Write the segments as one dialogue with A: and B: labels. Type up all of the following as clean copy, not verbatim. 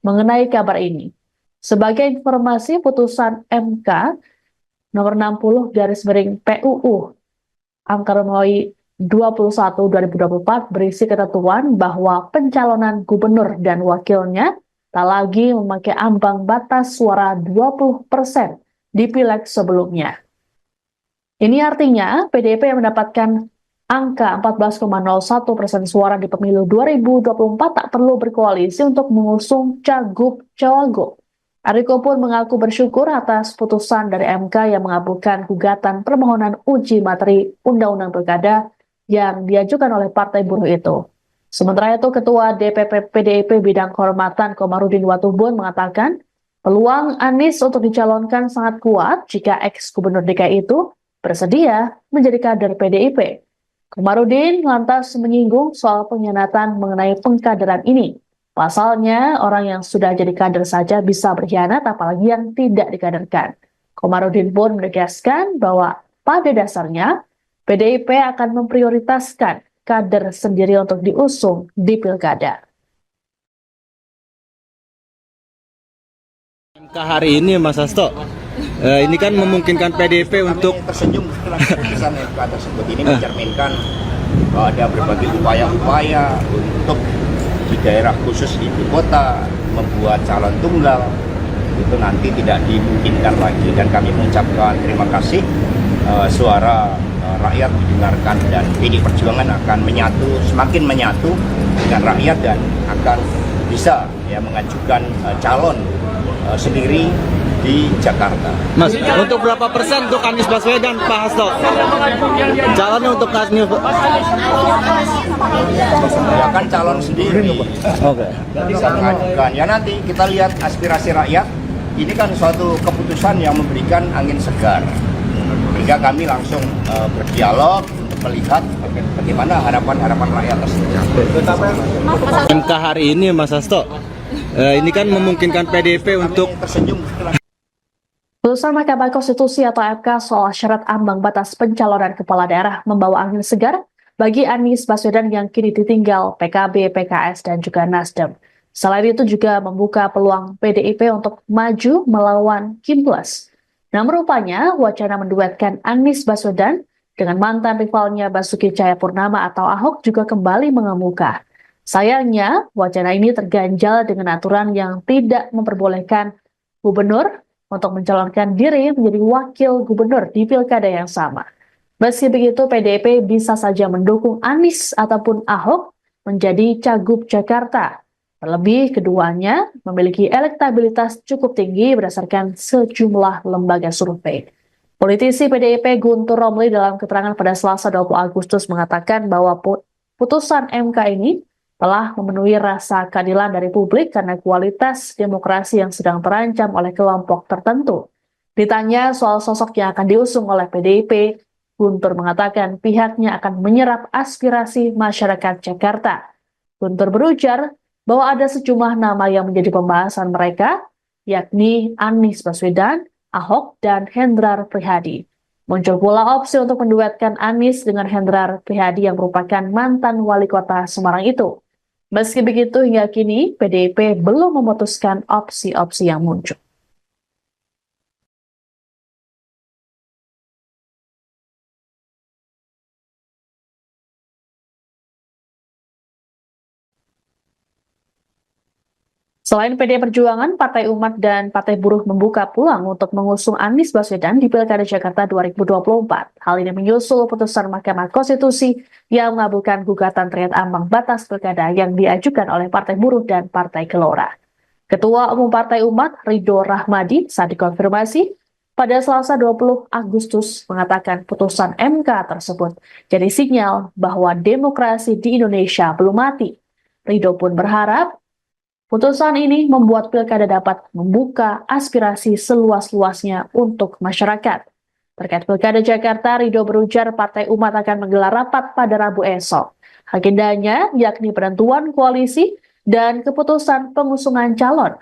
A: mengenai kabar ini. Sebagai informasi, putusan MK nomor 60 garis miring PUU angka Romawi 21 2024 berisi ketentuan bahwa pencalonan gubernur dan wakilnya tak lagi memakai ambang batas suara 20% di pileg sebelumnya. Ini artinya PDIP yang mendapatkan angka 14,01% suara di pemilu 2024 tak perlu berkoalisi untuk mengusung cagup-cawagup. Ariko pun mengaku bersyukur atas putusan dari MK yang mengabulkan gugatan permohonan uji materi Undang-Undang Pilkada yang diajukan oleh Partai Buruh itu. Sementara itu, Ketua DPP PDIP Bidang Kehormatan Komarudin Watubun mengatakan peluang Anies untuk dicalonkan sangat kuat jika ex-gubernur DKI itu bersedia menjadi kader PDIP. Komarudin lantas menyinggung soal pengkhianatan mengenai pengkaderan ini. Pasalnya, orang yang sudah jadi kader saja bisa berkhianat, apalagi yang tidak dikaderkan. Komarudin pun menegaskan bahwa pada dasarnya PDIP akan memprioritaskan kader sendiri untuk diusung di pilkada.
B: MK hari ini, Mas Hasto, ini kan memungkinkan PDIP untuk
C: tersenyum setelah keputusan MK tersebut. Ini mencerminkan bahwa ada berbagai upaya-upaya untuk di daerah khusus ibu kota membuat calon tunggal itu nanti tidak dimungkinkan lagi, dan kami mengucapkan terima kasih suara rakyat didengarkan dan PD Perjuangan akan semakin menyatu dengan rakyat dan akan bisa mengajukan calon sendiri di Jakarta.
B: Mas, untuk berapa persen untuk Anies Baswedan, Pak Hasto? Calonnya untuk Anies
C: Ya kan calon sendiri.
B: Oke.
C: Bisa mengajukan. Ya nanti kita lihat aspirasi rakyat. Ini kan suatu keputusan yang memberikan angin segar. Sehingga kami langsung berdialog untuk melihat bagaimana harapan-harapan rakyat tersebut.
B: MK hari ini, Mas Hasto, ini kan memungkinkan PDIP untuk
C: tersenyum.
A: Putusan Mahkamah Konstitusi atau MK soal syarat ambang batas pencalonan kepala daerah membawa angin segar bagi Anies Baswedan yang kini ditinggal PKB, PKS, dan juga Nasdem. Selain itu juga membuka peluang PDIP untuk maju melawan Kim Plus. Namun rupanya wacana menduetkan Anies Baswedan dengan mantan rivalnya Basuki Cahayapurnama atau Ahok juga kembali mengemuka. Sayangnya, wacana ini terganjal dengan aturan yang tidak memperbolehkan gubernur untuk mencalonkan diri menjadi wakil gubernur di pilkada yang sama. Meski begitu, PDIP bisa saja mendukung Anies ataupun Ahok menjadi cagup Jakarta. Terlebih keduanya memiliki elektabilitas cukup tinggi berdasarkan sejumlah lembaga survei. Politisi PDIP Guntur Romli dalam keterangan pada Selasa 20 Agustus mengatakan bahwa putusan MK ini telah memenuhi rasa keadilan dari publik karena kualitas demokrasi yang sedang terancam oleh kelompok tertentu. Ditanya soal sosok yang akan diusung oleh PDIP, Guntur mengatakan pihaknya akan menyerap aspirasi masyarakat Jakarta. Guntur berujar bahwa ada sejumlah nama yang menjadi pembahasan mereka, yakni Anies Baswedan, Ahok, dan Hendrar Prihadi. Muncul pula opsi untuk menduetkan Anies dengan Hendrar Prihadi yang merupakan mantan wali kota Semarang itu. Meski begitu, hingga kini PDIP belum memutuskan opsi-opsi yang muncul. Selain PDI Perjuangan, Partai Umat dan Partai Buruh membuka peluang untuk mengusung Anies Baswedan di Pilkada Jakarta 2024. Hal ini menyusul putusan Mahkamah Konstitusi yang mengabulkan gugatan terkait ambang batas pilkada yang diajukan oleh Partai Buruh dan Partai Gelora. Ketua Umum Partai Umat, Ridho Rahmadi, saat dikonfirmasi pada Selasa 20 Agustus mengatakan putusan MK tersebut jadi sinyal bahwa demokrasi di Indonesia belum mati. Ridho pun berharap putusan ini membuat pilkada dapat membuka aspirasi seluas-luasnya untuk masyarakat. Terkait pilkada Jakarta, Ridho berujar Partai Umat akan menggelar rapat pada Rabu esok. Agendanya yakni penentuan koalisi dan keputusan pengusungan calon.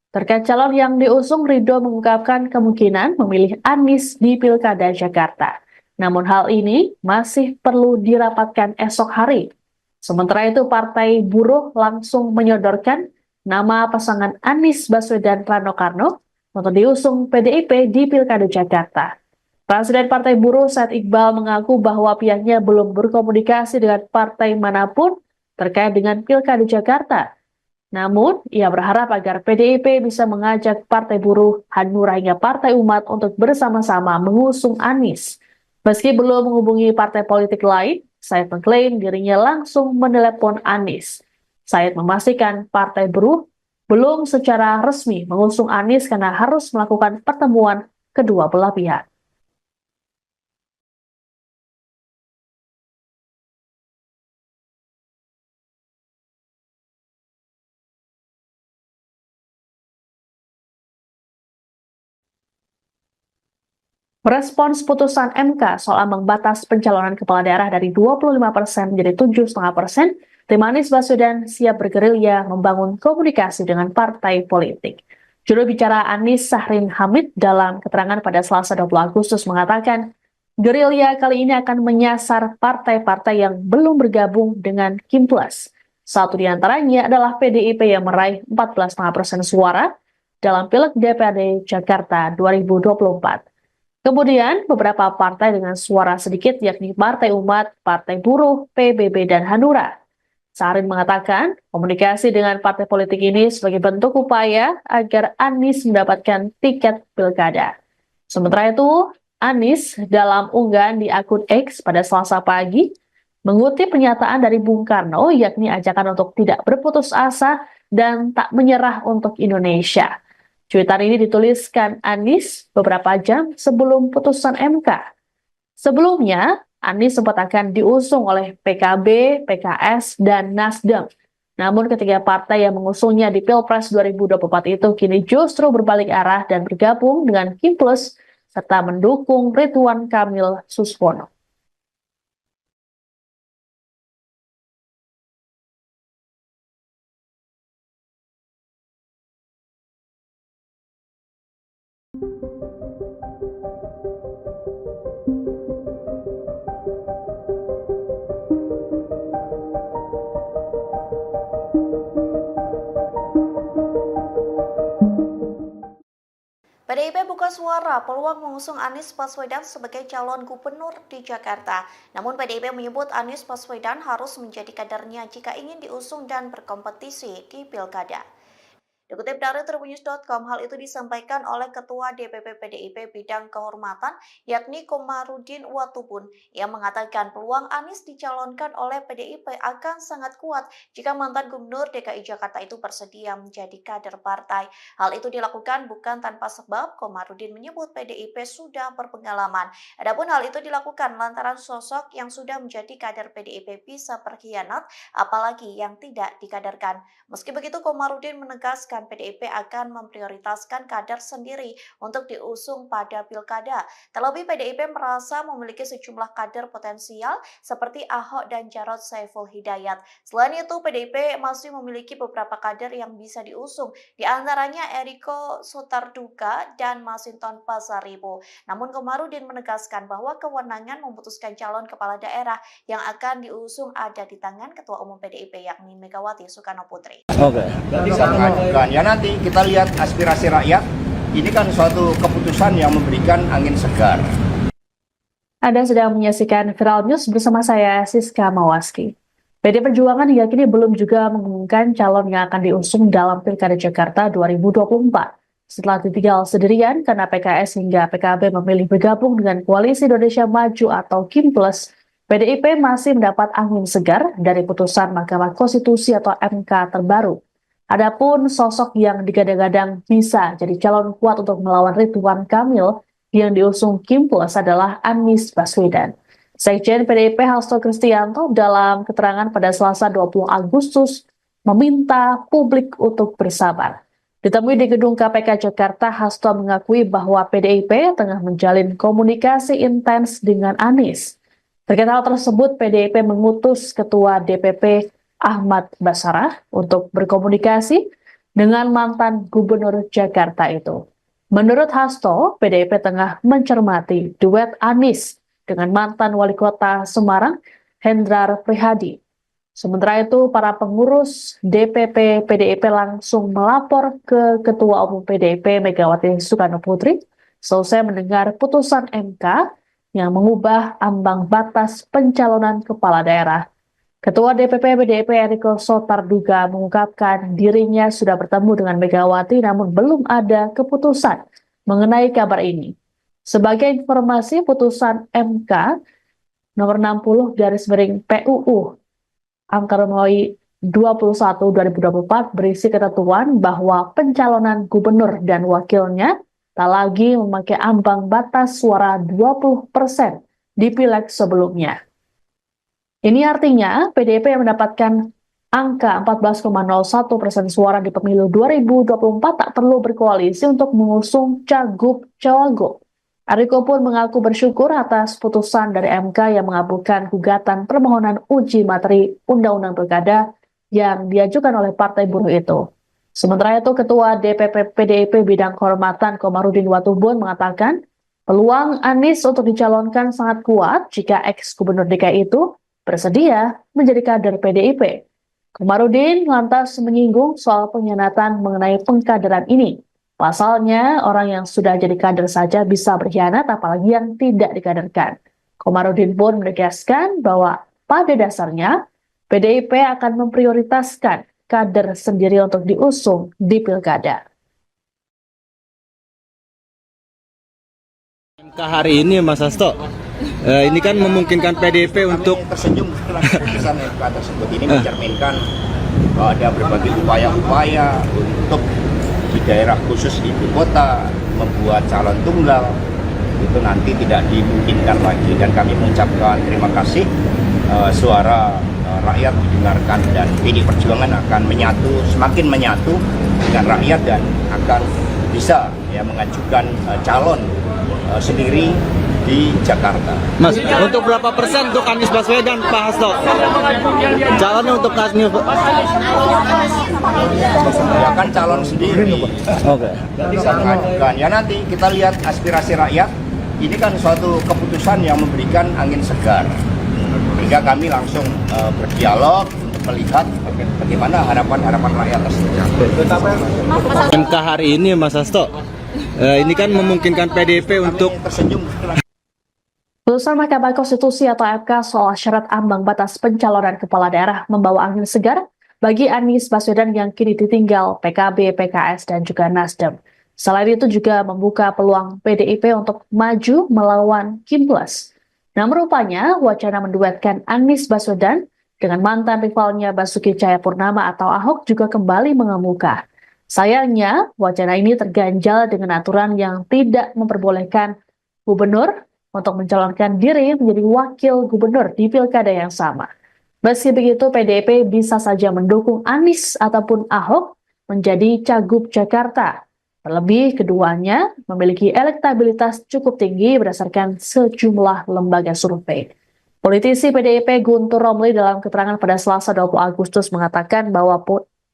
A: Terkait calon yang diusung, Ridho mengungkapkan kemungkinan memilih Anies di pilkada Jakarta. Namun hal ini masih perlu dirapatkan esok hari. Sementara itu, Partai Buruh langsung menyodorkan nama pasangan Anies Baswedan Rano Karno untuk diusung PDIP di Pilkada Jakarta. Presiden Partai Buruh Said Iqbal mengaku bahwa pihaknya belum berkomunikasi dengan partai manapun terkait dengan Pilkada Jakarta. Namun, ia berharap agar PDIP bisa mengajak Partai Buruh, Hanura hingga Partai Umat untuk bersama-sama mengusung Anies. Meski belum menghubungi partai politik lain, Said mengklaim dirinya langsung menelepon Anies. Said memastikan Partai Buruh belum secara resmi mengusung Anies karena harus melakukan pertemuan kedua belah pihak. Merespons putusan MK soal ambang batas pencalonan kepala daerah dari 25% menjadi 7,5%, tim Anies Baswedan siap bergerilya membangun komunikasi dengan partai politik. Juru bicara Anies Sahrin Hamid dalam keterangan pada Selasa 20 Agustus mengatakan, gerilya kali ini akan menyasar partai-partai yang belum bergabung dengan Kim Plus. Satu di antaranya adalah PDIP yang meraih 14,5% suara dalam Pileg DPRD Jakarta 2024. Kemudian, beberapa partai dengan suara sedikit yakni Partai Umat, Partai Buruh, PBB, dan Hanura. Sahrin mengatakan, komunikasi dengan partai politik ini sebagai bentuk upaya agar Anies mendapatkan tiket pilkada. Sementara itu, Anies dalam unggahan di akun X pada Selasa pagi, mengutip pernyataan dari Bung Karno yakni ajakan untuk tidak berputus asa dan tak menyerah untuk Indonesia. Cuitan ini dituliskan Anies beberapa jam sebelum putusan MK. Sebelumnya, Anies sempat akan diusung oleh PKB, PKS, dan Nasdem. Namun ketiga partai yang mengusungnya di Pilpres 2024 itu kini justru berbalik arah dan bergabung dengan Kim Plus serta mendukung Ridwan Kamil Suswono.
D: PDIP buka suara peluang mengusung Anies Baswedan sebagai calon gubernur di Jakarta. Namun PDIP menyebut Anies Baswedan harus menjadi kadernya jika ingin diusung dan berkompetisi di Pilkada. Dikutip dari tribunnews.com, hal itu disampaikan oleh Ketua DPP PDIP Bidang Kehormatan, yakni Komarudin Watubun, yang mengatakan peluang Anies dicalonkan oleh PDIP akan sangat kuat jika mantan Gubernur DKI Jakarta itu bersedia menjadi kader partai. Hal itu dilakukan bukan tanpa sebab. Komarudin menyebut PDIP sudah berpengalaman. Adapun hal itu dilakukan lantaran sosok yang sudah menjadi kader PDIP bisa berkhianat, apalagi yang tidak dikaderkan. Meski begitu, Komarudin menegaskan PDIP akan memprioritaskan kader sendiri untuk diusung pada pilkada. Terlebih PDIP merasa memiliki sejumlah kader potensial seperti Ahok dan Jarod Saiful Hidayat. Selain itu, PDIP masih memiliki beberapa kader yang bisa diusung, di antaranya Eriko Sotarduga dan Masinton Pasaribu. Namun Komarudin menegaskan bahwa kewenangan memutuskan calon kepala daerah yang akan diusung ada di tangan Ketua Umum PDIP yakni Megawati Soekarno Putri.
B: Oke.
C: Ya nanti kita lihat aspirasi rakyat. Ini kan suatu keputusan yang memberikan angin segar.
A: Anda sedang menyaksikan Viral News bersama saya, Siska Mawaski. PD Perjuangan hingga kini belum juga mengumumkan calon yang akan diusung dalam Pilkada Jakarta 2024. Setelah ditinggal sendirian karena PKS hingga PKB memilih bergabung dengan Koalisi Indonesia Maju atau Kim Plus, PDIP masih mendapat angin segar dari putusan Mahkamah Konstitusi atau MK terbaru. Adapun sosok yang digadang-gadang bisa jadi calon kuat untuk melawan Ridwan Kamil yang diusung Kim Plus adalah Anies Baswedan. Sekjen PDIP Hasto Kristianto dalam keterangan pada Selasa 20 Agustus meminta publik untuk bersabar. Ditemui di gedung KPK Jakarta, Hasto mengakui bahwa PDIP tengah menjalin komunikasi intens dengan Anies. Terkait hal tersebut, PDIP mengutus Ketua DPP Ahmad Basarah untuk berkomunikasi dengan mantan Gubernur Jakarta itu. Menurut Hasto, PDIP tengah mencermati duet Anies dengan mantan Wali Kota Semarang, Hendrar Prihadi. Sementara itu, para pengurus DPP PDIP langsung melapor ke Ketua Umum PDIP Megawati Soekarno Putri selesai mendengar putusan MK yang mengubah ambang batas pencalonan kepala daerah. Ketua DPP PDIP Eriko Sotarduga mengungkapkan dirinya sudah bertemu dengan Megawati namun belum ada keputusan mengenai kabar ini. Sebagai informasi, putusan MK nomor 60/PUU angka Romawi 21 2024 berisi ketentuan bahwa pencalonan gubernur dan wakilnya tak lagi memakai ambang batas suara 20% di pileg sebelumnya. Ini artinya PDIP yang mendapatkan angka 14,01% suara di pemilu 2024 tak perlu berkoalisi untuk mengusung cagup-cawagup. Eriko pun mengaku bersyukur atas putusan dari MK yang mengabulkan gugatan permohonan uji materi Undang-Undang Pilkada yang diajukan oleh Partai Buruh itu. Sementara itu, Ketua DPP PDIP Bidang Kehormatan Komarudin Watubun mengatakan peluang Anies untuk dicalonkan sangat kuat jika ex-gubernur DKI itu bersedia menjadi kader PDIP. Komarudin lantas menyinggung soal pengkhianatan mengenai pengkaderan ini. Pasalnya, orang yang sudah jadi kader saja bisa berkhianat, apalagi yang tidak dikaderkan. Komarudin pun menegaskan bahwa pada dasarnya PDIP akan memprioritaskan kader sendiri untuk diusung di pilkada.
B: MK hari ini Mas Hasto, ini kan memungkinkan PDIP untuk
C: tersenyum setelah keputusan MK tersebut ini mencerminkan bahwa ada berbagai upaya-upaya untuk di daerah khusus ibu kota membuat calon tunggal itu nanti tidak dimungkinkan lagi, dan kami mengucapkan terima kasih suara rakyat didengarkan dan PD Perjuangan akan semakin menyatu dengan rakyat dan akan bisa mengajukan calon sendiri di Jakarta.
B: Mas, untuk berapa persen untuk Anies Baswedan, Pak Hasto? Calonnya untuk Anies
C: Ya kan calon sendiri.
B: Oke.
C: Bisa mengajukan. Ya nanti kita lihat aspirasi rakyat. Ini kan suatu keputusan yang memberikan angin segar. Sehingga kami langsung berdialog untuk melihat bagaimana harapan-harapan rakyat tersebut.
B: MK hari ini Mas Hasto, ini kan memungkinkan PDIP untuk
C: tersenyum setelah
A: Putusan Mahkamah Konstitusi atau MK soal syarat ambang batas pencalonan kepala daerah membawa angin segar bagi Anies Baswedan yang kini ditinggal PKB, PKS, dan juga Nasdem. Selain itu juga membuka peluang PDIP untuk maju melawan Kim Plus. Namun rupanya wacana menduetkan Anies Baswedan dengan mantan rivalnya Basuki Cahayapurnama atau Ahok juga kembali mengemuka. Sayangnya, wacana ini terganjal dengan aturan yang tidak memperbolehkan gubernur untuk mencalonkan diri menjadi wakil gubernur di pilkada yang sama. Meski begitu, PDIP bisa saja mendukung Anies ataupun Ahok menjadi cagup Jakarta. Terlebih, keduanya memiliki elektabilitas cukup tinggi berdasarkan sejumlah lembaga survei. Politisi PDIP Guntur Romli dalam keterangan pada Selasa 20 Agustus mengatakan bahwa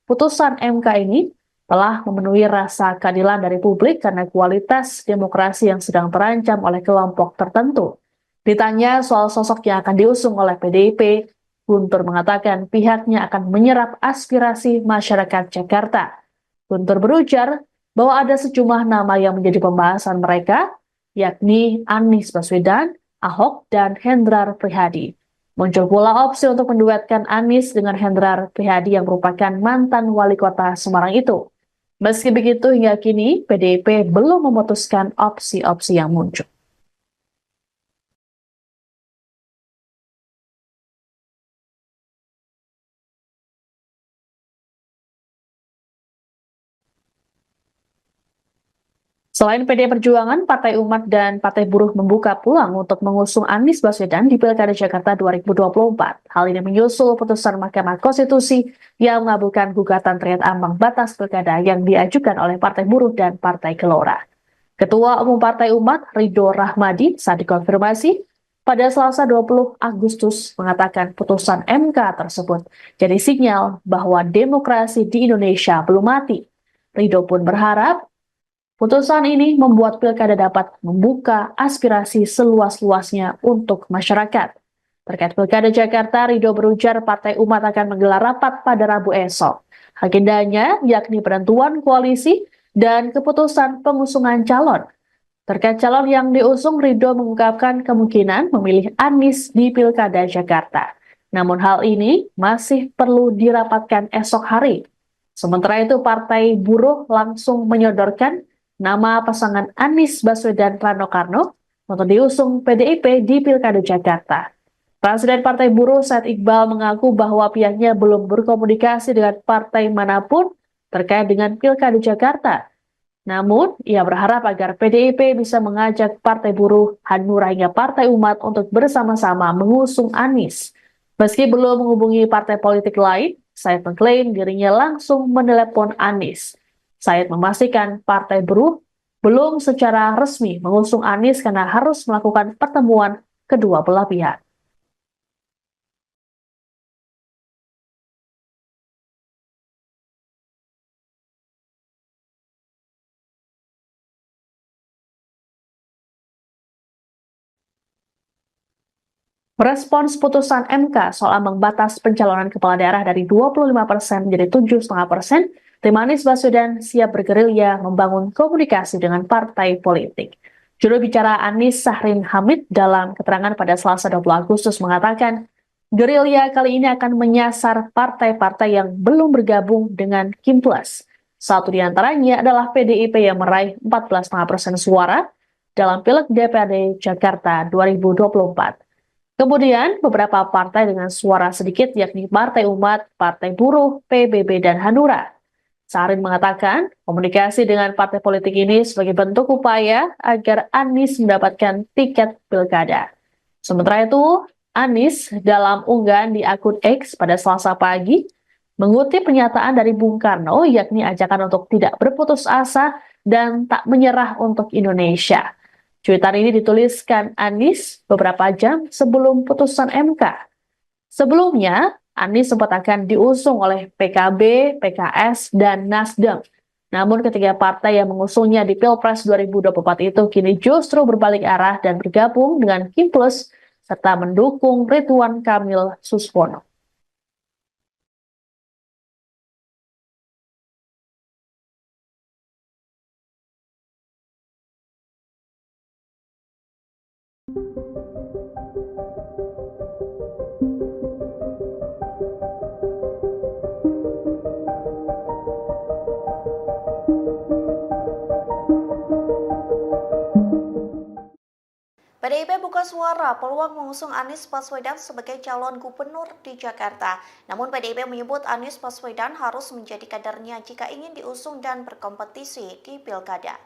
A: putusan MK ini telah memenuhi rasa keadilan dari publik karena kualitas demokrasi yang sedang terancam oleh kelompok tertentu. Ditanya soal sosok yang akan diusung oleh PDIP, Guntur mengatakan pihaknya akan menyerap aspirasi masyarakat Jakarta. Guntur berujar bahwa ada sejumlah nama yang menjadi pembahasan mereka, yakni Anies Baswedan, Ahok, dan Hendrar Prihadi. Muncul pula opsi untuk menduetkan Anies dengan Hendrar Prihadi yang merupakan mantan wali kota Semarang itu. Meski begitu, hingga kini PDIP belum memutuskan opsi-opsi yang muncul. Selain PDI Perjuangan, Partai Umat dan Partai Buruh membuka peluang untuk mengusung Anies Baswedan di Pilkada Jakarta 2024. Hal ini menyusul putusan Mahkamah Konstitusi yang mengabulkan gugatan terkait ambang batas pilkada yang diajukan oleh Partai Buruh dan Partai Gelora. Ketua Umum Partai Umat, Ridho Rahmadi, saat dikonfirmasi pada Selasa 20 Agustus mengatakan putusan MK tersebut jadi sinyal bahwa demokrasi di Indonesia belum mati. Ridho pun berharap putusan ini membuat pilkada dapat membuka aspirasi seluas-luasnya untuk masyarakat. Terkait Pilkada Jakarta, Ridho berujar Partai Umat akan menggelar rapat pada Rabu esok. Agendanya yakni penentuan koalisi dan keputusan pengusungan calon. Terkait calon yang diusung, Ridho mengungkapkan kemungkinan memilih Anies di Pilkada Jakarta. Namun hal ini masih perlu dirapatkan esok hari. Sementara itu, Partai Buruh langsung menyodorkan nama pasangan Anies Baswedan Rano Karno untuk diusung PDIP di Pilkada Jakarta. Presiden Partai Buruh Said Iqbal mengaku bahwa pihaknya belum berkomunikasi dengan partai manapun terkait dengan Pilkada Jakarta. Namun, ia berharap agar PDIP bisa mengajak Partai Buruh, Hanura hingga Partai Umat untuk bersama-sama mengusung Anies. Meski belum menghubungi partai politik lain, Said mengklaim dirinya langsung menelepon Anies. Said memastikan Partai Buruh belum secara resmi mengusung Anies karena harus melakukan pertemuan kedua belah pihak. Merespons putusan MK soal ambang batas pencalonan kepala daerah dari 25% menjadi 7,5%, tim Anies Baswedan siap bergerilya membangun komunikasi dengan partai politik. Juru bicara Anies Sahrin Hamid dalam keterangan pada Selasa 20 Agustus mengatakan, gerilya kali ini akan menyasar partai-partai yang belum bergabung dengan Kim Plus. Satu di antaranya adalah PDIP yang meraih 14,5% suara dalam Pileg DPRD Jakarta 2024. Kemudian, beberapa partai dengan suara sedikit yakni Partai Umat, Partai Buruh, PBB, dan Hanura. Sahrin mengatakan, komunikasi dengan partai politik ini sebagai bentuk upaya agar Anies mendapatkan tiket pilkada. Sementara itu, Anies dalam unggahan di akun X pada Selasa pagi, mengutip pernyataan dari Bung Karno, yakni ajakan untuk tidak berputus asa dan tak menyerah untuk Indonesia. Cuitan ini dituliskan Anies beberapa jam sebelum putusan MK. Sebelumnya, Anies sempat akan diusung oleh PKB, PKS, dan Nasdem. Namun ketiga partai yang mengusungnya di Pilpres 2024 itu kini justru berbalik arah dan bergabung dengan Kim Plus serta mendukung Ridwan Kamil Suswono.
D: PDIP buka suara peluang mengusung Anies Baswedan sebagai calon gubernur di Jakarta. Namun PDIP menyebut Anies Baswedan harus menjadi kadernya jika ingin diusung dan berkompetisi di Pilkada.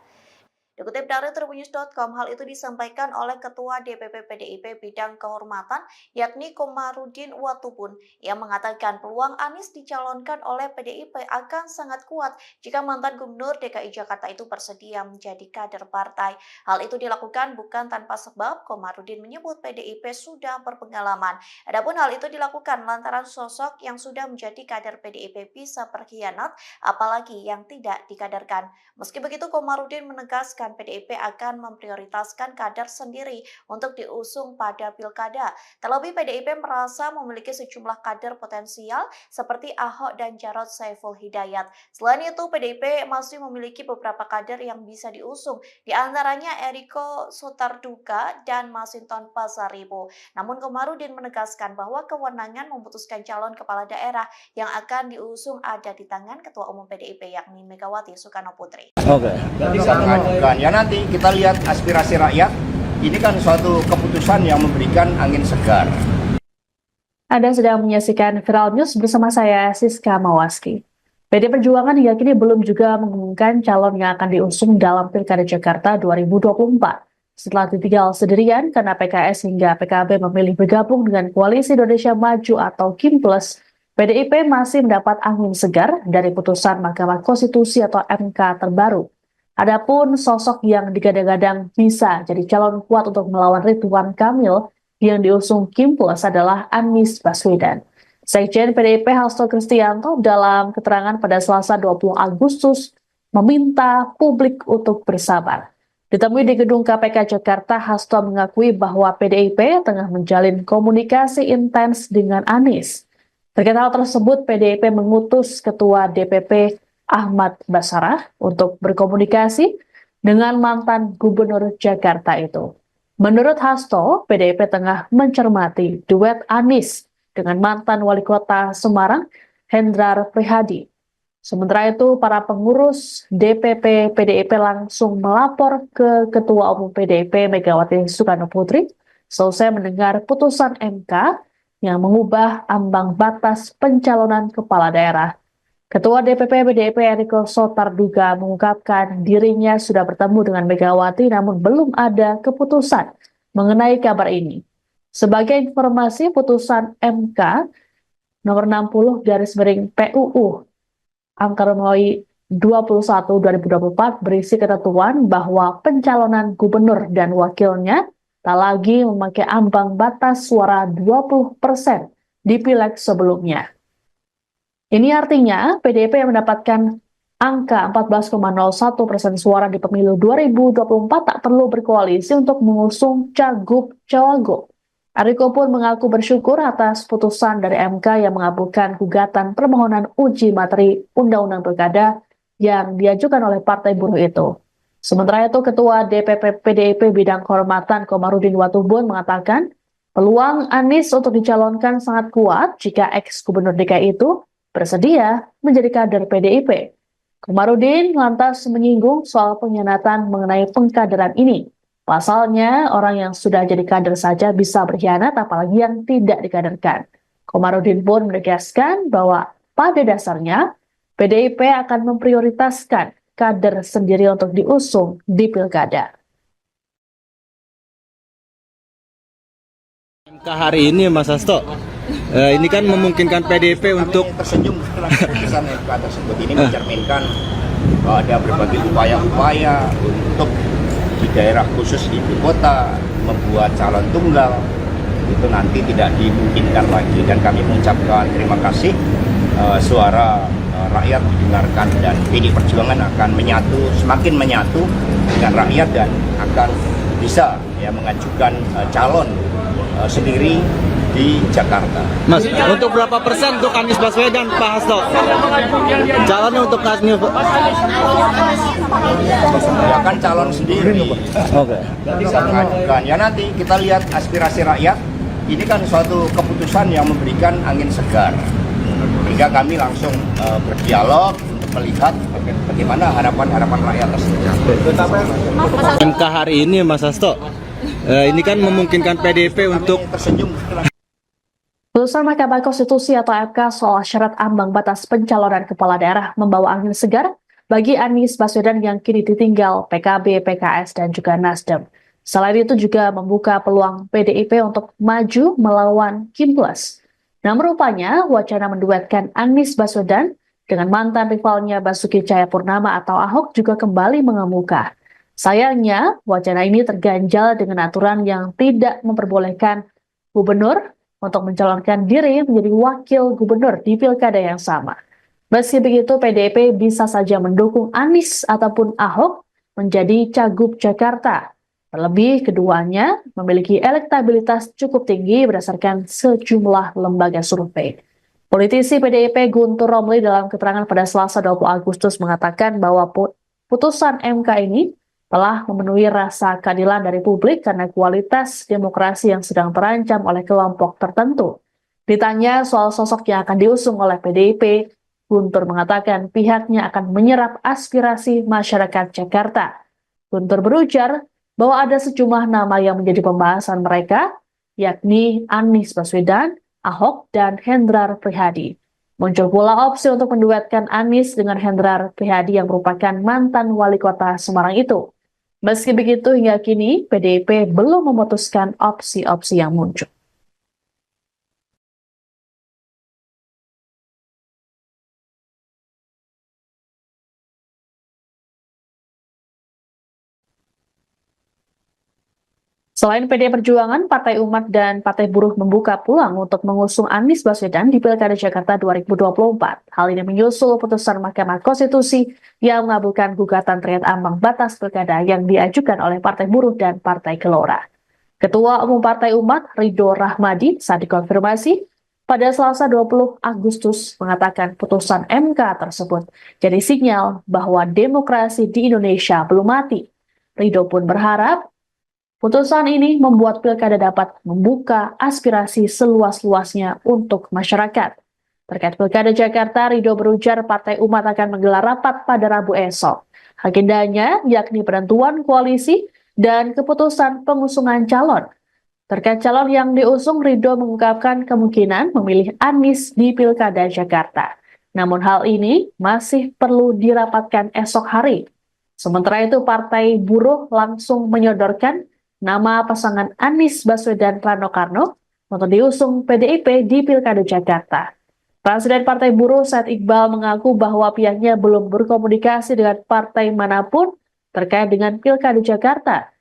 D: Dikutip dari tribunnews.com, hal itu disampaikan oleh Ketua DPP PDIP Bidang Kehormatan, yakni Komarudin Watubun, yang mengatakan peluang Anies dicalonkan oleh PDIP akan sangat kuat jika mantan Gubernur DKI Jakarta itu bersedia menjadi kader partai. Hal itu dilakukan bukan tanpa sebab. Komarudin menyebut PDIP sudah berpengalaman. Adapun hal itu dilakukan lantaran sosok yang sudah menjadi kader PDIP bisa berkhianat, apalagi yang tidak dikaderkan. Meski begitu, Komarudin menegaskan PDIP akan memprioritaskan kader sendiri untuk diusung pada pilkada. Terlebih PDIP merasa memiliki sejumlah kader potensial seperti Ahok dan Jarod Saiful Hidayat. Selain itu, PDIP masih memiliki beberapa kader yang bisa diusung, di antaranya Eriko Sotarduga dan Masinton Pasaribu. Namun Komarudin menegaskan bahwa kewenangan memutuskan calon kepala daerah yang akan diusung ada di tangan Ketua Umum PDIP yakni Megawati Soekarno Putri.
B: Oke.
C: Bisa mengajukan. Ya nanti kita lihat aspirasi rakyat. Ini kan suatu keputusan yang memberikan angin segar.
A: Anda sedang menyaksikan Viral News bersama saya, Siska Mawaski. PD Perjuangan hingga kini belum juga mengumumkan calon yang akan diusung dalam Pilkada Jakarta 2024. Setelah ditinggal sendirian karena PKS hingga PKB memilih bergabung dengan Koalisi Indonesia Maju atau Kim Plus, PDIP masih mendapat angin segar dari putusan Mahkamah Konstitusi atau MK terbaru. Adapun sosok yang digadang-gadang bisa jadi calon kuat untuk melawan Ridwan Kamil yang diusung Kim Plus adalah Anies Baswedan. Sekjen PDIP Hasto Kristianto dalam keterangan pada Selasa 20 Agustus meminta publik untuk bersabar. Ditemui di gedung KPK Jakarta, Hasto mengakui bahwa PDIP tengah menjalin komunikasi intens dengan Anies. Terkait hal tersebut, PDIP mengutus Ketua DPP Ahmad Basarah untuk berkomunikasi dengan mantan Gubernur Jakarta itu. Menurut Hasto, PDIP tengah mencermati duet Anies dengan mantan Wali Kota Semarang, Hendrar Prihadi. Sementara itu, para pengurus DPP PDIP langsung melapor ke Ketua Umum PDIP Megawati Soekarno Putri selesai mendengar putusan MK yang mengubah ambang batas pencalonan kepala daerah. Ketua DPP PDIP Eriko Sotarduga mengungkapkan dirinya sudah bertemu dengan Megawati namun belum ada keputusan mengenai kabar ini. Sebagai informasi, putusan MK nomor 60 PUU Angka Romawi 21 2024 berisi ketentuan bahwa pencalonan gubernur dan wakilnya tak lagi memakai ambang batas suara 20% di pileg sebelumnya. Ini artinya PDIP yang mendapatkan angka 14,01% suara di pemilu 2024 tak perlu berkoalisi untuk mengusung cagup-cawagup. Ariko pun mengaku bersyukur atas putusan dari MK yang mengabulkan gugatan permohonan uji materi Undang-Undang Pilkada yang diajukan oleh Partai Buruh itu. Sementara itu, Ketua DPP PDIP Bidang Kehormatan Komarudin Watubun mengatakan peluang Anies untuk dicalonkan sangat kuat jika ex-gubernur DKI itu bersedia menjadi kader PDIP. Komarudin lantas menyinggung soal pengkhianatan mengenai pengkaderan ini. Pasalnya, orang yang sudah jadi kader saja bisa berkhianat, apalagi yang tidak dikaderkan. Komarudin pun menegaskan bahwa pada dasarnya, PDIP akan memprioritaskan kader sendiri untuk diusung di pilkada.
B: MK hari ini, Mas Hasto, ini kan memungkinkan PDIP untuk
C: tersenyum setelah keputusan MK tersebut ini mencerminkan bahwa ada berbagai upaya-upaya untuk di daerah khusus ibu kota membuat calon tunggal itu nanti tidak dimungkinkan lagi, dan kami mengucapkan terima kasih suara rakyat didengarkan dan PD Perjuangan akan semakin menyatu dengan rakyat dan akan bisa mengajukan calon sendiri di Jakarta.
B: Mas, untuk berapa persen untuk Anies Baswedan, Pak Hasto? Calonnya untuk Anies
C: Ya kan calon sendiri.
B: Oke.
C: Bisa mengajukan. Ya nanti kita lihat aspirasi rakyat. Ini kan suatu keputusan yang memberikan angin segar. Sehingga kami langsung berdialog untuk melihat bagaimana harapan-harapan rakyat tersebut.
B: MK hari ini, Mas Hasto, ini kan memungkinkan PDIP untuk
C: tersenyum setelah
A: Putusan Mahkamah Konstitusi atau MK soal syarat ambang batas pencalonan kepala daerah membawa angin segar bagi Anies Baswedan yang kini ditinggal PKB, PKS, dan juga Nasdem. Selain itu juga membuka peluang PDIP untuk maju melawan Kimplas. Namun rupanya wacana menduetkan Anies Baswedan dengan mantan rivalnya Basuki Cahayapurnama atau Ahok juga kembali mengemuka. Sayangnya, wacana ini terganjal dengan aturan yang tidak memperbolehkan gubernur untuk mencalonkan diri menjadi wakil gubernur di pilkada yang sama. Meski begitu, PDIP bisa saja mendukung Anies ataupun Ahok menjadi cagup Jakarta. Terlebih, keduanya memiliki elektabilitas cukup tinggi berdasarkan sejumlah lembaga survei. Politisi PDIP Guntur Romli dalam keterangan pada Selasa 20 Agustus mengatakan bahwa putusan MK ini telah memenuhi rasa keadilan dari publik karena kualitas demokrasi yang sedang terancam oleh kelompok tertentu. Ditanya soal sosok yang akan diusung oleh PDIP, Guntur mengatakan pihaknya akan menyerap aspirasi masyarakat Jakarta. Guntur berujar bahwa ada sejumlah nama yang menjadi pembahasan mereka, yakni Anies Baswedan, Ahok, dan Hendrar Prihadi. Muncul pula opsi untuk menduetkan Anies dengan Hendrar Prihadi yang merupakan mantan wali kota Semarang itu. Meski begitu, hingga kini PDIP belum memutuskan opsi-opsi yang muncul. Selain PDI Perjuangan, Partai Umat dan Partai Buruh membuka peluang untuk mengusung Anies Baswedan di Pilkada Jakarta 2024. Hal ini menyusul putusan Mahkamah Konstitusi yang mengabulkan gugatan terkait ambang batas pilkada yang diajukan oleh Partai Buruh dan Partai Gelora. Ketua Umum Partai Umat, Ridho Rahmadi, saat dikonfirmasi pada Selasa 20 Agustus mengatakan putusan MK tersebut jadi sinyal bahwa demokrasi di Indonesia belum mati. Ridho pun berharap putusan ini membuat pilkada dapat membuka aspirasi seluas-luasnya untuk masyarakat. Terkait Pilkada Jakarta, Ridho berujar Partai Umat akan menggelar rapat pada Rabu esok. Agendanya yakni penentuan koalisi dan keputusan pengusungan calon. Terkait calon yang diusung, Ridho mengungkapkan kemungkinan memilih Anies di Pilkada Jakarta. Namun hal ini masih perlu dirapatkan esok hari. Sementara itu, Partai Buruh langsung menyodorkan nama pasangan Anies Baswedan Rano Karno untuk diusung PDIP di Pilkada Jakarta. Presiden Partai Buruh Said Iqbal mengaku bahwa pihaknya belum berkomunikasi dengan partai manapun terkait dengan Pilkada Jakarta.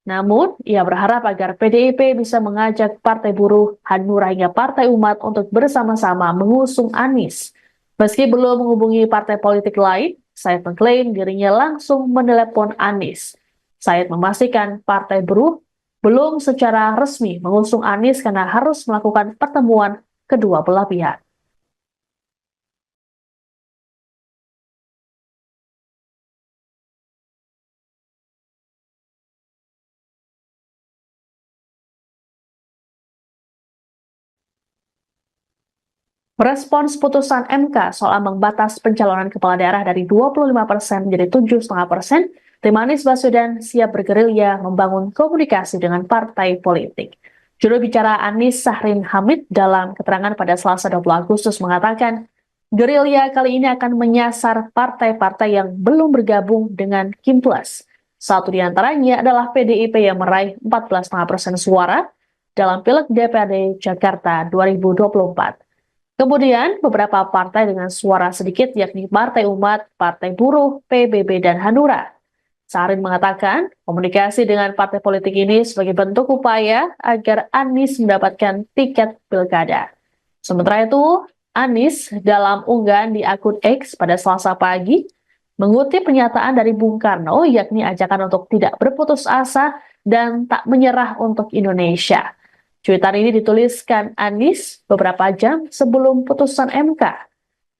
A: Namun, ia berharap agar PDIP bisa mengajak Partai Buruh, Hanura hingga Partai Umat untuk bersama-sama mengusung Anies. Meski belum menghubungi partai politik lain, Said mengklaim dirinya langsung menelepon Anies. Said memastikan Partai Buruh belum secara resmi mengusung Anies karena harus melakukan pertemuan kedua belah pihak. Merespons putusan MK soal ambang batas pencalonan kepala daerah dari 25% menjadi 7,5%, tim Anies Baswedan siap bergerilya membangun komunikasi dengan partai politik. Juru bicara Anies Sahrin Hamid dalam keterangan pada Selasa 20 Agustus mengatakan, gerilya kali ini akan menyasar partai-partai yang belum bergabung dengan Kim Plus. Satu di antaranya adalah PDIP yang meraih 14,5% suara dalam Pileg DPRD Jakarta 2024. Kemudian, beberapa partai dengan suara sedikit yakni Partai Umat, Partai Buruh, PBB, dan Hanura. Sahrin mengatakan, komunikasi dengan partai politik ini sebagai bentuk upaya agar Anies mendapatkan tiket pilkada. Sementara itu, Anies dalam unggahan di akun X pada Selasa pagi, mengutip pernyataan dari Bung Karno, yakni ajakan untuk tidak berputus asa dan tak menyerah untuk Indonesia. Cuitan ini dituliskan Anies beberapa jam sebelum putusan MK.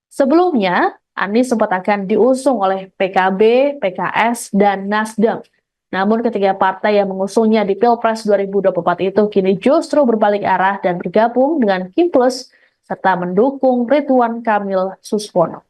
A: Sebelumnya, Anies sempat akan diusung oleh PKB, PKS, dan Nasdem. Namun ketiga partai yang mengusungnya di Pilpres 2024 itu kini justru berbalik arah dan bergabung dengan Kim Plus serta mendukung Ridwan Kamil Suswono.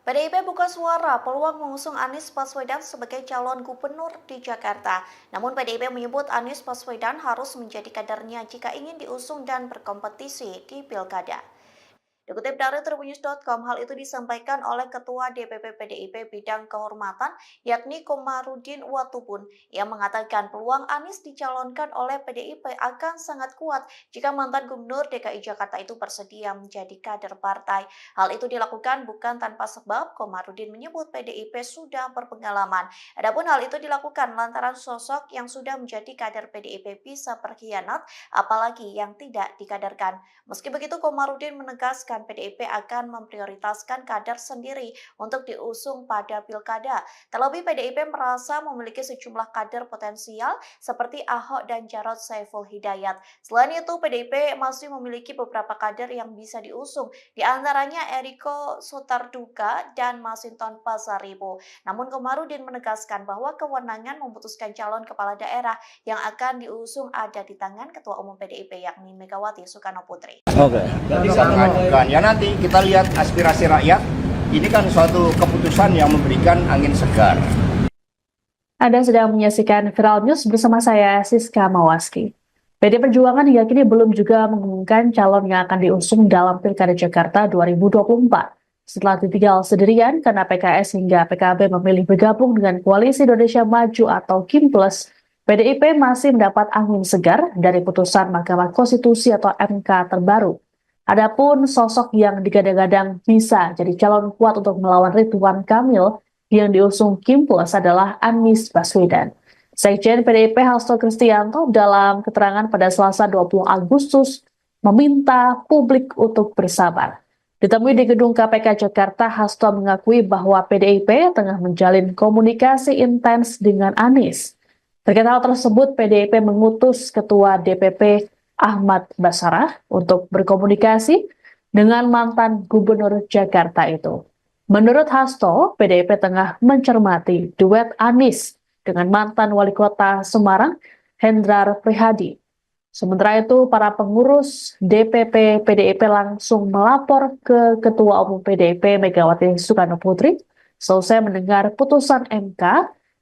D: PDIP buka suara peluang mengusung Anies Baswedan sebagai calon gubernur di Jakarta. Namun PDIP menyebut Anies Baswedan harus menjadi kadernya jika ingin diusung dan berkompetisi di Pilkada. Dikutip dari Tribunnews.com, hal itu disampaikan oleh Ketua DPP PDIP Bidang Kehormatan, yakni Komarudin Watubun, yang mengatakan peluang Anies dicalonkan oleh PDIP akan sangat kuat jika mantan Gubernur DKI Jakarta itu bersedia menjadi kader partai. Hal itu dilakukan bukan tanpa sebab. Komarudin menyebut PDIP sudah berpengalaman. Adapun hal itu dilakukan lantaran sosok yang sudah menjadi kader PDIP bisa berkhianat, apalagi yang tidak dikaderkan. Meski begitu, Komarudin menegaskan PDIP akan memprioritaskan kader sendiri untuk diusung pada pilkada. Terlebih PDIP merasa memiliki sejumlah kader potensial seperti Ahok dan Jarod Saiful Hidayat. Selain itu, PDIP masih memiliki beberapa kader yang bisa diusung, di antaranya Eriko Sotarduga dan Masinton Pasaribu. Namun Komarudin menegaskan bahwa kewenangan memutuskan calon kepala daerah yang akan diusung ada di tangan Ketua Umum PDIP yakni Megawati Soekarno Putri.
C: Bisa mengajukan. Ya nanti kita lihat aspirasi rakyat. Ini kan suatu keputusan yang memberikan angin segar.
A: Anda sedang menyaksikan Viral News bersama saya Siska Mawaski. PD Perjuangan hingga kini belum juga mengumumkan calon yang akan diusung dalam Pilkada Jakarta 2024. Setelah ditinggal sendirian karena PKS hingga PKB memilih bergabung dengan Koalisi Indonesia Maju atau KIM Plus, PDIP masih mendapat angin segar dari putusan Mahkamah Konstitusi atau MK terbaru. Adapun sosok yang digadang-gadang bisa jadi calon kuat untuk melawan Ridwan Kamil yang diusung KIM Plus adalah Anies Baswedan. Sekjen PDIP Hasto Kristianto dalam keterangan pada Selasa 20 Agustus meminta publik untuk bersabar. Ditemui di gedung KPK Jakarta, Hasto mengakui bahwa PDIP tengah menjalin komunikasi intens dengan Anies. Terkait hal tersebut, PDIP mengutus Ketua DPP Ahmad Basarah untuk berkomunikasi dengan mantan Gubernur Jakarta itu. Menurut Hasto, PDIP tengah mencermati duet Anies dengan mantan Wali Kota Semarang, Hendrar Prihadi. Sementara itu, para pengurus DPP PDIP langsung melapor ke Ketua Umum PDIP Megawati Soekarno Putri selesai mendengar putusan MK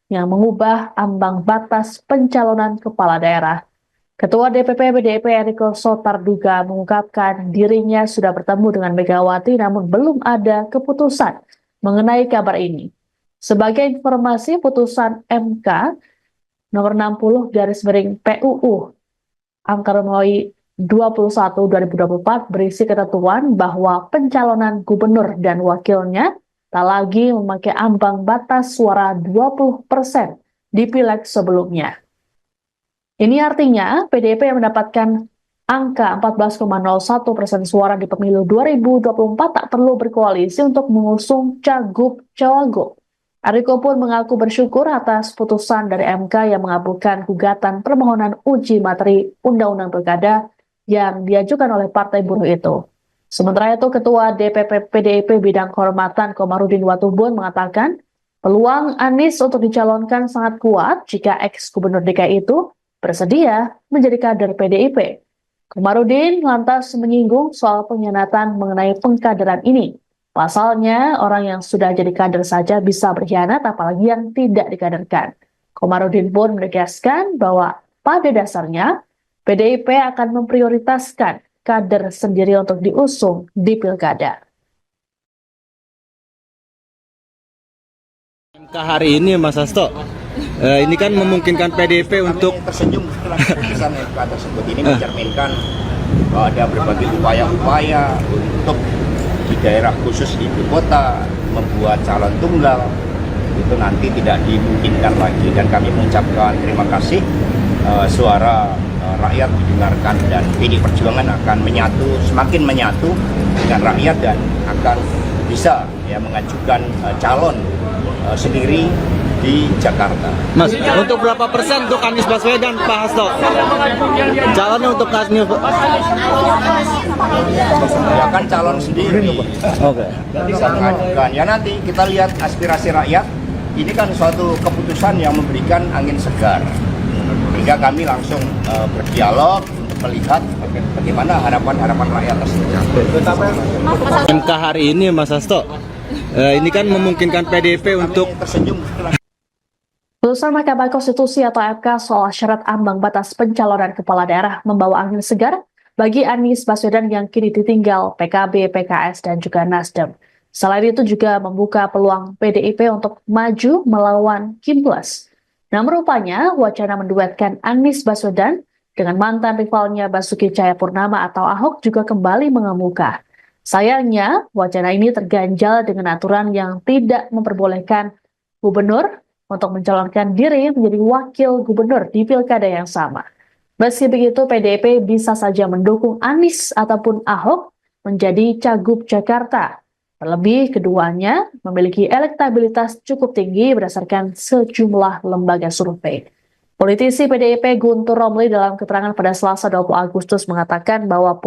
A: yang mengubah ambang batas pencalonan kepala daerah. Ketua DPP PDIP Eriko Sotarduga mengungkapkan dirinya sudah bertemu dengan Megawati namun belum ada keputusan mengenai kabar ini. Sebagai informasi, putusan MK nomor 60 PUU angka Romawi 21/2024 berisi ketentuan bahwa pencalonan gubernur dan wakilnya tak lagi memakai ambang batas suara 20% di pileg sebelumnya. Ini artinya PDIP yang mendapatkan angka 14,01% suara di pemilu 2024 tak perlu berkoalisi untuk mengusung cagup-cawagup. Eriko pun mengaku bersyukur atas putusan dari MK yang mengabulkan gugatan permohonan uji materi Undang-Undang Pilkada yang diajukan oleh Partai Buruh itu. Sementara itu, Ketua DPP PDIP Bidang Kehormatan Komarudin Watubun mengatakan peluang Anies untuk dicalonkan sangat kuat jika ex-gubernur DKI itu bersedia menjadi kader PDIP. Komarudin lantas menyinggung soal pengkhianatan mengenai pengkaderan ini. Pasalnya, orang yang sudah jadi kader saja bisa berkhianat, apalagi yang tidak dikaderkan. Komarudin pun menegaskan bahwa pada dasarnya, PDIP akan memprioritaskan kader sendiri untuk diusung di pilkada.
B: MK hari ini, Mas Hasto, ini kan memungkinkan PDIP untuk
C: tersenyum setelah keputusan MK tersebut ini mencerminkan bahwa ada berbagai upaya-upaya untuk di daerah khusus ibu kota membuat calon tunggal itu nanti tidak dimungkinkan lagi, dan kami mengucapkan terima kasih suara rakyat didengarkan dan PD Perjuangan akan semakin menyatu dengan rakyat dan akan bisa mengajukan calon sendiri di Jakarta.
B: Mas, untuk berapa persen untuk Anies Baswedan, Pak Hasto? Calonnya untuk Anies
C: Ya kan calon sendiri.
B: Oke.
C: Bisa mengajukan. Ya nanti kita lihat aspirasi rakyat. Ini kan suatu keputusan yang memberikan angin segar. Sehingga kami langsung berdialog untuk melihat bagaimana harapan-harapan rakyat tersebut.
B: MK hari ini, Mas Hasto, ini kan memungkinkan PDIP untuk
C: tersenyum setelah
A: Putusan Mahkamah Konstitusi atau MK soal syarat ambang batas pencalonan kepala daerah membawa angin segar bagi Anies Baswedan yang kini ditinggal PKB, PKS, dan juga Nasdem. Selain itu juga membuka peluang PDIP untuk maju melawan KIM Plus. Namun rupanya wacana menduetkan Anies Baswedan dengan mantan rivalnya Basuki Cahayapurnama atau Ahok juga kembali mengemuka. Sayangnya, wacana ini terganjal dengan aturan yang tidak memperbolehkan gubernur untuk mencalonkan diri menjadi wakil gubernur di pilkada yang sama. Meski begitu, PDIP bisa saja mendukung Anies ataupun Ahok menjadi cagup Jakarta. Terlebih, keduanya memiliki elektabilitas cukup tinggi berdasarkan sejumlah lembaga survei. Politisi PDIP Guntur Romli dalam keterangan pada Selasa 20 Agustus mengatakan bahwa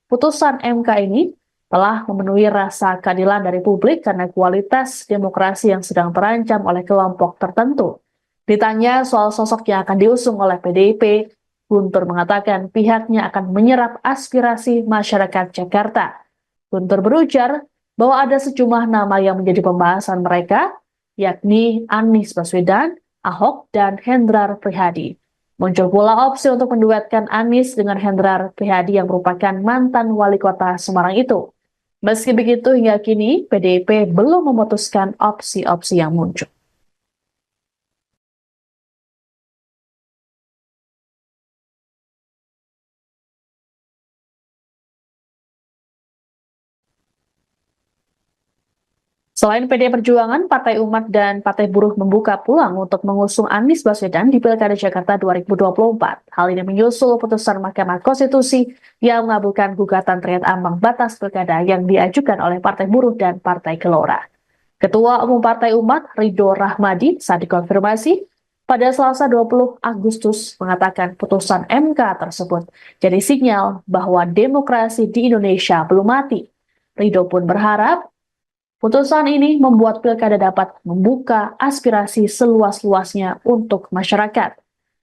A: putusan MK ini telah memenuhi rasa keadilan dari publik karena kualitas demokrasi yang sedang terancam oleh kelompok tertentu. Ditanya soal sosok yang akan diusung oleh PDIP, Guntur mengatakan pihaknya akan menyerap aspirasi masyarakat Jakarta. Guntur berujar bahwa ada sejumlah nama yang menjadi pembahasan mereka, yakni Anies Baswedan, Ahok, dan Hendrar Prihadi. Muncul pula opsi untuk menduetkan Anies dengan Hendrar Prihadi yang merupakan mantan wali kota Semarang itu. Meski begitu, hingga kini PDIP belum memutuskan opsi-opsi yang muncul. Selain PDI Perjuangan, Partai Umat dan Partai Buruh membuka peluang untuk mengusung Anies Baswedan di Pilkada Jakarta 2024. Hal ini menyusul putusan Mahkamah Konstitusi yang mengabulkan gugatan terkait ambang batas pilkada yang diajukan oleh Partai Buruh dan Partai Gelora. Ketua Umum Partai Umat, Ridho Rahmadi, saat dikonfirmasi pada Selasa 20 Agustus mengatakan putusan MK tersebut jadi sinyal bahwa demokrasi di Indonesia belum mati. Ridho pun berharap putusan ini membuat pilkada dapat membuka aspirasi seluas-luasnya untuk masyarakat.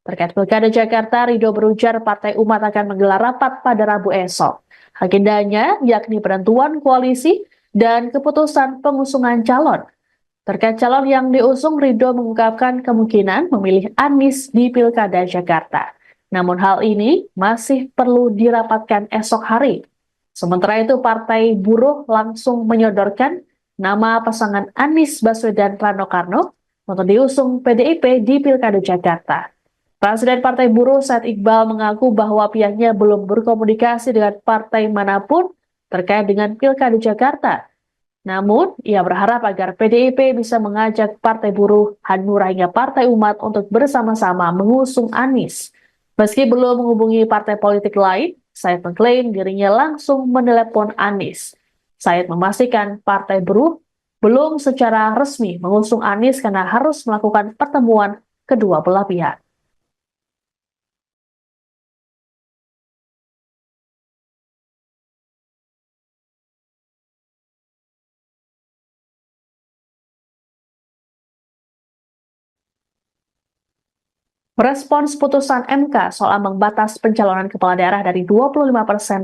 A: Terkait pilkada Jakarta, Ridho berujar Partai Umat akan menggelar rapat pada Rabu esok. Agendanya yakni penentuan koalisi dan keputusan pengusungan calon. Terkait calon yang diusung, Ridho mengungkapkan kemungkinan memilih Anies di pilkada Jakarta. Namun hal ini masih perlu dirapatkan esok hari. Sementara itu, Partai Buruh langsung menyodorkan nama pasangan Anies Baswedan Rano Karno untuk diusung PDIP di Pilkada Jakarta. Presiden Partai Buruh Said Iqbal mengaku bahwa pihaknya belum berkomunikasi dengan partai manapun terkait dengan Pilkada Jakarta. Namun, ia berharap agar PDIP bisa mengajak Partai Buruh, Hanura hingga Partai Umat untuk bersama-sama mengusung Anies. Meski belum menghubungi partai politik lain, Said mengklaim dirinya langsung menelepon Anies. Said memastikan Partai Buruh belum secara resmi mengusung Anies karena harus melakukan pertemuan kedua belah pihak. Merespons putusan MK soal ambang batas pencalonan kepala daerah dari 25%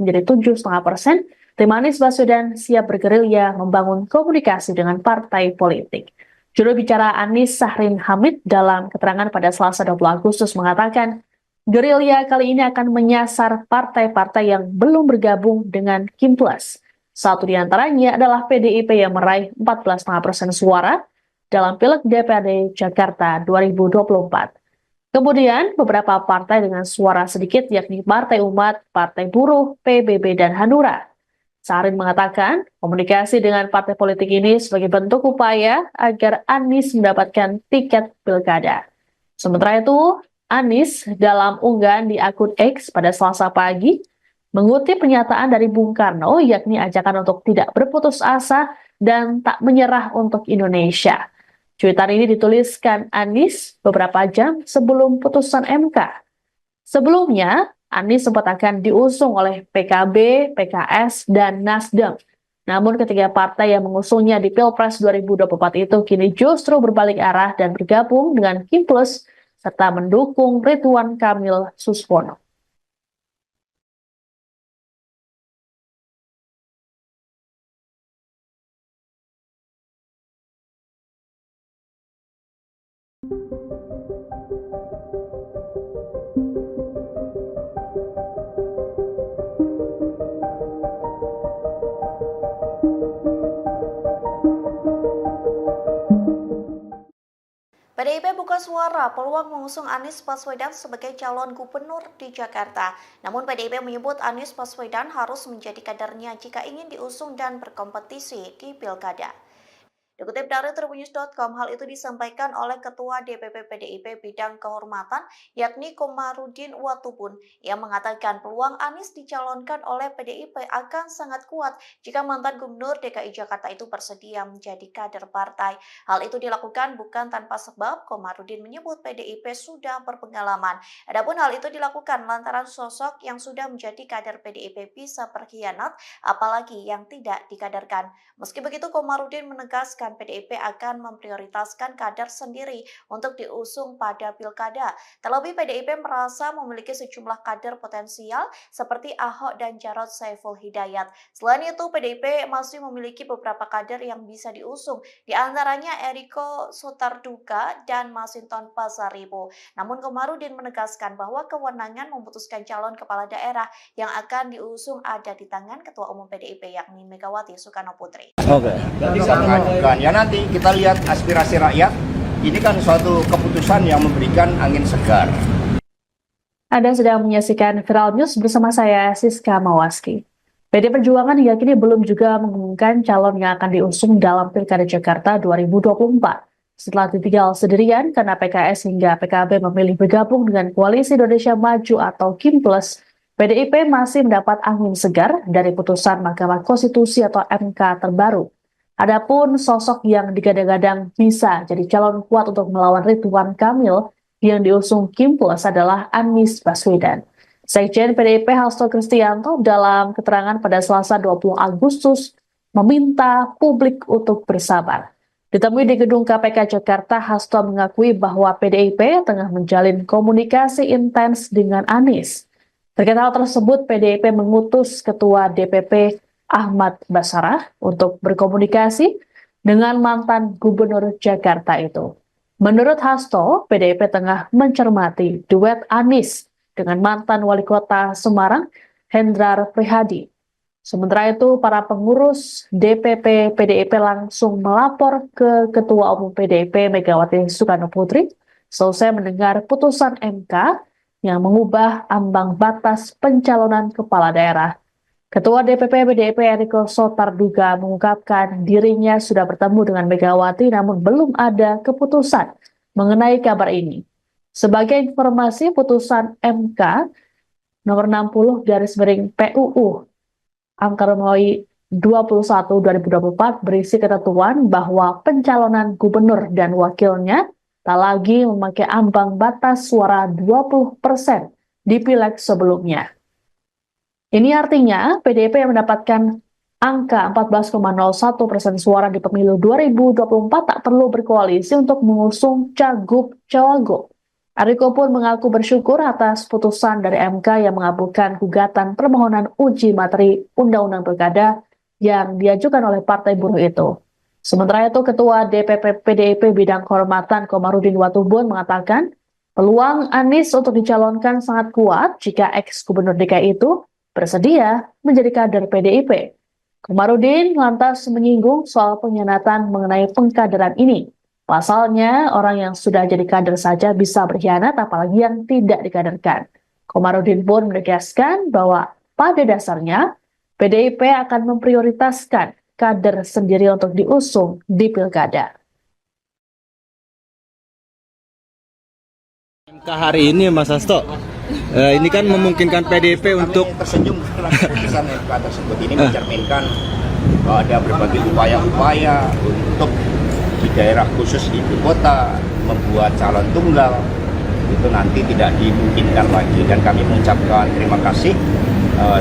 A: menjadi 7,5%, tim Anies Baswedan siap bergerilya membangun komunikasi dengan partai politik. Juru bicara Anies Sahrin Hamid dalam keterangan pada Selasa 20 Agustus mengatakan, gerilya kali ini akan menyasar partai-partai yang belum bergabung dengan Kim Plus. Satu di antaranya adalah PDIP yang meraih 14,5% suara dalam Pileg DPRD Jakarta 2024. Kemudian, beberapa partai dengan suara sedikit yakni Partai Umat, Partai Buruh, PBB, dan Hanura. Sahrin mengatakan, komunikasi dengan partai politik ini sebagai bentuk upaya agar Anies mendapatkan tiket pilkada. Sementara itu, Anies dalam unggahan di akun X pada Selasa pagi mengutip pernyataan dari Bung Karno yakni ajakan untuk tidak berputus asa dan tak menyerah untuk Indonesia. Cuitan ini dituliskan Anies beberapa jam sebelum putusan MK. Sebelumnya, Anies sempat akan diusung oleh PKB, PKS, dan Nasdem. Namun ketiga partai yang mengusungnya di Pilpres 2024 itu kini justru berbalik arah dan bergabung dengan Kim Plus serta mendukung Ridwan Kamil Suswono.
D: PDIP buka suara peluang mengusung Anies Baswedan sebagai calon gubernur di Jakarta. Namun PDIP menyebut Anies Baswedan harus menjadi kadernya jika ingin diusung dan berkompetisi di pilkada. Dikutip dari Tribunnews.com, hal itu disampaikan oleh Ketua DPP PDIP Bidang Kehormatan, yakni Komarudin Watubun, yang mengatakan peluang Anies dicalonkan oleh PDIP akan sangat kuat jika mantan Gubernur DKI Jakarta itu bersedia menjadi kader partai. Hal itu dilakukan bukan tanpa sebab. Komarudin menyebut PDIP sudah berpengalaman. Adapun hal itu dilakukan lantaran sosok yang sudah menjadi kader PDIP bisa berkhianat, apalagi yang tidak dikaderkan. Meski begitu, Komarudin menegaskan menegaskan PDIP akan memprioritaskan kader sendiri untuk diusung pada pilkada. Terlebih PDIP merasa memiliki sejumlah kader potensial seperti Ahok dan Jarod Saiful Hidayat. Selain itu, PDIP masih memiliki beberapa kader yang bisa diusung, di antaranya Eriko Sotarduga dan Masinton Pasaribu. Namun Komarudin menegaskan bahwa kewenangan memutuskan calon kepala daerah yang akan diusung ada di tangan Ketua Umum PDIP yakni Megawati Soekarno Putri.
B: Oke.
C: Bisa mengajukan. Ya nanti kita lihat aspirasi rakyat. Ini kan suatu keputusan yang memberikan angin segar.
A: Anda sedang menyaksikan Viral News bersama saya, Siska Mawaski. PD Perjuangan hingga kini belum juga mengumumkan calon yang akan diusung dalam Pilkada Jakarta 2024. Setelah ditinggal sendirian karena PKS hingga PKB memilih bergabung dengan Koalisi Indonesia Maju atau KIM Plus, PDIP masih mendapat angin segar dari putusan Mahkamah Konstitusi atau MK terbaru. Adapun sosok yang digadang-gadang bisa jadi calon kuat untuk melawan Ridwan Kamil yang diusung KIM Plus adalah Anies Baswedan. Sekjen PDIP Hasto Kristianto dalam keterangan pada Selasa 20 Agustus meminta publik untuk bersabar. Ditemui di gedung KPK Jakarta, Hasto mengakui bahwa PDIP tengah menjalin komunikasi intens dengan Anies. Terkait hal tersebut, PDIP mengutus Ketua DPP Ahmad Basarah untuk berkomunikasi dengan mantan Gubernur Jakarta itu. Menurut Hasto, PDIP tengah mencermati duet Anies dengan mantan Wali Kota Semarang, Hendrar Prihadi. Sementara itu, para pengurus DPP PDIP langsung melapor ke Ketua Umum PDIP Megawati Soekarno Putri selesai mendengar putusan MK yang mengubah ambang batas pencalonan kepala daerah. Ketua DPP PDIP Eriko Sotarduga mengungkapkan dirinya sudah bertemu dengan Megawati namun belum ada keputusan mengenai kabar ini. Sebagai informasi, putusan MK nomor 60 PUU angka Romawi 21/2024 berisi ketentuan bahwa pencalonan gubernur dan wakilnya tak lagi memakai ambang batas suara 20% di pileg sebelumnya. Ini artinya PDIP yang mendapatkan angka 14,01% suara di pemilu 2024 tak perlu berkoalisi untuk mengusung cagup-cawagup. Eriko pun mengaku bersyukur atas putusan dari MK yang mengabulkan gugatan permohonan uji materi Undang-Undang Pilkada yang diajukan oleh Partai Buruh itu. Sementara itu, Ketua DPP PDIP Bidang Kehormatan Komarudin Watubun mengatakan peluang Anies untuk dicalonkan sangat kuat jika ex-gubernur DKI itu bersedia menjadi kader PDIP. Komarudin lantas menyinggung soal pengkhianatan mengenai pengkaderan ini. Pasalnya, orang yang sudah jadi kader saja bisa berkhianat, apalagi yang tidak dikaderkan. Komarudin pun menegaskan bahwa pada dasarnya PDIP akan memprioritaskan kader sendiri untuk diusung di pilkada.
B: MK hari ini, Mas Hasto, ini kan memungkinkan PDIP untuk
C: Kami tersenyum setelah keputusan MK tersebut ini mencerminkan bahwa ada berbagai upaya-upaya untuk di daerah khusus ibu kota membuat calon tunggal itu nanti tidak dimungkinkan lagi, dan kami mengucapkan terima kasih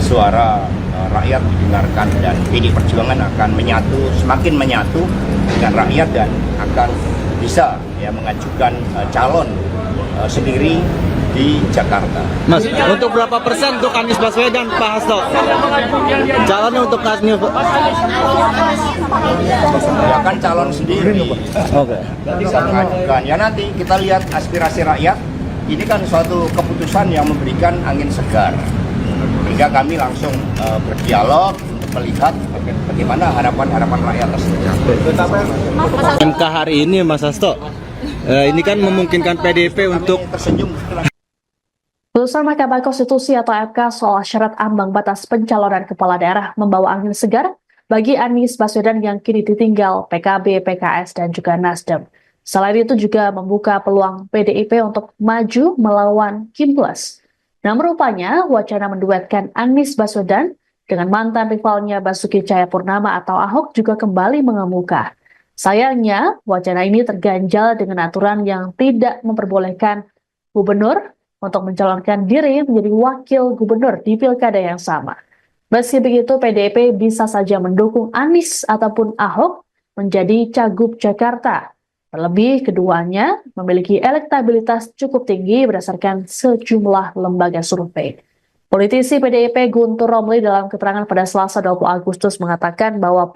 C: suara rakyat didengarkan dan PD Perjuangan akan semakin menyatu dengan rakyat dan akan bisa mengajukan calon sendiri di Jakarta.
B: Mas, untuk berapa persen untuk Anies Baswedan, Pak Hasto? Calonnya untuk Anies
C: Ya kan calon sendiri.
B: Oke.
C: Bisa mengajukan. Ya nanti kita lihat aspirasi rakyat. Ini kan suatu keputusan yang memberikan angin segar. Sehingga kami langsung berdialog untuk melihat bagaimana harapan-harapan rakyat tersebut.
B: MK hari ini, Mas Hasto, ini kan memungkinkan PDIP untuk
C: tersenyum setelah
A: Putusan Mahkamah Konstitusi atau MK soal syarat ambang batas pencalonan kepala daerah membawa angin segar bagi Anies Baswedan yang kini ditinggal PKB, PKS, dan juga Nasdem. Selain itu juga membuka peluang PDIP untuk maju melawan KIM Plus. Namun rupanya wacana menduetkan Anies Baswedan dengan mantan rivalnya Basuki Cahayapurnama atau Ahok juga kembali mengemuka. Sayangnya, wacana ini terganjal dengan aturan yang tidak memperbolehkan gubernur untuk mencalonkan diri menjadi wakil gubernur di pilkada yang sama. Meski begitu, PDIP bisa saja mendukung Anies ataupun Ahok menjadi Cagup Jakarta. Terlebih keduanya memiliki elektabilitas cukup tinggi berdasarkan sejumlah lembaga survei. Politisi PDIP Guntur Romli dalam keterangan pada Selasa 20 Agustus mengatakan bahwa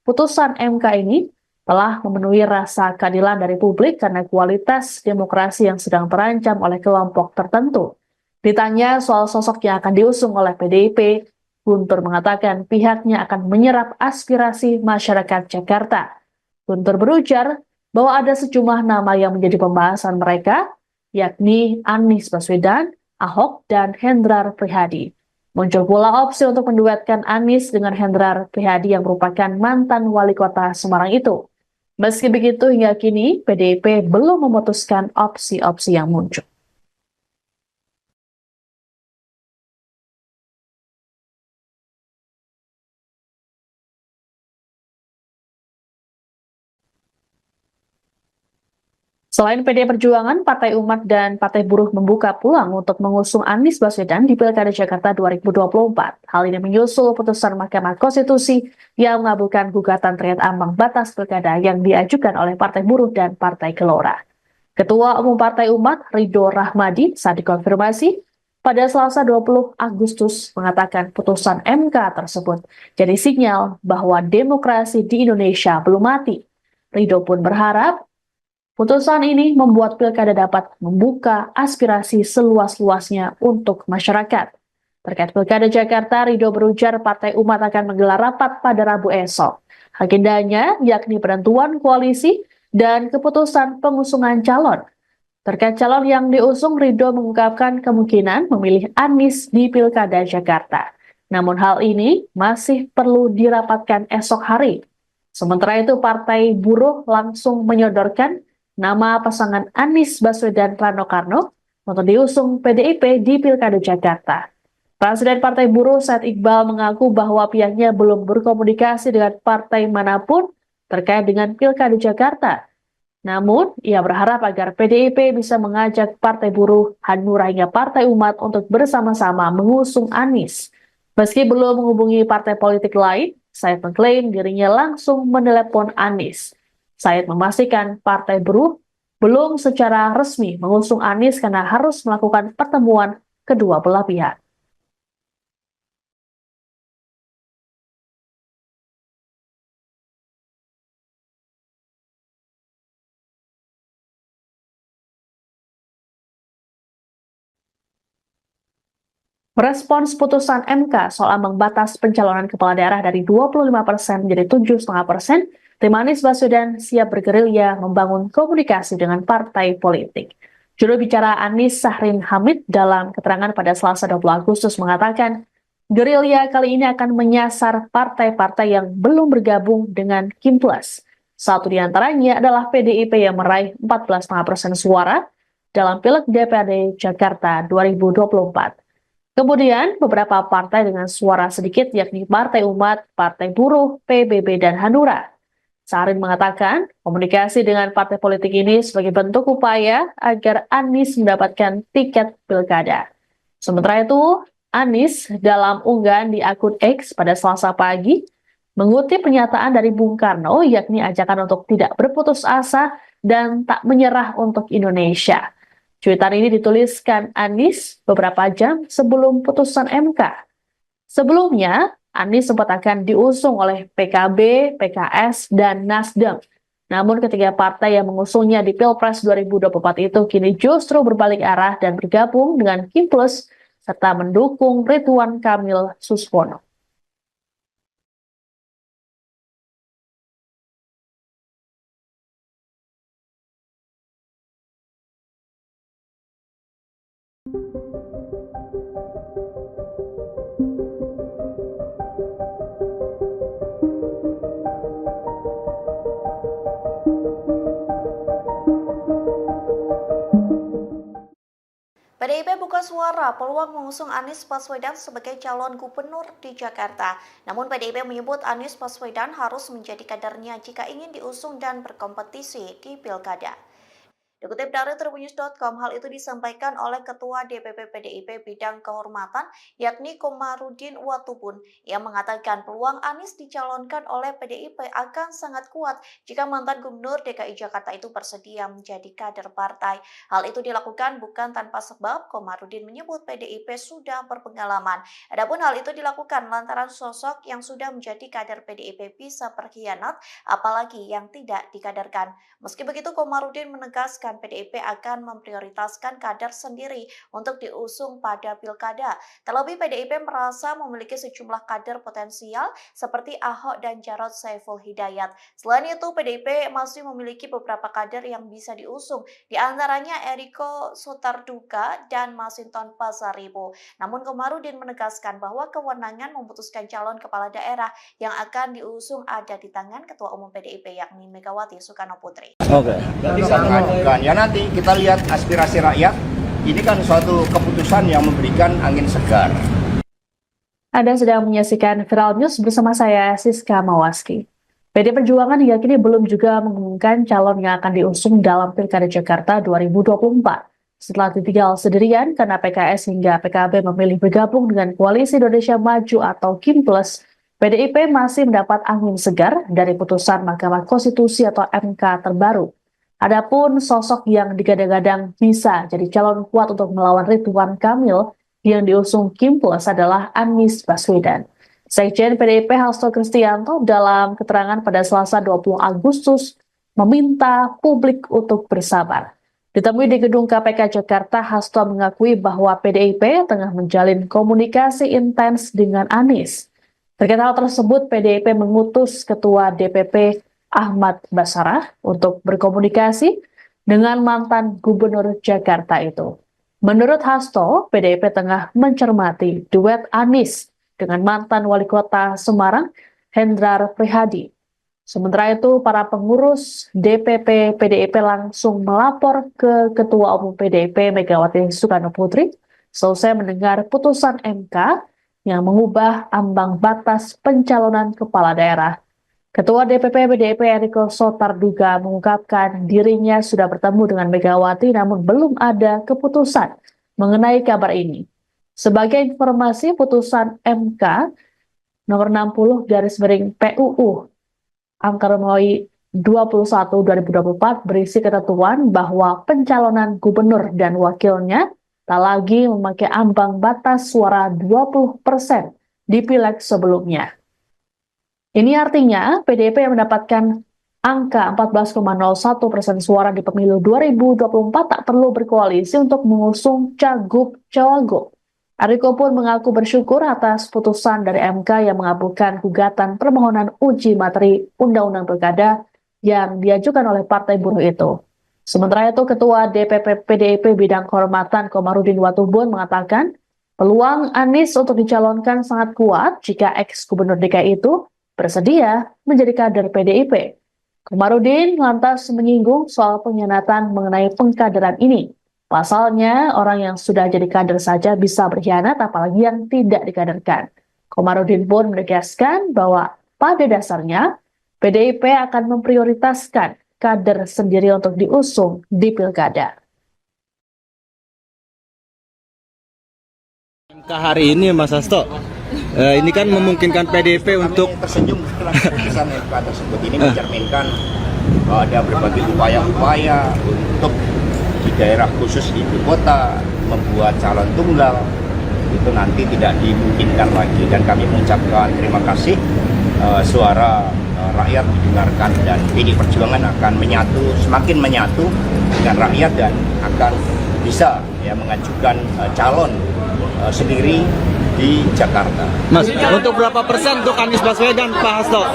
A: putusan MK ini telah memenuhi rasa keadilan dari publik karena kualitas demokrasi yang sedang terancam oleh kelompok tertentu. Ditanya soal sosok yang akan diusung oleh PDIP, Guntur mengatakan pihaknya akan menyerap aspirasi masyarakat Jakarta. Guntur berujar bahwa ada sejumlah nama yang menjadi pembahasan mereka, yakni Anies Baswedan, Ahok, dan Hendrar Prihadi. Muncul pula opsi untuk menduetkan Anies dengan Hendrar Prihadi yang merupakan mantan wali kota Semarang itu. Meski begitu, hingga kini PDIP belum memutuskan opsi-opsi yang muncul. Selain PDI Perjuangan, Partai Umat dan Partai Buruh membuka peluang untuk mengusung Anies Baswedan di Pilkada Jakarta 2024. Hal ini menyusul putusan Mahkamah Konstitusi yang mengabulkan gugatan terkait ambang batas pilkada yang diajukan oleh Partai Buruh dan Partai Gelora. Ketua Umum Partai Umat, Ridho Rahmadi, saat dikonfirmasi pada Selasa 20 Agustus mengatakan putusan MK tersebut jadi sinyal bahwa demokrasi di Indonesia belum mati. Ridho pun berharap putusan ini membuat pilkada dapat membuka aspirasi seluas-luasnya untuk masyarakat. Terkait pilkada Jakarta, Ridho berujar Partai Umat akan menggelar rapat pada Rabu esok. Agendanya yakni penentuan koalisi dan keputusan pengusungan calon. Terkait calon yang diusung, Ridho mengungkapkan kemungkinan memilih Anies di pilkada Jakarta. Namun hal ini masih perlu dirapatkan esok hari. Sementara itu, Partai Buruh langsung menyodorkan nama pasangan Anies Baswedan Rano Karno untuk diusung PDIP di Pilkada Jakarta. Presiden Partai Buruh Said Iqbal mengaku bahwa pihaknya belum berkomunikasi dengan partai manapun terkait dengan Pilkada Jakarta. Namun, ia berharap agar PDIP bisa mengajak Partai Buruh, Hanura hingga Partai Umat untuk bersama-sama mengusung Anies. Meski belum menghubungi partai politik lain, Said mengklaim dirinya langsung menelepon Anies. Said memastikan Partai Buruh belum secara resmi mengusung Anies karena harus melakukan pertemuan kedua belah pihak. Merespons putusan MK soal ambang batas pencalonan kepala daerah dari 25% menjadi 7,5%, tim Anies Baswedan siap bergerilya membangun komunikasi dengan partai politik. Juru bicara Anies Sahrin Hamid dalam keterangan pada Selasa 20 Agustus mengatakan, gerilya kali ini akan menyasar partai-partai yang belum bergabung dengan Kim Plus. Satu di antaranya adalah PDIP yang meraih 14,5% suara dalam Pileg DPRD Jakarta 2024. Kemudian, beberapa partai dengan suara sedikit yakni Partai Umat, Partai Buruh, PBB, dan Hanura. Sahrin mengatakan, komunikasi dengan partai politik ini sebagai bentuk upaya agar Anies mendapatkan tiket pilkada. Sementara itu, Anies dalam unggahan di akun X pada Selasa pagi, mengutip pernyataan dari Bung Karno, yakni ajakan untuk tidak berputus asa dan tak menyerah untuk Indonesia. Cuitan ini dituliskan Anies beberapa jam sebelum putusan MK. Sebelumnya, Anies sempat akan diusung oleh PKB, PKS, dan Nasdem. Namun ketiga partai yang mengusungnya di Pilpres 2024 itu kini justru berbalik arah dan bergabung dengan Kim Plus serta mendukung Ridwan Kamil Suswono.
D: PDIP buka suara peluang mengusung Anies Baswedan sebagai calon gubernur di Jakarta. Namun PDIP menyebut Anies Baswedan harus menjadi kadernya jika ingin diusung dan berkompetisi di pilkada. Dikutip dari tribunnews.com, hal itu disampaikan oleh Ketua DPP PDIP Bidang Kehormatan yakni Komarudin Watubun yang mengatakan peluang Anies dicalonkan oleh PDIP akan sangat kuat jika mantan Gubernur DKI Jakarta itu bersedia menjadi kader partai. Hal itu dilakukan bukan tanpa sebab. Komarudin menyebut PDIP sudah berpengalaman. Adapun hal itu dilakukan lantaran sosok yang sudah menjadi kader PDIP bisa berkhianat, apalagi yang tidak dikaderkan. Meski begitu, Komarudin menegaskan PDIP akan memprioritaskan kader sendiri untuk diusung pada pilkada. Terlebih PDIP merasa memiliki sejumlah kader potensial seperti Ahok dan Jarod Saiful Hidayat. Selain itu, PDIP masih memiliki beberapa kader yang bisa diusung, di antaranya Eriko Sotarduga dan Masinton Pasaribu. Namun Komarudin menegaskan bahwa kewenangan memutuskan calon kepala daerah yang akan diusung ada di tangan Ketua Umum PDIP yakni Megawati Soekarno Putri.
B: Oke.
C: Ya nanti kita lihat aspirasi rakyat. Ini kan suatu keputusan yang memberikan angin segar.
A: Anda sedang menyaksikan Viral News bersama saya, Siska Mawaski. PD Perjuangan hingga kini belum juga mengumumkan calon yang akan diusung dalam Pilkada Jakarta 2024. Setelah ditinggal sendirian karena PKS hingga PKB memilih bergabung dengan Koalisi Indonesia Maju atau KIMPLUS, PDIP masih mendapat angin segar dari putusan Mahkamah Konstitusi atau MK terbaru. Adapun sosok yang digadang-gadang bisa jadi calon kuat untuk melawan Ridwan Kamil yang diusung KIMPLUS adalah Anies Baswedan. Sekjen PDIP Hasto Kristianto dalam keterangan pada Selasa 20 Agustus meminta publik untuk bersabar. Ditemui di gedung KPK Jakarta, Hasto mengakui bahwa PDIP tengah menjalin komunikasi intens dengan Anies. Terkait hal tersebut, PDIP mengutus Ketua DPP Ahmad Basarah untuk berkomunikasi dengan mantan Gubernur Jakarta itu. Menurut Hasto, PDIP tengah mencermati duet Anies dengan mantan Wali Kota Semarang, Hendrar Prihadi. Sementara itu, para pengurus DPP PDIP langsung melapor ke Ketua Umum PDIP Megawati Soekarno Putri selesai mendengar putusan MK yang mengubah ambang batas pencalonan kepala daerah. Ketua DPP PDIP Eriko Sotarduga mengungkapkan dirinya sudah bertemu dengan Megawati namun belum ada keputusan mengenai kabar ini. Sebagai informasi, putusan MK nomor 60/PUU angka Romawi 21/2024 berisi ketentuan bahwa pencalonan gubernur dan wakilnya tak lagi memakai ambang batas suara 20% di pileg sebelumnya. Ini artinya PDIP yang mendapatkan angka 14,01% suara di pemilu 2024 tak perlu berkoalisi untuk mengusung cagup-cawagup. Eriko pun mengaku bersyukur atas putusan dari MK yang mengabulkan gugatan permohonan uji materi Undang-Undang Pilkada yang diajukan oleh Partai Buruh itu. Sementara itu, Ketua DPP PDIP Bidang Kehormatan Komarudin Watubun mengatakan peluang Anies untuk dicalonkan sangat kuat jika ex-gubernur DKI itu bersedia menjadi kader PDIP. Komarudin lantas menyinggung soal pengkhianatan mengenai pengkaderan ini. Pasalnya, orang yang sudah jadi kader saja bisa berkhianat, apalagi yang tidak dikaderkan. Komarudin pun menegaskan bahwa pada dasarnya PDIP akan memprioritaskan kader sendiri untuk diusung di pilkada.
B: MK hari ini, Mas Hasto, ini kan memungkinkan PDIP untuk
C: tersenyum setelah keputusan MK tersebut. Ini mencerminkan bahwa ada berbagai upaya-upaya untuk di daerah khusus di ibu kota membuat calon tunggal itu nanti tidak dimungkinkan lagi, dan kami mengucapkan terima kasih suara rakyat didengarkan dan PD Perjuangan akan semakin menyatu dengan rakyat dan akan bisa mengajukan calon sendiri di Jakarta.
B: Mas, untuk berapa persen untuk Anies Baswedan, Pak Hasto?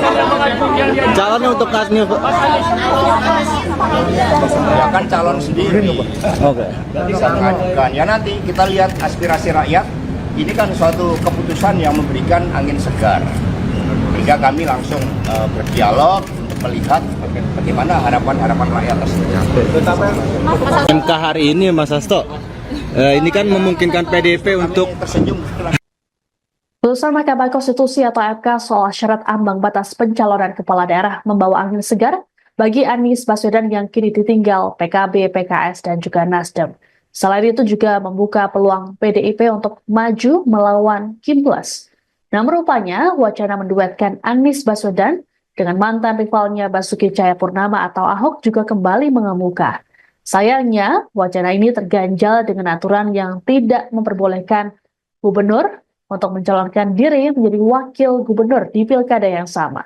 B: Calonnya untuk Anies
C: Ya kan calon sendiri.
B: Oke.
C: Mengajukan. Ya nanti kita lihat aspirasi rakyat. Ini kan suatu keputusan yang memberikan angin segar. Sehingga kami langsung berdialog untuk melihat bagaimana harapan-harapan rakyat tersebut.
B: MK hari ini, Mas Hasto, ini kan memungkinkan PDIP untuk
C: tersenyum setelah
A: Putusan Mahkamah Konstitusi atau MK soal syarat ambang batas pencalonan kepala daerah membawa angin segar bagi Anies Baswedan yang kini ditinggal PKB, PKS, dan juga Nasdem. Selain itu juga membuka peluang PDIP untuk maju melawan Kim Plus. Namun rupanya wacana menduetkan Anies Baswedan dengan mantan rivalnya Basuki Cahayapurnama atau Ahok juga kembali mengemuka. Sayangnya, wacana ini terganjal dengan aturan yang tidak memperbolehkan gubernur untuk mencalonkan diri menjadi wakil gubernur di pilkada yang sama.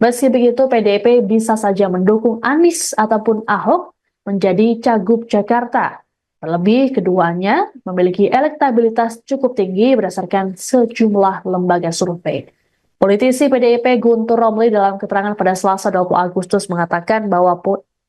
A: Meski begitu, PDIP bisa saja mendukung Anies ataupun Ahok menjadi Cagup Jakarta. Terlebih, keduanya memiliki elektabilitas cukup tinggi berdasarkan sejumlah lembaga survei. Politisi PDIP Guntur Romli dalam keterangan pada Selasa 20 Agustus mengatakan bahwa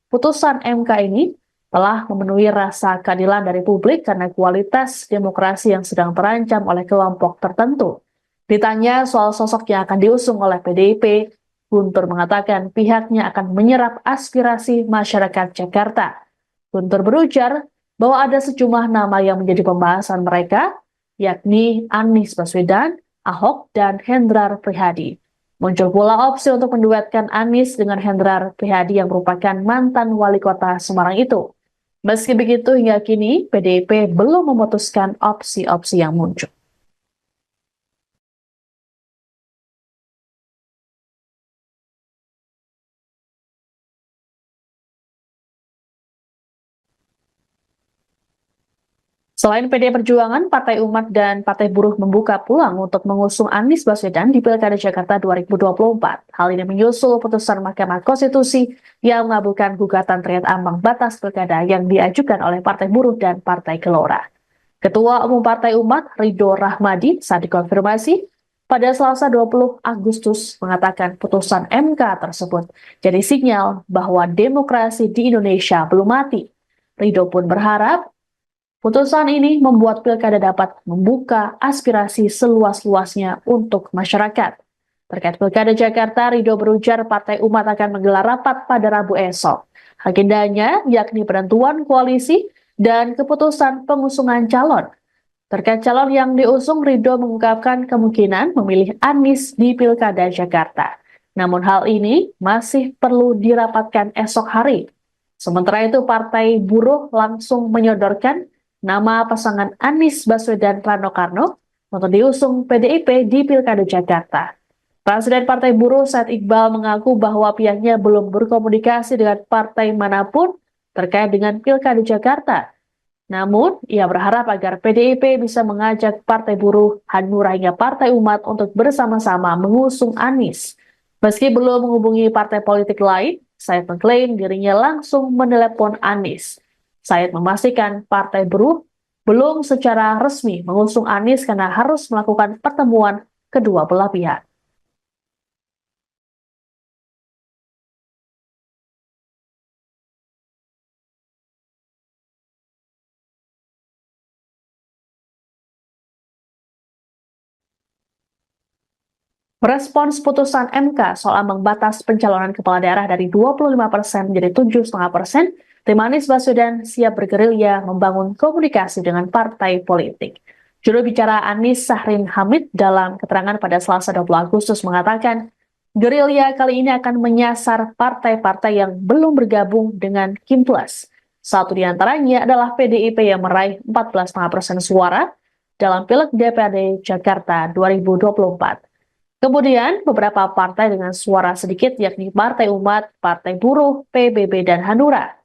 A: putusan MK ini telah memenuhi rasa keadilan dari publik karena kualitas demokrasi yang sedang terancam oleh kelompok tertentu. Ditanya soal sosok yang akan diusung oleh PDIP, Guntur mengatakan pihaknya akan menyerap aspirasi masyarakat Jakarta. Guntur berujar bahwa ada sejumlah nama yang menjadi pembahasan mereka, yakni Anies Baswedan, Ahok, dan Hendrar Prihadi. Muncul pula opsi untuk menduetkan Anies dengan Hendrar Prihadi yang merupakan mantan wali kota Semarang itu. Meski begitu, hingga kini PDIP belum memutuskan opsi-opsi yang muncul. Selain PDI Perjuangan, Partai Umat dan Partai Buruh membuka peluang untuk mengusung Anies Baswedan di Pilkada Jakarta 2024. Hal ini menyusul putusan Mahkamah Konstitusi yang mengabulkan gugatan terkait ambang batas pilkada yang diajukan oleh Partai Buruh dan Partai Gelora. Ketua Umum Partai Umat, Ridho Rahmadi, saat dikonfirmasi pada Selasa 20 Agustus mengatakan putusan MK tersebut jadi sinyal bahwa demokrasi di Indonesia belum mati. Ridho pun berharap putusan ini membuat pilkada dapat membuka aspirasi seluas-luasnya untuk masyarakat. Terkait pilkada Jakarta, Ridho berujar Partai Umat akan menggelar rapat pada Rabu esok. Agendanya yakni penentuan koalisi dan keputusan pengusungan calon. Terkait calon yang diusung, Ridho mengungkapkan kemungkinan memilih Anies di pilkada Jakarta. Namun hal ini masih perlu dirapatkan esok hari. Sementara itu, Partai Buruh langsung menyodorkan nama pasangan Anies Baswedan Rano Karno untuk diusung PDIP di Pilkada Jakarta. Presiden Partai Buruh Said Iqbal mengaku bahwa pihaknya belum berkomunikasi dengan partai manapun terkait dengan Pilkada Jakarta. Namun, ia berharap agar PDIP bisa mengajak Partai Buruh, Hanura hingga Partai Umat untuk bersama-sama mengusung Anies. Meski belum menghubungi partai politik lain, Said mengklaim dirinya langsung menelepon Anies. Said memastikan Partai Buruh belum secara resmi mengusung Anies karena harus melakukan pertemuan kedua belah pihak. Merespons putusan MK soal ambang batas pencalonan kepala daerah dari 25% menjadi 7,5%, tim Anies Baswedan siap bergerilya membangun komunikasi dengan partai politik. Juru bicara Anies Sahrin Hamid dalam keterangan pada Selasa 20 Agustus mengatakan, gerilya kali ini akan menyasar partai-partai yang belum bergabung dengan Kim Plus. Satu di antaranya adalah PDIP yang meraih 14,5% suara dalam Pileg DPRD Jakarta 2024. Kemudian, beberapa partai dengan suara sedikit yakni Partai Umat, Partai Buruh, PBB, dan Hanura.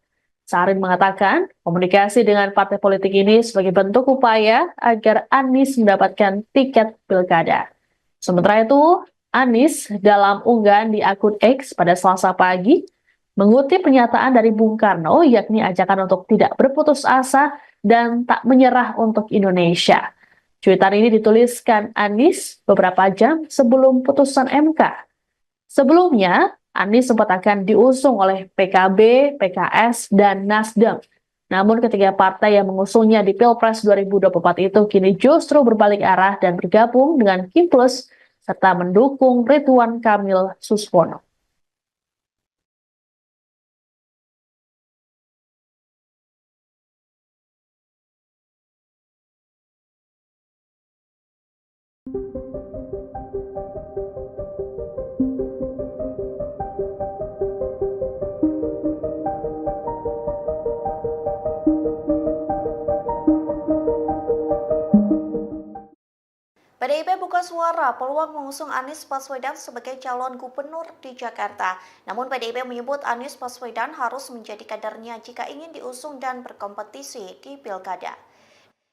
A: Sahrin mengatakan, komunikasi dengan partai politik ini sebagai bentuk upaya agar Anies mendapatkan tiket pilkada. Sementara itu, Anies dalam unggahan di akun X pada Selasa pagi mengutip pernyataan dari Bung Karno yakni ajakan untuk tidak berputus asa dan tak menyerah untuk Indonesia. Cuitan ini dituliskan Anies beberapa jam sebelum putusan MK. Sebelumnya, Anies sempat akan diusung oleh PKB, PKS, dan Nasdem. Namun ketiga partai yang mengusungnya di Pilpres 2024 itu kini justru berbalik arah dan bergabung dengan Kim Plus serta mendukung Ridwan Kamil Suswono.
D: PDIP buka suara peluang mengusung Anies Baswedan sebagai calon gubernur di Jakarta. Namun PDIP menyebut Anies Baswedan harus menjadi kadernya jika ingin diusung dan berkompetisi di Pilkada.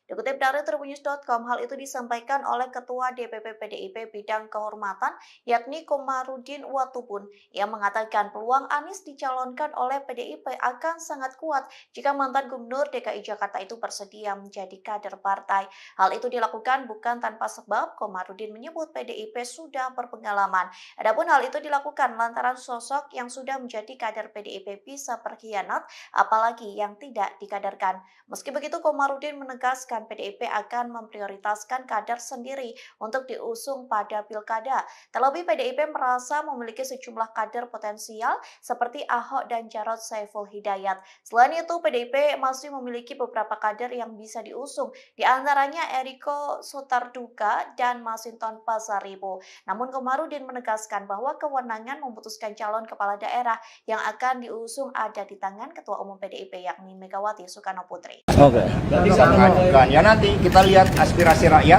D: Dikutip dari tribunnews.com, hal itu disampaikan oleh Ketua DPP PDIP Bidang Kehormatan, yakni Komarudin Watubun, yang mengatakan peluang Anies dicalonkan oleh PDIP akan sangat kuat jika mantan Gubernur DKI Jakarta itu bersedia menjadi kader partai. Hal itu dilakukan bukan tanpa sebab. Komarudin menyebut PDIP sudah berpengalaman. Adapun hal itu dilakukan lantaran sosok yang sudah menjadi kader PDIP bisa berkhianat, apalagi yang tidak dikaderkan. Meski begitu, Komarudin menegaskan PDIP akan memprioritaskan kader sendiri untuk diusung pada pilkada. Terlebih PDIP merasa memiliki sejumlah kader potensial seperti Ahok dan Jarod Saiful Hidayat. Selain itu, PDIP masih memiliki beberapa kader yang bisa diusung, di antaranya Eriko Sotarduga dan Masinton Pasaribu. Namun Komarudin menegaskan bahwa kewenangan memutuskan calon kepala daerah yang akan diusung ada di tangan Ketua Umum PDIP yakni Megawati Soekarno Putri.
B: Oke.
C: Bisa mengajukan. Ya nanti kita lihat aspirasi rakyat.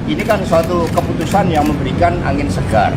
C: Ini kan suatu keputusan yang memberikan angin segar.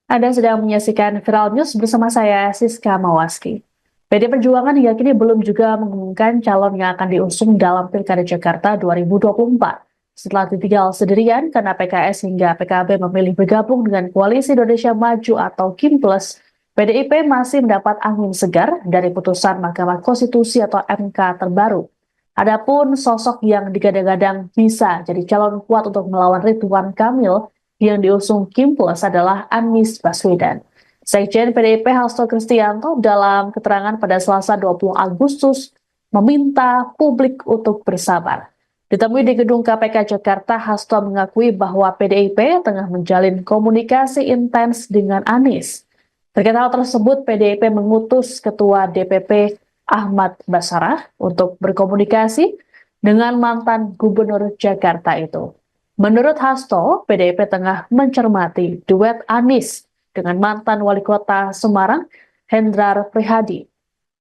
A: Anda sedang menyaksikan Viral News bersama saya, Siska Mawaski. PD Perjuangan hingga kini belum juga mengumumkan calon yang akan diusung dalam Pilkada Jakarta 2024. Setelah ditinggal sendirian karena PKS hingga PKB memilih bergabung dengan Koalisi Indonesia Maju atau KIM Plus, PDIP masih mendapat angin segar dari putusan Mahkamah Konstitusi atau MK terbaru. Adapun sosok yang digadang-gadang bisa jadi calon kuat untuk melawan Ridwan Kamil yang diusung KIM Plus adalah Anies Baswedan. Sekjen PDIP Hasto Kristianto dalam keterangan pada Selasa 20 Agustus meminta publik untuk bersabar. Ditemui di gedung KPK Jakarta, Hasto mengakui bahwa PDIP tengah menjalin komunikasi intens dengan Anies. Terkait hal tersebut, PDIP mengutus Ketua DPP Ahmad Basarah untuk berkomunikasi dengan mantan Gubernur Jakarta itu. Menurut Hasto, PDIP tengah mencermati duet Anies dengan mantan Wali Kota Semarang, Hendrar Prihadi.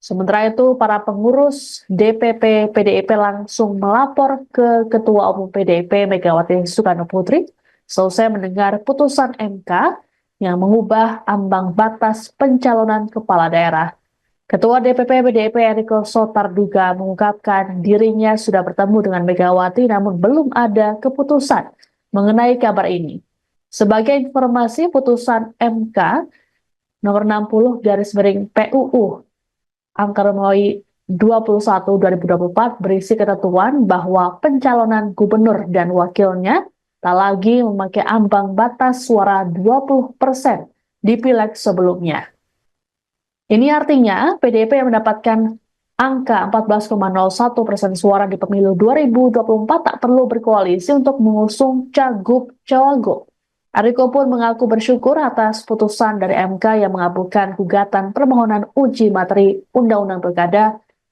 A: Sementara itu, para pengurus DPP PDIP langsung melapor ke Ketua Umum PDIP Megawati Soekarno Putri selesai mendengar putusan MK yang mengubah ambang batas pencalonan kepala daerah. Ketua DPP PDIP Eriko Sotarduga mengungkapkan dirinya sudah bertemu dengan Megawati namun belum ada keputusan mengenai kabar ini. Sebagai informasi, putusan MK nomor 60/PUU angka Romawi 21/2024 berisi ketentuan bahwa pencalonan gubernur dan wakilnya tak lagi memakai ambang batas suara 20% di pileg sebelumnya. Ini artinya PDIP yang mendapatkan angka 14,01% suara di pemilu 2024 tak perlu berkoalisi untuk mengusung cagup-cawagup. Eriko pun mengaku bersyukur atas putusan dari MK yang mengabulkan gugatan permohonan uji materi Undang-Undang Pilkada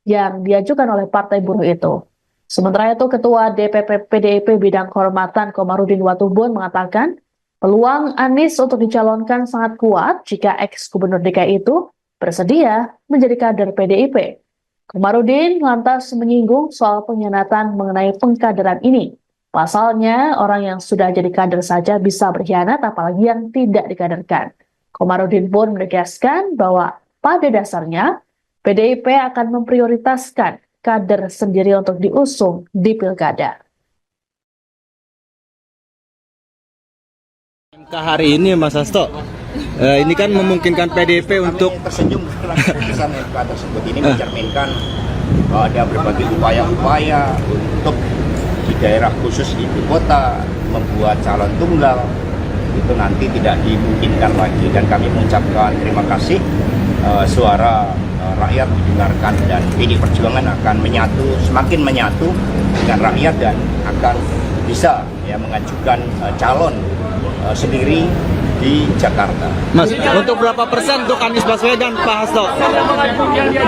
A: yang diajukan oleh Partai Buruh itu. Sementara itu, Ketua DPP PDIP Bidang Kehormatan Komarudin Watubun mengatakan peluang Anies untuk dicalonkan sangat kuat jika ex-gubernur DKI itu bersedia menjadi kader PDIP. Komarudin lantas menyinggung soal pengkhianatan mengenai pengkaderan ini. Pasalnya, orang yang sudah jadi kader saja bisa berkhianat, apalagi yang tidak dikaderkan. Komarudin pun menegaskan bahwa pada dasarnya PDIP akan memprioritaskan kader sendiri untuk diusung di pilkada.
B: MK hari ini, Mas Hasto, ini kan memungkinkan PDIP untuk
C: tersenyum setelah keputusan MK tersebut. Ini mencerminkan bahwa ada berbagai upaya-upaya untuk di daerah khusus ibu kota membuat calon tunggal itu nanti tidak dimungkinkan lagi, dan kami mengucapkan terima kasih. Suara rakyat didengarkan dan PD Perjuangan akan semakin menyatu dengan rakyat dan akan bisa mengajukan calon sendiri di Jakarta.
B: Mas, untuk berapa persen untuk Anies Baswedan, Pak Hasto?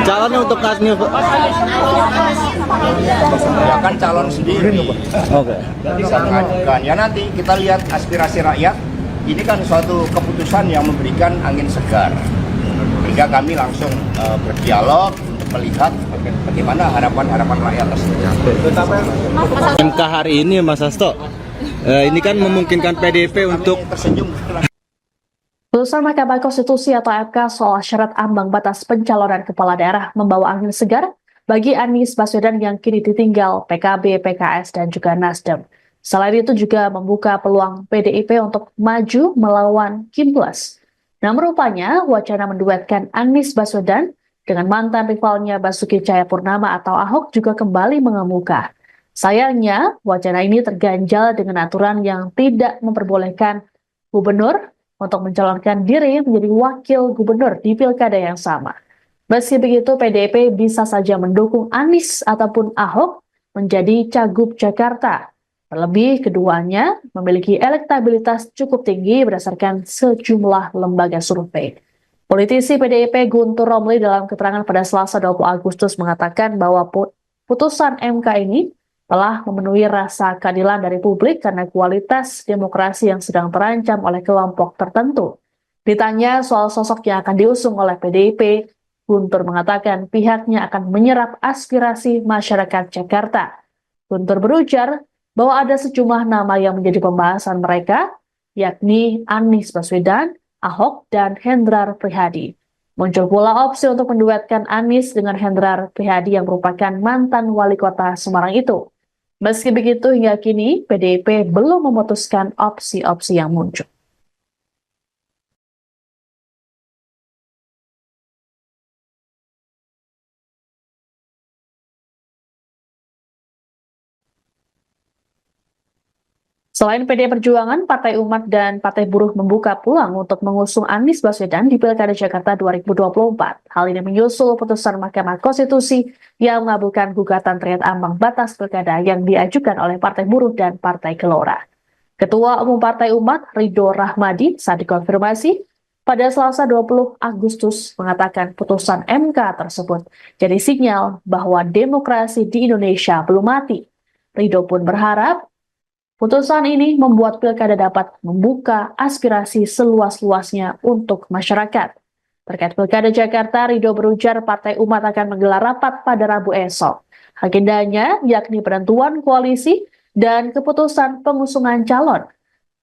B: Calonnya untuk Anies
C: Ya kan calon sendiri.
B: Oke.
C: Bisa mengajukan. Ya nanti kita lihat aspirasi rakyat. Ini kan suatu keputusan yang memberikan angin segar. Sehingga kami langsung berdialog untuk melihat bagaimana harapan-harapan rakyat tersebut.
B: MK hari ini, Mas Hasto, Ini kan memungkinkan PDIP untuk
C: Kami tersenyum setelah
A: Putusan Mahkamah Konstitusi atau MK soal syarat ambang batas pencalonan kepala daerah membawa angin segar bagi Anies Baswedan yang kini ditinggal PKB, PKS, dan juga Nasdem. Selain itu juga membuka peluang PDIP untuk maju melawan Kim Plus. Namun rupanya wacana menduetkan Anies Baswedan dengan mantan rivalnya Basuki Cahayapurnama atau Ahok juga kembali mengemuka. Sayangnya, wacana ini terganjal dengan aturan yang tidak memperbolehkan gubernur untuk mencalonkan diri menjadi wakil gubernur di pilkada yang sama. Meski begitu, PDIP bisa saja mendukung Anies ataupun Ahok menjadi Cagup Jakarta. Terlebih, keduanya memiliki elektabilitas cukup tinggi berdasarkan sejumlah lembaga survei. Politisi PDIP Guntur Romli dalam keterangan pada Selasa 20 Agustus mengatakan bahwa putusan MK ini telah memenuhi rasa keadilan dari publik karena kualitas demokrasi yang sedang terancam oleh kelompok tertentu. Ditanya soal sosok yang akan diusung oleh PDIP, Guntur mengatakan pihaknya akan menyerap aspirasi masyarakat Jakarta. Guntur berujar bahwa ada sejumlah nama yang menjadi pembahasan mereka, yakni Anies Baswedan, Ahok, dan Hendrar Prihadi. Muncul pula opsi untuk menduetkan Anies dengan Hendrar Prihadi yang merupakan mantan wali kota Semarang itu. Meski begitu, hingga kini PDIP belum memutuskan opsi-opsi yang muncul. Selain PDI Perjuangan, Partai Umat dan Partai Buruh membuka peluang untuk mengusung Anies Baswedan di Pilkada Jakarta 2024. Hal ini menyusul putusan Mahkamah Konstitusi yang mengabulkan gugatan terkait ambang batas pilkada yang diajukan oleh Partai Buruh dan Partai Gelora. Ketua Umum Partai Umat, Ridho Rahmadi, saat dikonfirmasi pada Selasa 20 Agustus mengatakan putusan MK tersebut jadi sinyal bahwa demokrasi di Indonesia belum mati. Ridho pun berharap putusan ini membuat pilkada dapat membuka aspirasi seluas-luasnya untuk masyarakat. Terkait pilkada Jakarta, Ridho berujar Partai Umat akan menggelar rapat pada Rabu esok. Agendanya yakni penentuan koalisi dan keputusan pengusungan calon.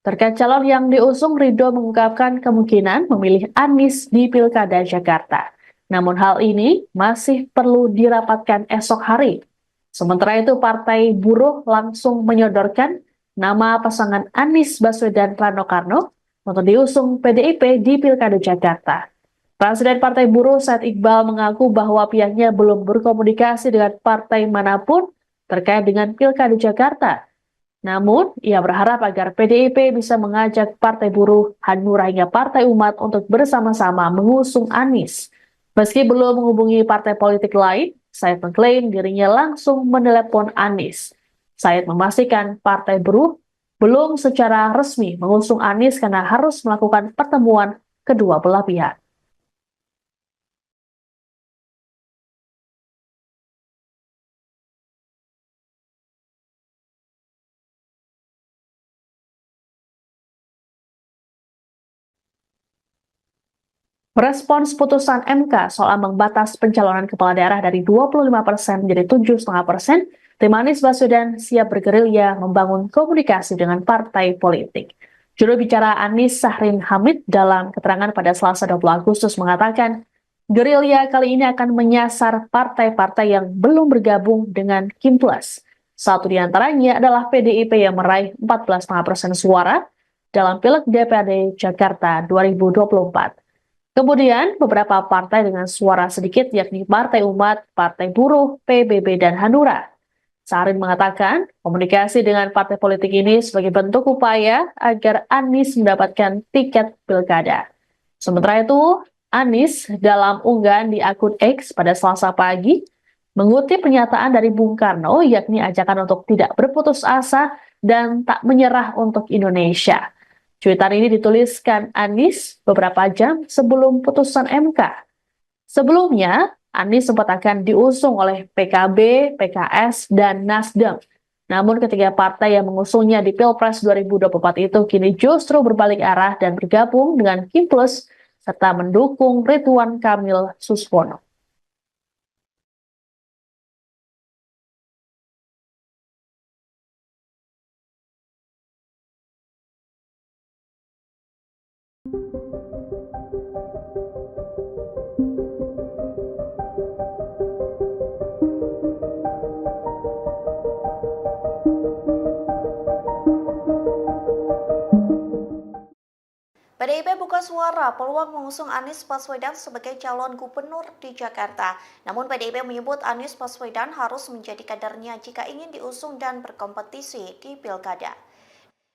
A: Terkait calon yang diusung, Ridho mengungkapkan kemungkinan memilih Anies di pilkada Jakarta. Namun hal ini masih perlu dirapatkan esok hari. Sementara itu, Partai Buruh langsung menyodorkan nama pasangan Anies Baswedan Rano Karno untuk diusung PDIP di Pilkada Jakarta. Presiden Partai Buruh Said Iqbal mengaku bahwa pihaknya belum berkomunikasi dengan partai manapun terkait dengan Pilkada Jakarta. Namun, ia berharap agar PDIP bisa mengajak Partai Buruh, Hanura hingga Partai Umat untuk bersama-sama mengusung Anies. Meski belum menghubungi partai politik lain, Said mengklaim dirinya langsung menelepon Anies. Said memastikan Partai Buruh belum secara resmi mengusung Anies karena harus melakukan pertemuan kedua belah pihak. Respons putusan MK soal ambang batas pencalonan kepala daerah dari 25% menjadi 7,5%, tim Anies Baswedan siap bergerilya membangun komunikasi dengan partai politik. Juru bicara Anies Sahrin Hamid dalam keterangan pada Selasa 20 Agustus mengatakan, gerilya kali ini akan menyasar partai-partai yang belum bergabung dengan Kim Plus. Satu di antaranya adalah PDIP yang meraih 14,5% suara dalam Pileg DPRD Jakarta 2024. Kemudian, beberapa partai dengan suara sedikit yakni Partai Umat, Partai Buruh, PBB, dan Hanura. Sahrin mengatakan, komunikasi dengan partai politik ini sebagai bentuk upaya agar Anies mendapatkan tiket pilkada. Sementara itu, Anies dalam unggahan di akun X pada Selasa pagi mengutip pernyataan dari Bung Karno yakni ajakan untuk tidak berputus asa dan tak menyerah untuk Indonesia. Cuitan ini dituliskan Anies beberapa jam sebelum putusan MK. Sebelumnya, Anies sempat akan diusung oleh PKB, PKS, dan Nasdem. Namun ketiga partai yang mengusungnya di Pilpres 2024 itu kini justru berbalik arah dan bergabung dengan Kim Plus serta mendukung Ridwan Kamil Suswono.
D: PDIP buka suara peluang mengusung Anies Baswedan sebagai calon gubernur di Jakarta. Namun PDIP menyebut Anies Baswedan harus menjadi kadernya jika ingin diusung dan berkompetisi di Pilkada.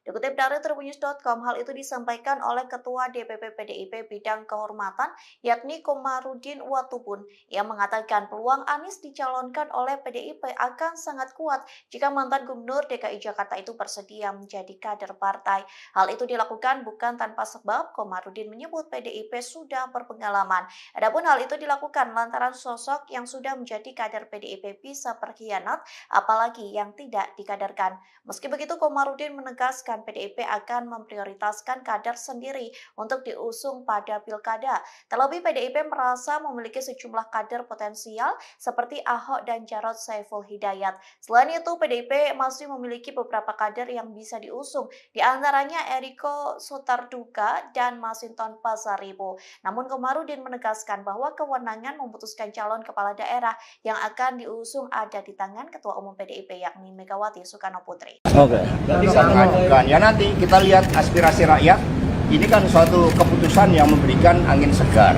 D: Dikutip dari tribunnews.com, hal itu disampaikan oleh Ketua DPP PDIP Bidang Kehormatan, yakni Komarudin Watubun, yang mengatakan peluang Anies dicalonkan oleh PDIP akan sangat kuat jika mantan Gubernur DKI Jakarta itu bersedia menjadi kader partai. Hal itu dilakukan bukan tanpa sebab. Komarudin menyebut PDIP sudah berpengalaman. Adapun hal itu dilakukan lantaran sosok yang sudah menjadi kader PDIP bisa berkhianat, apalagi yang tidak dikaderkan. Meski begitu, Komarudin menegaskan PDIP akan memprioritaskan kader sendiri untuk diusung pada pilkada. Terlebih PDIP merasa memiliki sejumlah kader potensial seperti Ahok dan Jarod Saiful Hidayat. Selain itu, PDIP masih memiliki beberapa kader yang bisa diusung, di antaranya Eriko Sotarduga dan Masinton Pasaribu. Namun Komarudin menegaskan bahwa kewenangan memutuskan calon kepala daerah yang akan diusung ada di tangan Ketua Umum PDIP yakni Megawati Soekarno Putri.
C: Bisa mengajukan. Ya nanti kita lihat aspirasi rakyat. Ini kan suatu keputusan yang memberikan angin segar.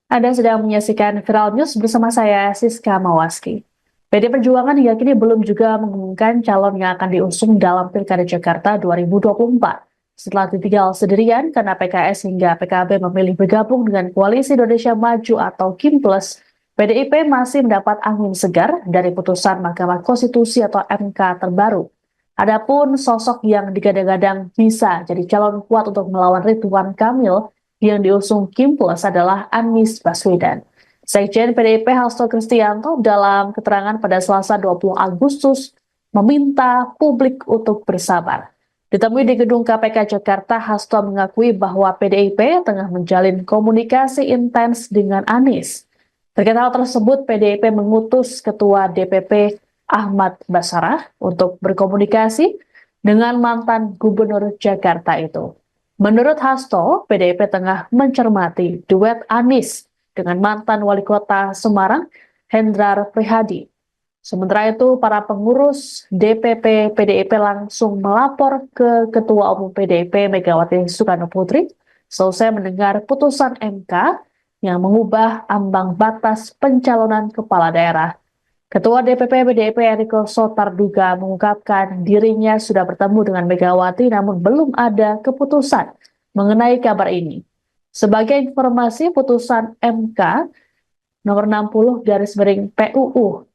A: Anda sedang menyaksikan Viral News bersama saya, Siska Mawaski. PD Perjuangan hingga kini belum juga mengumumkan calon yang akan diusung dalam Pilkada Jakarta 2024. Setelah ditinggal sendirian karena PKS hingga PKB memilih bergabung dengan Koalisi Indonesia Maju atau KIM Plus, PDIP masih mendapat angin segar dari putusan Mahkamah Konstitusi atau MK terbaru. Adapun sosok yang digadang-gadang bisa jadi calon kuat untuk melawan Ridwan Kamil yang diusung KIM Plus adalah Anies Baswedan. Sekjen PDIP Hasto Kristianto dalam keterangan pada Selasa 20 Agustus meminta publik untuk bersabar. Ditemui di gedung KPK Jakarta, Hasto mengakui bahwa PDIP tengah menjalin komunikasi intens dengan Anies. Terkait hal tersebut, PDIP mengutus Ketua DPP Ahmad Basarah untuk berkomunikasi dengan mantan Gubernur Jakarta itu. Menurut Hasto, PDIP tengah mencermati duet Anies dengan mantan Wali Kota Semarang, Hendrar Prihadi. Sementara itu, para pengurus DPP PDIP langsung melapor ke Ketua Umum PDIP Megawati Soekarno Putri selesai mendengar putusan MK yang mengubah ambang batas pencalonan kepala daerah. Ketua DPP PDIP Eriko Sotarduga mengungkapkan dirinya sudah bertemu dengan Megawati namun belum ada keputusan mengenai kabar ini. Sebagai informasi, putusan MK nomor 60 PUU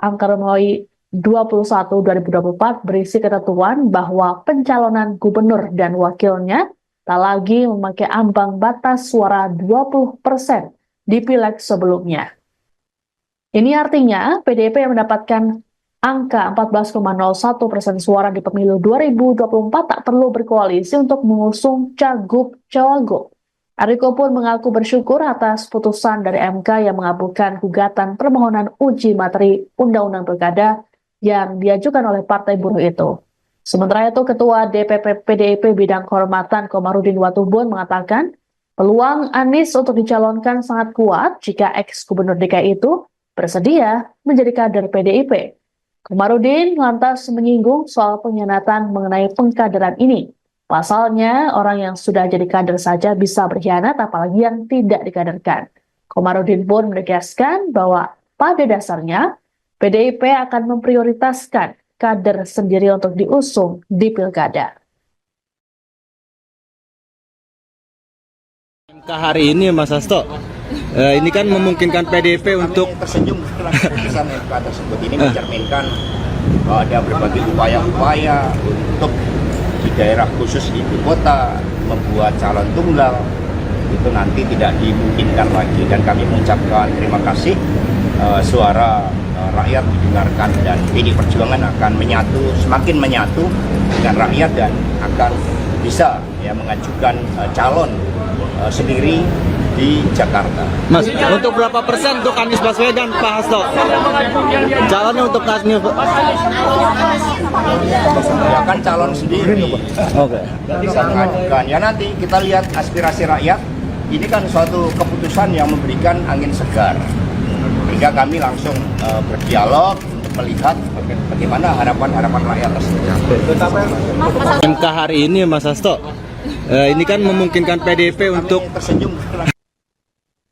A: angka Romawi 21/2024 berisi ketentuan bahwa pencalonan gubernur dan wakilnya tak lagi memakai ambang batas suara 20% di pileg sebelumnya. Ini artinya PDIP yang mendapatkan angka 14,01% suara di pemilu 2024 tak perlu berkoalisi untuk mengusung cagup-cawagup. Eriko pun mengaku bersyukur atas putusan dari MK yang mengabulkan gugatan permohonan uji materi Undang-Undang Pilkada yang diajukan oleh Partai Buruh itu. Sementara itu, Ketua DPP PDIP Bidang Kehormatan Komarudin Watubun mengatakan peluang Anies untuk dicalonkan sangat kuat jika ex-gubernur DKI itu bersedia menjadi kader PDIP. Komarudin lantas menyinggung soal pengkhianatan mengenai pengkaderan ini. Pasalnya, orang yang sudah jadi kader saja bisa berkhianat, apalagi yang tidak dikaderkan. Komarudin pun menegaskan bahwa pada dasarnya PDIP akan memprioritaskan kader sendiri untuk diusung di pilkada.
B: MK hari ini, Mas Hasto, ini kan memungkinkan PDIP untuk
C: tersenyum setelah keputusan MK tersebut. Ini mencerminkan bahwa ada berbagai upaya-upaya untuk di daerah khusus ibu kota membuat calon tunggal itu nanti tidak dimungkinkan lagi, dan kami mengucapkan terima kasih. Suara rakyat didengarkan dan PD Perjuangan akan semakin menyatu dengan rakyat dan akan bisa mengajukan calon sendiri di Jakarta.
B: Mas, untuk berapa persen untuk Anies Baswedan, Pak Hasto? Calonnya untuk Anies.
C: Ya kan calon sendiri.
B: Oke.
C: Mengajukan. Ya nanti kita lihat aspirasi rakyat. Ini kan suatu keputusan yang memberikan angin segar. Sehingga kami langsung berdialog untuk melihat bagaimana harapan-harapan rakyat tersebut.
B: MK hari ini, Mas Hasto, ini kan memungkinkan PDIP untuk
C: tersenyum.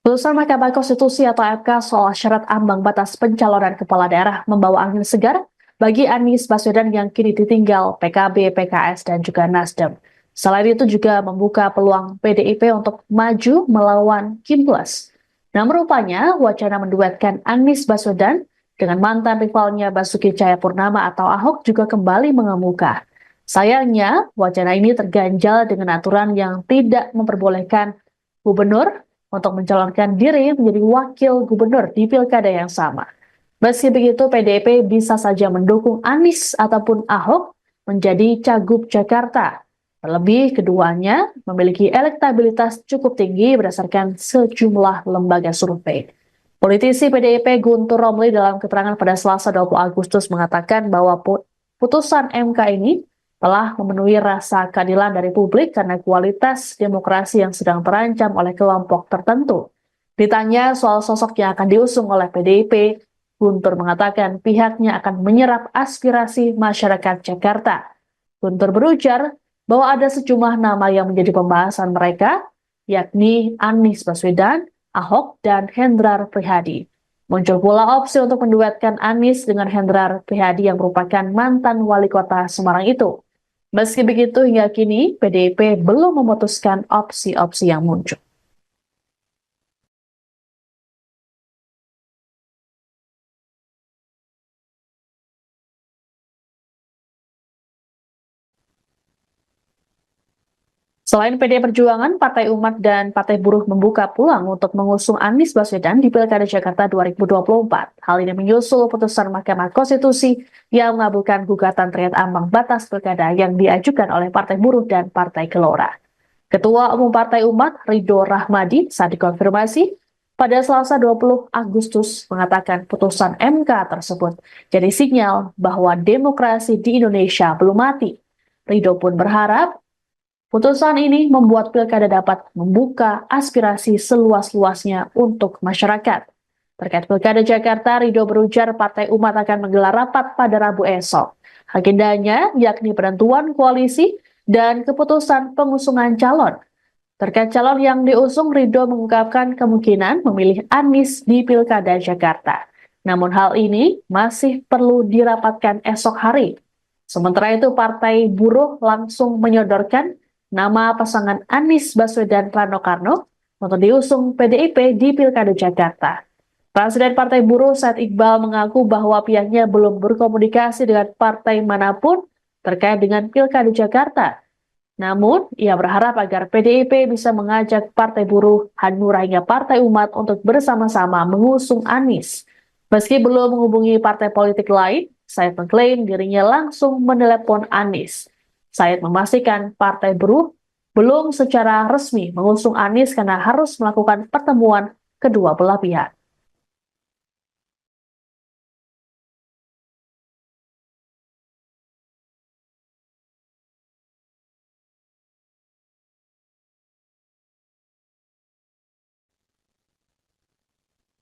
A: Putusan Mahkamah Konstitusi atau MK soal syarat ambang batas pencalonan kepala daerah membawa angin segar bagi Anies Baswedan yang kini ditinggal PKB, PKS, dan juga Nasdem. Selain itu juga membuka peluang PDIP untuk maju melawan Kim Plus. Namun rupanya wacana menduetkan Anies Baswedan dengan mantan rivalnya Basuki Cahayapurnama atau Ahok juga kembali mengemuka. Sayangnya, wacana ini terganjal dengan aturan yang tidak memperbolehkan gubernur untuk mencalonkan diri menjadi wakil gubernur di pilkada yang sama. Meski begitu, PDIP bisa saja mendukung Anies ataupun Ahok menjadi cagup Jakarta. Terlebih, keduanya memiliki elektabilitas cukup tinggi berdasarkan sejumlah lembaga survei. Politisi PDIP Guntur Romli dalam keterangan pada Selasa 20 Agustus mengatakan bahwa putusan MK ini telah memenuhi rasa keadilan dari publik karena kualitas demokrasi yang sedang terancam oleh kelompok tertentu. Ditanya soal sosok yang akan diusung oleh PDIP, Guntur mengatakan pihaknya akan menyerap aspirasi masyarakat Jakarta. Guntur berujar bahwa ada sejumlah nama yang menjadi pembahasan mereka, yakni Anies Baswedan, Ahok, dan Hendrar Prihadi. Muncul pula opsi untuk menduetkan Anies dengan Hendrar Prihadi yang merupakan mantan wali kota Semarang itu. Meski begitu, hingga kini PDIP belum memutuskan opsi-opsi yang muncul. Selain PDI Perjuangan, Partai Umat dan Partai Buruh membuka peluang untuk mengusung Anies Baswedan di Pilkada Jakarta 2024. Hal ini menyusul putusan Mahkamah Konstitusi yang mengabulkan gugatan terkait ambang batas pilkada yang diajukan oleh Partai Buruh dan Partai Gelora. Ketua Umum Partai Umat, Ridho Rahmadi, saat dikonfirmasi pada Selasa 20 Agustus mengatakan putusan MK tersebut jadi sinyal bahwa demokrasi di Indonesia belum mati. Ridho pun berharap putusan ini membuat pilkada dapat membuka aspirasi seluas-luasnya untuk masyarakat. Terkait pilkada Jakarta, Ridho berujar Partai Umat akan menggelar rapat pada Rabu esok. Agendanya yakni penentuan koalisi dan keputusan pengusungan calon. Terkait calon yang diusung, Ridho mengungkapkan kemungkinan memilih Anies di pilkada Jakarta. Namun hal ini masih perlu dirapatkan esok hari. Sementara itu, Partai Buruh langsung menyodorkan nama pasangan Anies Baswedan Rano Karno untuk diusung PDIP di Pilkada Jakarta. Presiden Partai Buruh Said Iqbal mengaku bahwa pihaknya belum berkomunikasi dengan partai manapun terkait dengan Pilkada Jakarta. Namun, ia berharap agar PDIP bisa mengajak Partai Buruh, Hanura hingga Partai Umat untuk bersama-sama mengusung Anies. Meski belum menghubungi partai politik lain, Said mengklaim dirinya langsung menelepon Anies. Said memastikan Partai Buruh belum secara resmi mengusung Anies karena harus melakukan pertemuan kedua belah pihak.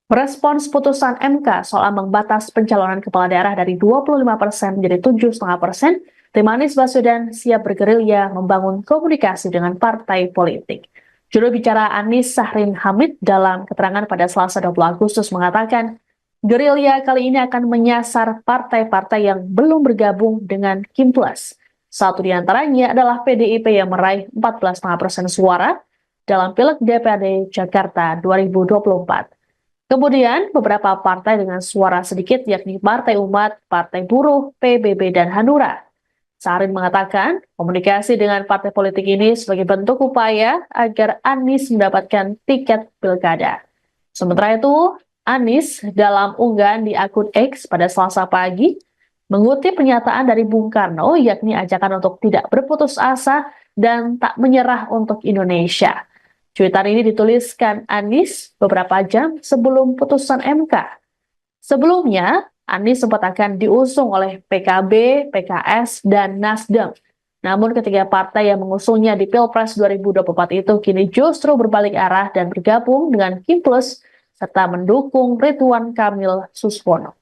A: Respons putusan MK soal ambang batas pencalonan kepala daerah dari 25% menjadi 7,5%, tim Anies Baswedan siap bergerilya membangun komunikasi dengan partai politik. Juru bicara Anies Sahrin Hamid dalam keterangan pada Selasa 20 Agustus mengatakan, gerilya kali ini akan menyasar partai-partai yang belum bergabung dengan Kim Plus. Satu di antaranya adalah PDIP yang meraih 14,5% suara dalam Pileg DPRD Jakarta 2024. Kemudian, beberapa partai dengan suara sedikit yakni Partai Umat, Partai Buruh, PBB, dan Hanura. Sahrin mengatakan, komunikasi dengan partai politik ini sebagai bentuk upaya agar Anies mendapatkan tiket pilkada. Sementara itu, Anies dalam unggahan di akun X pada Selasa pagi, mengutip pernyataan dari Bung Karno, yakni ajakan untuk tidak berputus asa dan tak menyerah untuk Indonesia. Cuitan ini dituliskan Anies beberapa jam sebelum putusan MK. Sebelumnya, Anies sempat akan diusung oleh PKB, PKS, dan Nasdem. Namun ketiga partai yang mengusungnya di Pilpres 2024 itu kini justru berbalik arah dan bergabung dengan Kim Plus serta mendukung Ridwan Kamil Suswono.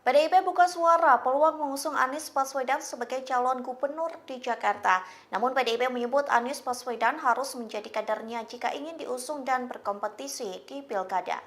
D: PDIP buka suara peluang mengusung Anies Baswedan sebagai calon gubernur di Jakarta. Namun PDIP menyebut Anies Baswedan harus menjadi kadernya jika ingin diusung dan berkompetisi di Pilkada.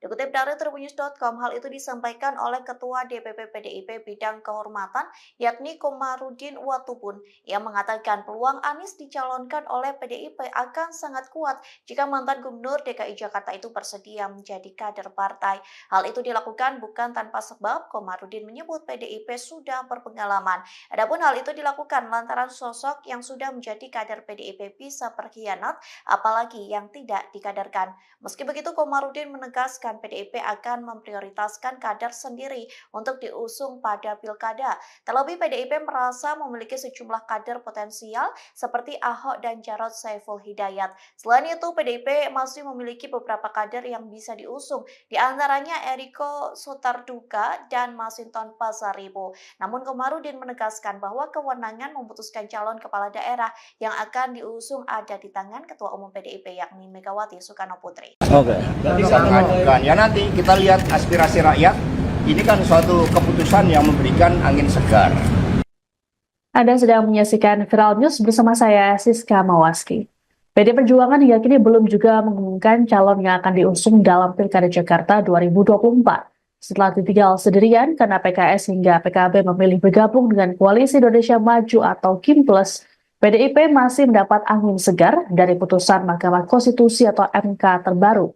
D: Dikutip dari tribunnews.com, hal itu disampaikan oleh Ketua DPP PDIP Bidang Kehormatan, yakni Komarudin Watubun, yang mengatakan peluang Anies dicalonkan oleh PDIP akan sangat kuat jika mantan Gubernur DKI Jakarta itu bersedia menjadi kader partai. Hal itu dilakukan bukan tanpa sebab. Komarudin menyebut PDIP sudah berpengalaman. Adapun hal itu dilakukan lantaran sosok yang sudah menjadi kader PDIP bisa berkhianat, apalagi yang tidak dikaderkan. Meski begitu, Komarudin menegaskan PDIP akan memprioritaskan kader sendiri untuk diusung pada pilkada. Terlebih PDIP merasa memiliki sejumlah kader potensial seperti Ahok dan Jarod Saiful Hidayat. Selain itu, PDIP masih memiliki beberapa kader yang bisa diusung, di antaranya Eriko Sotarduga dan Masinton Pasaribu. Namun Komarudin menegaskan bahwa kewenangan memutuskan calon kepala daerah yang akan diusung ada di tangan Ketua Umum PDIP yakni Megawati Soekarno Putri.
C: Bisa mengajukan. Ya nanti kita lihat aspirasi rakyat. Ini kan suatu keputusan yang memberikan angin segar.
A: Anda sedang menyaksikan Viral News bersama saya, Siska Mawaski. PD Perjuangan hingga kini belum juga mengumumkan calon yang akan diusung dalam Pilkada Jakarta 2024. Setelah ditinggal sendirian karena PKS hingga PKB memilih bergabung dengan Koalisi Indonesia Maju atau Kim Plus, PDIP masih mendapat angin segar dari putusan Mahkamah Konstitusi atau MK terbaru.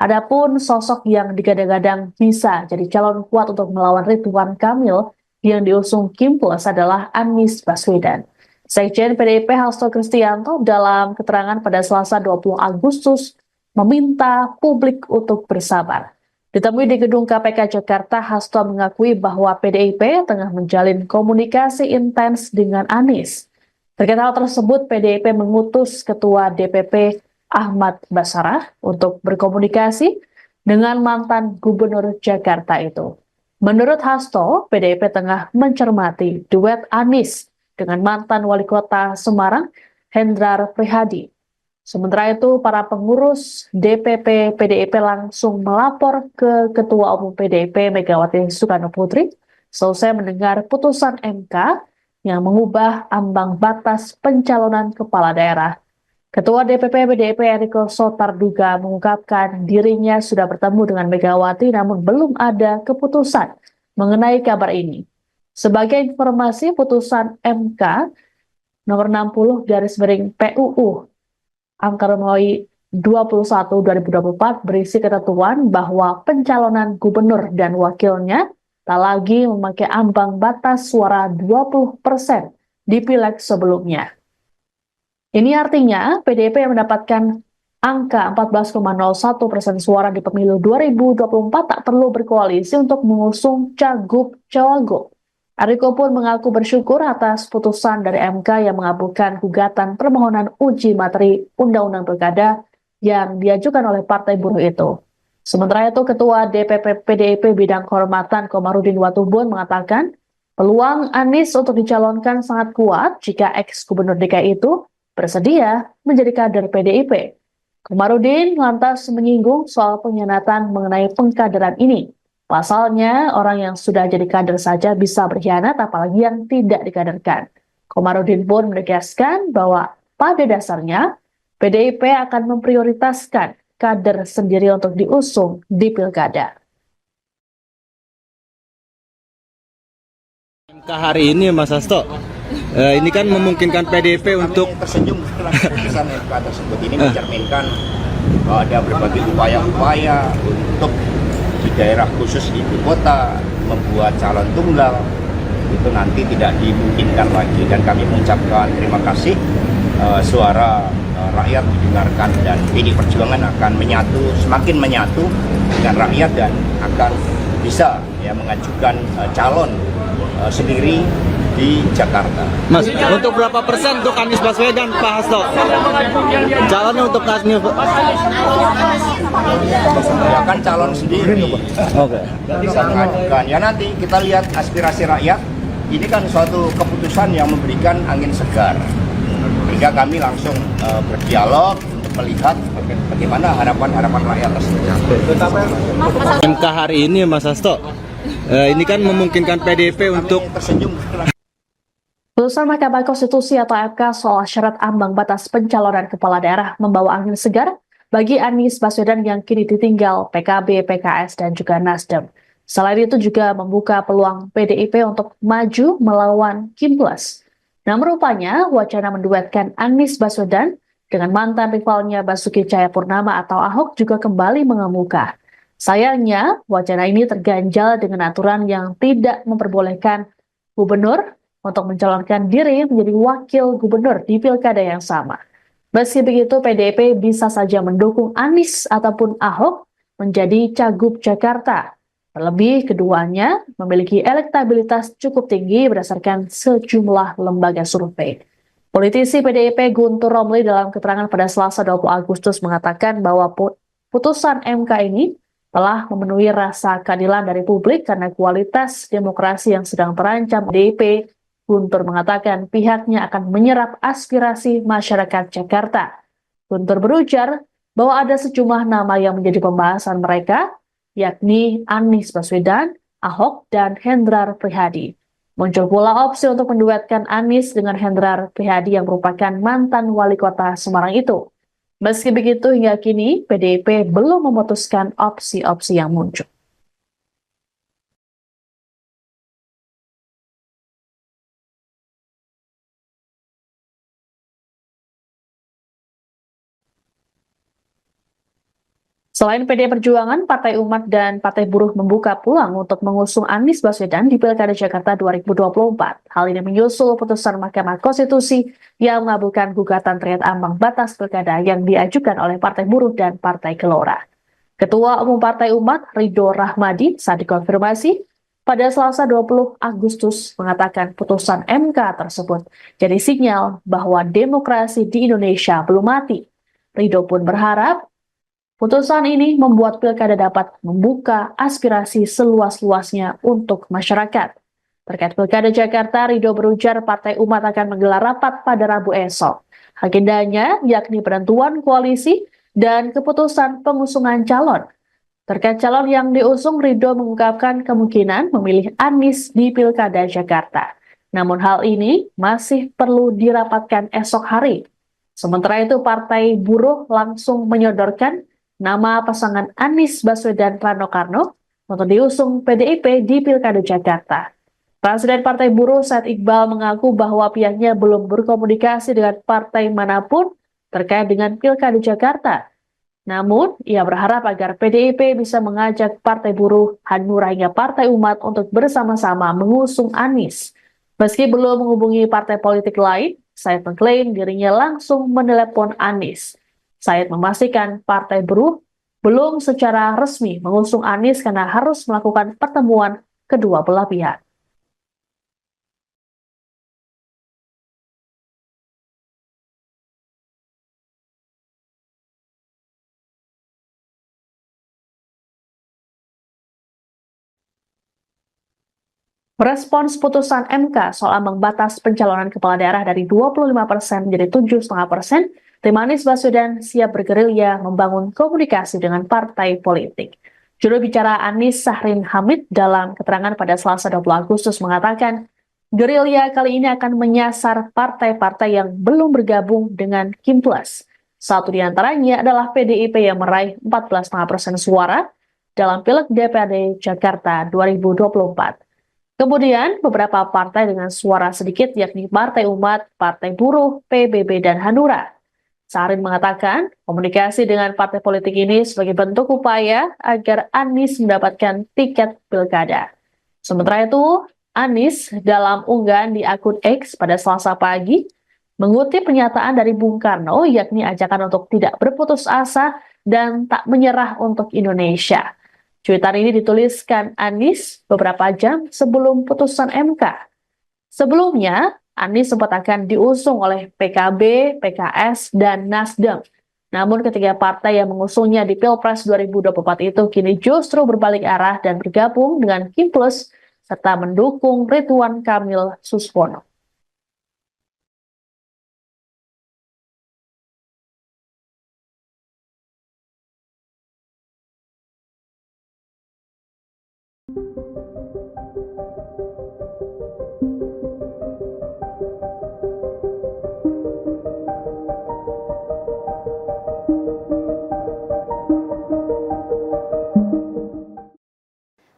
A: Adapun sosok yang digadang-gadang bisa jadi calon kuat untuk melawan Ridwan Kamil yang diusung Kim Plus adalah Anies Baswedan. Sekjen PDIP Hasto Kristianto dalam keterangan pada Selasa 20 Agustus meminta publik untuk bersabar. Ditemui di gedung KPK Jakarta, Hasto mengakui bahwa PDIP tengah menjalin komunikasi intens dengan Anies. Terkait hal tersebut, PDIP mengutus Ketua DPP Ahmad Basarah untuk berkomunikasi dengan mantan Gubernur Jakarta itu. Menurut Hasto, PDIP tengah mencermati duet Anies dengan mantan Wali Kota Semarang, Hendrar Prihadi. Sementara itu, para pengurus DPP PDIP langsung melapor ke Ketua Umum PDIP Megawati Soekarno Putri selesai mendengar putusan MK yang mengubah ambang batas pencalonan kepala daerah. Ketua DPP PDIP Eriko Sotarduga mengungkapkan dirinya sudah bertemu dengan Megawati namun belum ada keputusan mengenai kabar ini. Sebagai informasi, putusan MK nomor 60 PUU angka Romawi 21/2024 berisi ketentuan bahwa pencalonan gubernur dan wakilnya tak lagi memakai ambang batas suara 20% di pileg sebelumnya. Ini artinya PDIP yang mendapatkan angka 14,01% suara di pemilu 2024 tak perlu berkoalisi untuk mengusung cagup-cawagup. Eriko pun mengaku bersyukur atas putusan dari MK yang mengabulkan gugatan permohonan uji materi Undang-Undang Pilkada yang diajukan oleh Partai Buruh itu. Sementara itu, Ketua DPP PDIP Bidang Kehormatan Komarudin Watubun mengatakan peluang Anies untuk dicalonkan sangat kuat jika ex-gubernur DKI itu bersedia menjadi kader PDIP. Komarudin lantas menyinggung soal pengkhianatan mengenai pengkaderan ini. Pasalnya, orang yang sudah jadi kader saja bisa berkhianat, apalagi yang tidak dikaderkan. Komarudin pun menegaskan bahwa pada dasarnya PDIP akan memprioritaskan kader sendiri untuk diusung di pilkada.
B: MK hari ini, Mas Hasto, ini kan memungkinkan PDIP untuk
C: tersenyum setelah keputusan MK tersebut. Ini mencerminkan bahwa ada berbagai upaya-upaya untuk di daerah khusus ibu kota, membuat calon tunggal, itu nanti tidak dimungkinkan lagi. Dan kami mengucapkan terima kasih, suara rakyat didengarkan dan PDI Perjuangan akan semakin menyatu dengan rakyat dan akan bisa mengajukan calon sendiri di Jakarta.
B: Mas, untuk berapa persen untuk Anies Baswedan, Pak Hasto? Calonnya untuk Anies.
C: Ya kan calon sendiri.
B: Oke.
C: Bisa mengajukan. Ya nanti kita lihat aspirasi rakyat. Ini kan suatu keputusan yang memberikan angin segar. Sehingga kami langsung berdialog untuk melihat bagaimana harapan-harapan rakyat tersebut.
B: MK hari ini, Mas Hasto, ini kan memungkinkan PDIP untuk
C: tersenyum.
A: Putusan Mahkamah Konstitusi atau MK soal syarat ambang batas pencalonan kepala daerah membawa angin segar bagi Anies Baswedan yang kini ditinggal PKB, PKS, dan juga Nasdem. Selain itu juga membuka peluang PDIP untuk maju melawan Kim Plus. Namun rupanya wacana menduetkan Anies Baswedan dengan mantan rivalnya Basuki Cahayapurnama atau Ahok juga kembali mengemuka. Sayangnya, wacana ini terganjal dengan aturan yang tidak memperbolehkan gubernur untuk mencalonkan diri menjadi wakil gubernur di pilkada yang sama. Meski begitu, PDIP bisa saja mendukung Anies ataupun Ahok menjadi Cagup Jakarta. Terlebih, keduanya memiliki elektabilitas cukup tinggi berdasarkan sejumlah lembaga survei. Politisi PDIP Guntur Romli dalam keterangan pada Selasa 20 Agustus mengatakan bahwa putusan MK ini telah memenuhi rasa keadilan dari publik karena kualitas demokrasi yang sedang terancam. PDIP Guntur mengatakan pihaknya akan menyerap aspirasi masyarakat Jakarta. Guntur berujar bahwa ada sejumlah nama yang menjadi pembahasan mereka, yakni Anies Baswedan, Ahok, dan Hendrar Prihadi. Muncul pula opsi untuk menduetkan Anies dengan Hendrar Prihadi yang merupakan mantan wali kota Semarang itu. Meski begitu, hingga kini PDIP belum memutuskan opsi-opsi yang muncul. Selain PDI Perjuangan, Partai Umat dan Partai Buruh membuka peluang untuk mengusung Anies Baswedan di Pilkada Jakarta 2024. Hal ini menyusul putusan Mahkamah Konstitusi yang mengabulkan gugatan terkait ambang batas pilkada yang diajukan oleh Partai Buruh dan Partai Gelora. Ketua Umum Partai Umat, Ridho Rahmadi, saat dikonfirmasi pada Selasa 20 Agustus mengatakan putusan MK tersebut jadi sinyal bahwa demokrasi di Indonesia belum mati. Ridho pun berharap putusan ini membuat pilkada dapat membuka aspirasi seluas-luasnya untuk masyarakat. Terkait pilkada Jakarta, Ridho berujar Partai Umat akan menggelar rapat pada Rabu esok. Agendanya yakni penentuan koalisi dan keputusan pengusungan calon. Terkait calon yang diusung, Ridho mengungkapkan kemungkinan memilih Anies di pilkada Jakarta. Namun hal ini masih perlu dirapatkan esok hari. Sementara itu, Partai Buruh langsung menyodorkan nama pasangan Anies Baswedan Rano Karno untuk diusung PDIP di Pilkada Jakarta. Presiden Partai Buruh Said Iqbal mengaku bahwa pihaknya belum berkomunikasi dengan partai manapun terkait dengan Pilkada Jakarta. Namun, ia berharap agar PDIP bisa mengajak Partai Buruh, Hanura hingga Partai Umat untuk bersama-sama mengusung Anies. Meski belum menghubungi partai politik lain, Said mengklaim dirinya langsung menelepon Anies. Said memastikan Partai Buruh belum secara resmi mengusung Anies karena harus melakukan pertemuan kedua belah pihak. Merespons putusan MK soal ambang batas pencalonan kepala daerah dari 25% menjadi 7,5%, tim Anies Baswedan siap bergerilya membangun komunikasi dengan partai politik. Juru bicara Anies Sahrin Hamid dalam keterangan pada Selasa 20 Agustus mengatakan, gerilya kali ini akan menyasar partai-partai yang belum bergabung dengan Kim Plus. Satu di antaranya adalah PDIP yang meraih 14,5% suara dalam Pileg DPRD Jakarta 2024. Kemudian, beberapa partai dengan suara sedikit yakni Partai Umat, Partai Buruh, PBB, dan Hanura. Sarin mengatakan komunikasi dengan partai politik ini sebagai bentuk upaya agar Anies mendapatkan tiket pilkada. Sementara itu, Anies dalam unggahan di akun X pada Selasa pagi mengutip pernyataan dari Bung Karno, yakni ajakan untuk tidak berputus asa dan tak menyerah untuk Indonesia. Cuitan ini dituliskan Anies beberapa jam sebelum putusan MK. Sebelumnya, Anies sempat akan diusung oleh PKB, PKS, dan Nasdem. Namun ketiga partai yang mengusungnya di Pilpres 2024 itu kini justru berbalik arah dan bergabung dengan Kim Plus serta mendukung Ridwan Kamil Suswono.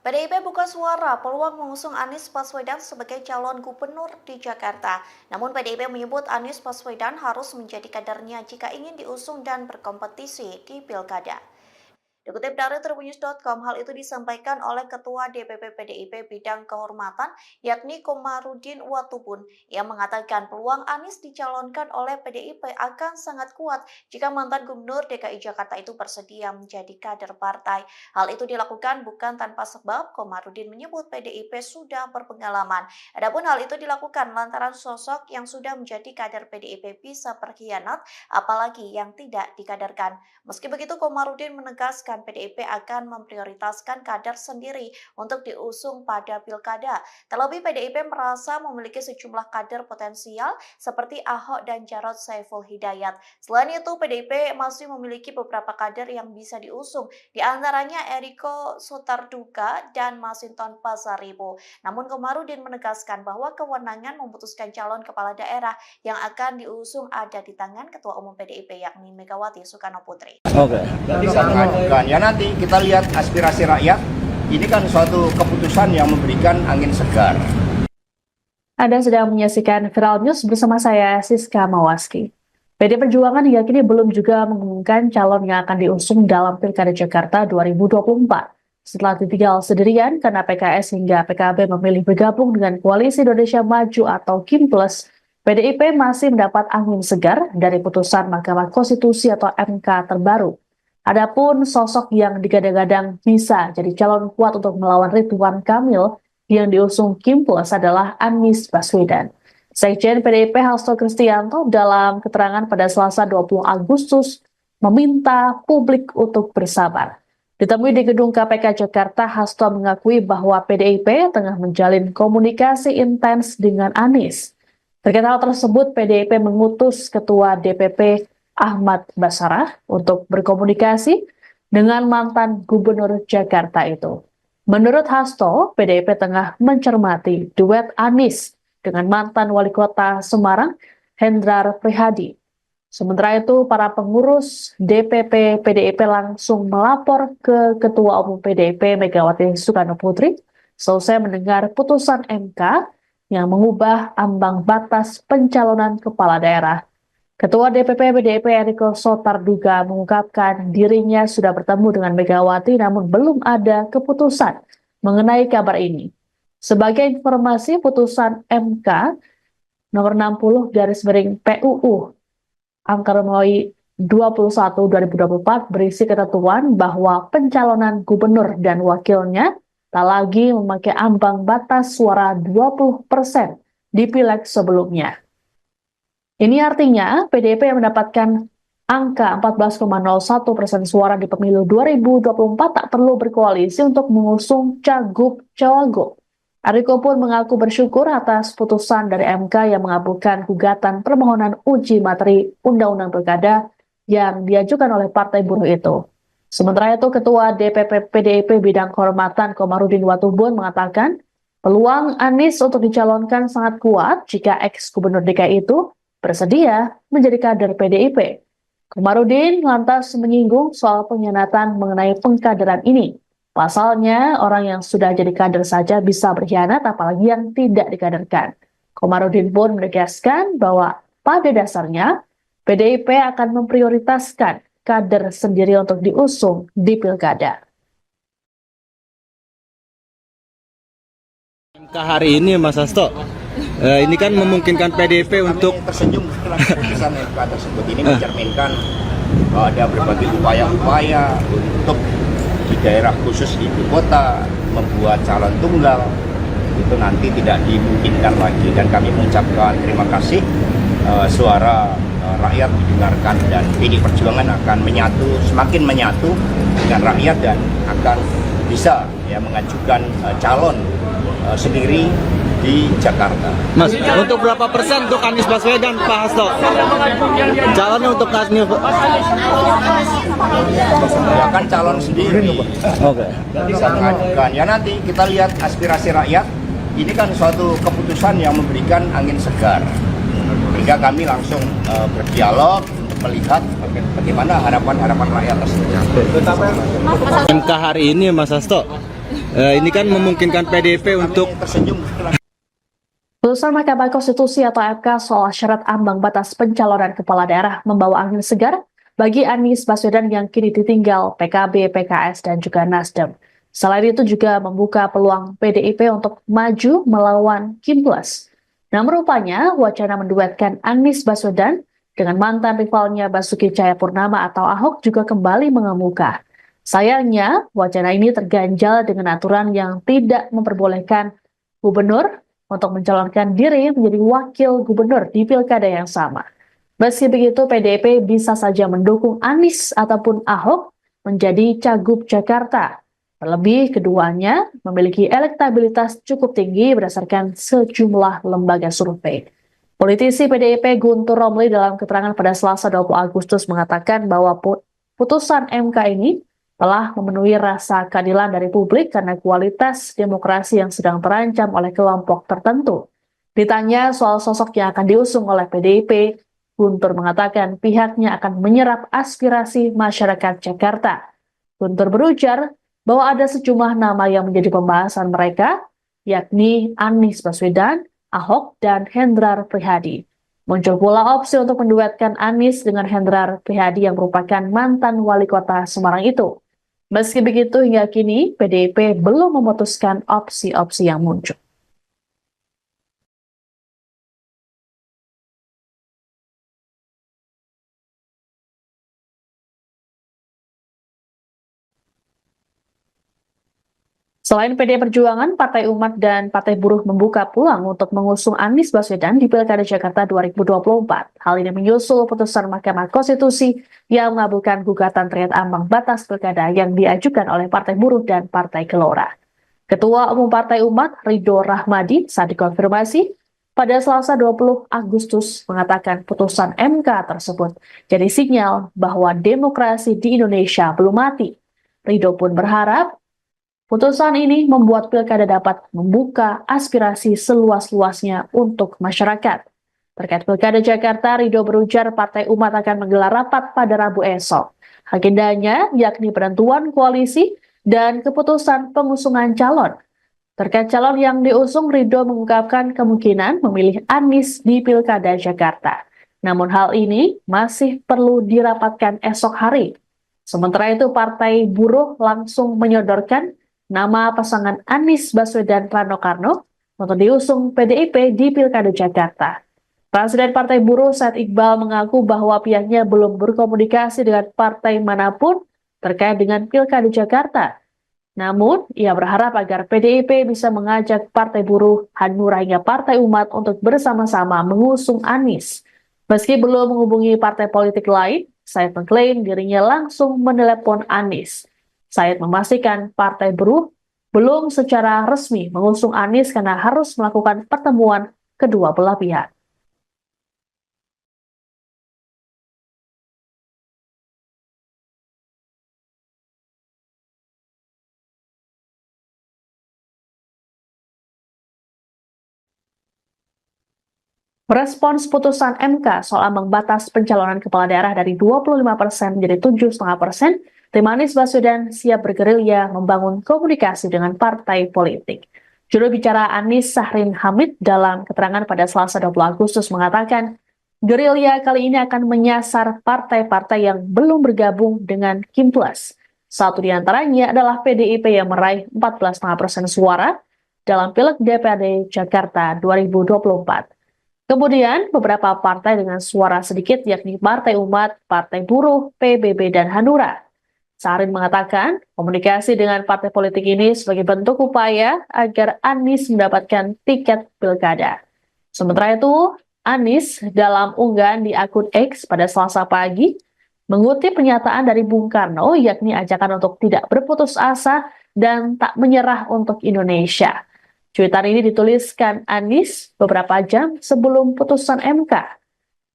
D: PDIP buka suara peluang mengusung Anies Baswedan sebagai calon gubernur di Jakarta. Namun PDIP menyebut Anies Baswedan harus menjadi kadernya jika ingin diusung dan berkompetisi di Pilkada. Dikutip dari tribunnews.com, hal itu disampaikan oleh Ketua DPP PDIP Bidang Kehormatan, yakni Komarudin Watubun, yang mengatakan peluang Anies dicalonkan oleh PDIP akan sangat kuat jika mantan Gubernur DKI Jakarta itu bersedia menjadi kader partai. Hal itu dilakukan bukan tanpa sebab. Komarudin menyebut PDIP sudah berpengalaman. Adapun hal itu dilakukan lantaran sosok yang sudah menjadi kader PDIP bisa berkhianat, apalagi yang tidak dikaderkan. Meski begitu, Komarudin menegaskan PDIP akan memprioritaskan kader sendiri untuk diusung pada pilkada. Terlebih PDIP merasa memiliki sejumlah kader potensial seperti Ahok dan Jarod Saiful Hidayat. Selain itu, PDIP masih memiliki beberapa kader yang bisa diusung, di antaranya Eriko Sotarduga dan Masinton Pasaribu. Namun Komarudin menegaskan bahwa kewenangan memutuskan calon kepala daerah yang akan diusung ada di tangan Ketua Umum PDIP yakni Megawati Soekarno Putri.
B: Oke.
C: Mengajukan. Ya nanti kita lihat aspirasi rakyat. Ini kan suatu keputusan yang memberikan angin segar.
A: Anda sedang menyaksikan Viral News bersama saya, Siska Mawaski. PD Perjuangan hingga kini belum juga mengumumkan calon yang akan diusung dalam Pilkada Jakarta 2024. Setelah ditinggal sendirian karena PKS hingga PKB memilih bergabung dengan Koalisi Indonesia Maju atau Kim Plus, PDIP masih mendapat angin segar dari putusan Mahkamah Konstitusi atau MK terbaru. Adapun sosok yang digadang-gadang bisa jadi calon kuat untuk melawan Ridwan Kamil yang diusung Kim Plus adalah Anies Baswedan. Sekjen PDIP Hasto Kristianto dalam keterangan pada Selasa 20 Agustus meminta publik untuk bersabar. Ditemui di gedung KPK Jakarta, Hasto mengakui bahwa PDIP tengah menjalin komunikasi intens dengan Anies. Terkait hal tersebut, PDIP mengutus Ketua DPP Ahmad Basarah untuk berkomunikasi dengan mantan Gubernur Jakarta itu. Menurut Hasto, PDIP tengah mencermati duet Anies dengan mantan Wali Kota Semarang, Hendrar Prihadi. Sementara itu, para pengurus DPP PDIP langsung melapor ke Ketua Umum PDIP Megawati Soekarno Putri selesai mendengar putusan MK yang mengubah ambang batas pencalonan kepala daerah. Ketua DPP PDIP Eriko Sotarduga mengungkapkan dirinya sudah bertemu dengan Megawati namun belum ada keputusan mengenai kabar ini. Sebagai informasi, putusan MK nomor 60/PUU angka Romawi 21/2024 berisi ketentuan bahwa pencalonan gubernur dan wakilnya tak lagi memakai ambang batas suara 20% di pileg sebelumnya. Ini artinya PDIP yang mendapatkan angka 14,01% suara di pemilu 2024 tak perlu berkoalisi untuk mengusung cagup-cawagup. Eriko pun mengaku bersyukur atas putusan dari MK yang mengabulkan gugatan permohonan uji materi Undang-Undang Pilkada yang diajukan oleh Partai Buruh itu. Sementara itu, Ketua DPP PDIP Bidang Kehormatan Komarudin Watubun mengatakan peluang Anies untuk dicalonkan sangat kuat jika ex-gubernur DKI itu bersedia menjadi kader PDIP. Komarudin lantas menyinggung soal pengkhianatan mengenai pengkaderan ini. Pasalnya, orang yang sudah jadi kader saja bisa berkhianat, apalagi yang tidak dikaderkan. Komarudin pun menegaskan bahwa pada dasarnya, PDIP akan memprioritaskan kader sendiri untuk diusung di pilkada.
B: MK hari ini Mas Hasto, ini kan memungkinkan PDIP untuk
C: Kami tersenyum setelah keputusan MK tersebut ini mencerminkan bahwa ada berbagai upaya-upaya untuk di daerah khusus ibu kota membuat calon tunggal itu nanti tidak dimungkinkan lagi, dan kami mengucapkan terima kasih suara rakyat didengarkan, dan PD Perjuangan akan semakin menyatu dengan rakyat dan akan bisa mengajukan calon sendiri di Jakarta.
B: Mas, untuk berapa persen untuk Anies Baswedan, Pak Hasto? Calonnya untuk Anies
C: Ya kan calon sendiri.
B: Oke.
C: Bisa mengajukan. Ya nanti kita lihat aspirasi rakyat. Ini kan suatu keputusan yang memberikan angin segar. Sehingga kami langsung berdialog untuk melihat bagaimana harapan-harapan rakyat tersebut.
B: MK hari ini Mas Hasto, ini kan memungkinkan PDIP untuk
C: Kami tersenyum setelah
A: Putusan Mahkamah Konstitusi atau MK soal syarat ambang batas pencalonan kepala daerah membawa angin segar bagi Anies Baswedan yang kini ditinggal PKB, PKS, dan juga Nasdem. Selain itu juga membuka peluang PDIP untuk maju melawan Kim Plus. Namun rupanya wacana menduetkan Anies Baswedan dengan mantan rivalnya Basuki Cahayapurnama atau Ahok juga kembali mengemuka. Sayangnya, wacana ini terganjal dengan aturan yang tidak memperbolehkan gubernur untuk mencalonkan diri menjadi wakil gubernur di pilkada yang sama. Meski begitu, PDIP bisa saja mendukung Anies ataupun Ahok menjadi Cagup Jakarta. Terlebih, keduanya memiliki elektabilitas cukup tinggi berdasarkan sejumlah lembaga survei. Politisi PDIP Guntur Romli dalam keterangan pada Selasa 20 Agustus mengatakan bahwa putusan MK ini telah memenuhi rasa keadilan dari publik karena kualitas demokrasi yang sedang terancam oleh kelompok tertentu. Ditanya soal sosok yang akan diusung oleh PDIP, Guntur mengatakan pihaknya akan menyerap aspirasi masyarakat Jakarta. Guntur berujar bahwa ada sejumlah nama yang menjadi pembahasan mereka, yakni Anies Baswedan, Ahok, dan Hendrar Prihadi. Muncul pula opsi untuk menduetkan Anies dengan Hendrar Prihadi yang merupakan mantan wali kota Semarang itu. Meski begitu, hingga kini PDIP belum memutuskan opsi-opsi yang muncul. Selain PDI Perjuangan, Partai Umat dan Partai Buruh membuka peluang untuk mengusung Anies Baswedan di Pilkada Jakarta 2024. Hal ini menyusul putusan Mahkamah Konstitusi yang mengabulkan gugatan terkait ambang batas pilkada yang diajukan oleh Partai Buruh dan Partai Gelora. Ketua Umum Partai Umat, Ridho Rahmadi, saat dikonfirmasi pada Selasa 20 Agustus mengatakan putusan MK tersebut jadi sinyal bahwa demokrasi di Indonesia belum mati. Ridho pun berharap putusan ini membuat pilkada dapat membuka aspirasi seluas-luasnya untuk masyarakat. Terkait pilkada Jakarta, Ridho berujar Partai Umat akan menggelar rapat pada Rabu esok. Agendanya yakni penentuan koalisi dan keputusan pengusungan calon. Terkait calon yang diusung, Ridho mengungkapkan kemungkinan memilih Anies di pilkada Jakarta. Namun hal ini masih perlu dirapatkan esok hari. Sementara itu, Partai Buruh langsung menyodorkan nama pasangan Anies Baswedan Rano Karno untuk diusung PDIP di Pilkada Jakarta. Presiden Partai Buruh Said Iqbal mengaku bahwa pihaknya belum berkomunikasi dengan partai manapun terkait dengan Pilkada Jakarta. Namun, ia berharap agar PDIP bisa mengajak Partai Buruh, Hanura hingga Partai Umat untuk bersama-sama mengusung Anies. Meski belum menghubungi partai politik lain, Said mengklaim dirinya langsung menelepon Anies. Said memastikan Partai Buruh belum secara resmi mengusung Anies karena harus melakukan pertemuan kedua belah pihak. Respons putusan MK soal ambang batas pencalonan kepala daerah dari 25% menjadi 7,5%, tim Anies Baswedan siap bergerilya membangun komunikasi dengan partai politik. Juru bicara Anies Sahrin Hamid dalam keterangan pada Selasa 20 Agustus mengatakan, Gerilya kali ini akan menyasar partai-partai yang belum bergabung dengan Kim Plus. Satu di antaranya adalah PDIP yang meraih 14,5% suara dalam Pileg DPRD Jakarta 2024. Kemudian beberapa partai dengan suara sedikit yakni Partai Umat, Partai Buruh, PBB, dan Hanura. Sarin mengatakan komunikasi dengan partai politik ini sebagai bentuk upaya agar Anies mendapatkan tiket pilkada. Sementara itu, Anies dalam unggahan di akun X pada Selasa pagi mengutip pernyataan dari Bung Karno yakni ajakan untuk tidak berputus asa dan tak menyerah untuk Indonesia. Cuitan ini dituliskan Anies beberapa jam sebelum putusan MK.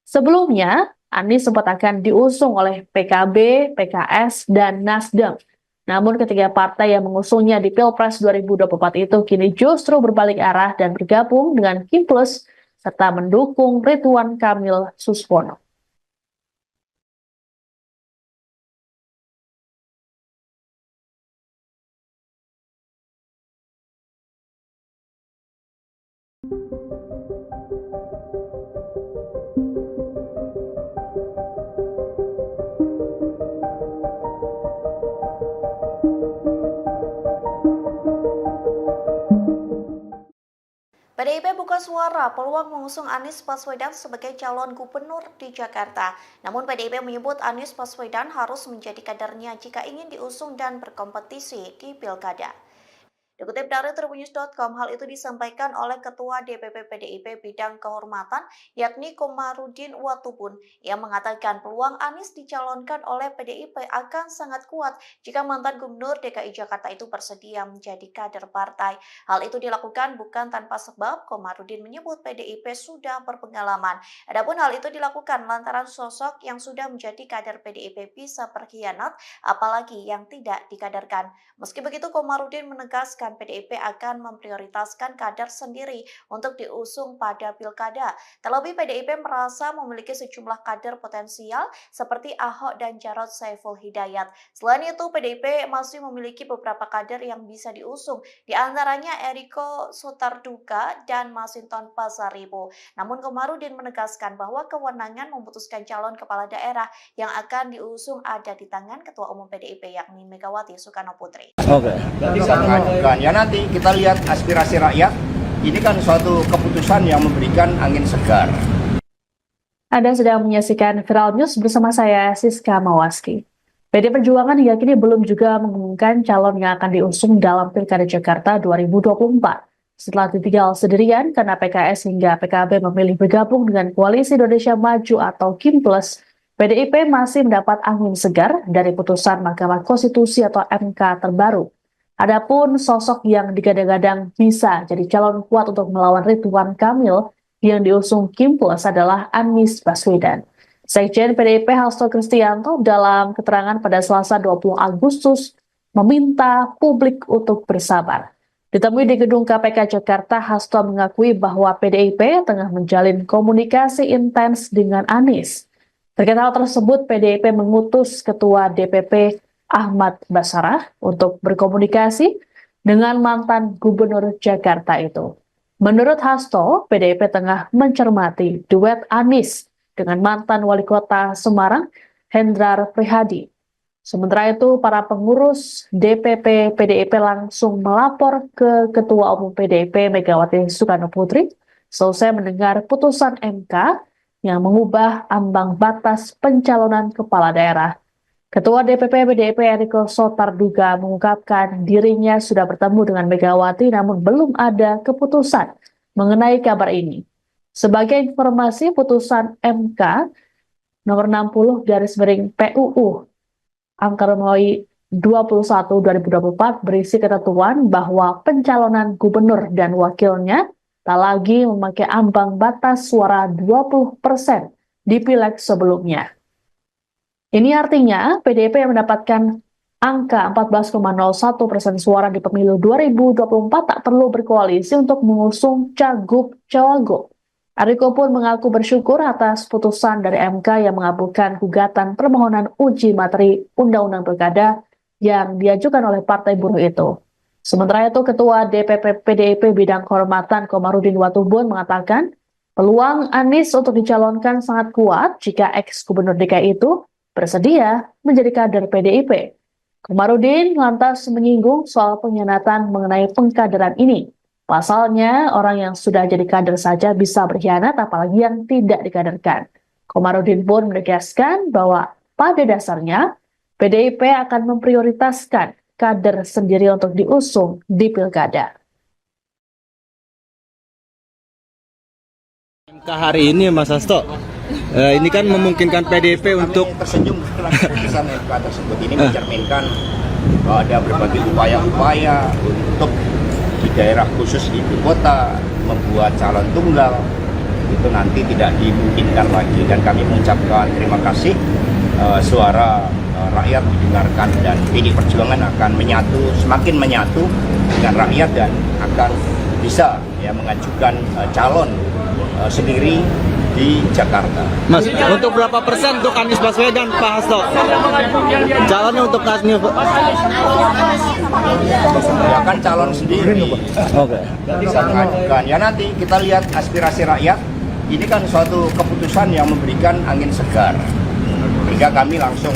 A: Sebelumnya, Anies sempat akan diusung oleh PKB, PKS, dan Nasdem. Namun ketiga partai yang mengusungnya di Pilpres 2024 itu kini justru berbalik arah dan bergabung dengan Kim Plus serta mendukung Ridwan Kamil Suswono.
D: PDIP buka suara peluang mengusung Anies Baswedan sebagai calon gubernur di Jakarta. Namun PDIP menyebut Anies Baswedan harus menjadi kadernya jika ingin diusung dan berkompetisi di Pilkada. Dikutip dari tribunnews.com, hal itu disampaikan oleh Ketua DPP PDIP Bidang Kehormatan, yakni Komarudin Watubun, yang mengatakan peluang Anies dicalonkan oleh PDIP akan sangat kuat jika mantan Gubernur DKI Jakarta itu bersedia menjadi kader partai. Hal itu dilakukan bukan tanpa sebab. Komarudin menyebut PDIP sudah berpengalaman. Adapun hal itu dilakukan lantaran sosok yang sudah menjadi kader PDIP bisa berkhianat, apalagi yang tidak dikaderkan. Meski begitu, Komarudin menegaskan PDIP akan memprioritaskan kader sendiri untuk diusung pada pilkada. Terlebih PDIP merasa memiliki sejumlah kader potensial seperti Ahok dan Jarod Saiful Hidayat. Selain itu, PDIP masih memiliki beberapa kader yang bisa diusung, di antaranya Eriko Sotarduga dan Masinton Pasaribu. Namun Komarudin menegaskan bahwa kewenangan memutuskan calon kepala daerah yang akan diusung ada di tangan Ketua Umum PDIP yakni Megawati Soekarno Putri.
C: Bisa mengajukan. Ya nanti kita lihat aspirasi rakyat. Ini kan suatu keputusan yang memberikan angin segar.
A: Anda sedang menyaksikan Viral News bersama saya, Siska Mawaski. PD Perjuangan hingga kini belum juga mengumumkan calon yang akan diusung dalam Pilkada Jakarta 2024. Setelah ditinggal sendirian karena PKS hingga PKB memilih bergabung dengan Koalisi Indonesia Maju atau Kim Plus, PDIP masih mendapat angin segar dari putusan Mahkamah Konstitusi atau MK terbaru. Adapun sosok yang digadang-gadang bisa jadi calon kuat untuk melawan Ridwan Kamil yang diusung Kim Plus adalah Anies Baswedan. Sekjen PDIP Hasto Kristianto dalam keterangan pada Selasa 20 Agustus meminta publik untuk bersabar. Ditemui di gedung KPK Jakarta, Hasto mengakui bahwa PDIP tengah menjalin komunikasi intens dengan Anies. Terkait hal tersebut, PDIP mengutus Ketua DPP Ahmad Basarah untuk berkomunikasi dengan mantan Gubernur Jakarta itu. Menurut Hasto, PDIP tengah mencermati duet Anies dengan mantan Wali Kota Semarang, Hendrar Prihadi. Sementara itu, para pengurus DPP PDIP langsung melapor ke Ketua Umum PDIP Megawati Soekarno Putri selesai mendengar putusan MK yang mengubah ambang batas pencalonan kepala daerah. Ketua DPP PDIP Eriko Sotarduga mengungkapkan dirinya sudah bertemu dengan Megawati namun belum ada keputusan mengenai kabar ini. Sebagai informasi, putusan MK nomor 60 PUU angka Romawi 21/2024 berisi ketentuan bahwa pencalonan gubernur dan wakilnya tak lagi memakai ambang batas suara 20% di pileg sebelumnya. Ini artinya PDIP yang mendapatkan angka 14,01% suara di pemilu 2024 tak perlu berkoalisi untuk mengusung cagup-cawagup. Eriko pun mengaku bersyukur atas putusan dari MK yang mengabulkan gugatan permohonan uji materi Undang-Undang Pilkada yang diajukan oleh Partai Buruh itu. Sementara itu, Ketua DPP PDIP Bidang Kehormatan Komarudin Watubun mengatakan Peluang Anies untuk dicalonkan sangat kuat jika ex-gubernur DKI itu bersedia menjadi kader PDIP. Komarudin lantas menyinggung soal pengkhianatan mengenai pengkaderan ini. Pasalnya, orang yang sudah jadi kader saja bisa berkhianat, apalagi yang tidak dikaderkan. Komarudin pun menegaskan bahwa pada dasarnya PDIP akan memprioritaskan kader sendiri untuk diusung di pilkada.
B: MK hari ini Mas Hasto, ini kan memungkinkan PDIP untuk
C: Kami tersenyum setelah keputusan MK tersebut ini mencerminkan bahwa ada berbagai upaya-upaya untuk di daerah khusus ibu kota membuat calon tunggal itu nanti tidak dimungkinkan lagi, dan kami mengucapkan terima kasih suara rakyat didengarkan dan PD Perjuangan akan semakin menyatu dengan rakyat dan akan bisa mengajukan calon sendiri di Jakarta.
B: Mas, untuk berapa persen untuk Anies Baswedan, Pak Hasto? Calonnya untuk Anies
C: Ya kan calon sendiri.
B: Oke.
C: Bisa mengajukan. Ya nanti kita lihat aspirasi rakyat. Ini kan suatu keputusan yang memberikan angin segar. Sehingga kami langsung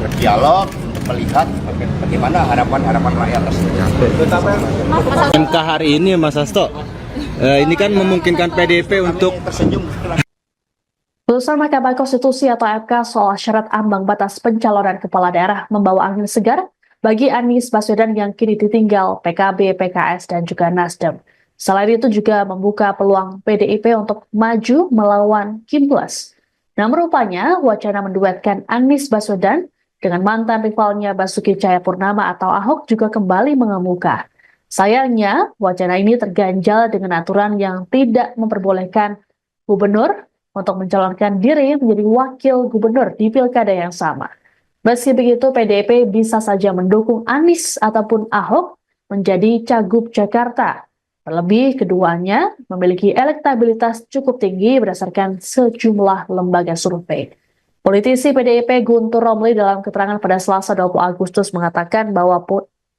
C: berdialog untuk melihat bagaimana harapan-harapan rakyat tersebut.
B: MK hari ini Mas Hasto, ini kan memungkinkan PDIP untuk
C: Kami tersenyum setelah
A: Putusan Mahkamah Konstitusi atau MK soal syarat ambang batas pencalonan kepala daerah membawa angin segar bagi Anies Baswedan yang kini ditinggal PKB, PKS, dan juga Nasdem. Selain itu juga membuka peluang PDIP untuk maju melawan Kim Plus. Namun rupanya wacana menduetkan Anies Baswedan dengan mantan rivalnya Basuki Cahayapurnama atau Ahok juga kembali mengemuka. Sayangnya, wacana ini terganjal dengan aturan yang tidak memperbolehkan gubernur untuk mencalonkan diri menjadi wakil gubernur di pilkada yang sama. Meski begitu, PDIP bisa saja mendukung Anies ataupun Ahok menjadi Cagup Jakarta. Terlebih, keduanya memiliki elektabilitas cukup tinggi berdasarkan sejumlah lembaga survei. Politisi PDIP Guntur Romli dalam keterangan pada Selasa 20 Agustus mengatakan bahwa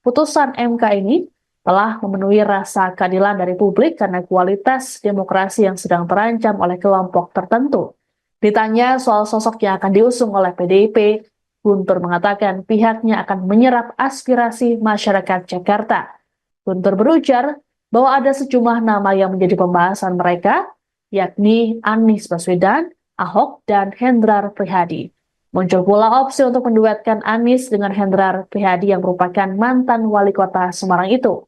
A: putusan MK ini telah memenuhi rasa keadilan dari publik karena kualitas demokrasi yang sedang terancam oleh kelompok tertentu. Ditanya soal sosok yang akan diusung oleh PDIP, Guntur mengatakan pihaknya akan menyerap aspirasi masyarakat Jakarta. Guntur berujar bahwa ada sejumlah nama yang menjadi pembahasan mereka, yakni Anies Baswedan, Ahok, dan Hendrar Prihadi. Muncul pula opsi untuk menduetkan Anies dengan Hendrar Prihadi yang merupakan mantan wali kota Semarang itu.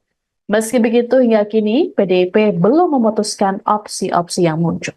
A: Meski begitu, hingga kini PDIP belum memutuskan opsi-opsi yang muncul.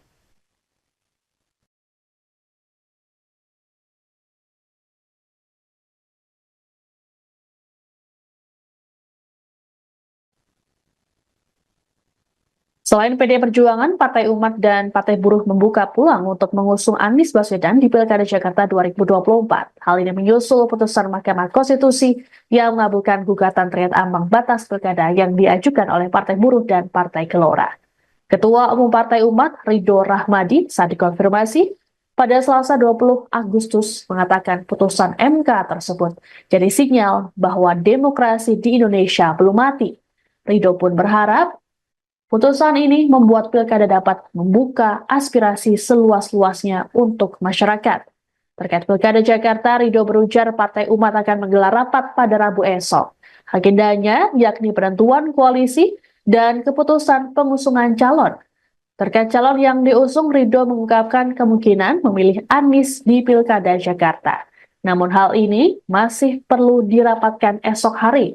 A: Selain PDI Perjuangan, Partai Umat dan Partai Buruh membuka peluang untuk mengusung Anies Baswedan di Pilkada Jakarta 2024. Hal ini menyusul putusan Mahkamah Konstitusi yang mengabulkan gugatan terkait ambang batas pilkada yang diajukan oleh Partai Buruh dan Partai Gelora. Ketua Umum Partai Umat, Ridho Rahmadi, saat dikonfirmasi pada Selasa 20 Agustus mengatakan putusan MK tersebut jadi sinyal bahwa demokrasi di Indonesia belum mati. Ridho pun berharap putusan ini membuat pilkada dapat membuka aspirasi seluas-luasnya untuk masyarakat. Terkait pilkada Jakarta, Ridho berujar Partai Umat akan menggelar rapat pada Rabu esok. Agendanya yakni penentuan koalisi dan keputusan pengusungan calon. Terkait calon yang diusung, Ridho mengungkapkan kemungkinan memilih Anies di pilkada Jakarta. Namun hal ini masih perlu dirapatkan esok hari.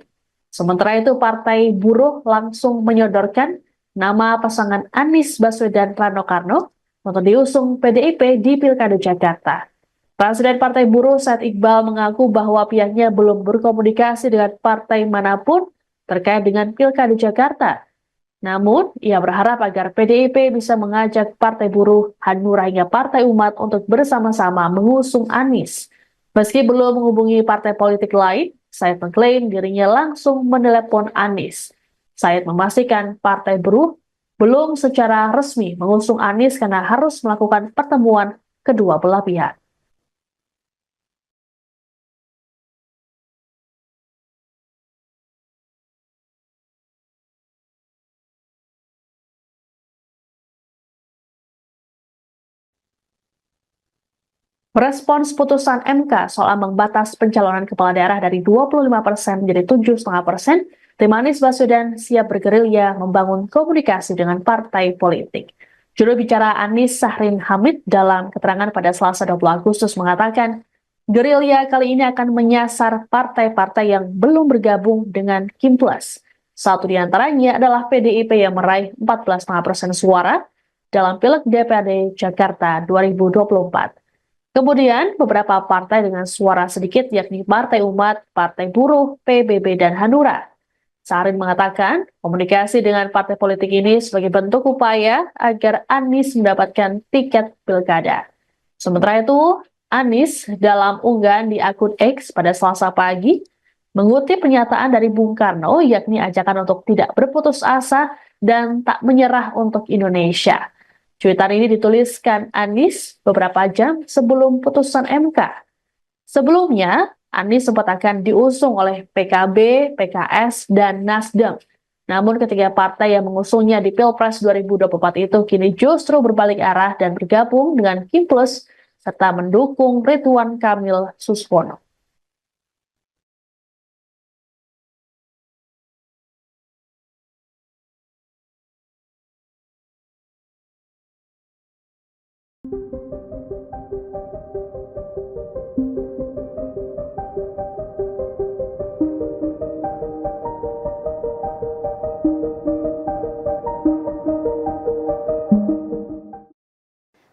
A: Sementara itu, Partai Buruh langsung menyodorkan nama pasangan Anies Baswedan Rano Karno untuk diusung PDIP di Pilkada Jakarta. Presiden Partai Buruh Said Iqbal mengaku bahwa pihaknya belum berkomunikasi dengan partai manapun terkait dengan Pilkada Jakarta. Namun, ia berharap agar PDIP bisa mengajak Partai Buruh, Hanura hingga Partai Umat untuk bersama-sama mengusung Anies. Meski belum menghubungi partai politik lain, Said mengklaim dirinya langsung menelepon Anies. Said memastikan Partai Buruh belum secara resmi mengusung Anies karena harus melakukan pertemuan kedua belah pihak. Merespons putusan MK soal ambang batas pencalonan kepala daerah dari 25% menjadi 7,5%, tim Anies Baswedan siap bergerilya membangun komunikasi dengan partai politik. Juru bicara Anies Syahrin Hamid dalam keterangan pada Selasa 20 Agustus mengatakan, gerilya kali ini akan menyasar partai-partai yang belum bergabung dengan Kim Plus. Satu di antaranya adalah PDIP yang meraih 14,5% suara dalam Pileg DPRD Jakarta 2024. Kemudian, beberapa partai dengan suara sedikit yakni Partai Umat, Partai Buruh, PBB, dan Hanura. Syahrin mengatakan, komunikasi dengan partai politik ini sebagai bentuk upaya agar Anies mendapatkan tiket pilkada. Sementara itu, Anies dalam unggahan di akun X pada Selasa pagi mengutip pernyataan dari Bung Karno yakni ajakan untuk tidak berputus asa dan tak menyerah untuk Indonesia. Cuitan ini dituliskan Anies beberapa jam sebelum putusan MK. Sebelumnya, Anies sempat akan diusung oleh PKB, PKS, dan Nasdem. Namun ketiga partai yang mengusungnya di Pilpres 2024 itu kini justru berbalik arah dan bergabung dengan Kim Plus serta mendukung Ridwan Kamil Suswono.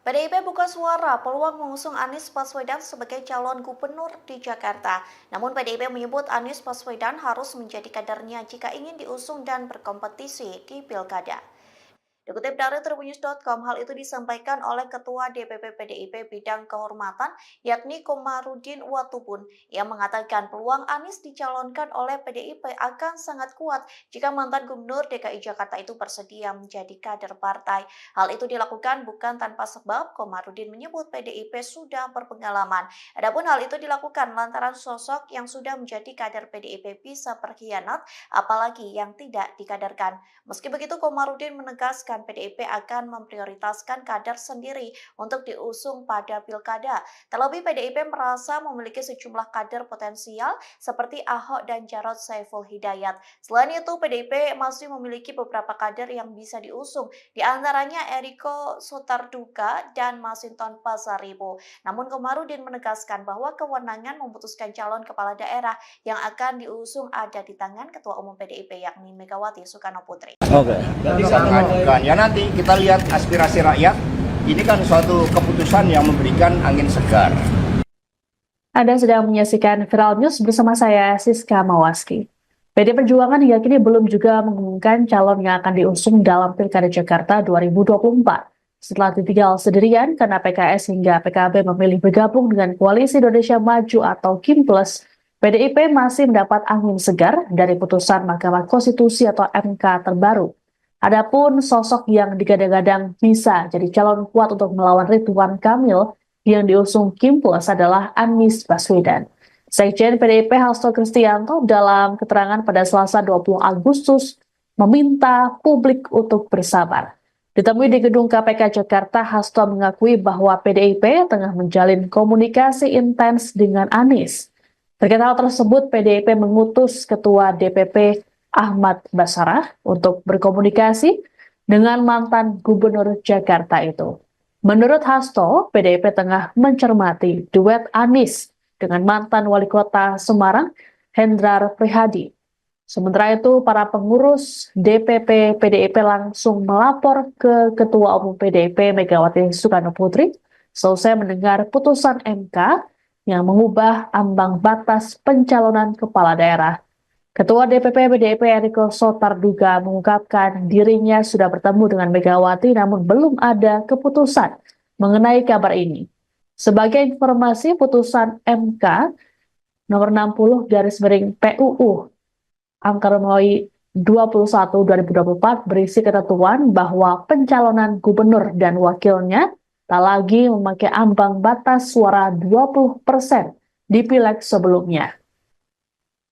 D: PDIP buka suara peluang mengusung Anies Baswedan sebagai calon gubernur di Jakarta. Namun PDIP menyebut Anies Baswedan harus menjadi kadernya jika ingin diusung dan berkompetisi di Pilkada. Dikutip dari tribunnews.com, hal itu disampaikan oleh Ketua DPP PDIP Bidang Kehormatan, yakni Komarudin Watubun, yang mengatakan peluang Anies dicalonkan oleh PDIP akan sangat kuat jika mantan Gubernur DKI Jakarta itu bersedia menjadi kader partai. Hal itu dilakukan bukan tanpa sebab. Komarudin menyebut PDIP sudah berpengalaman. Adapun hal itu dilakukan lantaran sosok yang sudah menjadi kader PDIP bisa berkhianat, apalagi yang tidak dikaderkan. Meski begitu, Komarudin menegaskan PDIP akan memprioritaskan kader sendiri untuk diusung pada pilkada. Terlebih PDIP merasa memiliki sejumlah kader potensial seperti Ahok dan Jarod Saiful Hidayat. Selain itu, PDIP masih memiliki beberapa kader yang bisa diusung, di antaranya Eriko Sotarduga dan Masinton Pasaribu. Namun Komarudin menegaskan bahwa kewenangan memutuskan calon kepala daerah yang akan diusung ada di tangan Ketua Umum PDIP yakni Megawati Soekarno Putri.
B: Oke.
C: Ya nanti kita lihat aspirasi rakyat. Ini kan suatu keputusan yang memberikan angin segar.
A: Anda sedang menyaksikan Viral News bersama saya, Siska Mawaski. PD Perjuangan hingga kini belum juga mengumumkan calon yang akan diusung dalam Pilkada Jakarta 2024. Setelah ditinggal sendirian karena PKS hingga PKB memilih bergabung dengan Koalisi Indonesia Maju atau Kim Plus, PDIP masih mendapat angin segar dari putusan Mahkamah Konstitusi atau MK terbaru. Adapun sosok yang digadang-gadang bisa jadi calon kuat untuk melawan Ridwan Kamil yang diusung Kim Plus adalah Anies Baswedan. Sekjen PDIP Hasto Kristianto dalam keterangan pada Selasa 20 Agustus meminta publik untuk bersabar. Ditemui di gedung KPK Jakarta, Hasto mengakui bahwa PDIP tengah menjalin komunikasi intens dengan Anies. Terkait hal tersebut, PDIP mengutus Ketua DPP Ahmad Basarah untuk berkomunikasi dengan mantan Gubernur Jakarta itu. Menurut Hasto, PDIP tengah mencermati duet Anies dengan mantan Wali Kota Semarang, Hendrar Prihadi. Sementara itu, para pengurus DPP PDIP langsung melapor ke Ketua Umum PDIP Megawati Soekarno Putri selesai mendengar putusan MK yang mengubah ambang batas pencalonan kepala daerah. Ketua DPP PDIP Eriko Sotarduga mengungkapkan dirinya sudah bertemu dengan Megawati namun belum ada keputusan mengenai kabar ini. Sebagai informasi, putusan MK nomor 60/PUU angka Romawi 21/2024 berisi ketentuan bahwa pencalonan gubernur dan wakilnya tak lagi memakai ambang batas suara 20% di pileg sebelumnya.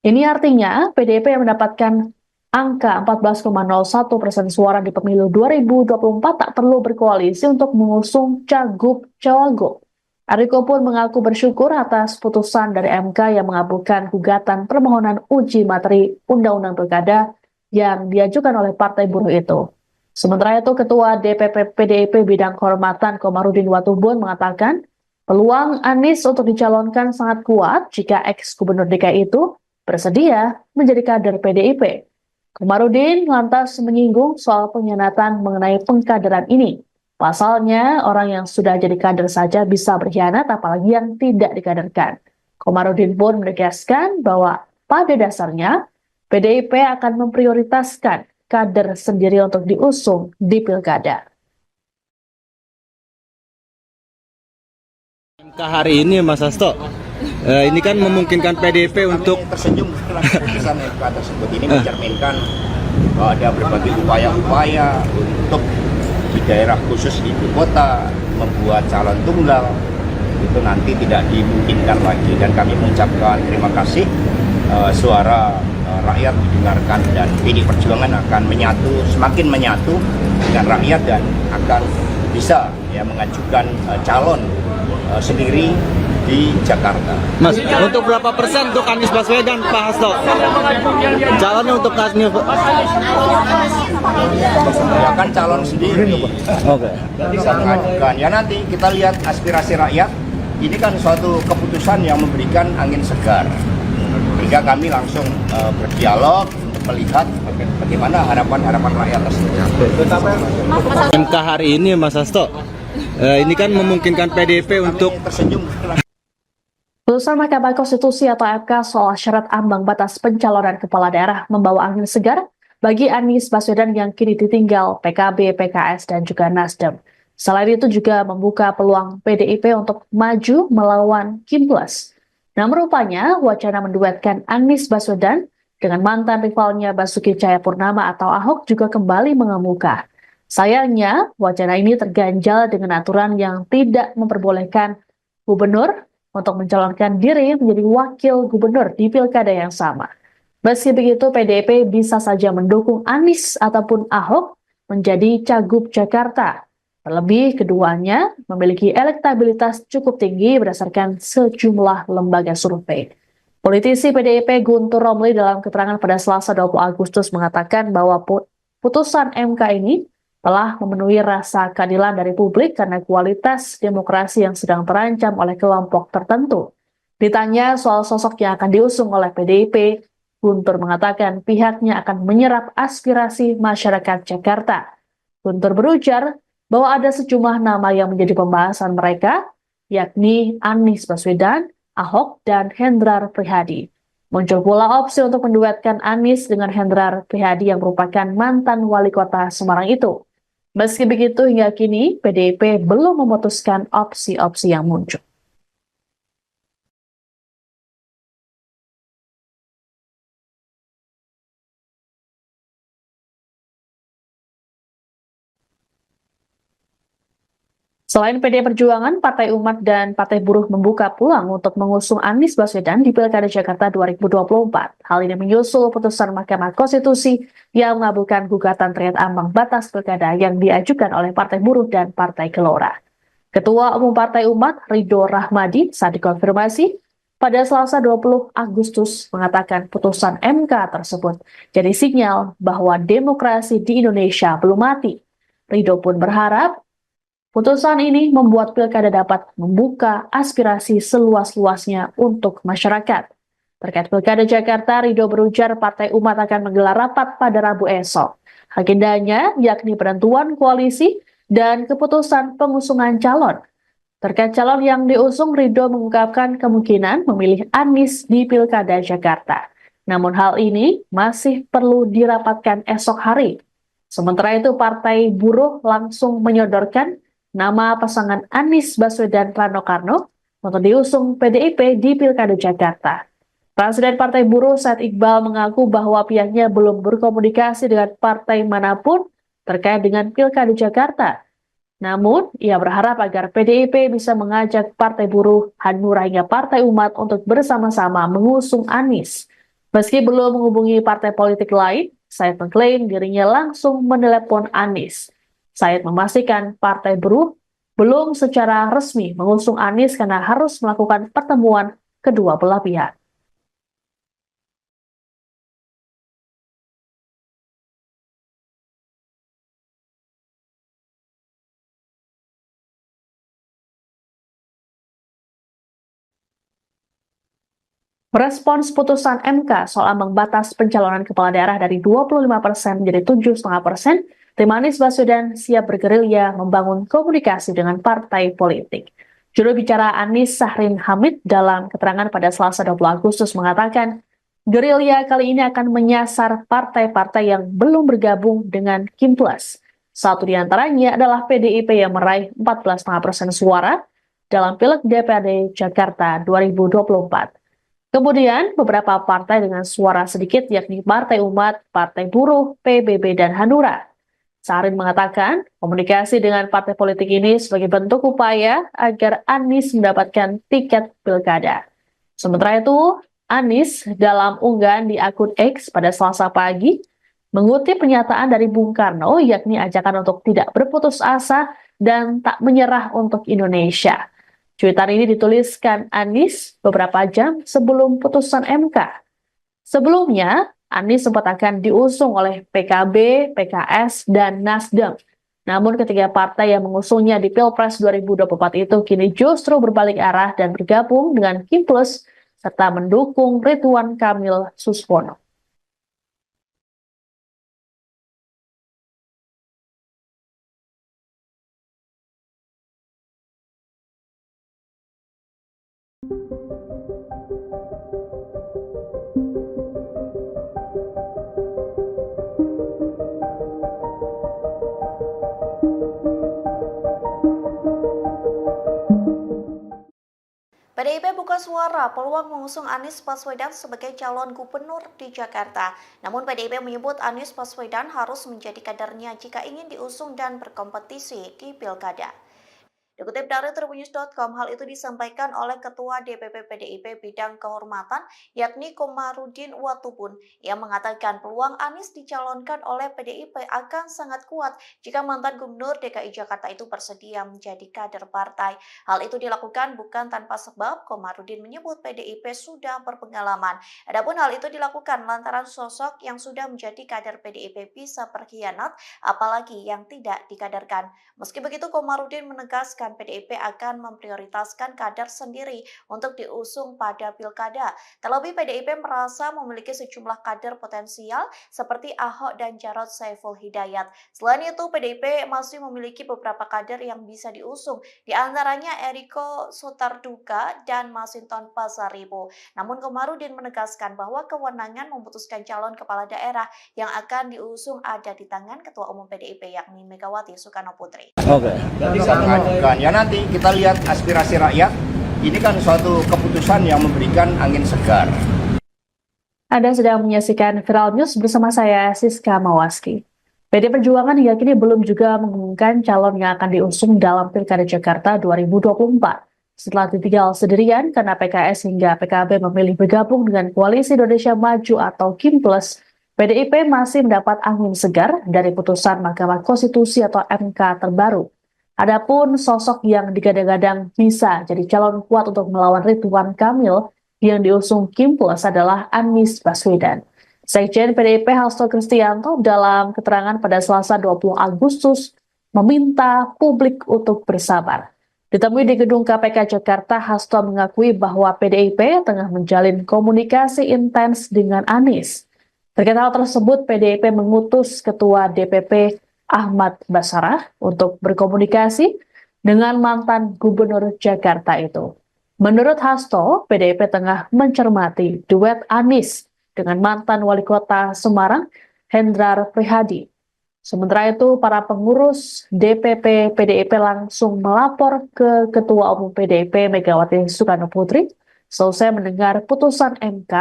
A: Ini artinya PDIP yang mendapatkan angka 14,01% suara di pemilu 2024 tak perlu berkoalisi untuk mengusung cagup-cawagup. Ariko pun mengaku bersyukur atas putusan dari MK yang mengabulkan gugatan permohonan uji materi Undang-Undang Pilkada yang diajukan oleh Partai Buruh itu. Sementara itu, Ketua DPP PDIP Bidang Kehormatan Komarudin Watubun mengatakan peluang Anies untuk dicalonkan sangat kuat jika ex-gubernur DKI itu bersedia menjadi kader PDIP. Komarudin lantas menyinggung soal pengkhianatan mengenai pengkaderan ini. Pasalnya, orang yang sudah jadi kader saja bisa berkhianat, apalagi yang tidak dikaderkan. Komarudin pun menegaskan bahwa pada dasarnya PDIP akan memprioritaskan kader sendiri untuk diusung di pilkada.
B: MK hari ini Mas Hasto, ini kan memungkinkan PDIP untuk
C: Kami tersenyum setelah keputusan MK tersebut ini mencerminkan bahwa ada berbagai upaya-upaya untuk di daerah khusus ibu kota membuat calon tunggal itu nanti tidak dimungkinkan lagi, dan kami mengucapkan terima kasih suara rakyat didengarkan, dan PD Perjuangan akan semakin menyatu dengan rakyat dan akan bisa mengajukan calon sendiri di Jakarta.
B: Mas, untuk berapa persen untuk Anies Baswedan, Pak Hasto? Calonnya untuk Anies.
C: Ya kan calon sendiri.
B: Oke.
C: Bisa mengajukan. Ya nanti kita lihat aspirasi rakyat. Ini kan suatu keputusan yang memberikan angin segar. Sehingga kami langsung berdialog untuk melihat bagaimana harapan-harapan rakyat tersebut.
B: MK hari ini Mas Hasto, ini kan memungkinkan PDIP untuk
C: Kami tersenyum setelah
A: Putusan Mahkamah Konstitusi atau MK soal syarat ambang batas pencalonan kepala daerah membawa angin segar bagi Anies Baswedan yang kini ditinggal PKB, PKS, dan juga Nasdem. Selain itu juga membuka peluang PDIP untuk maju melawan Kim Plus. Namun rupanya wacana menduetkan Anies Baswedan dengan mantan rivalnya Basuki Cahayapurnama atau Ahok juga kembali mengemuka. Sayangnya, wacana ini terganjal dengan aturan yang tidak memperbolehkan gubernur untuk mencalonkan diri menjadi wakil gubernur di pilkada yang sama. Meski begitu, PDIP bisa saja mendukung Anies ataupun Ahok menjadi cagup Jakarta. Terlebih, keduanya memiliki elektabilitas cukup tinggi berdasarkan sejumlah lembaga survei. Politisi PDIP Guntur Romli dalam keterangan pada Selasa 20 Agustus mengatakan bahwa putusan MK ini telah memenuhi rasa keadilan dari publik karena kualitas demokrasi yang sedang terancam oleh kelompok tertentu. Ditanya soal sosok yang akan diusung oleh PDIP, Guntur mengatakan pihaknya akan menyerap aspirasi masyarakat Jakarta. Guntur berujar bahwa ada sejumlah nama yang menjadi pembahasan mereka, yakni Anies Baswedan, Ahok, dan Hendrar Prihadi. Muncul pula opsi untuk menduetkan Anies dengan Hendrar Prihadi yang merupakan mantan wali kota Semarang itu. Meski begitu, hingga kini PDIP belum memutuskan opsi-opsi yang muncul. Selain PD Perjuangan, Partai Umat dan Partai Buruh membuka peluang untuk mengusung Anies Baswedan di Pilkada Jakarta 2024. Hal ini menyusul putusan Mahkamah Konstitusi yang mengabulkan gugatan terkait ambang batas pilkada yang diajukan oleh Partai Buruh dan Partai Gelora. Ketua Umum Partai Umat, Ridho Rahmadi, saat dikonfirmasi pada Selasa 20 Agustus mengatakan putusan MK tersebut jadi sinyal bahwa demokrasi di Indonesia belum mati. Ridho pun berharap putusan ini membuat pilkada dapat membuka aspirasi seluas-luasnya untuk masyarakat. Terkait pilkada Jakarta, Ridho berujar Partai Umat akan menggelar rapat pada Rabu esok. Agendanya yakni penentuan koalisi dan keputusan pengusungan calon. Terkait calon yang diusung, Ridho mengungkapkan kemungkinan memilih Anies di pilkada Jakarta. Namun hal ini masih perlu dirapatkan esok hari. Sementara itu, Partai Buruh langsung menyodorkan nama pasangan Anies Baswedan Rano Karno untuk diusung PDIP di Pilkada Jakarta. Presiden Partai Buruh Said Iqbal mengaku bahwa pihaknya belum berkomunikasi dengan partai manapun terkait dengan Pilkada Jakarta. Namun, ia berharap agar PDIP bisa mengajak Partai Buruh, Hanura hingga Partai Umat untuk bersama-sama mengusung Anies. Meski belum menghubungi partai politik lain, Said mengklaim dirinya langsung menelepon Anies. Said memastikan Partai Buruh belum secara resmi mengusung Anies karena harus melakukan pertemuan kedua belah pihak. Merespons putusan MK soal ambang batas pencalonan kepala daerah dari 25% menjadi 7,5%, tim Anies Baswedan siap bergerilya membangun komunikasi dengan partai politik. Juru bicara Anies Sahrin Hamid dalam keterangan pada Selasa 20 Agustus mengatakan, gerilya kali ini akan menyasar partai-partai yang belum bergabung dengan Kim Plus. Satu di antaranya adalah PDIP yang meraih 14,5% suara dalam Pileg DPRD Jakarta 2024. Kemudian, beberapa partai dengan suara sedikit yakni Partai Umat, Partai Buruh, PBB, dan Hanura. Sahrin mengatakan, komunikasi dengan partai politik ini sebagai bentuk upaya agar Anies mendapatkan tiket pilkada. Sementara itu, Anies dalam unggahan di akun X pada Selasa pagi mengutip pernyataan dari Bung Karno yakni ajakan untuk tidak berputus asa dan tak menyerah untuk Indonesia. Cuitan ini dituliskan Anies beberapa jam sebelum putusan MK. Sebelumnya, Anies sempat akan diusung oleh PKB, PKS, dan Nasdem. Namun ketiga partai yang mengusungnya di Pilpres 2024 itu kini justru berbalik arah dan bergabung dengan Kim Plus serta mendukung Ridwan Kamil Suswono.
D: PDIP buka suara peluang mengusung Anies Baswedan sebagai calon gubernur di Jakarta. Namun PDIP menyebut Anies Baswedan harus menjadi kadernya jika ingin diusung dan berkompetisi di Pilkada. Dikutip dari tribunnews.com, hal itu disampaikan oleh Ketua DPP PDIP Bidang Kehormatan, yakni Komarudin Watubun, yang mengatakan peluang Anies dicalonkan oleh PDIP akan sangat kuat jika mantan Gubernur DKI Jakarta itu bersedia menjadi kader partai. Hal itu dilakukan bukan tanpa sebab. Komarudin menyebut PDIP sudah berpengalaman. Adapun hal itu dilakukan lantaran sosok yang sudah menjadi kader PDIP bisa berkhianat, apalagi yang tidak dikaderkan. Meski begitu, Komarudin menegaskan PDIP akan memprioritaskan kader sendiri untuk diusung pada pilkada. Terlebih PDIP merasa memiliki sejumlah kader potensial seperti Ahok dan Jarod Saiful Hidayat. Selain itu, PDIP masih memiliki beberapa kader yang bisa diusung, di antaranya Eriko Sotarduga dan Masinton Pasaribu. Namun Komarudin menegaskan bahwa kewenangan memutuskan calon kepala daerah yang akan diusung ada di tangan Ketua Umum PDIP yakni Megawati Soekarno Putri.
B: Oke.
C: Mengajukan. Ya nanti kita lihat aspirasi rakyat. Ini kan suatu keputusan yang memberikan angin segar.
A: Anda sedang menyaksikan Viral News bersama saya, Siska Mawaski. PD Perjuangan hingga kini belum juga mengumumkan calon yang akan diusung dalam Pilkada Jakarta 2024. Setelah ditinggal sendirian karena PKS hingga PKB memilih bergabung dengan Koalisi Indonesia Maju atau Kim Plus, PDIP masih mendapat angin segar dari putusan Mahkamah Konstitusi atau MK terbaru. Adapun sosok yang digadang-gadang bisa jadi calon kuat untuk melawan Ridwan Kamil yang diusung Kim Plus adalah Anies Baswedan. Sekjen PDIP Hasto Kristianto dalam keterangan pada Selasa 20 Agustus meminta publik untuk bersabar. Ditemui di gedung KPK Jakarta, Hasto mengakui bahwa PDIP tengah menjalin komunikasi intens dengan Anies. Terkait hal tersebut, PDIP mengutus Ketua DPP Ahmad Basarah untuk berkomunikasi dengan mantan Gubernur Jakarta itu. Menurut Hasto, PDIP tengah mencermati duet Anies dengan mantan Wali Kota Semarang, Hendrar Prihadi. Sementara itu, para pengurus DPP PDIP langsung melapor ke Ketua Umum PDIP Megawati Soekarno Putri selesai mendengar putusan MK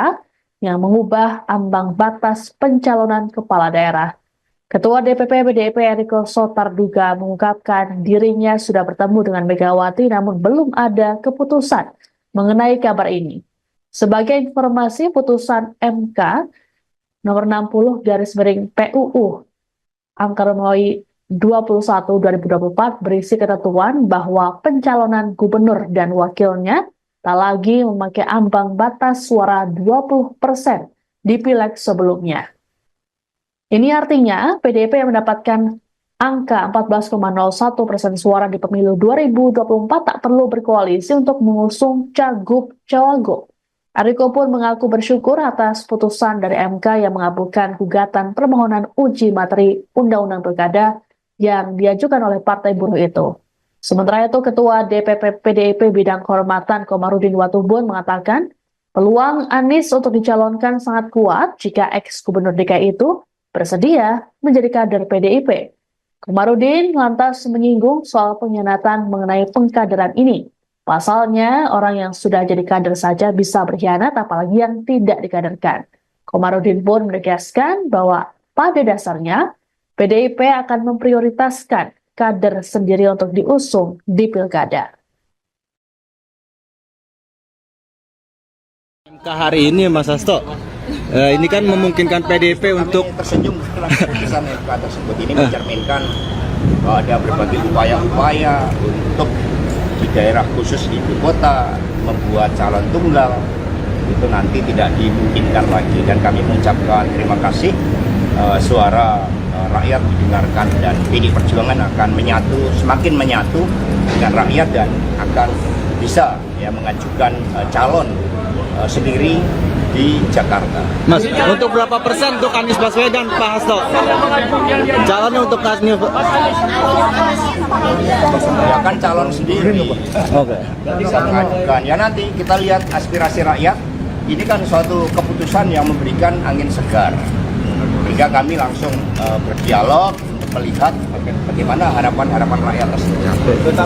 A: yang mengubah ambang batas pencalonan kepala daerah. Ketua DPP PDIP Eriko Sotarduga mengungkapkan dirinya sudah bertemu dengan Megawati namun belum ada keputusan mengenai kabar ini. Sebagai informasi, putusan MK nomor 60 / PUU angka Romawi 21-2024 berisi ketentuan bahwa pencalonan gubernur dan wakilnya tak lagi memakai ambang batas suara 20% di pileg sebelumnya. Ini artinya PDIP yang mendapatkan angka 14,01% suara di pemilu 2024 tak perlu berkoalisi untuk mengusung cagup-cawagup. Ariko pun mengaku bersyukur atas putusan dari MK yang mengabulkan gugatan permohonan uji materi Undang-Undang Pilkada yang diajukan oleh Partai Buruh itu. Sementara itu, Ketua DPP PDIP Bidang Kehormatan Komarudin Watubun mengatakan peluang Anies untuk dicalonkan sangat kuat jika ex-gubernur DKI itu bersedia menjadi kader PDIP. Komarudin lantas menyinggung soal pengkhianatan mengenai pengkaderan ini. Pasalnya, orang yang sudah jadi kader saja bisa berkhianat, apalagi yang tidak dikaderkan. Komarudin pun menegaskan bahwa pada dasarnya, PDIP akan memprioritaskan kader sendiri untuk diusung di pilkada.
B: MK hari ini, Mas Hasto, ini kan memungkinkan PDIP untuk
C: kami tersenyum setelah keputusan MK tersebut ini mencerminkan bahwa ada berbagai upaya-upaya untuk di daerah khusus ibu kota membuat calon tunggal itu nanti tidak dimungkinkan lagi, dan kami mengucapkan terima kasih suara rakyat didengarkan dan PD Perjuangan akan semakin menyatu dengan rakyat dan akan bisa mengajukan calon sendiri di Jakarta.
B: Mas, untuk berapa persen untuk Anies Baswedan, Pak Hasto? Calonnya untuk Anies
C: Ya kan calon sendiri.
B: Oke.
C: Bisa mengajukan. Ya nanti kita lihat aspirasi rakyat. Ini kan suatu keputusan yang memberikan angin segar. Sehingga kami langsung berdialog untuk melihat bagaimana harapan-harapan rakyat tersebut.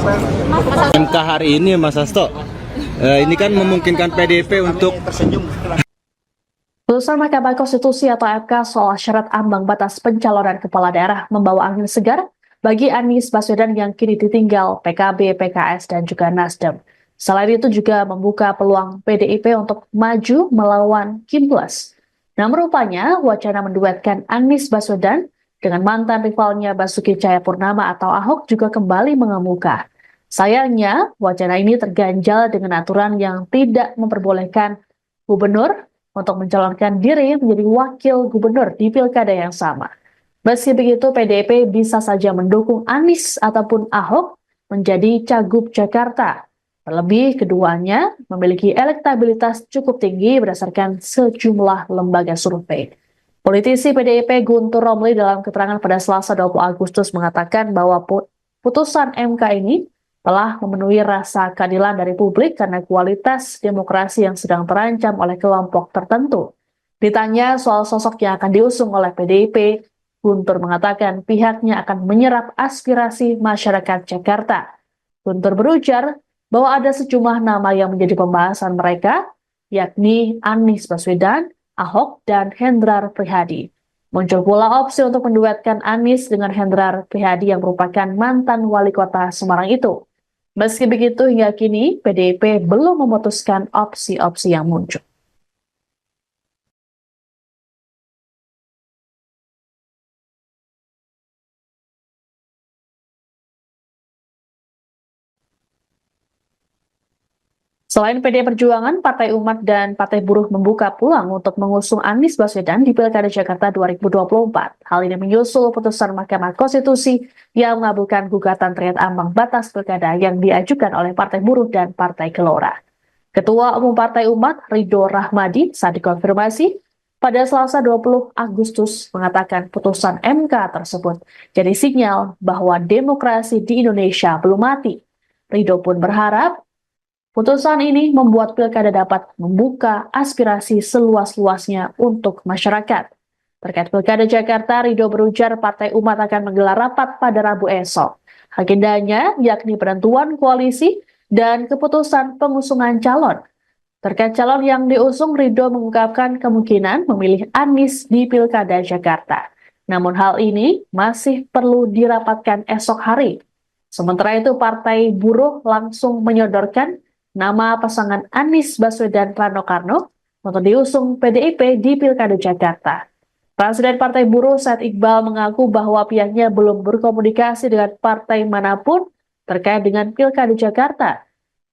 B: MK hari ini, Mas Hasto, ini kan memungkinkan PDIP untuk
C: Kami tersenyum setelah
A: Putusan Mahkamah Konstitusi atau MK soal syarat ambang batas pencalonan kepala daerah membawa angin segar bagi Anies Baswedan yang kini ditinggal PKB, PKS, dan juga Nasdem. Selain itu juga membuka peluang PDIP untuk maju melawan Kimplas. Namun rupanya wacana menduetkan Anies Baswedan dengan mantan rivalnya Basuki Cahayapurnama atau Ahok juga kembali mengemuka. Sayangnya, wacana ini terganjal dengan aturan yang tidak memperbolehkan gubernur untuk mencalonkan diri menjadi wakil gubernur di pilkada yang sama. Meski begitu, PDIP bisa saja mendukung Anies ataupun Ahok menjadi cagup Jakarta. Terlebih, keduanya memiliki elektabilitas cukup tinggi berdasarkan sejumlah lembaga survei. Politisi PDIP Guntur Romli dalam keterangan pada Selasa 20 Agustus mengatakan bahwa putusan MK ini telah memenuhi rasa keadilan dari publik karena kualitas demokrasi yang sedang terancam oleh kelompok tertentu. Ditanya soal sosok yang akan diusung oleh PDIP, Guntur mengatakan pihaknya akan menyerap aspirasi masyarakat Jakarta. Guntur berujar bahwa ada sejumlah nama yang menjadi pembahasan mereka, yakni Anies Baswedan, Ahok, dan Hendrar Prihadi. Muncul pula opsi untuk menduetkan Anies dengan Hendrar Prihadi yang merupakan mantan wali kota Semarang itu. Meski begitu, hingga kini PDIP belum memutuskan opsi-opsi yang muncul. Selain PDI Perjuangan, Partai Umat dan Partai Buruh membuka peluang untuk mengusung Anies Baswedan di Pilkada Jakarta 2024. Hal ini menyusul putusan Mahkamah Konstitusi yang mengabulkan gugatan terkait ambang batas pilkada yang diajukan oleh Partai Buruh dan Partai Gelora. Ketua Umum Partai Umat, Ridho Rahmadi, saat dikonfirmasi pada Selasa 20 Agustus mengatakan putusan MK tersebut jadi sinyal bahwa demokrasi di Indonesia belum mati. Ridho pun berharap putusan ini membuat pilkada dapat membuka aspirasi seluas-luasnya untuk masyarakat. Terkait pilkada Jakarta, Ridho berujar Partai Umat akan menggelar rapat pada Rabu esok. Agendanya yakni penentuan koalisi dan keputusan pengusungan calon. Terkait calon yang diusung, Ridho mengungkapkan kemungkinan memilih Anies di pilkada Jakarta. Namun hal ini masih perlu dirapatkan esok hari. Sementara itu, Partai Buruh langsung menyodorkan nama pasangan Anies Baswedan Rano Karno untuk diusung PDIP di Pilkada Jakarta. Presiden Partai Buruh Said Iqbal mengaku bahwa pihaknya belum berkomunikasi dengan partai manapun terkait dengan Pilkada Jakarta.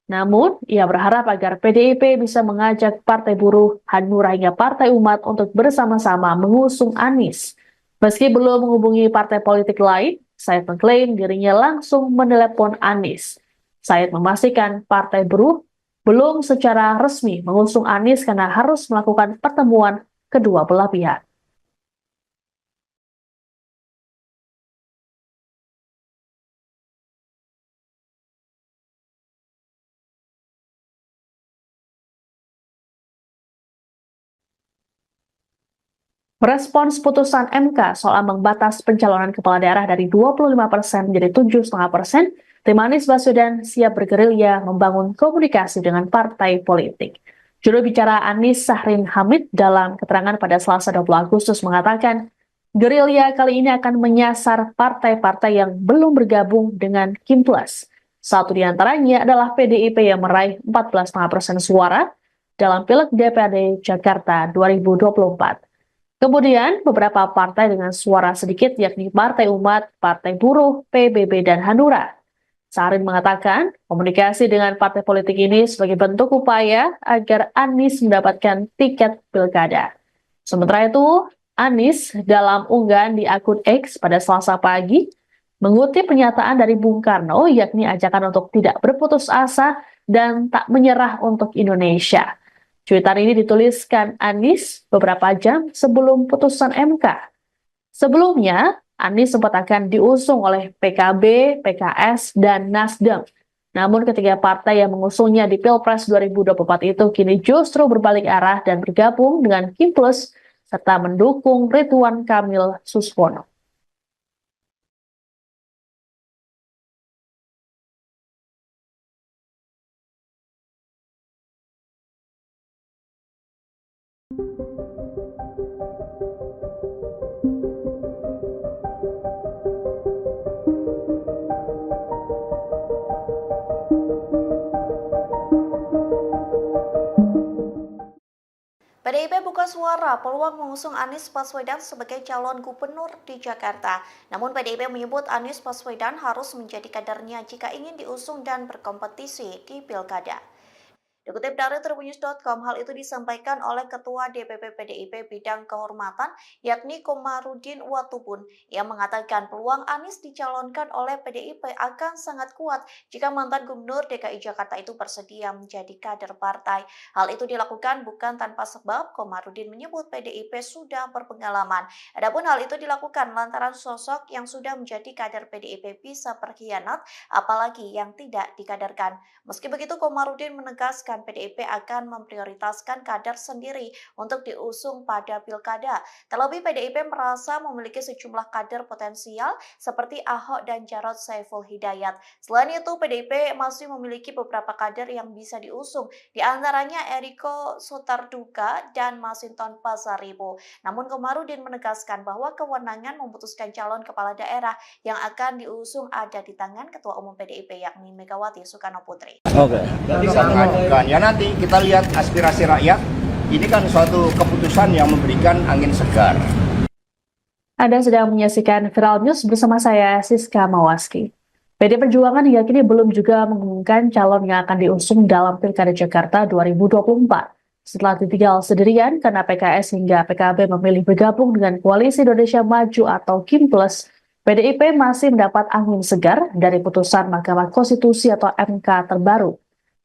A: Namun, ia berharap agar PDIP bisa mengajak Partai Buruh, Hanura hingga Partai Umat untuk bersama-sama mengusung Anies. Meski belum menghubungi partai politik lain, Said mengklaim dirinya langsung menelepon Anies. Said memastikan Partai Buruh belum secara resmi mengusung Anies karena harus melakukan pertemuan kedua belah pihak. Merespons putusan MK soal ambang batas pencalonan kepala daerah dari 25% menjadi 7,5%, tim Anies Baswedan siap bergerilya membangun komunikasi dengan partai politik. Juru bicara Anies Sahrin Hamid dalam keterangan pada Selasa 20 Agustus mengatakan, gerilya kali ini akan menyasar partai-partai yang belum bergabung dengan Kim Plus. Satu di antaranya adalah PDIP yang meraih 14,5% suara dalam Pileg DPRD Jakarta 2024. Kemudian, beberapa partai dengan suara sedikit yakni Partai Umat, Partai Buruh, PBB, dan Hanura. Sahrin mengatakan, komunikasi dengan partai politik ini sebagai bentuk upaya agar Anies mendapatkan tiket pilkada. Sementara itu, Anies dalam unggahan di akun X pada Selasa pagi mengutip pernyataan dari Bung Karno yakni ajakan untuk tidak berputus asa dan tak menyerah untuk Indonesia. Cuitan ini dituliskan Anies beberapa jam sebelum putusan MK. Sebelumnya, Anies sempat akan diusung oleh PKB, PKS, dan Nasdem. Namun ketiga partai yang mengusungnya di Pilpres 2024 itu kini justru berbalik arah dan bergabung dengan Kim Plus serta mendukung Ridwan Kamil Suswono.
D: PDIP buka suara peluang mengusung Anies Baswedan sebagai calon gubernur di Jakarta. Namun PDIP menyebut Anies Baswedan harus menjadi kadernya jika ingin diusung dan berkompetisi di Pilkada. Dikutip dari Tribunnews.com, hal itu disampaikan oleh Ketua DPP PDIP Bidang Kehormatan, yakni Komarudin Watubun, yang mengatakan peluang Anies dicalonkan oleh PDIP akan sangat kuat jika mantan Gubernur DKI Jakarta itu bersedia menjadi kader partai. Hal itu dilakukan bukan tanpa sebab. Komarudin menyebut PDIP sudah berpengalaman. Adapun hal itu dilakukan lantaran sosok yang sudah menjadi kader PDIP bisa berkhianat, apalagi yang tidak dikaderkan. Meski begitu, Komarudin menegaskan PDIP akan memprioritaskan kader sendiri untuk diusung pada pilkada. Terlebih PDIP merasa memiliki sejumlah kader potensial seperti Ahok dan Jarod Saiful Hidayat. Selain itu, PDIP masih memiliki beberapa kader yang bisa diusung, di antaranya Eriko Sotarduga dan Masinton Pasaribu. Namun Komarudin menegaskan bahwa kewenangan memutuskan calon kepala daerah yang akan diusung ada di tangan Ketua Umum PDIP yakni Megawati Soekarno Putri.
B: Oke.
C: Bisa mengajukan. Ya nanti kita lihat aspirasi rakyat. Ini kan suatu keputusan yang memberikan angin segar.
A: Anda sedang menyaksikan Viral News bersama saya, Siska Mawaski. PD Perjuangan hingga kini belum juga mengumumkan calon yang akan diusung dalam Pilkada Jakarta 2024. Setelah ditinggal sendirian karena PKS hingga PKB memilih bergabung dengan Koalisi Indonesia Maju atau Kim Plus, PDIP masih mendapat angin segar dari putusan Mahkamah Konstitusi atau MK terbaru.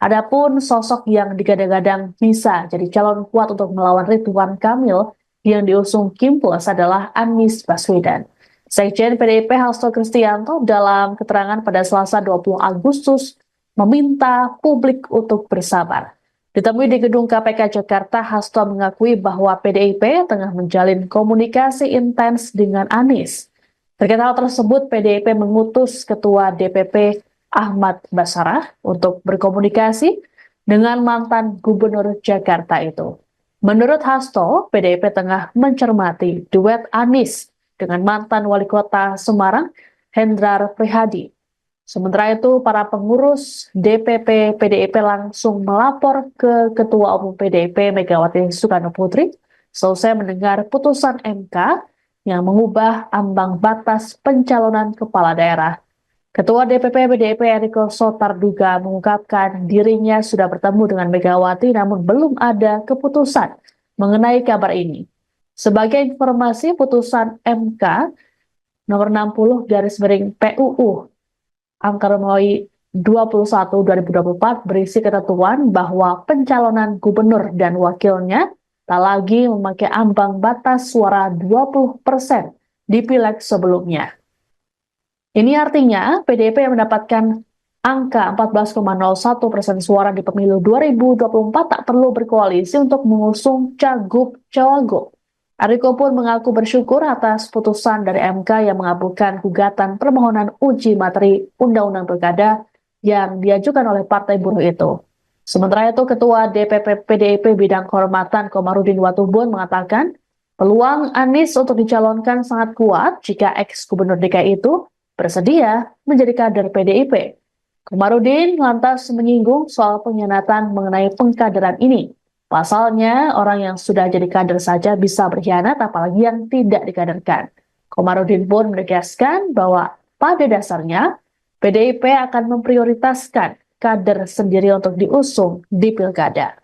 A: Adapun sosok yang digadang-gadang bisa jadi calon kuat untuk melawan Ridwan Kamil yang diusung Kim Plus adalah Anies Baswedan. Sekjen PDIP Hasto Kristianto dalam keterangan pada Selasa 20 Agustus meminta publik untuk bersabar. Ditemui di gedung KPK Jakarta, Hasto mengakui bahwa PDIP tengah menjalin komunikasi intens dengan Anies. Terkait hal tersebut, PDIP mengutus Ketua DPP Ahmad Basarah untuk berkomunikasi dengan mantan Gubernur Jakarta itu. Menurut Hasto, PDIP tengah mencermati duet Anies dengan mantan Wali Kota Semarang, Hendrar Prihadi. Sementara itu, para pengurus DPP PDIP langsung melapor ke Ketua Umum PDIP Megawati Soekarno Putri selesai mendengar putusan MK yang mengubah ambang batas pencalonan kepala daerah. Ketua DPP PDIP Eriko Sotarduga mengungkapkan dirinya sudah bertemu dengan Megawati namun belum ada keputusan mengenai kabar ini. Sebagai informasi, putusan MK nomor 60 PUU angka Romawi 21 2024 berisi ketentuan bahwa pencalonan gubernur dan wakilnya tak lagi memakai ambang batas suara 20% di pileg sebelumnya. Ini artinya PDIP yang mendapatkan angka 14,01% suara di pemilu 2024 tak perlu berkoalisi untuk mengusung cagup-cawagup. Eriko pun mengaku bersyukur atas putusan dari MK yang mengabulkan gugatan permohonan uji materi Undang-Undang Pilkada yang diajukan oleh Partai Buruh itu. Sementara itu, Ketua DPP PDIP Bidang Kehormatan Komarudin Watubun mengatakan peluang Anies untuk dicalonkan sangat kuat jika ex-gubernur DKI itu bersedia menjadi kader PDIP. Komarudin lantas menyinggung soal pengkhianatan mengenai pengkaderan ini. Pasalnya, orang yang sudah jadi kader saja bisa berkhianat, apalagi yang tidak dikaderkan. Komarudin pun menegaskan bahwa pada dasarnya PDIP akan memprioritaskan kader sendiri untuk diusung di pilkada.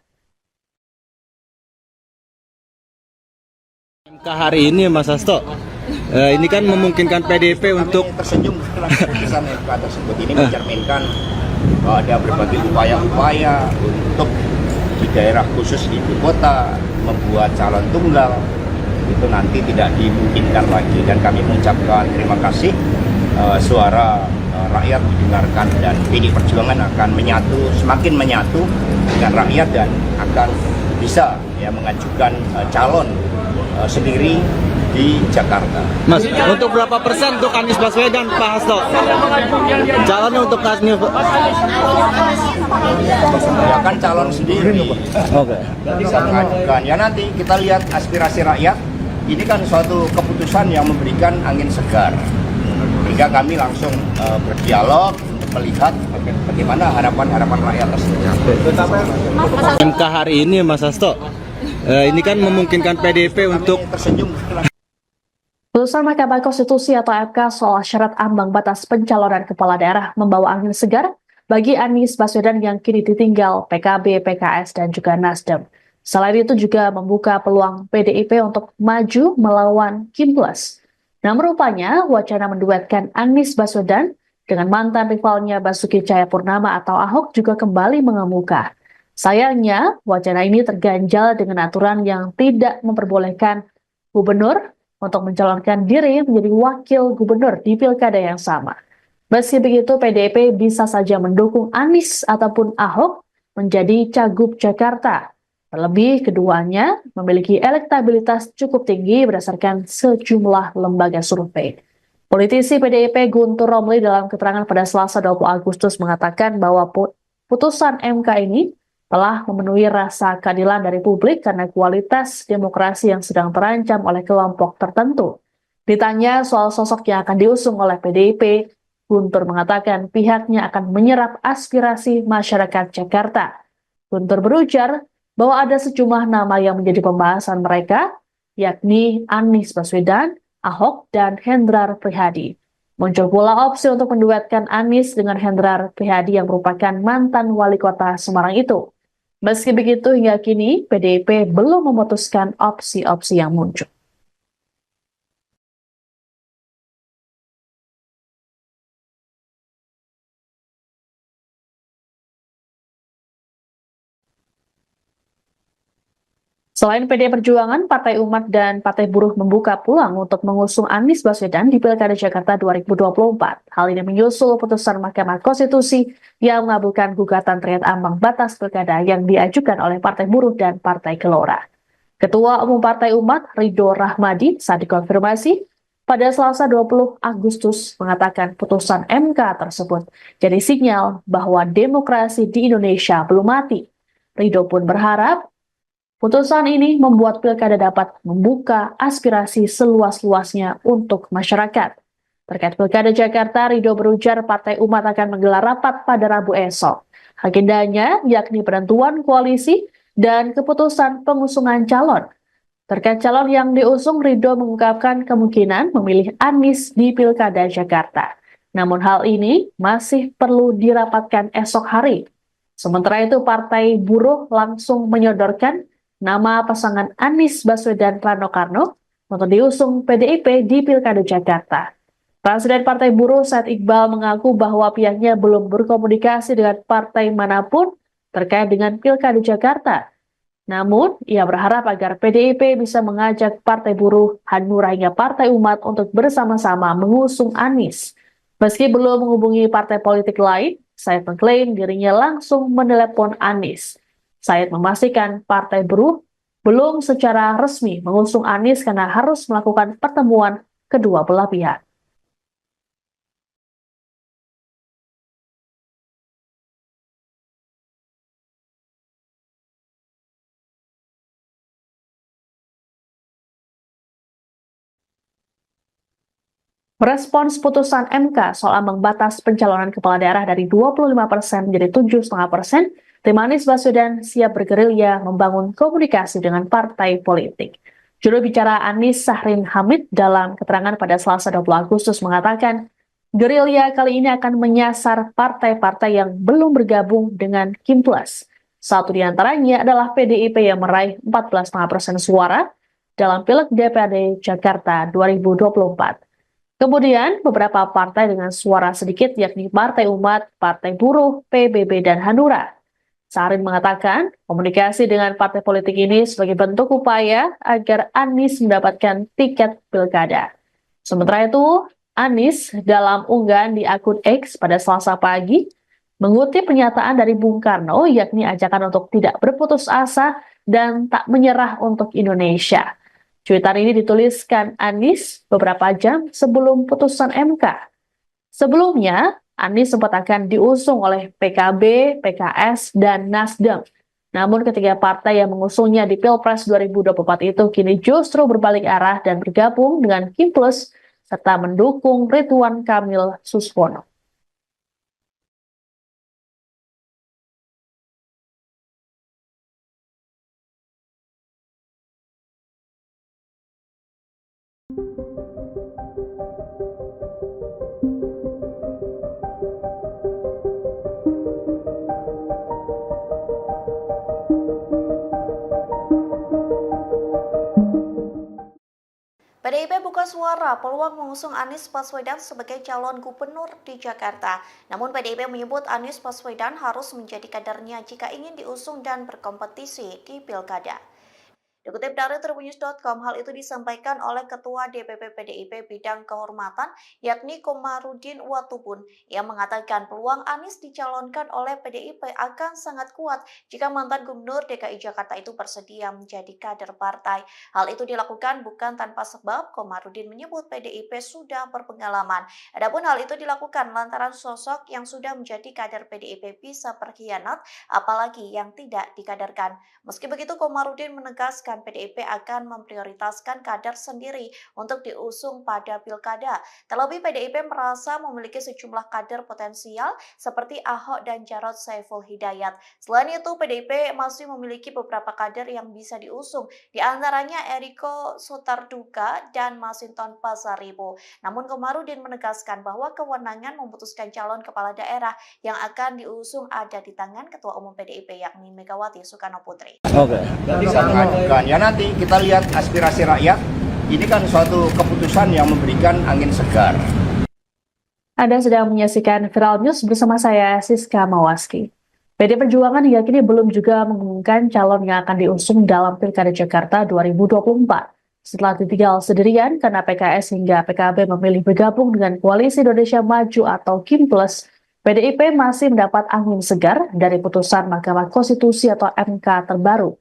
B: MK hari ini Mas Hasto, ini kan memungkinkan PDIP untuk
C: Kami tersenyum setelah keputusan MK tersebut ini mencerminkan bahwa ada berbagai upaya-upaya untuk di daerah khusus ibu kota membuat calon tunggal itu nanti tidak dimungkinkan lagi, dan kami mengucapkan terima kasih suara rakyat didengarkan dan PD Perjuangan akan semakin menyatu dengan rakyat dan akan bisa mengajukan calon sendiri di Jakarta.
B: Mas, untuk berapa persen untuk Anies Baswedan, Pak Hasto? Calonnya untuk Anies
C: Ya kan calon sendiri.
B: Oke.
C: Bisa mengajukan. Ya nanti kita lihat aspirasi rakyat. Ini kan suatu keputusan yang memberikan angin segar. Sehingga kami langsung berdialog untuk melihat bagaimana harapan-harapan rakyat tersebut.
B: MK hari ini Mas Hasto, ini kan memungkinkan PDIP untuk
C: Kami tersenyum setelah
A: Putusan Mahkamah Konstitusi atau MK soal syarat ambang batas pencalonan kepala daerah membawa angin segar bagi Anies Baswedan yang kini ditinggal PKB, PKS, dan juga Nasdem. Selain itu juga membuka peluang PDIP untuk maju melawan Kim Plus. Namun rupanya wacana menduetkan Anies Baswedan dengan mantan rivalnya Basuki Cahayapurnama atau Ahok juga kembali mengemuka. Sayangnya, wacana ini terganjal dengan aturan yang tidak memperbolehkan gubernur untuk mencalonkan diri menjadi wakil gubernur di pilkada yang sama. Meski begitu, PDIP bisa saja mendukung Anies ataupun Ahok menjadi cagup Jakarta. Terlebih, keduanya memiliki elektabilitas cukup tinggi berdasarkan sejumlah lembaga survei. Politisi PDIP Guntur Romli dalam keterangan pada Selasa 20 Agustus mengatakan bahwa putusan MK ini telah memenuhi rasa keadilan dari publik karena kualitas demokrasi yang sedang terancam oleh kelompok tertentu. Ditanya soal sosok yang akan diusung oleh PDIP, Guntur mengatakan pihaknya akan menyerap aspirasi masyarakat Jakarta. Guntur berujar bahwa ada sejumlah nama yang menjadi pembahasan mereka, yakni Anies Baswedan, Ahok, dan Hendrar Prihadi. Muncul pula opsi untuk menduetkan Anies dengan Hendrar Prihadi yang merupakan mantan wali kota Semarang itu. Meski begitu, hingga kini PDIP belum memutuskan opsi-opsi yang muncul. Selain PD Perjuangan, Partai Umat dan Partai Buruh membuka peluang untuk mengusung Anies Baswedan di Pilkada Jakarta 2024. Hal ini menyusul putusan Mahkamah Konstitusi yang mengabulkan gugatan terkait ambang batas pilkada yang diajukan oleh Partai Buruh dan Partai Gelora. Ketua Umum Partai Umat, Ridho Rahmadi, saat dikonfirmasi pada Selasa 20 Agustus mengatakan putusan MK tersebut jadi sinyal bahwa demokrasi di Indonesia belum mati. Ridho pun berharap putusan ini membuat pilkada dapat membuka aspirasi seluas-luasnya untuk masyarakat. Terkait pilkada Jakarta, Ridho berujar Partai Umat akan menggelar rapat pada Rabu esok. Agendanya yakni penentuan koalisi dan keputusan pengusungan calon. Terkait calon yang diusung, Ridho mengungkapkan kemungkinan memilih Anies di Pilkada Jakarta. Namun hal ini masih perlu dirapatkan esok hari. Sementara itu, Partai Buruh langsung menyodorkan nama pasangan Anies Baswedan Rano Karno untuk diusung PDIP di Pilkada Jakarta. Presiden Partai Buruh Said Iqbal mengaku bahwa pihaknya belum berkomunikasi dengan partai manapun terkait dengan Pilkada Jakarta. Namun, ia berharap agar PDIP bisa mengajak Partai Buruh, Hanura hingga Partai Umat untuk bersama-sama mengusung Anies. Meski belum menghubungi partai politik lain, Said mengklaim dirinya langsung menelepon Anies. Said memastikan Partai Buruh belum secara resmi mengusung Anies karena harus melakukan pertemuan kedua belah pihak. Merespons putusan MK soal ambang batas pencalonan kepala daerah dari 25% menjadi 7,5%, tim Anies Baswedan siap bergerilya membangun komunikasi dengan partai politik. Juru bicara Anies Sahrin Hamid dalam keterangan pada Selasa 20 Agustus mengatakan, gerilya kali ini akan menyasar partai-partai yang belum bergabung dengan Kim Plus. Satu di antaranya adalah PDIP yang meraih 14,5% suara dalam Pileg DPRD Jakarta 2024. Kemudian, beberapa partai dengan suara sedikit yakni Partai Umat, Partai Buruh, PBB, dan Hanura. Sahrin mengatakan, komunikasi dengan partai politik ini sebagai bentuk upaya agar Anies mendapatkan tiket pilkada. Sementara itu, Anies dalam unggahan di akun X pada Selasa pagi mengutip pernyataan dari Bung Karno yakni ajakan untuk tidak berputus asa dan tak menyerah untuk Indonesia. Cuitan ini dituliskan Anies beberapa jam sebelum putusan MK. Sebelumnya, Anies sempat akan diusung oleh PKB, PKS, dan Nasdem. Namun ketiga partai yang mengusungnya di Pilpres 2024 itu kini justru berbalik arah dan bergabung dengan Kim Plus serta mendukung Ridwan Kamil Suswono.
D: PDIP buka suara peluang mengusung Anies Baswedan sebagai calon gubernur di Jakarta. Namun PDIP menyebut Anies Baswedan harus menjadi kadernya jika ingin diusung dan berkompetisi di Pilkada. Dikutip dari Tribunnews.com, hal itu disampaikan oleh Ketua DPP PDIP Bidang Kehormatan, yakni Komarudin Watubun. Ia mengatakan peluang Anies dicalonkan oleh PDIP akan sangat kuat jika mantan Gubernur DKI Jakarta itu bersedia menjadi kader partai. Hal itu dilakukan bukan tanpa sebab. Komarudin menyebut PDIP sudah berpengalaman. Adapun hal itu dilakukan lantaran sosok yang sudah menjadi kader PDIP bisa berkhianat, apalagi yang tidak dikaderkan. Meski begitu, Komarudin menegaskan PDIP akan memprioritaskan kader sendiri untuk diusung pada pilkada. Terlebih PDIP merasa memiliki sejumlah kader potensial seperti Ahok dan Jarod Saiful Hidayat. Selain itu, PDIP masih memiliki beberapa kader yang bisa diusung, di antaranya Eriko Sotarduga dan Masinton Pasaribu. Namun Komarudin menegaskan bahwa kewenangan memutuskan calon kepala daerah yang akan diusung ada di tangan Ketua Umum PDIP yakni Megawati Soekarno Putri.
B: Oke.
C: Ya nanti kita lihat aspirasi rakyat. Ini kan suatu keputusan yang memberikan angin segar.
A: Anda sedang menyaksikan Viral News bersama saya, Siska Mawaski. PD Perjuangan hingga kini belum juga mengumumkan calon yang akan diusung dalam Pilkada Jakarta 2024. Setelah ditinggal sendirian karena PKS hingga PKB memilih bergabung dengan Koalisi Indonesia Maju atau Kim Plus, PDIP masih mendapat angin segar dari putusan Mahkamah Konstitusi atau MK terbaru.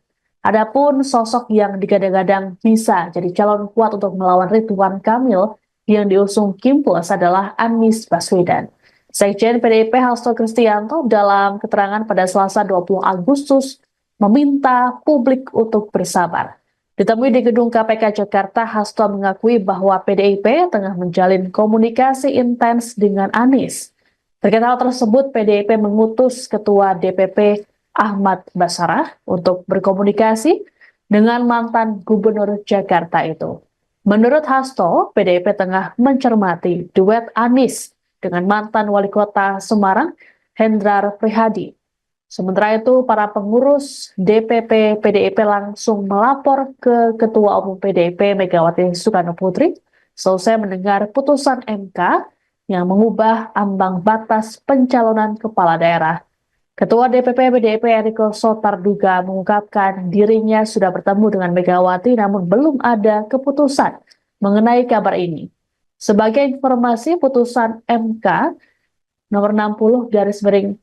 A: Adapun sosok yang digadang-gadang bisa jadi calon kuat untuk melawan Ridwan Kamil yang diusung Kim Plus adalah Anies Baswedan. Sekjen PDIP Hasto Kristianto dalam keterangan pada Selasa 20 Agustus meminta publik untuk bersabar. Ditemui di gedung KPK Jakarta, Hasto mengakui bahwa PDIP tengah menjalin komunikasi intens dengan Anies. Terkait hal tersebut, PDIP mengutus Ketua DPP Ahmad Basarah untuk berkomunikasi dengan mantan Gubernur Jakarta itu. Menurut Hasto, PDIP tengah mencermati duet Anies dengan mantan Wali Kota Semarang, Hendrar Prihadi. Sementara itu, para pengurus DPP PDIP langsung melapor ke Ketua Umum PDIP Megawati Soekarno Putri selesai mendengar putusan MK yang mengubah ambang batas pencalonan kepala daerah. Ketua DPP PDIP Eriko Sotarduga mengungkapkan dirinya sudah bertemu dengan Megawati namun belum ada keputusan mengenai kabar ini. Sebagai informasi, putusan MK nomor 60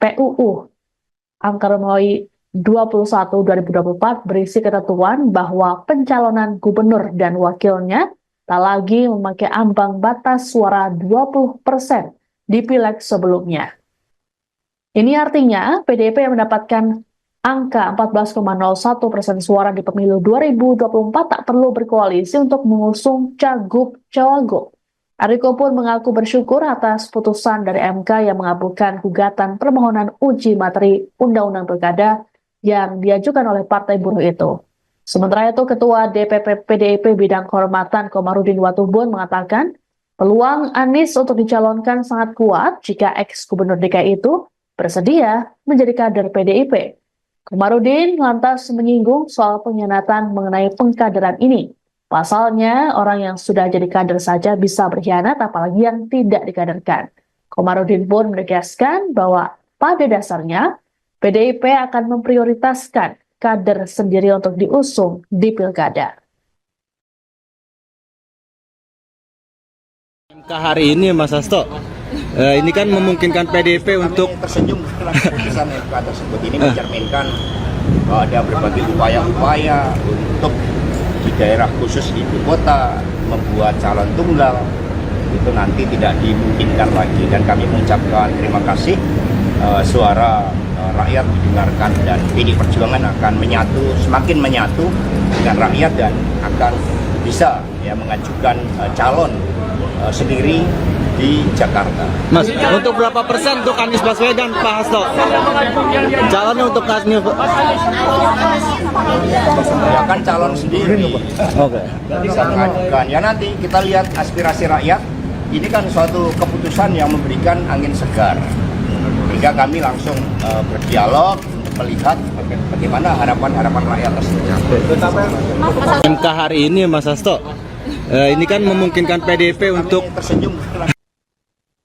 A: PUU Angka Romawi 21/2024 berisi ketentuan bahwa pencalonan gubernur dan wakilnya tak lagi memakai ambang batas suara 20% di pileg sebelumnya. Ini artinya PDIP yang mendapatkan angka 14,01% suara di pemilu 2024 tak perlu berkoalisi untuk mengusung cagup-cawagup. Eriko pun mengaku bersyukur atas putusan dari MK yang mengabulkan gugatan permohonan uji materi Undang-Undang Pilkada yang diajukan oleh Partai Buruh itu. Sementara itu, Ketua DPP PDIP Bidang Kehormatan Komarudin Watubun mengatakan peluang Anies untuk dicalonkan sangat kuat jika ex-gubernur DKI itu bersedia menjadi kader PDIP. Komarudin lantas menyinggung soal pengkhianatan mengenai pengkaderan ini. Pasalnya, orang yang sudah jadi kader saja bisa berkhianat, apalagi yang tidak dikaderkan. Komarudin pun menegaskan bahwa pada dasarnya, PDIP akan memprioritaskan kader sendiri untuk diusung di pilkada.
B: MK hari ini, Mas Hasto, ini kan memungkinkan PDIP untuk
C: tersenyum setelah keputusan MK tersebut ini mencerminkan ada berbagai upaya-upaya untuk di daerah khusus ibu kota membuat calon tunggal itu nanti tidak dimungkinkan lagi, dan kami mengucapkan terima kasih suara rakyat didengarkan dan PD Perjuangan akan semakin menyatu dengan rakyat dan akan bisa mengajukan calon sendiri di Jakarta.
B: Mas, untuk berapa persen untuk Anies Baswedan, Pak Hasto? Calonnya untuk Anies
C: Ya kan calon sendiri.
B: Oke.
C: Bisa mengajukan. Ya nanti kita lihat aspirasi rakyat. Ini kan suatu keputusan yang memberikan angin segar. Sehingga kami langsung berdialog untuk melihat bagaimana harapan-harapan rakyat tersebut.
B: MK hari ini, Mas Hasto, ini kan memungkinkan PDIP untuk
C: tersenyum.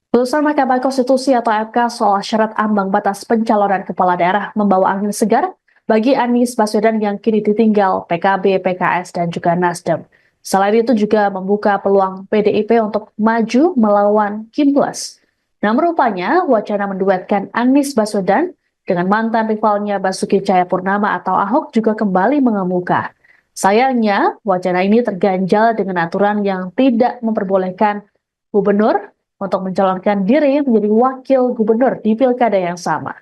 A: Putusan Mahkamah Konstitusi atau MK soal syarat ambang batas pencalonan kepala daerah membawa angin segar bagi Anies Baswedan yang kini ditinggal PKB, PKS, dan juga Nasdem. Selain itu juga membuka peluang PDIP untuk maju melawan Kimplas. Namun rupanya wacana menduetkan Anies Baswedan dengan mantan rivalnya Basuki Cahayapurnama atau Ahok juga kembali mengemuka. Sayangnya, wacana ini terganjal dengan aturan yang tidak memperbolehkan gubernur untuk mencalonkan diri menjadi wakil gubernur di pilkada yang sama.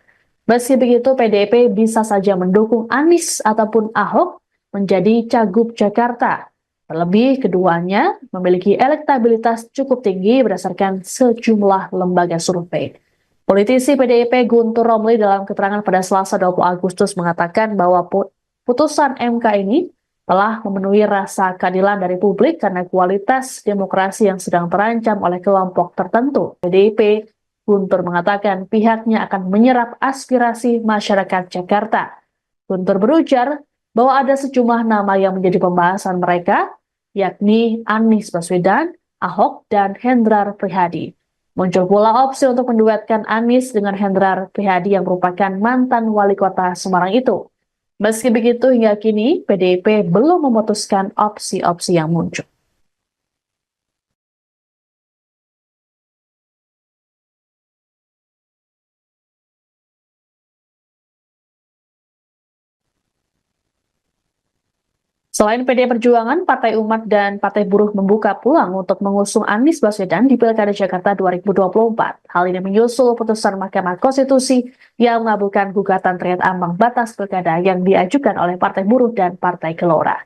A: Meski begitu, PDIP bisa saja mendukung Anies ataupun Ahok menjadi cagup Jakarta. Terlebih, keduanya memiliki elektabilitas cukup tinggi berdasarkan sejumlah lembaga survei. Politisi PDIP Guntur Romli dalam keterangan pada Selasa 20 Agustus mengatakan bahwa putusan MK ini telah memenuhi rasa keadilan dari publik karena kualitas demokrasi yang sedang terancam oleh kelompok tertentu. PDIP, Guntur mengatakan pihaknya akan menyerap aspirasi masyarakat Jakarta. Guntur berujar bahwa ada sejumlah nama yang menjadi pembahasan mereka, yakni Anies Baswedan, Ahok, dan Hendrar Prihadi. Muncul pula opsi untuk menduetkan Anies dengan Hendrar Prihadi yang merupakan mantan wali kota Semarang itu. Meski begitu, hingga kini PDIP belum memutuskan opsi-opsi yang muncul. Selain PDI Perjuangan, Partai Umat dan Partai Buruh membuka peluang untuk mengusung Anies Baswedan di Pilkada Jakarta 2024. Hal ini menyusul putusan Mahkamah Konstitusi yang mengabulkan gugatan terkait ambang batas pilkada yang diajukan oleh Partai Buruh dan Partai Gelora.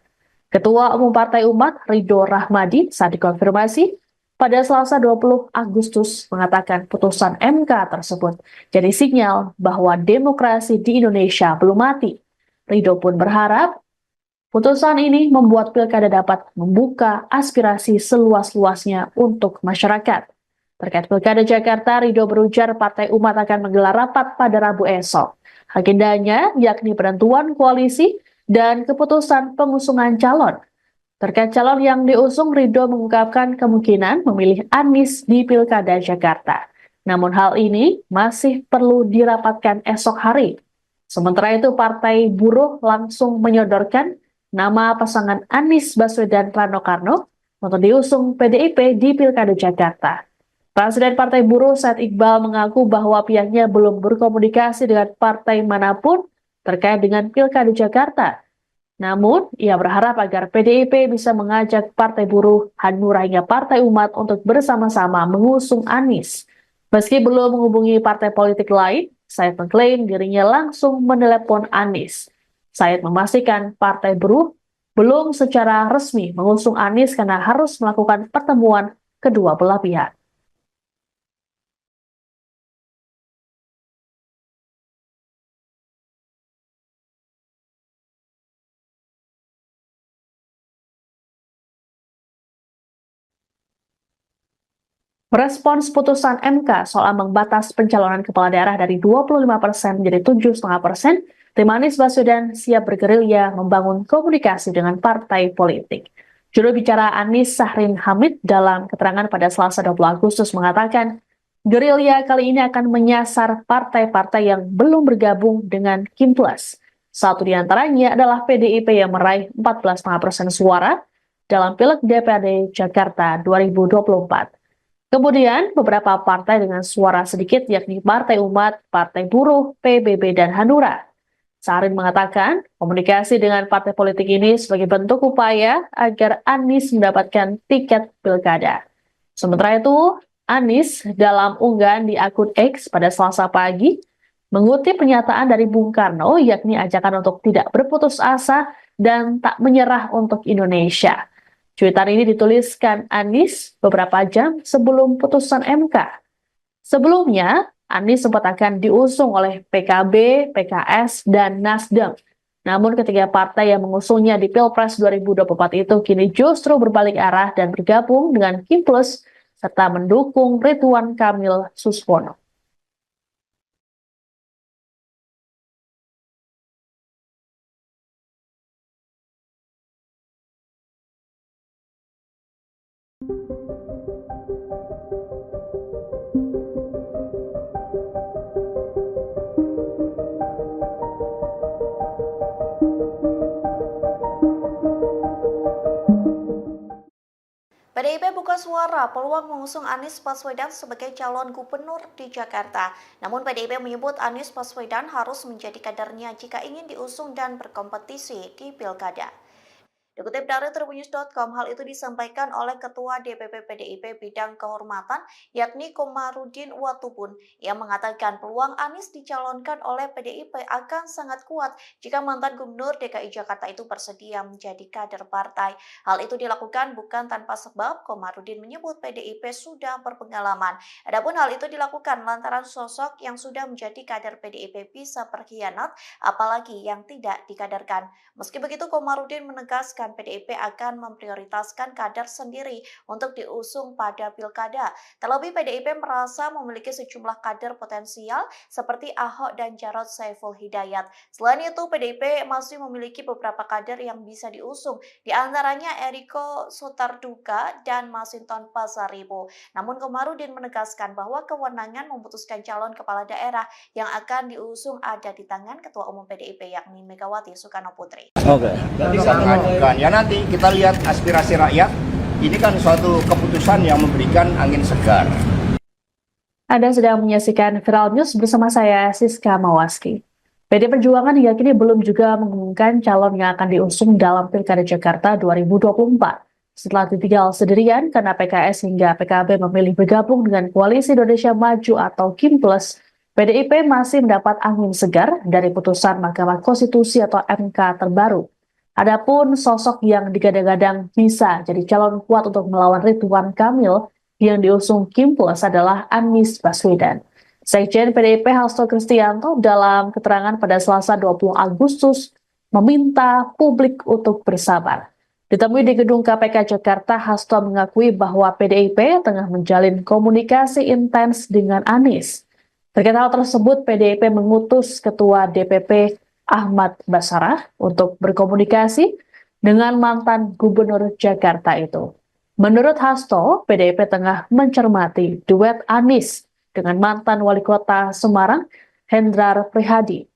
A: Ketua Umum Partai Umat, Ridho Rahmadi, saat dikonfirmasi pada Selasa 20 Agustus mengatakan putusan MK tersebut jadi sinyal bahwa demokrasi di Indonesia belum mati. Ridho pun berharap Putusan ini membuat pilkada dapat membuka aspirasi seluas-luasnya untuk masyarakat. Terkait Pilkada Jakarta, Ridho berujar Partai Umat akan menggelar rapat pada Rabu esok. Agendanya yakni penentuan koalisi dan keputusan pengusungan calon. Terkait calon yang diusung, Ridho mengungkapkan kemungkinan memilih Anies di Pilkada Jakarta. Namun hal ini masih perlu dirapatkan esok hari. Sementara itu, Partai Buruh langsung menyodorkan nama pasangan Anies Baswedan Rano Karno untuk diusung PDIP di Pilkada Jakarta. Presiden Partai Buruh Said Iqbal mengaku bahwa pihaknya belum berkomunikasi dengan partai manapun terkait dengan Pilkada Jakarta. Namun, ia berharap agar PDIP bisa mengajak Partai Buruh, Hanura hingga Partai Umat untuk bersama-sama mengusung Anies. Meski belum menghubungi partai politik lain, Said mengklaim dirinya langsung menelepon Anies. Said memastikan Partai Buruh belum secara resmi mengusung Anies karena harus melakukan pertemuan kedua belah pihak. Merespons putusan MK soal ambang batas pencalonan kepala daerah dari 25% menjadi 7,5%, tim Anies Baswedan siap bergerilya membangun komunikasi dengan partai politik. Juru bicara Anies Sahrin Hamid dalam keterangan pada Selasa 20 Agustus mengatakan, gerilya kali ini akan menyasar partai-partai yang belum bergabung dengan Kim Plus. Satu di antaranya adalah PDIP yang meraih 14,5% suara dalam Pileg DPRD Jakarta 2024. Kemudian, beberapa partai dengan suara sedikit yakni Partai Umat, Partai Buruh, PBB, dan Hanura. Sahrin mengatakan, komunikasi dengan partai politik ini sebagai bentuk upaya agar Anies mendapatkan tiket pilkada. Sementara itu, Anies dalam unggahan di akun X pada Selasa pagi, mengutip pernyataan dari Bung Karno yakni ajakan untuk tidak berputus asa dan tak menyerah untuk Indonesia. Cuitan ini dituliskan Anies beberapa jam sebelum putusan MK. Sebelumnya, Anies sempat akan diusung oleh PKB, PKS, dan Nasdem. Namun ketiga partai yang mengusungnya di Pilpres 2024 itu kini justru berbalik arah dan bergabung dengan Kim Plus serta mendukung Ridwan Kamil Suswono.
D: PDIP buka suara peluang mengusung Anies Baswedan sebagai calon gubernur di Jakarta. Namun PDIP menyebut Anies Baswedan harus menjadi kadernya jika ingin diusung dan berkompetisi di Pilkada. Dikutip dari tribunnews.com, hal itu disampaikan oleh Ketua DPP PDIP Bidang Kehormatan, yakni Komarudin Watubun, yang mengatakan peluang Anies dicalonkan oleh PDIP akan sangat kuat jika mantan Gubernur DKI Jakarta itu bersedia menjadi kader partai. Hal itu dilakukan bukan tanpa sebab. Komarudin menyebut PDIP sudah berpengalaman. Adapun hal itu dilakukan lantaran sosok yang sudah menjadi kader PDIP bisa berkhianat, apalagi yang tidak dikaderkan. Meski begitu, Komarudin menegaskan PDIP akan memprioritaskan kader sendiri untuk diusung pada pilkada. Terlebih PDIP merasa memiliki sejumlah kader potensial seperti Ahok dan Jarod Saiful Hidayat. Selain itu, PDIP masih memiliki beberapa kader yang bisa diusung, di antaranya Eriko Sotarduga dan Masinton Pasaribu. Namun Komarudin menegaskan bahwa kewenangan memutuskan calon kepala daerah yang akan diusung ada di tangan Ketua Umum PDIP yakni Megawati Soekarno Putri.
B: Oke.
C: Ya nanti kita lihat aspirasi rakyat. Ini kan suatu keputusan yang memberikan angin segar.
A: Anda sedang menyaksikan Viral News bersama saya, Siska Mawaski. PD Perjuangan hingga kini belum juga mengumumkan calon yang akan diusung dalam Pilkada Jakarta 2024. Setelah ditinggal sendirian karena PKS hingga PKB memilih bergabung dengan Koalisi Indonesia Maju atau Kim Plus, PDIP masih mendapat angin segar dari putusan Mahkamah Konstitusi atau MK terbaru. Adapun sosok yang digadang-gadang bisa jadi calon kuat untuk melawan Ridwan Kamil yang diusung Kim Plus adalah Anies Baswedan. Sekjen PDIP Hasto Kristianto dalam keterangan pada Selasa 20 Agustus meminta publik untuk bersabar. Ditemui di gedung KPK Jakarta, Hasto mengakui bahwa PDIP tengah menjalin komunikasi intens dengan Anies. Terkait hal tersebut, PDIP mengutus Ketua DPP Ahmad Basarah untuk berkomunikasi dengan mantan Gubernur Jakarta itu. Menurut Hasto, PDIP tengah mencermati duet Anies dengan mantan Wali Kota Semarang, Hendrar Prihadi.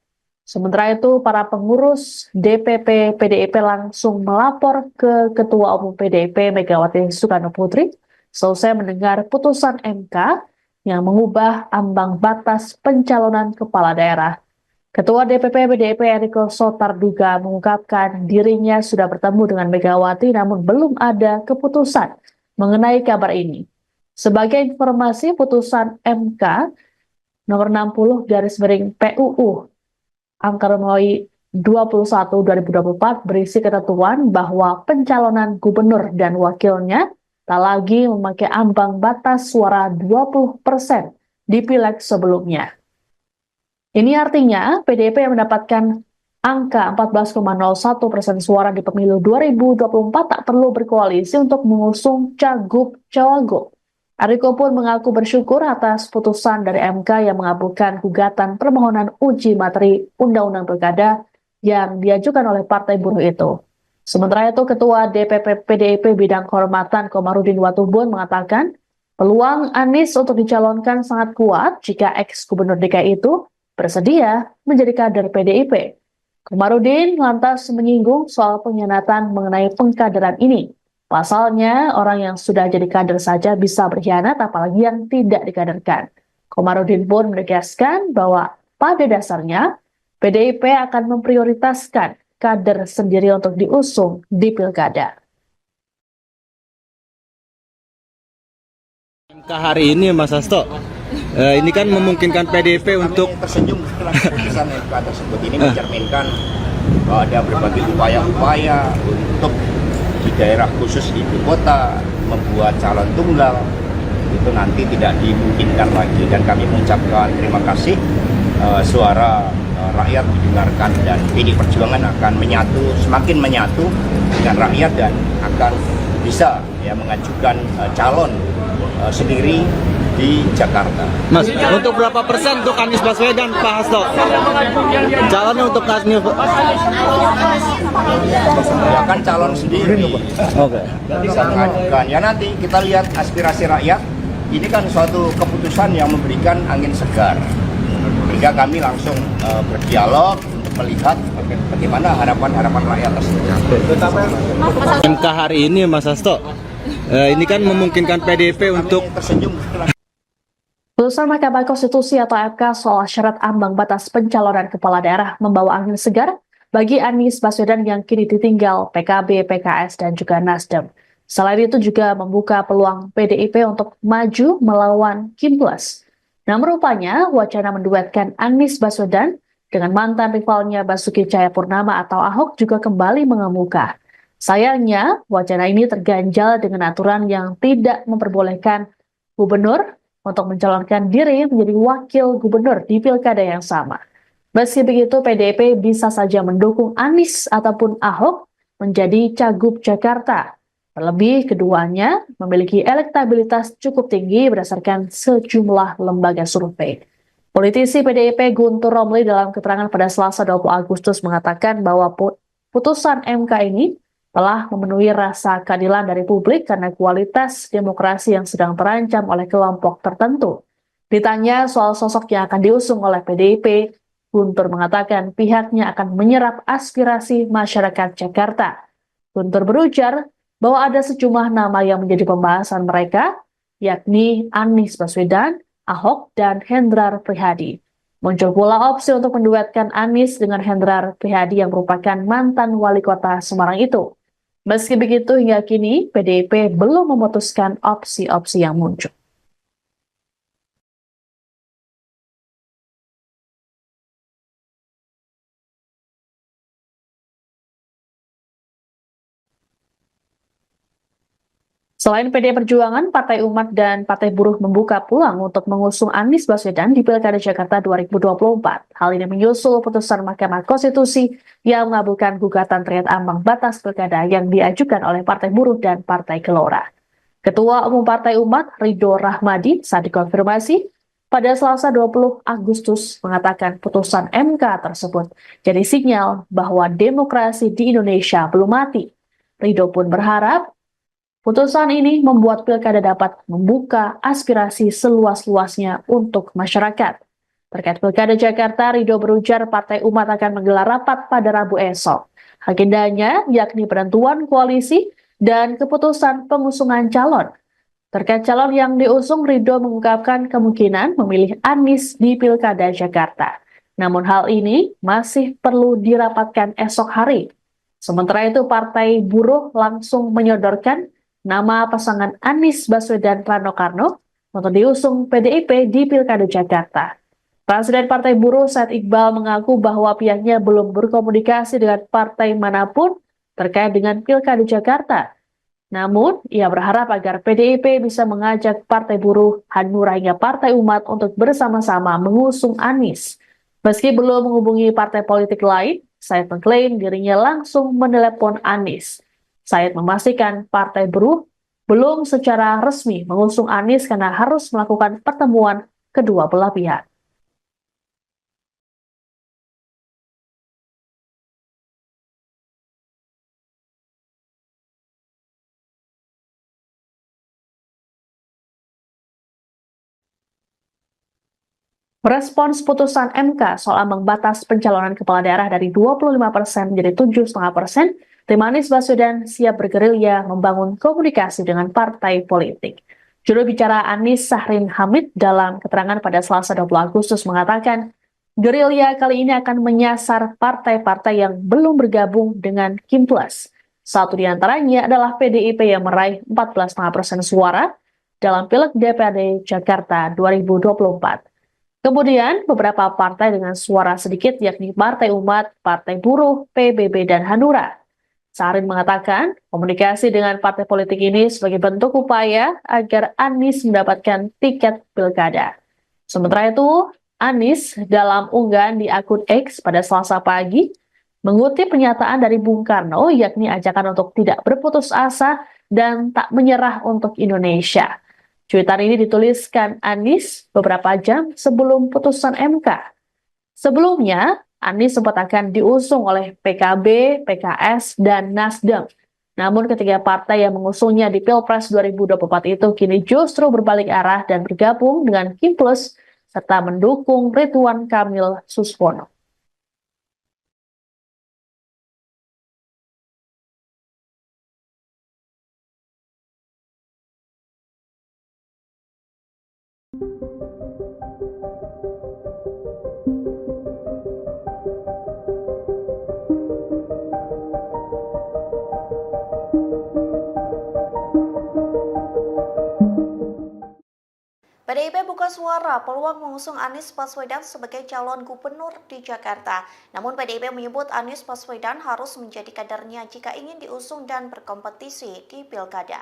A: Sementara itu, para pengurus DPP PDIP langsung melapor ke Ketua Umum PDIP Megawati Soekarno Putri selesai mendengar putusan MK yang mengubah ambang batas pencalonan kepala daerah. Ketua DPP PDIP Eriko Sotarduga mengungkapkan dirinya sudah bertemu dengan Megawati namun belum ada keputusan mengenai kabar ini. Sebagai informasi, putusan MK nomor 60 PUU angka Romawi 21/2024 berisi ketentuan bahwa pencalonan gubernur dan wakilnya tak lagi memakai ambang batas suara 20% di pileg sebelumnya. Ini artinya PDIP yang mendapatkan angka 14,01% suara di pemilu 2024 tak perlu berkoalisi untuk mengusung cagup-cawagup. Eriko pun mengaku bersyukur atas putusan dari MK yang mengabulkan gugatan permohonan uji materi Undang-Undang Pilkada yang diajukan oleh Partai Buruh itu. Sementara itu, Ketua DPP PDIP Bidang Kehormatan Komarudin Watubun mengatakan peluang Anies untuk dicalonkan sangat kuat jika ex-gubernur DKI itu bersedia menjadi kader PDIP. Komarudin lantas menyinggung soal pengkhianatan mengenai pengkaderan ini. Pasalnya, orang yang sudah jadi kader saja bisa berkhianat, apalagi yang tidak dikaderkan. Komarudin pun menegaskan bahwa pada dasarnya, PDIP akan memprioritaskan kader sendiri untuk diusung di pilkada.
B: MK hari ini Mas Hasto, ini kan memungkinkan PDIP untuk
C: Kami tersenyum setelah keputusan MK tersebut ini mencerminkan bahwa ada berbagai upaya-upaya untuk di daerah khusus ibu kota membuat calon tunggal itu nanti tidak dimungkinkan lagi, dan kami mengucapkan terima kasih suara rakyat didengarkan dan PD Perjuangan akan semakin menyatu dengan rakyat dan akan bisa mengajukan calon sendiri di Jakarta.
B: Mas, untuk berapa persen untuk Anies Baswedan, Pak Hasto? Calonnya untuk Anies
C: Dia akan calon sendiri.
B: Oke.
C: Bisa mengajukan. Ya nanti kita lihat aspirasi rakyat. Ini kan suatu keputusan yang memberikan angin segar. Sehingga kami langsung berdialog untuk melihat bagaimana harapan-harapan rakyat tersebut.
B: MK hari ini Mas Hasto, ini kan memungkinkan PDIP untuk
C: tersenyum setelah
A: Putusan Mahkamah Konstitusi atau MK soal syarat ambang batas pencalonan kepala daerah membawa angin segar bagi Anies Baswedan yang kini ditinggal PKB, PKS, dan juga Nasdem. Selain itu juga membuka peluang PDIP untuk maju melawan Kim Plus. Namun rupanya wacana menduetkan Anies Baswedan dengan mantan rivalnya Basuki Cahayapurnama atau Ahok juga kembali mengemuka. Sayangnya, wacana ini terganjal dengan aturan yang tidak memperbolehkan gubernur untuk mencalonkan diri menjadi wakil gubernur di pilkada yang sama. Meski begitu, PDIP bisa saja mendukung Anies ataupun Ahok menjadi cagup Jakarta. Terlebih keduanya memiliki elektabilitas cukup tinggi berdasarkan sejumlah lembaga survei. Politisi PDIP Guntur Romli dalam keterangan pada Selasa 20 Agustus mengatakan bahwa putusan MK ini telah memenuhi rasa keadilan dari publik karena kualitas demokrasi yang sedang terancam oleh kelompok tertentu. Ditanya soal sosok yang akan diusung oleh PDIP, Guntur mengatakan pihaknya akan menyerap aspirasi masyarakat Jakarta. Guntur berujar bahwa ada sejumlah nama yang menjadi pembahasan mereka, yakni Anies Baswedan, Ahok, dan Hendrar Prihadi. Muncul pula opsi untuk menduetkan Anies dengan Hendrar Prihadi yang merupakan mantan wali kota Semarang itu. Meski begitu, hingga kini PDIP belum memutuskan opsi-opsi yang muncul. Selain PDI Perjuangan, Partai Umat dan Partai Buruh membuka peluang untuk mengusung Anies Baswedan di Pilkada Jakarta 2024. Hal ini menyusul putusan Mahkamah Konstitusi yang mengabulkan gugatan terkait ambang batas pilkada yang diajukan oleh Partai Buruh dan Partai Gelora. Ketua Umum Partai Umat, Ridho Rahmadi, saat dikonfirmasi pada Selasa 20 Agustus mengatakan putusan MK tersebut jadi sinyal bahwa demokrasi di Indonesia belum mati. Ridho pun berharap putusan ini membuat pilkada dapat membuka aspirasi seluas-luasnya untuk masyarakat. Terkait pilkada Jakarta, Ridho berujar Partai Umat akan menggelar rapat pada Rabu esok. Agendanya yakni penentuan koalisi dan keputusan pengusungan calon. Terkait calon yang diusung, Ridho mengungkapkan kemungkinan memilih Anies di pilkada Jakarta. Namun hal ini masih perlu dirapatkan esok hari. Sementara itu, Partai Buruh langsung menyodorkan nama pasangan Anies Baswedan Rano Karno untuk diusung PDIP di Pilkada Jakarta. Presiden Partai Buruh Said Iqbal mengaku bahwa pihaknya belum berkomunikasi dengan partai manapun terkait dengan Pilkada Jakarta. Namun, ia berharap agar PDIP bisa mengajak Partai Buruh, Hanura hingga Partai Umat untuk bersama-sama mengusung Anies. Meski belum menghubungi partai politik lain, Said mengklaim dirinya langsung menelepon Anies. Said memastikan Partai Buruh belum secara resmi mengusung Anies karena harus melakukan pertemuan kedua belah pihak. Merespons putusan MK soal ambang batas pencalonan kepala daerah dari 25% menjadi 7,5%, tim Anies Baswedan siap bergerilya membangun komunikasi dengan partai politik. Juru bicara Anies Sahrin Hamid dalam keterangan pada Selasa 20 Agustus mengatakan, gerilya kali ini akan menyasar partai-partai yang belum bergabung dengan Kim Plus. Satu di antaranya adalah PDIP yang meraih 14,5% suara dalam Pileg DPRD Jakarta 2024. Kemudian, beberapa partai dengan suara sedikit yakni Partai Umat, Partai Buruh, PBB, dan Hanura. Sahrin mengatakan, komunikasi dengan partai politik ini sebagai bentuk upaya agar Anies mendapatkan tiket pilkada. Sementara itu, Anies dalam unggahan di akun X pada Selasa pagi, mengutip pernyataan dari Bung Karno, yakni ajakan untuk tidak berputus asa dan tak menyerah untuk Indonesia. Cuitan ini dituliskan Anies beberapa jam sebelum putusan MK. Sebelumnya, Anies sempat akan diusung oleh PKB, PKS, dan Nasdem. Namun ketiga partai yang mengusungnya di Pilpres 2024 itu kini justru berbalik arah dan bergabung dengan Kim Plus serta mendukung Ridwan Kamil Suswono.
D: PDIP buka suara peluang mengusung Anies Baswedan sebagai calon gubernur di Jakarta. Namun PDIP menyebut Anies Baswedan harus menjadi kadernya jika ingin diusung dan berkompetisi di pilkada.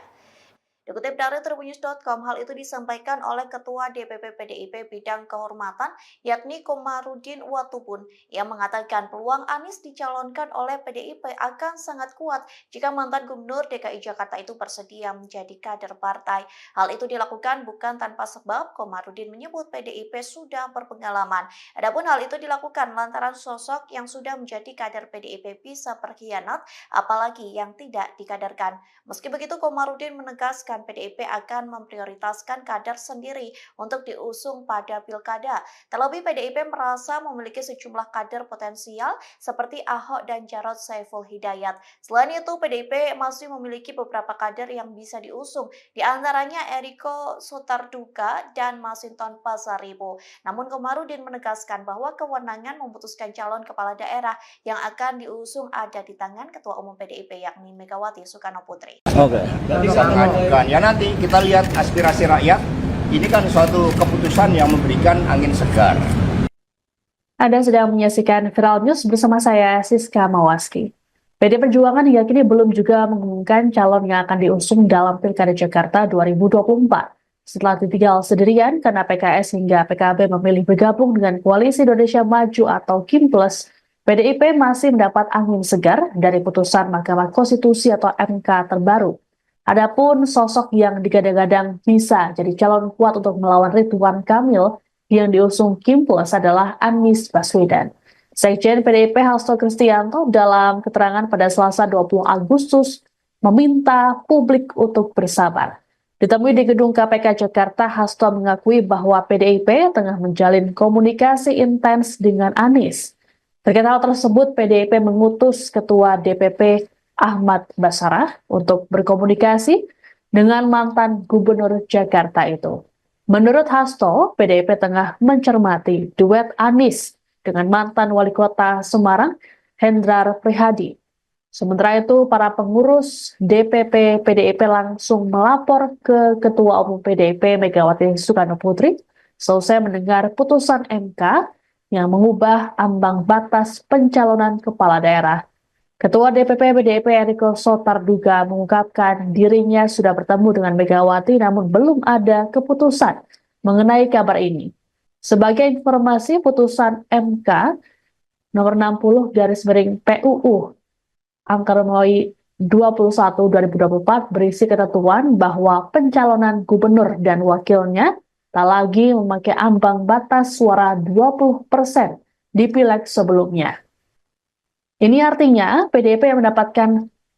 D: Dikutip dari Tribunnews.com, hal itu disampaikan oleh Ketua DPP PDIP Bidang Kehormatan, yakni Komarudin Watubun, yang mengatakan peluang Anies dicalonkan oleh PDIP akan sangat kuat jika mantan Gubernur DKI Jakarta itu bersedia menjadi kader partai. Hal itu dilakukan bukan tanpa sebab. Komarudin menyebut PDIP sudah berpengalaman. Adapun hal itu dilakukan lantaran sosok yang sudah menjadi kader PDIP bisa berkhianat, apalagi yang tidak dikaderkan. Meski begitu, Komarudin menegaskan PDIP akan memprioritaskan kader sendiri untuk diusung pada pilkada. Terlebih PDIP merasa memiliki sejumlah kader potensial seperti Ahok dan Jarod Saiful Hidayat. Selain itu, PDIP masih memiliki beberapa kader yang bisa diusung, di antaranya Eriko Sotarduga dan Masinton Pasaribu. Namun Komarudin menegaskan bahwa kewenangan memutuskan calon kepala daerah yang akan diusung ada di tangan Ketua Umum PDIP yakni Megawati Soekarno Putri.
B: Oke.
C: Ya nanti kita lihat aspirasi rakyat. Ini kan suatu keputusan yang memberikan angin segar.
A: Anda sedang menyaksikan Viral News bersama saya Siska Mawaski. PD Perjuangan hingga kini belum juga mengumumkan calon yang akan diusung dalam Pilkada Jakarta 2024. Setelah ditinggal sendirian karena PKS hingga PKB memilih bergabung dengan Koalisi Indonesia Maju atau KIMPLUS, PDIP masih mendapat angin segar dari putusan Mahkamah Konstitusi atau MK terbaru. Adapun sosok yang digadang-gadang bisa jadi calon kuat untuk melawan Ridwan Kamil yang diusung KIMPLUS adalah Anies Baswedan. Sekjen PDIP Hasto Kristianto dalam keterangan pada Selasa 20 Agustus meminta publik untuk bersabar. Ditemui di gedung KPK Jakarta, Hasto mengakui bahwa PDIP tengah menjalin komunikasi intens dengan Anies. Terkait hal tersebut, PDIP mengutus Ketua DPP Ahmad Basarah untuk berkomunikasi dengan mantan Gubernur Jakarta itu. Menurut Hasto, PDIP tengah mencermati duet Anies dengan mantan Wali Kota Semarang, Hendrar Prihadi. Sementara itu, para pengurus DPP PDIP langsung melapor ke Ketua Umum PDIP Megawati Soekarno Putri selesai mendengar putusan MK yang mengubah ambang batas pencalonan kepala daerah. Ketua DPP PDIP Eriko Sotarduga mengungkapkan dirinya sudah bertemu dengan Megawati namun belum ada keputusan mengenai kabar ini. Sebagai informasi, putusan MK nomor 60 PUU angka Romawi 21/2024 berisi ketentuan bahwa pencalonan gubernur dan wakilnya tak lagi memakai ambang batas suara 20% di pileg sebelumnya. Ini artinya PDIP yang mendapatkan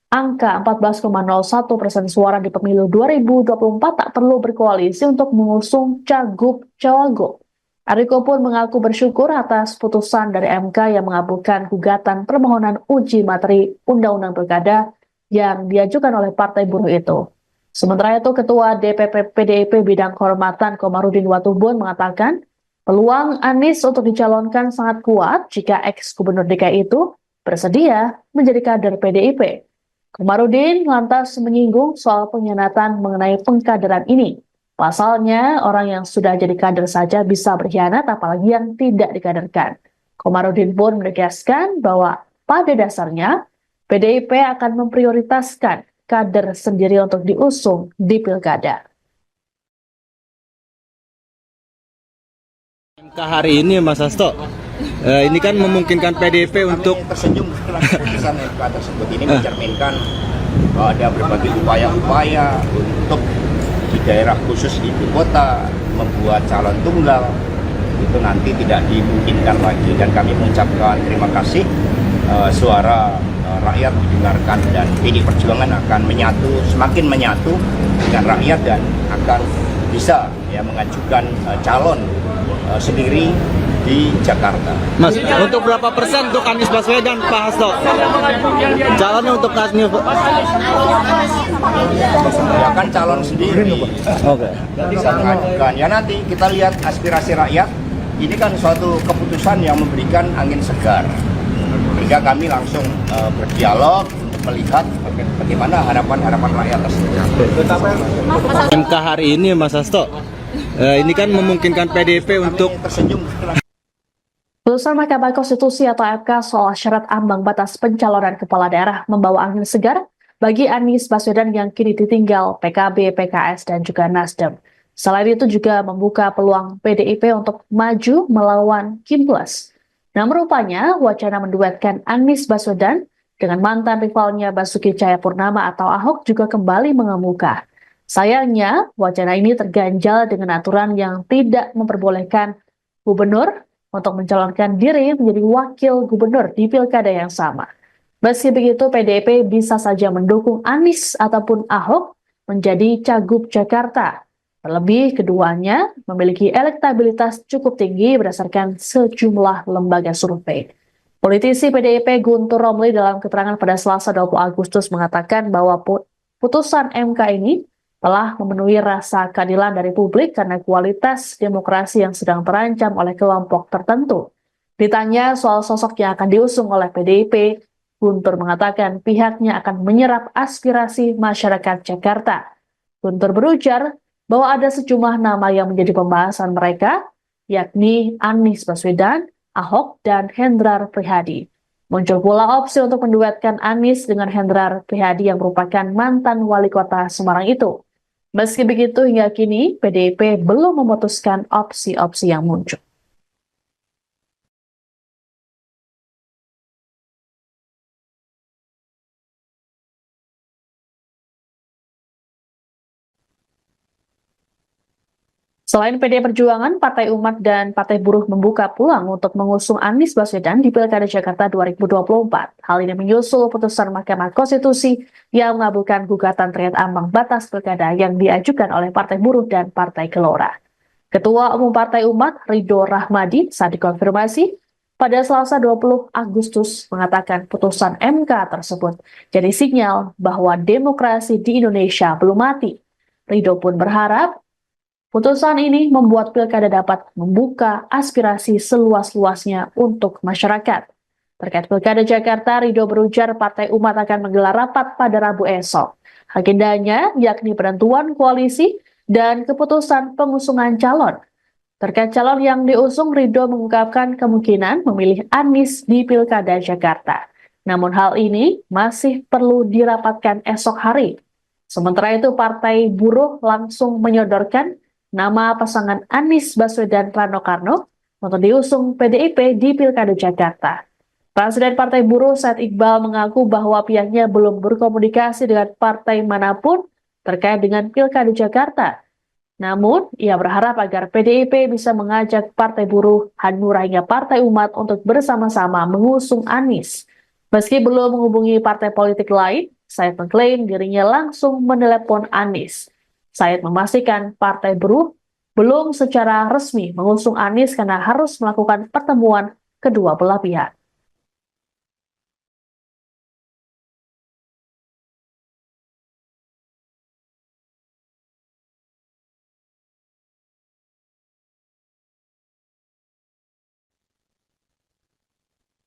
A: angka 14,01% suara di pemilu 2024 tak perlu berkoalisi untuk mengusung cagup-cawagup. Eriko pun mengaku bersyukur atas putusan dari MK yang mengabulkan gugatan permohonan uji materi Undang-Undang Pilkada yang diajukan oleh Partai Buruh itu. Sementara itu, Ketua DPP PDIP Bidang Kehormatan Komarudin Watubun mengatakan peluang Anies untuk dicalonkan sangat kuat jika ex-gubernur DKI itu bersedia menjadi kader PDIP. Komarudin lantas menyinggung soal pengkhianatan mengenai pengkaderan ini. Pasalnya, orang yang sudah jadi kader saja bisa berkhianat, apalagi yang tidak dikaderkan. Komarudin pun menegaskan bahwa pada dasarnya PDIP akan memprioritaskan kader sendiri untuk diusung di pilkada.
B: MK hari ini Mas Hasto, ini kan memungkinkan PDIP untuk
C: tersenyum setelah keputusan MK tersebut ini mencerminkan bahwa ada berbagai upaya-upaya untuk di daerah khusus ibu kota membuat calon tunggal itu nanti tidak dimungkinkan lagi, dan kami mengucapkan terima kasih suara rakyat didengarkan dan PD Perjuangan akan semakin menyatu dengan rakyat dan akan bisa mengajukan calon sendiri di Jakarta.
B: Mas, untuk berapa persen untuk Anies Baswedan, Pak Hasto? Calonnya untuk Anies
C: Ya kan calon sendiri.
B: Oke.
C: Bisa mengajukan. Ya nanti kita lihat aspirasi rakyat. Ini kan suatu keputusan yang memberikan angin segar. Sehingga kami langsung berdialog untuk melihat bagaimana harapan-harapan rakyat tersebut.
B: MK hari ini Mas Hasto, ini kan memungkinkan PDIP untuk
C: tersenyum setelah
A: Putusan Mahkamah Konstitusi atau MK soal syarat ambang batas pencalonan kepala daerah membawa angin segar bagi Anies Baswedan yang kini ditinggal PKB, PKS, dan juga Nasdem. Selain itu juga membuka peluang PDIP untuk maju melawan KIMPLUS. Namun rupanya wacana menduetkan Anies Baswedan dengan mantan rivalnya Basuki Cahayapurnama atau Ahok juga kembali mengemuka. Sayangnya, wacana ini terganjal dengan aturan yang tidak memperbolehkan gubernur untuk mencalonkan diri menjadi wakil gubernur di pilkada yang sama. Meski begitu, PDIP bisa saja mendukung Anies ataupun Ahok menjadi cagup Jakarta. Terlebih, keduanya memiliki elektabilitas cukup tinggi berdasarkan sejumlah lembaga survei. Politisi PDIP Guntur Romli dalam keterangan pada Selasa 20 Agustus mengatakan bahwa putusan MK ini telah memenuhi rasa keadilan dari publik karena kualitas demokrasi yang sedang terancam oleh kelompok tertentu. Ditanya soal sosok yang akan diusung oleh PDIP, Guntur mengatakan pihaknya akan menyerap aspirasi masyarakat Jakarta. Guntur berujar bahwa ada sejumlah nama yang menjadi pembahasan mereka, yakni Anies Baswedan, Ahok, dan Hendrar Prihadi. Muncul pula opsi untuk menduetkan Anies dengan Hendrar Prihadi yang merupakan mantan wali kota Semarang itu. Meski begitu, hingga kini PDIP belum memutuskan opsi-opsi yang muncul. Selain PD Perjuangan, Partai Umat dan Partai Buruh membuka peluang untuk mengusung Anies Baswedan di Pilkada Jakarta 2024. Hal ini menyusul putusan Mahkamah Konstitusi yang mengabulkan gugatan terkait ambang batas pilkada yang diajukan oleh Partai Buruh dan Partai Gelora. Ketua Umum Partai Umat, Ridho Rahmadi, saat dikonfirmasi pada Selasa 20 Agustus mengatakan putusan MK tersebut jadi sinyal bahwa demokrasi di Indonesia belum mati. Ridho pun berharap putusan ini membuat pilkada dapat membuka aspirasi seluas-luasnya untuk masyarakat. Terkait pilkada Jakarta, Ridho berujar Partai Umat akan menggelar rapat pada Rabu esok. Agendanya yakni penentuan koalisi dan keputusan pengusungan calon. Terkait calon yang diusung, Ridho mengungkapkan kemungkinan memilih Anies di pilkada Jakarta. Namun hal ini masih perlu dirapatkan esok hari. Sementara itu, Partai Buruh langsung menyodorkan nama pasangan Anies Baswedan Rano Karno untuk diusung PDIP di Pilkada Jakarta. Presiden Partai Buruh Said Iqbal mengaku bahwa pihaknya belum berkomunikasi dengan partai manapun terkait dengan Pilkada Jakarta. Namun, ia berharap agar PDIP bisa mengajak Partai Buruh, Hanura hingga Partai Umat untuk bersama-sama mengusung Anies. Meski belum menghubungi partai politik lain, Said mengklaim dirinya langsung menelepon Anies. Said memastikan Partai Buruh belum secara resmi mengusung Anies karena harus melakukan pertemuan kedua belah pihak.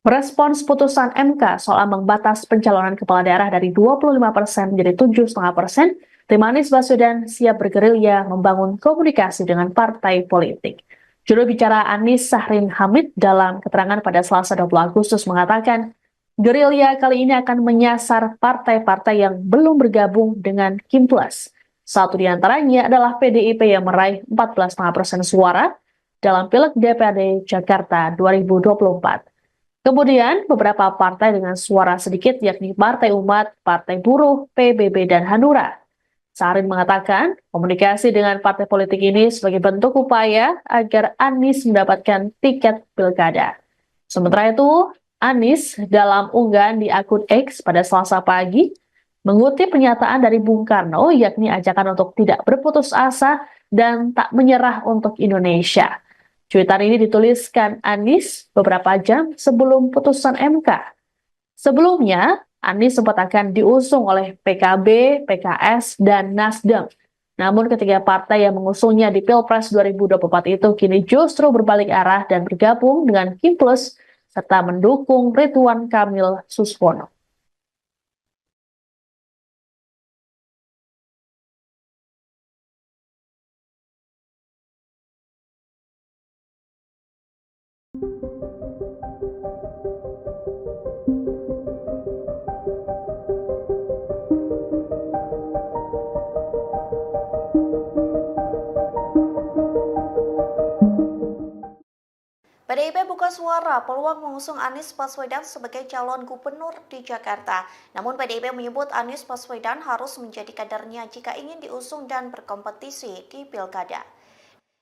A: Merespons putusan MK soal ambang batas pencalonan kepala daerah dari 25% menjadi 7,5%, tim Anies Baswedan siap bergerilya membangun komunikasi dengan partai politik. Juru bicara Anies Sahrin Hamid dalam keterangan pada Selasa 20 Agustus mengatakan, gerilya kali ini akan menyasar partai-partai yang belum bergabung dengan Kim Plus. Satu di antaranya adalah PDIP yang meraih 14,5% suara dalam Pileg DPRD Jakarta 2024. Kemudian, beberapa partai dengan suara sedikit yakni Partai Umat, Partai Buruh, PBB, dan Hanura. Sahrin mengatakan, komunikasi dengan partai politik ini sebagai bentuk upaya agar Anies mendapatkan tiket pilkada. Sementara itu, Anies dalam unggahan di akun X pada Selasa pagi mengutip pernyataan dari Bung Karno yakni ajakan untuk tidak berputus asa dan tak menyerah untuk Indonesia. Cuitan ini dituliskan Anies beberapa jam sebelum putusan MK. Sebelumnya, Anies sempat akan diusung oleh PKB, PKS, dan Nasdem. Namun ketiga partai yang mengusungnya di Pilpres 2024 itu kini justru berbalik arah dan bergabung dengan Kim Plus serta mendukung Ridwan Kamil Suswono.
D: PDIP buka suara peluang mengusung Anies Baswedan sebagai calon gubernur di Jakarta. Namun PDIP menyebut Anies Baswedan harus menjadi kadernya jika ingin diusung dan berkompetisi di Pilkada.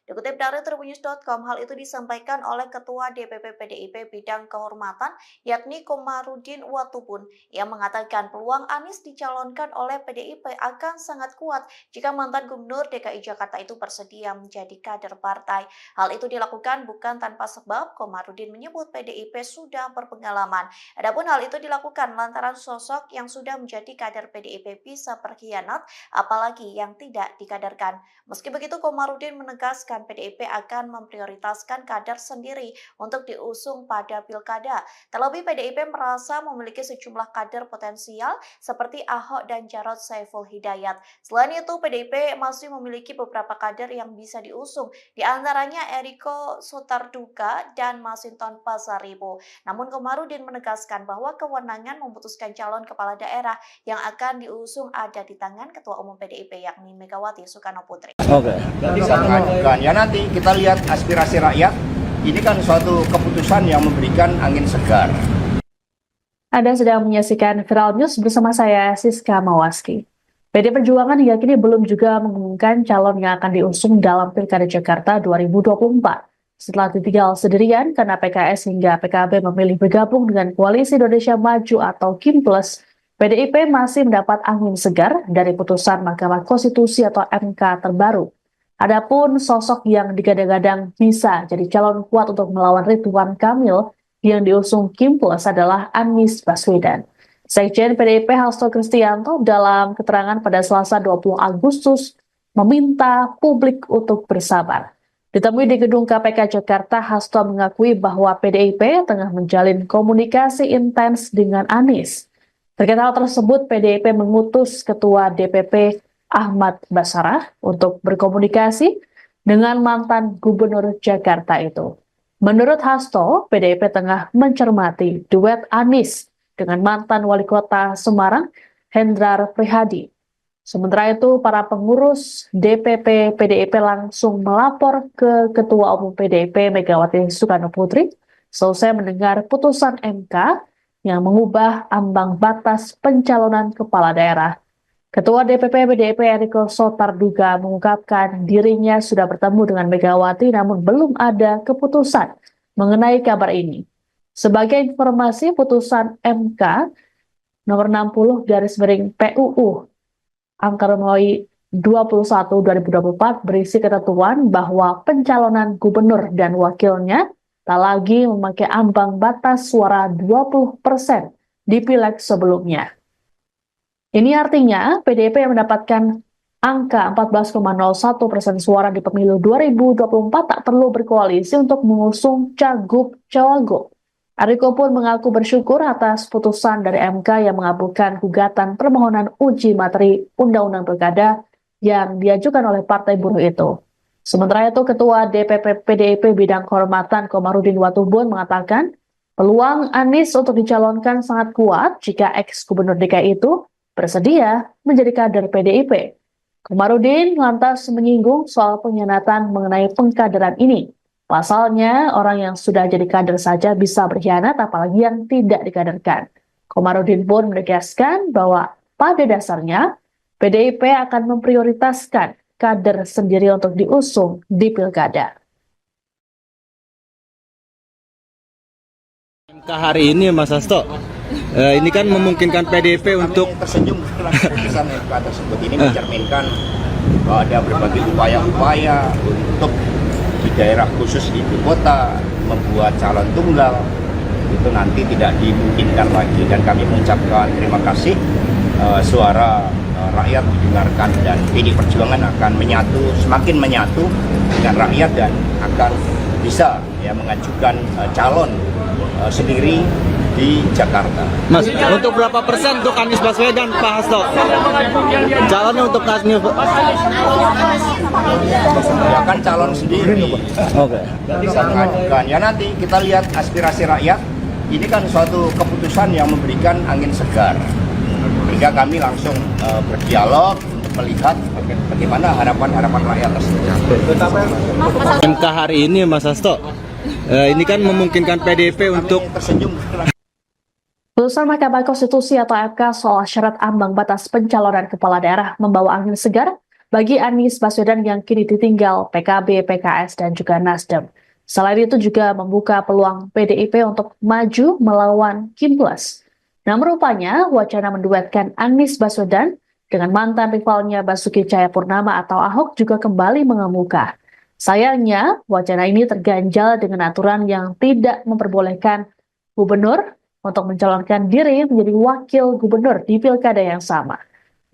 D: Dikutip dari tribunnews.com, hal itu disampaikan oleh Ketua DPP PDIP Bidang Kehormatan, yakni Komarudin Watubun, yang mengatakan peluang Anies dicalonkan oleh PDIP akan sangat kuat jika mantan Gubernur DKI Jakarta itu bersedia menjadi kader partai. Hal itu dilakukan bukan tanpa sebab. Komarudin menyebut PDIP sudah berpengalaman. Adapun hal itu dilakukan lantaran sosok yang sudah menjadi kader PDIP bisa berkhianat, apalagi yang tidak dikaderkan. Meski begitu, Komarudin menegaskan menyatakan PDIP akan memprioritaskan kader sendiri untuk diusung pada pilkada. Terlebih PDIP merasa memiliki sejumlah kader potensial seperti Ahok dan Jarod Saiful Hidayat. Selain itu, PDIP masih memiliki beberapa kader yang bisa diusung, di antaranya Eriko Sotarduga dan Masinton Pasaribu. Namun Komarudin menegaskan bahwa kewenangan memutuskan calon kepala daerah yang akan diusung ada di tangan Ketua Umum PDIP yakni Megawati Soekarno Putri.
B: Oke.
C: Mengajukan. Ya nanti kita lihat aspirasi rakyat. Ini kan suatu keputusan yang memberikan angin segar.
A: Anda sedang menyaksikan Viral News bersama saya, Siska Mawaski. PD Perjuangan hingga kini belum juga mengumumkan calon yang akan diusung dalam Pilkada Jakarta 2024. Setelah ditinggal sendirian karena PKS hingga PKB memilih bergabung dengan Koalisi Indonesia Maju atau KIMPLUS, PDIP masih mendapat angin segar dari putusan Mahkamah Konstitusi atau MK terbaru. Adapun sosok yang digadang-gadang bisa jadi calon kuat untuk melawan Ridwan Kamil yang diusung KIMPLUS adalah Anies Baswedan. Sekjen PDIP Hasto Kristianto dalam keterangan pada Selasa 20 Agustus meminta publik untuk bersabar. Ditemui di gedung KPK Jakarta, Hasto mengakui bahwa PDIP tengah menjalin komunikasi intens dengan Anies. Terkait hal tersebut, PDIP mengutus Ketua DPP Ahmad Basarah untuk berkomunikasi dengan mantan Gubernur Jakarta itu. Menurut Hasto, PDIP tengah mencermati duet Anies dengan mantan Wali Kota Semarang, Hendrar Prihadi. Sementara itu, para pengurus DPP PDIP langsung melapor ke Ketua Umum PDIP Megawati Soekarno Putri selesai mendengar putusan MK yang mengubah ambang batas pencalonan kepala daerah. Ketua DPP PDIP Eriko Sotarduga mengungkapkan dirinya sudah bertemu dengan Megawati namun belum ada keputusan mengenai kabar ini. Sebagai informasi, putusan MK nomor 60/PUU angka Romawi 21/2024 berisi ketentuan bahwa pencalonan gubernur dan wakilnya tak lagi memakai ambang batas suara 20% di pileg sebelumnya. Ini artinya PDIP yang mendapatkan angka 14,01% suara di pemilu 2024 tak perlu berkoalisi untuk mengusung cagup-cawagup. Eriko pun mengaku bersyukur atas putusan dari MK yang mengabulkan gugatan permohonan uji materi Undang-Undang Pilkada yang diajukan oleh Partai Buruh itu. Sementara itu, Ketua DPP PDIP Bidang Kehormatan Komarudin Watubun mengatakan peluang Anies untuk dicalonkan sangat kuat jika ex-gubernur DKI itu bersedia menjadi kader PDIP. Komarudin lantas menyinggung soal pengkhianatan mengenai pengkaderan ini. Pasalnya, orang yang sudah jadi kader saja bisa berkhianat, apalagi yang tidak dikaderkan. Komarudin pun menegaskan bahwa pada dasarnya PDIP akan memprioritaskan kader sendiri untuk diusung di pilkada.
B: MK hari ini Mas Hasto, ini kan memungkinkan PDIP untuk
C: tersenyum setelah keputusan MK tersebut ini mencerminkan bahwa ada berbagai upaya-upaya untuk di daerah khusus di ibu kota membuat calon tunggal itu nanti tidak dimungkinkan lagi, dan kami mengucapkan terima kasih suara rakyat didengarkan dan PD Perjuangan akan semakin menyatu dengan rakyat dan akan bisa mengajukan calon sendiri di Jakarta.
B: Mas, untuk berapa persen untuk Anies Baswedan, Pak Hasto? Calonnya untuk Anies
C: Ya kan calon sendiri.
B: Oke.
C: Mengajukan. Ya nanti kita lihat aspirasi rakyat. Ini kan suatu keputusan yang memberikan angin segar. Sehingga kami langsung berdialog untuk melihat bagaimana harapan-harapan rakyat tersebut.
B: MK hari ini Mas Hasto, ini kan memungkinkan PDIP untuk
C: tersenyum setelah
A: Putusan Mahkamah Konstitusi atau MK soal syarat ambang batas pencalonan kepala daerah membawa angin segar bagi Anies Baswedan yang kini ditinggal PKB, PKS, dan juga Nasdem. Selain itu juga membuka peluang PDIP untuk maju melawan KIMPLUS. Namun rupanya wacana menduetkan Anies Baswedan dengan mantan rivalnya Basuki Cahayapurnama atau Ahok juga kembali mengemuka. Sayangnya, wacana ini terganjal dengan aturan yang tidak memperbolehkan gubernur untuk mencalonkan diri menjadi wakil gubernur di pilkada yang sama.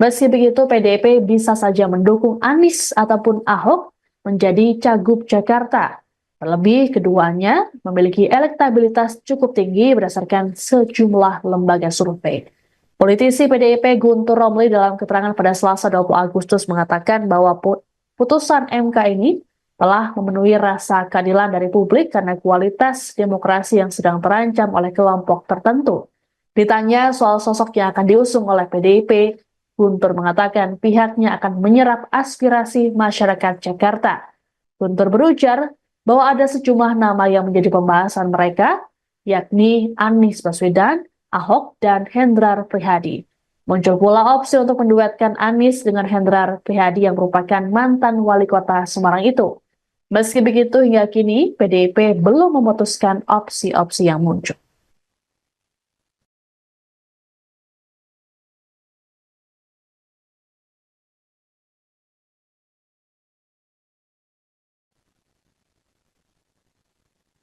A: Meski begitu, PDIP bisa saja mendukung Anies ataupun Ahok menjadi Cagup Jakarta. Terlebih keduanya memiliki elektabilitas cukup tinggi berdasarkan sejumlah lembaga survei. Politisi PDIP Guntur Romli dalam keterangan pada Selasa 20 Agustus mengatakan bahwa putusan MK ini telah memenuhi rasa keadilan dari publik karena kualitas demokrasi yang sedang terancam oleh kelompok tertentu. Ditanya soal sosok yang akan diusung oleh PDIP, Guntur mengatakan pihaknya akan menyerap aspirasi masyarakat Jakarta. Guntur berujar bahwa ada sejumlah nama yang menjadi pembahasan mereka, yakni Anies Baswedan, Ahok, dan Hendrar Prihadi. Muncul pula opsi untuk menduetkan Anies dengan Hendrar Prihadi yang merupakan mantan wali kota Semarang itu. Meski begitu, hingga kini PDIP belum memutuskan opsi-opsi yang muncul.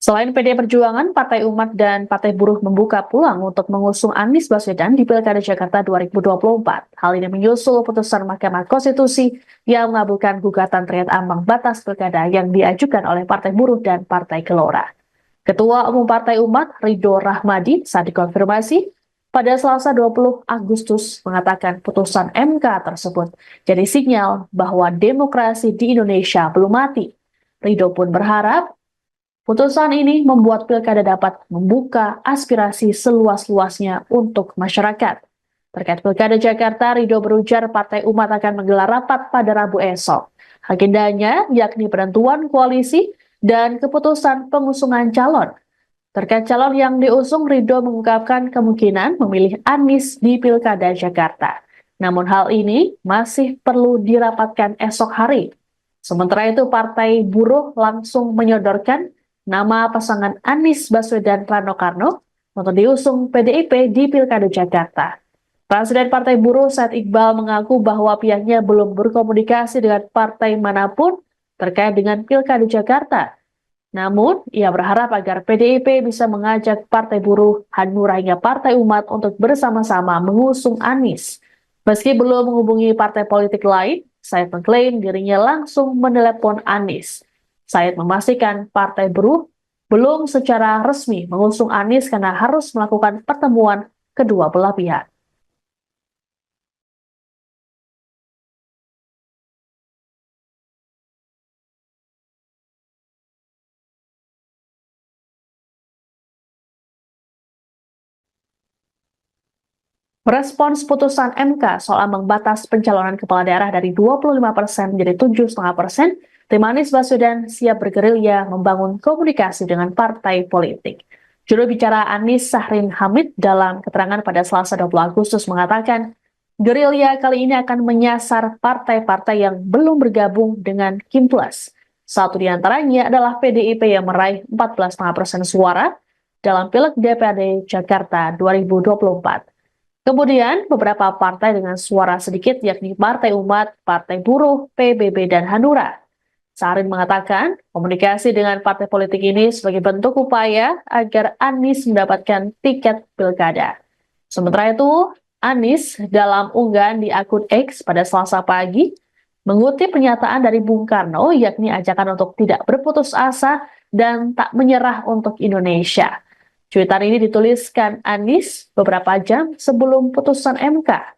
A: Selain PDI Perjuangan, Partai Umat dan Partai Buruh membuka peluang untuk mengusung Anies Baswedan di Pilkada Jakarta 2024. Hal ini menyusul putusan Mahkamah Konstitusi yang mengabulkan gugatan terkait ambang batas pilkada yang diajukan oleh Partai Buruh dan Partai Gelora. Ketua Umum Partai Umat, Ridho Rahmadi, saat dikonfirmasi pada Selasa 20 Agustus mengatakan putusan MK tersebut jadi sinyal bahwa demokrasi di Indonesia belum mati. Ridho pun berharap putusan ini membuat pilkada dapat membuka aspirasi seluas-luasnya untuk masyarakat. Terkait pilkada Jakarta, Ridho berujar Partai Umat akan menggelar rapat pada Rabu esok. Agendanya yakni penentuan koalisi dan keputusan pengusungan calon. Terkait calon yang diusung, Ridho mengungkapkan kemungkinan memilih Anies di pilkada Jakarta. Namun hal ini masih perlu dirapatkan esok hari. Sementara itu, Partai Buruh langsung menyodorkan nama pasangan Anies Baswedan Rano Karno untuk diusung PDIP di Pilkada Jakarta. Presiden Partai Buruh Said Iqbal mengaku bahwa pihaknya belum berkomunikasi dengan partai manapun terkait dengan Pilkada Jakarta. Namun, ia berharap agar PDIP bisa mengajak Partai Buruh, Hanura hingga Partai Umat untuk bersama-sama mengusung Anies. Meski belum menghubungi partai politik lain, Said mengklaim dirinya langsung menelepon Anies. Said memastikan Partai Buruh belum secara resmi mengusung Anies karena harus melakukan pertemuan kedua belah pihak. Merespons putusan MK soal ambang batas pencalonan kepala daerah dari 25% menjadi 7,5%, tim Anies Baswedan siap bergerilya membangun komunikasi dengan partai politik. Juru bicara Anies Sahrin Hamid dalam keterangan pada Selasa 20 Agustus mengatakan, gerilya kali ini akan menyasar partai-partai yang belum bergabung dengan Kim Plus. Satu di antaranya adalah PDIP yang meraih 14,5% suara dalam Pileg DPRD Jakarta 2024. Kemudian, beberapa partai dengan suara sedikit yakni Partai Umat, Partai Buruh, PBB, dan Hanura. Sahrin mengatakan, komunikasi dengan partai politik ini sebagai bentuk upaya agar Anies mendapatkan tiket pilkada. Sementara itu, Anies dalam unggahan di akun X pada Selasa pagi, mengutip pernyataan dari Bung Karno, yakni ajakan untuk tidak berputus asa dan tak menyerah untuk Indonesia. Cuitan ini dituliskan Anies beberapa jam sebelum putusan MK.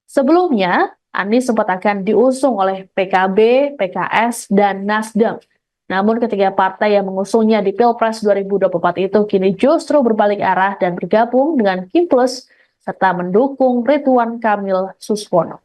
A: Sebelumnya, Anies sempat akan diusung oleh PKB, PKS, dan Nasdem. Namun ketiga partai yang mengusungnya di Pilpres 2024 itu kini justru berbalik arah dan bergabung dengan Kim Plus serta mendukung Ridwan Kamil Suswono.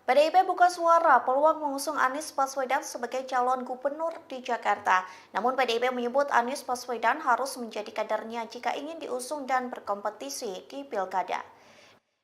D: PDIP buka suara peluang mengusung Anies Baswedan sebagai calon gubernur di Jakarta. Namun PDIP menyebut Anies Baswedan harus menjadi kadernya jika ingin diusung dan berkompetisi di pilkada.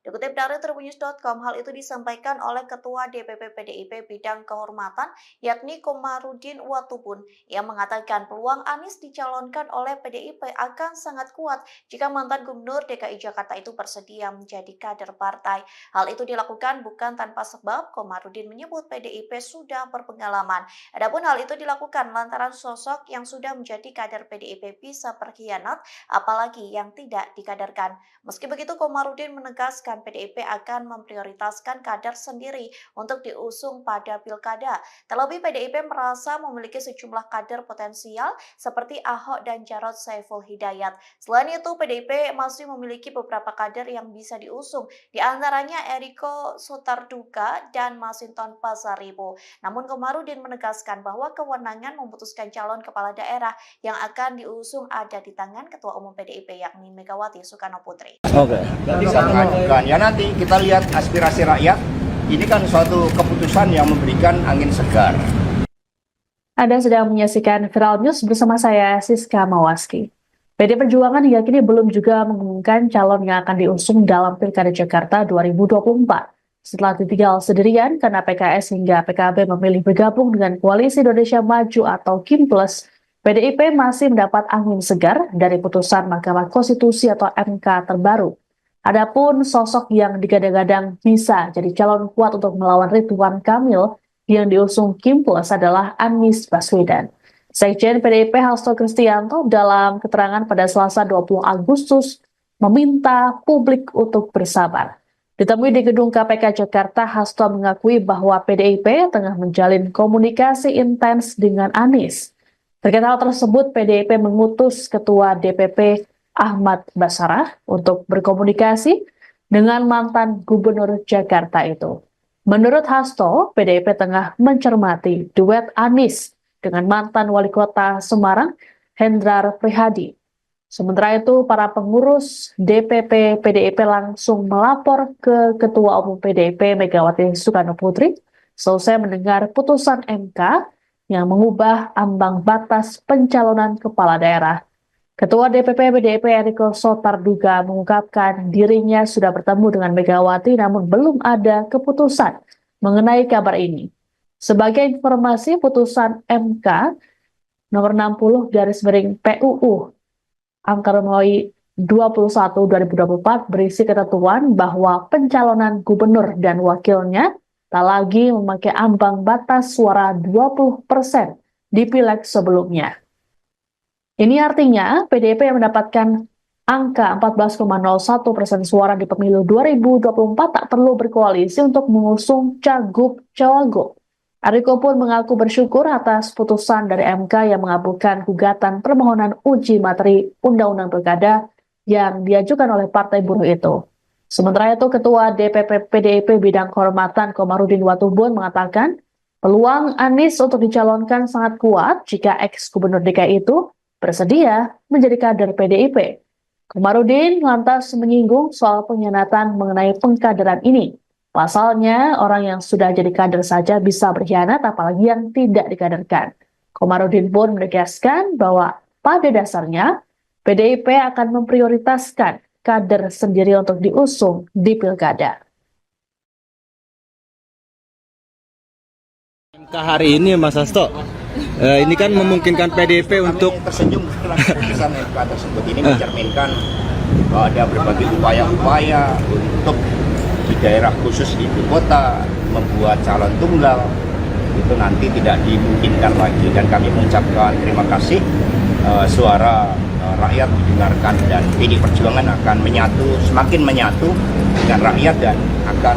D: Dikutip dari Tribunnews.com, hal itu disampaikan oleh Ketua DPP PDIP Bidang Kehormatan yakni Komarudin Watubun yang mengatakan peluang Anies dicalonkan oleh PDIP akan sangat kuat jika mantan Gubernur DKI Jakarta itu bersedia menjadi kader partai. Hal itu dilakukan bukan tanpa sebab. Komarudin menyebut PDIP sudah berpengalaman. Adapun hal itu dilakukan lantaran sosok yang sudah menjadi kader PDIP bisa berkhianat, apalagi yang tidak dikaderkan. Meski begitu, Komarudin menegaskan PDIP akan memprioritaskan kader sendiri untuk diusung pada pilkada. Terlebih PDIP merasa memiliki sejumlah kader potensial seperti Ahok dan Jarod Saiful Hidayat. Selain itu, PDIP masih memiliki beberapa kader yang bisa diusung, di antaranya Eriko Sotarduga dan Masinton Pasaribu. Namun Komarudin menegaskan bahwa kewenangan memutuskan calon kepala daerah yang akan diusung ada di tangan Ketua Umum PDIP yakni Megawati Soekarno Putri.
B: Oke.
C: Bisa mengajukan. Ya nanti kita lihat aspirasi rakyat. Ini kan suatu keputusan yang memberikan angin segar.
A: Anda sedang menyaksikan Viral News bersama saya, Siska Mawaski. PD Perjuangan hingga kini belum juga mengumumkan calon yang akan diusung dalam Pilkada Jakarta 2024. Setelah ditinggal sendirian karena PKS hingga PKB memilih bergabung dengan Koalisi Indonesia Maju atau KIM Plus, PDIP masih mendapat angin segar dari putusan Mahkamah Konstitusi atau MK terbaru. Adapun sosok yang digadang-gadang bisa jadi calon kuat untuk melawan Ridwan Kamil yang diusung KIM Plus adalah Anies Baswedan. Sekjen PDIP Hasto Kristianto dalam keterangan pada Selasa 20 Agustus meminta publik untuk bersabar. Ditemui di gedung KPK Jakarta, Hasto mengakui bahwa PDIP tengah menjalin komunikasi intens dengan Anies. Terkait hal tersebut, PDIP mengutus Ketua DPP Ahmad Basarah untuk berkomunikasi dengan mantan Gubernur Jakarta itu. Menurut Hasto, PDIP tengah mencermati duet Anies dengan mantan Wali Kota Semarang, Hendrar Prihadi. Sementara itu, para pengurus DPP PDIP langsung melapor ke Ketua Umum PDIP Megawati Soekarno Putri selesai mendengar putusan MK yang mengubah ambang batas pencalonan kepala daerah. Ketua DPP PDIP Eriko Sotarduga mengungkapkan dirinya sudah bertemu dengan Megawati namun belum ada keputusan mengenai kabar ini. Sebagai informasi, putusan MK nomor 60/PUU angka Romawi 21/2024 berisi ketentuan bahwa pencalonan gubernur dan wakilnya tak lagi memakai ambang batas suara 20% di pileg sebelumnya. Ini artinya PDIP yang mendapatkan angka 14,01% suara di pemilu 2024 tak perlu berkoalisi untuk mengusung cagup-cawagup. Eriko pun mengaku bersyukur atas putusan dari MK yang mengabulkan gugatan permohonan uji materi Undang-Undang Pilkada yang diajukan oleh Partai Buruh itu. Sementara itu, Ketua DPP PDIP Bidang Kehormatan Komarudin Watubun mengatakan peluang Anies untuk dicalonkan sangat kuat jika ex-gubernur DKI itu bersedia menjadi kader PDIP. Komarudin lantas menyinggung soal pengkhianatan mengenai pengkaderan ini. Pasalnya, orang yang sudah jadi kader saja bisa berkhianat, apalagi yang tidak dikaderkan. Komarudin pun menegaskan bahwa pada dasarnya PDIP akan memprioritaskan kader sendiri untuk diusung di pilkada.
B: MK hari ini, Mas Hasto, ini kan memungkinkan PDIP untuk
C: tersenyum setelah keputusan MK tersebut. Ini mencerminkan bahwa ada berbagai upaya-upaya untuk di daerah khusus ibu kota membuat calon tunggal itu nanti tidak dimungkinkan lagi, dan kami mengucapkan terima kasih. Suara rakyat didengarkan dan PD Perjuangan akan semakin menyatu dengan rakyat dan akan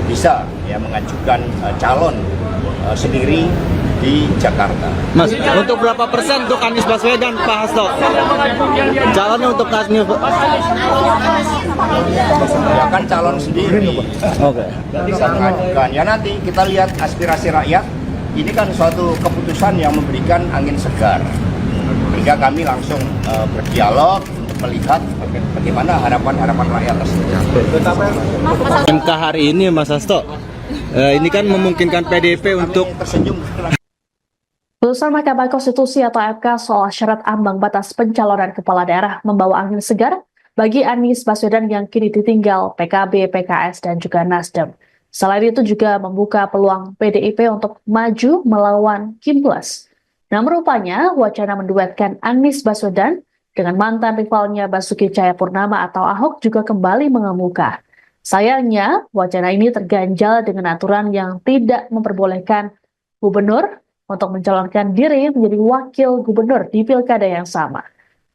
C: bisa mengajukan calon sendiri di Jakarta.
B: Mas, untuk berapa persen untuk Anies Baswedan, Pak Hasto? Calonnya untuk Anies
C: Ya kan calon sendiri.
B: Oke.
C: Bisa mengajukan. Ya nanti kita lihat aspirasi rakyat. Ini kan suatu keputusan yang memberikan angin segar. Sehingga kami langsung berdialog untuk melihat bagaimana harapan-harapan rakyat tersebut.
B: MK hari ini, Mas Hasto, ini kan memungkinkan PDIP untuk
C: tersenyum setelah
A: Putusan Mahkamah Konstitusi atau MK soal syarat ambang batas pencalonan kepala daerah membawa angin segar bagi Anies Baswedan yang kini ditinggal PKB, PKS, dan juga Nasdem. Selain itu juga membuka peluang PDIP untuk maju melawan Kim Plus. Nah, rupanya wacana menduetkan Anies Baswedan dengan mantan rivalnya Basuki Cahayapurnama atau Ahok juga kembali mengemuka. Sayangnya, wacana ini terganjal dengan aturan yang tidak memperbolehkan gubernur untuk mencalonkan diri menjadi wakil gubernur di pilkada yang sama.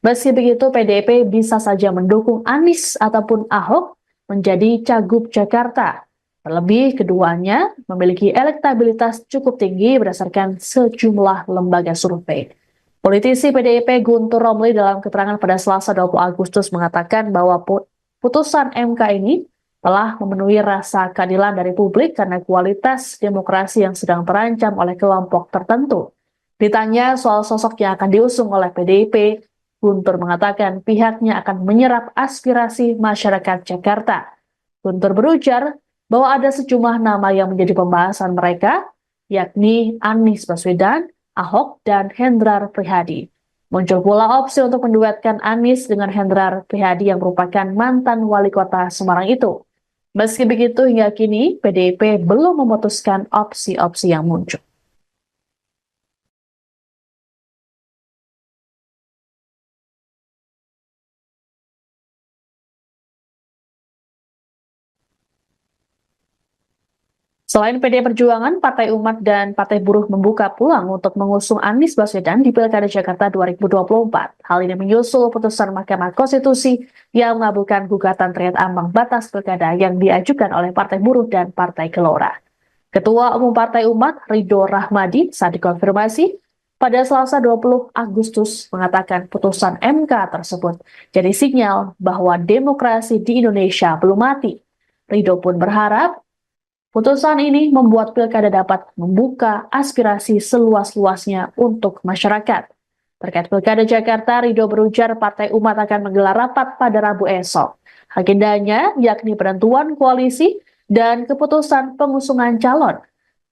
A: Meski begitu, PDIP bisa saja mendukung Anies ataupun Ahok menjadi Cagup Jakarta. Terlebih, keduanya memiliki elektabilitas cukup tinggi berdasarkan sejumlah lembaga survei. Politisi PDIP Guntur Romli dalam keterangan pada Selasa 20 Agustus mengatakan bahwa putusan MK ini telah memenuhi rasa keadilan dari publik karena kualitas demokrasi yang sedang terancam oleh kelompok tertentu. Ditanya soal sosok yang akan diusung oleh PDIP, Guntur mengatakan pihaknya akan menyerap aspirasi masyarakat Jakarta. Guntur berujar bahwa ada sejumlah nama yang menjadi pembahasan mereka, yakni Anies Baswedan, Ahok, dan Hendrar Prihadi. Muncul pula opsi untuk menduetkan Anies dengan Hendrar Prihadi yang merupakan mantan wali kota Semarang itu. Meski begitu, hingga kini PDIP belum memutuskan opsi-opsi yang muncul. Selain PDI Perjuangan, Partai Umat dan Partai Buruh membuka peluang untuk mengusung Anies Baswedan di Pilkada Jakarta 2024. Hal ini menyusul putusan Mahkamah Konstitusi yang mengabulkan gugatan terkait ambang batas pilkada yang diajukan oleh Partai Buruh dan Partai Gelora. Ketua Umum Partai Umat, Ridho Rahmadi, saat dikonfirmasi pada Selasa 20 Agustus mengatakan putusan MK tersebut jadi sinyal bahwa demokrasi di Indonesia belum mati. Ridho pun berharap putusan ini membuat pilkada dapat membuka aspirasi seluas-luasnya untuk masyarakat. Terkait pilkada Jakarta, Ridho berujar Partai Umat akan menggelar rapat pada Rabu esok. Agendanya yakni penentuan koalisi dan keputusan pengusungan calon.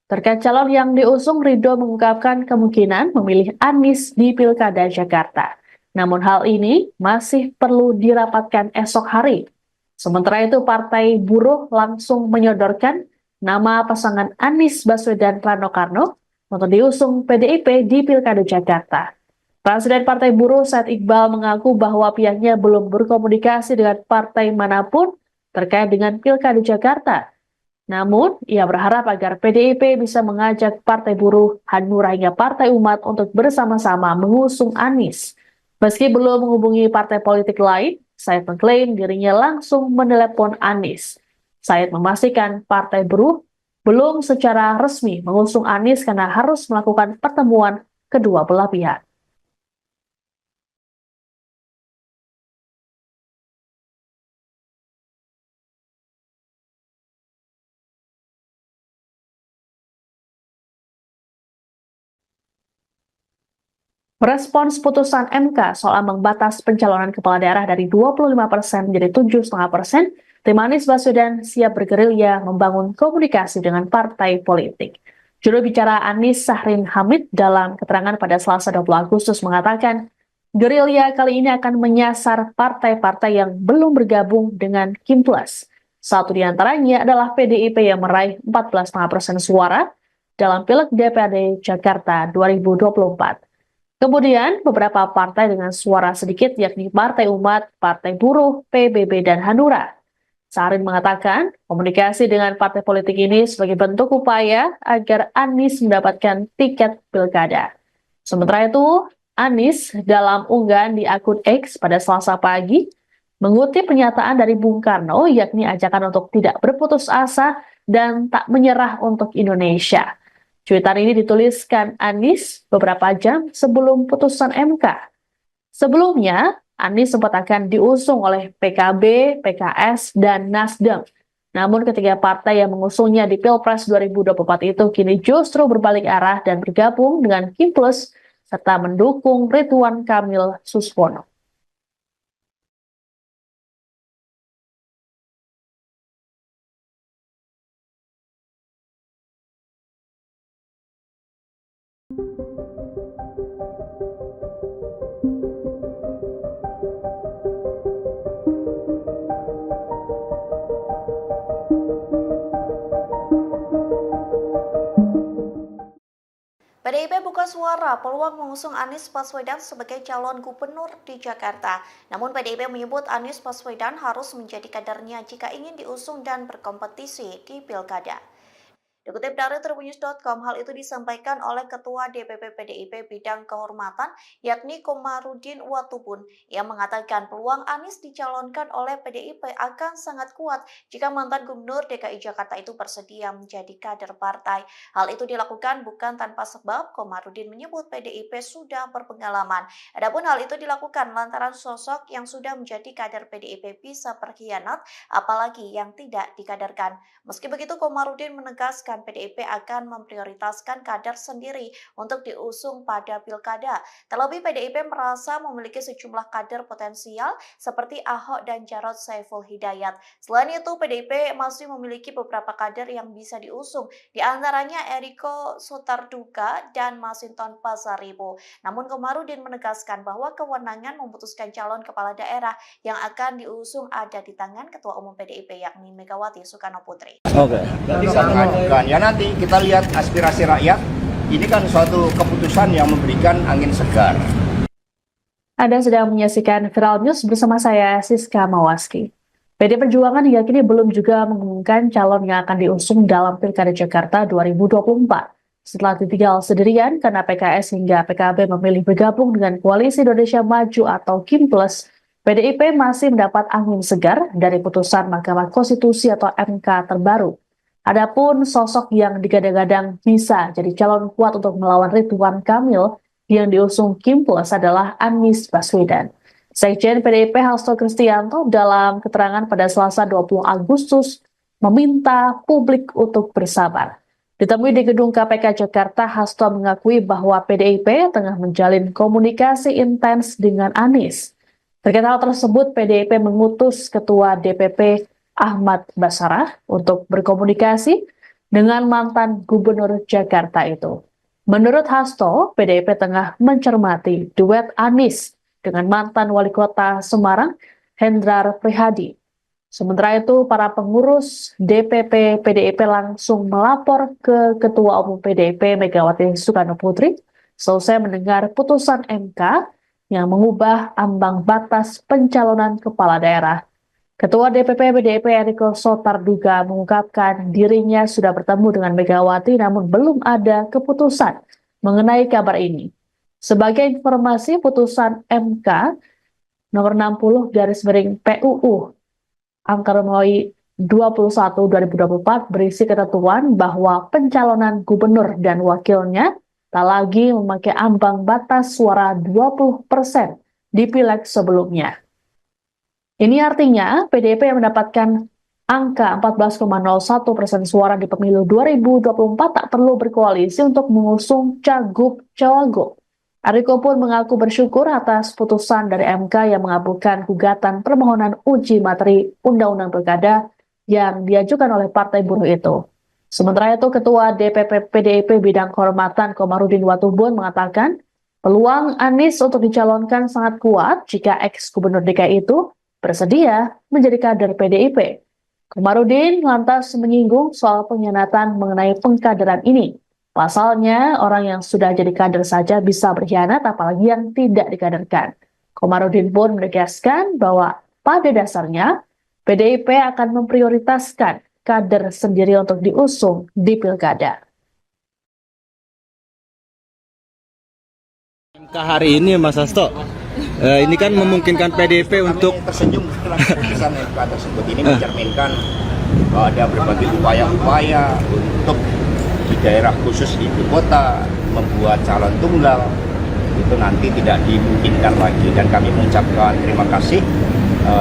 A: Terkait calon yang diusung, Ridho mengungkapkan kemungkinan memilih Anies di pilkada Jakarta. Namun hal ini masih perlu dirapatkan esok hari. Sementara itu, Partai Buruh langsung menyodorkan nama pasangan Anies Baswedan Rano Karno untuk diusung PDIP di Pilkada Jakarta. Presiden Partai Buruh Said Iqbal mengaku bahwa pihaknya belum berkomunikasi dengan partai manapun terkait dengan Pilkada Jakarta. Namun, ia berharap agar PDIP bisa mengajak Partai Buruh, Hanura hingga Partai Umat untuk bersama-sama mengusung Anies. Meski belum menghubungi partai politik lain, Said mengklaim dirinya langsung menelepon Anies. Said memastikan Partai Buruh belum secara resmi mengusung Anies karena harus melakukan pertemuan kedua belah pihak. Respons putusan MK soal ambang batas pencalonan kepala daerah dari 25% menjadi 7,5%, tim Anies Baswedan siap bergerilya membangun komunikasi dengan partai politik. Juru bicara Anies Sahrin Hamid dalam keterangan pada Selasa 20 Agustus mengatakan, gerilya kali ini akan menyasar partai-partai yang belum bergabung dengan Kim Plus. Satu di antaranya adalah PDIP yang meraih 14,5% suara dalam Pileg DPRD Jakarta 2024. Kemudian, beberapa partai dengan suara sedikit yakni Partai Umat, Partai Buruh, PBB, dan Hanura. Sahrin mengatakan, komunikasi dengan partai politik ini sebagai bentuk upaya agar Anies mendapatkan tiket pilkada. Sementara itu, Anies dalam unggahan di akun X pada Selasa pagi mengutip pernyataan dari Bung Karno yakni ajakan untuk tidak berputus asa dan tak menyerah untuk Indonesia. Cuitan ini dituliskan Anies beberapa jam sebelum putusan MK. Sebelumnya, Anies sempat akan diusung oleh PKB, PKS, dan Nasdem. Namun ketiga partai yang mengusungnya di Pilpres 2024 itu kini justru berbalik arah dan bergabung dengan Kim Plus serta mendukung Ridwan Kamil Suswono.
D: buka suara peluang mengusung Anies Baswedan sebagai calon gubernur di Jakarta. Namun PDIP menyebut Anies Baswedan harus menjadi kadernya jika ingin diusung dan berkompetisi di Pilkada. Dikutip dari tribunnews.com, hal itu disampaikan oleh Ketua DPP PDIP Bidang Kehormatan, yakni Komarudin Watubun, yang mengatakan peluang Anies dicalonkan oleh PDIP akan sangat kuat jika mantan Gubernur DKI Jakarta itu bersedia menjadi kader partai. Hal itu dilakukan bukan tanpa sebab. Komarudin menyebut PDIP sudah berpengalaman. Adapun hal itu dilakukan lantaran sosok yang sudah menjadi kader PDIP bisa berkhianat, apalagi yang tidak dikaderkan. Meski begitu, Komarudin menegaskan PDIP akan memprioritaskan kader sendiri untuk diusung pada pilkada. Terlebih PDIP merasa memiliki sejumlah kader potensial seperti Ahok dan Jarod Saiful Hidayat. Selain itu, PDIP masih memiliki beberapa kader yang bisa diusung, di antaranya Eriko Sotarduga dan Masinton Pasaribu. Namun Komarudin menegaskan bahwa kewenangan memutuskan calon kepala daerah yang akan diusung ada di tangan Ketua Umum PDIP yakni Megawati Soekarno Putri.
C: Bisa mengajukan. Ya nanti kita lihat aspirasi rakyat. Ini kan suatu keputusan yang memberikan angin segar.
A: Anda sedang menyaksikan Viral News bersama saya, Siska Mawaski. PD Perjuangan hingga kini belum juga mengumumkan calon yang akan diusung dalam Pilkada Jakarta 2024. Setelah ditinggal sendirian karena PKS hingga PKB memilih bergabung dengan Koalisi Indonesia Maju atau KIM+, PDIP masih mendapat angin segar dari putusan Mahkamah Konstitusi atau MK terbaru. Adapun sosok yang digadang-gadang bisa jadi calon kuat untuk melawan Ridwan Kamil yang diusung KIM+ adalah Anies Baswedan. Sekjen PDIP Hasto Kristianto dalam keterangan pada Selasa 20 Agustus meminta publik untuk bersabar. Ditemui di gedung KPK Jakarta, Hasto mengakui bahwa PDIP tengah menjalin komunikasi intens dengan Anies. Terkait hal tersebut, PDIP mengutus Ketua DPP Ahmad Basarah untuk berkomunikasi dengan mantan Gubernur Jakarta itu. Menurut Hasto, PDIP tengah mencermati duet Anies dengan mantan Wali Kota Semarang, Hendrar Prihadi. Sementara itu, para pengurus DPP PDIP langsung melapor ke Ketua Umum PDIP Megawati Soekarno Putri selesai mendengar putusan MK yang mengubah ambang batas pencalonan kepala daerah. Ketua DPP PDIP Eriko Sotarduga mengungkapkan dirinya sudah bertemu dengan Megawati namun belum ada keputusan mengenai kabar ini. Sebagai informasi, putusan MK nomor 60 PUU angka Romawi 21/2024 berisi ketentuan bahwa pencalonan gubernur dan wakilnya tak lagi memakai ambang batas suara 20% di pileg sebelumnya. Ini artinya PDIP yang mendapatkan angka 14,01% suara di pemilu 2024 tak perlu berkoalisi untuk mengusung cagup-cawagup. Eriko pun mengaku bersyukur atas putusan dari MK yang mengabulkan gugatan permohonan uji materi Undang-Undang Pilkada yang diajukan oleh Partai Buruh itu. Sementara itu, Ketua DPP PDIP Bidang Kehormatan Komarudin Watubun mengatakan peluang Anies untuk dicalonkan sangat kuat jika ex-gubernur DKI itu bersedia menjadi kader PDIP. Komarudin lantas menyinggung soal pengkhianatan mengenai pengkaderan ini. Pasalnya, orang yang sudah jadi kader saja bisa berkhianat, apalagi yang tidak dikaderkan. Komarudin pun menegaskan bahwa pada dasarnya PDIP akan memprioritaskan kader sendiri untuk diusung di pilkada.
B: MK hari ini, Mas Hasto, ini kan memungkinkan PDIP untuk
C: tersenyum setelah keputusan MK tersebut. Ini mencerminkan bahwa ada berbagai upaya-upaya untuk di daerah khusus ibu kota membuat calon tunggal itu nanti tidak dimungkinkan lagi, dan kami mengucapkan terima kasih.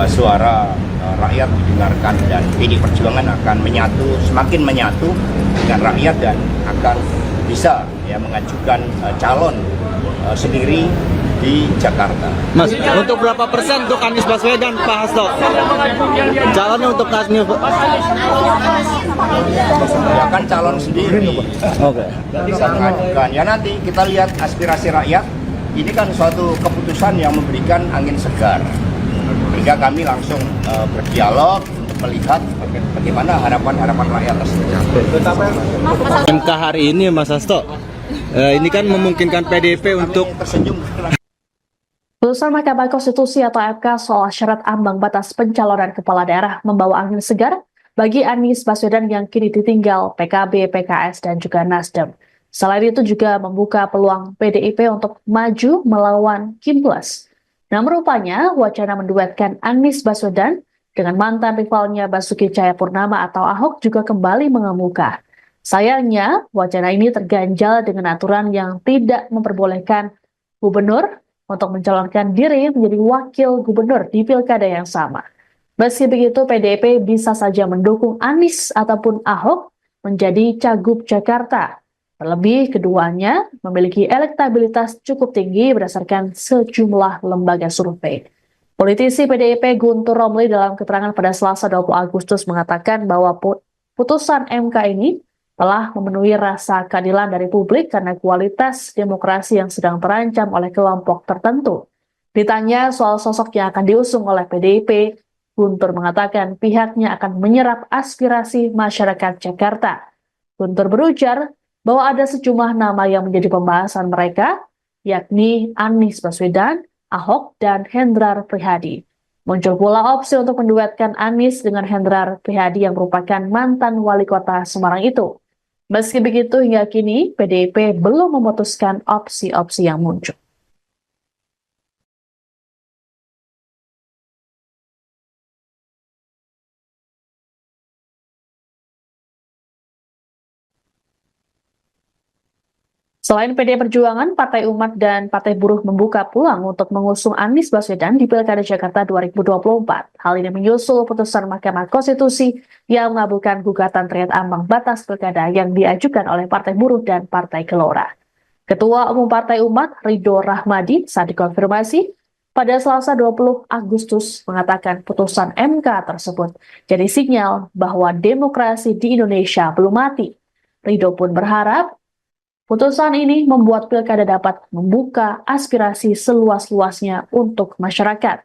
C: Suara rakyat didengarkan dan PD Perjuangan akan semakin menyatu dengan rakyat dan akan bisa mengajukan calon sendiri di Jakarta.
B: Mas, untuk berapa persen untuk Anies Baswedan, Pak Hasto? Calonnya untuk Anies
C: Ya kan calon sendiri.
B: Oke.
C: Bisa mengajukan. Ya nanti kita lihat aspirasi rakyat. Ini kan suatu keputusan yang memberikan angin segar. Sehingga kami langsung berdialog untuk melihat bagaimana harapan-harapan rakyat tersebut.
B: MK hari ini, Mas Hasto, Ini kan memungkinkan PDIP untuk
C: tersenyum.
A: Putusan Mahkamah Konstitusi atau MK soal syarat ambang batas pencalonan kepala daerah membawa angin segar bagi Anies Baswedan yang kini ditinggal PKB, PKS, dan juga Nasdem. Selain itu juga membuka peluang PDIP untuk maju melawan Kim Plus. Namun rupanya wacana menduetkan Anies Baswedan dengan mantan rivalnya Basuki Cahayapurnama atau Ahok juga kembali mengemuka. Sayangnya, wacana ini terganjal dengan aturan yang tidak memperbolehkan gubernur untuk mencalonkan diri menjadi wakil gubernur di pilkada yang sama. Meski begitu, PDIP bisa saja mendukung Anies ataupun Ahok menjadi Cagup Jakarta. Terlebih, keduanya memiliki elektabilitas cukup tinggi berdasarkan sejumlah lembaga survei. Politisi PDIP Guntur Romli dalam keterangan pada Selasa 20 Agustus mengatakan bahwa putusan MK ini telah memenuhi rasa keadilan dari publik karena kualitas demokrasi yang sedang terancam oleh kelompok tertentu. Ditanya soal sosok yang akan diusung oleh PDIP, Guntur mengatakan pihaknya akan menyerap aspirasi masyarakat Jakarta. Guntur berujar bahwa ada sejumlah nama yang menjadi pembahasan mereka, yakni Anies Baswedan, Ahok, dan Hendrar Prihadi. Muncul pula opsi untuk menduetkan Anies dengan Hendrar Prihadi yang merupakan mantan wali kota Semarang itu. Meski begitu, hingga kini PDIP belum memutuskan opsi-opsi yang muncul. Selain PDI Perjuangan, Partai Umat dan Partai Buruh membuka peluang untuk mengusung Anies Baswedan di Pilkada Jakarta 2024. Hal ini menyusul putusan Mahkamah Konstitusi yang mengabulkan gugatan terkait ambang batas pilkada yang diajukan oleh Partai Buruh dan Partai Gelora. Ketua Umum Partai Umat, Ridho Rahmadi, saat dikonfirmasi pada Selasa 20 Agustus mengatakan putusan MK tersebut jadi sinyal bahwa demokrasi di Indonesia belum mati. Ridho pun berharap putusan ini membuat pilkada dapat membuka aspirasi seluas-luasnya untuk masyarakat.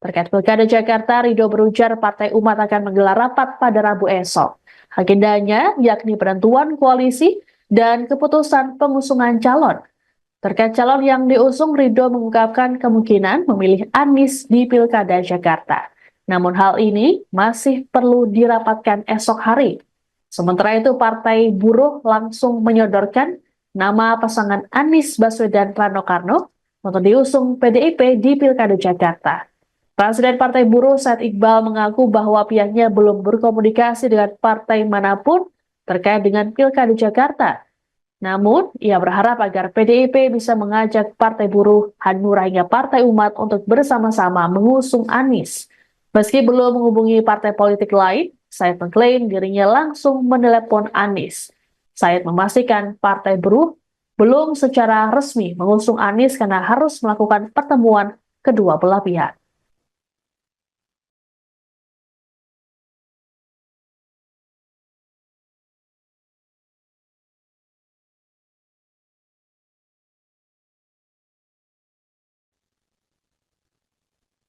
A: Terkait pilkada Jakarta, Ridho berujar Partai Umat akan menggelar rapat pada Rabu esok. Agendanya yakni penentuan koalisi dan keputusan pengusungan calon. Terkait calon yang diusung, Ridho mengungkapkan kemungkinan memilih Anies di pilkada Jakarta. Namun hal ini masih perlu dirapatkan esok hari. Sementara itu, Partai Buruh langsung menyodorkan nama pasangan Anies Baswedan Rano Karno untuk diusung PDIP di Pilkada Jakarta. Presiden Partai Buruh Said Iqbal mengaku bahwa pihaknya belum berkomunikasi dengan partai manapun terkait dengan Pilkada Jakarta. Namun, ia berharap agar PDIP bisa mengajak Partai Buruh, Hanura hingga Partai Umat untuk bersama-sama mengusung Anies. Meski belum menghubungi partai politik lain, Said mengklaim dirinya langsung menelepon Anies. Said memastikan Partai Buruh belum secara resmi mengusung Anies karena harus melakukan pertemuan kedua belah pihak.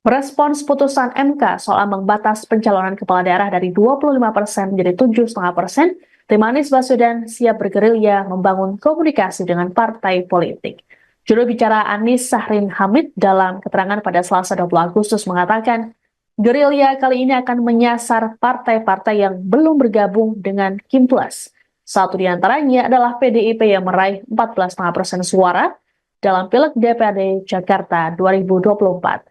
A: Merespons putusan MK soal ambang batas pencalonan kepala daerah dari 25% menjadi 7,5%, tim Anies Baswedan siap bergerilya membangun komunikasi dengan partai politik. Juru bicara Anies Sahrin Hamid dalam keterangan pada Selasa 20 Agustus mengatakan, gerilya kali ini akan menyasar partai-partai yang belum bergabung dengan Kim Plus. Satu di antaranya adalah PDIP yang meraih 14,5% suara dalam Pileg DPRD Jakarta 2024.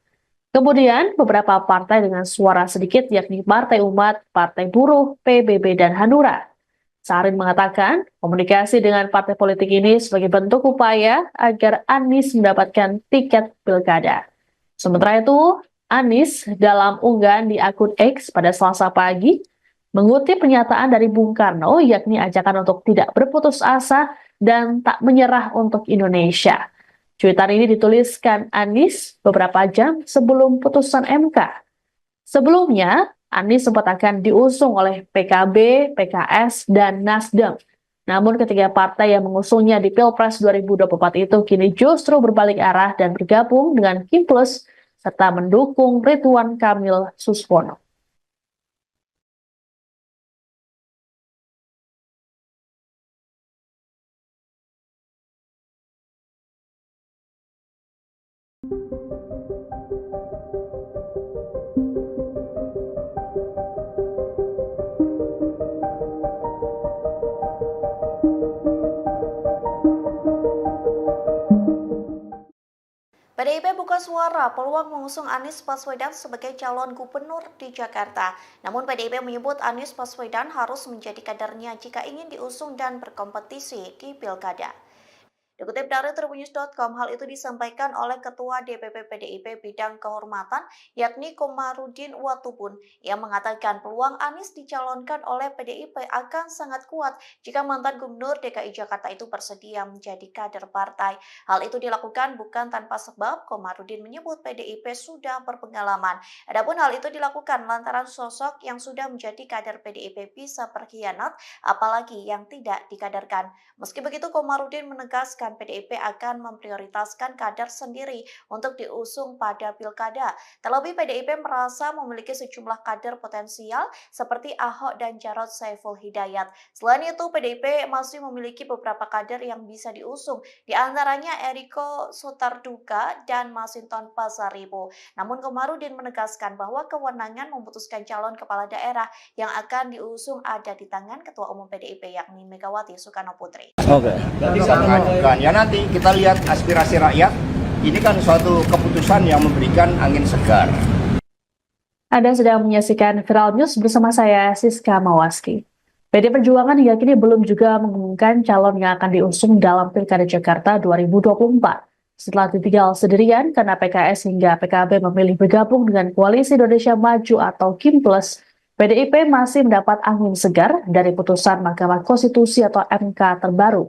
A: Kemudian, beberapa partai dengan suara sedikit yakni Partai Umat, Partai Buruh, PBB, dan Hanura. Sahrin mengatakan, komunikasi dengan partai politik ini sebagai bentuk upaya agar Anies mendapatkan tiket pilkada. Sementara itu, Anies dalam unggahan di akun X pada Selasa pagi mengutip pernyataan dari Bung Karno yakni ajakan untuk tidak berputus asa dan tak menyerah untuk Indonesia. Cuitan ini dituliskan Anies beberapa jam sebelum putusan MK. Sebelumnya, Anies sempat akan diusung oleh PKB, PKS, dan Nasdem. Namun ketiga partai yang mengusungnya di Pilpres 2024 itu kini justru berbalik arah dan bergabung dengan Kim Plus serta mendukung Ridwan Kamil Suswono.
D: buka suara peluang mengusung Anies Baswedan sebagai calon gubernur di Jakarta. Namun PDIP menyebut Anies Baswedan harus menjadi kadernya jika ingin diusung dan berkompetisi di Pilkada. Dikutip dari tribunnews.com, hal itu disampaikan oleh Ketua DPP PDIP Bidang Kehormatan, yakni Komarudin Watubun, yang mengatakan peluang Anies dicalonkan oleh PDIP akan sangat kuat jika mantan Gubernur DKI Jakarta itu bersedia menjadi kader partai. Hal itu dilakukan bukan tanpa sebab. Komarudin menyebut PDIP sudah berpengalaman. Adapun hal itu dilakukan lantaran sosok yang sudah menjadi kader PDIP bisa berkhianat, apalagi yang tidak dikaderkan. Meski begitu, Komarudin menegaskan PDIP akan memprioritaskan kader sendiri untuk diusung pada pilkada. Terlebih PDIP merasa memiliki sejumlah kader potensial seperti Ahok dan Jarod Saiful Hidayat. Selain itu, PDIP masih memiliki beberapa kader yang bisa diusung, di antaranya Eriko Sotarduga dan Masinton Pasaribu. Namun Komarudin menegaskan bahwa kewenangan memutuskan calon kepala daerah yang akan diusung ada di tangan Ketua Umum PDIP yakni Megawati Soekarno Putri.
C: Bisa mengajukan. Ya nanti kita lihat aspirasi rakyat. Ini kan suatu keputusan yang memberikan angin segar.
A: Anda sedang menyaksikan Viral News bersama saya, Siska Mawaski. PD Perjuangan hingga kini belum juga mengumumkan calon yang akan diusung dalam Pilkada Jakarta 2024. Setelah ditinggal sendirian karena PKS hingga PKB memilih bergabung dengan Koalisi Indonesia Maju atau KIM Plus, PDIP masih mendapat angin segar dari putusan Mahkamah Konstitusi atau MK terbaru.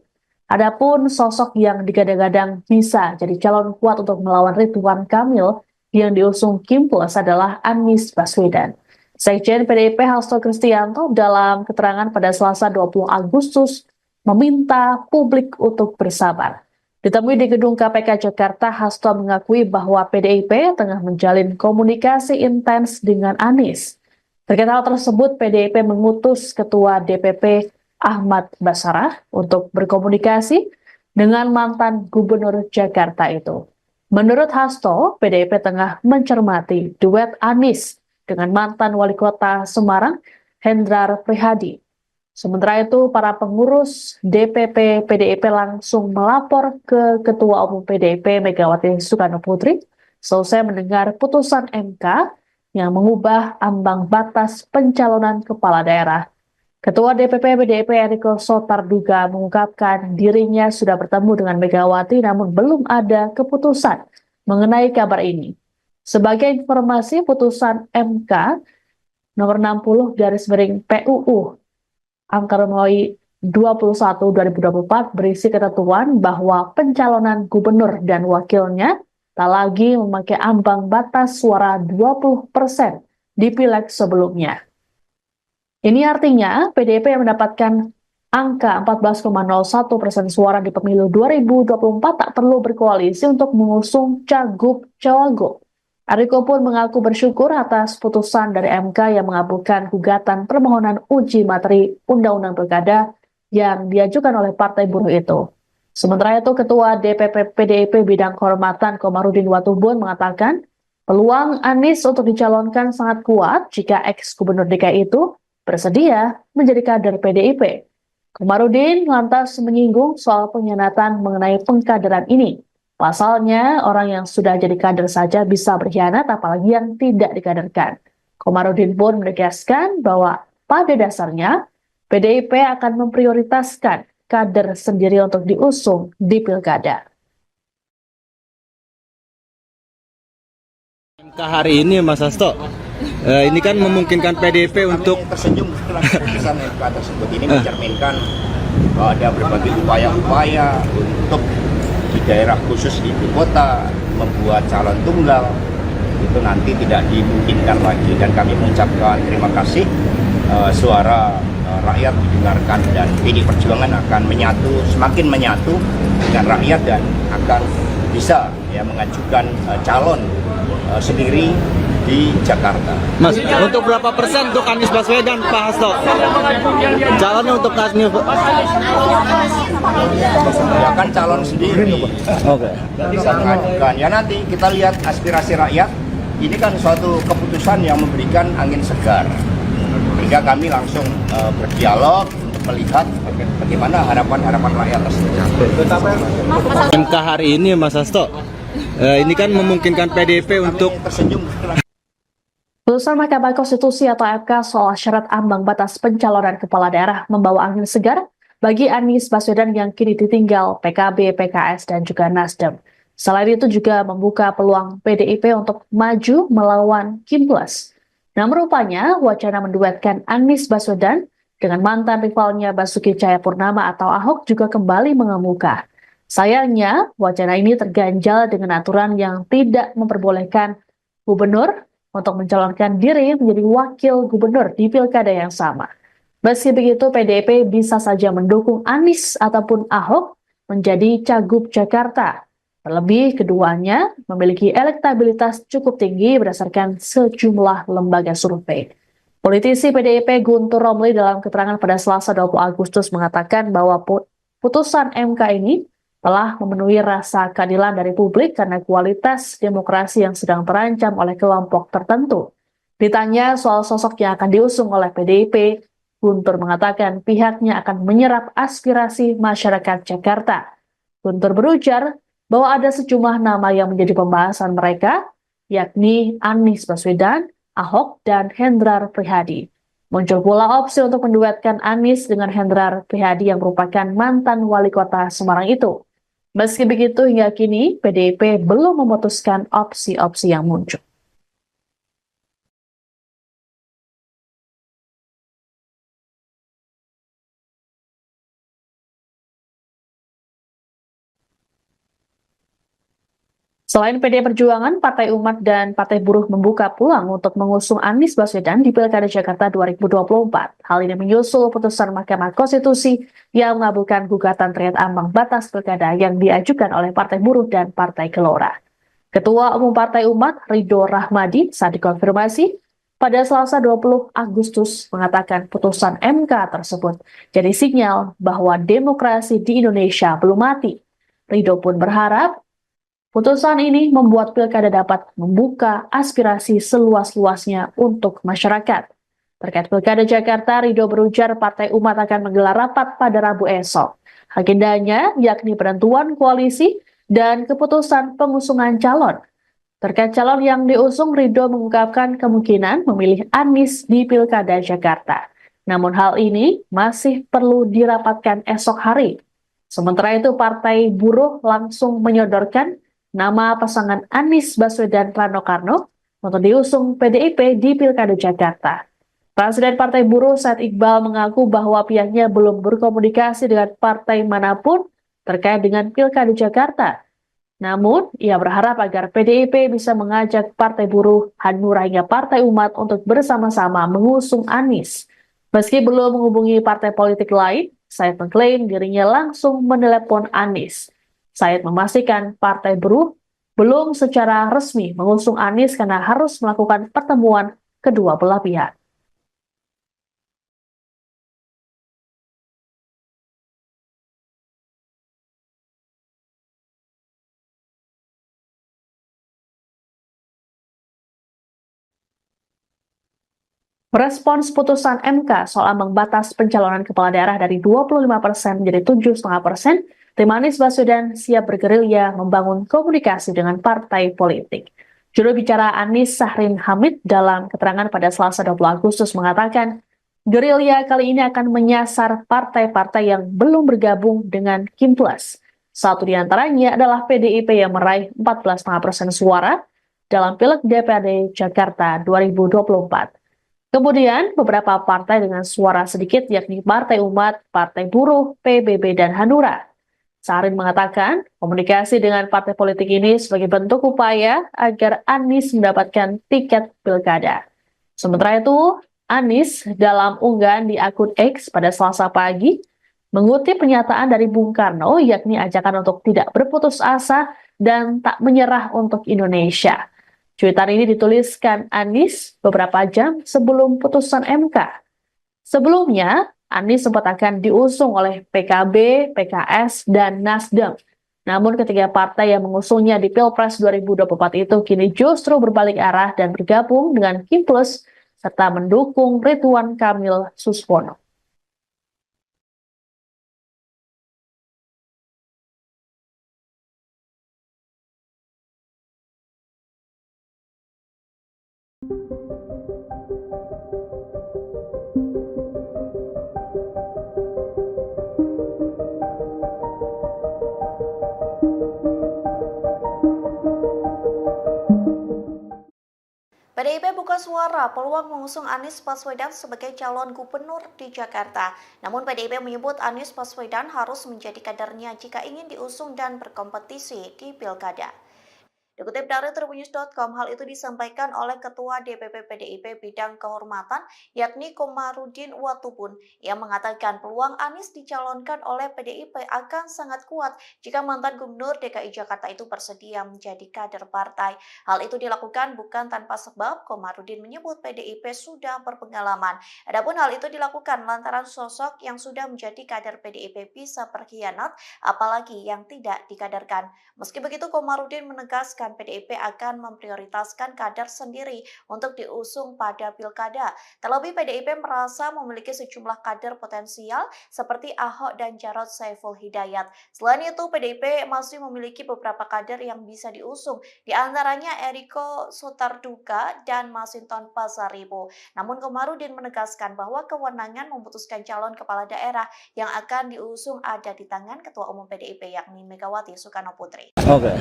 A: Adapun sosok yang digadang-gadang bisa jadi calon kuat untuk melawan Ridwan Kamil yang diusung KIM Plus adalah Anies Baswedan. Sekjen PDIP Hasto Kristianto dalam keterangan pada Selasa 20 Agustus meminta publik untuk bersabar. Ditemui di gedung KPK Jakarta, Hasto mengakui bahwa PDIP tengah menjalin komunikasi intens dengan Anies. Terkait hal tersebut, PDIP mengutus Ketua DPP Ahmad Basarah untuk berkomunikasi dengan mantan Gubernur Jakarta itu. Menurut Hasto, PDIP tengah mencermati duet Anies dengan mantan Wali Kota Semarang, Hendrar Prihadi. Sementara itu, para pengurus DPP PDIP langsung melapor ke Ketua Umum PDIP Megawati Soekarno Putri selesai mendengar putusan MK yang mengubah ambang batas pencalonan kepala daerah. Ketua DPP PDIP Eriko Sotarduga mengungkapkan dirinya sudah bertemu dengan Megawati namun belum ada keputusan mengenai kabar ini. Sebagai informasi, putusan MK nomor 60 PUU angka Romawi 21/2024 berisi ketentuan bahwa pencalonan gubernur dan wakilnya tak lagi memakai ambang batas suara 20% di pileg sebelumnya. Ini artinya PDIP yang mendapatkan angka 14,01% suara di pemilu 2024 tak perlu berkoalisi untuk mengusung cagup-cawagup. Eriko pun mengaku bersyukur atas putusan dari MK yang mengabulkan gugatan permohonan uji materi Undang-Undang Pilkada yang diajukan oleh Partai Buruh itu. Sementara itu, Ketua DPP PDIP Bidang Kehormatan Komarudin Watubun mengatakan peluang Anies untuk dicalonkan sangat kuat jika ex-gubernur DKI itu bersedia menjadi kader PDIP. Komarudin lantas menyinggung soal pengkhianatan mengenai pengkaderan ini. Pasalnya, orang yang sudah jadi kader saja bisa berkhianat, apalagi yang tidak dikaderkan. Komarudin pun menegaskan bahwa pada dasarnya PDIP akan memprioritaskan kader sendiri untuk diusung di pilkada.
B: MK hari ini, Mas Hasto, ini kan memungkinkan PDIP untuk
C: tersenyum setelah keputusan MK tersebut. Ini mencerminkan bahwa ada berbagai upaya-upaya untuk di daerah khusus di ibu kota membuat calon tunggal itu nanti tidak dimungkinkan lagi, dan kami mengucapkan terima kasih. Suara rakyat didengarkan dan PD Perjuangan akan semakin menyatu dengan rakyat dan akan bisa mengajukan calon sendiri di Jakarta.
B: Mas, untuk berapa persen untuk Anies Baswedan, Pak Hasto? Calonnya untuk Anies
C: Ya kan calon sendiri.
B: Oke.
C: Bisa mengajukan. Ya nanti kita lihat aspirasi rakyat. Ini kan suatu keputusan yang memberikan angin segar. Sehingga kami langsung berdialog untuk melihat bagaimana harapan-harapan rakyat tersebut.
B: MK hari ini, Mas Hasto, Ini kan memungkinkan PDIP untuk
C: tersenyum.
A: Putusan Mahkamah Konstitusi atau MK soal syarat ambang batas pencalonan kepala daerah membawa angin segar bagi Anies Baswedan yang kini ditinggal PKB, PKS, dan juga Nasdem. Selain itu juga membuka peluang PDIP untuk maju melawan Kim Plus. Namun rupanya wacana menduetkan Anies Baswedan dengan mantan rivalnya Basuki Cahayapurnama atau Ahok juga kembali mengemuka. Sayangnya, wacana ini terganjal dengan aturan yang tidak memperbolehkan gubernur untuk mencalonkan diri menjadi wakil gubernur di pilkada yang sama. Meski begitu, PDIP bisa saja mendukung Anies ataupun Ahok menjadi Cagup Jakarta. Terlebih, keduanya memiliki elektabilitas cukup tinggi berdasarkan sejumlah lembaga survei. Politisi PDIP Guntur Romli dalam keterangan pada Selasa 20 Agustus mengatakan bahwa putusan MK ini telah memenuhi rasa keadilan dari publik karena kualitas demokrasi yang sedang terancam oleh kelompok tertentu. Ditanya soal sosok yang akan diusung oleh PDIP, Guntur mengatakan pihaknya akan menyerap aspirasi masyarakat Jakarta. Guntur berujar bahwa ada sejumlah nama yang menjadi pembahasan mereka, yakni Anies Baswedan, Ahok, dan Hendrar Prihadi. Muncul pula opsi untuk menduetkan Anies dengan Hendrar Prihadi yang merupakan mantan wali kota Semarang itu. Meski begitu, hingga kini PDIP belum memutuskan opsi-opsi yang muncul. Selain PD Perjuangan, Partai Umat dan Partai Buruh membuka peluang untuk mengusung Anies Baswedan di Pilkada Jakarta 2024. Hal ini menyusul putusan Mahkamah Konstitusi yang mengabulkan gugatan terkait ambang batas pilkada yang diajukan oleh Partai Buruh dan Partai Gelora. Ketua Umum Partai Umat, Ridho Rahmadi, saat dikonfirmasi pada Selasa 20 Agustus mengatakan putusan MK tersebut jadi sinyal bahwa demokrasi di Indonesia belum mati. Ridho pun berharap putusan ini membuat pilkada dapat membuka aspirasi seluas-luasnya untuk masyarakat. Terkait pilkada Jakarta, Ridho berujar Partai Umat akan menggelar rapat pada Rabu esok. Agendanya yakni penentuan koalisi dan keputusan pengusungan calon. Terkait calon yang diusung, Ridho mengungkapkan kemungkinan memilih Anies di pilkada Jakarta. Namun hal ini masih perlu dirapatkan esok hari. Sementara itu, Partai Buruh langsung menyodorkan nama pasangan Anies Baswedan Rano Karno untuk diusung PDIP di Pilkada Jakarta. Presiden Partai Buruh Said Iqbal mengaku bahwa pihaknya belum berkomunikasi dengan partai manapun terkait dengan Pilkada Jakarta. Namun, ia berharap agar PDIP bisa mengajak Partai Buruh, Hanura hingga Partai Umat untuk bersama-sama mengusung Anies. Meski belum menghubungi partai politik lain, Said mengklaim dirinya langsung menelepon Anies. Said memastikan Partai Buruh belum secara resmi mengusung Anies karena harus melakukan pertemuan kedua belah pihak. Merespons putusan MK soal ambang batas pencalonan kepala daerah dari 25% menjadi 7,5%, tim Anies Baswedan siap bergerilya membangun komunikasi dengan partai politik. Juru bicara Anies Sahrin Hamid dalam keterangan pada Selasa 20 Agustus mengatakan, gerilya kali ini akan menyasar partai-partai yang belum bergabung dengan Kim Plus. Satu di antaranya adalah PDIP yang meraih 14,5% suara dalam Pileg DPRD Jakarta 2024. Kemudian, beberapa partai dengan suara sedikit yakni Partai Umat, Partai Buruh, PBB, dan Hanura. Sahrin mengatakan, komunikasi dengan partai politik ini sebagai bentuk upaya agar Anies mendapatkan tiket pilkada. Sementara itu, Anies dalam unggahan di akun X pada Selasa pagi, mengutip pernyataan dari Bung Karno, yakni ajakan untuk tidak berputus asa dan tak menyerah untuk Indonesia. Cuitan ini dituliskan Anies beberapa jam sebelum putusan MK. Sebelumnya, Anies sempat akan diusung oleh PKB, PKS, dan Nasdem. Namun ketiga partai yang mengusungnya di Pilpres 2024 itu kini justru berbalik arah dan bergabung dengan Kim Plus serta mendukung Ridwan Kamil Suswono.
D: buka suara peluang mengusung Anies Baswedan sebagai calon gubernur di Jakarta. Namun PDIP menyebut Anies Baswedan harus menjadi kadernya jika ingin diusung dan berkompetisi di Pilkada. Dikutip dari Tribunnews.com, hal itu disampaikan oleh Ketua DPP PDIP Bidang Kehormatan, yakni Komarudin Watubun, yang mengatakan peluang Anies dicalonkan oleh PDIP akan sangat kuat jika mantan Gubernur DKI Jakarta itu bersedia menjadi kader partai. Hal itu dilakukan bukan tanpa sebab. Komarudin menyebut PDIP sudah berpengalaman. Adapun hal itu dilakukan lantaran sosok yang sudah menjadi kader PDIP bisa berkhianat, apalagi yang tidak dikaderkan. Meski begitu, Komarudin menegaskan PDIP akan memprioritaskan kader sendiri untuk diusung pada pilkada. Terlebih PDIP merasa memiliki sejumlah kader potensial seperti Ahok dan Jarod Saiful Hidayat. Selain itu, PDIP masih memiliki beberapa kader yang bisa diusung, di antaranya Eriko Sotarduga dan Masinton Pasaribu. Namun Komarudin menegaskan bahwa kewenangan memutuskan calon kepala daerah yang akan diusung ada di tangan Ketua Umum PDIP yakni Megawati Soekarno Putri.
B: Oke.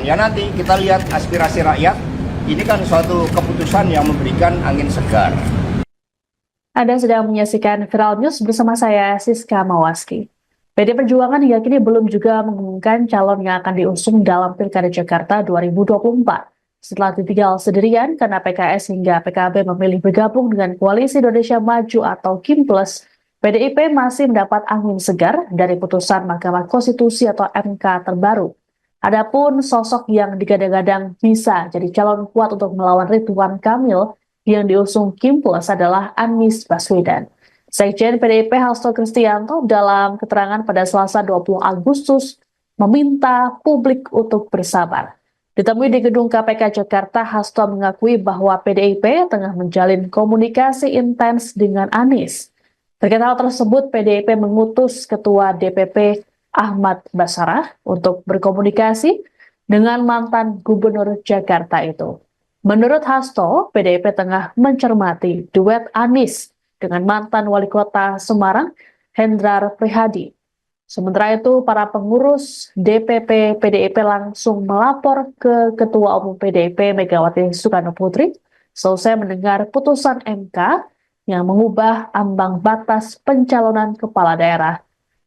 C: Ya nanti kita lihat aspirasi rakyat. Ini kan suatu keputusan yang memberikan angin segar.
A: Anda sedang menyaksikan Viral News bersama saya, Siska Mawaski. PD Perjuangan hingga kini belum juga mengumumkan calon yang akan diusung dalam Pilkada Jakarta 2024. Setelah ditinggal sendirian karena PKS hingga PKB memilih bergabung dengan Koalisi Indonesia Maju atau KIM+, PDIP masih mendapat angin segar dari putusan Mahkamah Konstitusi atau MK terbaru. Adapun sosok yang digadang-gadang bisa jadi calon kuat untuk melawan Ridwan Kamil yang diusung KIM+ adalah Anies Baswedan. Sekjen PDIP Hasto Kristianto dalam keterangan pada Selasa 20 Agustus meminta publik untuk bersabar. Ditemui di gedung KPK Jakarta, Hasto mengakui bahwa PDIP tengah menjalin komunikasi intens dengan Anies. Terkait hal tersebut, PDIP mengutus Ketua DPP Ahmad Basarah untuk berkomunikasi dengan mantan Gubernur Jakarta itu. Menurut Hasto, PDIP tengah mencermati duet Anies dengan mantan Wali Kota Semarang, Hendrar Prihadi. Sementara itu, para pengurus DPP PDIP langsung melapor ke Ketua Umum PDIP Megawati Soekarno Putri selesai mendengar putusan MK yang mengubah ambang batas pencalonan kepala daerah.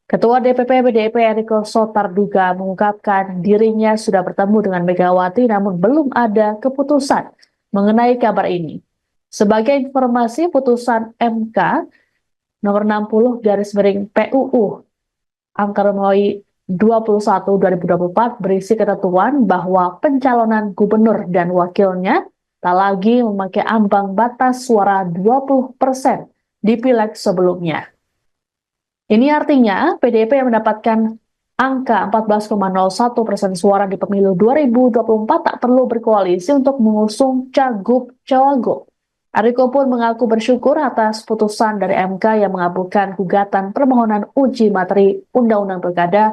A: Ketua DPP PDIP Eriko Sotarduga mengungkapkan dirinya sudah bertemu dengan Megawati namun belum ada keputusan mengenai kabar ini. Sebagai informasi, putusan MK nomor 60/PUU angka Romawi 21/2024 berisi ketentuan bahwa pencalonan gubernur dan wakilnya tak lagi memakai ambang batas suara 20% di pileg sebelumnya. Ini artinya PDIP yang mendapatkan angka 14,01% suara di pemilu 2024 tak perlu berkoalisi untuk mengusung cagup-cawagup. Eriko pun mengaku bersyukur atas putusan dari MK yang mengabulkan gugatan permohonan uji materi Undang-Undang Pilkada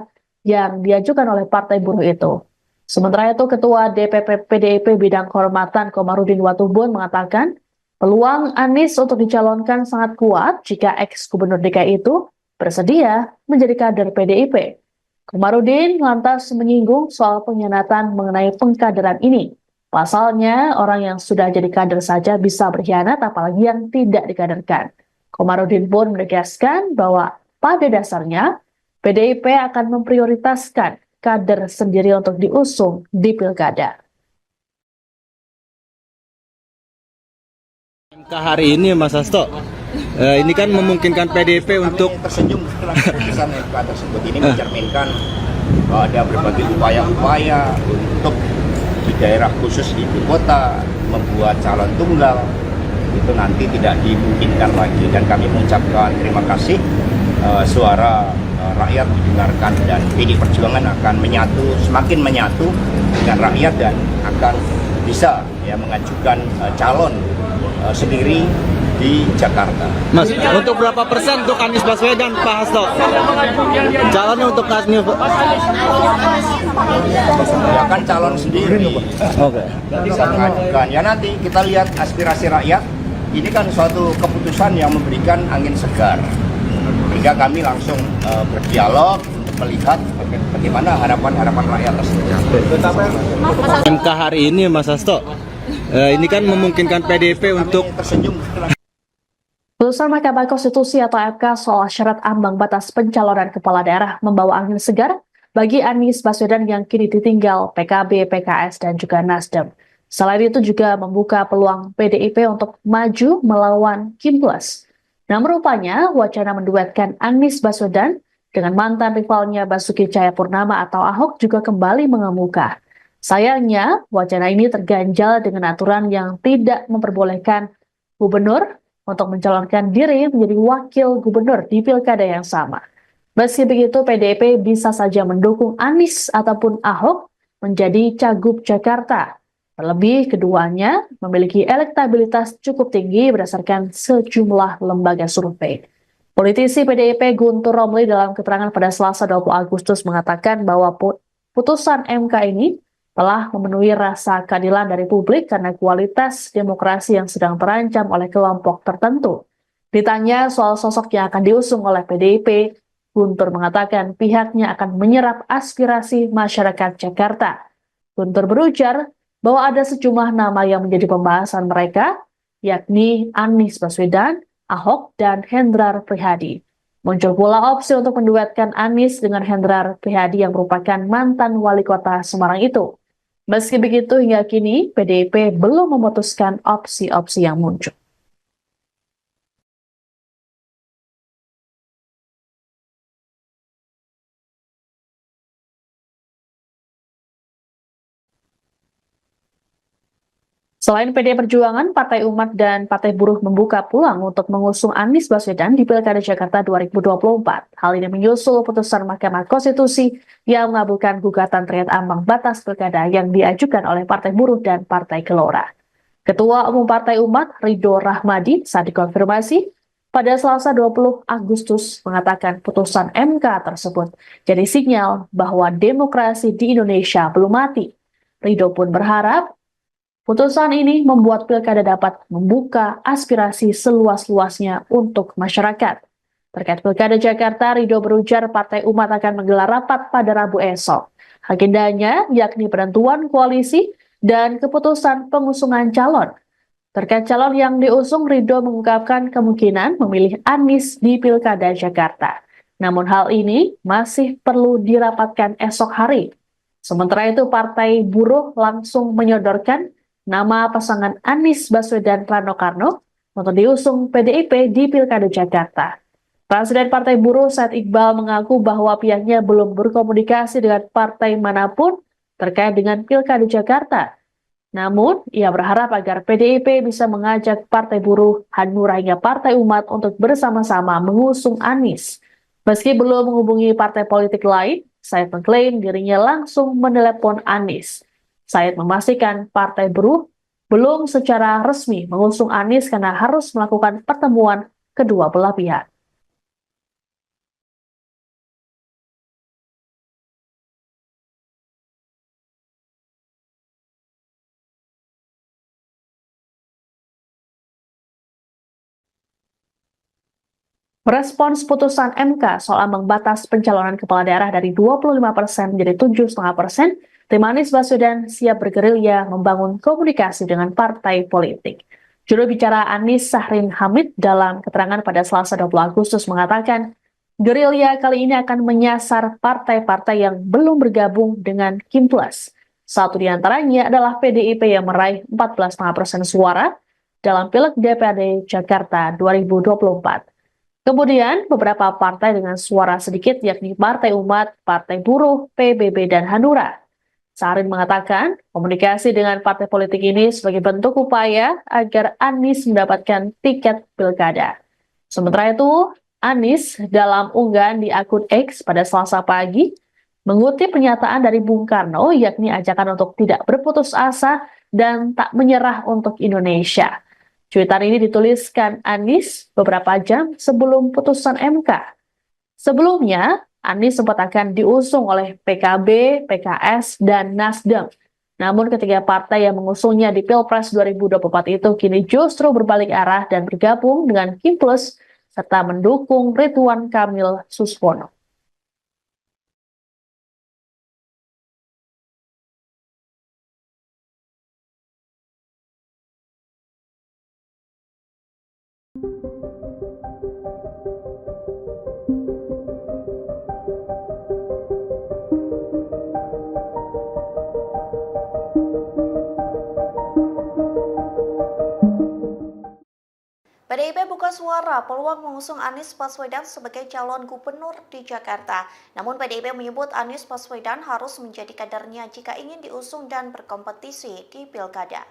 A: yang diajukan oleh Partai Buruh itu. Sementara itu, Ketua DPP PDIP Bidang Kehormatan Komarudin Watubun mengatakan peluang Anies untuk dicalonkan sangat kuat jika ex-gubernur DKI itu bersedia menjadi kader PDIP. Komarudin lantas menyinggung soal pengkhianatan mengenai pengkaderan ini. Pasalnya, orang yang sudah jadi kader saja bisa berkhianat, apalagi yang tidak dikaderkan. Komarudin pun menegaskan bahwa pada dasarnya PDIP akan memprioritaskan kader sendiri untuk diusung di pilkada.
B: MK hari ini, Mas Hasto, ini kan memungkinkan PDIP untuk
C: tersenyum setelah keputusan MK tersebut. Ini mencerminkan bahwa ada berbagai upaya-upaya untuk di daerah khusus ibu kota membuat calon tunggal itu nanti tidak dimungkinkan lagi, dan kami mengucapkan terima kasih. Suara rakyat didengarkan dan PD Perjuangan akan semakin menyatu dengan rakyat dan akan bisa mengajukan calon sendiri di Jakarta.
B: Mas, untuk berapa persen untuk Anies Baswedan, Pak Hasto? Calonnya untuk Anies
C: Ya kan calon sendiri.
B: Oke.
C: Mengajukan. Ya nanti kita lihat aspirasi rakyat. Ini kan suatu keputusan yang memberikan angin segar. Sehingga kami langsung berdialog untuk melihat bagaimana harapan-harapan rakyat tersebut.
B: MK hari ini, Mas Hasto, Ini kan memungkinkan PDIP untuk
C: tersenyum.
A: Putusan Mahkamah Konstitusi atau MK soal syarat ambang batas pencalonan kepala daerah membawa angin segar bagi Anies Baswedan yang kini ditinggal PKB, PKS, dan juga Nasdem. Selain itu juga membuka peluang PDIP untuk maju melawan Kim Plus. Namun rupanya wacana menduetkan Anies Baswedan dengan mantan rivalnya Basuki Cahayapurnama atau Ahok juga kembali mengemuka. Sayangnya, wacana ini terganjal dengan aturan yang tidak memperbolehkan gubernur untuk mencalonkan diri menjadi wakil gubernur di pilkada yang sama. Meski begitu, PDIP bisa saja mendukung Anies ataupun Ahok menjadi Cagup Jakarta. Terlebih, keduanya memiliki elektabilitas cukup tinggi berdasarkan sejumlah lembaga survei. Politisi PDIP Guntur Romli dalam keterangan pada Selasa 20 Agustus mengatakan bahwa putusan MK ini telah memenuhi rasa keadilan dari publik karena kualitas demokrasi yang sedang terancam oleh kelompok tertentu. Ditanya soal sosok yang akan diusung oleh PDIP, Guntur mengatakan pihaknya akan menyerap aspirasi masyarakat Jakarta. Guntur berujar bahwa ada sejumlah nama yang menjadi pembahasan mereka, yakni Anies Baswedan, Ahok, dan Hendrar Prihadi. Muncul pula opsi untuk menduetkan Anies dengan Hendrar Prihadi yang merupakan mantan wali kota Semarang itu. Meski begitu, hingga kini PDIP belum memutuskan opsi-opsi yang muncul. Selain PDI Perjuangan, Partai Umat dan Partai Buruh membuka peluang untuk mengusung Anies Baswedan di Pilkada Jakarta 2024. Hal ini menyusul putusan Mahkamah Konstitusi yang mengabulkan gugatan terkait ambang batas pilkada yang diajukan oleh Partai Buruh dan Partai Gelora. Ketua Umum Partai Umat, Ridho Rahmadi, saat dikonfirmasi pada Selasa 20 Agustus mengatakan putusan MK tersebut jadi sinyal bahwa demokrasi di Indonesia belum mati. Ridho pun berharap putusan ini membuat pilkada dapat membuka aspirasi seluas-luasnya untuk masyarakat. Terkait pilkada Jakarta, Ridho berujar Partai Umat akan menggelar rapat pada Rabu esok. Agendanya yakni penentuan koalisi dan keputusan pengusungan calon. Terkait calon yang diusung, Ridho mengungkapkan kemungkinan memilih Anies di pilkada Jakarta. Namun hal ini masih perlu dirapatkan esok hari. Sementara itu, Partai Buruh langsung menyodorkan nama pasangan Anies Baswedan Rano Karno untuk diusung PDIP di Pilkada Jakarta. Presiden Partai Buruh Said Iqbal mengaku bahwa pihaknya belum berkomunikasi dengan partai manapun terkait dengan Pilkada Jakarta. Namun, ia berharap agar PDIP bisa mengajak Partai Buruh, Hanura hingga Partai Umat untuk bersama-sama mengusung Anies. Meski belum menghubungi partai politik lain, Said mengklaim dirinya langsung menelepon Anies. Said memastikan Partai Buruh belum secara resmi mengusung Anies karena harus melakukan pertemuan kedua belah pihak. Merespons putusan MK soal ambang batas pencalonan kepala daerah dari 25% menjadi 7,5%, tim Anies Baswedan siap bergerilya membangun komunikasi dengan partai politik. Juru bicara Anies Sahrin Hamid dalam keterangan pada Selasa 20 Agustus mengatakan, gerilya kali ini akan menyasar partai-partai yang belum bergabung dengan Kim Plus. Satu di antaranya adalah PDIP yang meraih 14,5% suara dalam Pileg DPRD Jakarta 2024. Kemudian, beberapa partai dengan suara sedikit yakni Partai Umat, Partai Buruh, PBB, dan Hanura. Sahrin mengatakan, komunikasi dengan partai politik ini sebagai bentuk upaya agar Anies mendapatkan tiket pilkada. Sementara itu, Anies dalam unggahan di akun X pada Selasa pagi, mengutip pernyataan dari Bung Karno, yakni ajakan untuk tidak berputus asa dan tak menyerah untuk Indonesia. Cuitan ini dituliskan Anies beberapa jam sebelum putusan MK. Sebelumnya, Anies sempat akan diusung oleh PKB, PKS, dan Nasdem. Namun ketiga partai yang mengusungnya di Pilpres 2024 itu kini justru berbalik arah dan bergabung dengan Kim Plus serta mendukung Ridwan Kamil Suswono.
D: buka suara peluang mengusung Anies Baswedan sebagai calon gubernur di Jakarta. Namun PDIP menyebut Anies Baswedan harus menjadi kadernya jika ingin diusung dan berkompetisi di Pilkada.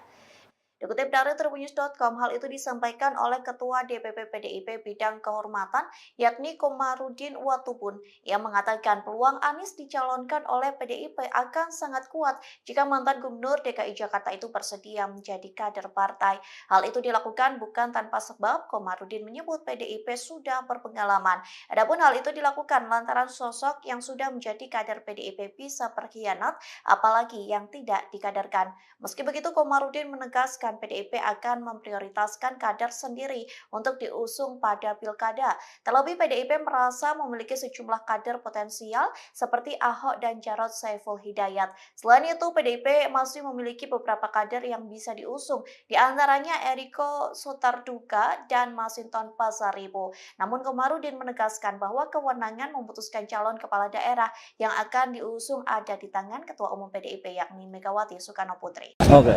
D: Dikutip dari tribunnews.com, hal itu disampaikan oleh Ketua DPP PDIP Bidang Kehormatan, yakni Komarudin Watubun, yang mengatakan peluang Anies dicalonkan oleh PDIP akan sangat kuat jika mantan Gubernur DKI Jakarta itu bersedia menjadi kader partai. Hal itu dilakukan bukan tanpa sebab. Komarudin menyebut PDIP sudah berpengalaman. Adapun hal itu dilakukan lantaran sosok yang sudah menjadi kader PDIP bisa berkhianat, apalagi yang tidak dikaderkan. Meski begitu, Komarudin menegaskan PDIP akan memprioritaskan kader sendiri untuk diusung pada pilkada. Terlebih PDIP merasa memiliki sejumlah kader potensial seperti Ahok dan Jarod Saiful Hidayat. Selain itu, PDIP masih memiliki beberapa kader yang bisa diusung, di antaranya Eriko Sotarduga dan Masinton Pasaribu. Namun Komarudin menegaskan bahwa kewenangan memutuskan calon kepala daerah yang akan diusung ada di tangan Ketua Umum PDIP yakni Megawati Soekarno Putri.
B: Oke.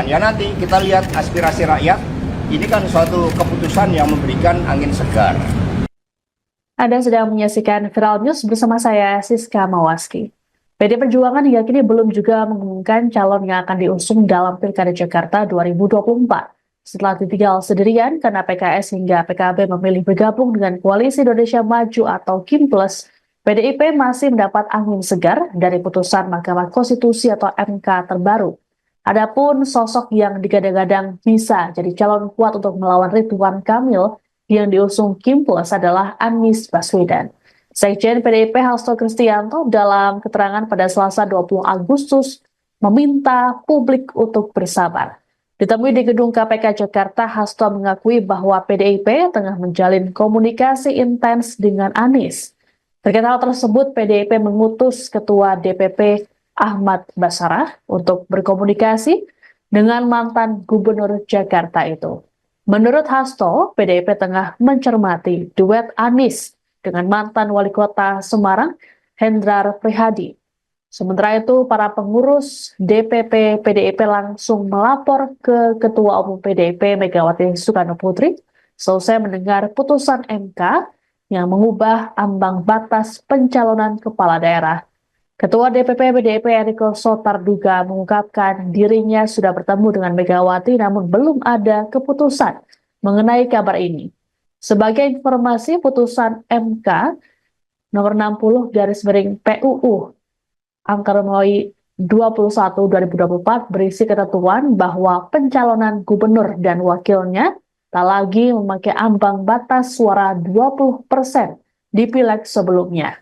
C: Ya nanti kita lihat aspirasi rakyat. Ini kan suatu keputusan yang memberikan angin segar.
A: Anda sedang menyaksikan Viral News bersama saya, Siska Mawaski. PD Perjuangan hingga kini belum juga mengumumkan calon yang akan diusung dalam Pilkada Jakarta 2024. Setelah ditinggal sendirian karena PKS hingga PKB memilih bergabung dengan Koalisi Indonesia Maju atau KIMPLUS, PDIP masih mendapat angin segar dari putusan Mahkamah Konstitusi atau MK terbaru. Adapun sosok yang digadang-gadang bisa jadi calon kuat untuk melawan Ridwan Kamil yang diusung KIMPLUS adalah Anies Baswedan. Sekjen PDIP Hasto Kristianto dalam keterangan pada Selasa 20 Agustus meminta publik untuk bersabar. Ditemui di gedung KPK Jakarta, Hasto mengakui bahwa PDIP tengah menjalin komunikasi intens dengan Anies. Terkait hal tersebut, PDIP mengutus Ketua DPP Ahmad Basarah untuk berkomunikasi dengan mantan Gubernur Jakarta itu. Menurut Hasto, PDIP tengah mencermati duet Anies dengan mantan Wali Kota Semarang, Hendrar Prihadi. Sementara itu, para pengurus DPP PDIP langsung melapor ke Ketua Umum PDIP Megawati Soekarno Putri selesai mendengar putusan MK yang mengubah ambang batas pencalonan kepala daerah. Ketua DPP PDIP Eriko Sotarduga mengungkapkan dirinya sudah bertemu dengan Megawati namun belum ada keputusan mengenai kabar ini. Sebagai informasi, putusan MK nomor 60/PUU angka Romawi 21/2024 berisi ketentuan bahwa pencalonan gubernur dan wakilnya tak lagi memakai ambang batas suara 20% di pileg sebelumnya.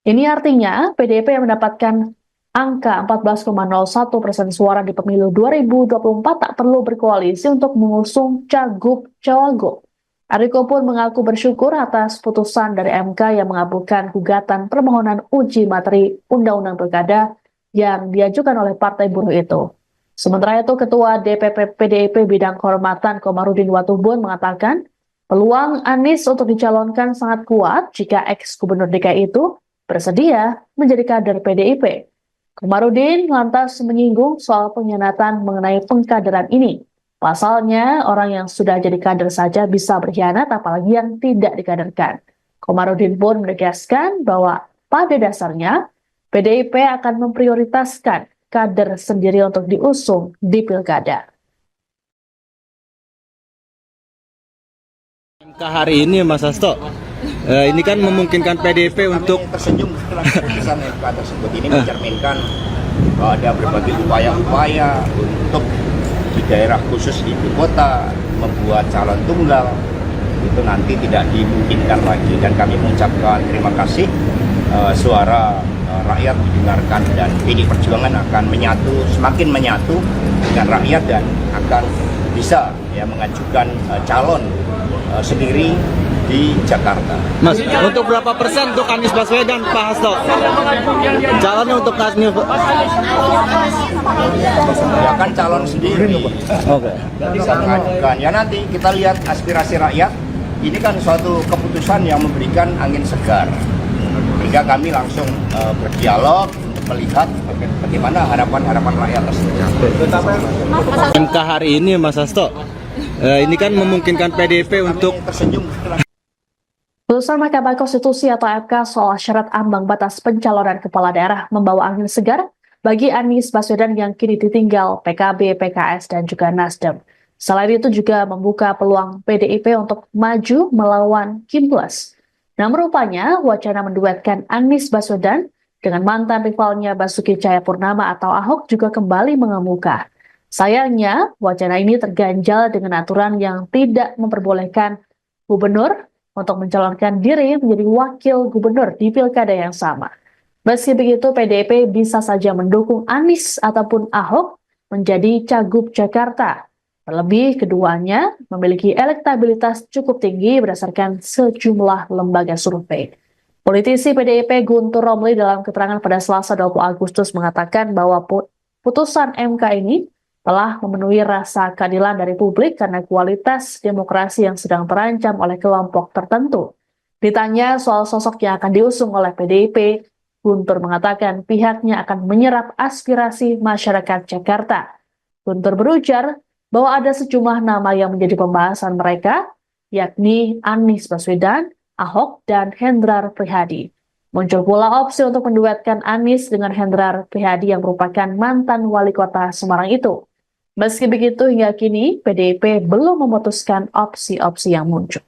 A: Ini artinya PDIP yang mendapatkan angka 14,01% suara di pemilu 2024 tak perlu berkoalisi untuk mengusung cagup-cawagup. Eriko pun mengaku bersyukur atas putusan dari MK yang mengabulkan gugatan permohonan uji materi Undang-Undang Pilkada yang diajukan oleh Partai Buruh itu. Sementara itu, Ketua DPP PDIP Bidang Kehormatan Komarudin Watubun mengatakan peluang Anies untuk dicalonkan sangat kuat jika ex-gubernur DKI itu bersedia menjadi kader PDIP. Komarudin lantas menyinggung soal pengkhianatan mengenai pengkaderan ini. Pasalnya, orang yang sudah jadi kader saja bisa berkhianat, apalagi yang tidak dikaderkan. Komarudin pun menegaskan bahwa pada dasarnya PDIP akan memprioritaskan kader sendiri untuk diusung di pilkada.
B: MK hari ini, Mas Hasto, ini kan memungkinkan PDIP untuk
C: tersenyum setelah keputusan MK tersebut. Ini mencerminkan bahwa ada berbagai upaya-upaya untuk di daerah khusus di ibu kota membuat calon tunggal itu nanti tidak dimungkinkan lagi, dan kami mengucapkan terima kasih. Suara rakyat didengarkan dan PD Perjuangan akan semakin menyatu dengan rakyat dan akan bisa mengajukan calon sendiri di Jakarta.
B: Mas, untuk berapa persen untuk Anies Baswedan, Pak Hasto? Calonnya untuk Anies
C: Ya kan calon sendiri.
B: Oke.
C: Bisa mengajukan. Ya nanti kita lihat aspirasi rakyat. Ini kan suatu keputusan yang memberikan angin segar. Sehingga kami langsung berdialog untuk melihat bagaimana harapan-harapan rakyat tersebut.
B: MK hari ini, Mas Hasto, Ini kan memungkinkan PDIP untuk
C: Kami tersenyum setelah
A: Putusan Mahkamah Konstitusi atau MK soal syarat ambang batas pencalonan kepala daerah membawa angin segar bagi Anies Baswedan yang kini ditinggal PKB, PKS, dan juga Nasdem. Selain itu juga membuka peluang PDIP untuk maju melawan Kim Plus. Namun rupanya wacana menduetkan Anies Baswedan dengan mantan rivalnya Basuki Cahayapurnama atau Ahok juga kembali mengemuka. Sayangnya, wacana ini terganjal dengan aturan yang tidak memperbolehkan gubernur untuk mencalonkan diri menjadi wakil gubernur di pilkada yang sama. Meski begitu, PDIP bisa saja mendukung Anies ataupun Ahok menjadi Cagup Jakarta. Terlebih, keduanya memiliki elektabilitas cukup tinggi berdasarkan sejumlah lembaga survei. Politisi PDIP Guntur Romli dalam keterangan pada Selasa 20 Agustus mengatakan bahwa putusan MK ini telah memenuhi rasa keadilan dari publik karena kualitas demokrasi yang sedang terancam oleh kelompok tertentu. Ditanya soal sosok yang akan diusung oleh PDIP, Guntur mengatakan pihaknya akan menyerap aspirasi masyarakat Jakarta. Guntur berujar bahwa ada sejumlah nama yang menjadi pembahasan mereka, yakni Anies Baswedan, Ahok, dan Hendrar Prihadi. Muncul pula opsi untuk menduetkan Anies dengan Hendrar Prihadi yang merupakan mantan wali kota Semarang itu. Meski begitu, hingga kini PDIP belum memutuskan opsi-opsi yang muncul.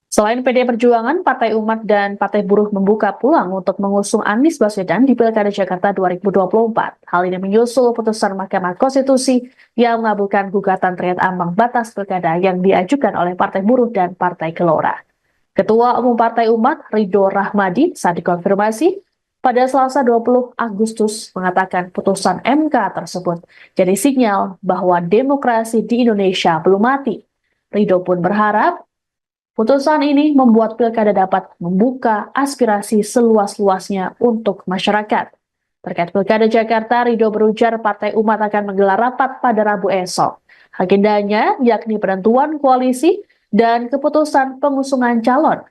A: Selain PDI Perjuangan, Partai Umat dan Partai Buruh membuka peluang untuk mengusung Anies Baswedan di Pilkada Jakarta 2024. Hal ini menyusul putusan Mahkamah Konstitusi yang mengabulkan gugatan terkait ambang batas pilkada yang diajukan oleh Partai Buruh dan Partai Gelora. Ketua Umum Partai Umat, Ridho Rahmadi, saat dikonfirmasi pada Selasa 20 Agustus mengatakan putusan MK tersebut jadi sinyal bahwa demokrasi di Indonesia belum mati. Ridho pun berharap putusan ini membuat pilkada dapat membuka aspirasi seluas-luasnya untuk masyarakat. Terkait pilkada Jakarta, Ridho berujar Partai Umat akan menggelar rapat pada Rabu esok. Agendanya yakni penentuan koalisi dan keputusan pengusungan calon.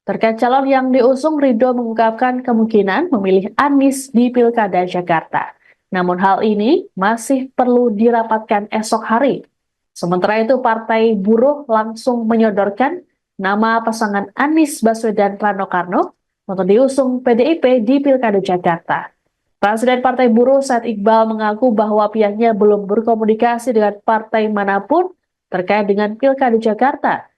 A: Terkait calon yang diusung, Ridho mengungkapkan kemungkinan memilih Anies di pilkada Jakarta. Namun hal ini masih perlu dirapatkan esok hari. Sementara itu, Partai Buruh langsung menyodorkan nama pasangan Anies Baswedan Rano Karno untuk diusung PDIP di Pilkada Jakarta. Presiden Partai Buruh Said Iqbal mengaku bahwa pihaknya belum berkomunikasi dengan partai manapun terkait dengan Pilkada Jakarta.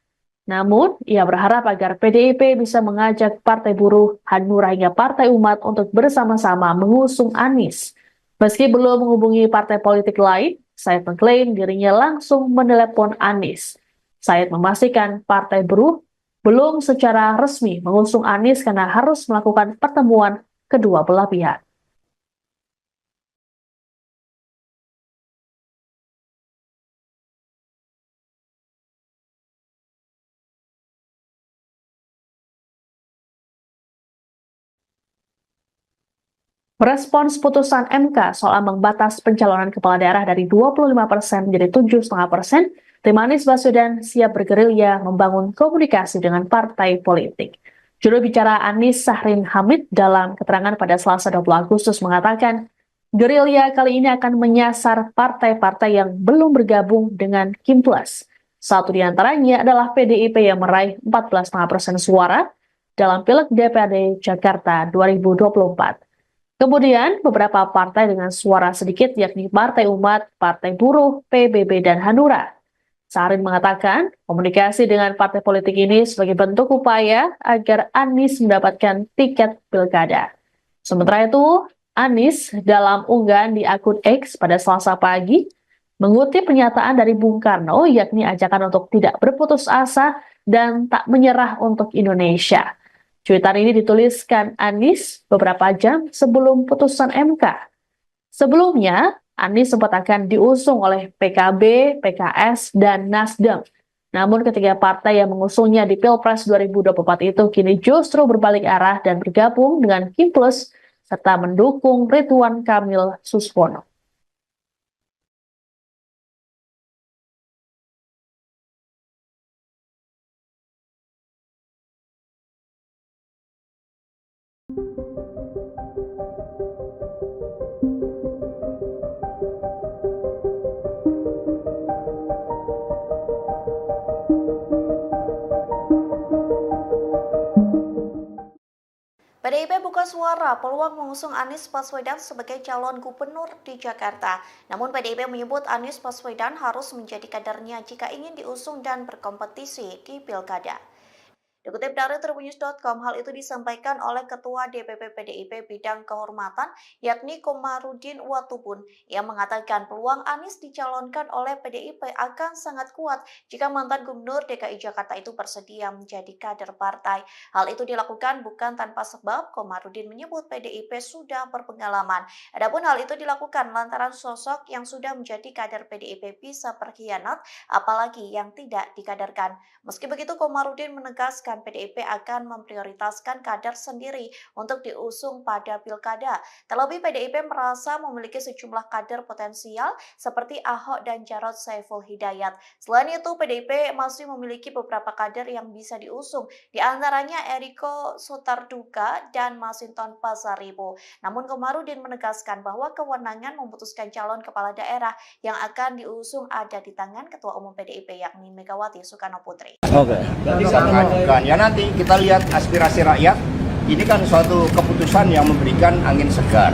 A: Namun, ia berharap agar PDIP bisa mengajak Partai Buruh, Hanura hingga Partai Umat untuk bersama-sama mengusung Anies. Meski belum menghubungi partai politik lain, Said mengklaim dirinya langsung menelepon Anies. Said memastikan Partai Buruh belum secara resmi mengusung Anies karena harus melakukan pertemuan kedua belah pihak. Merespons putusan MK soal ambang batas pencalonan kepala daerah dari 25% menjadi 7,5%, tim Anies Baswedan siap bergerilya membangun komunikasi dengan partai politik. Juru bicara Anies Sahrin Hamid dalam keterangan pada Selasa 20 Agustus mengatakan, gerilya kali ini akan menyasar partai-partai yang belum bergabung dengan Kim Plus. Satu di antaranya adalah PDIP yang meraih 14,5% suara dalam Pileg DPRD Jakarta 2024. Kemudian, beberapa partai dengan suara sedikit yakni Partai Umat, Partai Buruh, PBB, dan Hanura. Sahrin mengatakan, komunikasi dengan partai politik ini sebagai bentuk upaya agar Anies mendapatkan tiket pilkada. Sementara itu, Anies dalam unggahan di akun X pada Selasa pagi mengutip pernyataan dari Bung Karno yakni ajakan untuk tidak berputus asa dan tak menyerah untuk Indonesia. Cuitan ini dituliskan Anies beberapa jam sebelum putusan MK. Sebelumnya, Anies sempat akan diusung oleh PKB, PKS, dan Nasdem. Namun ketiga partai yang mengusungnya di Pilpres 2024 itu kini justru berbalik arah dan bergabung dengan Kim Plus serta mendukung Ridwan Kamil Suswono.
D: PDIP buka suara peluang mengusung Anies Baswedan sebagai calon gubernur di Jakarta. Namun PDIP menyebut Anies Baswedan harus menjadi kadernya jika ingin diusung dan berkompetisi di Pilkada. Dikutip dari tribunnews.com, hal itu disampaikan oleh Ketua DPP PDIP Bidang Kehormatan, yakni Komarudin Watubun, yang mengatakan peluang Anies dicalonkan oleh PDIP akan sangat kuat jika mantan Gubernur DKI Jakarta itu bersedia menjadi kader partai. Hal itu dilakukan bukan tanpa sebab. Komarudin menyebut PDIP sudah berpengalaman. Adapun hal itu dilakukan lantaran sosok yang sudah menjadi kader PDIP bisa berkhianat, apalagi yang tidak dikaderkan. Meski begitu, Komarudin menegaskan PDIP akan memprioritaskan kader sendiri untuk diusung pada pilkada. Terlebih PDIP merasa memiliki sejumlah kader potensial seperti Ahok dan Jarod Saiful Hidayat. Selain itu, PDIP masih memiliki beberapa kader yang bisa diusung, di antaranya Eriko Sotarduga dan Masinton Pasaribu. Namun Komarudin menegaskan bahwa kewenangan memutuskan calon kepala daerah yang akan diusung ada di tangan Ketua Umum PDIP yakni Megawati Soekarno Putri.
C: Bisa mengajukan. Ya nanti kita lihat aspirasi rakyat. Ini kan suatu keputusan yang memberikan angin segar.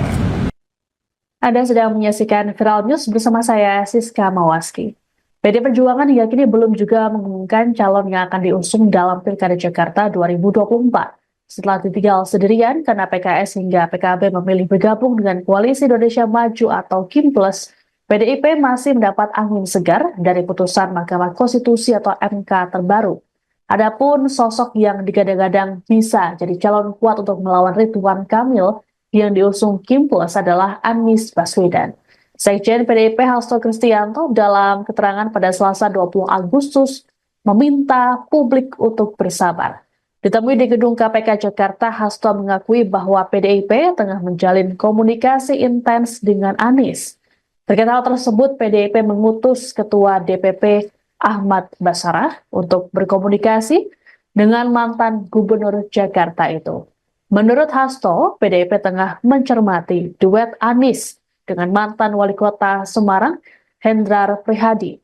A: Anda sedang menyaksikan Viral News bersama saya, Siska Mawaski. PD Perjuangan hingga kini belum juga mengumumkan calon yang akan diusung dalam Pilkada Jakarta 2024. Setelah ditinggal sendirian karena PKS hingga PKB memilih bergabung dengan Koalisi Indonesia Maju atau KIM Plus, PDIP masih mendapat angin segar dari putusan Mahkamah Konstitusi atau MK terbaru. Adapun sosok yang digadang-gadang bisa jadi calon kuat untuk melawan Ridwan Kamil yang diusung KIM Plus adalah Anies Baswedan. Sekjen PDIP Hasto Kristianto dalam keterangan pada Selasa 20 Agustus meminta publik untuk bersabar. Ditemui di gedung KPK Jakarta, Hasto mengakui bahwa PDIP tengah menjalin komunikasi intens dengan Anies. Terkait hal tersebut, PDIP mengutus Ketua DPP Ahmad Basarah untuk berkomunikasi dengan mantan Gubernur Jakarta itu. Menurut Hasto, PDIP tengah mencermati duet Anies dengan mantan Wali Kota Semarang, Hendrar Prihadi.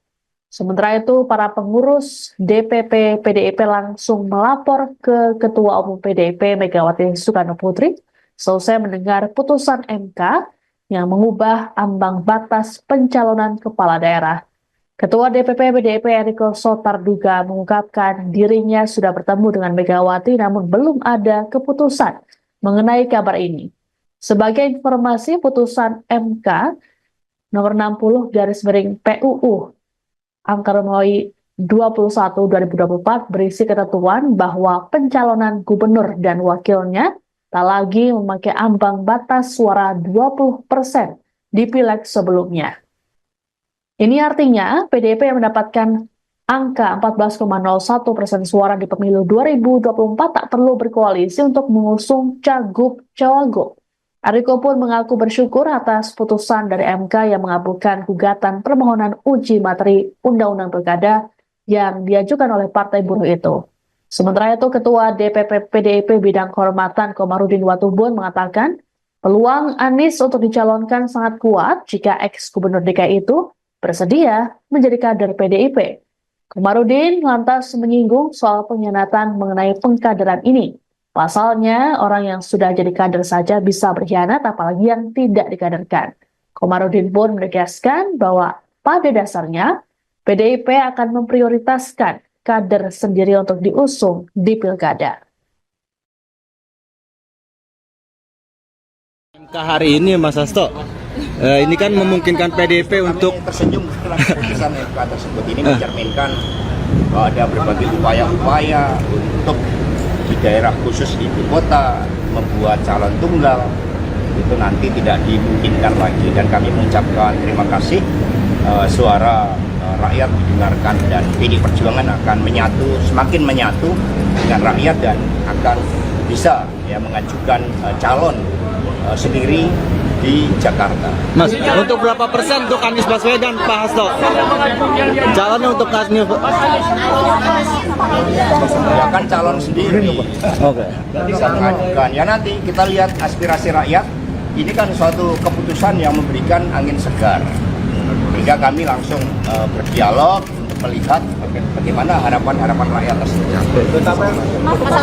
A: Sementara itu, para pengurus DPP PDIP langsung melapor ke Ketua Umum PDIP Megawati Soekarno Putri selesai mendengar putusan MK yang mengubah ambang batas pencalonan kepala daerah. Ketua DPP PDIP Eriko Sotarduga mengungkapkan dirinya sudah bertemu dengan Megawati namun belum ada keputusan mengenai kabar ini. Sebagai informasi, putusan MK nomor 60 PUU angka Romawi 21/2024 berisi ketentuan bahwa pencalonan gubernur dan wakilnya tak lagi memakai ambang batas suara 20% di pileg sebelumnya. Ini artinya PDIP yang mendapatkan angka 14,01% suara di pemilu 2024 tak perlu berkoalisi untuk mengusung cagup-cawagup. Eriko pun mengaku bersyukur atas putusan dari MK yang mengabulkan gugatan permohonan uji materi Undang-Undang Pilkada yang diajukan oleh Partai Buruh itu. Sementara itu, Ketua DPP PDIP Bidang Kehormatan Komarudin Watubun mengatakan peluang Anies untuk dicalonkan sangat kuat jika ex-gubernur DKI itu bersedia menjadi kader PDIP. Komarudin lantas menyinggung soal pengkhianatan mengenai pengkaderan ini. Pasalnya, orang yang sudah jadi kader saja bisa berkhianat, apalagi yang tidak dikaderkan. Komarudin pun menegaskan bahwa pada dasarnya PDIP akan memprioritaskan kader sendiri untuk diusung di pilkada.
B: MK hari ini, Mas Hasto, ini kan memungkinkan PDIP untuk
C: tersenyum setelah keputusan MK tersebut. Ini mencerminkan bahwa ada berbagai upaya-upaya untuk di daerah khusus ibu kota membuat calon tunggal itu nanti tidak dimungkinkan lagi, dan kami mengucapkan terima kasih. Suara rakyat didengarkan dan PD Perjuangan akan semakin menyatu dengan rakyat dan akan bisa mengajukan calon sendiri di Jakarta.
B: Mas, untuk berapa persen untuk Anies Baswedan, Pak Hasto? Calonnya untuk Anies
C: Ya kan calon sendiri.
B: Oke.
C: Bisa mengajukan. Ya nanti kita lihat aspirasi rakyat. Ini kan suatu keputusan yang memberikan angin segar. Sehingga kami langsung berdialog untuk melihat bagaimana harapan-harapan rakyat tersebut.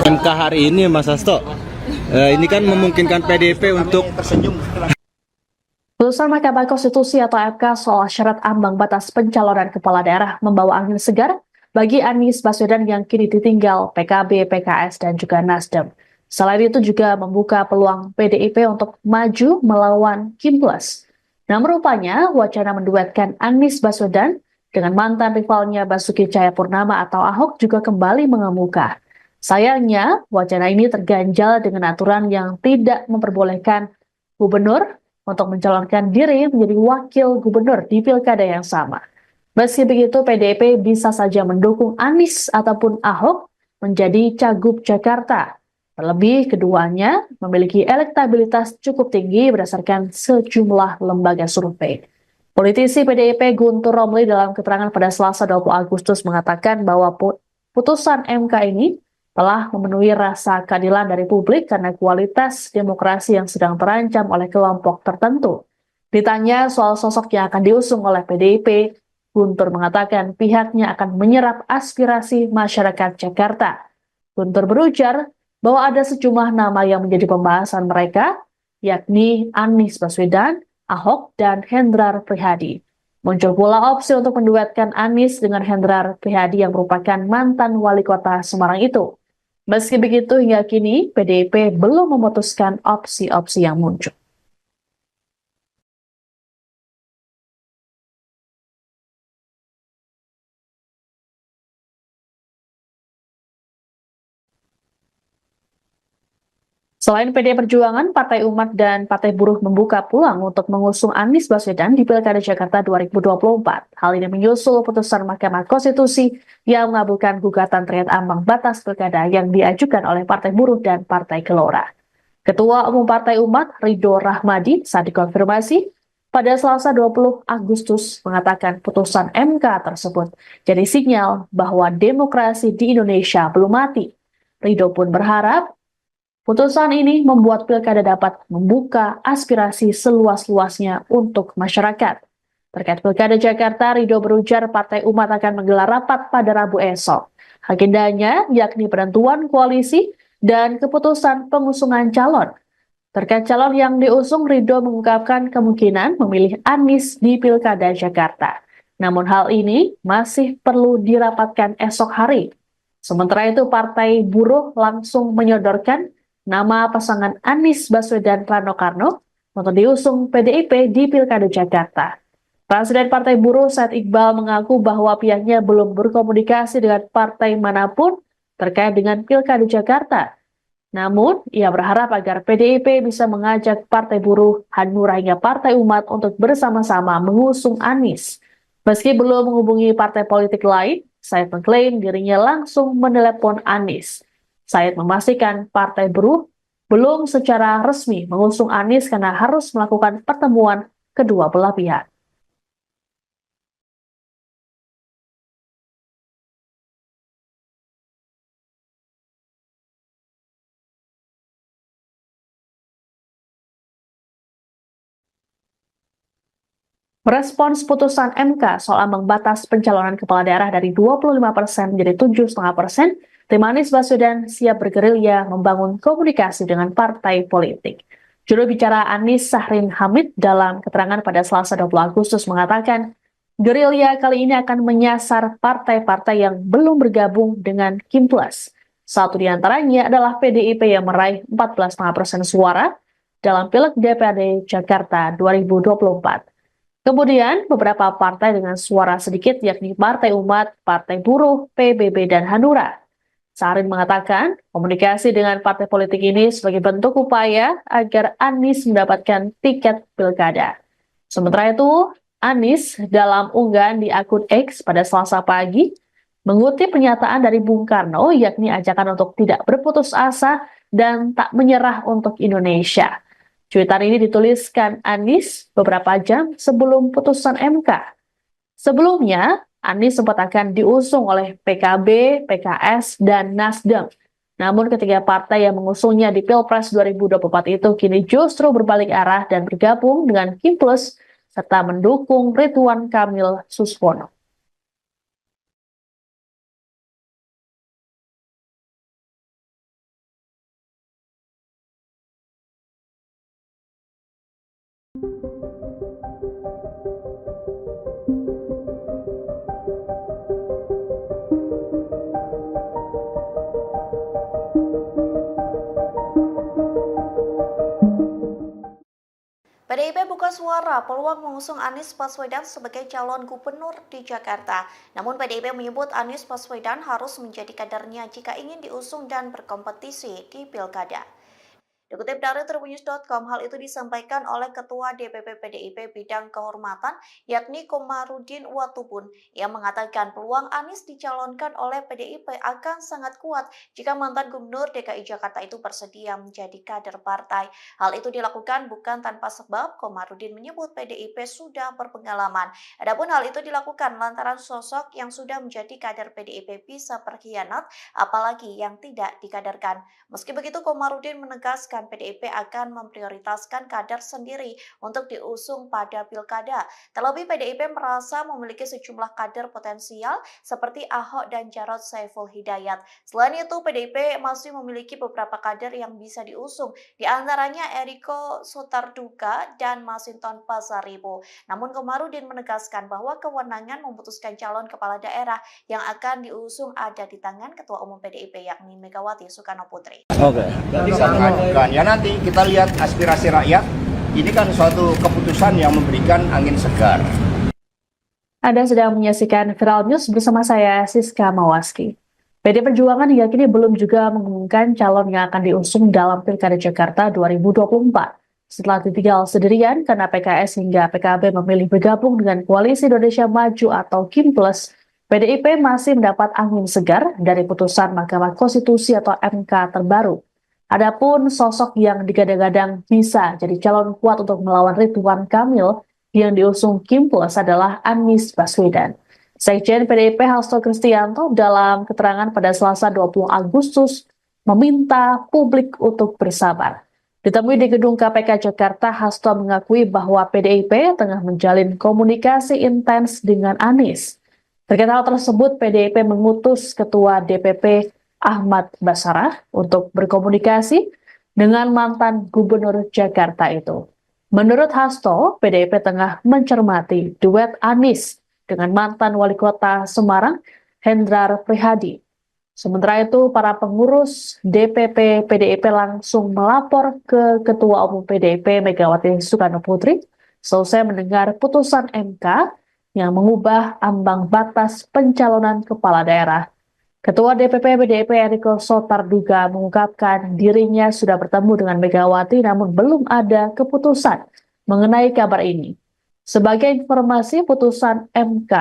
B: MK hari ini, Mas Hasto, Ini kan memungkinkan PDIP untuk
C: tersenyum.
A: Putusan Mahkamah Konstitusi atau MK soal syarat ambang batas pencalonan kepala daerah membawa angin segar bagi Anies Baswedan yang kini ditinggal PKB, PKS, dan juga Nasdem. Selain itu juga membuka peluang PDIP untuk maju melawan Kim Plus. Nah, rupanya wacana menduetkan Anies Baswedan dengan mantan rivalnya Basuki Cahayapurnama atau Ahok juga kembali mengemuka. Sayangnya, wacana ini terganjal dengan aturan yang tidak memperbolehkan gubernur untuk mencalonkan diri menjadi wakil gubernur di pilkada yang sama. Meski begitu, PDIP bisa saja mendukung Anies ataupun Ahok menjadi Cagup Jakarta. Terlebih, keduanya memiliki elektabilitas cukup tinggi berdasarkan sejumlah lembaga survei. Politisi PDIP Guntur Romli dalam keterangan pada Selasa 20 Agustus mengatakan bahwa putusan MK ini telah memenuhi rasa keadilan dari publik karena kualitas demokrasi yang sedang terancam oleh kelompok tertentu. Ditanya soal sosok yang akan diusung oleh PDIP, Guntur mengatakan pihaknya akan menyerap aspirasi masyarakat Jakarta. Guntur berujar bahwa ada sejumlah nama yang menjadi pembahasan mereka, yakni Anies Baswedan, Ahok, dan Hendrar Prihadi. Muncul pula opsi untuk menduetkan Anies dengan Hendrar Prihadi yang merupakan mantan wali kota Semarang itu. Meski begitu, hingga kini PDIP belum memutuskan opsi-opsi yang muncul. Selain PDI Perjuangan, Partai Umat dan Partai Buruh membuka peluang untuk mengusung Anies Baswedan di Pilkada Jakarta 2024. Hal ini menyusul putusan Mahkamah Konstitusi yang mengabulkan gugatan terkait ambang batas pilkada yang diajukan oleh Partai Buruh dan Partai Gelora. Ketua Umum Partai Umat, Ridho Rahmadi, saat dikonfirmasi pada Selasa 20 Agustus mengatakan putusan MK tersebut jadi sinyal bahwa demokrasi di Indonesia belum mati. Ridho pun berharap putusan ini membuat pilkada dapat membuka aspirasi seluas-luasnya untuk masyarakat. Terkait pilkada Jakarta, Ridho berujar Partai Umat akan menggelar rapat pada Rabu esok. Agendanya yakni penentuan koalisi dan keputusan pengusungan calon. Terkait calon yang diusung, Ridho mengungkapkan kemungkinan memilih Anies di pilkada Jakarta. Namun hal ini masih perlu dirapatkan esok hari. Sementara itu, Partai Buruh langsung menyodorkan nama pasangan Anies Baswedan Rano Karno untuk diusung PDIP di Pilkada Jakarta. Presiden Partai Buruh Said Iqbal mengaku bahwa pihaknya belum berkomunikasi dengan partai manapun terkait dengan Pilkada Jakarta. Namun, ia berharap agar PDIP bisa mengajak Partai Buruh, Hanura hingga Partai Umat untuk bersama-sama mengusung Anies. Meski belum menghubungi partai politik lain, Said mengklaim dirinya langsung menelepon Anies. Said memastikan Partai Buruh belum secara resmi mengusung Anies karena harus melakukan pertemuan kedua belah pihak. Merespons putusan MK soal ambang batas pencalonan kepala daerah dari 25% menjadi 7,5%, tim Anies Baswedan siap bergerilya membangun komunikasi dengan partai politik. Juru bicara Anies Sahrin Hamid dalam keterangan pada Selasa 20 Agustus mengatakan, gerilya kali ini akan menyasar partai-partai yang belum bergabung dengan Kim Plus. Satu di antaranya adalah PDIP yang meraih 14,5% suara dalam Pileg DPRD Jakarta 2024. Kemudian, beberapa partai dengan suara sedikit yakni Partai Umat, Partai Buruh, PBB, dan Hanura. Sahrin mengatakan, komunikasi dengan partai politik ini sebagai bentuk upaya agar Anies mendapatkan tiket pilkada. Sementara itu, Anies dalam unggahan di akun X pada Selasa pagi, mengutip pernyataan dari Bung Karno yakni ajakan untuk tidak berputus asa dan tak menyerah untuk Indonesia. Cuitan ini dituliskan Anies beberapa jam sebelum putusan MK. Sebelumnya, Anies sempat akan diusung oleh PKB, PKS, dan Nasdem. Namun ketiga partai yang mengusungnya di Pilpres 2024 itu kini justru berbalik arah dan bergabung dengan Kim Plus serta mendukung Ridwan Kamil Suswono.
D: PDIP buka suara peluang mengusung Anies Baswedan sebagai calon gubernur di Jakarta. Namun PDIP menyebut Anies Baswedan harus menjadi kadernya jika ingin diusung dan berkompetisi di Pilkada. Dikutip dari tribunnews.com, hal itu disampaikan oleh Ketua DPP PDIP Bidang Kehormatan, yakni Komarudin Watubun, yang mengatakan peluang Anies dicalonkan oleh PDIP akan sangat kuat jika mantan Gubernur DKI Jakarta itu bersedia menjadi kader partai. Hal itu dilakukan bukan tanpa sebab. Komarudin menyebut PDIP sudah berpengalaman. Adapun hal itu dilakukan lantaran sosok yang sudah menjadi kader PDIP bisa berkhianat, apalagi yang tidak dikaderkan. Meski begitu, Komarudin menegaskan PDIP akan memprioritaskan kader sendiri untuk diusung pada pilkada. Terlebih PDIP merasa memiliki sejumlah kader potensial seperti Ahok dan Jarod Saiful Hidayat. Selain itu, PDIP masih memiliki beberapa kader yang bisa diusung, di antaranya Eriko Sotarduga dan Masinton Pasaribu. Namun Komarudin menegaskan bahwa kewenangan memutuskan calon kepala daerah yang akan diusung ada di tangan Ketua Umum PDIP yakni Megawati Soekarno Putri.
C: Bisa mengajukan. Ya nanti kita lihat aspirasi rakyat. Ini kan suatu keputusan yang memberikan angin segar.
A: Anda sedang menyaksikan Viral News bersama saya, Siska Mawaski. PD Perjuangan hingga kini belum juga mengumumkan calon yang akan diusung dalam Pilkada Jakarta 2024. Setelah ditinggal sendirian karena PKS hingga PKB memilih bergabung dengan Koalisi Indonesia Maju atau KIM Plus, PDIP masih mendapat angin segar dari putusan Mahkamah Konstitusi atau MK terbaru. Adapun sosok yang digadang-gadang bisa jadi calon kuat untuk melawan Ridwan Kamil yang diusung KIM Plus adalah Anies Baswedan. Sekjen PDIP Hasto Kristianto dalam keterangan pada Selasa 20 Agustus meminta publik untuk bersabar. Ditemui di gedung KPK Jakarta, Hasto mengakui bahwa PDIP tengah menjalin komunikasi intens dengan Anies. Terkait hal tersebut, PDIP mengutus Ketua DPP Ahmad Basarah untuk berkomunikasi dengan mantan Gubernur Jakarta itu. Menurut Hasto, PDIP tengah mencermati duet Anies dengan mantan Wali Kota Semarang, Hendrar Prihadi. Sementara itu, para pengurus DPP PDIP langsung melapor ke Ketua Umum PDIP Megawati Soekarno Putri selesai mendengar putusan MK yang mengubah ambang batas pencalonan kepala daerah. Ketua DPP PDIP Eriko Sotarduga mengungkapkan dirinya sudah bertemu dengan Megawati namun belum ada keputusan mengenai kabar ini. Sebagai informasi, putusan MK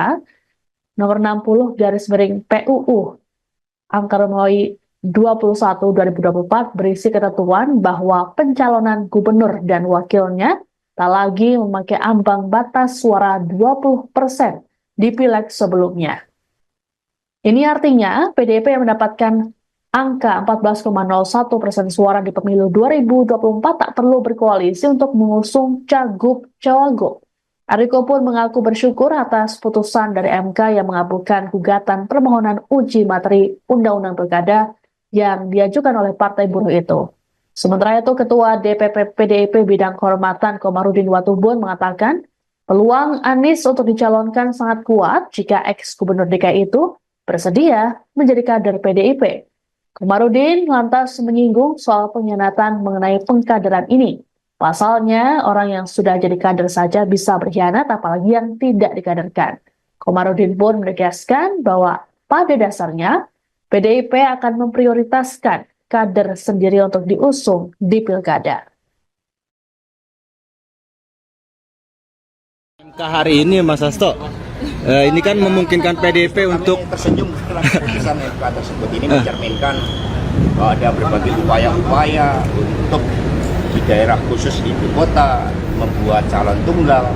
A: nomor 60 PUU angka Romawi 21/2024 berisi ketentuan bahwa pencalonan gubernur dan wakilnya tak lagi memakai ambang batas suara 20% di pileg sebelumnya. Ini artinya PDIP yang mendapatkan angka 14,01% suara di pemilu 2024 tak perlu berkoalisi untuk mengusung cagup-cawagup. Eriko pun mengaku bersyukur atas putusan dari MK yang mengabulkan gugatan permohonan uji materi Undang-Undang Pilkada yang diajukan oleh Partai Buruh itu. Sementara itu, Ketua DPP PDIP Bidang Kehormatan Komarudin Watubun mengatakan peluang Anies untuk dicalonkan sangat kuat jika ex-gubernur DKI itu bersedia menjadi kader PDIP. Komarudin lantas menyinggung soal pengkhianatan mengenai pengkaderan ini. Pasalnya, orang yang sudah jadi kader saja bisa berkhianat, apalagi yang tidak dikaderkan. Komarudin pun menegaskan bahwa pada dasarnya PDIP akan memprioritaskan kader sendiri untuk diusung di pilkada.
B: MK hari ini, Mas Hasto, ini kan memungkinkan PDIP untuk
C: tersenyum setelah keputusan MK tersebut. Ini mencerminkan bahwa ada berbagai upaya-upaya untuk di daerah khusus ibu kota membuat calon tunggal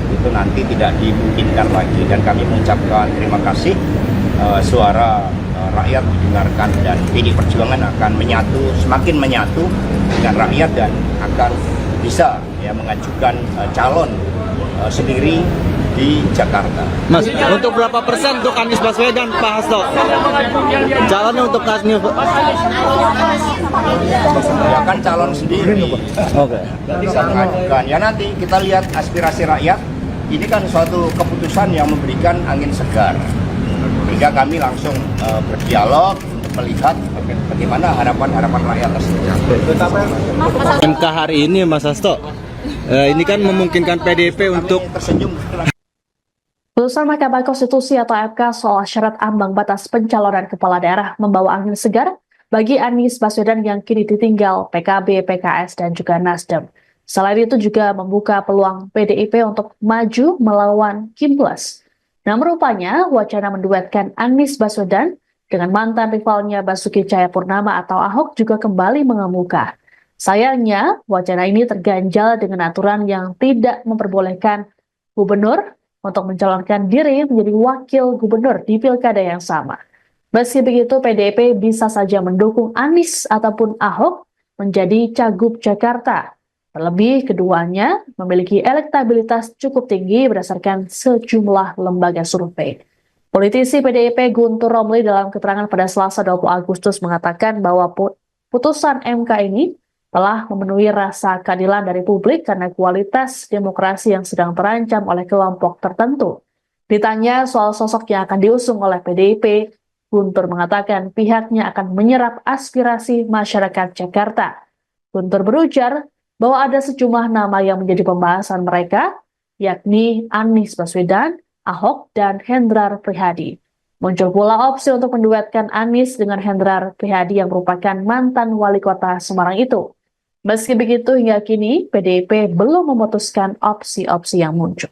C: itu nanti tidak dimungkinkan lagi, dan kami mengucapkan terima kasih. Suara rakyat didengarkan dan PD Perjuangan akan semakin menyatu dengan rakyat dan akan bisa mengajukan calon sendiri di Jakarta.
B: Mas, untuk berapa persen untuk Anies Baswedan, Pak Hasto? Calonnya untuk Anies.
C: Ya kan calon sendiri.
B: Oke.
C: Bisa mengajukan. Ya nanti kita lihat aspirasi rakyat. Ini kan suatu keputusan yang memberikan angin segar. Sehingga kami langsung berdialog untuk melihat bagaimana harapan-harapan rakyat tersebut.
B: MK hari ini, Mas Hasto, ini kan memungkinkan PDIP untuk
C: tersenyum.
A: Putusan Mahkamah Konstitusi atau MK soal syarat ambang batas pencalonan kepala daerah membawa angin segar bagi Anies Baswedan yang kini ditinggal PKB, PKS, dan juga Nasdem. Selain itu juga membuka peluang PDIP untuk maju melawan Kimplas. Namun rupanya wacana menduetkan Anies Baswedan dengan mantan rivalnya Basuki Cahayapurnama atau Ahok juga kembali mengemuka. Sayangnya, wacana ini terganjal dengan aturan yang tidak memperbolehkan gubernur untuk mencalonkan diri menjadi wakil gubernur di pilkada yang sama. Meski begitu, PDIP bisa saja mendukung Anies ataupun Ahok menjadi Cagup Jakarta. Terlebih, keduanya memiliki elektabilitas cukup tinggi berdasarkan sejumlah lembaga survei. Politisi PDIP Guntur Romli dalam keterangan pada Selasa 20 Agustus mengatakan bahwa putusan MK ini telah memenuhi rasa keadilan dari publik karena kualitas demokrasi yang sedang terancam oleh kelompok tertentu. Ditanya soal sosok yang akan diusung oleh PDIP, Guntur mengatakan pihaknya akan menyerap aspirasi masyarakat Jakarta. Guntur berujar bahwa ada sejumlah nama yang menjadi pembahasan mereka, yakni Anies Baswedan, Ahok, dan Hendrar Prihadi. Muncul pula opsi untuk menduetkan Anies dengan Hendrar Prihadi yang merupakan mantan wali kota Semarang itu. Meski begitu, hingga kini PDIP belum memutuskan opsi-opsi yang muncul.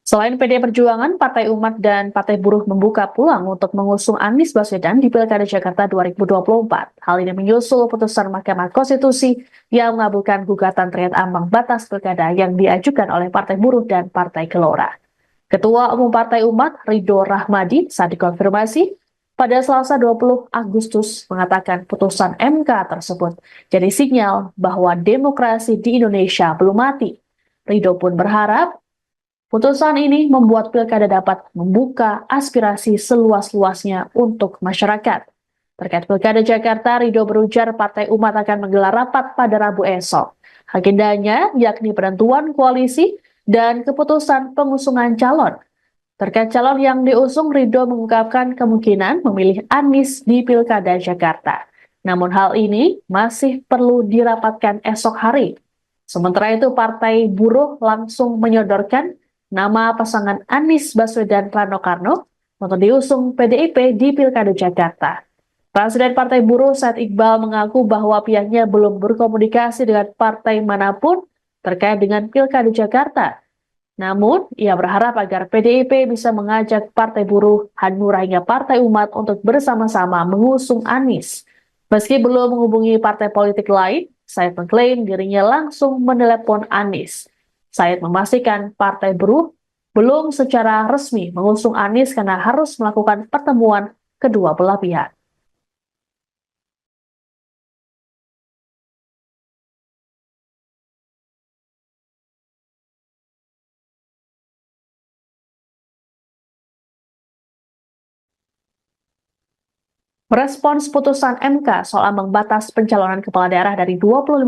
A: Selain PD Perjuangan, Partai Umat dan Partai Buruh membuka peluang untuk mengusung Anies Baswedan di Pilkada Jakarta 2024. Hal ini menyusul putusan Mahkamah Konstitusi yang mengabulkan gugatan terkait ambang batas pilkada yang diajukan oleh Partai Buruh dan Partai Gelora. Ketua Umum Partai Umat, Ridho Rahmadi, saat dikonfirmasi pada Selasa 20 Agustus mengatakan putusan MK tersebut jadi sinyal bahwa demokrasi di Indonesia belum mati. Ridho pun berharap putusan ini membuat pilkada dapat membuka aspirasi seluas-luasnya untuk masyarakat. Terkait pilkada Jakarta, Ridho berujar Partai Umat akan menggelar rapat pada Rabu esok. Agendanya yakni penentuan koalisi dan keputusan pengusungan calon. Terkait calon yang diusung, Ridho mengungkapkan kemungkinan memilih Anies di pilkada Jakarta. Namun hal ini masih perlu dirapatkan esok hari. Sementara itu, Partai Buruh langsung menyodorkan nama pasangan Anies Baswedan Rano Karno untuk diusung PDIP di Pilkada Jakarta. Presiden Partai Buruh Said Iqbal mengaku bahwa pihaknya belum berkomunikasi dengan partai manapun terkait dengan Pilkada Jakarta. Namun, ia berharap agar PDIP bisa mengajak Partai Buruh, Hanura hingga Partai Umat untuk bersama-sama mengusung Anies. Meski belum menghubungi partai politik lain, Said mengklaim dirinya langsung menelepon Anies. Said memastikan Partai Buruh belum secara resmi mengusung Anies karena harus melakukan pertemuan kedua belah pihak. Merespons putusan MK soal ambang batas pencalonan kepala daerah dari 25%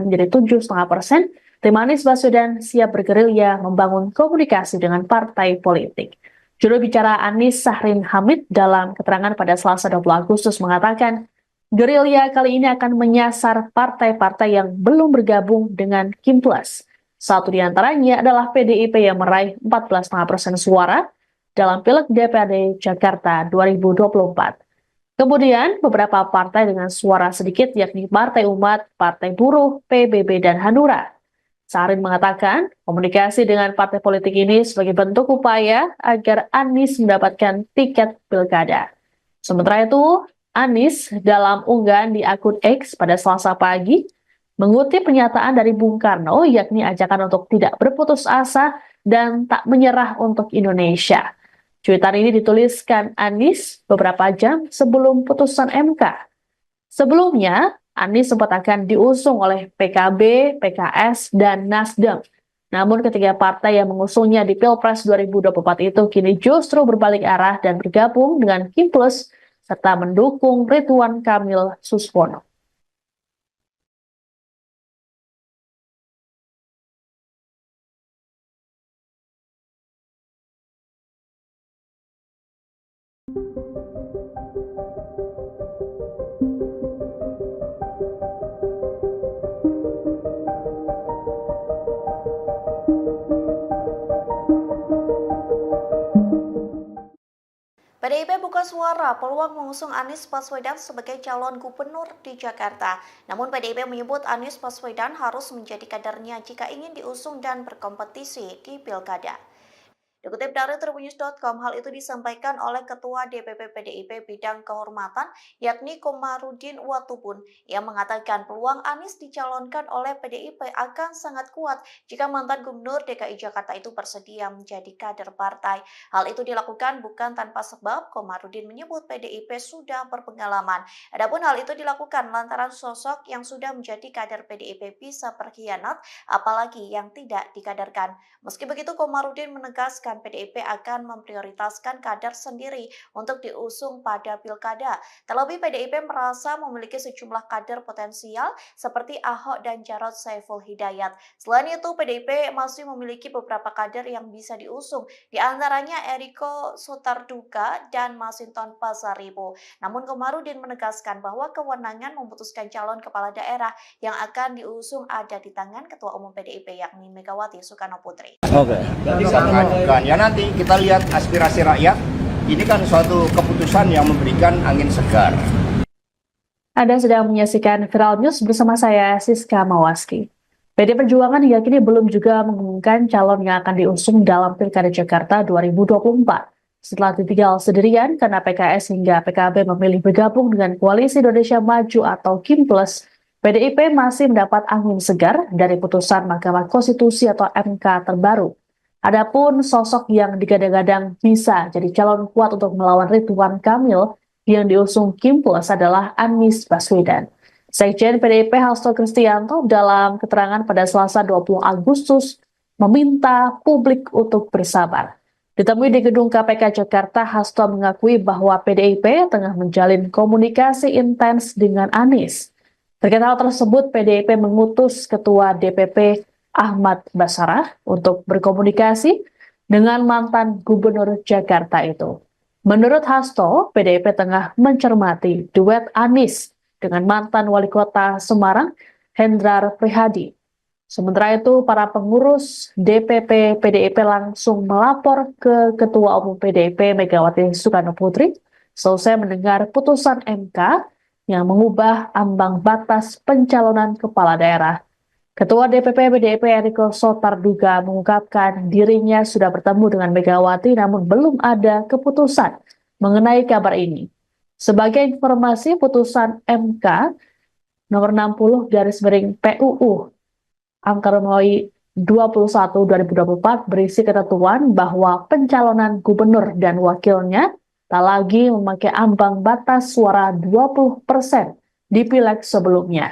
A: menjadi 7,5%, tim Anies Baswedan siap bergerilya membangun komunikasi dengan partai politik. Juru bicara Anies Sahrin Hamid dalam keterangan pada Selasa 20 Agustus mengatakan, gerilya kali ini akan menyasar partai-partai yang belum bergabung dengan Kimplas. Satu di antaranya adalah PDIP yang meraih 14,5% suara dalam Pileg DPRD Jakarta 2024. Kemudian, beberapa partai dengan suara sedikit yakni Partai Umat, Partai Buruh, PBB, dan Hanura. Sahrin mengatakan, komunikasi dengan partai politik ini sebagai bentuk upaya agar Anies mendapatkan tiket pilkada. Sementara itu, Anies dalam unggahan di akun X pada Selasa pagi, mengutip pernyataan dari Bung Karno, yakni ajakan untuk tidak berputus asa dan tak menyerah untuk Indonesia. Cuitan ini dituliskan Anies beberapa jam sebelum putusan MK. Sebelumnya, Anies sempat akan diusung oleh PKB, PKS, dan Nasdem. Namun ketiga partai yang mengusungnya di Pilpres 2024 itu kini justru berbalik arah dan bergabung dengan Kim Plus serta mendukung Ridwan Kamil Suswono.
D: PDIP buka suara peluang mengusung Anies Baswedan sebagai calon gubernur di Jakarta. Namun PDIP menyebut Anies Baswedan harus menjadi kadernya jika ingin diusung dan berkompetisi di Pilkada. Dikutip dari Tribunnews.com, hal itu disampaikan oleh Ketua DPP PDIP Bidang Kehormatan, yakni Komarudin Watubun, yang mengatakan peluang Anies dicalonkan oleh PDIP akan sangat kuat jika mantan Gubernur DKI Jakarta itu bersedia menjadi kader partai. Hal itu dilakukan bukan tanpa sebab. Komarudin menyebut PDIP sudah berpengalaman. Adapun hal itu dilakukan lantaran sosok yang sudah menjadi kader PDIP bisa berkhianat, apalagi yang tidak dikaderkan. Meski begitu, Komarudin menegaskan PDIP akan memprioritaskan kader sendiri untuk diusung pada pilkada. Terlebih PDIP merasa memiliki sejumlah kader potensial seperti Ahok dan Jarod Saiful Hidayat. Selain itu, PDIP masih memiliki beberapa kader yang bisa diusung, di antaranya Eriko Sotarduga dan Masinton Pasaribu. Namun Komarudin menegaskan bahwa kewenangan memutuskan calon kepala daerah yang akan diusung ada di tangan Ketua Umum PDIP yakni Megawati Soekarno Putri.
B: Oke.
C: Ya nanti kita lihat aspirasi rakyat. Ini kan suatu keputusan yang memberikan angin segar.
A: Anda sedang menyaksikan Viral News bersama saya, Siska Mawaski. PD Perjuangan hingga kini belum juga mengumumkan calon yang akan diusung dalam Pilkada Jakarta 2024. Setelah ditinggal sendirian karena PKS hingga PKB memilih bergabung dengan Koalisi Indonesia Maju atau Kim Plus, PDIP masih mendapat angin segar dari putusan Mahkamah Konstitusi atau MK terbaru. Adapun sosok yang digadang-gadang bisa jadi calon kuat untuk melawan Ridwan Kamil yang diusung Kim Plus adalah Anies Baswedan. Sekjen PDIP Hasto Kristianto dalam keterangan pada Selasa 20 Agustus meminta publik untuk bersabar. Ditemui di gedung KPK Jakarta, Hasto mengakui bahwa PDIP tengah menjalin komunikasi intens dengan Anies. Terkait hal tersebut, PDIP mengutus Ketua DPP Ahmad Basarah untuk berkomunikasi dengan mantan Gubernur Jakarta itu. Menurut Hasto, PDIP tengah mencermati duet Anies dengan mantan Wali Kota Semarang, Hendrar Prihadi. Sementara itu, para pengurus DPP PDIP langsung melapor ke Ketua Umum PDIP Megawati Soekarno Putri selesai mendengar putusan MK yang mengubah ambang batas pencalonan kepala daerah. Ketua DPP PDIP Eriko Sotarduga mengungkapkan dirinya sudah bertemu dengan Megawati namun belum ada keputusan mengenai kabar ini. Sebagai informasi, putusan MK nomor 60 PUU angka Romawi 21/2024 berisi ketentuan bahwa pencalonan gubernur dan wakilnya tak lagi memakai ambang batas suara 20% di pileg sebelumnya.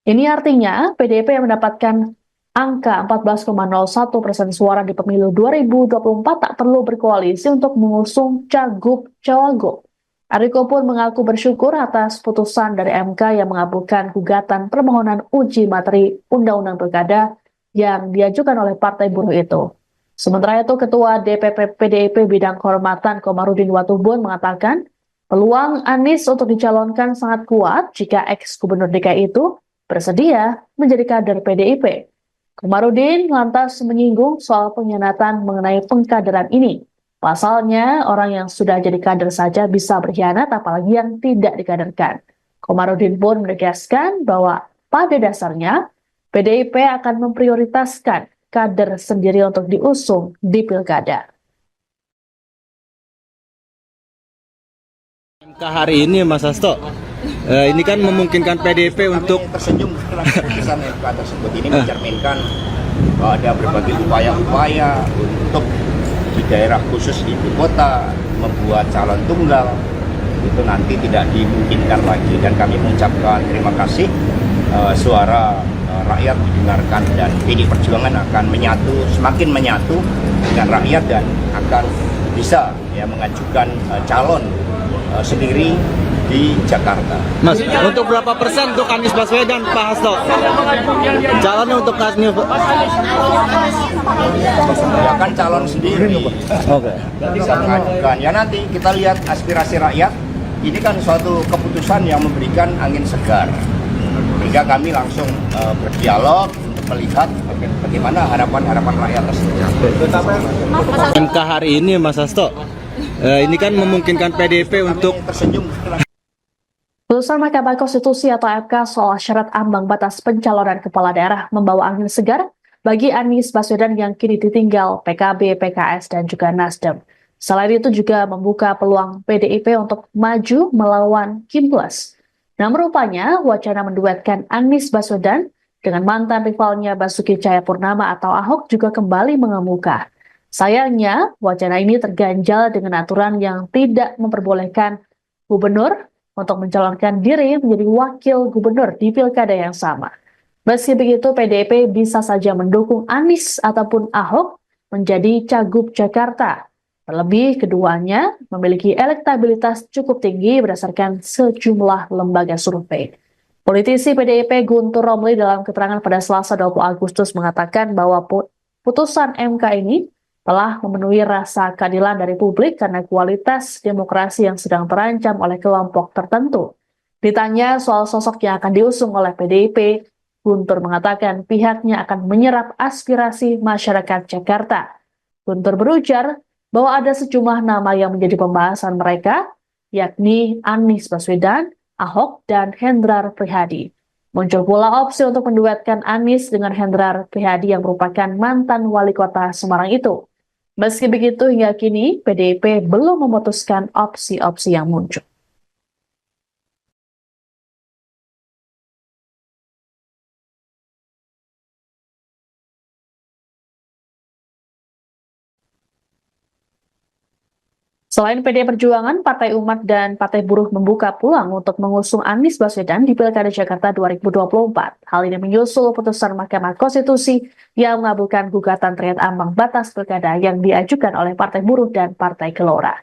A: Ini artinya PDIP yang mendapatkan angka 14,01% suara di pemilu 2024 tak perlu berkoalisi untuk mengusung cagup-cawagup. Eriko pun mengaku bersyukur atas putusan dari MK yang mengabulkan gugatan permohonan uji materi Undang-Undang Pilkada yang diajukan oleh Partai Buruh itu. Sementara itu, Ketua DPP PDIP Bidang Kehormatan Komarudin Watubun mengatakan peluang Anies untuk dicalonkan sangat kuat jika ex-gubernur DKI itu bersedia menjadi kader PDIP. Komarudin lantas menyinggung soal pengkhianatan mengenai pengkaderan ini. Pasalnya, orang yang sudah jadi kader saja bisa berkhianat, apalagi yang tidak dikaderkan. Komarudin pun menegaskan bahwa pada dasarnya PDIP akan memprioritaskan kader sendiri untuk diusung di pilkada.
B: MK hari ini, Mas Hasto, ini kan memungkinkan PDIP untuk
C: tersenyum setelah keputusan MK tersebut. Ini mencerminkan bahwa ada berbagai upaya-upaya untuk di daerah khusus ibu kota membuat calon tunggal itu nanti tidak dimungkinkan lagi, dan kami mengucapkan terima kasih suara rakyat didengarkan, dan PDI Perjuangan akan semakin menyatu dengan rakyat dan akan bisa mengajukan calon sendiri di Jakarta.
B: Mas, untuk berapa persen untuk Anies Baswedan, Pak Hasto? Calonnya untuk Anies
C: Ya kan calon sendiri.
B: Oke.
C: Bisa mengajukan. Ya nanti kita lihat aspirasi rakyat. Ini kan suatu keputusan yang memberikan angin segar. Sehingga kami langsung berdialog untuk melihat bagaimana harapan-harapan rakyat tersebut.
B: MK hari ini, Mas Hasto, ini kan memungkinkan PDIP untuk
C: tersenyum.
A: Putusan Mahkamah Konstitusi atau MK soal syarat ambang batas pencalonan kepala daerah membawa angin segar bagi Anies Baswedan yang kini ditinggal PKB, PKS, dan juga Nasdem. Selain itu juga membuka peluang PDIP untuk maju melawan Kim Plus. Namun rupanya wacana menduetkan Anies Baswedan dengan mantan rivalnya Basuki Cahayapurnama atau Ahok juga kembali mengemuka. Sayangnya, wacana ini terganjal dengan aturan yang tidak memperbolehkan gubernur untuk mencalonkan diri menjadi wakil gubernur di pilkada yang sama. Meski begitu, PDIP bisa saja mendukung Anies ataupun Ahok menjadi Cagup Jakarta. Terlebih, keduanya memiliki elektabilitas cukup tinggi berdasarkan sejumlah lembaga survei. Politisi PDIP Guntur Romli dalam keterangan pada Selasa 20 Agustus mengatakan bahwa putusan MK ini telah memenuhi rasa keadilan dari publik karena kualitas demokrasi yang sedang terancam oleh kelompok tertentu. Ditanya soal sosok yang akan diusung oleh PDIP, Guntur mengatakan pihaknya akan menyerap aspirasi masyarakat Jakarta. Guntur berujar bahwa ada sejumlah nama yang menjadi pembahasan mereka, yakni Anies Baswedan, Ahok, dan Hendrar Prihadi. Muncul pula opsi untuk menduetkan Anies dengan Hendrar Prihadi yang merupakan mantan wali kota Semarang itu. Meski begitu, hingga kini PDIP belum memutuskan opsi-opsi yang muncul. Selain PDI Perjuangan, Partai Umat dan Partai Buruh membuka peluang untuk mengusung Anies Baswedan di Pilkada Jakarta 2024. Hal ini menyusul putusan Mahkamah Konstitusi yang mengabulkan gugatan terkait ambang batas pilkada yang diajukan oleh Partai Buruh dan Partai Gelora.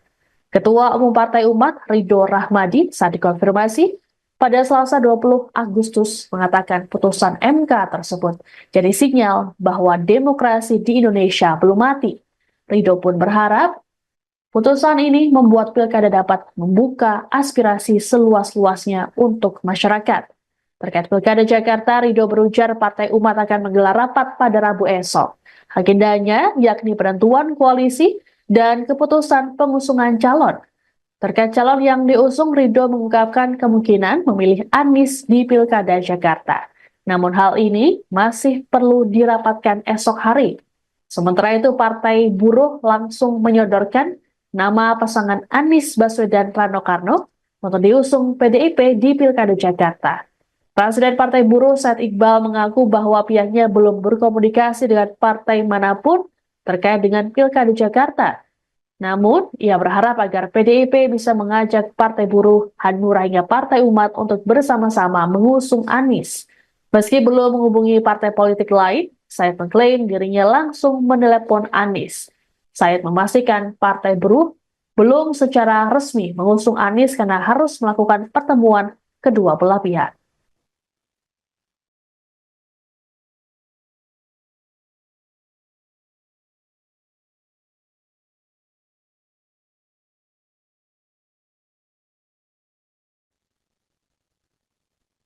A: Ketua Umum Partai Umat, Ridho Rahmadi, saat dikonfirmasi pada Selasa 20 Agustus mengatakan putusan MK tersebut jadi sinyal bahwa demokrasi di Indonesia belum mati. Ridho pun berharap putusan ini membuat pilkada dapat membuka aspirasi seluas-luasnya untuk masyarakat. Terkait pilkada Jakarta, Ridho berujar Partai Umat akan menggelar rapat pada Rabu esok. Agendanya yakni penentuan koalisi dan keputusan pengusungan calon. Terkait calon yang diusung, Ridho mengungkapkan kemungkinan memilih Anies di pilkada Jakarta. Namun hal ini masih perlu dirapatkan esok hari. Sementara itu, Partai Buruh langsung menyodorkan nama pasangan Anies Baswedan Rano Karno untuk diusung PDIP di Pilkada Jakarta. Presiden Partai Buruh Said Iqbal mengaku bahwa pihaknya belum berkomunikasi dengan partai manapun terkait dengan Pilkada Jakarta. Namun, ia berharap agar PDIP bisa mengajak Partai Buruh, Hanura hingga Partai Umat untuk bersama-sama mengusung Anies. Meski belum menghubungi partai politik lain, Said mengklaim dirinya langsung menelepon Anies. Said memastikan Partai Buruh belum secara resmi mengusung Anies karena harus melakukan pertemuan kedua belah pihak.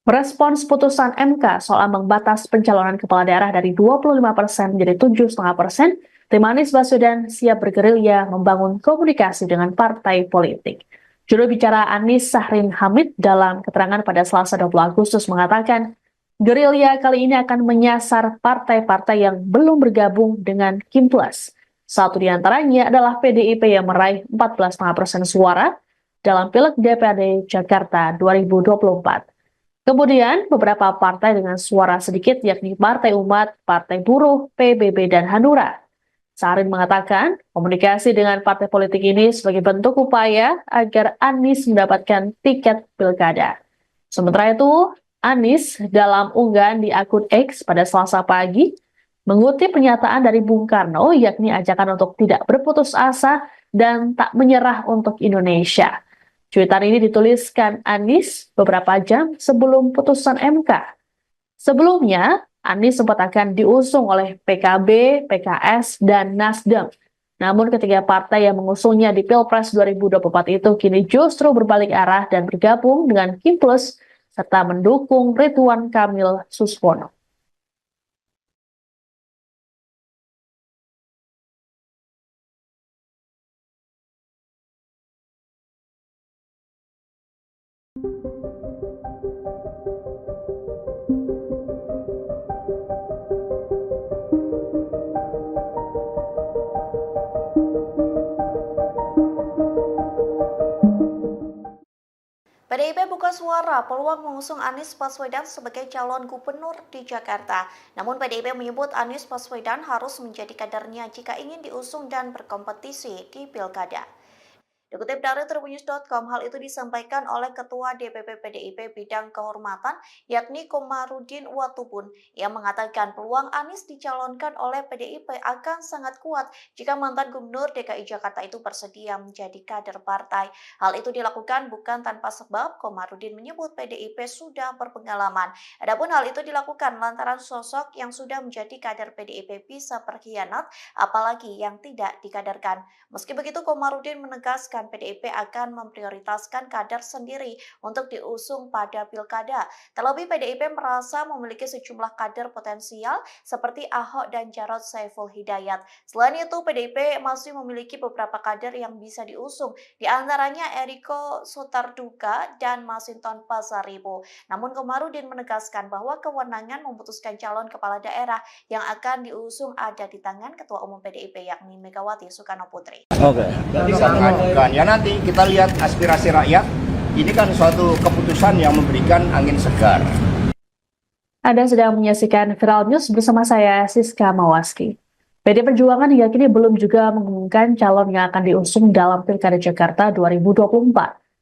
A: Merespons putusan MK soal ambang batas pencalonan kepala daerah dari 25% menjadi 7,5%, tim Anies Baswedan siap bergerilya membangun komunikasi dengan partai politik. Juru bicara Anies Sahrin Hamid dalam keterangan pada Selasa 20 Agustus mengatakan, gerilya kali ini akan menyasar partai-partai yang belum bergabung dengan Kim Plus. Satu di antaranya adalah PDIP yang meraih 14,5% suara dalam Pileg DPRD Jakarta 2024. Kemudian, beberapa partai dengan suara sedikit yakni Partai Umat, Partai Buruh, PBB, dan Hanura. Sarin mengatakan komunikasi dengan partai politik ini sebagai bentuk upaya agar Anies mendapatkan tiket pilkada. Sementara itu, Anies dalam unggahan di akun X pada Selasa pagi mengutip pernyataan dari Bung Karno, yakni ajakan untuk tidak berputus asa dan tak menyerah untuk Indonesia. Cuitan ini dituliskan Anies beberapa jam sebelum putusan MK. Sebelumnya, Anies sempat akan diusung oleh PKB, PKS, dan Nasdem. Namun ketiga partai yang mengusungnya di Pilpres 2024 itu kini justru berbalik arah dan bergabung dengan Kim Plus serta mendukung Ridwan Kamil Suswono.
D: PDIP buka suara peluang mengusung Anies Baswedan sebagai calon gubernur di Jakarta. Namun PDIP menyebut Anies Baswedan harus menjadi kadernya jika ingin diusung dan berkompetisi di pilkada. Dikutip dari Tribunnews.com, hal itu disampaikan oleh Ketua DPP PDIP Bidang Kehormatan, yakni Komarudin Watubun, yang mengatakan peluang Anies dicalonkan oleh PDIP akan sangat kuat jika mantan Gubernur DKI Jakarta itu bersedia menjadi kader partai. Hal itu dilakukan bukan tanpa sebab. Komarudin menyebut PDIP sudah berpengalaman. Adapun hal itu dilakukan lantaran sosok yang sudah menjadi kader PDIP bisa berkhianat, apalagi yang tidak dikaderkan. Meski begitu, Komarudin menegaskan PDIP akan memprioritaskan kader sendiri untuk diusung pada pilkada. Terlebih PDIP merasa memiliki sejumlah kader potensial seperti Ahok dan Jarod Saiful Hidayat. Selain itu, PDIP masih memiliki beberapa kader yang bisa diusung, di antaranya Eriko Sotarduga dan Masinton Pasaribu. Namun Komarudin menegaskan bahwa kewenangan memutuskan calon kepala daerah yang akan diusung ada di tangan Ketua Umum PDIP yakni Megawati Soekarno Putri.
B: Oke.
C: Ya nanti kita lihat aspirasi rakyat. Ini kan suatu keputusan yang memberikan angin segar.
A: Anda sedang menyaksikan Viral News bersama saya, Siska Mawaski. PD Perjuangan hingga kini belum juga mengumumkan calon yang akan diusung dalam Pilkada Jakarta 2024.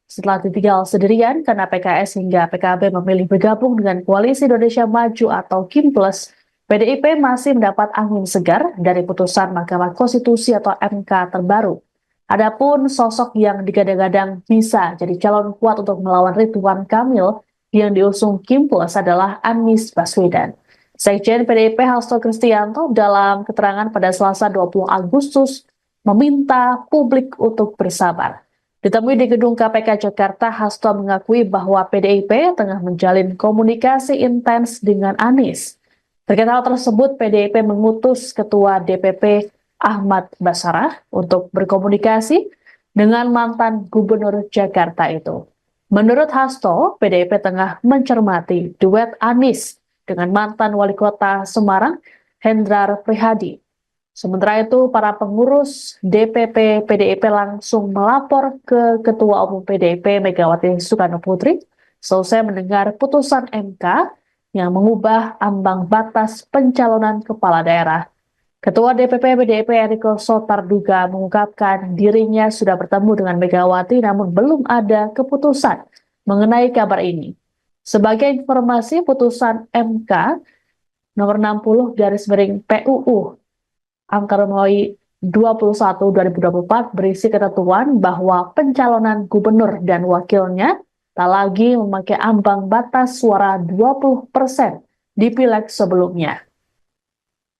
A: Setelah ditinggal sendirian karena PKS hingga PKB memilih bergabung dengan Koalisi Indonesia Maju atau Kim Plus, PDIP masih mendapat angin segar dari putusan Mahkamah Konstitusi atau MK terbaru. Adapun sosok yang digadang-gadang bisa jadi calon kuat untuk melawan Ridwan Kamil yang diusung Kim Plus adalah Anies Baswedan. Sekjen PDIP Hasto Kristianto dalam keterangan pada Selasa 20 Agustus meminta publik untuk bersabar. Ditemui di gedung KPK Jakarta, Hasto mengakui bahwa PDIP tengah menjalin komunikasi intens dengan Anies. Terkait hal tersebut, PDIP mengutus Ketua DPP Ahmad Basarah untuk berkomunikasi dengan mantan Gubernur Jakarta itu. Menurut Hasto, PDIP tengah mencermati duet Anies dengan mantan Wali Kota Semarang, Hendrar Prihadi. Sementara itu, para pengurus DPP PDIP langsung melapor ke Ketua Umum PDIP Megawati Soekarno Putri selesai mendengar putusan MK yang mengubah ambang batas pencalonan kepala daerah. Ketua DPP PDIP Eriko Sotarduga mengungkapkan dirinya sudah bertemu dengan Megawati namun belum ada keputusan mengenai kabar ini. Sebagai informasi, putusan MK nomor 60 PUU angka Romawi 21/2024 berisi ketentuan bahwa pencalonan gubernur dan wakilnya tak lagi memakai ambang batas suara 20% di pileg sebelumnya.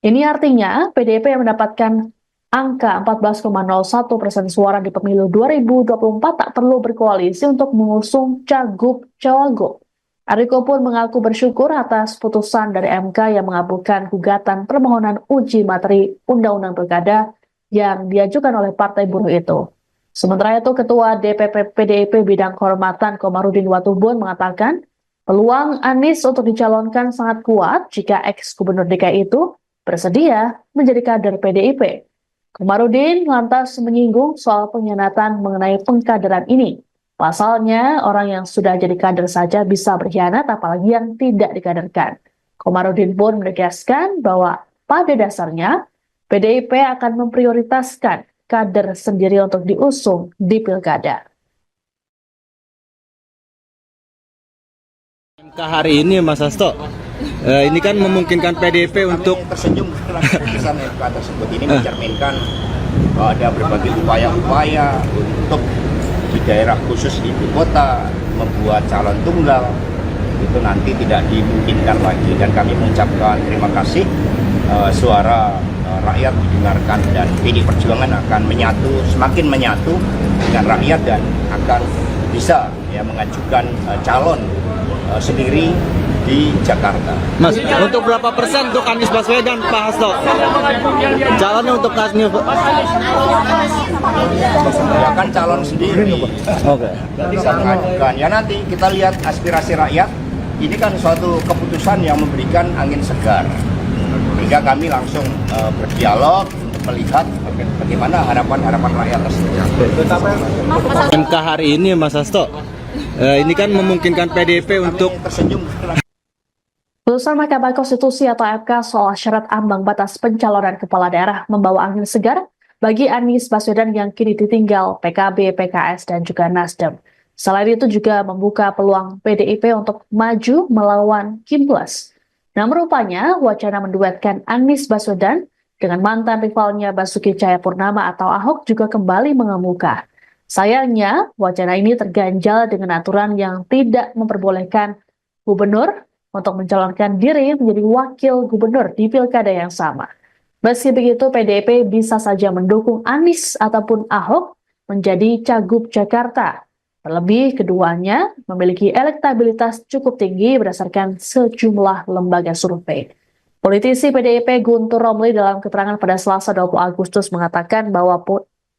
A: Ini artinya PDIP yang mendapatkan angka 14,01% suara di pemilu 2024 tak perlu berkoalisi untuk mengusung cagup-cawagup. Eriko pun mengaku bersyukur atas putusan dari MK yang mengabulkan gugatan permohonan uji materi Undang-Undang Pilkada yang diajukan oleh Partai Buruh itu. Sementara itu, Ketua DPP PDIP Bidang Kehormatan Komarudin Watubun mengatakan peluang Anies untuk dicalonkan sangat kuat jika ex-gubernur DKI itu bersedia menjadi kader PDIP. Komarudin lantas menyinggung soal pengkhianatan mengenai pengkaderan ini. Pasalnya, orang yang sudah jadi kader saja bisa berkhianat, apalagi yang tidak dikaderkan. Komarudin pun menegaskan bahwa pada dasarnya, PDIP akan memprioritaskan kader sendiri untuk diusung di pilkada.
B: MK hari ini Mas Hasto, ini kan memungkinkan PDIP untuk
C: Kami tersenyum setelah keputusan MK tersebut ini mencerminkan bahwa ada berbagai upaya-upaya untuk di daerah khusus ibu kota membuat calon tunggal itu nanti tidak dimungkinkan lagi, dan kami mengucapkan terima kasih suara rakyat didengarkan, dan PDI Perjuangan akan semakin menyatu dengan rakyat dan akan bisa mengajukan calon sendiri di Jakarta.
B: Mas, untuk berapa persen untuk Anies Baswedan, Pak Hasto? Calonnya untuk Anies
C: Ya kan calon sendiri.
B: Oke.
C: Bisa mengajukan. Ya nanti kita lihat aspirasi rakyat. Ini kan suatu keputusan yang memberikan angin segar. Sehingga kami langsung berdialog untuk melihat bagaimana harapan-harapan rakyat tersebut.
B: MK hari ini Mas Hasto, ini kan memungkinkan PDIP untuk
C: Kami tersenyum setelah
A: Putusan Mahkamah Konstitusi atau MK soal syarat ambang batas pencalonan kepala daerah membawa angin segar bagi Anies Baswedan yang kini ditinggal PKB, PKS, dan juga Nasdem. Selain itu juga membuka peluang PDIP untuk maju melawan Kim Plus. Namun rupanya wacana menduetkan Anies Baswedan dengan mantan rivalnya Basuki Cahayapurnama atau Ahok juga kembali mengemuka. Sayangnya, wacana ini terganjal dengan aturan yang tidak memperbolehkan gubernur untuk mencalonkan diri menjadi wakil gubernur di pilkada yang sama. Meski begitu, PDIP bisa saja mendukung Anies ataupun Ahok menjadi Cagup Jakarta. Terlebih keduanya memiliki elektabilitas cukup tinggi berdasarkan sejumlah lembaga survei. Politisi PDIP Guntur Romli dalam keterangan pada Selasa 20 Agustus mengatakan bahwa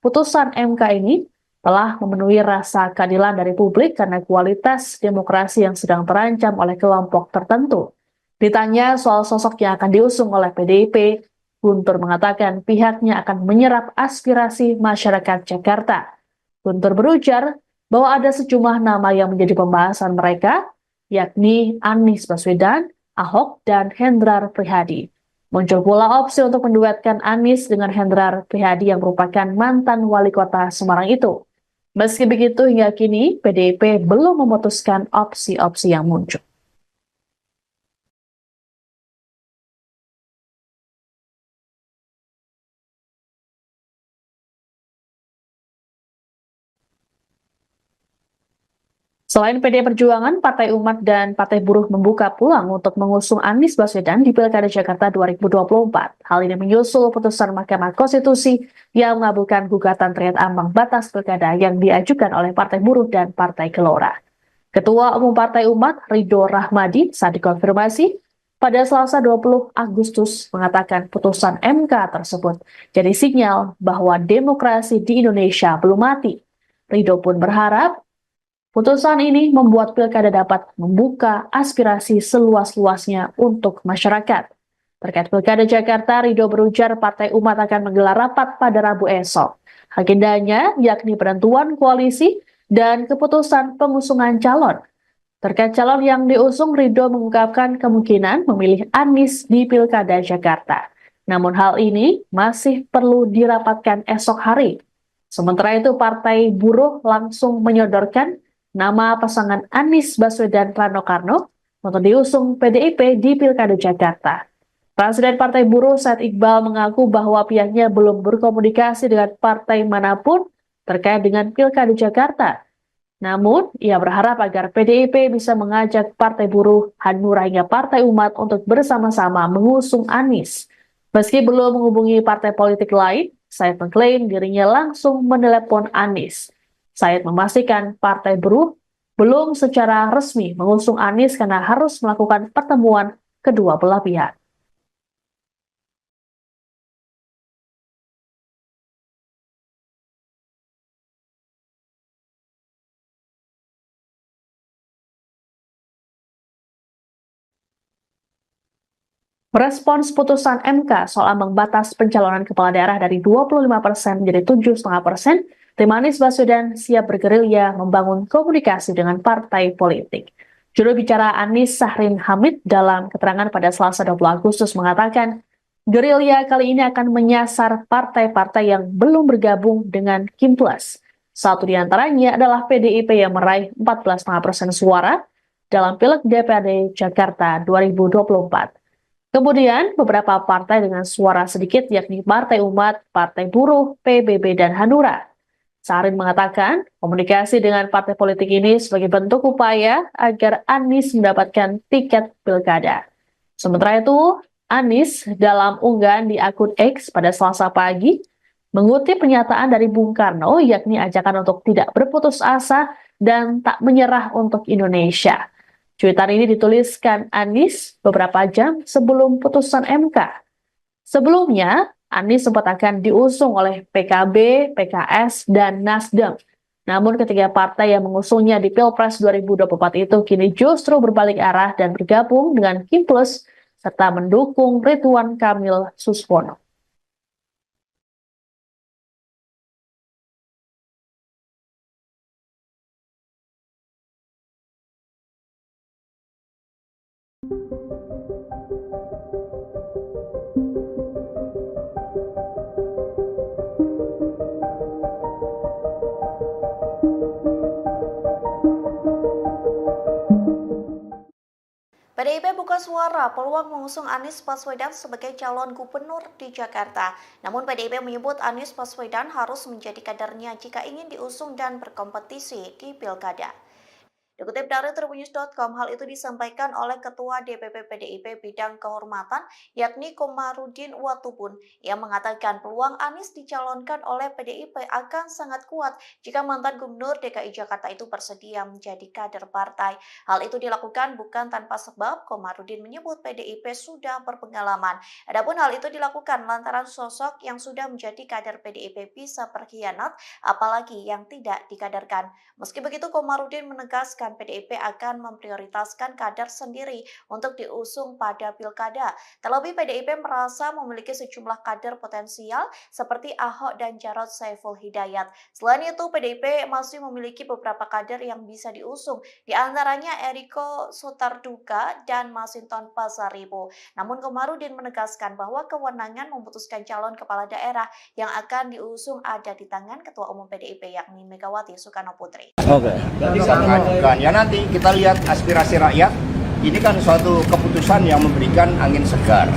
A: putusan MK ini telah memenuhi rasa keadilan dari publik karena kualitas demokrasi yang sedang terancam oleh kelompok tertentu. Ditanya soal sosok yang akan diusung oleh PDIP, Guntur mengatakan pihaknya akan menyerap aspirasi masyarakat Jakarta. Guntur berujar bahwa ada sejumlah nama yang menjadi pembahasan mereka, yakni Anies Baswedan, Ahok, dan Hendrar Prihadi. Muncul pula opsi untuk menduetkan Anies dengan Hendrar Prihadi yang merupakan mantan wali kota Semarang itu. Meski begitu, hingga kini PDIP belum memutuskan opsi-opsi yang muncul. Selain PDI Perjuangan, Partai Umat dan Partai Buruh membuka peluang untuk mengusung Anies Baswedan di Pilkada Jakarta 2024. Hal ini menyusul putusan Mahkamah Konstitusi yang mengabulkan gugatan terkait ambang batas pilkada yang diajukan oleh Partai Buruh dan Partai Gelora. Ketua Umum Partai Umat, Ridho Rahmadi, saat dikonfirmasi pada Selasa 20 Agustus mengatakan putusan MK tersebut jadi sinyal bahwa demokrasi di Indonesia belum mati. Ridho pun berharap putusan ini membuat pilkada dapat membuka aspirasi seluas-luasnya untuk masyarakat. Terkait pilkada Jakarta, Ridho berujar Partai Umat akan menggelar rapat pada Rabu esok. Agendanya yakni penentuan koalisi dan keputusan pengusungan calon. Terkait calon yang diusung, Ridho mengungkapkan kemungkinan memilih Anies di pilkada Jakarta. Namun hal ini masih perlu dirapatkan esok hari. Sementara itu, Partai Buruh langsung menyodorkan nama pasangan Anies Baswedan Rano Karno untuk diusung PDIP di Pilkada Jakarta. Presiden Partai Buruh Said Iqbal mengaku bahwa pihaknya belum berkomunikasi dengan partai manapun terkait dengan Pilkada Jakarta. Namun, ia berharap agar PDIP bisa mengajak Partai Buruh, Hanura hingga Partai Umat untuk bersama-sama mengusung Anies. Meski belum menghubungi partai politik lain, Said mengklaim dirinya langsung menelepon Anies. Said memastikan Partai Buruh belum secara resmi mengusung Anies karena harus melakukan pertemuan kedua belah pihak. Merespons putusan MK soal ambang batas pencalonan kepala daerah dari 25% menjadi 7,5%, tim Anies Baswedan siap bergerilya membangun komunikasi dengan partai politik. Juru bicara Anies Sahrin Hamid dalam keterangan pada Selasa 20 Agustus mengatakan, gerilya kali ini akan menyasar partai-partai yang belum bergabung dengan Kim Plus. Satu di antaranya adalah PDIP yang meraih 14,5% suara dalam Pileg DPRD Jakarta 2024. Kemudian beberapa partai dengan suara sedikit yakni Partai Umat, Partai Buruh, PBB, dan Hanura. Sarin mengatakan komunikasi dengan partai politik ini sebagai bentuk upaya agar Anies mendapatkan tiket pilkada. Sementara itu, Anies dalam unggahan di akun X pada Selasa pagi mengutip pernyataan dari Bung Karno yakni ajakan untuk tidak berputus asa dan tak menyerah untuk Indonesia. Cuitan ini dituliskan Anies beberapa jam sebelum putusan MK. Sebelumnya, Anies sempat akan diusung oleh PKB, PKS, dan Nasdem. Namun ketiga partai yang mengusungnya di Pilpres 2024 itu kini justru berbalik arah dan bergabung dengan Kim Plus serta mendukung Ridwan Kamil Suswono.
D: PDIP buka suara peluang mengusung Anies Baswedan sebagai calon gubernur di Jakarta. Namun PDIP menyebut Anies Baswedan harus menjadi kadernya jika ingin diusung dan berkompetisi di Pilkada. Dikutip dari tribunnews.com, hal itu disampaikan oleh Ketua DPP PDIP Bidang Kehormatan, yakni Komarudin Watubun, yang mengatakan peluang Anies dicalonkan oleh PDIP akan sangat kuat jika mantan Gubernur DKI Jakarta itu bersedia menjadi kader partai. Hal itu dilakukan bukan tanpa sebab. Komarudin menyebut PDIP sudah berpengalaman. Adapun hal itu dilakukan lantaran sosok yang sudah menjadi kader PDIP bisa berkhianat, apalagi yang tidak dikaderkan. Meski begitu, Komarudin menegaskan PDIP akan memprioritaskan kader sendiri untuk diusung pada pilkada. Terlebih PDIP merasa memiliki sejumlah kader potensial seperti Ahok dan Jarod Saiful Hidayat. Selain itu, PDIP masih memiliki beberapa kader yang bisa diusung, di antaranya Eriko Sotarduga dan Masinton Pasaribu. Namun Komarudin menegaskan bahwa kewenangan memutuskan calon kepala daerah yang akan diusung ada di tangan Ketua Umum PDIP yakni Megawati Soekarno Putri.
B: Oke.
C: Ya nanti kita lihat aspirasi rakyat. Ini kan suatu keputusan yang memberikan angin segar.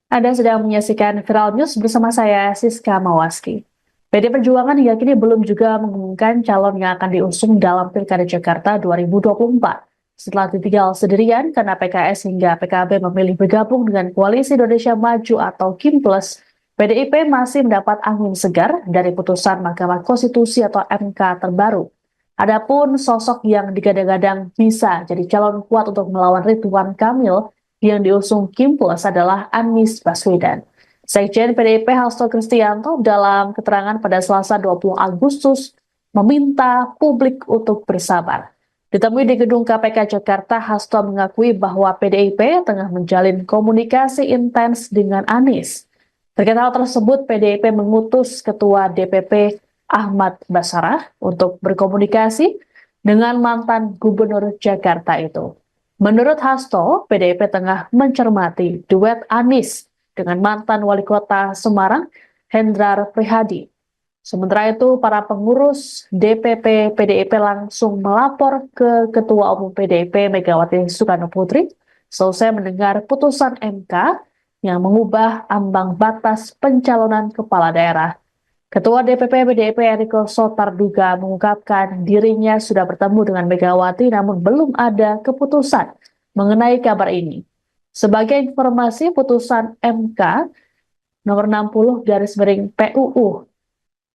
A: Anda sedang menyaksikan Viral News bersama saya, Siska Mawaski. PD Perjuangan hingga kini belum juga mengumumkan calon yang akan diusung dalam Pilkada Jakarta 2024. Setelah ditinggal sendirian karena PKS hingga PKB memilih bergabung dengan Koalisi Indonesia Maju atau Kim Plus, PDIP masih mendapat angin segar dari putusan Mahkamah Konstitusi atau MK terbaru. Adapun sosok yang digadang-gadang bisa jadi calon kuat untuk melawan Ridwan Kamil yang diusung Kim Plus adalah Anies Baswedan. Sekjen PDIP Hasto Kristianto dalam keterangan pada Selasa 20 Agustus meminta publik untuk bersabar. Ditemui di gedung KPK Jakarta, Hasto mengakui bahwa PDIP tengah menjalin komunikasi intens dengan Anies. Terkait hal tersebut, PDIP mengutus Ketua DPP Ahmad Basarah untuk berkomunikasi dengan mantan Gubernur Jakarta itu. Menurut Hasto, PDIP tengah mencermati duet Anies dengan mantan Wali Kota Semarang, Hendrar Prihadi. Sementara itu, para pengurus DPP PDIP langsung melapor ke Ketua Umum PDIP Megawati Soekarno Putri selesai mendengar putusan MK yang mengubah ambang batas pencalonan kepala daerah. Ketua DPP PDIP Eriko Sotarduga mengungkapkan dirinya sudah bertemu dengan Megawati namun belum ada keputusan mengenai kabar ini. Sebagai informasi, putusan MK nomor 60/PUU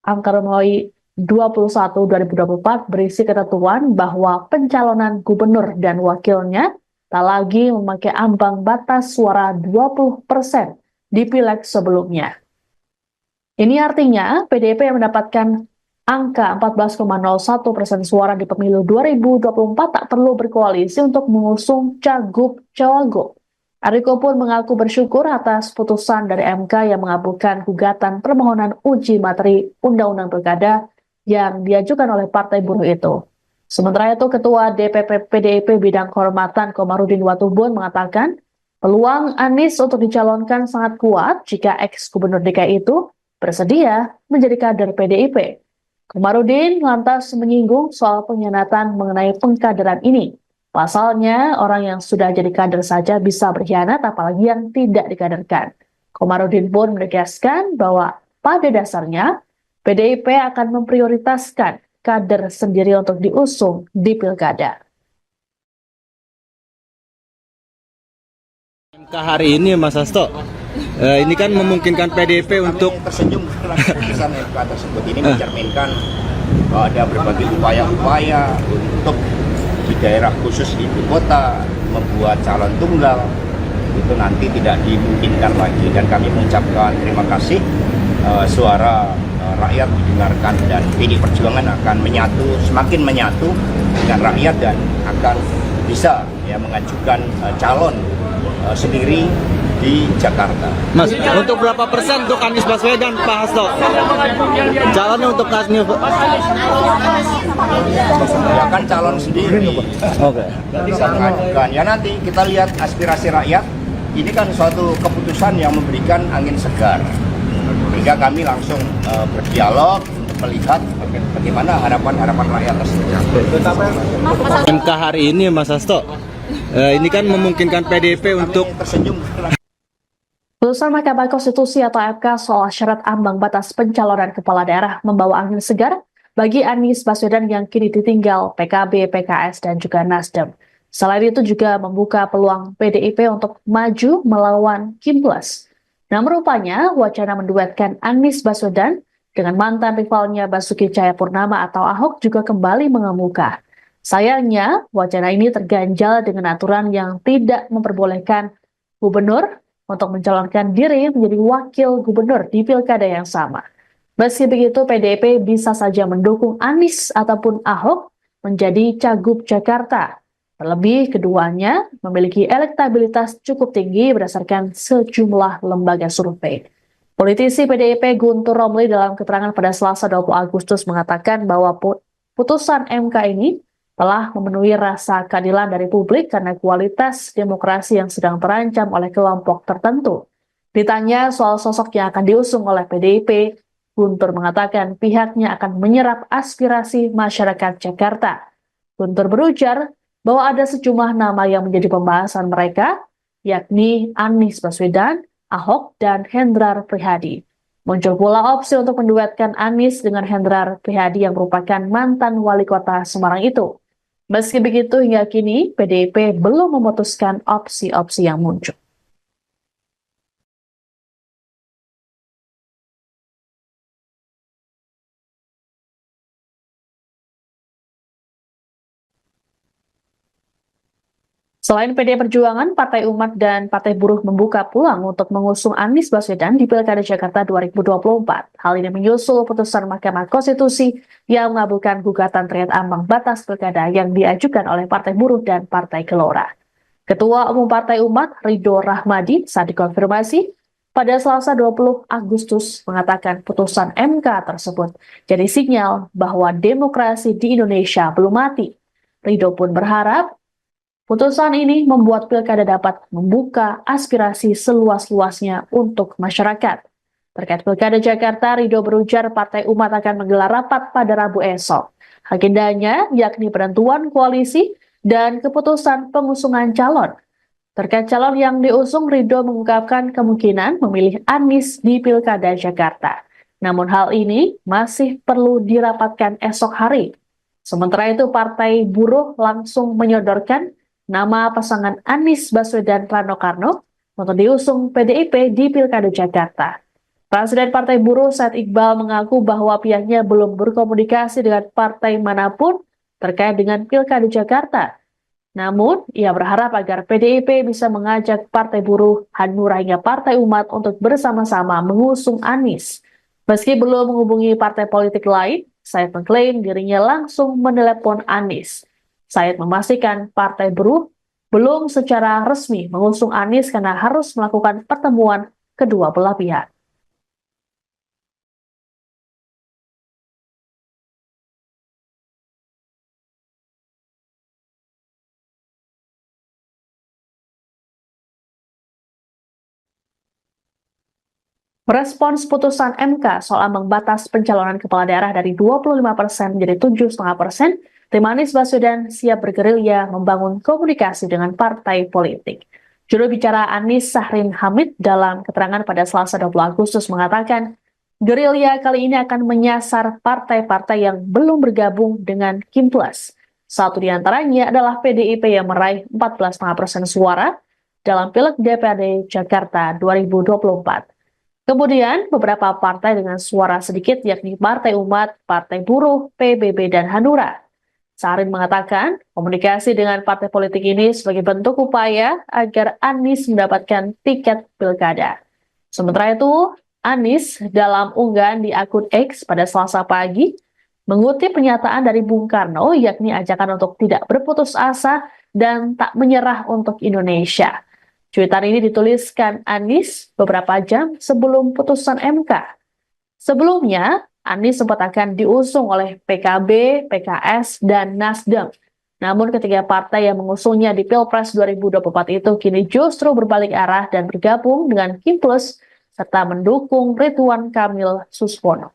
A: angka Romawi 21/2024 berisi ketentuan bahwa pencalonan gubernur dan wakilnya tak lagi memakai ambang batas suara 20% di pileg sebelumnya. Ini artinya PDIP yang mendapatkan angka 14,01% suara di pemilu 2024 tak perlu berkoalisi untuk mengusung cagup-cawagup. Eriko pun mengaku bersyukur atas putusan dari MK yang mengabulkan gugatan permohonan uji materi Undang-Undang Pilkada yang diajukan oleh Partai Buruh itu. Sementara itu, Ketua DPP PDIP Bidang Kehormatan Komarudin Watubun mengatakan Peluang Anies untuk dicalonkan sangat kuat jika ex-gubernur DKI itu bersedia menjadi kader PDIP. Komarudin lantas menyinggung soal pengkhianatan mengenai pengkaderan ini. Pasalnya, orang yang sudah jadi kader saja bisa berkhianat, apalagi yang tidak dikaderkan. Komarudin pun menegaskan bahwa pada dasarnya PDIP akan memprioritaskan kader sendiri untuk diusung di pilkada.
B: MK hari ini Mas Hasto, ini kan memungkinkan PDIP untuk
C: Kami tersenyum setelah keputusan MK tersebut ini mencerminkan bahwa ada berbagai upaya-upaya untuk di daerah khusus ibu kota membuat calon tunggal itu nanti tidak dimungkinkan lagi, dan kami mengucapkan terima kasih suara rakyat didengarkan, dan PD Perjuangan akan semakin menyatu dengan rakyat dan akan bisa mengajukan calon sendiri di Jakarta.
B: Mas, untuk berapa persen untuk Anies Baswedan, Pak Hasto? Calonnya untuk Anies.
C: Ya kan calon sendiri.
B: Oke.
C: Bisa mengajukan. Ya nanti kita lihat aspirasi rakyat. Ini kan suatu keputusan yang memberikan angin segar. Sehingga kami langsung berdialog untuk melihat bagaimana harapan-harapan rakyat tersebut.
B: MK hari ini Mas Hasto, ini kan memungkinkan PDIP untuk
C: Kami tersenyum setelah
A: Putusan Mahkamah Konstitusi atau MK soal syarat ambang batas pencalonan kepala daerah membawa angin segar bagi Anies Baswedan yang kini ditinggal PKB, PKS, dan juga Nasdem. Selain itu juga membuka peluang PDIP untuk maju melawan Kim Plus. Namun rupanya wacana menduetkan Anies Baswedan dengan mantan rivalnya Basuki Cahayapurnama atau Ahok juga kembali mengemuka. Sayangnya, wacana ini terganjal dengan aturan yang tidak memperbolehkan gubernur untuk mencalonkan diri menjadi wakil gubernur di pilkada yang sama. Meski begitu, PDIP bisa saja mendukung Anies ataupun Ahok menjadi Cagup Jakarta. Terlebih, keduanya memiliki elektabilitas cukup tinggi berdasarkan sejumlah lembaga survei. Politisi PDIP Guntur Romli dalam keterangan pada Selasa 20 Agustus mengatakan bahwa putusan MK ini telah memenuhi rasa keadilan dari publik karena kualitas demokrasi yang sedang terancam oleh kelompok tertentu. Ditanya soal sosok yang akan diusung oleh PDIP, Guntur mengatakan pihaknya akan menyerap aspirasi masyarakat Jakarta. Guntur berujar bahwa ada sejumlah nama yang menjadi pembahasan mereka, yakni Anies Baswedan, Ahok, dan Hendrar Prihadi. Muncul pula opsi untuk menduetkan Anies dengan Hendrar Prihadi yang merupakan mantan wali kota Semarang itu. Meski begitu, hingga kini PDIP belum memutuskan opsi-opsi yang muncul. Selain PDI Perjuangan, Partai Umat dan Partai Buruh membuka peluang untuk mengusung Anies Baswedan di Pilkada Jakarta 2024. Hal ini menyusul putusan Mahkamah Konstitusi yang mengabulkan gugatan terkait ambang batas pilkada yang diajukan oleh Partai Buruh dan Partai Gelora. Ketua Umum Partai Umat, Ridho Rahmadi, saat dikonfirmasi pada Selasa 20 Agustus mengatakan putusan MK tersebut jadi sinyal bahwa demokrasi di Indonesia belum mati. Ridho pun berharap putusan ini membuat pilkada dapat membuka aspirasi seluas-luasnya untuk masyarakat. Terkait pilkada Jakarta, Ridho berujar Partai Umat akan menggelar rapat pada Rabu esok. Agendanya yakni penentuan koalisi dan keputusan pengusungan calon. Terkait calon yang diusung, Ridho mengungkapkan kemungkinan memilih Anies di pilkada Jakarta. Namun hal ini masih perlu dirapatkan esok hari. Sementara itu, Partai Buruh langsung menyodorkan nama pasangan Anies Baswedan Rano Karno untuk diusung PDIP di Pilkada Jakarta. Presiden Partai Buruh Said Iqbal mengaku bahwa pihaknya belum berkomunikasi dengan partai manapun terkait dengan Pilkada Jakarta. Namun, ia berharap agar PDIP bisa mengajak Partai Buruh, Hanura hingga Partai Umat untuk bersama-sama mengusung Anies. Meski belum menghubungi partai politik lain, Said mengklaim dirinya langsung menelepon Anies. Said memastikan Partai Buruh belum secara resmi mengusung Anies karena harus melakukan pertemuan kedua belah pihak. Merespons putusan MK soal ambang batas pencalonan kepala daerah dari 25% menjadi 7,5%, tim Anies Baswedan siap bergerilya membangun komunikasi dengan partai politik. Juru bicara Anies Sahrin Hamid dalam keterangan pada Selasa 20 Agustus mengatakan, gerilya kali ini akan menyasar partai-partai yang belum bergabung dengan Kim Plus. Satu di antaranya adalah PDIP yang meraih 14,5% suara dalam Pileg DPRD Jakarta 2024. Kemudian, beberapa partai dengan suara sedikit yakni Partai Umat, Partai Buruh, PBB, dan Hanura. Sahrin mengatakan, komunikasi dengan partai politik ini sebagai bentuk upaya agar Anies mendapatkan tiket pilkada. Sementara itu, Anies dalam unggahan di akun X pada Selasa pagi mengutip pernyataan dari Bung Karno yakni ajakan untuk tidak berputus asa dan tak menyerah untuk Indonesia. Cuitan ini dituliskan Anies beberapa jam sebelum putusan MK. Sebelumnya, Anies sempat akan diusung oleh PKB, PKS, dan Nasdem. Namun ketiga partai yang mengusungnya di Pilpres 2024 itu kini justru berbalik arah dan bergabung dengan Kim Plus serta mendukung Ridwan Kamil Suswono.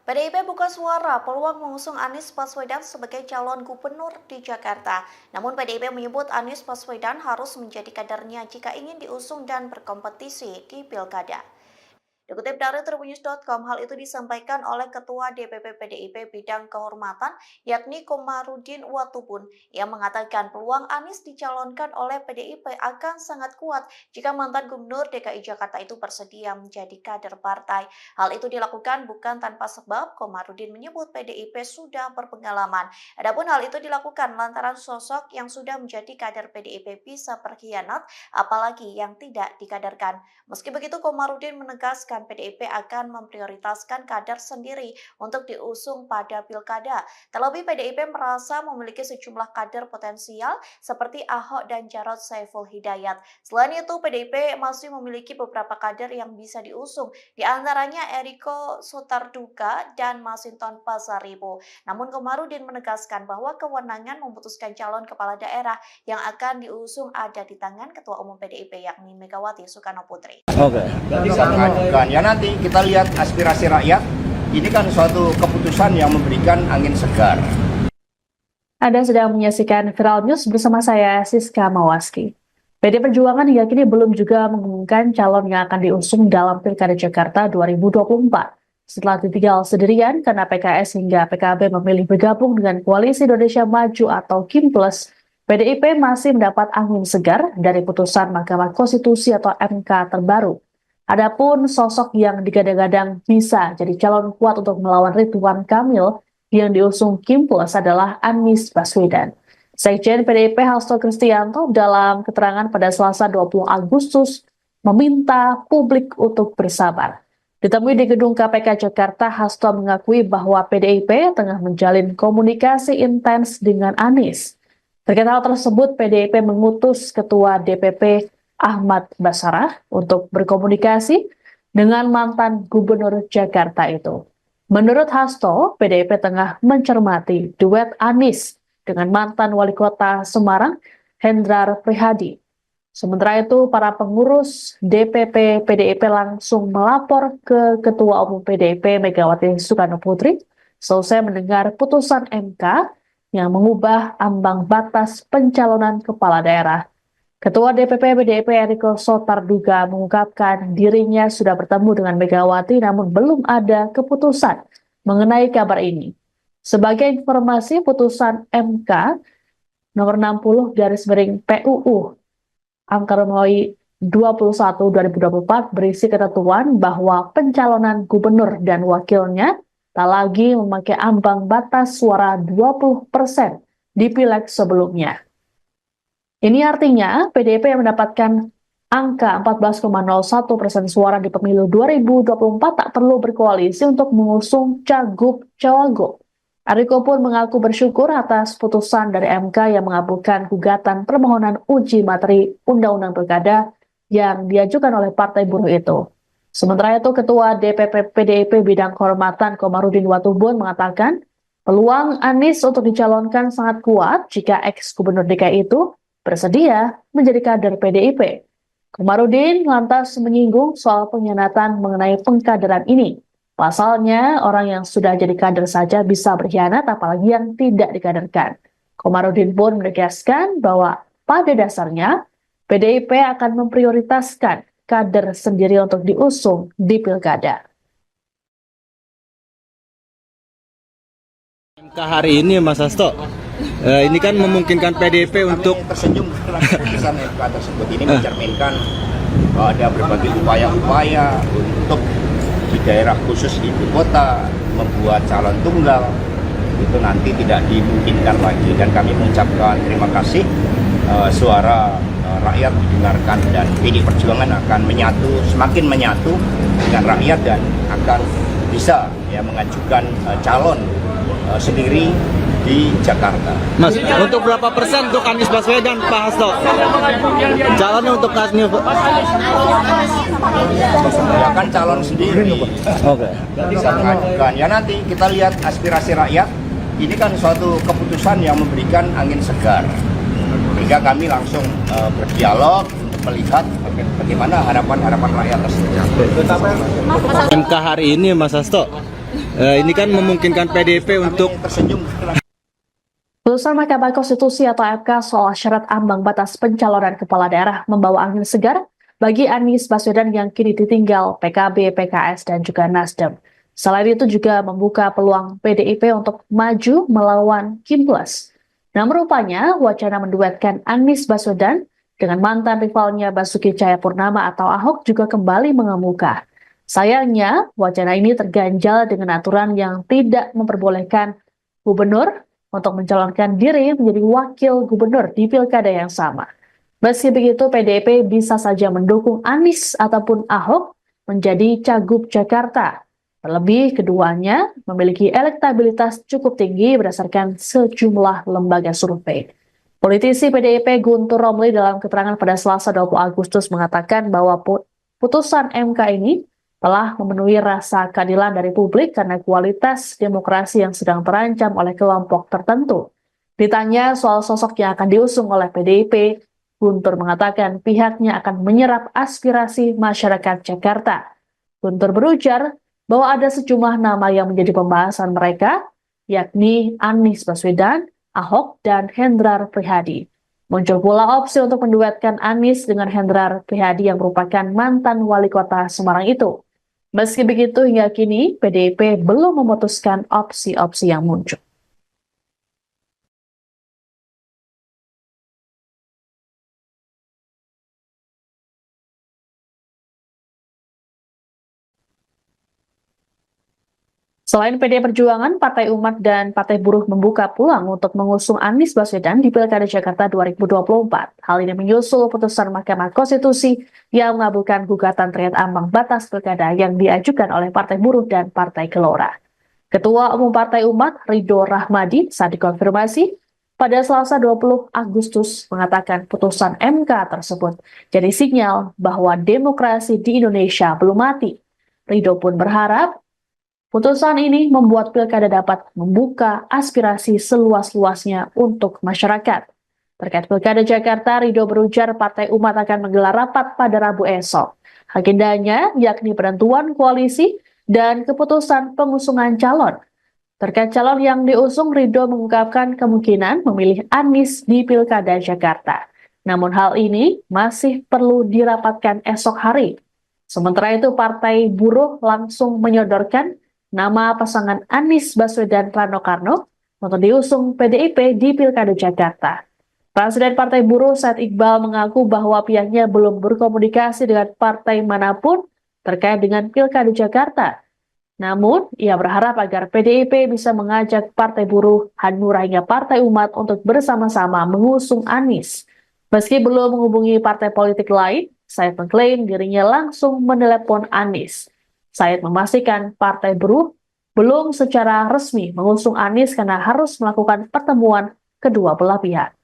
D: PDIP buka suara peluang mengusung Anies Baswedan sebagai calon gubernur di Jakarta. Namun PDIP menyebut Anies Baswedan harus menjadi kadernya jika ingin diusung dan berkompetisi di Pilkada. Dikutip dari tribunnews.com, hal itu disampaikan oleh Ketua DPP PDIP Bidang Kehormatan, yakni Komarudin Watubun, yang mengatakan peluang Anies dicalonkan oleh PDIP akan sangat kuat jika mantan Gubernur DKI Jakarta itu bersedia menjadi kader partai. Hal itu dilakukan bukan tanpa sebab. Komarudin menyebut PDIP sudah berpengalaman. Adapun hal itu dilakukan lantaran sosok yang sudah menjadi kader PDIP bisa berkhianat, apalagi yang tidak dikaderkan. Meski begitu, Komarudin menegaskan PDIP akan memprioritaskan kader sendiri untuk diusung pada pilkada. Terlebih PDIP merasa memiliki sejumlah kader potensial seperti Ahok dan Jarod Saiful Hidayat. Selain itu, PDIP masih memiliki beberapa kader yang bisa diusung, di antaranya Eriko Sotarduga dan Masinton Pasaribu. Namun Komarudin menegaskan bahwa kewenangan memutuskan calon kepala daerah yang akan diusung ada di tangan Ketua Umum PDIP yakni Megawati Soekarno Putri.
B: Oke.
C: Bisa mengajukan. Ya nanti kita lihat aspirasi rakyat. Ini kan suatu keputusan yang memberikan angin segar.
A: Anda sedang menyaksikan Viral News bersama saya, Siska Mawaski. PD Perjuangan hingga kini belum juga mengumumkan calon yang akan diusung dalam Pilkada Jakarta 2024. Setelah ditinggal sendirian karena PKS hingga PKB memilih bergabung dengan Koalisi Indonesia Maju atau Kim Plus, PDIP masih mendapat angin segar dari putusan Mahkamah Konstitusi atau MK terbaru. Adapun sosok yang digadang-gadang bisa jadi calon kuat untuk melawan Ridwan Kamil yang diusung Kim Plus adalah Anies Baswedan. Sekjen PDIP Hasto Kristianto dalam keterangan pada Selasa 20 Agustus meminta publik untuk bersabar. Ditemui di gedung KPK Jakarta, Hasto mengakui bahwa PDIP tengah menjalin komunikasi intens dengan Anies. Terkait hal tersebut, PDIP mengutus Ketua DPP Ahmad Basarah untuk berkomunikasi dengan mantan Gubernur Jakarta itu. Menurut Hasto, PDIP tengah mencermati duet Anies dengan mantan Wali Kota Semarang, Hendrar Prihadi. Sementara itu, para pengurus DPP PDIP langsung melapor ke Ketua Umum PDIP Megawati Soekarno Putri selesai mendengar putusan MK yang mengubah ambang batas pencalonan kepala daerah. Ketua DPP PDIP Eriko Sotarduga mengungkapkan dirinya sudah bertemu dengan Megawati namun belum ada keputusan mengenai kabar ini. Sebagai informasi, putusan MK nomor 60 PUU angka Romawi 21/2024 berisi ketentuan bahwa pencalonan gubernur dan wakilnya tak lagi memakai ambang batas suara 20% di pileg sebelumnya. Ini artinya PDIP yang mendapatkan angka 14,01% suara di pemilu 2024 tak perlu berkoalisi untuk mengusung cagup-cawagup. Ariko pun mengaku bersyukur atas putusan dari MK yang mengabulkan gugatan permohonan uji materi Undang-Undang Pilkada yang diajukan oleh Partai Buruh itu. Sementara itu, Ketua DPP PDIP Bidang Kehormatan Komarudin Watubun mengatakan peluang Anies untuk dicalonkan sangat kuat jika ex-gubernur DKI itu bersedia menjadi kader PDIP. Komarudin lantas menyinggung soal pengkhianatan mengenai pengkaderan ini. Pasalnya, orang yang sudah jadi kader saja bisa berkhianat, apalagi yang tidak dikaderkan. Komarudin pun menegaskan bahwa pada dasarnya PDIP akan memprioritaskan kader sendiri untuk diusung di pilkada.
B: MK hari ini Mas Hasto, ini kan memungkinkan PDIP untuk
C: Kami tersenyum setelah keputusan MK tersebut ini mencerminkan bahwa ada berbagai upaya-upaya untuk di daerah khusus ibu kota membuat calon tunggal itu nanti tidak dimungkinkan lagi, dan kami mengucapkan terima kasih suara rakyat didengarkan dan PD Perjuangan akan semakin menyatu dengan rakyat dan akan bisa mengajukan calon sendiri di Jakarta.
B: Mas, untuk berapa persen untuk Anies Baswedan, Pak Hasto? Calonnya untuk Anies
C: Ya kan calon sendiri.
B: Oke.
C: Bisa mengajukan. Ya nanti kita lihat aspirasi rakyat. Ini kan suatu keputusan yang memberikan angin segar. Sehingga kami langsung berdialog untuk melihat bagaimana harapan-harapan rakyat tersebut.
B: MK hari ini Mas Hasto, ini kan memungkinkan PDIP untuk
C: Kami tersenyum setelah
A: Putusan Mahkamah Konstitusi atau MK soal syarat ambang batas pencalonan kepala daerah membawa angin segar bagi Anies Baswedan yang kini ditinggal PKB, PKS, dan juga Nasdem. Selain itu juga membuka peluang PDIP untuk maju melawan Kim Plus. Nah, rupanya wacana menduetkan Anies Baswedan dengan mantan rivalnya Basuki Cahayapurnama atau Ahok juga kembali mengemuka. Sayangnya, wacana ini terganjal dengan aturan yang tidak memperbolehkan gubernur untuk mencalonkan diri menjadi wakil gubernur di pilkada yang sama. Meski begitu, PDIP bisa saja mendukung Anies ataupun Ahok menjadi Cagup Jakarta. Terlebih, keduanya memiliki elektabilitas cukup tinggi berdasarkan sejumlah lembaga survei. Politisi PDIP Guntur Romli dalam keterangan pada Selasa 20 Agustus mengatakan bahwa putusan MK ini telah memenuhi rasa keadilan dari publik karena kualitas demokrasi yang sedang terancam oleh kelompok tertentu. Ditanya soal sosok yang akan diusung oleh PDIP, Guntur mengatakan pihaknya akan menyerap aspirasi masyarakat Jakarta. Guntur berujar bahwa ada sejumlah nama yang menjadi pembahasan mereka, yakni Anies Baswedan, Ahok, dan Hendrar Prihadi. Muncul pula opsi untuk menduetkan Anies dengan Hendrar Prihadi yang merupakan mantan wali kota Semarang itu. Meski begitu, hingga kini PDIP belum memutuskan opsi-opsi yang muncul. Selain PDI Perjuangan, Partai Umat dan Partai Buruh membuka peluang untuk mengusung Anies Baswedan di Pilkada Jakarta 2024. Hal ini menyusul putusan Mahkamah Konstitusi yang mengabulkan gugatan terkait ambang batas pilkada yang diajukan oleh Partai Buruh dan Partai Gelora. Ketua Umum Partai Umat, Ridho Rahmadi, saat dikonfirmasi pada Selasa 20 Agustus mengatakan putusan MK tersebut jadi sinyal bahwa demokrasi di Indonesia belum mati. Ridho pun berharap putusan ini membuat pilkada dapat membuka aspirasi seluas-luasnya untuk masyarakat. Terkait pilkada Jakarta, Ridho berujar Partai Umat akan menggelar rapat pada Rabu esok. Agendanya yakni penentuan koalisi dan keputusan pengusungan calon. Terkait calon yang diusung, Ridho mengungkapkan kemungkinan memilih Anies di pilkada Jakarta. Namun hal ini masih perlu dirapatkan esok hari. Sementara itu, Partai Buruh langsung menyodorkan nama pasangan Anies Baswedan Rano Karno untuk diusung PDIP di Pilkada Jakarta. Presiden Partai Buruh Said Iqbal mengaku bahwa pihaknya belum berkomunikasi dengan partai manapun terkait dengan Pilkada Jakarta. Namun, ia berharap agar PDIP bisa mengajak Partai Buruh, Hanura hingga Partai Umat untuk bersama-sama mengusung Anies. Meski belum menghubungi partai politik lain, Said mengklaim dirinya langsung menelepon Anies. Said memastikan Partai Buruh belum secara resmi mengusung Anies karena harus melakukan pertemuan kedua belah pihak.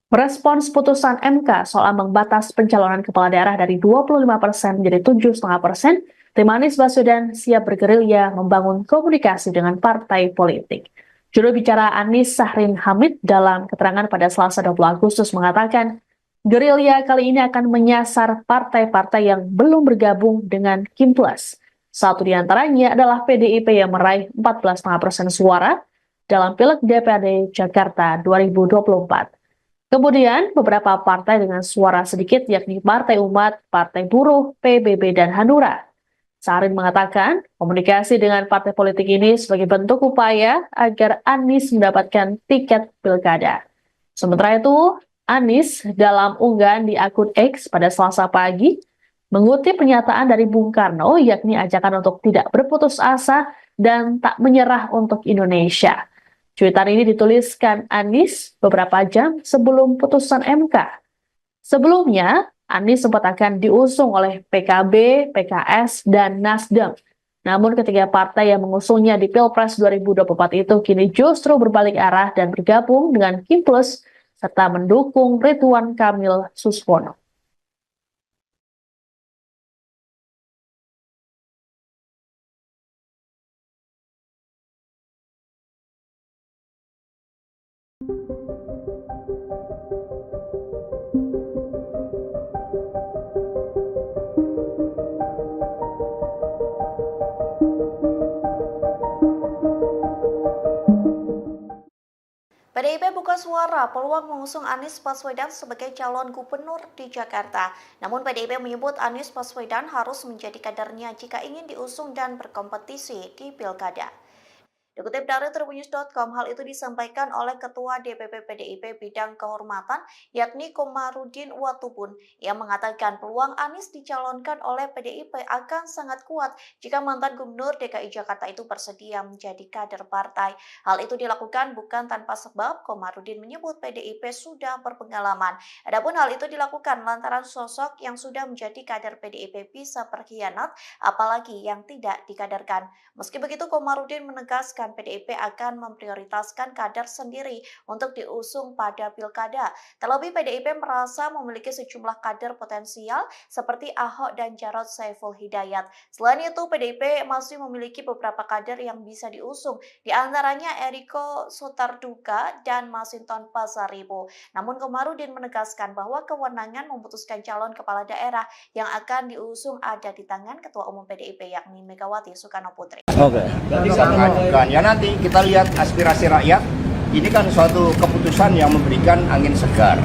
A: Merespons putusan MK soal ambang batas pencalonan kepala daerah dari 25% menjadi 7,5%, tim Anies Baswedan siap bergerilya membangun komunikasi dengan partai politik. Juru bicara Anies Sahrin Hamid dalam keterangan pada Selasa 20 Agustus mengatakan, gerilya kali ini akan menyasar partai-partai yang belum bergabung dengan Kim Plus. Satu di antaranya adalah PDIP yang meraih 14,5% suara dalam Pileg DPRD Jakarta 2024. Kemudian, beberapa partai dengan suara sedikit yakni Partai Umat, Partai Buruh, PBB, dan Hanura. Sahrin mengatakan, komunikasi dengan partai politik ini sebagai bentuk upaya agar Anies mendapatkan tiket pilkada. Sementara itu, Anies dalam unggahan di akun X pada Selasa pagi mengutip pernyataan dari Bung Karno yakni ajakan untuk tidak berputus asa dan tak menyerah untuk Indonesia. Cuitan ini dituliskan Anies beberapa jam sebelum putusan MK. Sebelumnya, Anies sempat akan diusung oleh PKB, PKS, dan Nasdem. Namun ketiga partai yang mengusungnya di Pilpres 2024 itu kini justru berbalik arah dan bergabung dengan Kim Plus serta mendukung Ridwan Kamil Suswono.
D: PDIP buka suara peluang mengusung Anies Baswedan sebagai calon gubernur di Jakarta. Namun PDIP menyebut Anies Baswedan harus menjadi kadernya jika ingin diusung dan berkompetisi di Pilkada. Dikutip dari tribunnews.com, hal itu disampaikan oleh Ketua DPP PDIP Bidang Kehormatan, yakni Komarudin Watubun, yang mengatakan peluang Anies dicalonkan oleh PDIP akan sangat kuat jika mantan Gubernur DKI Jakarta itu bersedia menjadi kader partai. Hal itu dilakukan bukan tanpa sebab. Komarudin menyebut PDIP sudah berpengalaman. Adapun hal itu dilakukan lantaran sosok yang sudah menjadi kader PDIP bisa berkhianat, apalagi yang tidak dikaderkan. Meski begitu, Komarudin menegaskan PDIP akan memprioritaskan kader sendiri untuk diusung pada pilkada. Terlebih PDIP merasa memiliki sejumlah kader potensial seperti Ahok dan Jarod Saiful Hidayat. Selain itu, PDIP masih memiliki beberapa kader yang bisa diusung, di antaranya Eriko Sotarduga dan Masinton Pasaribu. Namun Komarudin menegaskan bahwa kewenangan memutuskan calon kepala daerah yang akan diusung ada di tangan Ketua Umum PDIP yakni Megawati Soekarno Putri.
B: Oke.
C: Bisa mengajukan. Ya nanti kita lihat aspirasi rakyat. Ini kan suatu keputusan yang memberikan angin segar.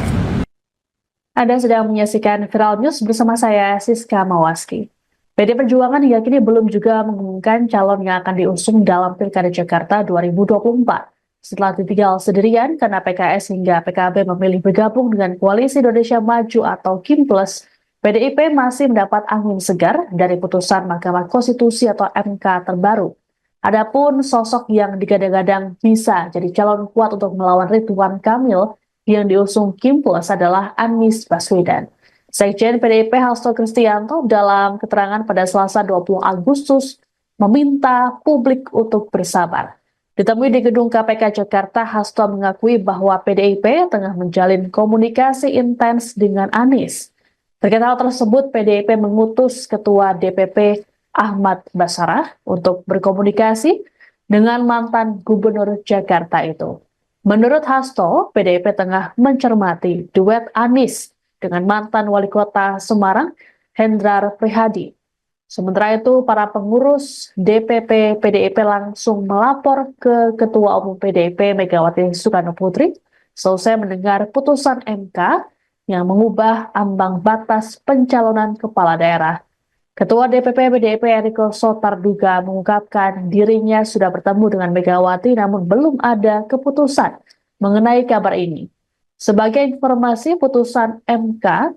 A: Anda sedang menyaksikan Viral News bersama saya, Siska Mawaski. PD Perjuangan hingga kini belum juga mengumumkan calon yang akan diusung dalam Pilkada Jakarta 2024. Setelah ditinggal sendirian karena PKS hingga PKB memilih bergabung dengan Koalisi Indonesia Maju atau Kim Plus, PDIP masih mendapat angin segar dari putusan Mahkamah Konstitusi atau MK terbaru. Adapun sosok yang digadang-gadang bisa jadi calon kuat untuk melawan Ridwan Kamil yang diusung Kim Plus adalah Anies Baswedan. Sekjen PDIP Hasto Kristianto dalam keterangan pada Selasa 20 Agustus meminta publik untuk bersabar. Ditemui di gedung KPK Jakarta, Hasto mengakui bahwa PDIP tengah menjalin komunikasi intens dengan Anies. Terkait hal tersebut, PDIP mengutus Ketua DPP Ahmad Basarah untuk berkomunikasi dengan mantan Gubernur Jakarta itu. Menurut Hasto, PDIP tengah mencermati duet Anies dengan mantan Wali Kota Semarang, Hendrar Prihadi. Sementara itu, para pengurus DPP PDIP langsung melapor ke Ketua Umum PDIP Megawati Soekarno Putri selesai mendengar putusan MK yang mengubah ambang batas pencalonan kepala daerah. Ketua DPP PDIP Eriko Sotarduga mengungkapkan dirinya sudah bertemu dengan Megawati namun belum ada keputusan mengenai kabar ini. Sebagai informasi, putusan MK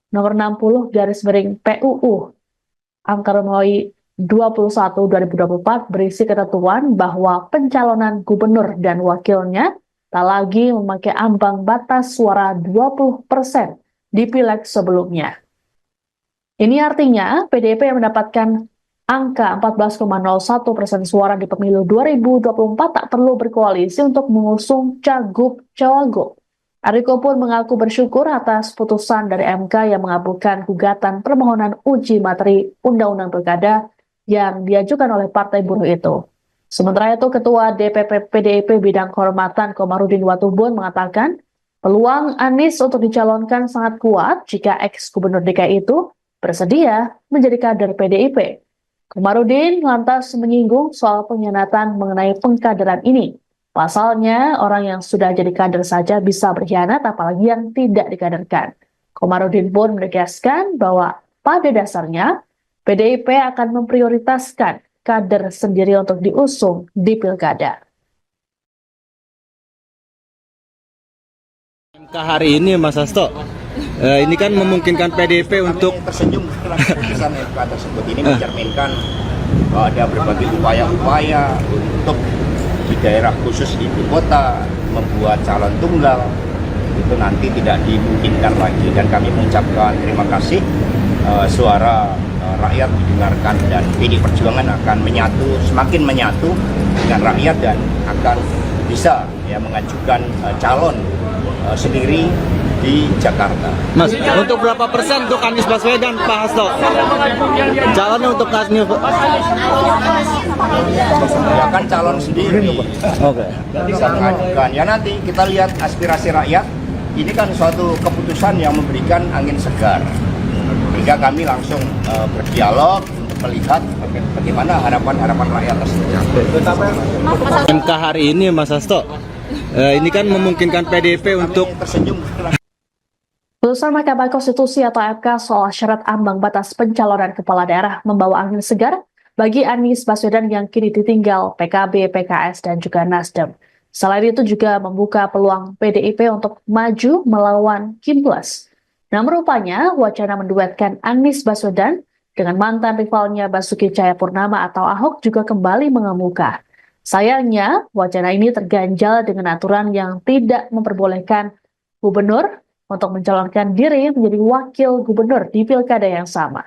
A: nomor 60 / PUU angka Romawi 21-2024 berisi ketentuan bahwa pencalonan gubernur dan wakilnya tak lagi memakai ambang batas suara 20% di pileg sebelumnya. Ini artinya PDIP yang mendapatkan angka 14,01% suara di pemilu 2024 tak perlu berkoalisi untuk mengusung cagup-cawagup. Ariko pun mengaku bersyukur atas putusan dari MK yang mengabulkan gugatan permohonan uji materi Undang-Undang Pilkada yang diajukan oleh Partai Buruh itu. Sementara itu, Ketua DPP PDIP Bidang Kehormatan Komarudin Watubun mengatakan peluang Anies untuk dicalonkan sangat kuat jika ex-gubernur DKI itu bersedia menjadi kader PDIP. Komarudin lantas menyinggung soal pengkhianatan mengenai pengkaderan ini. Pasalnya, orang yang sudah jadi kader saja bisa berkhianat, apalagi yang tidak dikaderkan. Komarudin pun menegaskan bahwa pada dasarnya, PDIP akan memprioritaskan kader sendiri untuk diusung di pilkada.
B: MK hari ini, Mas Hasto, ini kan memungkinkan PDIP untuk
C: Kami tersenyum setelah keputusan MK tersebut ini mencerminkan bahwa ada berbagai upaya-upaya untuk di daerah khusus ibu kota membuat calon tunggal itu nanti tidak dimungkinkan lagi, dan kami mengucapkan terima kasih suara rakyat didengarkan dan PD Perjuangan akan semakin menyatu dengan rakyat dan akan bisa mengajukan calon sendiri di Jakarta.
B: Mas, untuk berapa persen untuk Anies Baswedan, Pak Hasto? Calonnya untuk Anies
C: Ya kan calon sendiri.
B: Oke.
C: Bisa mengajukan. Ya nanti kita lihat aspirasi rakyat. Ini kan suatu keputusan yang memberikan angin segar. Sehingga kami langsung berdialog untuk melihat bagaimana harapan-harapan rakyat tersebut.
B: MK hari ini, Mas Hasto, ini kan memungkinkan PDIP untuk
C: Kami tersenyum setelah
A: Putusan Mahkamah Konstitusi atau MK soal syarat ambang batas pencalonan kepala daerah membawa angin segar bagi Anies Baswedan yang kini ditinggal PKB, PKS, dan juga Nasdem. Selain itu juga membuka peluang PDIP untuk maju melawan Kimplas. Namun rupanya wacana menduetkan Anies Baswedan dengan mantan rivalnya Basuki Cahayapurnama atau Ahok juga kembali mengemuka. Sayangnya, wacana ini terganjal dengan aturan yang tidak memperbolehkan gubernur untuk mencalonkan diri menjadi wakil gubernur di pilkada yang sama.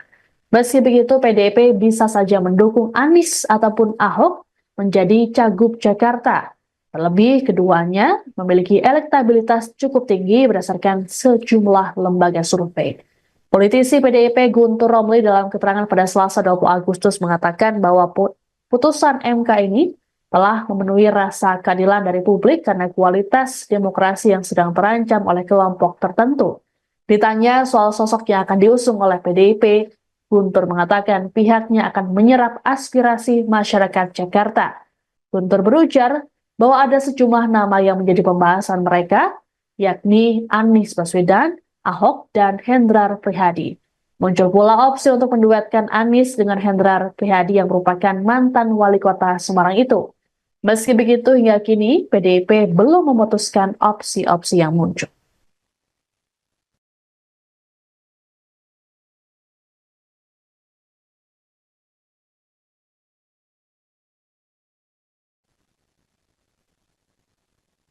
A: Meski begitu, PDIP bisa saja mendukung Anies ataupun Ahok menjadi cagup Jakarta. Terlebih, keduanya memiliki elektabilitas cukup tinggi berdasarkan sejumlah lembaga survei. Politisi PDIP Guntur Romli dalam keterangan pada Selasa 20 Agustus mengatakan bahwa putusan MK ini telah memenuhi rasa keadilan dari publik karena kualitas demokrasi yang sedang terancam oleh kelompok tertentu. Ditanya soal sosok yang akan diusung oleh PDIP, Guntur mengatakan pihaknya akan menyerap aspirasi masyarakat Jakarta. Guntur berujar bahwa ada sejumlah nama yang menjadi pembahasan mereka, yakni Anies Baswedan, Ahok, dan Hendrar Prihadi. Muncul pula opsi untuk menduetkan Anies dengan Hendrar Prihadi yang merupakan mantan wali kota Semarang itu. Meski begitu, hingga kini PDIP belum memutuskan opsi-opsi yang muncul.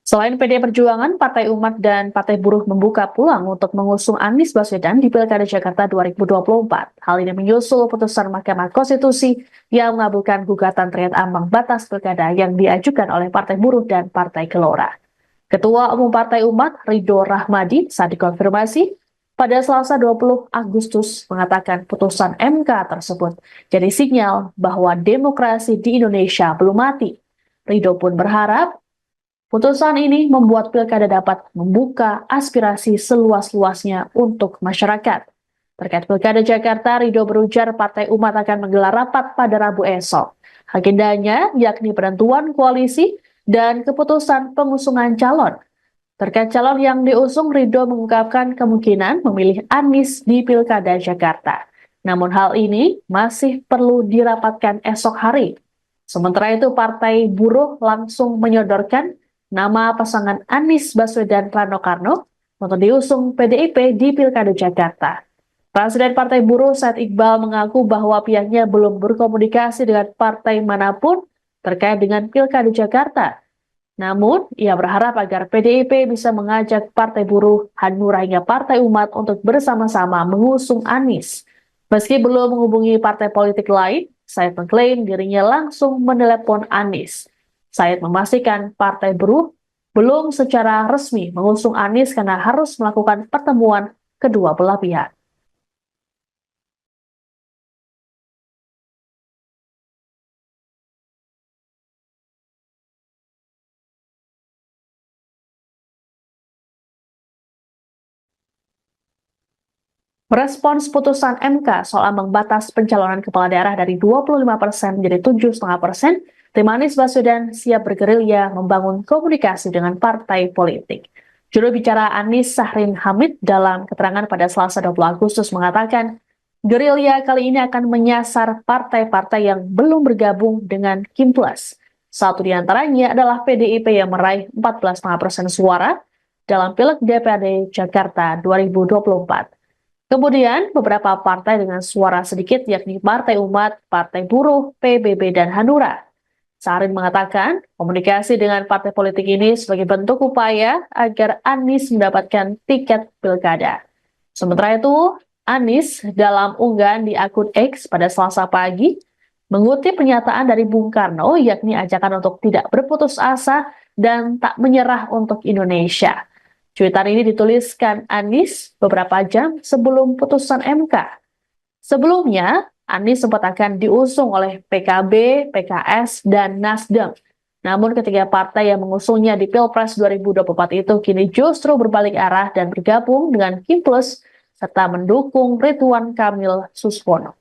A: Selain PDI Perjuangan, Partai Umat dan Partai Buruh membuka peluang untuk mengusung Anies Baswedan di Pilkada Jakarta 2024. Hal ini menyusul putusan Mahkamah Konstitusi yang mengabulkan gugatan terkait ambang batas pilkada yang diajukan oleh Partai Buruh dan Partai Gelora. Ketua Umum Partai Umat, Ridho Rahmadi, saat dikonfirmasi pada Selasa 20 Agustus mengatakan putusan MK tersebut jadi sinyal bahwa demokrasi di Indonesia belum mati. Ridho pun berharap putusan ini membuat pilkada dapat membuka aspirasi seluas-luasnya untuk masyarakat. Terkait pilkada Jakarta, Ridho berujar Partai Umat akan menggelar rapat pada Rabu esok. Agendanya yakni penentuan koalisi dan keputusan pengusungan calon. Terkait calon yang diusung, Ridho mengungkapkan kemungkinan memilih Anies di pilkada Jakarta. Namun hal ini masih perlu dirapatkan esok hari. Sementara itu, Partai Buruh langsung menyodorkan nama pasangan Anies Baswedan Rano Karno untuk diusung PDIP di Pilkada Jakarta. Presiden Partai Buruh Said Iqbal mengaku bahwa pihaknya belum berkomunikasi dengan partai manapun terkait dengan Pilkada Jakarta. Namun, ia berharap agar PDIP bisa mengajak Partai Buruh, Hanura hingga Partai Umat untuk bersama-sama mengusung Anies. Meski belum menghubungi partai politik lain, Said mengklaim dirinya langsung menelepon Anies. Said memastikan Partai Buruh belum secara resmi mengusung Anies karena harus melakukan pertemuan kedua belah pihak. Merespons putusan MK soal ambang batas pencalonan kepala daerah dari 25% menjadi 7,5%, tim Anies Baswedan siap bergerilya membangun komunikasi dengan partai politik. Juru bicara Anies Sahrin Hamid dalam keterangan pada Selasa 20 Agustus mengatakan, gerilya kali ini akan menyasar partai-partai yang belum bergabung dengan Kim Plus. Satu di antaranya adalah PDIP yang meraih 14,5% suara dalam Pileg DPRD Jakarta 2024. Kemudian, beberapa partai dengan suara sedikit yakni Partai Umat, Partai Buruh, PBB, dan Hanura. Sahrin mengatakan, komunikasi dengan partai politik ini sebagai bentuk upaya agar Anies mendapatkan tiket pilkada. Sementara itu, Anies dalam unggahan di akun X pada Selasa pagi, mengutip pernyataan dari Bung Karno yakni ajakan untuk tidak berputus asa dan tak menyerah untuk Indonesia. Cuitan ini dituliskan Anies beberapa jam sebelum putusan MK. Sebelumnya, Anies sempat akan diusung oleh PKB, PKS, dan Nasdem. Namun ketiga partai yang mengusungnya di Pilpres 2024 itu kini justru berbalik arah dan bergabung dengan Kim Plus serta mendukung Ridwan Kamil Suswono.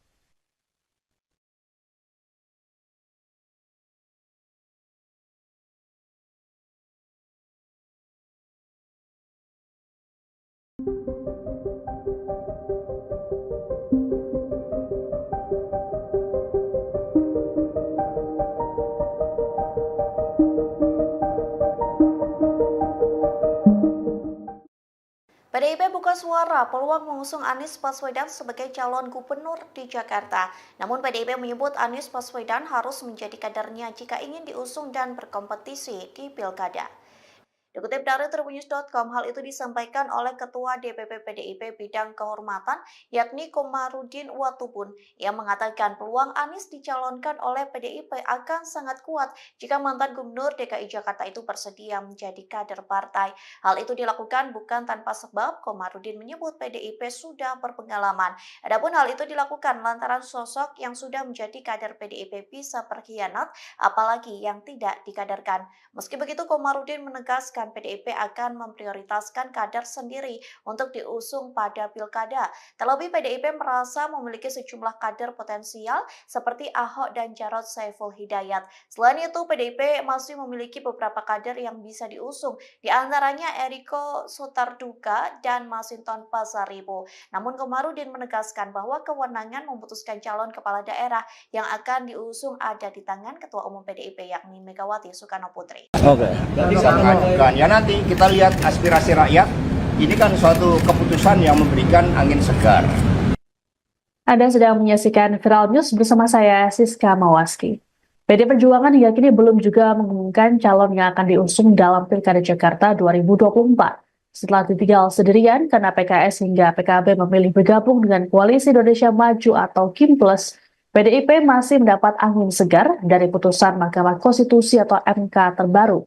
D: PDIP buka suara peluang mengusung Anies Baswedan sebagai calon gubernur di Jakarta. Namun PDIP menyebut Anies Baswedan harus menjadi kadernya jika ingin diusung dan berkompetisi di Pilkada. Dikutip dari Tribunnews.com, hal itu disampaikan oleh Ketua DPP PDIP Bidang Kehormatan, yakni Komarudin Watubun, yang mengatakan peluang Anies dicalonkan oleh PDIP akan sangat kuat jika mantan Gubernur DKI Jakarta itu bersedia menjadi kader partai. Hal itu dilakukan bukan tanpa sebab. Komarudin menyebut PDIP sudah berpengalaman. Adapun hal itu dilakukan lantaran sosok yang sudah menjadi kader PDIP bisa berkhianat, apalagi yang tidak dikaderkan. Meski begitu, Komarudin menegaskan PDIP akan memprioritaskan kader sendiri untuk diusung pada pilkada. Terlebih PDIP merasa memiliki sejumlah kader potensial seperti Ahok dan Jarod Saiful Hidayat. Selain itu, PDIP masih memiliki beberapa kader yang bisa diusung, di antaranya Eriko Sutarduga dan Masinton Pasaribu. Namun Komarudin menegaskan bahwa kewenangan memutuskan calon kepala daerah yang akan diusung ada di tangan Ketua Umum PDIP yakni Megawati Soekarno Putri.
B: Oke.
C: Bisa mengajukan. Ya nanti kita lihat aspirasi rakyat. Ini kan suatu keputusan yang memberikan angin segar.
A: Anda sedang menyaksikan Viral News bersama saya, Siska Mawaski. PD Perjuangan hingga kini belum juga mengumumkan calon yang akan diusung dalam Pilkada Jakarta 2024. Setelah ditinggal sendirian karena PKS hingga PKB memilih bergabung dengan Koalisi Indonesia Maju atau Kim Plus, PDIP masih mendapat angin segar dari putusan Mahkamah Konstitusi atau MK terbaru.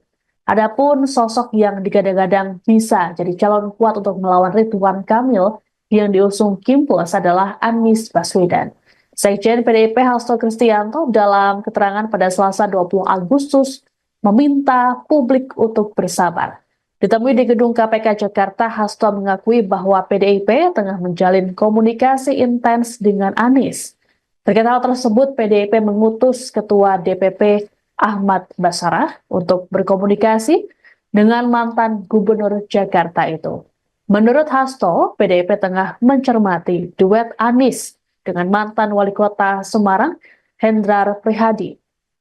A: Adapun sosok yang digadang-gadang bisa jadi calon kuat untuk melawan Ridwan Kamil yang diusung Kim Plus adalah Anies Baswedan. Sekjen PDIP Hasto Kristianto dalam keterangan pada Selasa 20 Agustus meminta publik untuk bersabar. Ditemui di gedung KPK Jakarta, Hasto mengakui bahwa PDIP tengah menjalin komunikasi intens dengan Anies. Terkait hal tersebut, PDIP mengutus Ketua DPP Ahmad Basarah untuk berkomunikasi dengan mantan Gubernur Jakarta itu. Menurut Hasto, PDIP tengah mencermati duet Anies dengan mantan Wali Kota Semarang, Hendrar Prihadi.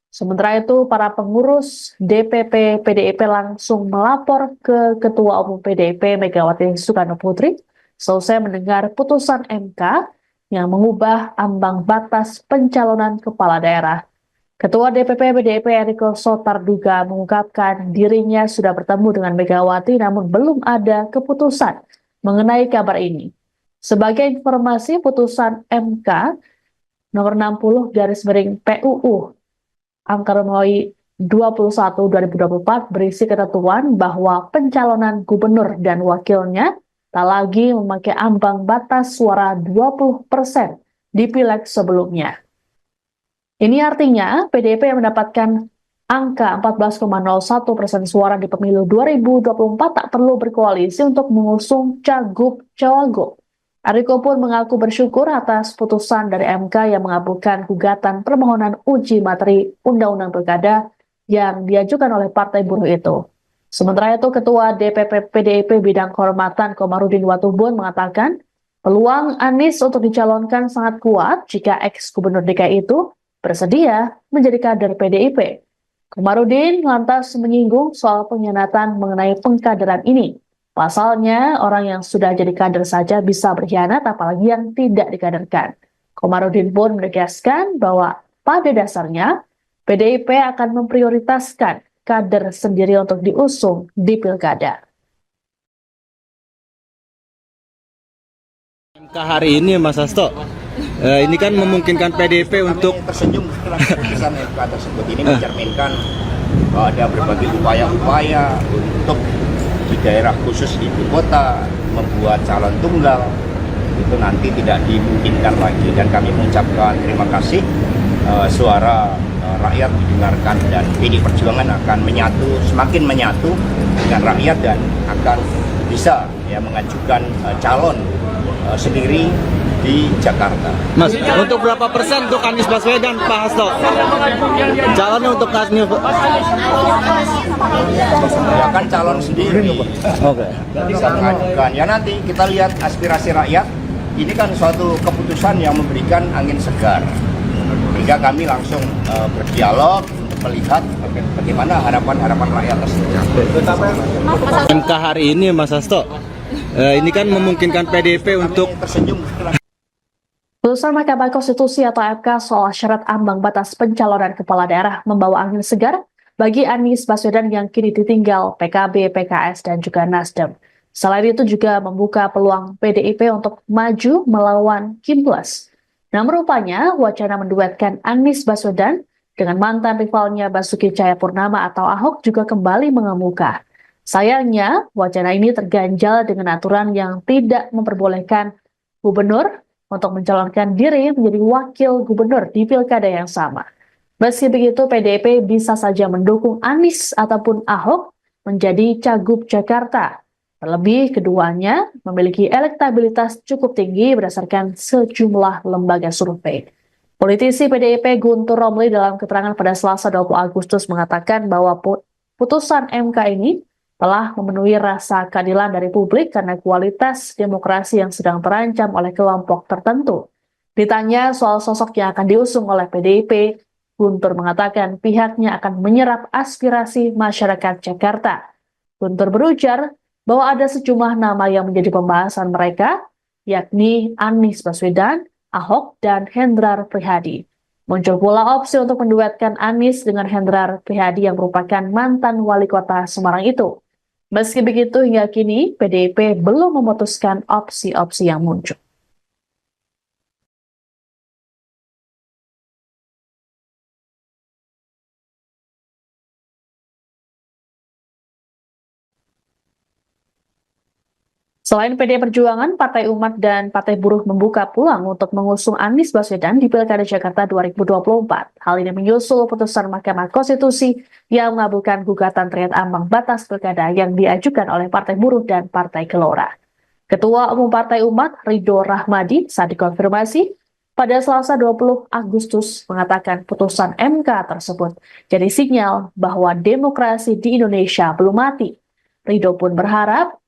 A: Sementara itu, para pengurus DPP PDIP langsung melapor ke Ketua Umum PDIP Megawati Soekarno Putri selesai mendengar putusan MK yang mengubah ambang batas pencalonan kepala daerah. Ketua DPP PDIP Eriko Sotarduga mengungkapkan dirinya sudah bertemu dengan Megawati namun belum ada keputusan mengenai kabar ini. Sebagai informasi, putusan MK nomor 60 PUU angka Romawi 21 2024 berisi ketentuan bahwa pencalonan gubernur dan wakilnya tak lagi memakai ambang batas suara 20% di pileg sebelumnya. Ini artinya PDIP yang mendapatkan angka 14,01% suara di pemilu 2024 tak perlu berkoalisi untuk mengusung cagup-cawagup. Eriko pun mengaku bersyukur atas putusan dari MK yang mengabulkan gugatan permohonan uji materi Undang-Undang Pilkada yang diajukan oleh Partai Buruh itu. Sementara itu, Ketua DPP PDIP Bidang Kehormatan Komarudin Watubun mengatakan peluang Anies untuk dicalonkan sangat kuat jika ex-gubernur DKI itu bersedia menjadi kader PDIP. Komarudin lantas menyinggung soal pengkhianatan mengenai pengkaderan ini. Pasalnya, orang yang sudah jadi kader saja bisa berkhianat, apalagi yang tidak dikaderkan. Komarudin pun menegaskan bahwa pada dasarnya, PDIP akan memprioritaskan kader sendiri untuk diusung di pilkada.
B: MK hari ini Mas Hasto, ini kan memungkinkan PDIP untuk
C: tersenyum setelah keputusan MK tersebut ini mencerminkan bahwa ada berbagai upaya-upaya untuk di daerah khusus ibu kota membuat calon tunggal itu nanti tidak dimungkinkan lagi, dan kami mengucapkan terima kasih suara rakyat didengarkan dan PD Perjuangan akan semakin menyatu dengan rakyat dan akan bisa mengajukan calon sendiri di Jakarta.
B: Mas, untuk berapa persen untuk Anies Baswedan, Pak Hasto? Calonnya untuk Anies
C: Ya kan calon sendiri.
B: Oke.
C: Bisa mengajukan. Ya nanti kita lihat aspirasi rakyat. Ini kan suatu keputusan yang memberikan angin segar. Sehingga kami langsung berdialog untuk melihat bagaimana harapan-harapan rakyat tersebut.
B: MK hari ini Mas Hasto, ini kan memungkinkan PDIP untuk
C: tersenyum setelah
A: Putusan Mahkamah Konstitusi atau MK soal syarat ambang batas pencalonan kepala daerah membawa angin segar bagi Anies Baswedan yang kini ditinggal PKB, PKS, dan juga Nasdem. Selain itu juga membuka peluang PDIP untuk maju melawan Kim Plus. Namun rupanya wacana menduetkan Anies Baswedan dengan mantan rivalnya Basuki Cahayapurnama atau Ahok juga kembali mengemuka. Sayangnya, wacana ini terganjal dengan aturan yang tidak memperbolehkan gubernur untuk mencalonkan diri menjadi wakil gubernur di pilkada yang sama. Meski begitu, PDIP bisa saja mendukung Anies ataupun Ahok menjadi cagup Jakarta. Terlebih keduanya memiliki elektabilitas cukup tinggi berdasarkan sejumlah lembaga survei. Politisi PDIP Guntur Romli dalam keterangan pada Selasa 20 Agustus mengatakan bahwa putusan MK ini telah memenuhi rasa keadilan dari publik karena kualitas demokrasi yang sedang terancam oleh kelompok tertentu. Ditanya soal sosok yang akan diusung oleh PDIP, Guntur mengatakan pihaknya akan menyerap aspirasi masyarakat Jakarta. Guntur berujar bahwa ada sejumlah nama yang menjadi pembahasan mereka, yakni Anies Baswedan, Ahok, dan Hendrar Prihadi. Muncul pula opsi untuk menduetkan Anies dengan Hendrar Prihadi yang merupakan mantan wali kota Semarang itu. Meski begitu, hingga kini PDIP belum memutuskan opsi-opsi yang muncul. Selain PDI Perjuangan, Partai Umat dan Partai Buruh membuka peluang untuk mengusung Anies Baswedan di Pilkada Jakarta 2024. Hal ini menyusul putusan Mahkamah Konstitusi yang mengabulkan gugatan terkait ambang batas pilkada yang diajukan oleh Partai Buruh dan Partai Gelora. Ketua Umum Partai Umat, Ridho Rahmadi, saat dikonfirmasi pada Selasa 20 Agustus mengatakan putusan MK tersebut jadi sinyal bahwa demokrasi di Indonesia belum mati. Ridho pun berharap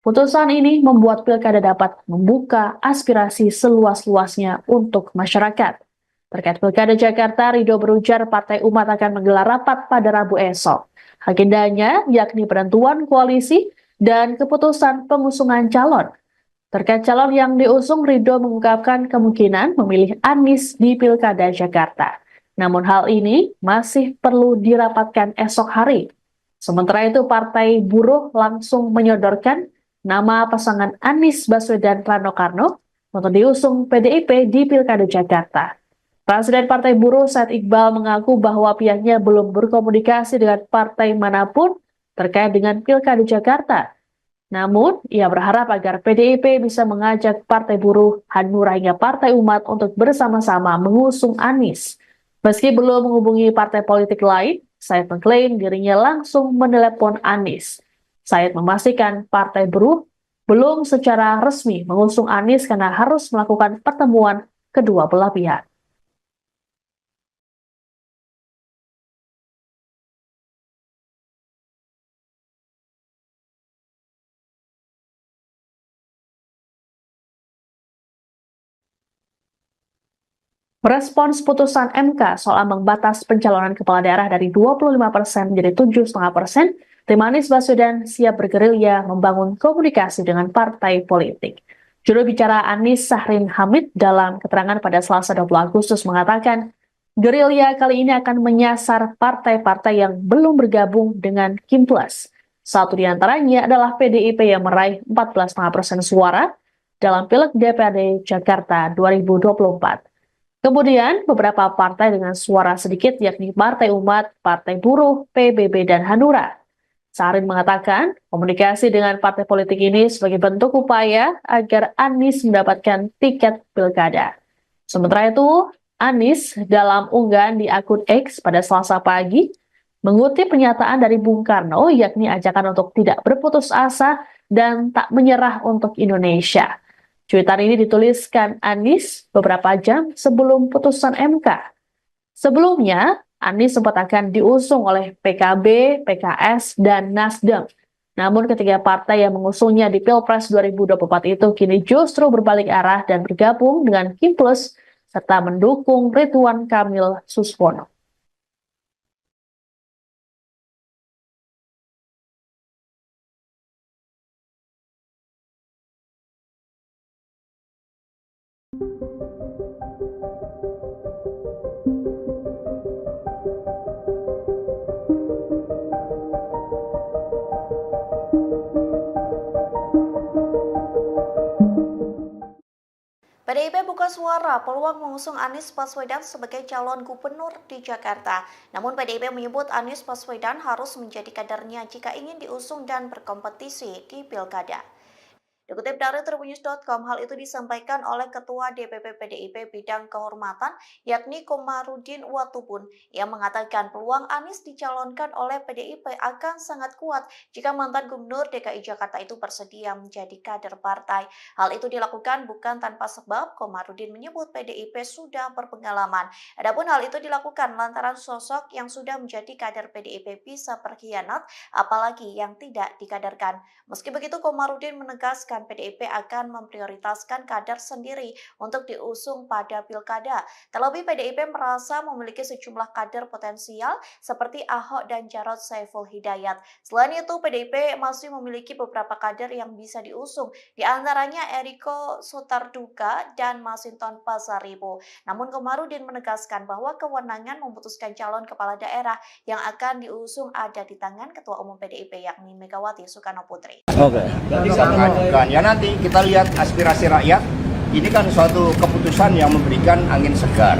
A: putusan ini membuat pilkada dapat membuka aspirasi seluas-luasnya untuk masyarakat. Terkait pilkada Jakarta, Ridho berujar Partai Umat akan menggelar rapat pada Rabu esok. Agendanya yakni penentuan koalisi dan keputusan pengusungan calon. Terkait calon yang diusung, Ridho mengungkapkan kemungkinan memilih Anies di Pilkada Jakarta. Namun hal ini masih perlu dirapatkan esok hari. Sementara itu, Partai Buruh langsung menyodorkan nama pasangan Anies Baswedan Rano Karno untuk diusung PDIP di Pilkada Jakarta. Presiden Partai Buruh Said Iqbal mengaku bahwa pihaknya belum berkomunikasi dengan partai manapun terkait dengan Pilkada Jakarta. Namun, ia berharap agar PDIP bisa mengajak Partai Buruh, Hanura hingga Partai Umat untuk bersama-sama mengusung Anies. Meski belum menghubungi partai politik lain, Said mengklaim dirinya langsung menelepon Anies. Said memastikan Partai Buruh belum secara resmi mengusung Anies karena harus melakukan pertemuan kedua belah pihak. Merespons putusan MK soal ambang batas pencalonan kepala daerah dari 25% menjadi 7,5%, tim Anies Baswedan siap bergerilya membangun komunikasi dengan partai politik. Juru bicara Anies Sahrin Hamid dalam keterangan pada Selasa 20 Agustus mengatakan, gerilya kali ini akan menyasar partai-partai yang belum bergabung dengan Kim Plus. Satu di antaranya adalah PDIP yang meraih 14,5% suara dalam Pileg DPRD Jakarta 2024. Kemudian, beberapa partai dengan suara sedikit yakni Partai Umat, Partai Buruh, PBB, dan Hanura. Sahrin mengatakan, komunikasi dengan partai politik ini sebagai bentuk upaya agar Anies mendapatkan tiket pilkada. Sementara itu, Anies dalam unggahan di akun X pada Selasa pagi, mengutip pernyataan dari Bung Karno, yakni ajakan untuk tidak berputus asa dan tak menyerah untuk Indonesia. Cuitan ini dituliskan Anies beberapa jam sebelum putusan MK. Sebelumnya, Anies sempat akan diusung oleh PKB, PKS, dan Nasdem. Namun ketiga partai yang mengusungnya di Pilpres 2024 itu kini justru berbalik arah dan bergabung dengan Kim Plus serta mendukung Ridwan Kamil Suswono.
D: PDIP buka suara peluang mengusung Anies Baswedan sebagai calon gubernur di Jakarta. Namun PDIP menyebut Anies Baswedan harus menjadi kadernya jika ingin diusung dan berkompetisi di Pilkada. Dikutip dari Tribunnews.com, hal itu disampaikan oleh Ketua DPP PDIP Bidang Kehormatan, yakni Komarudin Watubun, yang mengatakan peluang Anies dicalonkan oleh PDIP akan sangat kuat jika mantan Gubernur DKI Jakarta itu bersedia menjadi kader partai. Hal itu dilakukan bukan tanpa sebab. Komarudin menyebut PDIP sudah berpengalaman. Adapun hal itu dilakukan lantaran sosok yang sudah menjadi kader PDIP bisa berkhianat, apalagi yang tidak dikaderkan. Meski begitu, Komarudin menegaskan PDIP akan memprioritaskan kader sendiri untuk diusung pada pilkada. Terlebih PDIP merasa memiliki sejumlah kader potensial seperti Ahok dan Jarod Saiful Hidayat. Selain itu, PDIP masih memiliki beberapa kader yang bisa diusung, di antaranya Eriko Sotarduga dan Masinton Pasaribu. Namun Komarudin menegaskan bahwa kewenangan memutuskan calon kepala daerah yang akan diusung ada di tangan Ketua Umum PDIP yakni Megawati Soekarno Putri.
B: Oke.
C: Bisa mengajukan. Ya nanti kita lihat aspirasi rakyat. Ini kan suatu keputusan yang memberikan angin segar.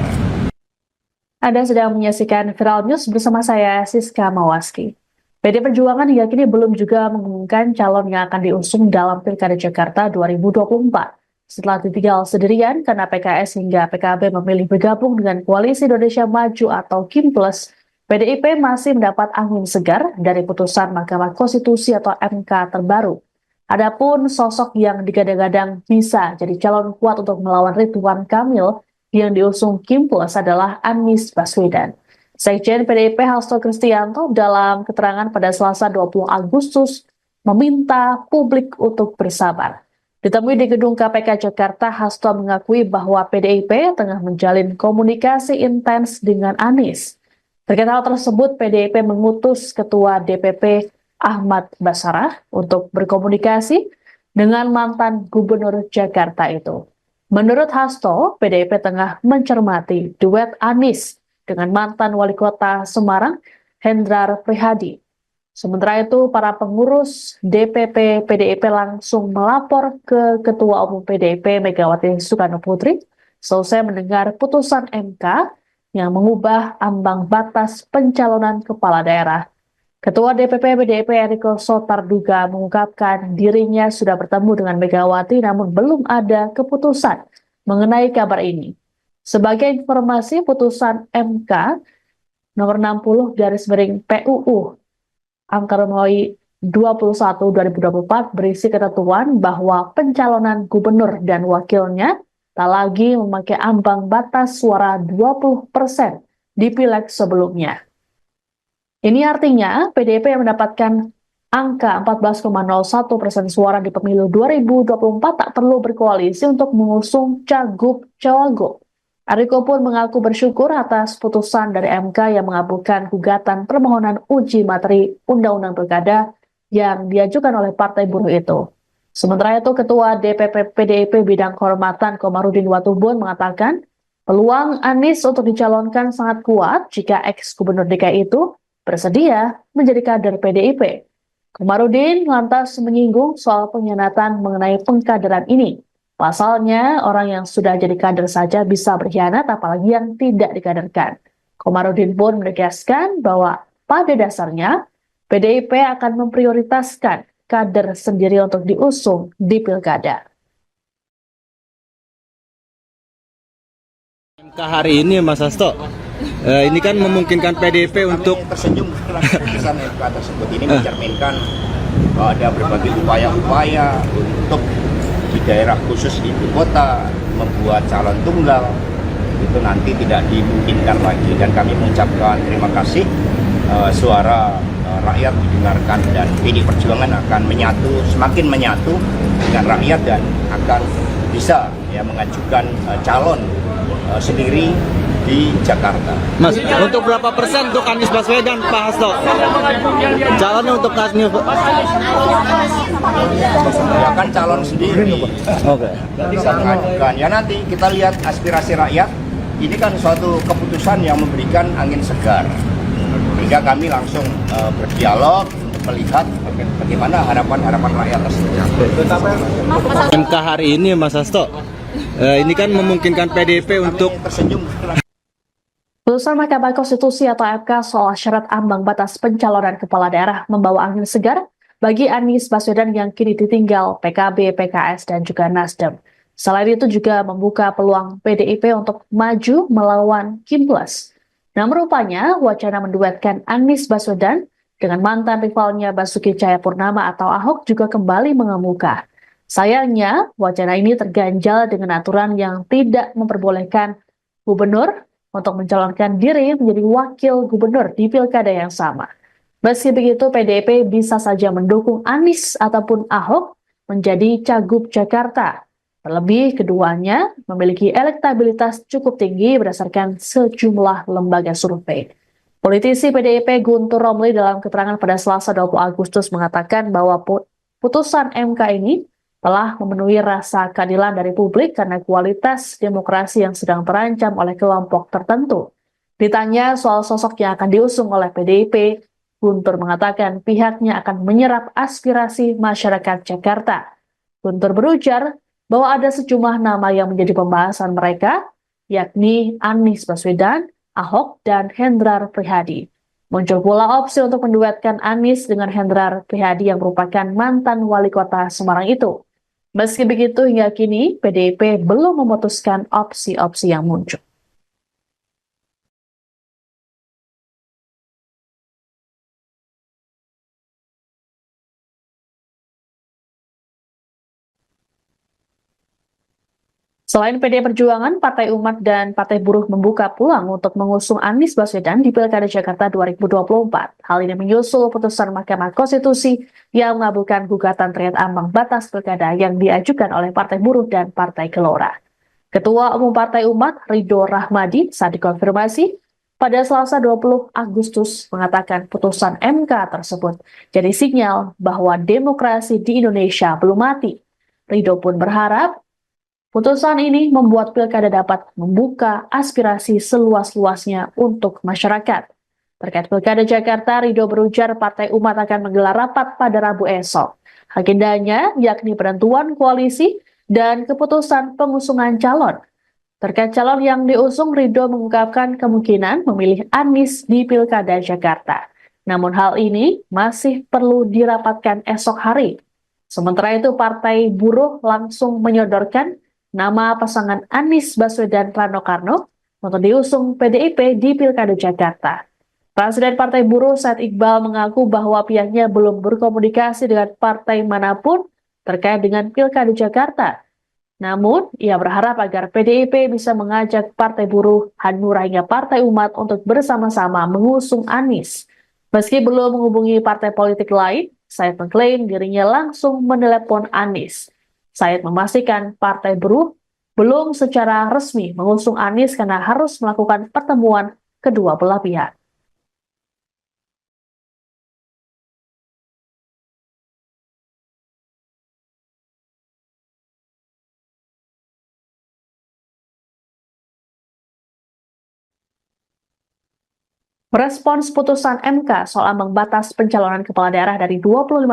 A: Anda sedang menyaksikan Viral News bersama saya, Siska Mawaski. PD Perjuangan hingga kini belum juga mengumumkan calon yang akan diusung dalam Pilkada Jakarta 2024. Setelah ditinggal sendirian karena PKS hingga PKB memilih bergabung dengan Koalisi Indonesia Maju atau Kim Plus, PDIP masih mendapat angin segar dari putusan Mahkamah Konstitusi atau MK terbaru. Adapun sosok yang digadang-gadang bisa jadi calon kuat untuk melawan Ridwan Kamil yang diusung Kim Plus adalah Anies Baswedan. Sekjen PDIP Hasto Kristianto dalam keterangan pada Selasa 20 Agustus meminta publik untuk bersabar. Ditemui di gedung KPK Jakarta, Hasto mengakui bahwa PDIP tengah menjalin komunikasi intens dengan Anies. Terkait hal tersebut, PDIP mengutus Ketua DPP Ahmad Basarah untuk berkomunikasi dengan mantan Gubernur Jakarta itu. Menurut Hasto, PDIP tengah mencermati duet Anies dengan mantan Wali Kota Semarang, Hendrar Prihadi. Sementara itu, para pengurus DPP PDIP langsung melapor ke Ketua Umum PDIP Megawati Soekarno Putri selesai mendengar putusan MK yang mengubah ambang batas pencalonan kepala daerah. Ketua DPP PDIP Eriko Sotarduga mengungkapkan dirinya sudah bertemu dengan Megawati namun belum ada keputusan mengenai kabar ini. Sebagai informasi, putusan MK nomor 60 PUU angka Romawi 21/2024 berisi ketentuan bahwa pencalonan gubernur dan wakilnya tak lagi memakai ambang batas suara 20% di pileg sebelumnya. Ini artinya PDIP yang mendapatkan angka 14,01% suara di pemilu 2024 tak perlu berkoalisi untuk mengusung cagup-cawagup. Eriko pun mengaku bersyukur atas putusan dari MK yang mengabulkan gugatan permohonan uji materi Undang-Undang Pilkada yang diajukan oleh Partai Buruh itu. Sementara itu, Ketua DPP PDIP Bidang Kehormatan Komarudin Watubun mengatakan peluang Anies untuk dicalonkan sangat kuat jika ex-gubernur DKI itu bersedia menjadi kader PDIP. Komarudin lantas menyinggung soal pengkhianatan mengenai pengkaderan ini. Pasalnya, orang yang sudah jadi kader saja bisa berkhianat, apalagi yang tidak dikaderkan. Komarudin pun menegaskan bahwa pada dasarnya, PDIP akan memprioritaskan kader sendiri untuk diusung di pilkada.
B: MK hari ini Mas Hasto, ini kan memungkinkan PDIP untuk
C: Kami tersenyum setelah keputusan MK tersebut ini mencerminkan ada berbagai upaya-upaya untuk di daerah khusus ibu kota membuat calon tunggal itu nanti tidak dimungkinkan lagi, dan kami mengucapkan terima kasih suara rakyat didengarkan dan PD Perjuangan akan semakin menyatu dengan rakyat dan akan bisa mengajukan calon sendiri di Jakarta.
B: Mas, untuk berapa persen untuk Anies Baswedan, Pak Hasto? Calonnya untuk Anies
C: Ya kan calon sendiri.
B: Oke.
C: Bisa mengajukan. Ya nanti kita lihat aspirasi rakyat. Ini kan suatu keputusan yang memberikan angin segar. Sehingga kami langsung berdialog untuk melihat bagaimana harapan-harapan rakyat tersebut.
B: MK hari ini Mas Hasto, ini kan memungkinkan PDIP untuk
C: tersenyum.
A: Putusan Mahkamah Konstitusi atau MK soal syarat ambang batas pencalonan kepala daerah membawa angin segar bagi Anies Baswedan yang kini ditinggal PKB, PKS, dan juga Nasdem. Selain itu juga membuka peluang PDIP untuk maju melawan Kim Plus. Namun rupanya wacana menduetkan Anies Baswedan dengan mantan rivalnya Basuki Cahayapurnama atau Ahok juga kembali mengemuka. Sayangnya, wacana ini terganjal dengan aturan yang tidak memperbolehkan gubernur untuk mencalonkan diri menjadi wakil gubernur di pilkada yang sama. Meski begitu, PDIP bisa saja mendukung Anies ataupun Ahok menjadi cagup Jakarta. Terlebih, keduanya memiliki elektabilitas cukup tinggi berdasarkan sejumlah lembaga survei. Politisi PDIP Guntur Romli dalam keterangan pada Selasa 20 Agustus mengatakan bahwa putusan MK ini telah memenuhi rasa keadilan dari publik karena kualitas demokrasi yang sedang terancam oleh kelompok tertentu. Ditanya soal sosok yang akan diusung oleh PDIP, Guntur mengatakan pihaknya akan menyerap aspirasi masyarakat Jakarta. Guntur berujar bahwa ada sejumlah nama yang menjadi pembahasan mereka, yakni Anies Baswedan, Ahok, dan Hendrar Prihadi. Muncul pula opsi untuk menduetkan Anies dengan Hendrar Prihadi yang merupakan mantan wali kota Semarang itu. Meski begitu, hingga kini PDIP belum memutuskan opsi-opsi yang muncul. Selain PDI Perjuangan, Partai Umat dan Partai Buruh membuka peluang untuk mengusung Anies Baswedan di Pilkada Jakarta 2024. Hal ini menyusul putusan Mahkamah Konstitusi yang mengabulkan gugatan terkait ambang batas pilkada yang diajukan oleh Partai Buruh dan Partai Gelora. Ketua Umum Partai Umat, Ridho Rahmadi, saat dikonfirmasi, pada Selasa 20 Agustus mengatakan putusan MK tersebut jadi sinyal bahwa demokrasi di Indonesia belum mati. Ridho pun berharap putusan ini membuat pilkada dapat membuka aspirasi seluas-luasnya untuk masyarakat. Terkait pilkada Jakarta, Ridho berujar Partai Umat akan menggelar rapat pada Rabu esok. Agendanya yakni penentuan koalisi dan keputusan pengusungan calon. Terkait calon yang diusung, Ridho mengungkapkan kemungkinan memilih Anies di Pilkada Jakarta. Namun hal ini masih perlu dirapatkan esok hari. Sementara itu, Partai Buruh langsung menyodorkan nama pasangan Anies Baswedan Rano Karno untuk diusung PDIP di Pilkada Jakarta. Presiden Partai Buruh Said Iqbal mengaku bahwa pihaknya belum berkomunikasi dengan partai manapun terkait dengan Pilkada Jakarta. Namun, ia berharap agar PDIP bisa mengajak Partai Buruh, Hanura hingga Partai Umat untuk bersama-sama mengusung Anies. Meski belum menghubungi partai politik lain, Said mengklaim dirinya langsung menelepon Anies. Said memastikan Partai Buruh belum secara resmi mengusung Anies karena harus melakukan pertemuan kedua belah pihak. Merespons putusan MK soal ambang batas pencalonan kepala daerah dari 25%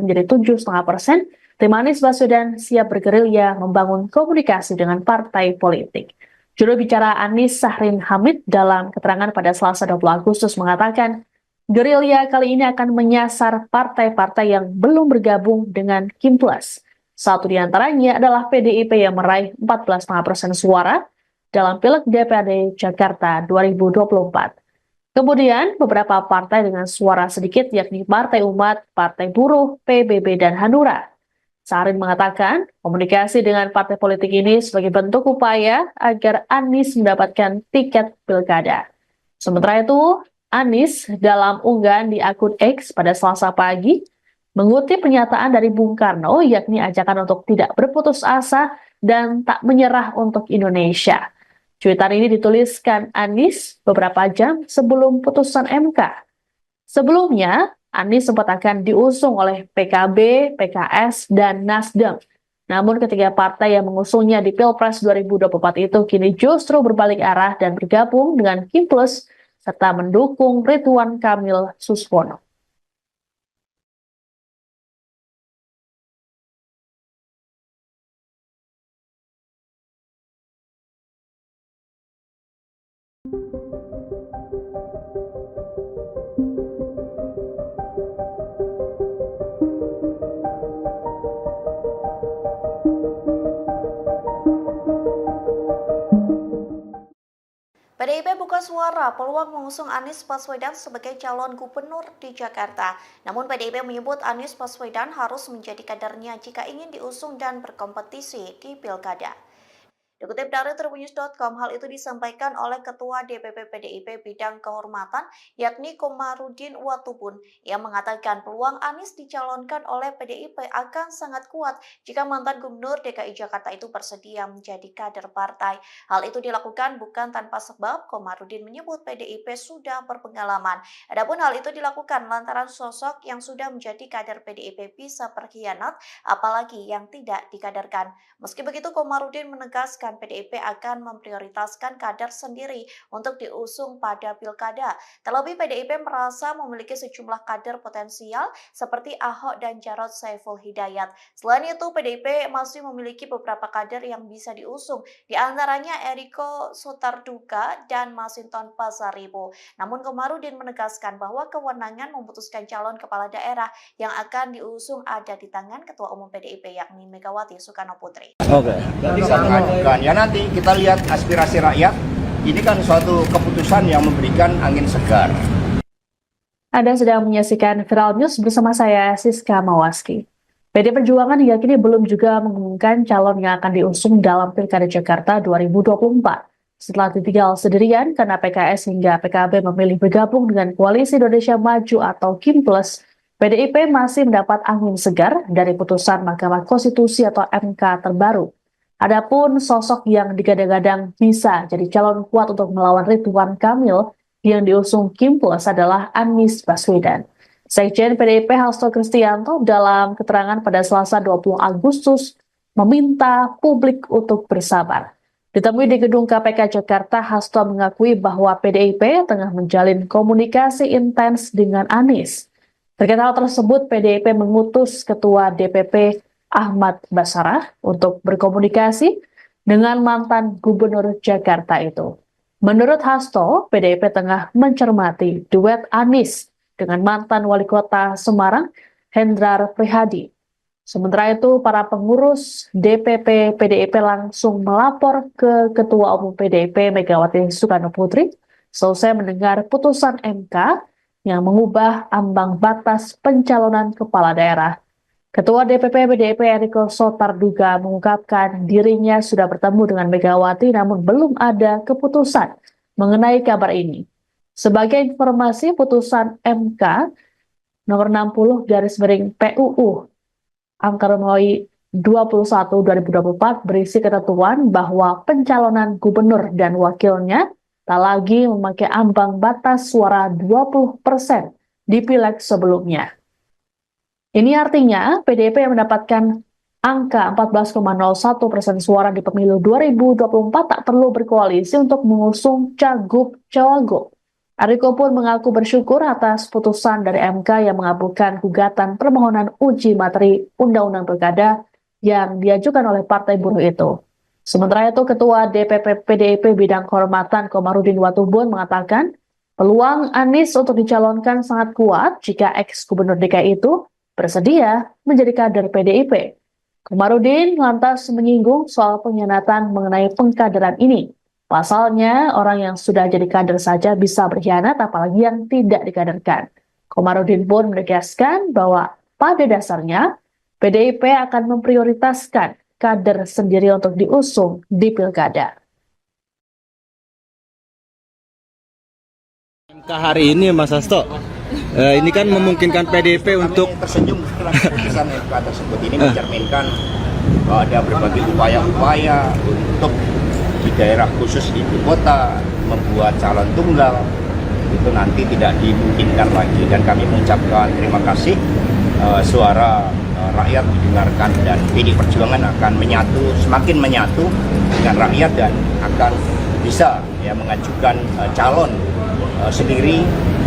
A: menjadi 7,5%, tim Anies Baswedan siap bergerilya membangun komunikasi dengan partai politik. Juru bicara Anies Sahrin Hamid dalam keterangan pada Selasa 20 Agustus mengatakan, gerilya kali ini akan menyasar partai-partai yang belum bergabung dengan Kim Plus. Satu di antaranya adalah PDIP yang meraih 14,5% suara dalam Pileg DPRD Jakarta 2024. Kemudian, beberapa partai dengan suara sedikit yakni Partai Umat, Partai Buruh, PBB, dan Hanura. Sahrin mengatakan, komunikasi dengan partai politik ini sebagai bentuk upaya agar Anies mendapatkan tiket pilkada. Sementara itu, Anies dalam unggahan di akun X pada Selasa pagi, mengutip pernyataan dari Bung Karno yakni ajakan untuk tidak berputus asa dan tak menyerah untuk Indonesia. Cuitan ini dituliskan Anies beberapa jam sebelum putusan MK. Sebelumnya, Anies sempat akan diusung oleh PKB, PKS, dan Nasdem. Namun ketiga partai yang mengusungnya di Pilpres 2024 itu kini justru berbalik arah dan bergabung dengan Kim Plus serta mendukung Ridwan Kamil Suswono.
D: PDIP buka suara peluang mengusung Anies Baswedan sebagai calon gubernur di Jakarta. Namun PDIP menyebut Anies Baswedan harus menjadi kadernya jika ingin diusung dan berkompetisi di Pilkada. Dikutip dari Tribunnews.com, hal itu disampaikan oleh Ketua DPP PDIP Bidang Kehormatan, yakni Komarudin Watubun, yang mengatakan peluang Anies dicalonkan oleh PDIP akan sangat kuat jika mantan Gubernur DKI Jakarta itu bersedia menjadi kader partai. Hal itu dilakukan bukan tanpa sebab. Komarudin menyebut PDIP sudah berpengalaman. Adapun hal itu dilakukan lantaran sosok yang sudah menjadi kader PDIP bisa berkhianat, apalagi yang tidak dikaderkan. Meski begitu, Komarudin menegaskan PDIP akan memprioritaskan kader sendiri untuk diusung pada pilkada. Terlebih PDIP merasa memiliki sejumlah kader potensial seperti Ahok dan Jarod Saiful Hidayat. Selain itu, PDIP masih memiliki beberapa kader yang bisa diusung, di antaranya Eriko Sotarduga dan Masinton Pasaribu. Namun Komarudin menegaskan bahwa kewenangan memutuskan calon kepala daerah yang akan diusung ada di tangan Ketua Umum PDIP yakni Megawati Soekarno Putri.
B: Oke.
C: Ya nanti kita lihat aspirasi rakyat. Ini kan suatu keputusan yang memberikan angin segar.
A: Anda sedang menyaksikan Viral News bersama saya, Siska Mawaski. PD Perjuangan hingga kini belum juga mengumumkan calon yang akan diusung dalam Pilkada Jakarta 2024. Setelah ditinggal sendirian karena PKS hingga PKB memilih bergabung dengan Koalisi Indonesia Maju atau Kim Plus, PDIP masih mendapat angin segar dari putusan Mahkamah Konstitusi atau MK terbaru. Adapun sosok yang digadang-gadang bisa jadi calon kuat untuk melawan Ridwan Kamil yang diusung Kim Plus adalah Anies Baswedan. Sekjen PDIP Hasto Kristianto dalam keterangan pada Selasa 20 Agustus meminta publik untuk bersabar. Ditemui di gedung KPK Jakarta, Hasto mengakui bahwa PDIP tengah menjalin komunikasi intens dengan Anies. Terkait hal tersebut, PDIP mengutus Ketua DPP Ahmad Basarah untuk berkomunikasi dengan mantan Gubernur Jakarta itu. Menurut Hasto, PDIP tengah mencermati duet Anies dengan mantan Wali Kota Semarang, Hendrar Prihadi. Sementara itu, para pengurus DPP PDIP langsung melapor ke Ketua Umum PDIP Megawati Soekarno Putri selesai mendengar putusan MK yang mengubah ambang batas pencalonan kepala daerah. Ketua DPP PDIP Eriko Sotarduga mengungkapkan dirinya sudah bertemu dengan Megawati namun belum ada keputusan mengenai kabar ini. Sebagai informasi, putusan MK nomor 60 garis miring PUU angka Romawi 21 2024 berisi ketentuan bahwa pencalonan gubernur dan wakilnya tak lagi memakai ambang batas suara 20% di pileg sebelumnya. Ini artinya PDIP yang mendapatkan angka 14,01% suara di pemilu 2024 tak perlu berkoalisi untuk mengusung cagup-cawagup. Eriko pun mengaku bersyukur atas putusan dari MK yang mengabulkan gugatan permohonan uji materi Undang-Undang Pilkada yang diajukan oleh Partai Buruh itu. Sementara itu, Ketua DPP PDIP Bidang Kehormatan Komarudin Watubun mengatakan peluang Anies untuk dicalonkan sangat kuat jika ex-gubernur DKI itu bersedia menjadi kader PDIP. Komarudin lantas menyinggung soal pengkhianatan mengenai pengkaderan ini. Pasalnya, orang yang sudah jadi kader saja bisa berkhianat, apalagi yang tidak dikaderkan. Komarudin pun menegaskan bahwa pada dasarnya PDIP akan memprioritaskan kader sendiri untuk diusung di pilkada.
B: MK hari ini Mas Hasto, ini kan memungkinkan PDIP untuk
C: tersenyum setelah keputusan MK tersebut ini mencerminkan bahwa ada berbagai upaya-upaya untuk di daerah khusus ibu kota membuat calon tunggal itu nanti tidak dimungkinkan lagi, dan kami mengucapkan terima kasih suara rakyat didengarkan dan PD Perjuangan akan semakin menyatu dengan rakyat dan akan bisa mengajukan calon sendiri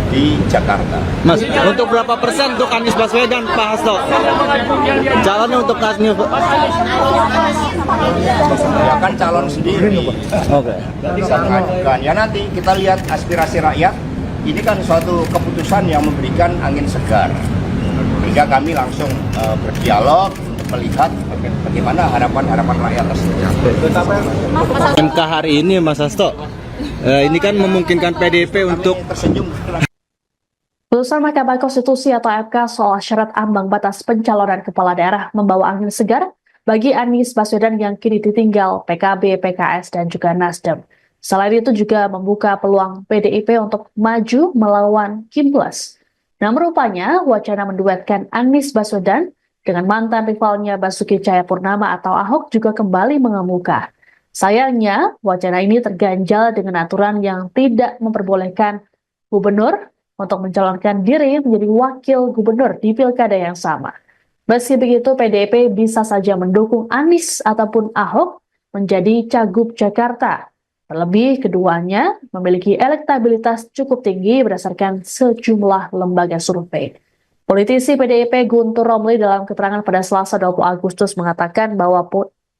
C: di Jakarta.
B: Mas, untuk berapa persen untuk Anies Baswedan, Pak Hasto? Calonnya untuk Anies
C: Ya kan calon sendiri.
B: Oke.
C: Bisa mengajukan. Ya nanti kita lihat aspirasi rakyat. Ini kan suatu keputusan yang memberikan angin segar. Sehingga kami langsung berdialog untuk melihat bagaimana harapan-harapan rakyat tersebut.
B: MK hari ini Mas Hasto, ini kan memungkinkan PDIP untuk
C: tersenyum.
A: Putusan Mahkamah Konstitusi atau MK soal syarat ambang batas pencalonan kepala daerah membawa angin segar bagi Anies Baswedan yang kini ditinggal PKB, PKS, dan juga Nasdem. Selain itu juga membuka peluang PDIP untuk maju melawan Kim Plus. Namun rupanya wacana menduetkan Anies Baswedan dengan mantan rivalnya Basuki Cahayapurnama atau Ahok juga kembali mengemuka. Sayangnya, wacana ini terganjal dengan aturan yang tidak memperbolehkan gubernur untuk mencalonkan diri menjadi wakil gubernur di pilkada yang sama. Meski begitu, PDIP bisa saja mendukung Anies ataupun Ahok menjadi cagup Jakarta. Terlebih, keduanya memiliki elektabilitas cukup tinggi berdasarkan sejumlah lembaga survei. Politisi PDIP Guntur Romli dalam keterangan pada Selasa 20 Agustus mengatakan bahwa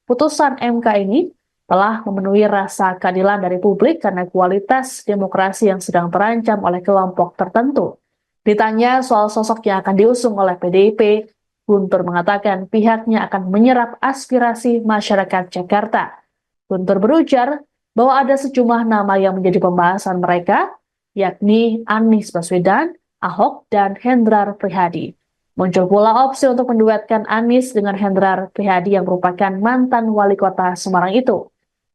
A: putusan MK ini telah memenuhi rasa keadilan dari publik karena kualitas demokrasi yang sedang terancam oleh kelompok tertentu. Ditanya soal sosok yang akan diusung oleh PDIP, Guntur mengatakan pihaknya akan menyerap aspirasi masyarakat Jakarta. Guntur berujar bahwa ada sejumlah nama yang menjadi pembahasan mereka, yakni Anies Baswedan, Ahok, dan Hendrar Prihadi. Muncul pula opsi untuk menduetkan Anies dengan Hendrar Prihadi yang merupakan mantan wali kota Semarang itu.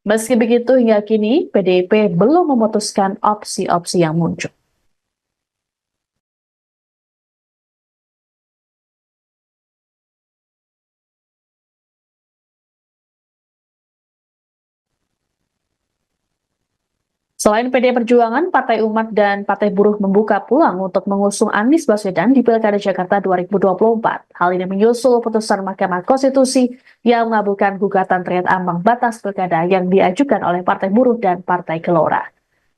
A: Meski begitu, hingga kini PDIP belum memutuskan opsi-opsi yang muncul. Selain PDI Perjuangan, Partai Umat dan Partai Buruh membuka peluang untuk mengusung Anies Baswedan di Pilkada Jakarta 2024. Hal ini menyusul putusan Mahkamah Konstitusi yang mengabulkan gugatan terkait ambang batas pilkada yang diajukan oleh Partai Buruh dan Partai Gelora.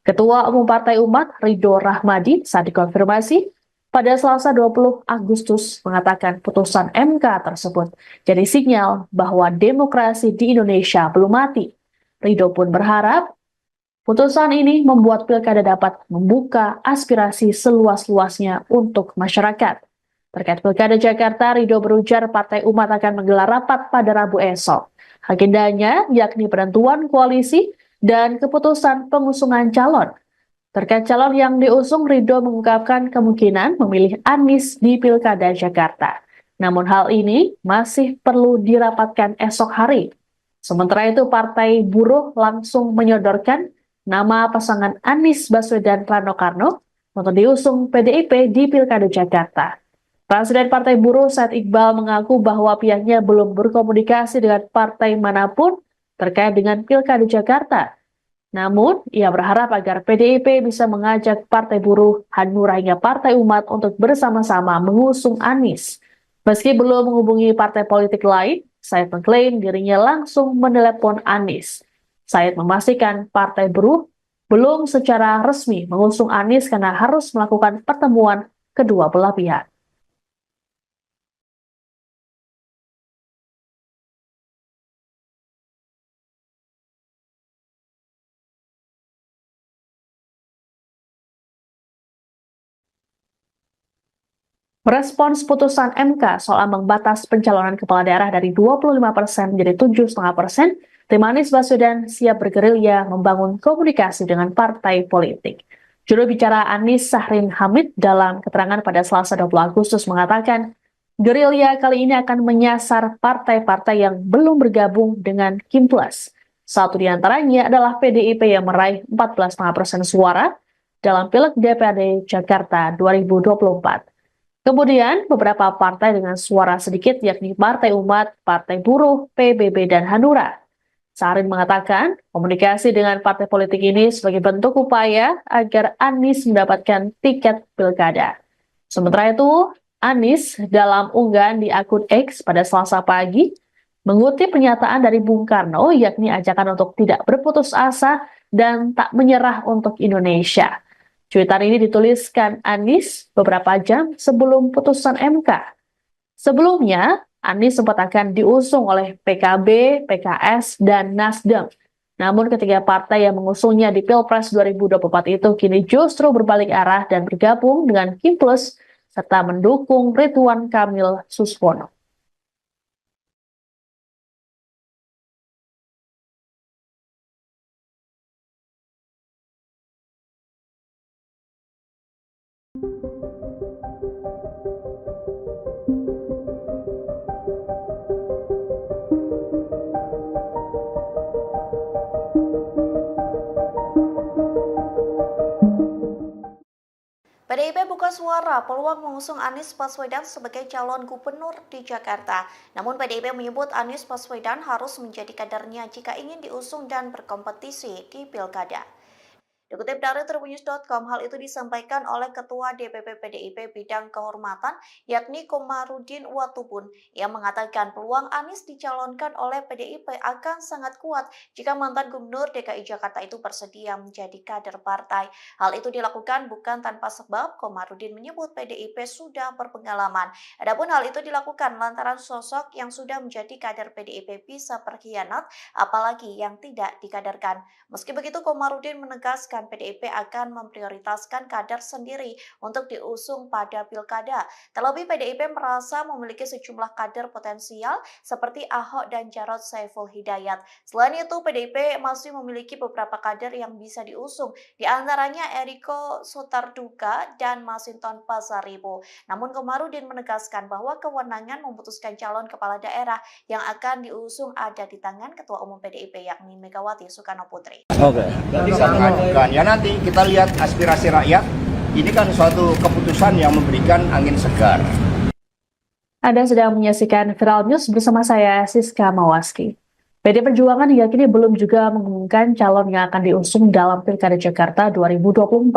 A: Ketua Umum Partai Umat, Ridho Rahmadi, saat dikonfirmasi pada Selasa 20 Agustus mengatakan putusan MK tersebut jadi sinyal bahwa demokrasi di Indonesia belum mati. Ridho pun berharap putusan ini membuat pilkada dapat membuka aspirasi seluas-luasnya untuk masyarakat. Terkait pilkada Jakarta, Ridho berujar Partai Umat akan menggelar rapat pada Rabu esok. Agendanya yakni penentuan koalisi dan keputusan pengusungan calon. Terkait calon yang diusung, Ridho mengungkapkan kemungkinan memilih Anies di pilkada Jakarta. Namun hal ini masih perlu dirapatkan esok hari. Sementara itu, Partai Buruh langsung menyodorkan nama pasangan Anies Baswedan Rano Karno untuk diusung PDIP di Pilkada Jakarta. Presiden Partai Buruh Said Iqbal mengaku bahwa pihaknya belum berkomunikasi dengan partai manapun terkait dengan Pilkada Jakarta. Namun, ia berharap agar PDIP bisa mengajak Partai Buruh, Hanura hingga Partai Umat untuk bersama-sama mengusung Anies. Meski belum menghubungi partai politik lain, Said mengklaim dirinya langsung menelepon Anies. Said memastikan Partai Buruh belum secara resmi mengusung Anies karena harus melakukan pertemuan kedua belah pihak. Merespons putusan MK soal ambang batas pencalonan kepala daerah dari 25% menjadi 7,5%, tim Anies Baswedan siap bergerilya membangun komunikasi dengan partai politik. Juru bicara Anies Sahrin Hamid dalam keterangan pada Selasa 20 Agustus mengatakan, gerilya kali ini akan menyasar partai-partai yang belum bergabung dengan Kim Plus. Satu di antaranya adalah PDIP yang meraih 14,5% suara dalam Pileg DPRD Jakarta 2024. Kemudian, beberapa partai dengan suara sedikit yakni Partai Umat, Partai Buruh, PBB, dan Hanura. Sahrin mengatakan, komunikasi dengan partai politik ini sebagai bentuk upaya agar Anies mendapatkan tiket pilkada. Sementara itu, Anies dalam unggahan di akun X pada Selasa pagi, mengutip pernyataan dari Bung Karno yakni ajakan untuk tidak berputus asa dan tak menyerah untuk Indonesia. Cuitan ini dituliskan Anies beberapa jam sebelum putusan MK. Sebelumnya, Anies sempat akan diusung oleh PKB, PKS, dan Nasdem. Namun ketiga partai yang mengusungnya di Pilpres 2024 itu kini justru berbalik arah dan bergabung dengan Kim Plus serta mendukung Ridwan Kamil Suswono.
D: PDIP buka suara peluang mengusung Anies Baswedan sebagai calon gubernur di Jakarta. Namun PDIP menyebut Anies Baswedan harus menjadi kadernya jika ingin diusung dan berkompetisi di pilkada. Dikutip dari tribunnews.com, hal itu disampaikan oleh Ketua DPP PDIP Bidang Kehormatan, yakni Komarudin Watubun, yang mengatakan peluang Anies dicalonkan oleh PDIP akan sangat kuat jika mantan Gubernur DKI Jakarta itu bersedia menjadi kader partai. Hal itu dilakukan bukan tanpa sebab. Komarudin menyebut PDIP sudah berpengalaman. Adapun hal itu dilakukan lantaran sosok yang sudah menjadi kader PDIP bisa berkhianat, apalagi yang tidak dikaderkan. Meski begitu, Komarudin menegaskan PDIP akan memprioritaskan kader sendiri untuk diusung pada pilkada. Terlebih PDIP merasa memiliki sejumlah kader potensial seperti Ahok dan Jarod Saiful Hidayat. Selain itu, PDIP masih memiliki beberapa kader yang bisa diusung, di antaranya Eriko Sotarduga dan Masinton Pasaribu. Namun Komarudin menegaskan bahwa kewenangan memutuskan calon kepala daerah yang akan diusung ada di tangan Ketua Umum PDIP yakni Megawati Soekarno Putri.
B: Oke.
C: Ya nanti kita lihat aspirasi rakyat. Ini kan suatu keputusan yang memberikan angin segar.
A: Anda sedang menyaksikan Viral News bersama saya Siska Mawaski. PD Perjuangan hingga kini belum juga mengumumkan calon yang akan diusung dalam Pilkada Jakarta 2024.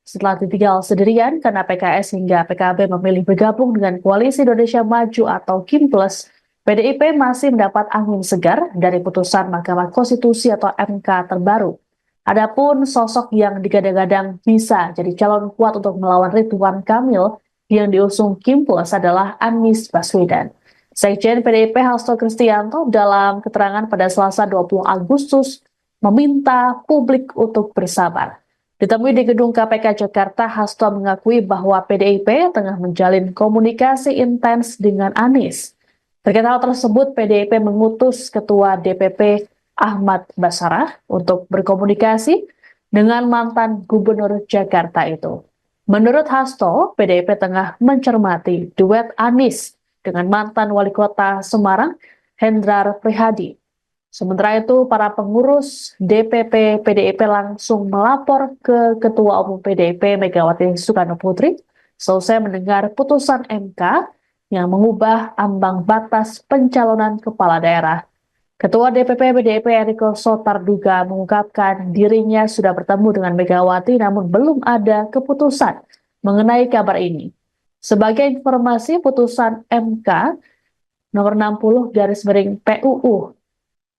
A: Setelah ditinggal sendirian karena PKS hingga PKB memilih bergabung dengan Koalisi Indonesia Maju atau KIMPLUS, PDIP masih mendapat angin segar dari putusan Mahkamah Konstitusi atau MK terbaru. Adapun sosok yang digadang-gadang bisa jadi calon kuat untuk melawan Ridwan Kamil yang diusung KIMPLUS adalah Anies Baswedan. Sekjen PDIP Hasto Kristianto dalam keterangan pada Selasa 20 Agustus meminta publik untuk bersabar. Ditemui di gedung KPK Jakarta, Hasto mengakui bahwa PDIP tengah menjalin komunikasi intens dengan Anies. Terkait hal tersebut, PDIP mengutus Ketua DPP Ahmad Basarah untuk berkomunikasi dengan mantan Gubernur Jakarta itu. Menurut Hasto, PDIP tengah mencermati duet Anies dengan mantan Wali Kota Semarang, Hendrar Prihadi. Sementara itu, para pengurus DPP PDIP langsung melapor ke Ketua Umum PDIP Megawati Soekarno Putri selesai mendengar putusan MK yang mengubah ambang batas pencalonan kepala daerah. Ketua DPP PDIP Eriko Sotarduga mengungkapkan dirinya sudah bertemu dengan Megawati namun belum ada keputusan mengenai kabar ini. Sebagai informasi, putusan MK nomor 60/PUU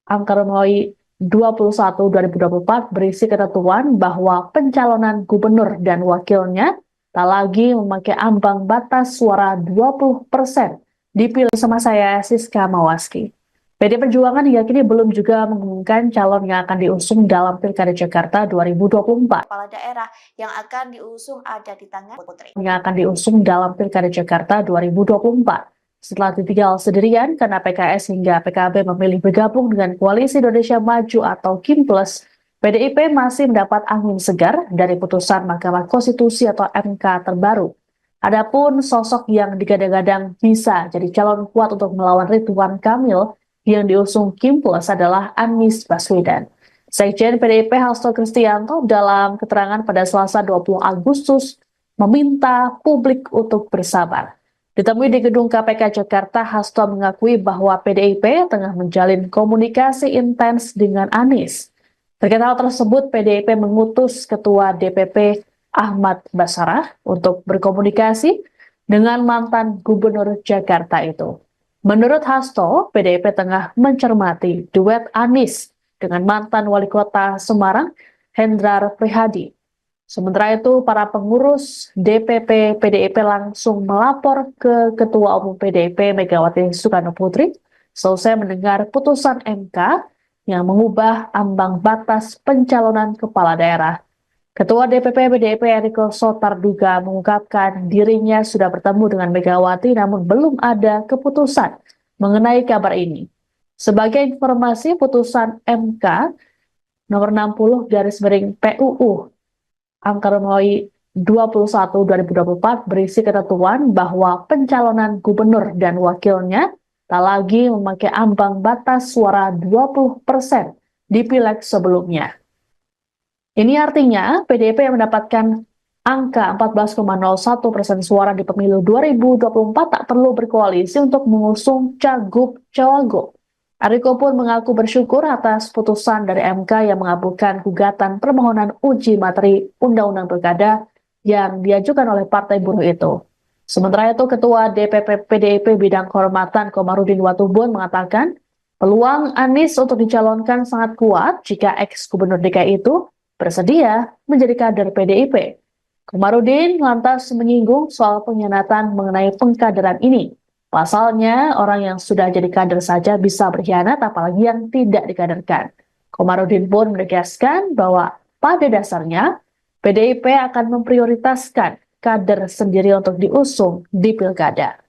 A: angka Romawi 21/2024 berisi ketentuan bahwa pencalonan gubernur dan wakilnya tak lagi memakai ambang batas suara 20% dipilih. Sama saya Siska Mawaski. PD Perjuangan hingga kini belum juga mengumumkan calon yang akan diusung dalam Pilkada Jakarta 2024.
D: Kepala daerah yang akan diusung ada di tangan Putri.
A: Yang akan diusung dalam Pilkada Jakarta 2024. Setelah ditinggal sendirian karena PKS hingga PKB memilih bergabung dengan Koalisi Indonesia Maju atau KIMPLUS, PDIP masih mendapat angin segar dari putusan Mahkamah Konstitusi atau MK terbaru. Adapun sosok yang digadang-gadang bisa jadi calon kuat untuk melawan Ridwan Kamil yang diusung KIMPLUS adalah Anies Baswedan. Sekjen PDIP Hasto Kristianto dalam keterangan pada Selasa 20 Agustus meminta publik untuk bersabar. Ditemui di gedung KPK Jakarta, Hasto mengakui bahwa PDIP tengah menjalin komunikasi intens dengan Anies. Terkait hal tersebut, PDIP mengutus Ketua DPP Ahmad Basarah untuk berkomunikasi dengan mantan Gubernur Jakarta itu. Menurut Hasto, PDIP tengah mencermati duet Anies dengan mantan Wali Kota Semarang, Hendrar Prihadi. Sementara itu, para pengurus DPP PDIP langsung melapor ke Ketua Umum PDIP Megawati Soekarno Putri selesai mendengar putusan MK yang mengubah ambang batas pencalonan kepala daerah. Ketua DPP PDIP Eriko Sotarduga mengungkapkan dirinya sudah bertemu dengan Megawati namun belum ada keputusan mengenai kabar ini. Sebagai informasi, putusan MK nomor 60/PUU angka Romawi 21/2024 berisi ketentuan bahwa pencalonan gubernur dan wakilnya tak lagi memakai ambang batas suara 20% di pileg sebelumnya. Ini artinya PDIP yang mendapatkan angka 14,01% suara di pemilu 2024 tak perlu berkoalisi untuk mengusung cagup-cawagup. Eriko pun mengaku bersyukur atas putusan dari MK yang mengabulkan gugatan permohonan uji materi Undang-Undang Pilkada yang diajukan oleh Partai Buruh itu. Sementara itu, Ketua DPP PDIP Bidang Kehormatan Komarudin Watubun mengatakan peluang Anies untuk dicalonkan sangat kuat jika ex-gubernur DKI itu bersedia menjadi kader PDIP. Komarudin lantas menyinggung soal pengkhianatan mengenai pengkaderan ini. Pasalnya, orang yang sudah jadi kader saja bisa berkhianat, apalagi yang tidak dikaderkan. Komarudin pun menegaskan bahwa pada dasarnya PDIP akan memprioritaskan kader sendiri untuk diusung di pilkada.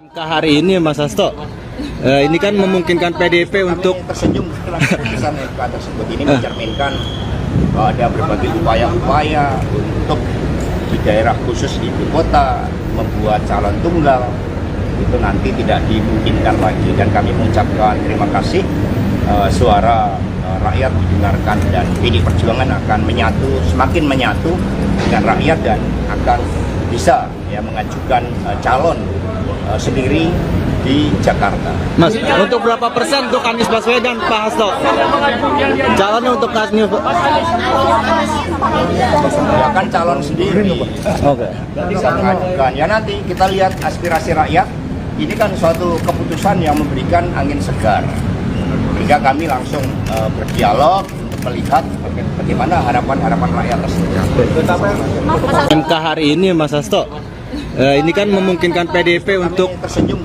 B: MK hari ini Mas Hasto, ini kan memungkinkan PDIP untuk
C: tersenyum setelah keputusan MK tersebut ini mencerminkan bahwa ada berbagai upaya-upaya untuk di daerah khusus ibu kota membuat calon tunggal itu nanti tidak dimungkinkan lagi, dan kami mengucapkan terima kasih. Suara rakyat didengarkan dan PD Perjuangan akan semakin menyatu dengan rakyat dan akan bisa mengajukan calon sendiri di Jakarta.
B: Mas, untuk berapa persen untuk Anies Baswedan, Pak Hasto? Calonnya untuk Anies.
C: Ya kan calon sendiri.
B: Oke.
C: Bisa mengajukan. Ya nanti kita lihat aspirasi rakyat. Ini kan suatu keputusan yang memberikan angin segar. Sehingga kami langsung berdialog untuk melihat bagaimana harapan-harapan rakyat tersebut.
B: MK hari ini, Mas Hasto, ini kan memungkinkan PDIP untuk
C: tersenyum.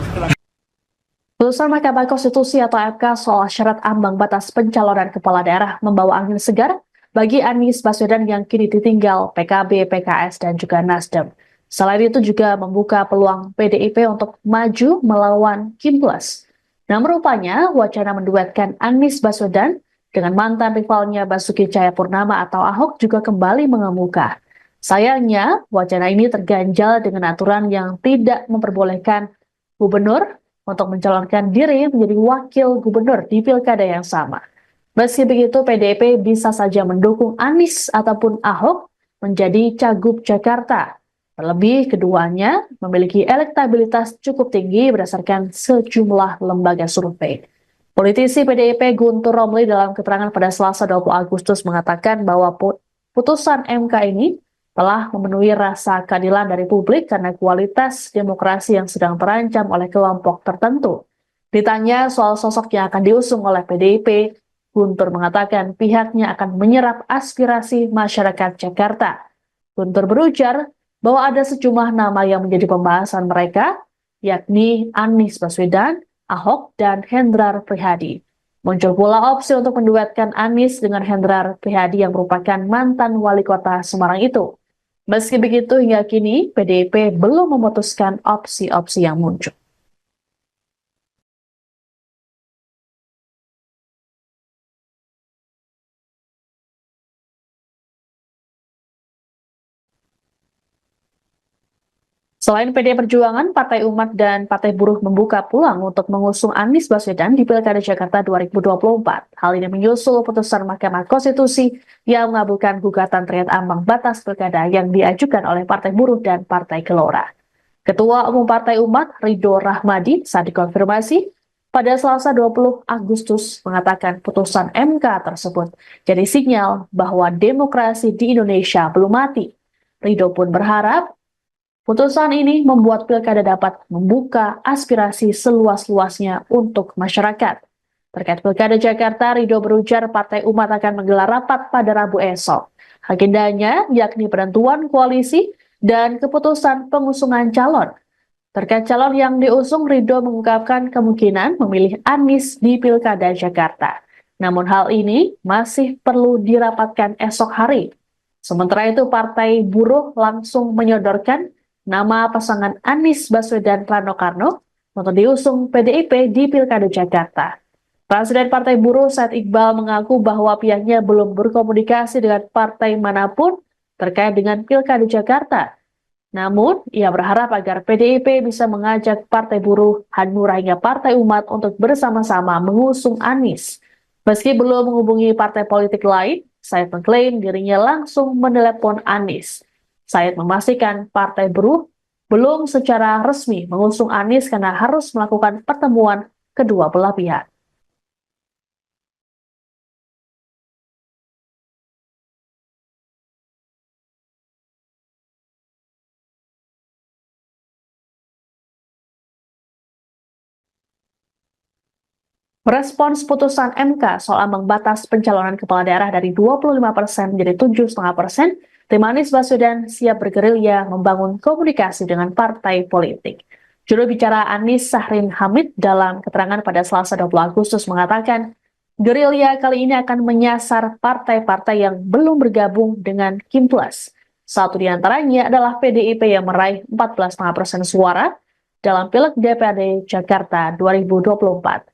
A: Putusan Mahkamah Konstitusi atau MK soal syarat ambang batas pencalonan kepala daerah membawa angin segar bagi Anies Baswedan yang kini ditinggal PKB, PKS, dan juga Nasdem. Selain itu juga membuka peluang PDIP untuk maju melawan Kim Plus. Namun rupanya wacana menduetkan Anies Baswedan dengan mantan rivalnya Basuki Cahayapurnama atau Ahok juga kembali mengemuka. Sayangnya, wacana ini terganjal dengan aturan yang tidak memperbolehkan gubernur untuk mencalonkan diri menjadi wakil gubernur di pilkada yang sama. Meski begitu, PDIP bisa saja mendukung Anies ataupun Ahok menjadi Cagup Jakarta. Terlebih, keduanya memiliki elektabilitas cukup tinggi berdasarkan sejumlah lembaga survei. Politisi PDIP Guntur Romli dalam keterangan pada Selasa 20 Agustus mengatakan bahwa putusan MK ini telah memenuhi rasa keadilan dari publik karena kualitas demokrasi yang sedang terancam oleh kelompok tertentu. Ditanya soal sosok yang akan diusung oleh PDIP, Guntur mengatakan pihaknya akan menyerap aspirasi masyarakat Jakarta. Guntur berujar bahwa ada sejumlah nama yang menjadi pembahasan mereka, yakni Anies Baswedan, Ahok, dan Hendrar Prihadi. Muncul pula opsi untuk menduetkan Anies dengan Hendrar Prihadi yang merupakan mantan wali kota Semarang itu. Meski begitu, hingga kini PDIP belum memutuskan opsi-opsi yang muncul. Selain PD Perjuangan, Partai Umat dan Partai Buruh membuka peluang untuk mengusung Anies Baswedan di Pilkada Jakarta 2024. Hal ini menyusul putusan Mahkamah Konstitusi yang mengabulkan gugatan terkait ambang batas pilkada yang diajukan oleh Partai Buruh dan Partai Gelora. Ketua Umum Partai Umat, Ridho Rahmadi, saat dikonfirmasi pada Selasa 20 Agustus mengatakan putusan MK tersebut jadi sinyal bahwa demokrasi di Indonesia belum mati. Ridho pun berharap putusan ini membuat pilkada dapat membuka aspirasi seluas-luasnya untuk masyarakat. Terkait pilkada Jakarta, Ridho berujar Partai Umat akan menggelar rapat pada Rabu esok. Agendanya yakni penentuan koalisi dan keputusan pengusungan calon. Terkait calon yang diusung, Ridho mengungkapkan kemungkinan memilih Anies di pilkada Jakarta. Namun hal ini masih perlu dirapatkan esok hari. Sementara itu, Partai Buruh langsung menyodorkan nama pasangan Anies Baswedan Rano Karno untuk diusung PDIP di Pilkada Jakarta. Presiden Partai Buruh Said Iqbal mengaku bahwa pihaknya belum berkomunikasi dengan partai manapun terkait dengan Pilkada Jakarta. Namun, ia berharap agar PDIP bisa mengajak Partai Buruh, Hanura hingga Partai Umat untuk bersama-sama mengusung Anies. Meski belum menghubungi partai politik lain, Said mengklaim dirinya langsung menelepon Anies. Said memastikan Partai Buruh belum secara resmi mengusung Anies karena harus melakukan pertemuan kedua belah pihak. Merespons putusan MK soal ambang batas pencalonan kepala daerah dari 25% menjadi 7,5%, tim Anies Baswedan siap bergerilya membangun komunikasi dengan partai politik. Juru bicara Anies Sahrin Hamid dalam keterangan pada Selasa 20 Agustus mengatakan, gerilya kali ini akan menyasar partai-partai yang belum bergabung dengan Kim Plus. Satu di antaranya adalah PDIP yang meraih 14,5% suara dalam Pileg DPRD Jakarta 2024.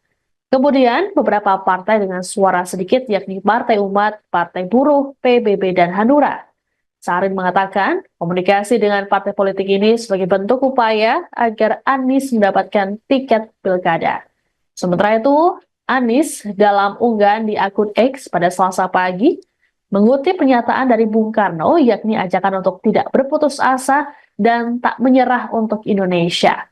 A: Kemudian, beberapa partai dengan suara sedikit yakni Partai Umat, Partai Buruh, PBB, dan Hanura. Sahrin mengatakan, komunikasi dengan partai politik ini sebagai bentuk upaya agar Anies mendapatkan tiket pilkada. Sementara itu, Anies dalam unggahan di akun X pada Selasa pagi, mengutip pernyataan dari Bung Karno, yakni ajakan untuk tidak berputus asa dan tak menyerah untuk Indonesia.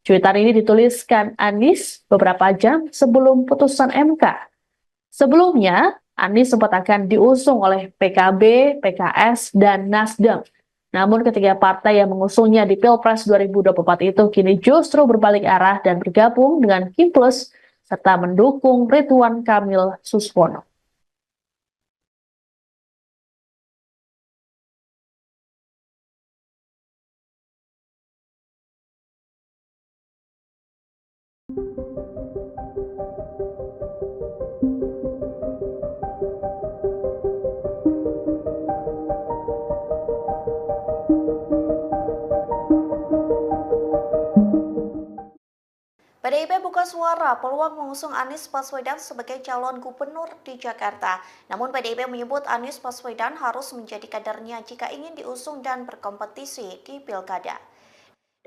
A: Cuitan ini dituliskan Anies beberapa jam sebelum putusan MK. Sebelumnya, Anies sempat akan diusung oleh PKB, PKS, dan Nasdem. Namun ketiga partai yang mengusungnya di Pilpres 2024 itu kini justru berbalik arah dan bergabung dengan Kim Plus serta mendukung Ridwan Kamil Suswono.
D: PDIP buka suara peluang mengusung Anies Baswedan sebagai calon gubernur di Jakarta. Namun PDIP menyebut Anies Baswedan harus menjadi kadernya jika ingin diusung dan berkompetisi di Pilkada.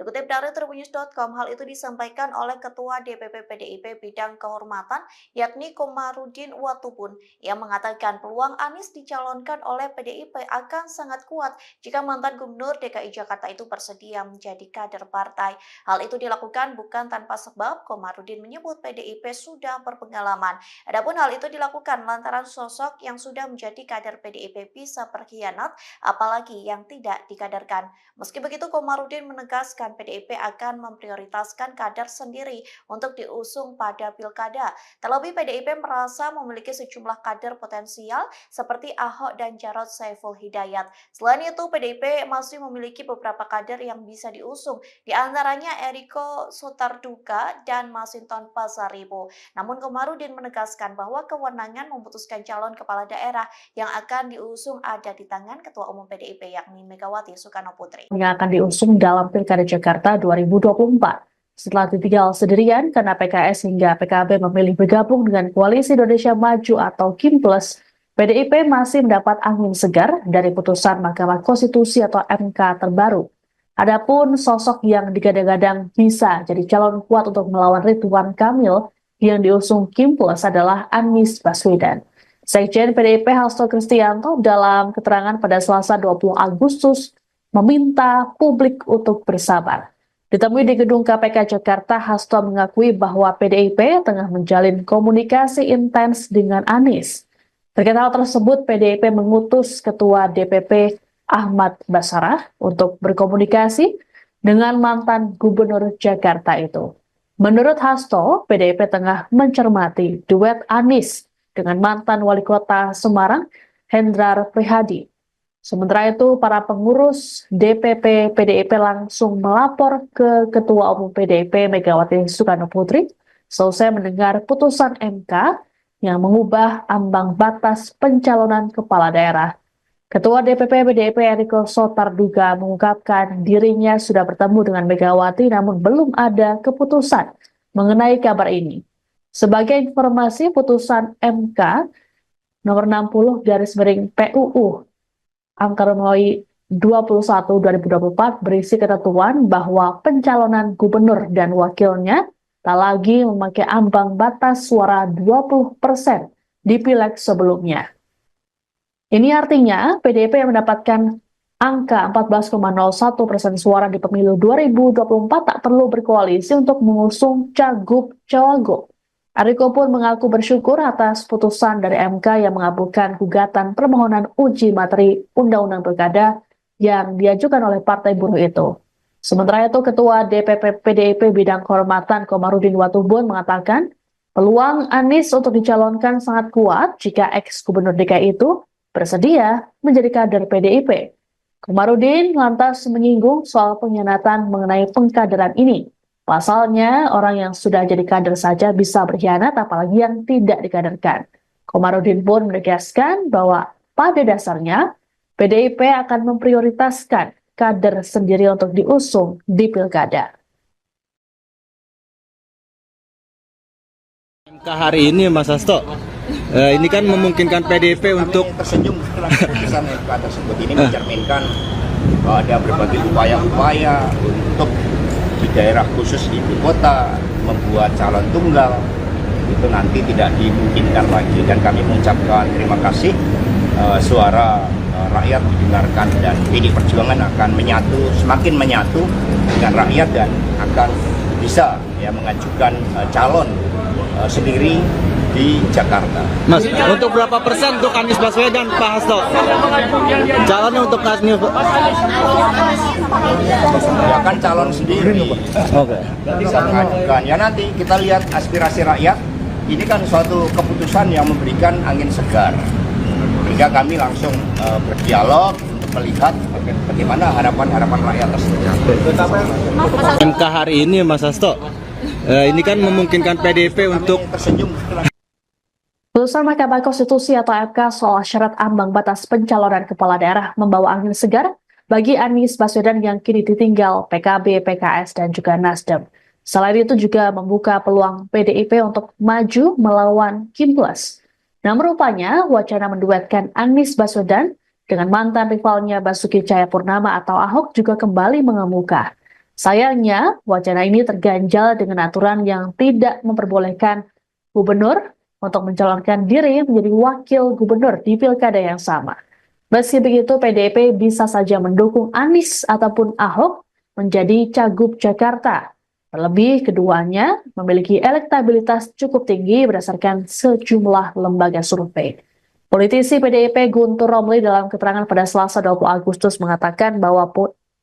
D: Dikutip dari Tribunnews.com, hal itu disampaikan oleh Ketua DPP PDIP Bidang Kehormatan, yakni Komarudin Watubun, yang mengatakan peluang Anies dicalonkan oleh PDIP akan sangat kuat jika mantan Gubernur DKI Jakarta itu bersedia menjadi kader partai. Hal itu dilakukan bukan tanpa sebab. Komarudin menyebut PDIP sudah berpengalaman. Adapun hal itu dilakukan lantaran sosok yang sudah menjadi kader PDIP bisa berkhianat, apalagi yang tidak dikaderkan. Meski begitu, Komarudin menegaskan PDIP akan memprioritaskan kader sendiri untuk diusung pada pilkada. Terlebih PDIP merasa memiliki sejumlah kader potensial seperti Ahok dan Jarod Saiful Hidayat. Selain itu, PDIP masih memiliki beberapa kader yang bisa diusung, di antaranya Eriko Sotarduga dan Masinton Pasaribu. Namun Komarudin menegaskan bahwa kewenangan memutuskan calon kepala daerah yang akan diusung ada di tangan Ketua Umum PDIP yakni Megawati Soekarno Putri.
A: Yang akan diusung dalam Pilkada Jakarta 2024. Setelah ditinggal sendirian karena PKS hingga PKB memilih bergabung dengan Koalisi Indonesia Maju atau Kim Plus, PDIP masih mendapat angin segar dari putusan Mahkamah Konstitusi atau MK terbaru. Adapun sosok yang digadang-gadang bisa jadi calon kuat untuk melawan Ridwan Kamil yang diusung Kim Plus adalah Anies Baswedan. Sekjen PDIP Hasto Kristianto dalam keterangan pada Selasa 20 Agustus meminta publik untuk bersabar. Ditemui di gedung KPK Jakarta, Hasto mengakui bahwa PDIP tengah menjalin komunikasi intens dengan Anies. Terkait hal tersebut, PDIP mengutus Ketua DPP Ahmad Basarah untuk berkomunikasi dengan mantan Gubernur Jakarta itu. Menurut Hasto, PDIP tengah mencermati duet Anies dengan mantan Wali Kota Semarang, Hendrar Prihadi. Sementara itu, para pengurus DPP PDIP langsung melapor ke Ketua Umum PDIP Megawati Soekarno Putri selesai mendengar putusan MK yang mengubah ambang batas pencalonan kepala daerah. Ketua DPP PDIP Eriko Sotarduga mengungkapkan dirinya sudah bertemu dengan Megawati namun belum ada keputusan mengenai kabar ini. Sebagai informasi, putusan MK nomor 60/PUU Angka Romawi 21/2024 berisi ketentuan bahwa pencalonan gubernur dan wakilnya tak lagi memakai ambang batas suara 20% di pileg sebelumnya. Ini artinya PDIP yang mendapatkan angka 14,01% suara di pemilu 2024 tak perlu berkoalisi untuk mengusung cagup-cawagup. Eriko pun mengaku bersyukur atas putusan dari MK yang mengabulkan gugatan permohonan uji materi Undang-Undang Pilkada yang diajukan oleh Partai Buruh itu. Sementara itu, Ketua DPP PDIP Bidang Kehormatan Komarudin Watubun mengatakan peluang Anies untuk dicalonkan sangat kuat jika ex-gubernur DKI itu bersedia menjadi kader PDIP. Komarudin lantas menyinggung soal pengkhianatan mengenai pengkaderan ini. Pasalnya, orang yang sudah jadi kader saja bisa berkhianat, apalagi yang tidak dikaderkan. Komarudin pun menegaskan bahwa pada dasarnya, PDIP akan memprioritaskan kader sendiri untuk diusung di pilkada.
B: MK hari ini, Mas Hasto, ini kan memungkinkan PDIP untuk
C: tersenyum setelah keputusan MK tersebut ini mencerminkan bahwa ada berbagai upaya-upaya untuk di daerah khusus ibu kota membuat calon tunggal itu nanti tidak dimungkinkan lagi, dan kami mengucapkan terima kasih. Suara rakyat didengarkan dan PDI Perjuangan akan semakin menyatu dengan rakyat dan akan bisa ya mengajukan calon sendiri di Jakarta.
B: Mas, untuk berapa persen untuk Anies Baswedan, Pak Hasto? Calonnya untuk Anies
C: Ya kan calon sendiri.
B: Oke.
C: Bisa mengajukan. Ya nanti kita lihat aspirasi rakyat. Ini kan suatu keputusan yang memberikan angin segar. Sehingga kami langsung berdialog untuk melihat bagaimana harapan-harapan rakyat tersebut.
B: MK hari ini, Mas Hasto, ini kan memungkinkan PDIP untuk
C: tersenyum.
A: Putusan Mahkamah Konstitusi atau MK soal syarat ambang batas pencalonan kepala daerah membawa angin segar bagi Anies Baswedan yang kini ditinggal PKB, PKS, dan juga Nasdem. Selain itu juga membuka peluang PDIP untuk maju melawan Kim Plus. Namun rupanya wacana menduetkan Anies Baswedan dengan mantan rivalnya Basuki Cahayapurnama atau Ahok juga kembali mengemuka. Sayangnya, wacana ini terganjal dengan aturan yang tidak memperbolehkan gubernur untuk mencalonkan diri menjadi wakil gubernur di pilkada yang sama. Meski begitu, PDIP bisa saja mendukung Anies ataupun Ahok menjadi Cagup Jakarta. Terlebih, keduanya memiliki elektabilitas cukup tinggi berdasarkan sejumlah lembaga survei. Politisi PDIP Guntur Romli dalam keterangan pada Selasa 20 Agustus mengatakan bahwa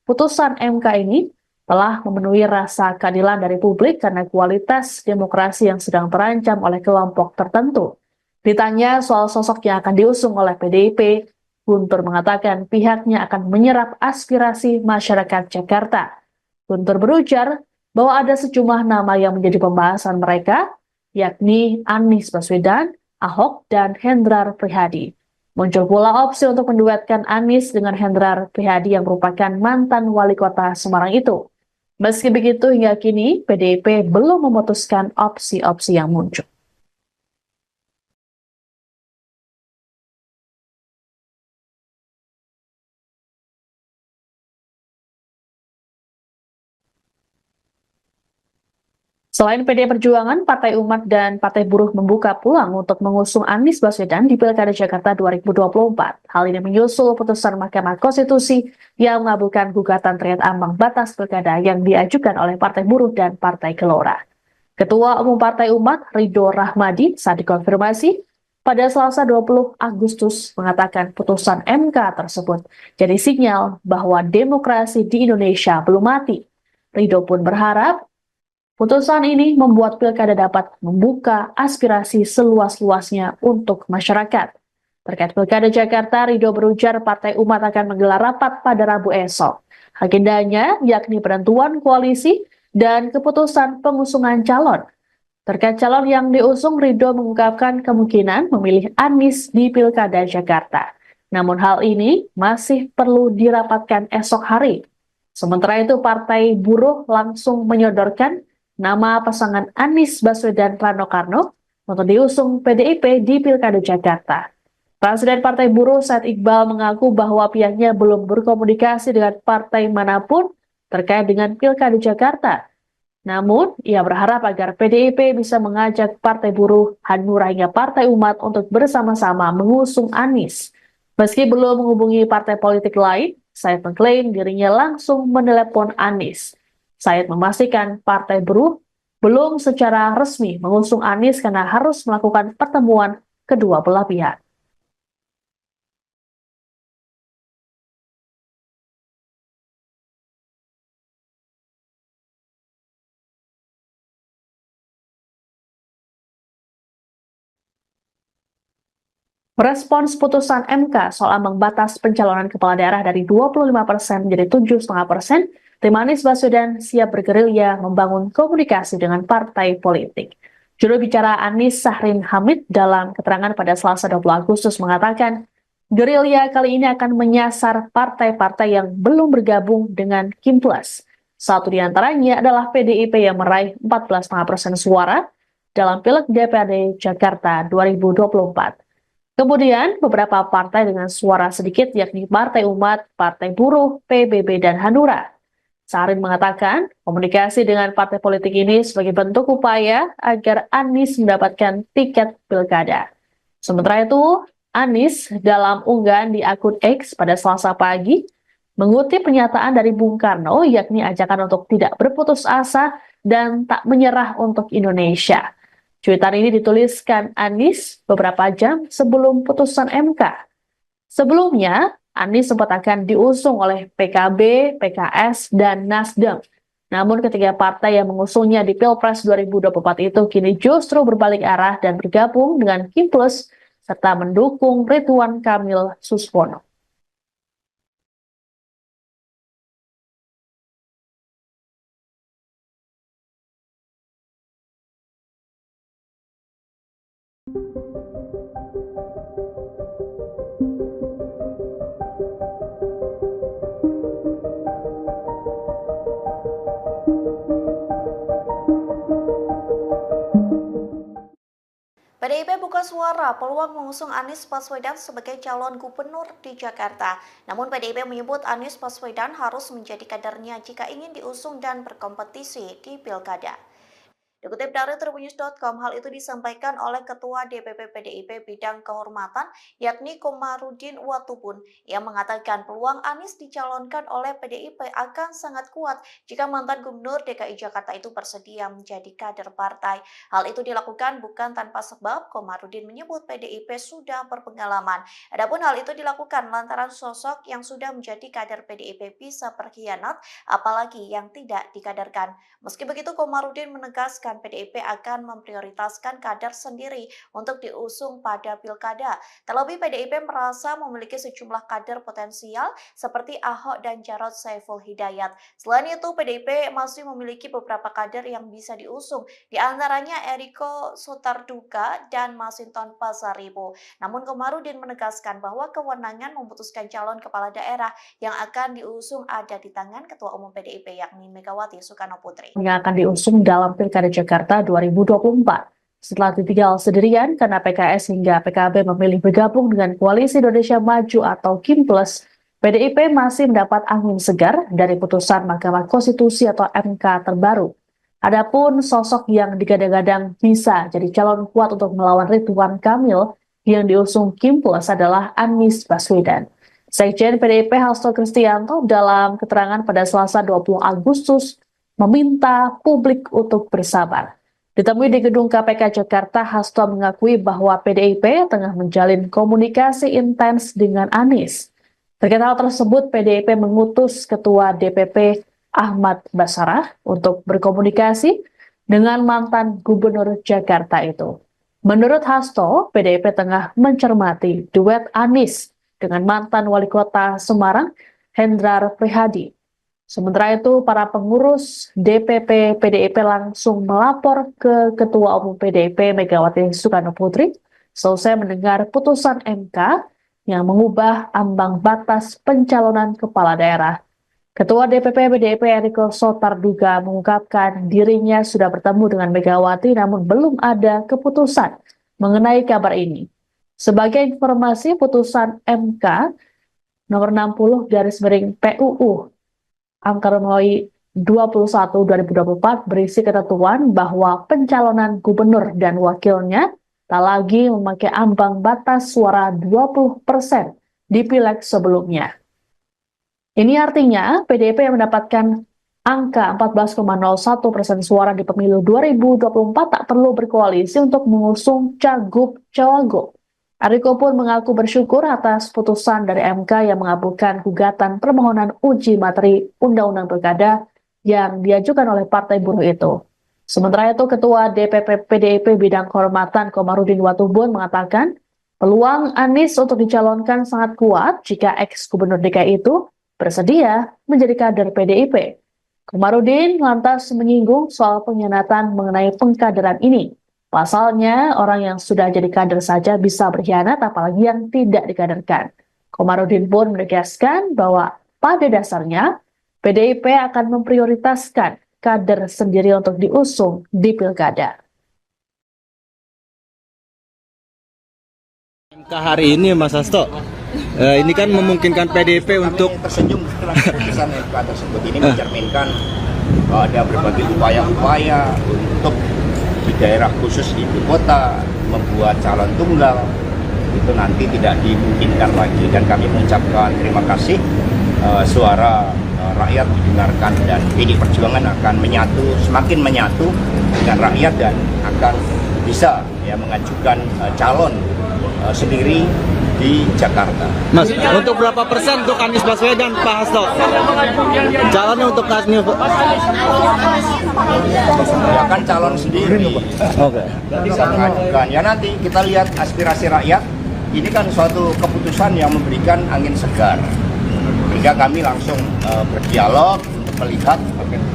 A: putusan MK ini telah memenuhi rasa keadilan dari publik karena kualitas demokrasi yang sedang terancam oleh kelompok tertentu. Ditanya soal sosok yang akan diusung oleh PDIP, Guntur mengatakan pihaknya akan menyerap aspirasi masyarakat Jakarta. Guntur berujar bahwa ada sejumlah nama yang menjadi pembahasan mereka, yakni Anies Baswedan, Ahok, dan Hendrar Prihadi. Muncul pula opsi untuk menduetkan Anies dengan Hendrar Prihadi yang merupakan mantan wali kota Semarang itu. Meski begitu, hingga kini PDIP belum memutuskan opsi-opsi yang muncul. Selain PDI Perjuangan, Partai Umat dan Partai Buruh membuka peluang untuk mengusung Anies Baswedan di Pilkada Jakarta 2024. Hal ini menyusul putusan Mahkamah Konstitusi yang mengabulkan gugatan terkait ambang batas pilkada yang diajukan oleh Partai Buruh dan Partai Gelora. Ketua Umum Partai Umat, Ridho Rahmadi, saat dikonfirmasi pada Selasa 20 Agustus mengatakan putusan MK tersebut jadi sinyal bahwa demokrasi di Indonesia belum mati. Ridho pun berharap putusan ini membuat pilkada dapat membuka aspirasi seluas-luasnya untuk masyarakat. Terkait pilkada Jakarta, Ridho berujar Partai Umat akan menggelar rapat pada Rabu esok. Agendanya yakni penentuan koalisi dan keputusan pengusungan calon. Terkait calon yang diusung, Ridho mengungkapkan kemungkinan memilih Anies di pilkada Jakarta. Namun hal ini masih perlu dirapatkan esok hari. Sementara itu, Partai Buruh langsung menyodorkan nama pasangan Anies Baswedan Rano Karno untuk diusung PDIP di Pilkada Jakarta. Presiden Partai Buruh Said Iqbal mengaku bahwa pihaknya belum berkomunikasi dengan partai manapun terkait dengan Pilkada Jakarta. Namun, ia berharap agar PDIP bisa mengajak Partai Buruh, Hanura hingga Partai Umat untuk bersama-sama mengusung Anies. Meski belum menghubungi partai politik lain, Said mengklaim dirinya langsung menelepon Anies. Said memastikan Partai Buruh belum secara resmi mengusung Anies karena harus melakukan pertemuan kedua belah pihak. Merespons putusan MK soal ambang batas pencalonan kepala daerah dari 25% menjadi 7,5%, tim Anies Baswedan siap bergerilya membangun komunikasi dengan partai politik. Juru bicara Anies Sahrin Hamid dalam keterangan pada Selasa 20 Agustus mengatakan, gerilya kali ini akan menyasar partai-partai yang belum bergabung dengan Kim Plus. Satu di antaranya adalah PDIP yang meraih 14,5% suara dalam Pileg DPRD Jakarta 2024. Kemudian, beberapa partai dengan suara sedikit yakni Partai Umat, Partai Buruh, PBB, dan Hanura. Sahrin mengatakan, komunikasi dengan partai politik ini sebagai bentuk upaya agar Anies mendapatkan tiket pilkada. Sementara itu, Anies dalam unggahan di akun X pada Selasa pagi, mengutip pernyataan dari Bung Karno, yakni ajakan untuk tidak berputus asa dan tak menyerah untuk Indonesia. Cuitan ini dituliskan Anies beberapa jam sebelum putusan MK. Sebelumnya, Anies sempat akan diusung oleh PKB, PKS, dan Nasdem. Namun ketiga partai yang mengusungnya di Pilpres 2024 itu kini justru berbalik arah dan bergabung dengan Kim Plus serta mendukung Ridwan Kamil Suswono.
D: PDIP buka suara peluang mengusung Anies Baswedan sebagai calon gubernur di Jakarta. Namun PDIP menyebut Anies Baswedan harus menjadi kadernya jika ingin diusung dan berkompetisi di Pilkada. Dikutip dari tribunnews.com, hal itu disampaikan oleh Ketua DPP PDIP Bidang Kehormatan, yakni Komarudin Watubun, yang mengatakan peluang Anies dicalonkan oleh PDIP akan sangat kuat jika mantan Gubernur DKI Jakarta itu bersedia menjadi kader partai. Hal itu dilakukan bukan tanpa sebab. Komarudin menyebut PDIP sudah berpengalaman. Adapun hal itu dilakukan lantaran sosok yang sudah menjadi kader PDIP bisa berkhianat, apalagi yang tidak dikaderkan. Meski begitu, Komarudin menegaskan PDIP akan memprioritaskan kader sendiri untuk diusung pada pilkada. Terlebih PDIP merasa memiliki sejumlah kader potensial seperti Ahok dan Jarod Saiful Hidayat. Selain itu, PDIP masih memiliki beberapa kader yang bisa diusung, di antaranya Eriko Sotarduga dan Masinton Pasaribu. Namun Komarudin menegaskan bahwa kewenangan memutuskan calon kepala daerah yang akan diusung ada di tangan Ketua Umum PDIP yakni Megawati Soekarno Putri.
A: Yang akan diusung dalam Pilkada Jakarta 2024. Setelah ditinggal sendirian karena PKS hingga PKB memilih bergabung dengan Koalisi Indonesia Maju atau Kim Plus, PDIP masih mendapat angin segar dari putusan Mahkamah Konstitusi atau MK terbaru. Adapun sosok yang digadang-gadang bisa jadi calon kuat untuk melawan Ridwan Kamil yang diusung Kim Plus adalah Anies Baswedan. Sekjen PDIP Hasto Kristianto dalam keterangan pada Selasa 20 Agustus meminta publik untuk bersabar. Ditemui di gedung KPK Jakarta, Hasto mengakui bahwa PDIP tengah menjalin komunikasi intens dengan Anies. Terkait hal tersebut, PDIP mengutus Ketua DPP Ahmad Basarah untuk berkomunikasi dengan mantan Gubernur Jakarta itu. Menurut Hasto, PDIP tengah mencermati duet Anies dengan mantan Wali Kota Semarang, Hendrar Prihadi. Sementara itu, para pengurus DPP PDIP langsung melapor ke Ketua Umum PDIP Megawati Soekarno Putri selesai mendengar putusan MK yang mengubah ambang batas pencalonan kepala daerah. Ketua DPP PDIP Eriko Sotarduga mengungkapkan dirinya sudah bertemu dengan Megawati namun belum ada keputusan mengenai kabar ini. Sebagai informasi, putusan MK nomor 60/PUU angka Romawi 21/2024 berisi ketentuan bahwa pencalonan gubernur dan wakilnya tak lagi memakai ambang batas suara 20% di pileg sebelumnya. Ini artinya PDIP yang mendapatkan angka 14,01% suara di pemilu 2024 tak perlu berkoalisi untuk mengusung cagup-cawagup. Eriko pun mengaku bersyukur atas putusan dari MK yang mengabulkan gugatan permohonan uji materi Undang-Undang Pilkada yang diajukan oleh Partai Buruh itu. Sementara itu, Ketua DPP PDIP Bidang Kehormatan Komarudin Watubun mengatakan peluang Anies untuk dicalonkan sangat kuat jika ex-gubernur DKI itu bersedia menjadi kader PDIP. Komarudin lantas menyinggung soal pengkhianatan mengenai pengkaderan ini. Pasalnya, orang yang sudah jadi kader saja bisa berkhianat, apalagi yang tidak dikaderkan. Komarudin pun menegaskan bahwa pada dasarnya PDIP akan memprioritaskan kader sendiri untuk diusung di pilkada.
B: MK hari ini, Mas Hasto, ini kan memungkinkan PDIP untuk
C: tersenyum setelah keputusan MK tersebut ini mencerminkan ada berbagai upaya-upaya untuk di daerah khusus ibu kota membuat calon tunggal itu nanti tidak dimungkinkan lagi, dan kami mengucapkan terima kasih suara rakyat didengarkan dan PD Perjuangan akan semakin menyatu dengan rakyat dan akan bisa mengajukan calon sendiri di Jakarta.
B: Mas, untuk berapa persen untuk Anies Baswedan, Pak Hasto? Calonnya untuk Anies
C: Ya kan calon sendiri.
B: Oke.
C: Bisa mengajukan. Ya nanti kita lihat aspirasi rakyat. Ini kan suatu keputusan yang memberikan angin segar. Sehingga kami langsung berdialog untuk melihat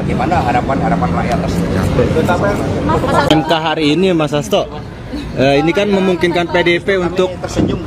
C: bagaimana harapan-harapan rakyat tersebut.
B: MK hari ini, Mas Hasto, ini kan memungkinkan PDIP untuk
C: tersenyum.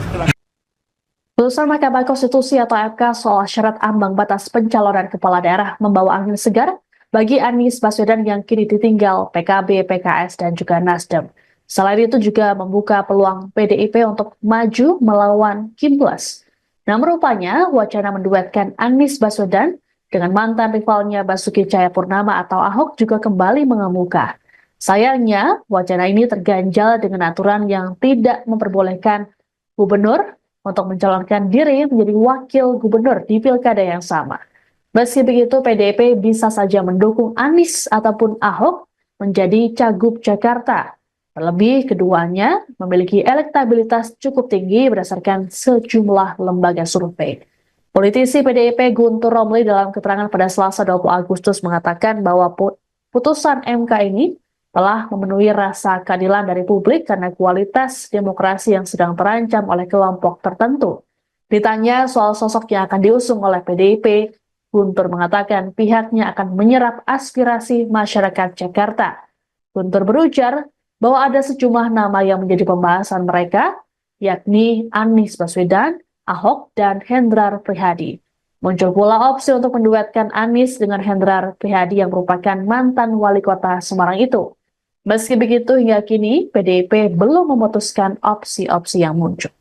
A: Putusan Mahkamah Konstitusi atau MK soal syarat ambang batas pencalonan kepala daerah membawa angin segar bagi Anies Baswedan yang kini ditinggal PKB, PKS, dan juga Nasdem. Selain itu juga membuka peluang PDIP untuk maju melawan Kim Plus. Namun rupanya wacana menduetkan Anies Baswedan dengan mantan rivalnya Basuki Cahayapurnama atau Ahok juga kembali mengemuka. Sayangnya, wacana ini terganjal dengan aturan yang tidak memperbolehkan gubernur untuk mencalonkan diri menjadi wakil gubernur di pilkada yang sama. Meski begitu, PDIP bisa saja mendukung Anies ataupun Ahok menjadi Cagup Jakarta. Terlebih keduanya memiliki elektabilitas cukup tinggi berdasarkan sejumlah lembaga survei. Politisi PDIP Guntur Romli dalam keterangan pada Selasa 20 Agustus mengatakan bahwa putusan MK ini telah memenuhi rasa keadilan dari publik karena kualitas demokrasi yang sedang terancam oleh kelompok tertentu. Ditanya soal sosok yang akan diusung oleh PDIP, Guntur mengatakan pihaknya akan menyerap aspirasi masyarakat Jakarta. Guntur berujar bahwa ada sejumlah nama yang menjadi pembahasan mereka, yakni Anies Baswedan, Ahok, dan Hendrar Prihadi. Muncul pula opsi untuk menduetkan Anies dengan Hendrar Prihadi yang merupakan mantan wali kota Semarang itu. Meski begitu, hingga kini PDIP belum memutuskan opsi-opsi yang muncul.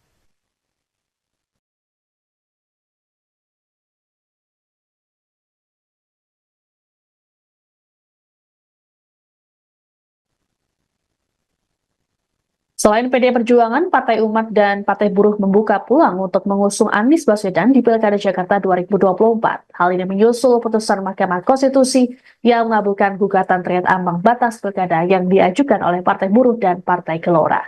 A: Selain PDI Perjuangan, Partai Umat dan Partai Buruh membuka peluang untuk mengusung Anies Baswedan di Pilkada Jakarta 2024. Hal ini menyusul putusan Mahkamah Konstitusi yang mengabulkan gugatan terkait ambang batas pilkada yang diajukan oleh Partai Buruh dan Partai Gelora.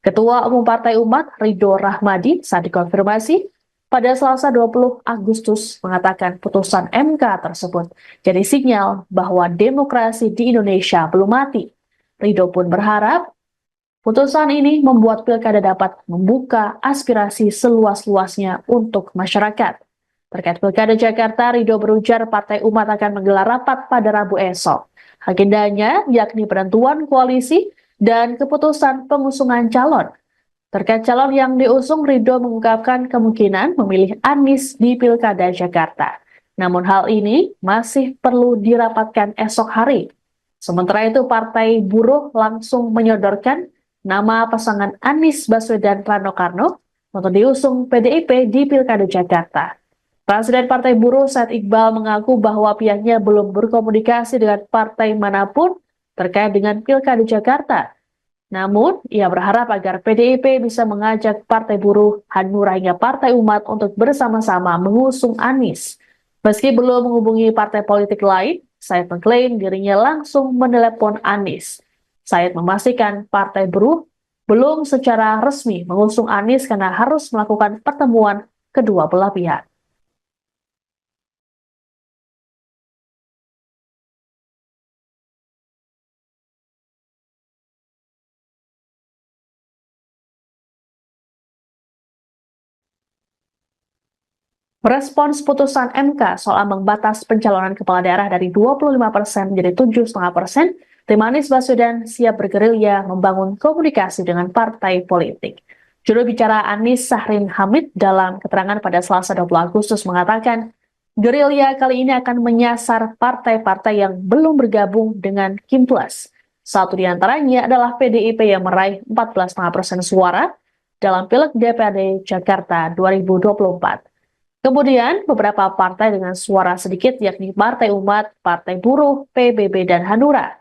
A: Ketua Umum Partai Umat, Ridho Rahmadi, saat dikonfirmasi pada Selasa 20 Agustus mengatakan putusan MK tersebut jadi sinyal bahwa demokrasi di Indonesia belum mati. Ridho pun berharap putusan ini membuat pilkada dapat membuka aspirasi seluas-luasnya untuk masyarakat. Terkait pilkada Jakarta, Ridho berujar Partai Umat akan menggelar rapat pada Rabu esok. Agendanya yakni penentuan koalisi dan keputusan pengusungan calon. Terkait calon yang diusung, Ridho mengungkapkan kemungkinan memilih Anies di pilkada Jakarta. Namun hal ini masih perlu dirapatkan esok hari. Sementara itu, Partai Buruh langsung menyodorkan nama pasangan Anies Baswedan Rano Karno untuk diusung PDIP di Pilkada Jakarta. Presiden Partai Buruh Said Iqbal mengaku bahwa pihaknya belum berkomunikasi dengan partai manapun terkait dengan Pilkada Jakarta. Namun, ia berharap agar PDIP bisa mengajak Partai Buruh, Hanura hingga Partai Umat untuk bersama-sama mengusung Anies. Meski belum menghubungi partai politik lain, Said mengklaim dirinya langsung menelepon Anies. Said memastikan Partai Buruh belum secara resmi mengusung Anies karena harus melakukan pertemuan kedua belah pihak. Merespons putusan MK soal ambang batas pencalonan kepala daerah dari 25% menjadi 7,5%, tim Anies Baswedan siap bergerilya membangun komunikasi dengan partai politik. Juru bicara Anies Sahrin Hamid dalam keterangan pada Selasa 20 Agustus mengatakan, gerilya kali ini akan menyasar partai-partai yang belum bergabung dengan Kim Plus. Satu di antaranya adalah PDIP yang meraih 14,5% suara dalam Pileg DPRD Jakarta 2024. Kemudian, beberapa partai dengan suara sedikit yakni Partai Umat, Partai Buruh, PBB, dan Hanura.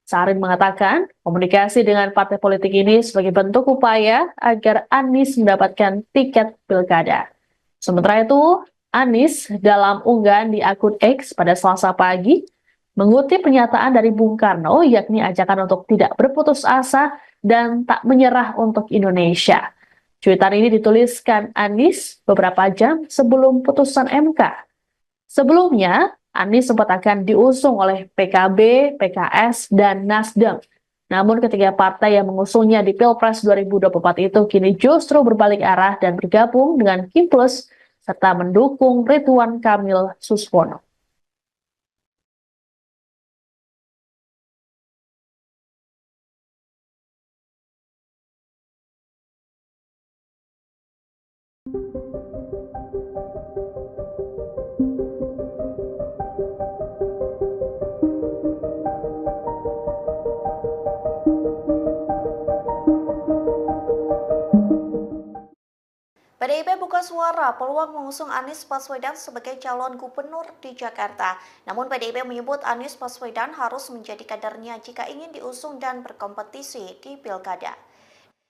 A: Sahrin mengatakan, komunikasi dengan partai politik ini sebagai bentuk upaya agar Anies mendapatkan tiket pilkada. Sementara itu, Anies dalam unggahan di akun X pada Selasa pagi mengutip pernyataan dari Bung Karno, yakni ajakan untuk tidak berputus asa dan tak menyerah untuk Indonesia. Cuitan ini dituliskan Anies beberapa jam sebelum putusan MK. Sebelumnya, Anies sempat akan diusung oleh PKB, PKS, dan Nasdem. Namun ketiga partai yang mengusungnya di Pilpres 2024 itu kini justru berbalik arah dan bergabung dengan Kim Plus serta mendukung Ridwan Kamil Suswono.
D: PDIP buka suara peluang mengusung Anies Baswedan sebagai calon gubernur di Jakarta. Namun PDIP menyebut Anies Baswedan harus menjadi kadernya jika ingin diusung dan berkompetisi di Pilkada.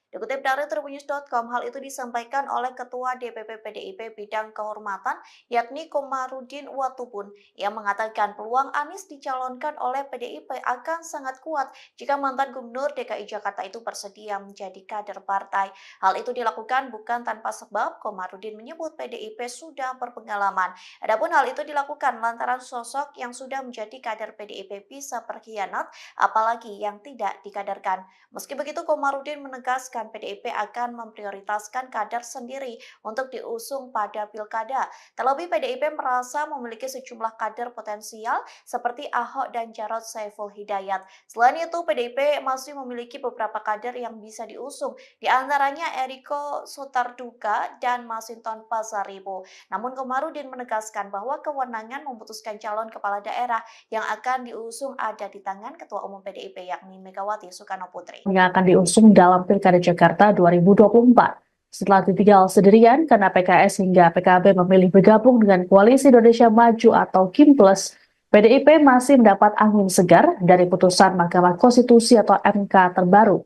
D: Dikutip dari tribunnews.com, hal itu disampaikan oleh Ketua DPP PDIP Bidang Kehormatan, yakni Komarudin Watubun, yang mengatakan peluang Anies dicalonkan oleh PDIP akan sangat kuat jika mantan Gubernur DKI Jakarta itu bersedia menjadi kader partai. Hal itu dilakukan bukan tanpa sebab. Komarudin menyebut PDIP sudah berpengalaman. Adapun hal itu dilakukan lantaran sosok yang sudah menjadi kader PDIP bisa berkhianat, apalagi yang tidak dikaderkan. Meski begitu, Komarudin menegaskan PDIP akan memprioritaskan kader sendiri untuk diusung pada pilkada. Terlebih PDIP merasa memiliki sejumlah kader potensial seperti Ahok dan Jarod Saiful Hidayat. Selain itu, PDIP masih memiliki beberapa kader yang bisa diusung, di antaranya Eriko Sotarduga dan Masinton Pasaribu. Namun Komarudin menegaskan bahwa kewenangan memutuskan calon kepala daerah yang akan diusung ada di tangan Ketua Umum PDIP yakni Megawati Soekarno Putri.
A: Yang akan diusung dalam Pilkada Jakarta 2024. Setelah ditinggal sendirian karena PKS hingga PKB memilih bergabung dengan Koalisi Indonesia Maju atau Kim Plus, PDIP masih mendapat angin segar dari putusan Mahkamah Konstitusi atau MK terbaru.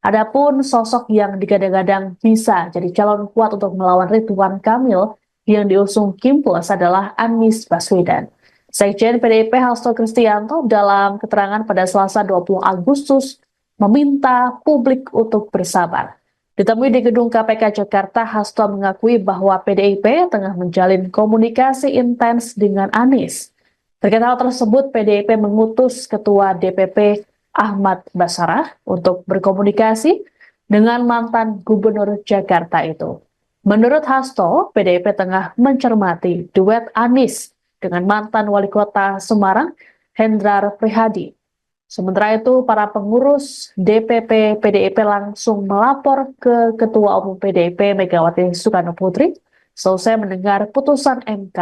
A: Adapun sosok yang digadang-gadang bisa jadi calon kuat untuk melawan Ridwan Kamil yang diusung Kim Plus adalah Anies Baswedan. Sekjen PDIP Hasto Kristianto dalam keterangan pada Selasa 20 Agustus meminta publik untuk bersabar. Ditemui di gedung KPK Jakarta, Hasto mengakui bahwa PDIP tengah menjalin komunikasi intens dengan Anies. Terkait hal tersebut, PDIP mengutus Ketua DPP Ahmad Basarah untuk berkomunikasi dengan mantan Gubernur Jakarta itu. Menurut Hasto, PDIP tengah mencermati duet Anies dengan mantan Wali Kota Semarang, Hendrar Prihadi. Sementara itu, para pengurus DPP PDIP langsung melapor ke Ketua Umum PDIP Megawati Soekarno Putri selesai mendengar putusan MK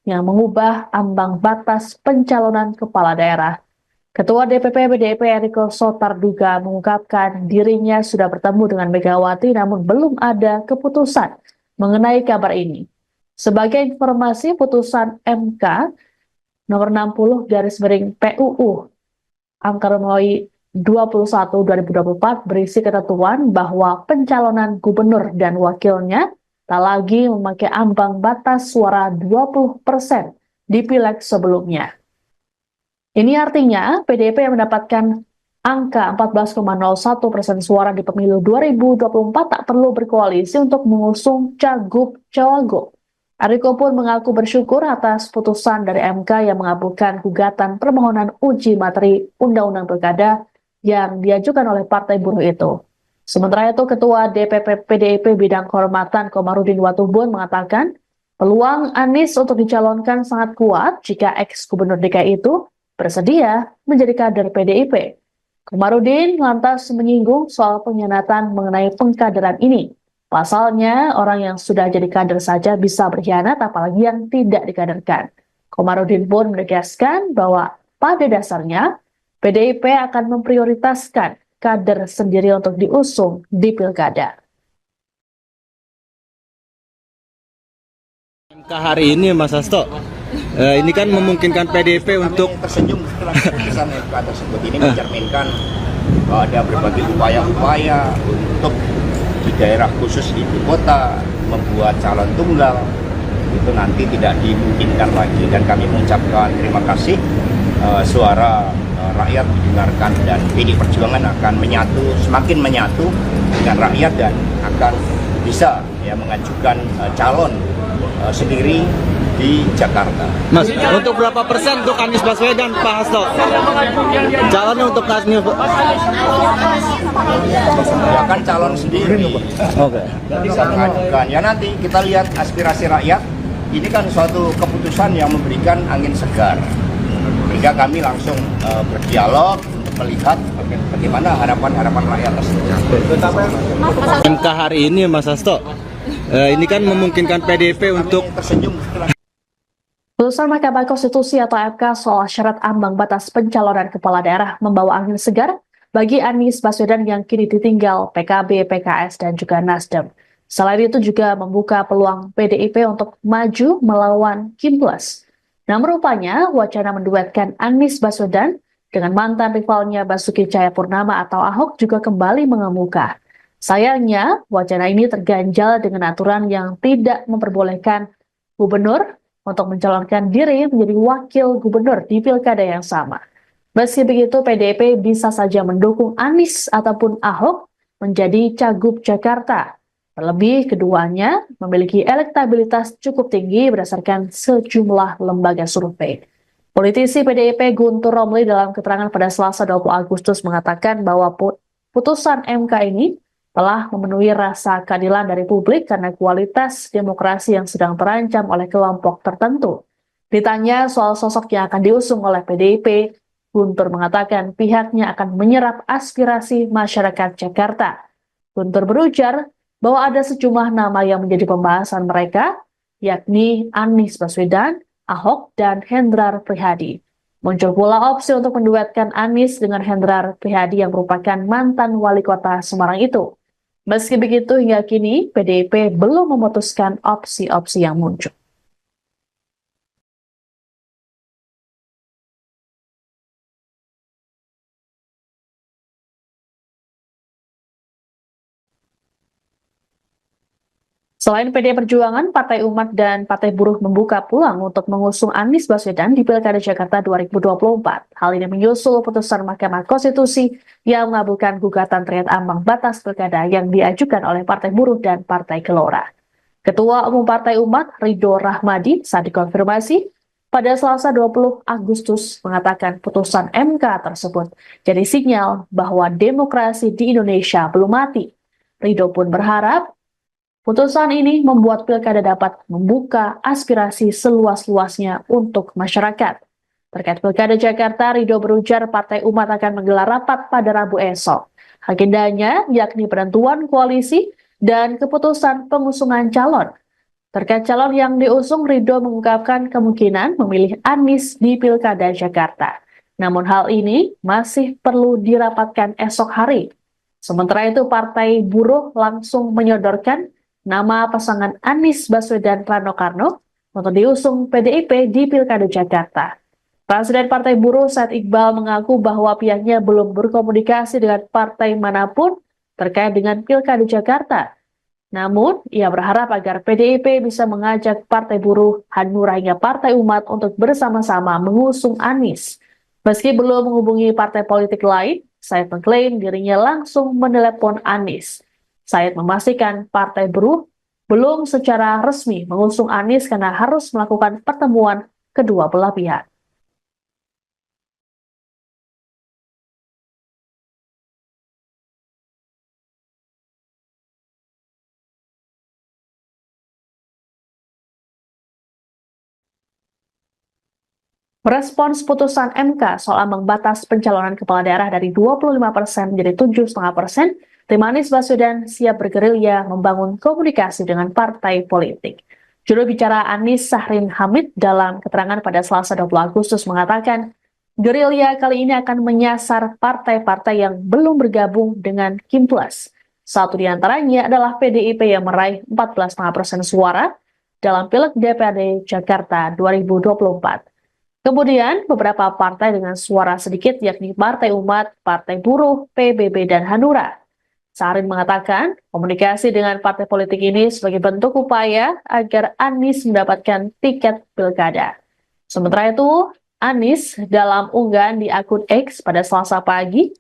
A: yang mengubah ambang batas pencalonan kepala daerah. Ketua DPP PDIP Eriko Sotarduga mengungkapkan dirinya sudah bertemu dengan Megawati namun belum ada keputusan mengenai kabar ini. Sebagai informasi, putusan MK nomor 60/PUU Angka Romawi 21/2024 berisi ketentuan bahwa pencalonan gubernur dan wakilnya tak lagi memakai ambang batas suara 20% di pileg sebelumnya. Ini artinya PDIP yang mendapatkan angka 14,01% suara di pemilu 2024 tak perlu berkoalisi untuk mengusung cagup-cawagup. Eriko pun mengaku bersyukur atas putusan dari MK yang mengabulkan gugatan permohonan uji materi Undang-Undang Pilkada yang diajukan oleh Partai Buruh itu. Sementara itu, Ketua DPP PDIP Bidang Kehormatan Komarudin Watubun mengatakan peluang Anies untuk dicalonkan sangat kuat jika ex-gubernur DKI itu bersedia menjadi kader PDIP. Komarudin lantas menyinggung soal pengkhianatan mengenai pengkaderan ini. Pasalnya, orang yang sudah jadi kader saja bisa berkhianat, apalagi yang tidak dikaderkan. Komarudin pun menegaskan bahwa pada dasarnya, PDIP akan memprioritaskan kader sendiri untuk diusung di pilkada.
B: MK hari ini, Mas Hasto, ini kan memungkinkan PDIP untuk
C: tersenyum setelah keputusan MK tersebut ini mencerminkan bahwa ada berbagai upaya-upaya untuk di daerah khusus ibu kota membuat calon tunggal itu nanti tidak dimungkinkan lagi, dan kami mengucapkan terima kasih. Suara rakyat didengarkan dan PD Perjuangan akan semakin menyatu dengan rakyat dan akan bisa mengajukan calon sendiri di Jakarta.
B: Mas, untuk berapa persen untuk Anies Baswedan, Pak Hasto? Calonnya untuk Anies
C: Ya kan calon sendiri.
B: Oke.
C: Bisa mengajukan. Ya nanti kita lihat aspirasi rakyat. Ini kan suatu keputusan yang memberikan angin segar. Sehingga kami langsung berdialog untuk melihat bagaimana harapan-harapan rakyat tersebut.
B: MK hari ini, Mas Hasto, ini kan memungkinkan PDIP untuk
C: tersenyum.
A: Putusan Mahkamah Konstitusi atau MK soal syarat ambang batas pencalonan kepala daerah membawa angin segar bagi Anies Baswedan yang kini ditinggal PKB, PKS, dan juga Nasdem. Selain itu juga membuka peluang PDIP untuk maju melawan Kim Plus. Namun rupanya wacana menduetkan Anies Baswedan dengan mantan rivalnya Basuki Cahayapurnama atau Ahok juga kembali mengemuka. Sayangnya, wacana ini terganjal dengan aturan yang tidak memperbolehkan gubernur untuk mencalonkan diri menjadi wakil gubernur di pilkada yang sama. Meski begitu, PDIP bisa saja mendukung Anies ataupun Ahok menjadi Cagup Jakarta. Terlebih, keduanya memiliki elektabilitas cukup tinggi berdasarkan sejumlah lembaga survei. Politisi PDIP Guntur Romli dalam keterangan pada Selasa 20 Agustus mengatakan bahwa putusan MK ini telah memenuhi rasa keadilan dari publik karena kualitas demokrasi yang sedang terancam oleh kelompok tertentu. Ditanya soal sosok yang akan diusung oleh PDIP, Guntur mengatakan pihaknya akan menyerap aspirasi masyarakat Jakarta. Guntur berujar bahwa ada sejumlah nama yang menjadi pembahasan mereka, yakni Anies Baswedan, Ahok, dan Hendrar Prihadi. Muncul pula opsi untuk menduetkan Anies dengan Hendrar Prihadi yang merupakan mantan wali kota Semarang itu. Meski begitu, hingga kini PDIP belum memutuskan opsi-opsi yang muncul. Selain PDI Perjuangan, Partai Umat dan Partai Buruh membuka peluang untuk mengusung Anies Baswedan di Pilkada Jakarta 2024. Hal ini menyusul putusan Mahkamah Konstitusi yang mengabulkan gugatan terkait ambang batas pilkada yang diajukan oleh Partai Buruh dan Partai Gelora. Ketua Umum Partai Umat, Ridho Rahmadi, saat dikonfirmasi pada Selasa 20 Agustus mengatakan putusan MK tersebut jadi sinyal bahwa demokrasi di Indonesia belum mati. Ridho pun berharap putusan ini membuat pilkada dapat membuka aspirasi seluas-luasnya untuk masyarakat. Terkait pilkada Jakarta, Ridho berujar Partai Umat akan menggelar rapat pada Rabu esok. Agendanya yakni penentuan koalisi dan keputusan pengusungan calon. Terkait calon yang diusung, Ridho mengungkapkan kemungkinan memilih Anies di pilkada Jakarta. Namun hal ini masih perlu dirapatkan esok hari. Sementara itu, Partai Buruh langsung menyodorkan nama pasangan Anies Baswedan Rano Karno untuk diusung PDIP di Pilkada Jakarta. Presiden Partai Buruh Said Iqbal mengaku bahwa pihaknya belum berkomunikasi dengan partai manapun terkait dengan Pilkada Jakarta. Namun, ia berharap agar PDIP bisa mengajak Partai Buruh, Hanura hingga Partai Umat untuk bersama-sama mengusung Anies. Meski belum menghubungi partai politik lain, Said mengklaim dirinya langsung menelepon Anies. Said memastikan Partai Buruh belum secara resmi mengusung Anies karena harus melakukan pertemuan kedua belah pihak. Respons putusan MK soal ambang batas pencalonan kepala daerah dari 25% menjadi 7,5%, tim Anies Baswedan siap bergerilya membangun komunikasi dengan partai politik. Juru bicara Anies Sahrin Hamid dalam keterangan pada Selasa 20 Agustus mengatakan, gerilya kali ini akan menyasar partai-partai yang belum bergabung dengan Kim Plus. Satu di antaranya adalah PDIP yang meraih 14,5% suara dalam Pileg DPRD Jakarta 2024. Kemudian, beberapa partai dengan suara sedikit yakni Partai Umat, Partai Buruh, PBB, dan Hanura. Sarin mengatakan komunikasi dengan partai politik ini sebagai bentuk upaya agar Anies mendapatkan tiket pilkada. Sementara itu, Anies dalam unggahan di akun X pada Selasa pagi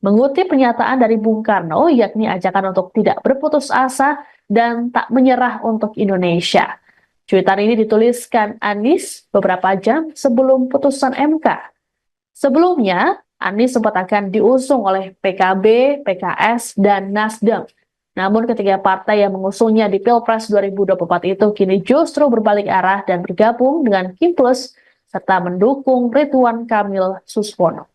A: mengutip pernyataan dari Bung Karno, yakni ajakan untuk tidak berputus asa dan tak menyerah untuk Indonesia. Cuitan ini dituliskan Anies beberapa jam sebelum putusan MK. Sebelumnya, Anies sempat akan diusung oleh PKB, PKS, dan Nasdem. Namun ketiga partai yang mengusungnya di Pilpres 2024 itu kini justru berbalik arah dan bergabung dengan Kim Plus serta mendukung Ridwan Kamil Suswono.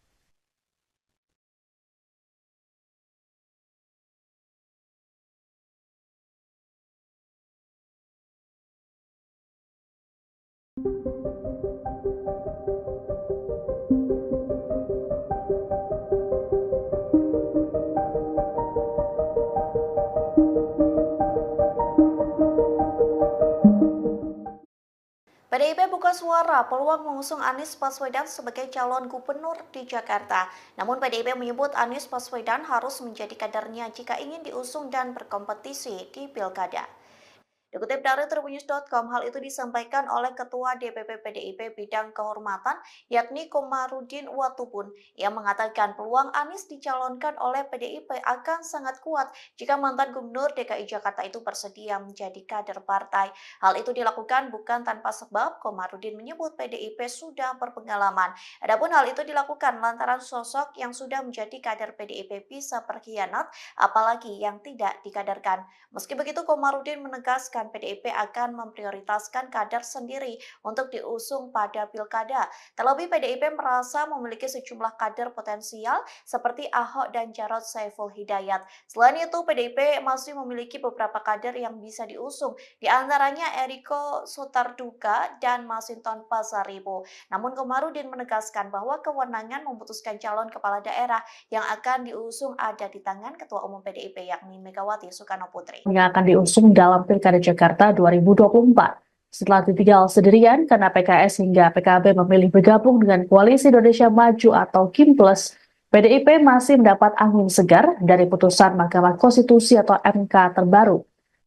D: PDIP buka suara peluang mengusung Anies Baswedan sebagai calon gubernur di Jakarta. Namun PDIP menyebut Anies Baswedan harus menjadi kadernya jika ingin diusung dan berkompetisi di Pilkada. Dikutip dari tribunnews.com, hal itu disampaikan oleh Ketua DPP PDIP Bidang Kehormatan, yakni Komarudin Watubun, yang mengatakan peluang Anies dicalonkan oleh PDIP akan sangat kuat jika mantan Gubernur DKI Jakarta itu bersedia menjadi kader partai. Hal itu dilakukan bukan tanpa sebab. Komarudin menyebut PDIP sudah berpengalaman. Adapun hal itu dilakukan lantaran sosok yang sudah menjadi kader PDIP bisa berkhianat, apalagi yang tidak dikaderkan. Meski begitu, Komarudin menegaskan PDIP akan memprioritaskan kader sendiri untuk diusung pada pilkada. Terlebih PDIP merasa memiliki sejumlah kader potensial seperti Ahok dan Jarod Saiful Hidayat. Selain itu, PDIP masih memiliki beberapa kader yang bisa diusung, di antaranya Eriko Sotarduga dan Masinton Pasaribu. Namun Komarudin menegaskan bahwa kewenangan memutuskan calon kepala daerah yang akan diusung ada di tangan Ketua Umum PDIP yakni Megawati Soekarno Putri.
A: Yang akan diusung dalam Pilkada Jakarta 2024. Setelah ditinggal sendirian karena PKS hingga PKB memilih bergabung dengan Koalisi Indonesia Maju atau Kim Plus, PDIP masih mendapat angin segar dari putusan Mahkamah Konstitusi atau MK terbaru.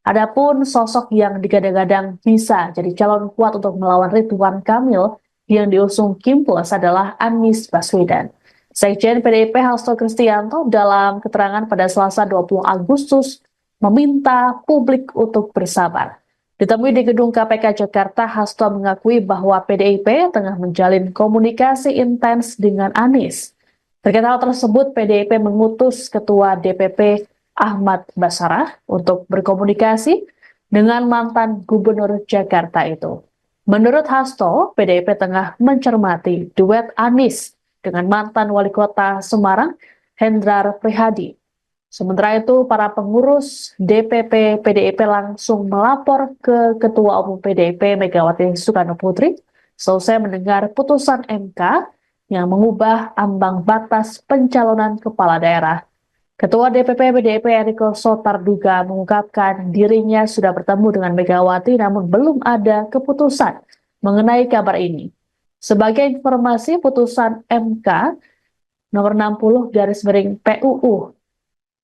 A: Adapun sosok yang digadang-gadang bisa jadi calon kuat untuk melawan Ridwan Kamil yang diusung Kim Plus adalah Anies Baswedan. Sekjen PDIP Hasto Kristianto dalam keterangan pada Selasa 20 Agustus meminta publik untuk bersabar. Ditemui di gedung KPK Jakarta, Hasto mengakui bahwa PDIP tengah menjalin komunikasi intens dengan Anies. Terkait hal tersebut, PDIP mengutus Ketua DPP Ahmad Basarah untuk berkomunikasi dengan mantan Gubernur Jakarta itu. Menurut Hasto, PDIP tengah mencermati duet Anies dengan mantan Wali Kota Semarang, Hendrar Prihadi. Sementara itu, para pengurus DPP PDIP langsung melapor ke Ketua Umum PDIP Megawati Soekarno Putri selesai mendengar putusan MK yang mengubah ambang batas pencalonan kepala daerah. Ketua DPP PDIP Eriko Sotarduga mengungkapkan dirinya sudah bertemu dengan Megawati namun belum ada keputusan mengenai kabar ini. Sebagai informasi, putusan MK nomor 60/PUU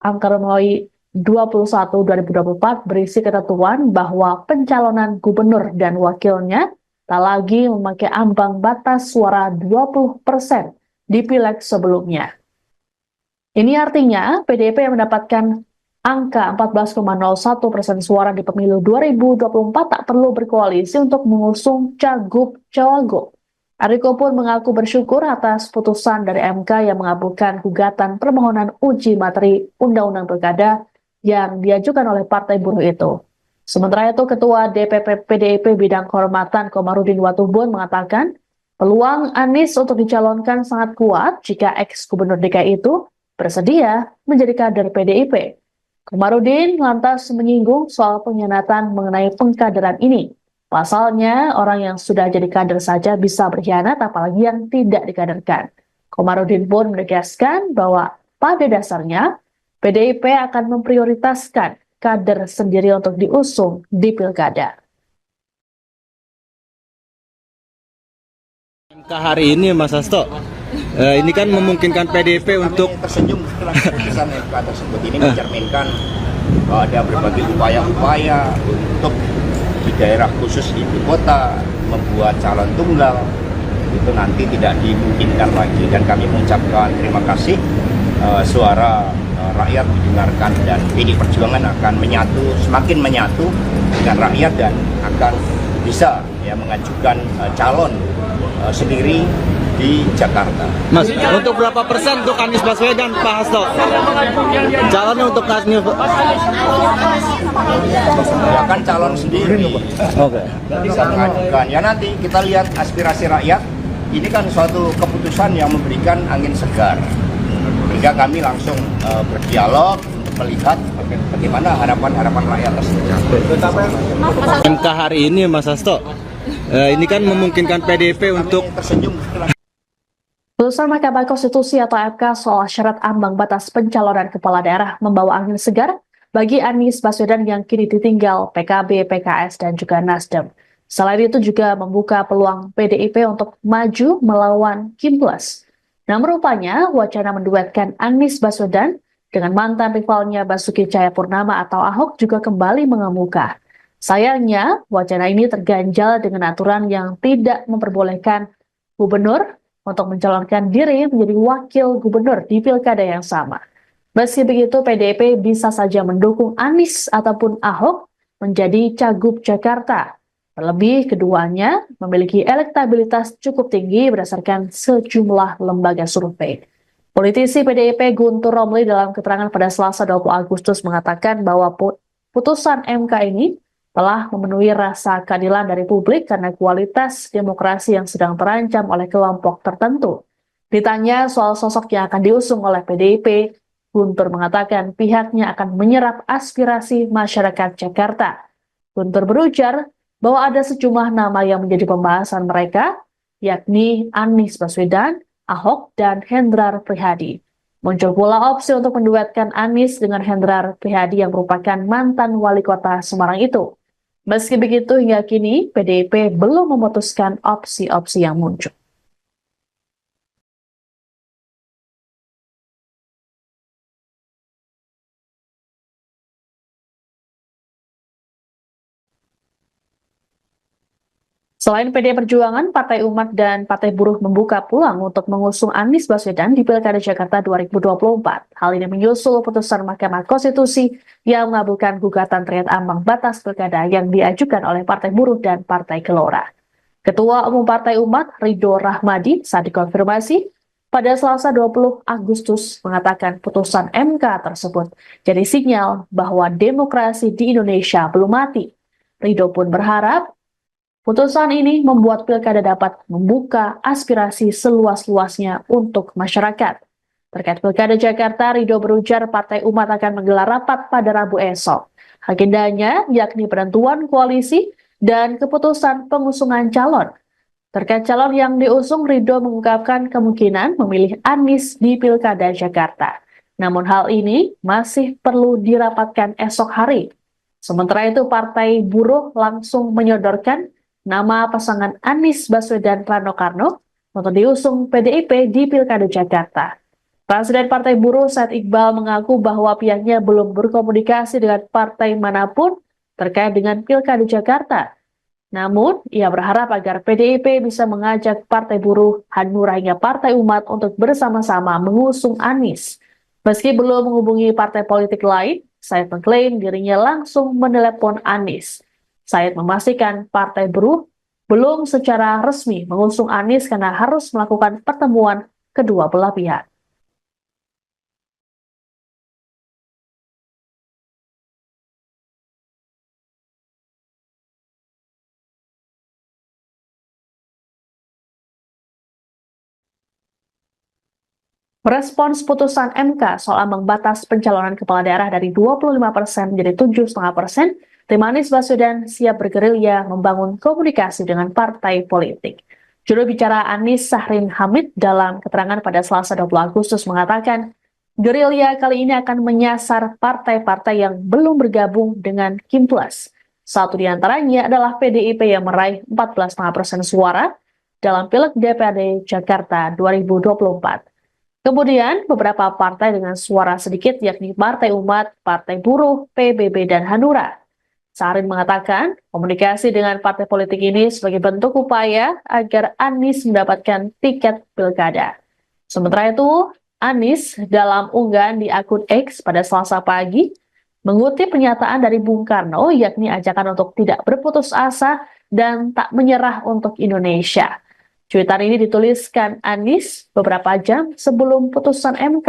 A: Angka Romawi 21/2024 berisi ketentuan bahwa pencalonan gubernur dan wakilnya tak lagi memakai ambang batas suara 20% di pileg sebelumnya. Ini artinya PDIP yang mendapatkan angka 14,01% suara di pemilu 2024 tak perlu berkoalisi untuk mengusung cagup-cawagup. Eriko pun mengaku bersyukur atas putusan dari MK yang mengabulkan gugatan permohonan uji materi Undang-Undang Pilkada yang diajukan oleh Partai Buruh itu. Sementara itu, Ketua DPP PDIP Bidang Kehormatan Komarudin Watubun mengatakan peluang Anies untuk dicalonkan sangat kuat jika ex-gubernur DKI itu bersedia menjadi kader PDIP. Komarudin lantas menyinggung soal pengkhianatan mengenai pengkaderan ini. Pasalnya, orang yang sudah jadi kader saja bisa berkhianat, apalagi yang tidak dikaderkan. Komarudin pun menegaskan bahwa pada dasarnya, PDIP akan memprioritaskan kader sendiri untuk diusung di pilkada.
B: MK hari ini, Mas Hasto, Ini kan memungkinkan PDIP untuk
C: Kami tersenyum setelah keputusan MK tersebut ini mencerminkan bahwa ada berbagai upaya-upaya untuk di daerah khusus ibu kota membuat calon tunggal itu nanti tidak dimungkinkan lagi, dan kami mengucapkan terima kasih suara rakyat didengarkan, dan PD Perjuangan akan semakin menyatu dengan rakyat dan akan bisa mengajukan calon sendiri di Jakarta.
B: Mas, untuk berapa persen untuk Anies Baswedan, Pak Hasto? Calonnya untuk Anies
C: Ya kan calon sendiri.
B: Oke.
C: Bisa mengajukan. Ya nanti kita lihat aspirasi rakyat. Ini kan suatu keputusan yang memberikan angin segar. Sehingga kami langsung berdialog untuk melihat bagaimana harapan-harapan rakyat tersebut.
B: MK hari ini, Mas Hasto, ini kan memungkinkan PDIP untuk
C: Kami tersenyum setelah
A: Putusan Mahkamah Konstitusi atau MK soal syarat ambang batas pencalonan kepala daerah membawa angin segar bagi Anies Baswedan yang kini ditinggal PKB, PKS, dan juga Nasdem. Selain itu juga membuka peluang PDIP untuk maju melawan Kim Plus. Namun rupanya wacana menduetkan Anies Baswedan dengan mantan rivalnya Basuki Cahayapurnama atau Ahok juga kembali mengemuka. Sayangnya, wacana ini terganjal dengan aturan yang tidak memperbolehkan gubernur untuk mencalonkan diri menjadi wakil gubernur di pilkada yang sama. Meski begitu, PDIP bisa saja mendukung Anies ataupun Ahok menjadi Cagup Jakarta. Terlebih, keduanya memiliki elektabilitas cukup tinggi berdasarkan sejumlah lembaga survei. Politisi PDIP Guntur Romli dalam keterangan pada Selasa 20 Agustus mengatakan bahwa putusan MK ini telah memenuhi rasa keadilan dari publik karena kualitas demokrasi yang sedang terancam oleh kelompok tertentu. Ditanya soal sosok yang akan diusung oleh PDIP, Guntur mengatakan pihaknya akan menyerap aspirasi masyarakat Jakarta. Guntur berujar bahwa ada sejumlah nama yang menjadi pembahasan mereka, yakni Anies Baswedan, Ahok, dan Hendrar Prihadi. Muncul pula opsi untuk menduetkan Anies dengan Hendrar Prihadi yang merupakan mantan wali kota Semarang itu. Meski begitu, hingga kini PDIP belum memutuskan opsi-opsi yang muncul. Selain PD Perjuangan, Partai Umat dan Partai Buruh membuka peluang untuk mengusung Anies Baswedan di Pilkada Jakarta 2024. Hal ini menyusul putusan Mahkamah Konstitusi yang mengabulkan gugatan terkait ambang batas pilkada yang diajukan oleh Partai Buruh dan Partai Gelora. Ketua Umum Partai Umat, Ridho Rahmadi, saat dikonfirmasi pada Selasa 20 Agustus mengatakan putusan MK tersebut jadi sinyal bahwa demokrasi di Indonesia belum mati. Ridho pun berharap putusan ini membuat pilkada dapat membuka aspirasi seluas-luasnya untuk masyarakat. Terkait pilkada Jakarta, Ridho berujar Partai Umat akan menggelar rapat pada Rabu esok. Agendanya yakni penentuan koalisi dan keputusan pengusungan calon. Terkait calon yang diusung, Ridho mengungkapkan kemungkinan memilih Anies di pilkada Jakarta. Namun hal ini masih perlu dirapatkan esok hari. Sementara itu, Partai Buruh langsung menyodorkan nama pasangan Anies Baswedan Rano Karno untuk diusung PDIP di Pilkada Jakarta. Presiden Partai Buruh Said Iqbal mengaku bahwa pihaknya belum berkomunikasi dengan partai manapun terkait dengan Pilkada Jakarta. Namun, ia berharap agar PDIP bisa mengajak Partai Buruh, Hanura hingga Partai Umat untuk bersama-sama mengusung Anies. Meski belum menghubungi partai politik lain, Said mengklaim dirinya langsung menelepon Anies. Said memastikan Partai Buruh belum secara resmi mengusung Anies karena harus melakukan pertemuan kedua belah pihak. Merespons putusan MK soal ambang batas pencalonan kepala daerah dari 25% menjadi 7,5%, tim Anies Baswedan siap bergerilya membangun komunikasi dengan partai politik. Juru bicara Anies Sahrin Hamid dalam keterangan pada Selasa 20 Agustus mengatakan, gerilya kali ini akan menyasar partai-partai yang belum bergabung dengan Kim Plus. Satu di antaranya adalah PDIP yang meraih 14,5% suara, dalam Pileg DPRD Jakarta 2024. Kemudian, beberapa partai dengan suara sedikit yakni Partai Umat, Partai Buruh, PBB, dan Hanura. Sarin mengatakan, komunikasi dengan partai politik ini sebagai bentuk upaya agar Anies mendapatkan tiket pilkada. Sementara itu, Anies dalam unggahan di akun X pada Selasa pagi mengutip pernyataan dari Bung Karno yakni ajakan untuk tidak berputus asa dan tak menyerah untuk Indonesia. Cuitan ini dituliskan Anies beberapa jam sebelum putusan MK.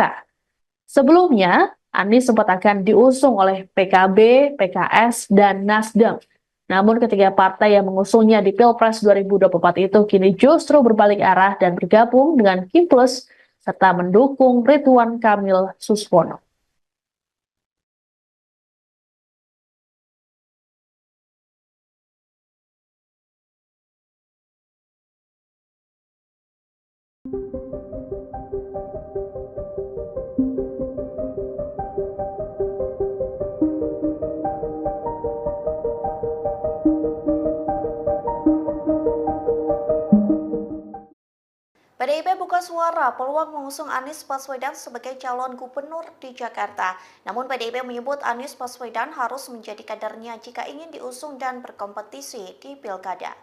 A: Sebelumnya, Anies sempat akan diusung oleh PKB, PKS, dan Nasdem. Namun ketiga partai yang mengusungnya di Pilpres 2024 itu kini justru berbalik arah dan bergabung dengan Kim Plus serta mendukung Ridwan Kamil Suswono.
D: PDIP buka suara peluang mengusung Anies Baswedan sebagai calon gubernur di Jakarta. Namun PDIP menyebut Anies Baswedan harus menjadi kadernya jika ingin diusung dan berkompetisi di Pilkada.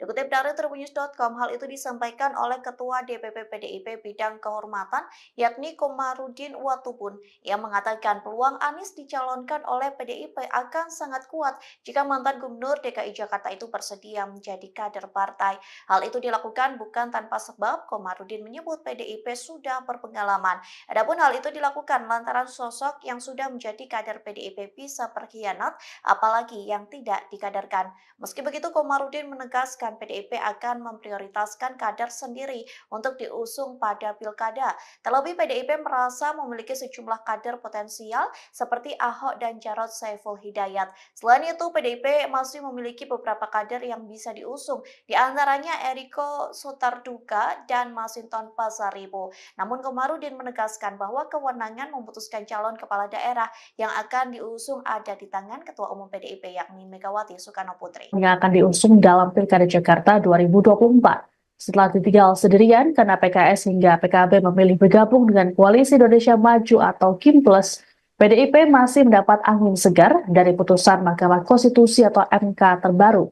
D: Dikutip dari tribunnews.com, hal itu disampaikan oleh Ketua DPP PDIP Bidang Kehormatan, yakni Komarudin Watubun, yang mengatakan peluang Anies dicalonkan oleh PDIP akan sangat kuat jika mantan Gubernur DKI Jakarta itu bersedia menjadi kader partai. Hal itu dilakukan bukan tanpa sebab. Komarudin menyebut PDIP sudah berpengalaman. Adapun hal itu dilakukan lantaran sosok yang sudah menjadi kader PDIP bisa berkhianat, apalagi yang tidak dikaderkan. Meski begitu, Komarudin menegaskan PDIP akan memprioritaskan kader sendiri untuk diusung pada pilkada. Terlebih PDIP merasa memiliki sejumlah kader potensial seperti Ahok dan Jarod Saiful Hidayat. Selain itu, PDIP masih memiliki beberapa kader yang bisa diusung, di antaranya Eriko Sotarduga dan Masinton Pasaribu. Namun Komarudin menegaskan bahwa kewenangan memutuskan calon kepala daerah yang akan diusung ada di tangan Ketua Umum PDIP yakni Megawati Soekarno Putri.
A: Yang akan diusung dalam Pilkada Jakarta 2024. Setelah ditinggal sendirian karena PKS hingga PKB memilih bergabung dengan Koalisi Indonesia Maju atau Kim Plus, PDIP masih mendapat angin segar dari putusan Mahkamah Konstitusi atau MK terbaru.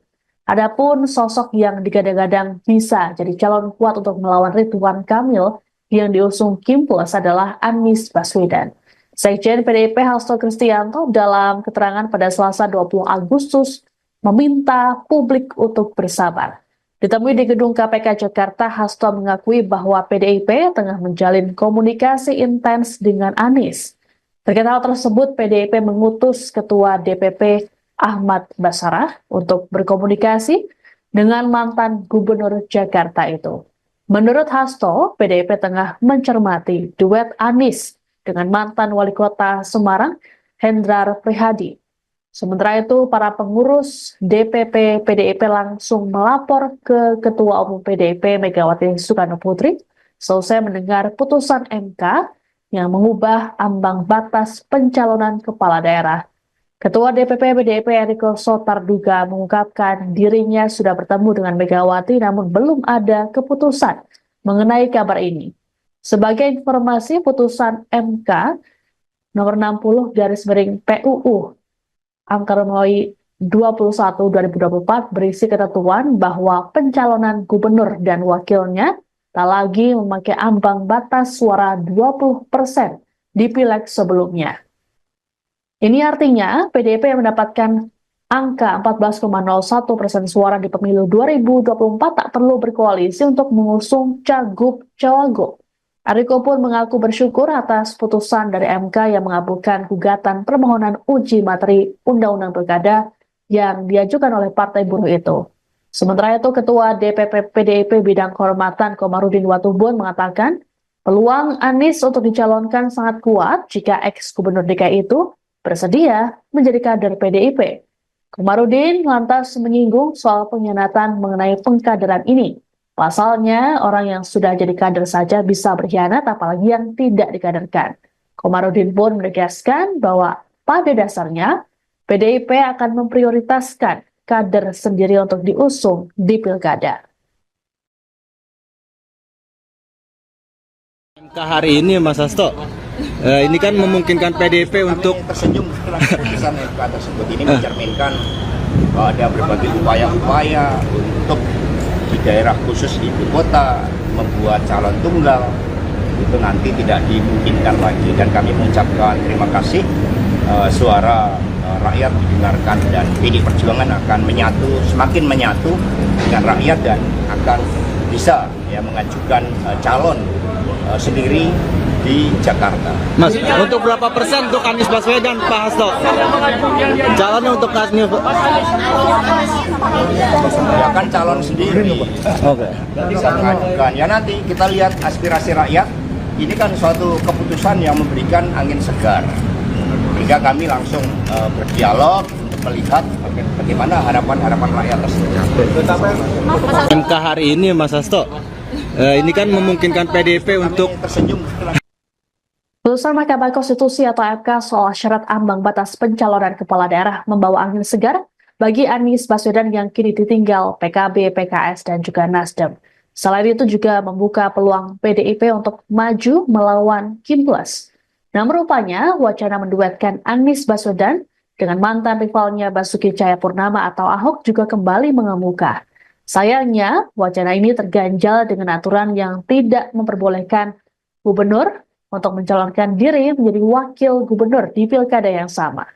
A: Adapun sosok yang digadang-gadang bisa jadi calon kuat untuk melawan Ridwan Kamil yang diusung Kim Plus adalah Anies Baswedan. Sekjen PDIP Hasto Kristianto dalam keterangan pada Selasa 20 Agustus meminta publik untuk bersabar. Ditemui di gedung KPK Jakarta, Hasto mengakui bahwa PDIP tengah menjalin komunikasi intens dengan Anies. Terkait hal tersebut, PDIP mengutus Ketua DPP Ahmad Basarah untuk berkomunikasi dengan mantan Gubernur Jakarta itu. Menurut Hasto, PDIP tengah mencermati duet Anies dengan mantan Wali Kota Semarang, Hendrar Prihadi. Sementara itu, para pengurus DPP PDIP langsung melapor ke Ketua Umum PDIP Megawati Soekarno Putri selesai mendengar putusan MK yang mengubah ambang batas pencalonan kepala daerah. Ketua DPP PDIP Eriko Sotarduga mengungkapkan dirinya sudah bertemu dengan Megawati namun belum ada keputusan mengenai kabar ini. Sebagai informasi, putusan MK nomor 60/PUU Angka Romawi 21/2024 berisi ketentuan bahwa pencalonan gubernur dan wakilnya tak lagi memakai ambang batas suara 20% di pileg sebelumnya. Ini artinya PDIP yang mendapatkan angka 14,01% suara di pemilu 2024 tak perlu berkoalisi untuk mengusung cagup-cawagup. Eriko pun mengaku bersyukur atas putusan dari MK yang mengabulkan gugatan permohonan uji materi Undang-Undang Pilkada yang diajukan oleh Partai Buruh itu. Sementara itu, Ketua DPP PDIP Bidang Kehormatan Komarudin Watubun mengatakan peluang Anies untuk dicalonkan sangat kuat jika ex-gubernur DKI itu bersedia menjadi kader PDIP. Komarudin lantas menyinggung soal pengkhianatan mengenai pengkaderan ini. Pasalnya, orang yang sudah jadi kader saja bisa berkhianat, apalagi yang tidak dikaderkan. Komarudin pun menegaskan bahwa pada dasarnya, PDIP akan memprioritaskan kader sendiri untuk diusung di pilkada.
B: Hari ini Mas Hasto, ini kan memungkinkan PDIP untuk
C: Kami tersenyum setelah keputusan MK tersebut ini mencerminkan bahwa ada berbagai upaya-upaya untuk di daerah khusus ibu kota membuat calon tunggal itu nanti tidak dimungkinkan lagi, dan kami mengucapkan terima kasih suara rakyat didengarkan, dan PDI Perjuangan akan semakin menyatu dengan rakyat dan akan bisa mengajukan calon sendiri di Jakarta.
B: Mas, untuk berapa persen untuk Anies Baswedan, Pak Hasto? Calonnya untuk Anies.
C: Ya kan calon sendiri.
B: Oke.
C: Bisa mengajukan. Ya nanti kita lihat aspirasi rakyat. Ini kan suatu keputusan yang memberikan angin segar. Sehingga kami langsung berdialog untuk melihat bagaimana harapan-harapan rakyat tersebut.
B: MK hari ini Mas Hasto, ini kan memungkinkan PDIP untuk
C: tersenyum setelah
A: Putusan Mahkamah Konstitusi atau MK soal syarat ambang batas pencalonan kepala daerah membawa angin segar bagi Anies Baswedan yang kini ditinggal PKB, PKS, dan juga Nasdem. Selain itu juga membuka peluang PDIP untuk maju melawan Kim Plus. Namun rupanya wacana menduetkan Anies Baswedan dengan mantan rivalnya Basuki Cahayapurnama atau Ahok juga kembali mengemuka. Sayangnya, wacana ini terganjal dengan aturan yang tidak memperbolehkan gubernur untuk mencalonkan diri menjadi wakil gubernur di pilkada yang sama.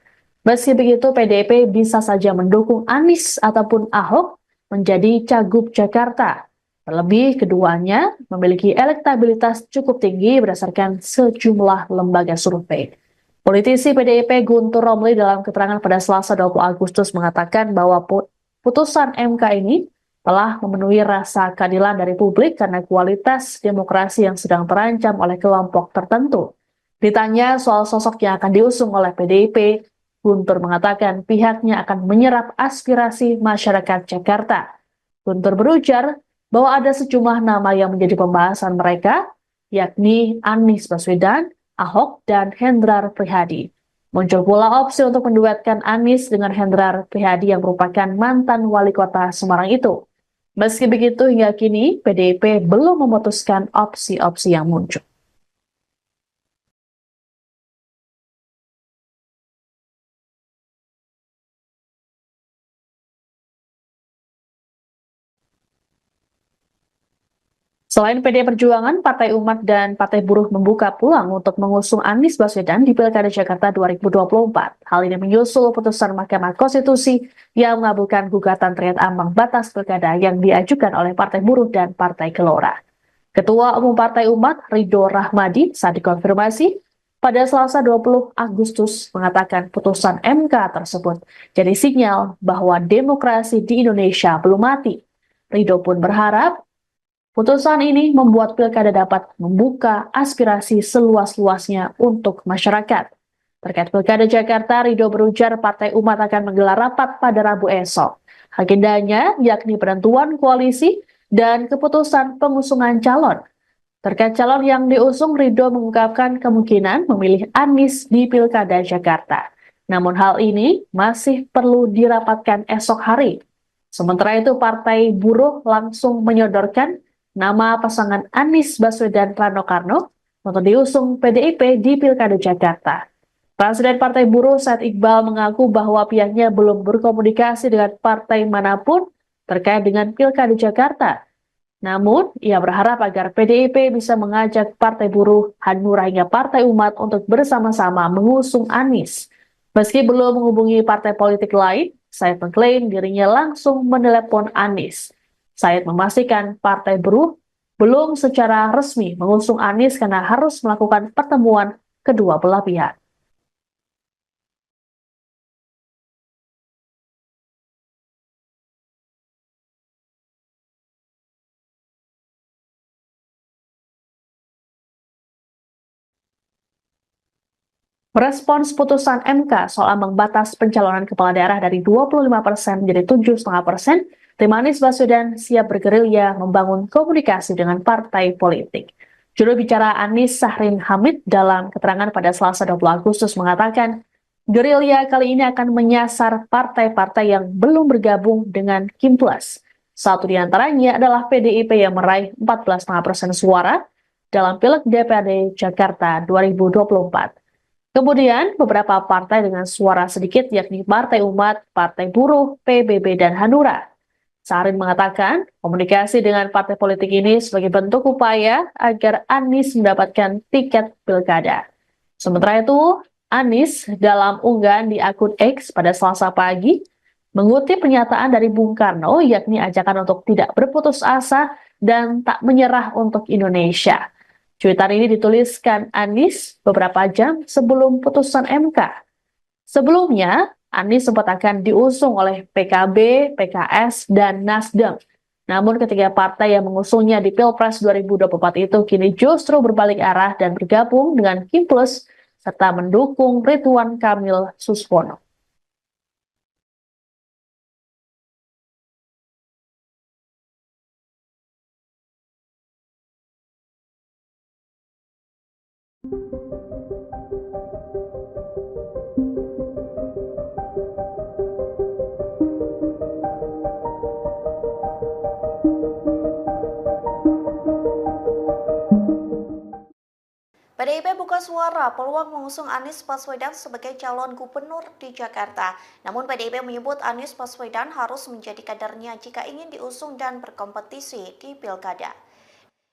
A: Meski begitu, PDIP bisa saja mendukung Anies ataupun Ahok menjadi Cagup Jakarta. Terlebih, keduanya memiliki elektabilitas cukup tinggi berdasarkan sejumlah lembaga survei. Politisi PDIP Guntur Romli dalam keterangan pada Selasa 20 Agustus mengatakan bahwa putusan MK ini telah memenuhi rasa keadilan dari publik karena kualitas demokrasi yang sedang terancam oleh kelompok tertentu. Ditanya soal sosok yang akan diusung oleh PDIP, Guntur mengatakan pihaknya akan menyerap aspirasi masyarakat Jakarta. Guntur berujar bahwa ada sejumlah nama yang menjadi pembahasan mereka, yakni Anies Baswedan, Ahok, dan Hendrar Prihadi. Muncul pula opsi untuk menduetkan Anies dengan Hendrar Prihadi yang merupakan mantan wali kota Semarang itu. Meski begitu, hingga kini PDIP belum memutuskan opsi-opsi yang muncul. Selain PDI Perjuangan, Partai Umat dan Partai Buruh membuka peluang untuk mengusung Anies Baswedan di Pilkada Jakarta 2024. Hal ini menyusul putusan Mahkamah Konstitusi yang mengabulkan gugatan terkait ambang batas pilkada yang diajukan oleh Partai Buruh dan Partai Gelora. Ketua Umum Partai Umat, Ridho Rahmadi, saat dikonfirmasi pada Selasa 20 Agustus mengatakan putusan MK tersebut jadi sinyal bahwa demokrasi di Indonesia belum mati. Ridho pun berharap putusan ini membuat pilkada dapat membuka aspirasi seluas-luasnya untuk masyarakat. Terkait pilkada Jakarta, Ridho berujar Partai Umat akan menggelar rapat pada Rabu esok. Agendanya yakni penentuan koalisi dan keputusan pengusungan calon. Terkait calon yang diusung, Ridho mengungkapkan kemungkinan memilih Anies di pilkada Jakarta. Namun hal ini masih perlu dirapatkan esok hari. Sementara itu, Partai Buruh langsung menyodorkan nama pasangan Anies Baswedan Rano Karno untuk diusung PDIP di Pilkada Jakarta. Presiden Partai Buruh Said Iqbal mengaku bahwa pihaknya belum berkomunikasi dengan partai manapun terkait dengan Pilkada Jakarta. Namun, ia berharap agar PDIP bisa mengajak Partai Buruh, Hanura hingga Partai Umat untuk bersama-sama mengusung Anies. Meski belum menghubungi partai politik lain, Said mengklaim dirinya langsung menelepon Anies. Said memastikan Partai Buruh belum secara resmi mengusung Anies karena harus melakukan pertemuan kedua belah pihak. Merespons putusan MK soal ambang batas pencalonan kepala daerah dari 25% menjadi 7,5%, tim Anies Baswedan siap bergerilya membangun komunikasi dengan partai politik. Juru bicara Anies Sahrin Hamid dalam keterangan pada Selasa 20 Agustus mengatakan, gerilya kali ini akan menyasar partai-partai yang belum bergabung dengan Kim Plus. Satu di antaranya adalah PDIP yang meraih 14,5% suara, dalam Pileg DPRD Jakarta 2024. Kemudian, beberapa partai dengan suara sedikit yakni Partai Umat, Partai Buruh, PBB, dan Hanura. Sarin mengatakan, komunikasi dengan partai politik ini sebagai bentuk upaya agar Anies mendapatkan tiket pilkada. Sementara itu, Anies dalam unggahan di akun X pada Selasa pagi mengutip pernyataan dari Bung Karno yakni ajakan untuk tidak berputus asa dan tak menyerah untuk Indonesia. Cuitan ini dituliskan Anies beberapa jam sebelum putusan MK. Sebelumnya, Anies sempat akan diusung oleh PKB, PKS, dan Nasdem. Namun ketiga partai yang mengusungnya di Pilpres 2024 itu kini justru berbalik arah dan bergabung dengan Kim Plus serta mendukung Ridwan Kamil Suswono.
D: PDIP buka suara peluang mengusung Anies Baswedan sebagai calon gubernur di Jakarta. Namun PDIP menyebut Anies Baswedan harus menjadi kadernya jika ingin diusung dan berkompetisi di Pilkada.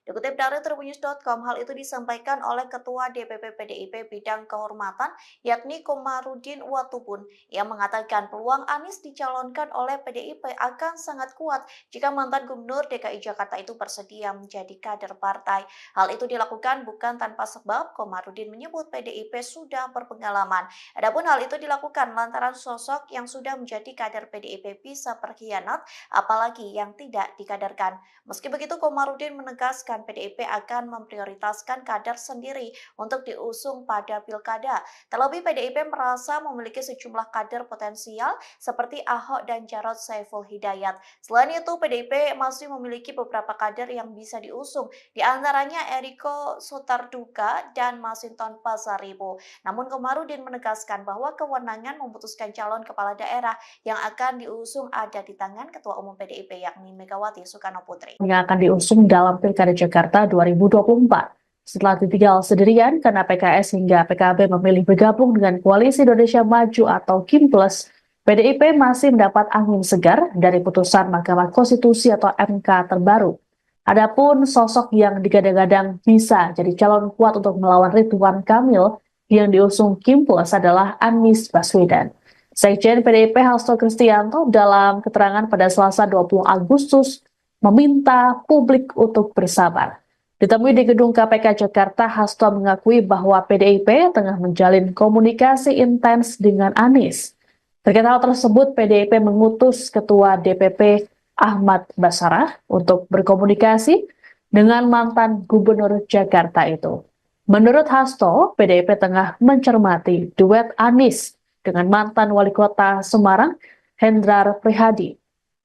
D: Dikutip dari Tribunnews.com, hal itu disampaikan oleh Ketua DPP PDIP Bidang Kehormatan, yakni Komarudin Watubun, yang mengatakan peluang Anies dicalonkan oleh PDIP akan sangat kuat jika mantan Gubernur DKI Jakarta itu bersedia menjadi kader partai. Hal itu dilakukan bukan tanpa sebab. Komarudin menyebut PDIP sudah berpengalaman. Adapun hal itu dilakukan lantaran sosok yang sudah menjadi kader PDIP bisa berkhianat, apalagi yang tidak dikaderkan. Meski begitu, Komarudin menegaskan PDIP akan memprioritaskan kader sendiri untuk diusung pada pilkada. Terlebih PDIP merasa memiliki sejumlah kader potensial seperti Ahok dan Jarod Saiful Hidayat. Selain itu, PDIP masih memiliki beberapa kader yang bisa diusung, di antaranya Eriko Sotarduga dan Masinton Pasaribu. Namun Komarudin menegaskan bahwa kewenangan memutuskan calon kepala daerah yang akan diusung ada di tangan Ketua Umum PDIP yakni Megawati Soekarno Putri.
A: Yang akan diusung dalam Pilkada Jakarta 2024. Setelah ditinggal sendirian karena PKS hingga PKB memilih bergabung dengan Koalisi Indonesia Maju atau Kim Plus, PDIP masih mendapat angin segar dari putusan Mahkamah Konstitusi atau MK terbaru. Adapun sosok yang digadang-gadang bisa jadi calon kuat untuk melawan Ridwan Kamil yang diusung Kim Plus adalah Anies Baswedan. Sekjen PDIP Hasto Kristianto dalam keterangan pada Selasa 20 Agustus meminta publik untuk bersabar. Ditemui di gedung KPK Jakarta, Hasto mengakui bahwa PDIP tengah menjalin komunikasi intens dengan Anies. Terkait hal tersebut, PDIP mengutus Ketua DPP Ahmad Basarah untuk berkomunikasi dengan mantan Gubernur Jakarta itu. Menurut Hasto, PDIP tengah mencermati duet Anies dengan mantan Wali Kota Semarang, Hendrar Prihadi.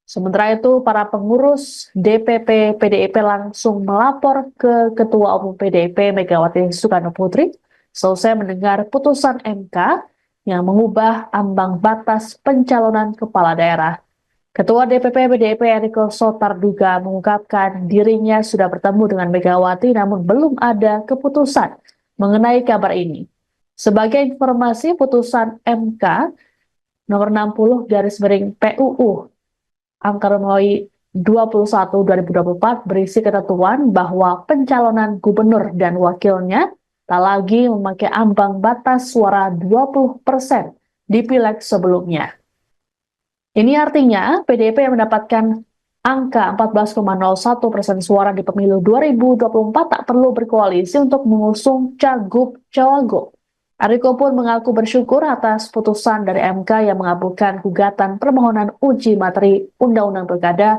A: Sementara itu, para pengurus DPP PDIP langsung melapor ke Ketua Umum PDIP Megawati Soekarno Putri selesai mendengar putusan MK yang mengubah ambang batas pencalonan kepala daerah. Ketua DPP PDIP Eriko Sotarduga mengungkapkan dirinya sudah bertemu dengan Megawati namun belum ada keputusan mengenai kabar ini. Sebagai informasi, putusan MK nomor 60/PUU Angka Romawi 21/2024 berisi ketentuan bahwa pencalonan gubernur dan wakilnya tak lagi memakai ambang batas suara 20% di pileg sebelumnya. Ini artinya PDIP yang mendapatkan angka 14,01% suara di pemilu 2024 tak perlu berkoalisi untuk mengusung cagup-cawagup. Eriko pun mengaku bersyukur atas putusan dari MK yang mengabulkan gugatan permohonan uji materi Undang-Undang Pilkada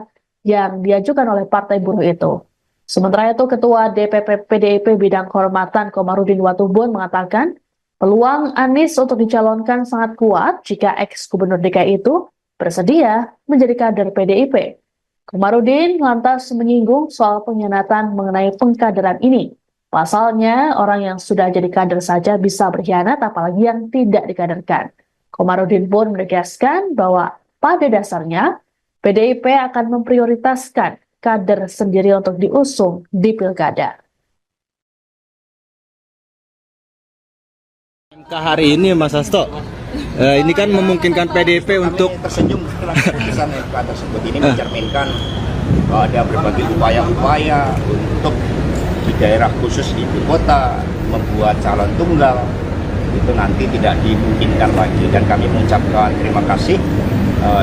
A: yang diajukan oleh Partai Buruh itu. Sementara itu, Ketua DPP PDIP Bidang Kehormatan Komarudin Watubun mengatakan peluang Anies untuk dicalonkan sangat kuat jika ex-gubernur DKI itu bersedia menjadi kader PDIP. Komarudin lantas menyinggung soal pengkhianatan mengenai pengkaderan ini. Pasalnya, orang yang sudah jadi kader saja bisa berkhianat, apalagi yang tidak dikaderkan. Komarudin pun menegaskan bahwa pada dasarnya, PDIP akan memprioritaskan kader sendiri untuk diusung di pilkada.
B: MK hari ini Mas Hasto, ini kan memungkinkan PDIP untuk
C: Kami tersenyum setelah keputusan MK tersebut ini mencerminkan bahwa ada berbagai upaya-upaya untuk di daerah khusus ibu kota membuat calon tunggal itu nanti tidak dimungkinkan lagi, dan kami mengucapkan terima kasih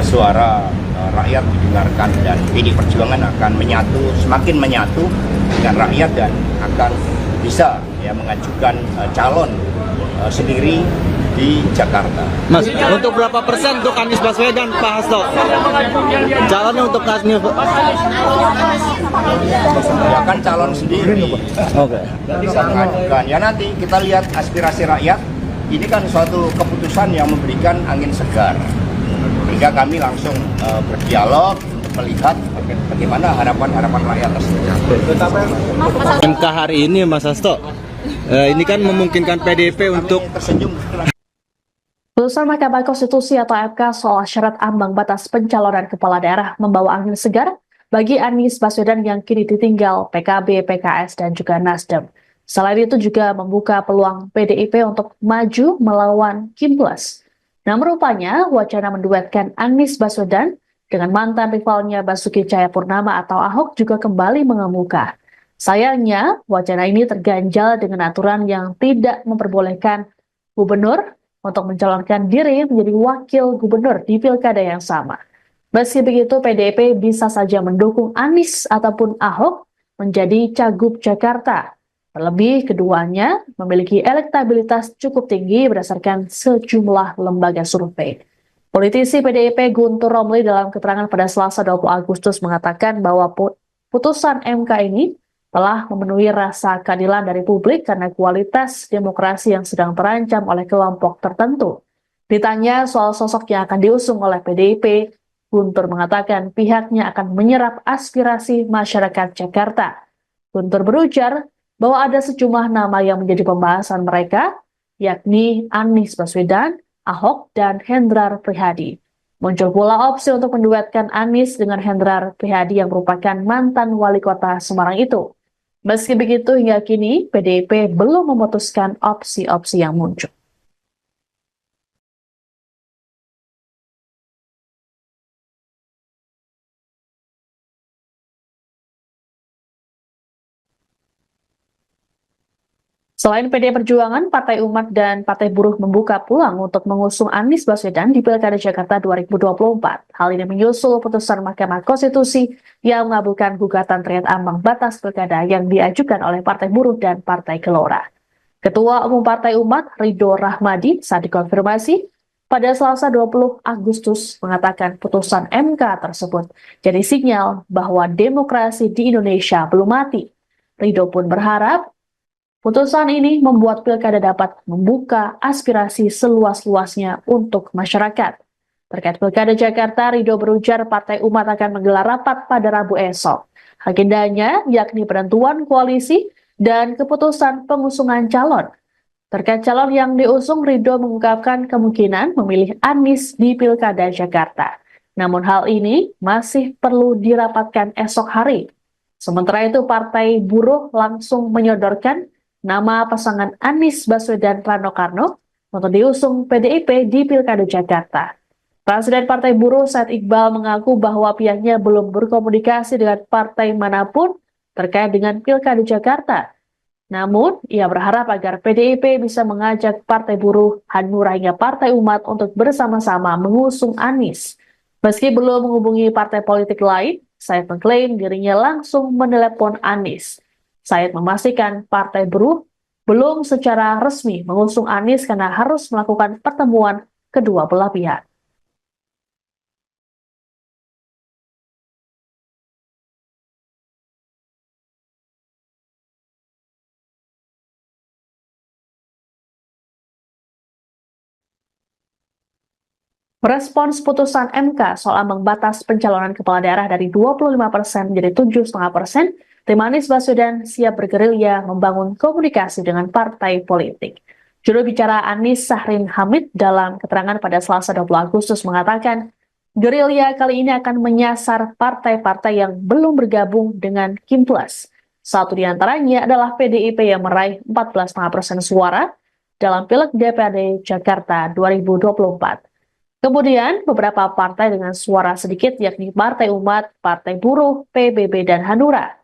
C: suara rakyat didengarkan, dan PDI Perjuangan akan semakin menyatu dengan rakyat dan akan bisa mengajukan calon sendiri di Jakarta.
B: Mas, untuk berapa persen untuk Anies Baswedan, Pak Hasto? Calonnya untuk Anies
C: Ya kan calon sendiri.
B: Oke.
C: Bisa mengajukan. Ya nanti kita lihat aspirasi rakyat. Ini kan suatu keputusan yang memberikan angin segar. Sehingga kami langsung berdialog untuk melihat bagaimana harapan-harapan rakyat tersebut.
B: MK hari ini Mas Hasto, ini kan memungkinkan PDIP untuk
C: Kami tersenyum setelah
A: Putusan Mahkamah Konstitusi atau MK soal syarat ambang batas pencalonan kepala daerah membawa angin segar bagi Anies Baswedan yang kini ditinggal PKB, PKS, dan juga Nasdem. Selain itu juga membuka peluang PDIP untuk maju melawan Kim Plus. Namun rupanya wacana menduetkan Anies Baswedan dengan mantan rivalnya Basuki Cahayapurnama atau Ahok juga kembali mengemuka. Sayangnya, wacana ini terganjal dengan aturan yang tidak memperbolehkan gubernur untuk mencalonkan diri menjadi wakil gubernur di pilkada yang sama. Meski begitu, PDIP bisa saja mendukung Anies ataupun Ahok menjadi Cagup Jakarta. Terlebih, keduanya memiliki elektabilitas cukup tinggi berdasarkan sejumlah lembaga survei. Politisi PDIP Guntur Romli dalam keterangan pada Selasa 20 Agustus mengatakan bahwa putusan MK ini telah memenuhi rasa keadilan dari publik karena kualitas demokrasi yang sedang terancam oleh kelompok tertentu. Ditanya soal sosok yang akan diusung oleh PDIP, Guntur mengatakan pihaknya akan menyerap aspirasi masyarakat Jakarta. Guntur berujar bahwa ada sejumlah nama yang menjadi pembahasan mereka, yakni Anies Baswedan, Ahok, dan Hendrar Prihadi. Muncul pula opsi untuk menduetkan Anies dengan Hendrar Prihadi yang merupakan mantan wali kota Semarang itu. Meski begitu, hingga kini PDIP belum memutuskan opsi-opsi yang muncul. Selain PDI Perjuangan, Partai Umat dan Partai Buruh membuka peluang untuk mengusung Anies Baswedan di Pilkada Jakarta 2024. Hal ini menyusul putusan Mahkamah Konstitusi yang mengabulkan gugatan terkait ambang batas pilkada yang diajukan oleh Partai Buruh dan Partai Gelora. Ketua Umum Partai Umat, Ridho Rahmadi, saat dikonfirmasi pada Selasa 20 Agustus mengatakan putusan MK tersebut jadi sinyal bahwa demokrasi di Indonesia belum mati. Ridho pun berharap putusan ini membuat pilkada dapat membuka aspirasi seluas-luasnya untuk masyarakat. Terkait pilkada Jakarta, Ridho berujar Partai Umat akan menggelar rapat pada Rabu esok. Agendanya yakni penentuan koalisi dan keputusan pengusungan calon. Terkait calon yang diusung, Ridho mengungkapkan kemungkinan memilih Anies di pilkada Jakarta. Namun hal ini masih perlu dirapatkan esok hari. Sementara itu, Partai Buruh langsung menyodorkan nama pasangan Anies Baswedan Rano Karno untuk diusung PDIP di Pilkada Jakarta. Presiden Partai Buruh Said Iqbal mengaku bahwa pihaknya belum berkomunikasi dengan partai manapun terkait dengan Pilkada Jakarta. Namun, ia berharap agar PDIP bisa mengajak Partai Buruh, Hanura hingga Partai Umat untuk bersama-sama mengusung Anies. Meski belum menghubungi partai politik lain, Said mengklaim dirinya langsung menelepon Anies. Said memastikan Partai Buruh belum secara resmi mengusung Anies karena harus melakukan pertemuan kedua belah pihak. Merespons putusan MK soal ambang batas pencalonan kepala daerah dari 25% menjadi 7,5%, tim Anies Baswedan siap bergerilya membangun komunikasi dengan partai politik. Juru bicara Anies Sahrin Hamid dalam keterangan pada Selasa 20 Agustus mengatakan, gerilya kali ini akan menyasar partai-partai yang belum bergabung dengan Kim Plus. Satu di antaranya adalah PDIP yang meraih 14,5% suara, dalam Pileg DPRD Jakarta 2024. Kemudian, beberapa partai dengan suara sedikit yakni Partai Umat, Partai Buruh, PBB, dan Hanura.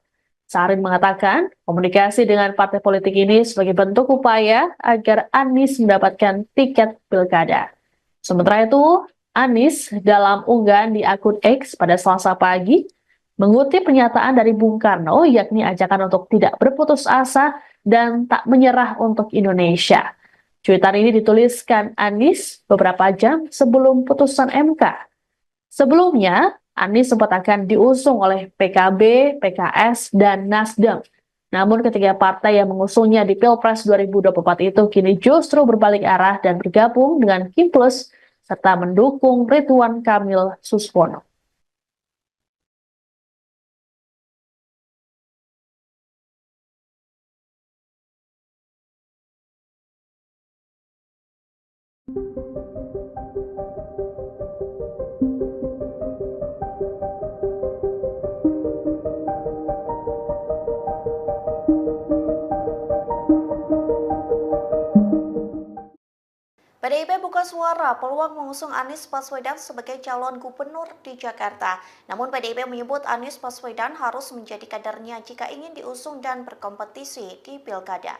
A: Sarin mengatakan, komunikasi dengan partai politik ini sebagai bentuk upaya agar Anies mendapatkan tiket pilkada. Sementara itu, Anies dalam unggahan di akun X pada Selasa pagi mengutip pernyataan dari Bung Karno yakni ajakan untuk tidak berputus asa dan tak menyerah untuk Indonesia. Cuitan ini dituliskan Anies beberapa jam sebelum putusan MK. Sebelumnya, Anies sempat akan diusung oleh PKB, PKS, dan Nasdem. Namun ketiga partai yang mengusungnya di Pilpres 2024 itu kini justru berbalik arah dan bergabung dengan Kim Plus serta mendukung Ridwan Kamil Suswono.
D: PDIP buka suara peluang mengusung Anies Baswedan sebagai calon gubernur di Jakarta. Namun PDIP menyebut Anies Baswedan harus menjadi kadernya jika ingin diusung dan berkompetisi di Pilkada.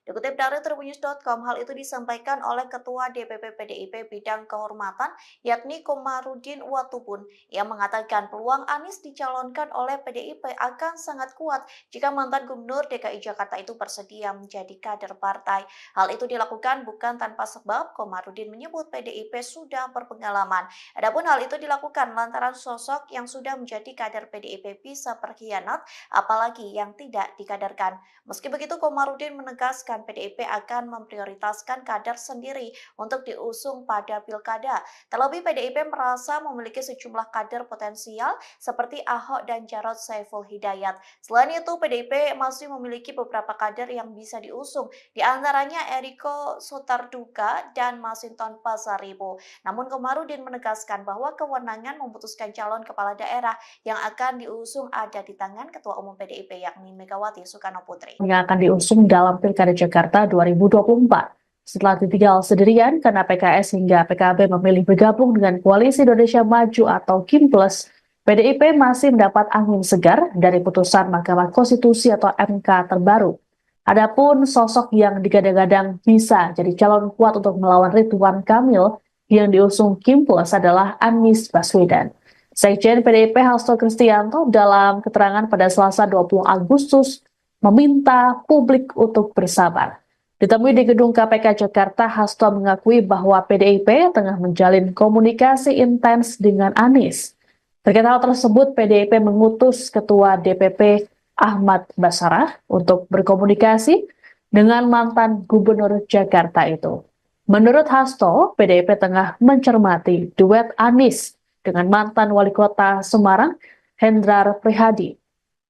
D: Dikutip dari tribunnews.com, hal itu disampaikan oleh Ketua DPP PDIP Bidang Kehormatan, yakni Komarudin Watubun, yang mengatakan peluang Anies dicalonkan oleh PDIP akan sangat kuat jika mantan Gubernur DKI Jakarta itu bersedia menjadi kader partai. Hal itu dilakukan bukan tanpa sebab. Komarudin menyebut PDIP sudah berpengalaman. Adapun hal itu dilakukan lantaran sosok yang sudah menjadi kader PDIP bisa berkhianat, apalagi yang tidak dikaderkan. Meski begitu, Komarudin menegaskan PDIP akan memprioritaskan kader sendiri untuk diusung pada pilkada. Terlebih PDIP merasa memiliki sejumlah kader potensial seperti Ahok dan Jarod Saiful Hidayat. Selain itu, PDIP masih memiliki beberapa kader yang bisa diusung, di antaranya Eriko Sotarduga dan Masinton Pasaribu. Namun Komarudin menegaskan bahwa kewenangan memutuskan calon kepala daerah yang akan diusung ada di tangan Ketua Umum PDIP yakni Megawati Soekarno Putri.
A: Yang akan diusung dalam Pilkada Jakarta 2024. Setelah ditinggal sendirian karena PKS hingga PKB memilih bergabung dengan Koalisi Indonesia Maju atau Kim Plus, PDIP masih mendapat angin segar dari putusan Mahkamah Konstitusi atau MK terbaru. Adapun sosok yang digadang-gadang bisa jadi calon kuat untuk melawan Ridwan Kamil yang diusung Kim Plus adalah Anies Baswedan. Sekjen PDIP Hasto Kristianto dalam keterangan pada Selasa 20 Agustus meminta publik untuk bersabar. Ditemui di gedung KPK Jakarta, Hasto mengakui bahwa PDIP tengah menjalin komunikasi intens dengan Anies. Terkait hal tersebut, PDIP mengutus Ketua DPP Ahmad Basarah untuk berkomunikasi dengan mantan Gubernur Jakarta itu. Menurut Hasto, PDIP tengah mencermati duet Anies dengan mantan Wali Kota Semarang, Hendrar Prihadi.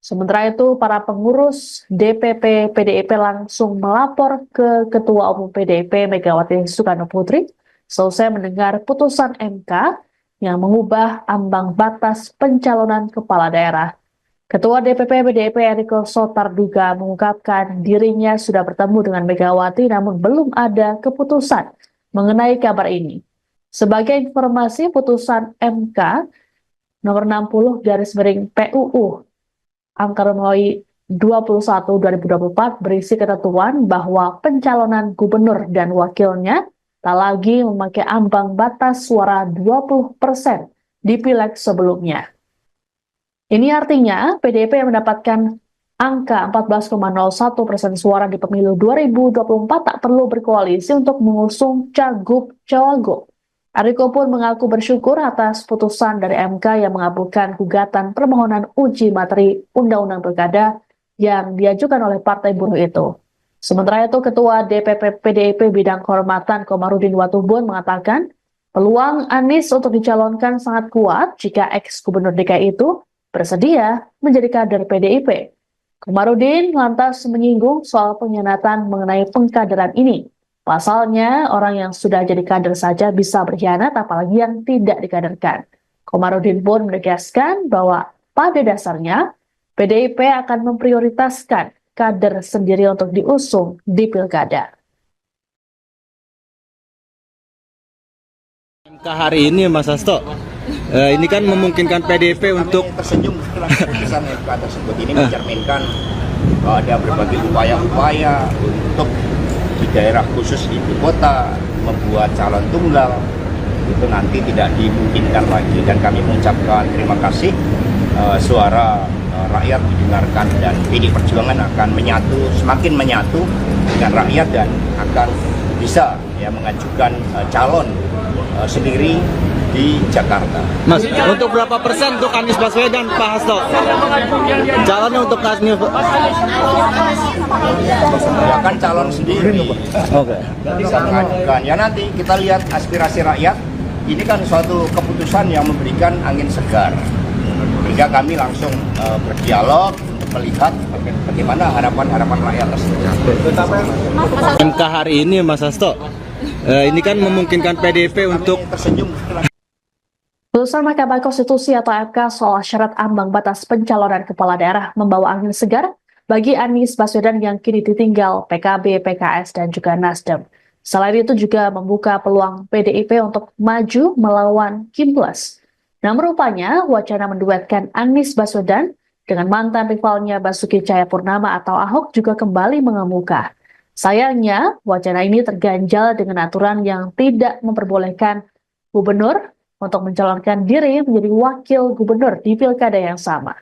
A: Sementara itu, para pengurus DPP PDIP langsung melapor ke Ketua Umum PDIP Megawati Soekarno Putri selesai mendengar putusan MK yang mengubah ambang batas pencalonan kepala daerah. Ketua DPP PDIP Eriko Sotarduga mengungkapkan dirinya sudah bertemu dengan Megawati namun belum ada keputusan mengenai kabar ini. Sebagai informasi, putusan MK nomor 60/PUU angka Romawi 21/2024 berisi ketentuan bahwa pencalonan gubernur dan wakilnya tak lagi memakai ambang batas suara 20% di pileg sebelumnya. Ini artinya PDIP yang mendapatkan angka 14,01% suara di pemilu 2024 tak perlu berkoalisi untuk mengusung cagup-cawagup. Eriko pun mengaku bersyukur atas putusan dari MK yang mengabulkan gugatan permohonan uji materi Undang-Undang Pilkada yang diajukan oleh Partai Buruh itu. Sementara itu, Ketua DPP PDIP Bidang Kehormatan Komarudin Watubun mengatakan peluang Anies untuk dicalonkan sangat kuat jika ex-gubernur DKI itu bersedia menjadi kader PDIP. Komarudin lantas menyinggung soal pengkhianatan mengenai pengkaderan ini. Pasalnya, orang yang sudah jadi kader saja bisa berkhianat, apalagi yang tidak dikaderkan. Komarudin pun menegaskan bahwa pada dasarnya PDIP akan memprioritaskan kader sendiri untuk diusung di pilkada.
B: MK hari ini Mas Hasto, ini kan memungkinkan PDIP untuk
C: Kami tersenyum setelah keputusan MK tersebut ini mencerminkan ada berbagai upaya-upaya untuk di daerah khusus ibu kota membuat calon tunggal itu nanti tidak dimungkinkan lagi, dan kami mengucapkan terima kasih suara rakyat didengarkan, dan PD Perjuangan akan semakin menyatu dengan rakyat dan akan bisa mengajukan calon sendiri di Jakarta.
B: Mas, untuk berapa persen untuk Anies Baswedan, Pak Hasto? Calonnya untuk Anies
C: Ya kan calon sendiri.
B: Oke.
C: Bisa mengajukan. Ya nanti kita lihat aspirasi rakyat. Ini kan suatu keputusan yang memberikan angin segar. Sehingga kami langsung berdialog untuk melihat bagaimana harapan-harapan rakyat tersebut.
B: MK hari ini Mas Hasto, ini kan memungkinkan PDIP untuk
C: Kami tersenyum setelah
A: Putusan Mahkamah Konstitusi atau MK soal syarat ambang batas pencalonan kepala daerah membawa angin segar bagi Anies Baswedan yang kini ditinggal PKB, PKS, dan juga Nasdem. Selain itu juga membuka peluang PDIP untuk maju melawan Kim Plus. Namun rupanya wacana menduetkan Anies Baswedan dengan mantan rivalnya Basuki Cahayapurnama atau Ahok juga kembali mengemuka. Sayangnya, wacana ini terganjal dengan aturan yang tidak memperbolehkan gubernur untuk mencalonkan diri menjadi wakil gubernur di pilkada yang sama.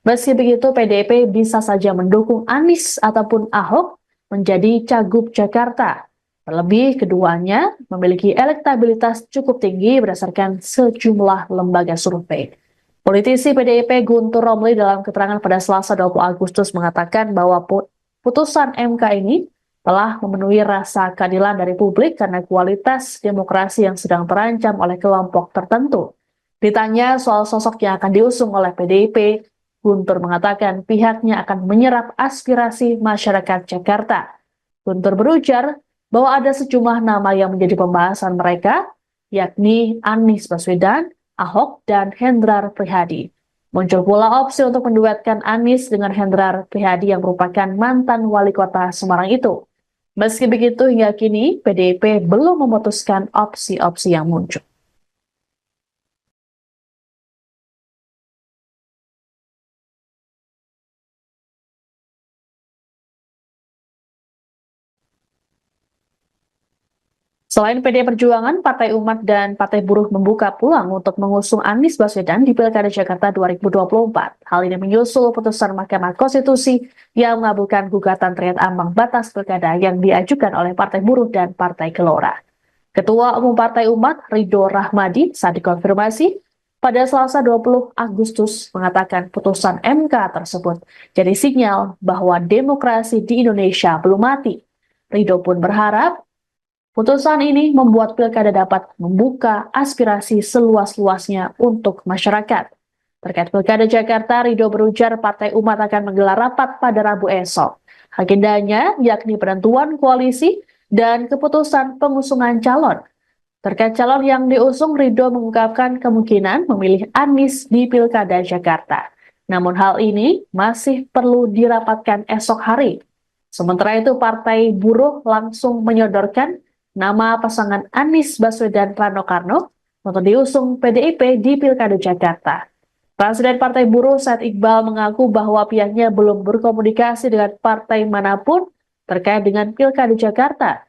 A: Meski begitu, PDIP bisa saja mendukung Anies ataupun Ahok menjadi Cagup Jakarta. Terlebih, keduanya memiliki elektabilitas cukup tinggi berdasarkan sejumlah lembaga survei. Politisi PDIP Guntur Romli dalam keterangan pada Selasa 20 Agustus mengatakan bahwa putusan MK ini telah memenuhi rasa keadilan dari publik karena kualitas demokrasi yang sedang terancam oleh kelompok tertentu. Ditanya soal sosok yang akan diusung oleh PDIP, Guntur mengatakan pihaknya akan menyerap aspirasi masyarakat Jakarta. Guntur berujar bahwa ada sejumlah nama yang menjadi pembahasan mereka, yakni Anies Baswedan, Ahok, dan Hendrar Prihadi. Muncul pula opsi untuk menduetkan Anies dengan Hendrar Prihadi yang merupakan mantan wali kota Semarang itu. Meski begitu, hingga kini PDIP belum memutuskan opsi-opsi yang muncul. Selain PDI Perjuangan, Partai Umat dan Partai Buruh membuka peluang untuk mengusung Anies Baswedan di Pilkada Jakarta 2024. Hal ini menyusul putusan Mahkamah Konstitusi yang mengabulkan gugatan terkait ambang batas pilkada yang diajukan oleh Partai Buruh dan Partai Gelora. Ketua Umum Partai Umat, Ridho Rahmadi, saat dikonfirmasi pada Selasa 20 Agustus mengatakan putusan MK tersebut jadi sinyal bahwa demokrasi di Indonesia belum mati. Ridho pun berharap putusan ini membuat pilkada dapat membuka aspirasi seluas-luasnya untuk masyarakat. Terkait pilkada Jakarta, Ridho berujar Partai Umat akan menggelar rapat pada Rabu esok. Agendanya yakni penentuan koalisi dan keputusan pengusungan calon. Terkait calon yang diusung, Ridho mengungkapkan kemungkinan memilih Anies di pilkada Jakarta. Namun hal ini masih perlu dirapatkan esok hari. Sementara itu, Partai Buruh langsung menyodorkan nama pasangan Anies Baswedan Rano Karno untuk diusung PDIP di Pilkada Jakarta. Presiden Partai Buruh Said Iqbal mengaku bahwa pihaknya belum berkomunikasi dengan partai manapun terkait dengan Pilkada Jakarta.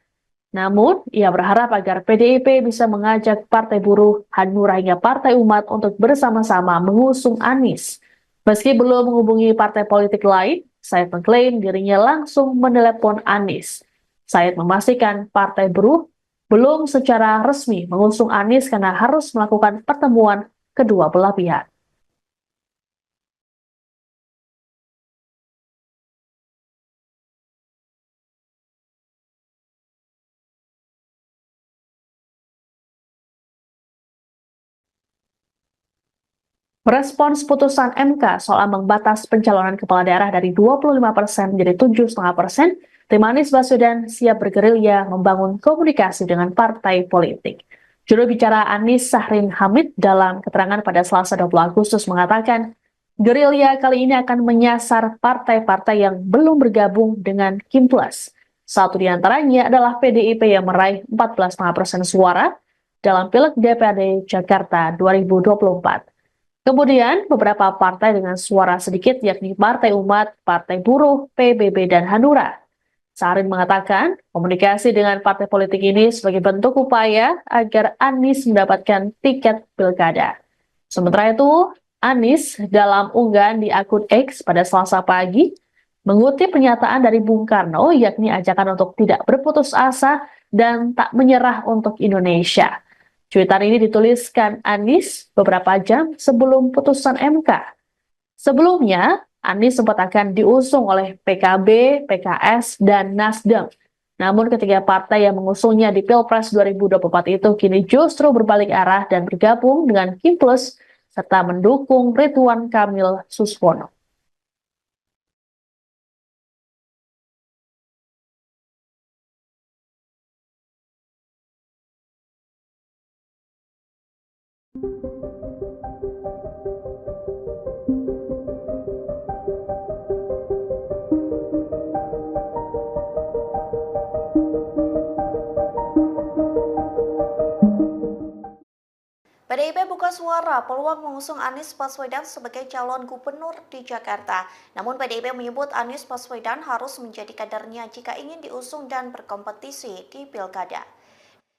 A: Namun, ia berharap agar PDIP bisa mengajak Partai Buruh, Hanura hingga Partai Umat untuk bersama-sama mengusung Anies. Meski belum menghubungi partai politik lain, Said mengklaim dirinya langsung menelepon Anies. Said memastikan Partai Buruh belum secara resmi mengusung Anies karena harus melakukan pertemuan kedua belah pihak. Merespons putusan MK soal ambang batas pencalonan kepala daerah dari 25% menjadi 7,5%, tim Anies Baswedan siap bergerilya membangun komunikasi dengan partai politik. Juru bicara Anies Sahrin Hamid dalam keterangan pada Selasa 20 Agustus mengatakan, gerilya kali ini akan menyasar partai-partai yang belum bergabung dengan Kim Plus. Satu di antaranya adalah PDIP yang meraih 14,5% suara, dalam Pileg DPRD Jakarta 2024. Kemudian beberapa partai dengan suara sedikit yakni Partai Umat, Partai Buruh, PBB, dan Hanura. Sarin mengatakan komunikasi dengan partai politik ini sebagai bentuk upaya agar Anies mendapatkan tiket pilkada. Sementara itu, Anies dalam unggahan di akun X pada Selasa pagi mengutip pernyataan dari Bung Karno yakni ajakan untuk tidak berputus asa dan tak menyerah untuk Indonesia. Cuitan ini dituliskan Anies beberapa jam sebelum putusan MK. Sebelumnya, Anies sempat akan diusung oleh PKB, PKS, dan Nasdem. Namun ketiga partai yang mengusungnya di Pilpres 2024 itu kini justru berbalik arah dan bergabung dengan Kim Plus serta mendukung Ridwan Kamil Suswono.
D: PDIP buka suara peluang mengusung Anies Baswedan sebagai calon gubernur di Jakarta. Namun PDIP menyebut Anies Baswedan harus menjadi kadernya jika ingin diusung dan berkompetisi di Pilkada.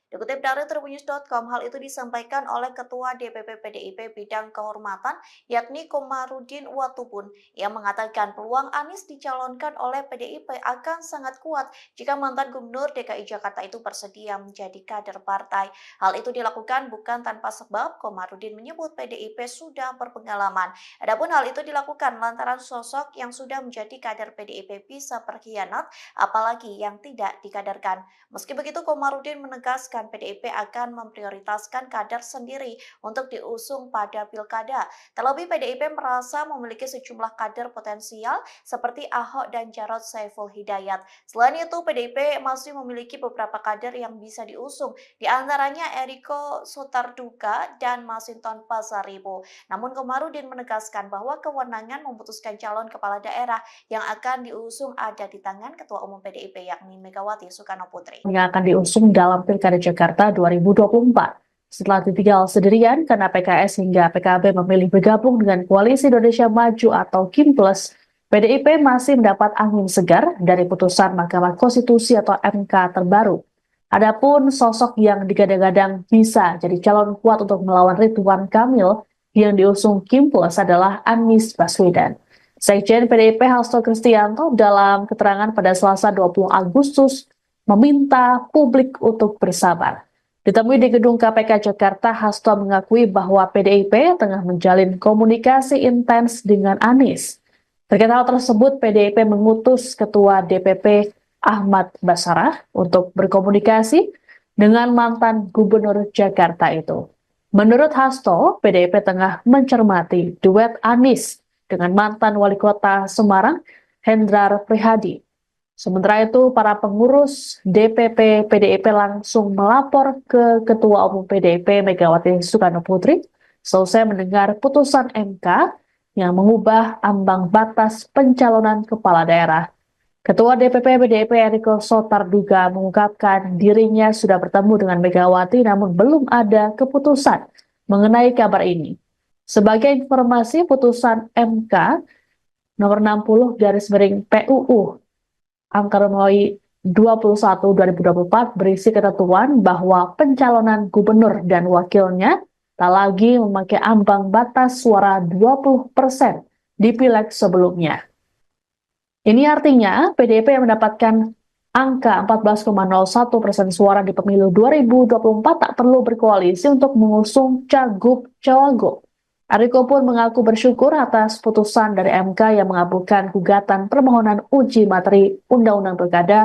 D: Dikutip dari tribunnews.com, hal itu disampaikan oleh Ketua DPP PDIP Bidang Kehormatan, yakni Komarudin Watubun, yang mengatakan peluang Anies dicalonkan oleh PDIP akan sangat kuat jika mantan Gubernur DKI Jakarta itu bersedia menjadi kader partai. Hal itu dilakukan bukan tanpa sebab. Komarudin menyebut PDIP sudah berpengalaman. Adapun hal itu dilakukan lantaran sosok yang sudah menjadi kader PDIP bisa berkhianat, apalagi yang tidak dikaderkan. Meski begitu, Komarudin menegaskan PDIP akan memprioritaskan kader sendiri untuk diusung pada pilkada. Terlebih PDIP merasa memiliki sejumlah kader potensial seperti Ahok dan Jarod Saiful Hidayat. Selain itu, PDIP masih memiliki beberapa kader yang bisa diusung, di antaranya Eriko Sotarduga dan Masinton Pasaribu. Namun Komarudin menegaskan bahwa kewenangan memutuskan calon kepala daerah yang akan diusung ada di tangan Ketua Umum PDIP yakni Megawati Soekarno Putri.
A: Yang akan diusung dalam Pilkada Jakarta 2024. Setelah ditinggal sendirian karena PKS hingga PKB memilih bergabung dengan Koalisi Indonesia Maju atau Kim Plus, PDIP masih mendapat angin segar dari putusan Mahkamah Konstitusi atau MK terbaru. Adapun sosok yang digadang-gadang bisa jadi calon kuat untuk melawan Ridwan Kamil yang diusung Kim Plus adalah Anies Baswedan. Sekjen PDIP Hasto Kristianto dalam keterangan pada Selasa 20 Agustus meminta publik untuk bersabar. Ditemui di gedung KPK Jakarta, Hasto mengakui bahwa PDIP tengah menjalin komunikasi intens dengan Anies. Terkait hal tersebut, PDIP mengutus Ketua DPP Ahmad Basarah untuk berkomunikasi dengan mantan Gubernur Jakarta itu. Menurut Hasto, PDIP tengah mencermati duet Anies dengan mantan Wali Kota Semarang, Hendrar Prihadi. Sementara itu, para pengurus DPP PDIP langsung melapor ke Ketua Umum PDIP Megawati Soekarno Putri selesai mendengar putusan MK yang mengubah ambang batas pencalonan kepala daerah. Ketua DPP PDIP Eriko Sotarduga mengungkapkan dirinya sudah bertemu dengan Megawati namun belum ada keputusan mengenai kabar ini. Sebagai informasi, putusan MK nomor 60/PUU Angka Romawi 21/2024 berisi ketentuan bahwa pencalonan gubernur dan wakilnya tak lagi memakai ambang batas suara 20% di pileg sebelumnya. Ini artinya PDIP yang mendapatkan angka 14,01% suara di pemilu 2024 tak perlu berkoalisi untuk mengusung cagup-cawagup. Eriko pun mengaku bersyukur atas putusan dari MK yang mengabulkan gugatan permohonan uji materi Undang-Undang Pilkada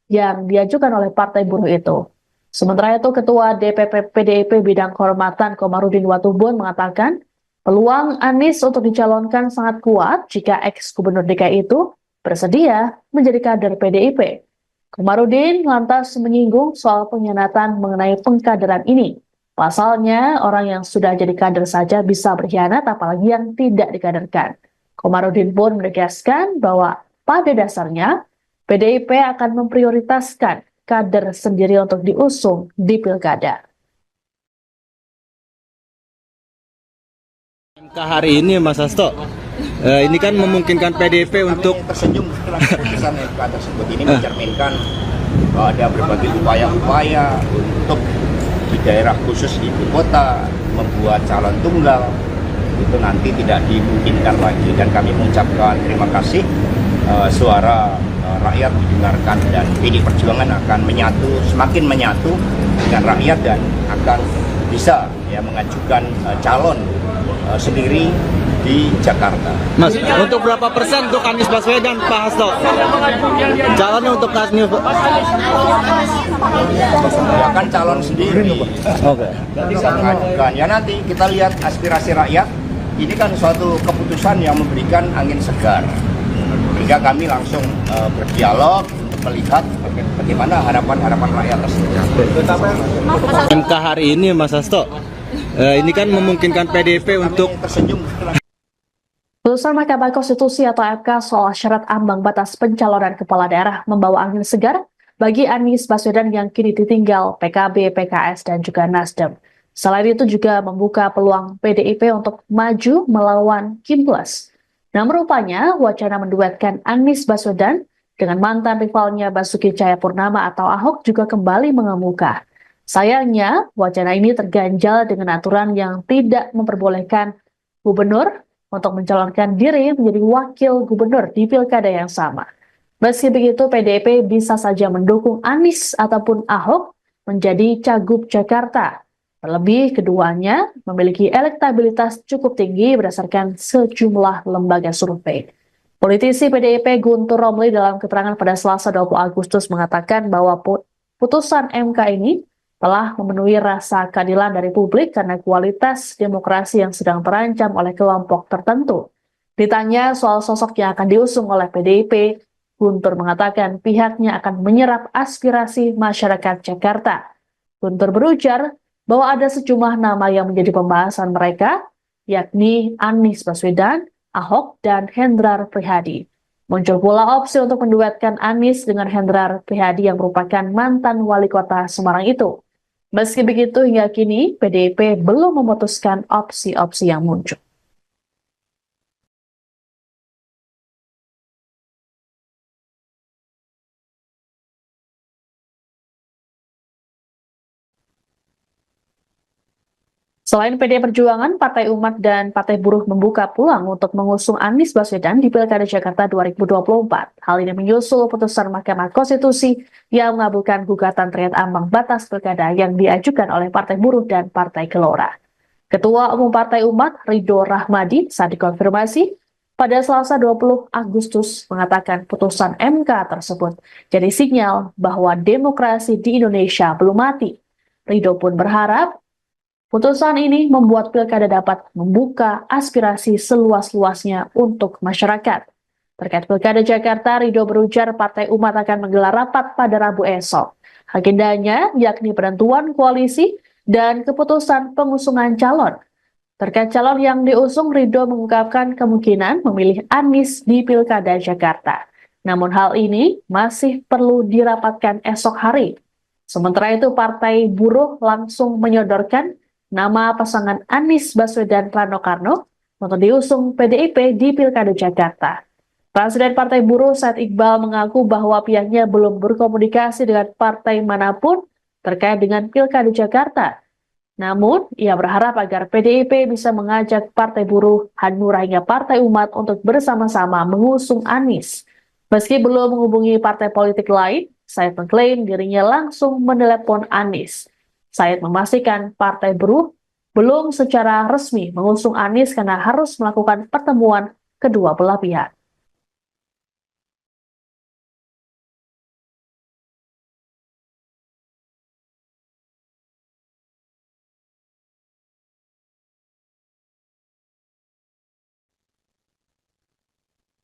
A: yang diajukan oleh Partai Buruh itu. Sementara itu, Ketua DPP PDIP Bidang Kehormatan Komarudin Watubun mengatakan peluang Anies untuk dicalonkan sangat kuat jika ex-gubernur DKI itu bersedia menjadi kader PDIP. Komarudin lantas menyinggung soal pengkhianatan mengenai pengkaderan ini. Pasalnya, orang yang sudah jadi kader saja bisa berkhianat, apalagi yang tidak dikaderkan. Komarudin pun menegaskan bahwa pada dasarnya, PDIP akan memprioritaskan kader sendiri untuk diusung di pilkada.
B: MK hari ini Mas Hasto, ini kan memungkinkan PDIP untuk
C: kami tersenyum setelah keputusan MK tersebut ini mencerminkan bahwa ada berbagai upaya-upaya untuk di daerah khusus ibu kota membuat calon tunggal itu nanti tidak dimungkinkan lagi, dan kami mengucapkan terima kasih suara rakyat didengarkan, dan PD Perjuangan akan semakin menyatu dengan rakyat dan akan bisa mengajukan calon sendiri di Jakarta.
B: Mas, untuk berapa persen untuk Anies Baswedan, Pak Hasto? Calonnya untuk Anies
C: Ya kan calon sendiri.
B: Oke.
C: Bisa mengajukan. Ya nanti kita lihat aspirasi rakyat. Ini kan suatu keputusan yang memberikan angin segar. Sehingga kami langsung berdialog untuk melihat bagaimana harapan-harapan rakyat tersebut.
B: MK hari ini Mas Hasto, ini kan memungkinkan PDIP untuk
C: tersenyum setelah
A: Putusan Mahkamah Konstitusi atau MK soal syarat ambang batas pencalonan kepala daerah membawa angin segar bagi Anies Baswedan yang kini ditinggal PKB, PKS, dan juga Nasdem. Selain itu juga membuka peluang PDIP untuk maju melawan Kim Plus. Namun rupanya wacana menduetkan Anies Baswedan dengan mantan rivalnya Basuki Cahayapurnama atau Ahok juga kembali mengemuka. Sayangnya, wacana ini terganjal dengan aturan yang tidak memperbolehkan gubernur untuk mencalonkan diri menjadi wakil gubernur di pilkada yang sama. Meski begitu, PDIP bisa saja mendukung Anies ataupun Ahok menjadi Cagup Jakarta. Terlebih, keduanya memiliki elektabilitas cukup tinggi berdasarkan sejumlah lembaga survei. Politisi PDIP Guntur Romli dalam keterangan pada Selasa 20 Agustus mengatakan bahwa putusan MK ini telah memenuhi rasa keadilan dari publik karena kualitas demokrasi yang sedang terancam oleh kelompok tertentu. Ditanya soal sosok yang akan diusung oleh PDIP, Guntur mengatakan pihaknya akan menyerap aspirasi masyarakat Jakarta. Guntur berujar bahwa ada sejumlah nama yang menjadi pembahasan mereka, yakni Anies Baswedan, Ahok, dan Hendrar Prihadi. Muncul pula opsi untuk menduetkan Anies dengan Hendrar Prihadi yang merupakan mantan wali kota Semarang itu. Meski begitu, hingga kini PDIP belum memutuskan opsi-opsi yang muncul. Selain PDI Perjuangan, Partai Umat dan Partai Buruh membuka peluang untuk mengusung Anies Baswedan di Pilkada Jakarta 2024. Hal ini menyusul putusan Mahkamah Konstitusi yang mengabulkan gugatan terkait ambang batas pilkada yang diajukan oleh Partai Buruh dan Partai Gelora. Ketua Umum Partai Umat, Ridho Rahmadi, saat dikonfirmasi pada Selasa 20 Agustus mengatakan putusan MK tersebut jadi sinyal bahwa demokrasi di Indonesia belum mati. Ridho pun berharap putusan ini membuat pilkada dapat membuka aspirasi seluas-luasnya untuk masyarakat. Terkait pilkada Jakarta, Ridho berujar Partai Umat akan menggelar rapat pada Rabu esok. Agendanya yakni penentuan koalisi dan keputusan pengusungan calon. Terkait calon yang diusung, Ridho mengungkapkan kemungkinan memilih Anies di pilkada Jakarta. Namun hal ini masih perlu dirapatkan esok hari. Sementara itu, Partai Buruh langsung menyodorkan nama pasangan Anies Baswedan Rano Karno untuk diusung PDIP di Pilkada Jakarta. Presiden Partai Buruh Said Iqbal mengaku bahwa pihaknya belum berkomunikasi dengan partai manapun terkait dengan Pilkada Jakarta. Namun, ia berharap agar PDIP bisa mengajak Partai Buruh, Hanura hingga Partai Umat untuk bersama-sama mengusung Anies. Meski belum menghubungi partai politik lain, Said mengklaim dirinya langsung menelepon Anies. Said memastikan Partai Buruh belum secara resmi mengusung Anies karena harus melakukan pertemuan kedua belah pihak.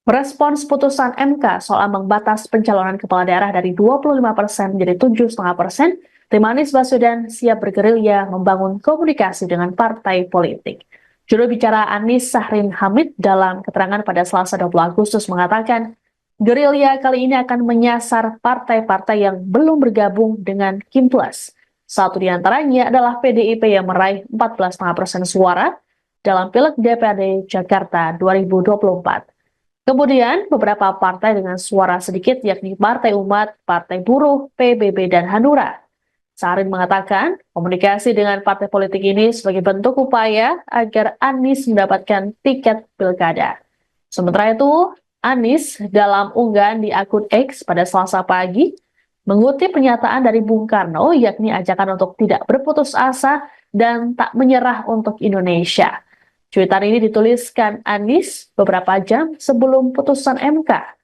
A: Respons putusan MK soal ambang batas pencalonan kepala daerah dari 25% menjadi 7,5%, tim Anies Baswedan siap bergerilya membangun komunikasi dengan partai politik. Juru bicara Anies Sahrin Hamid dalam keterangan pada Selasa 20 Agustus mengatakan, gerilya kali ini akan menyasar partai-partai yang belum bergabung dengan Kim Plus. Satu di antaranya adalah PDIP yang meraih 14,5% suara, dalam Pileg DPRD Jakarta 2024. Kemudian, beberapa partai dengan suara sedikit yakni Partai Umat, Partai Buruh, PBB, dan Hanura. Sarin mengatakan, komunikasi dengan partai politik ini sebagai bentuk upaya agar Anies mendapatkan tiket pilkada. Sementara itu, Anies dalam unggahan di akun X pada Selasa pagi mengutip pernyataan dari Bung Karno yakni ajakan untuk tidak berputus asa dan tak menyerah untuk Indonesia. Cuitan ini dituliskan Anies beberapa jam sebelum putusan MK.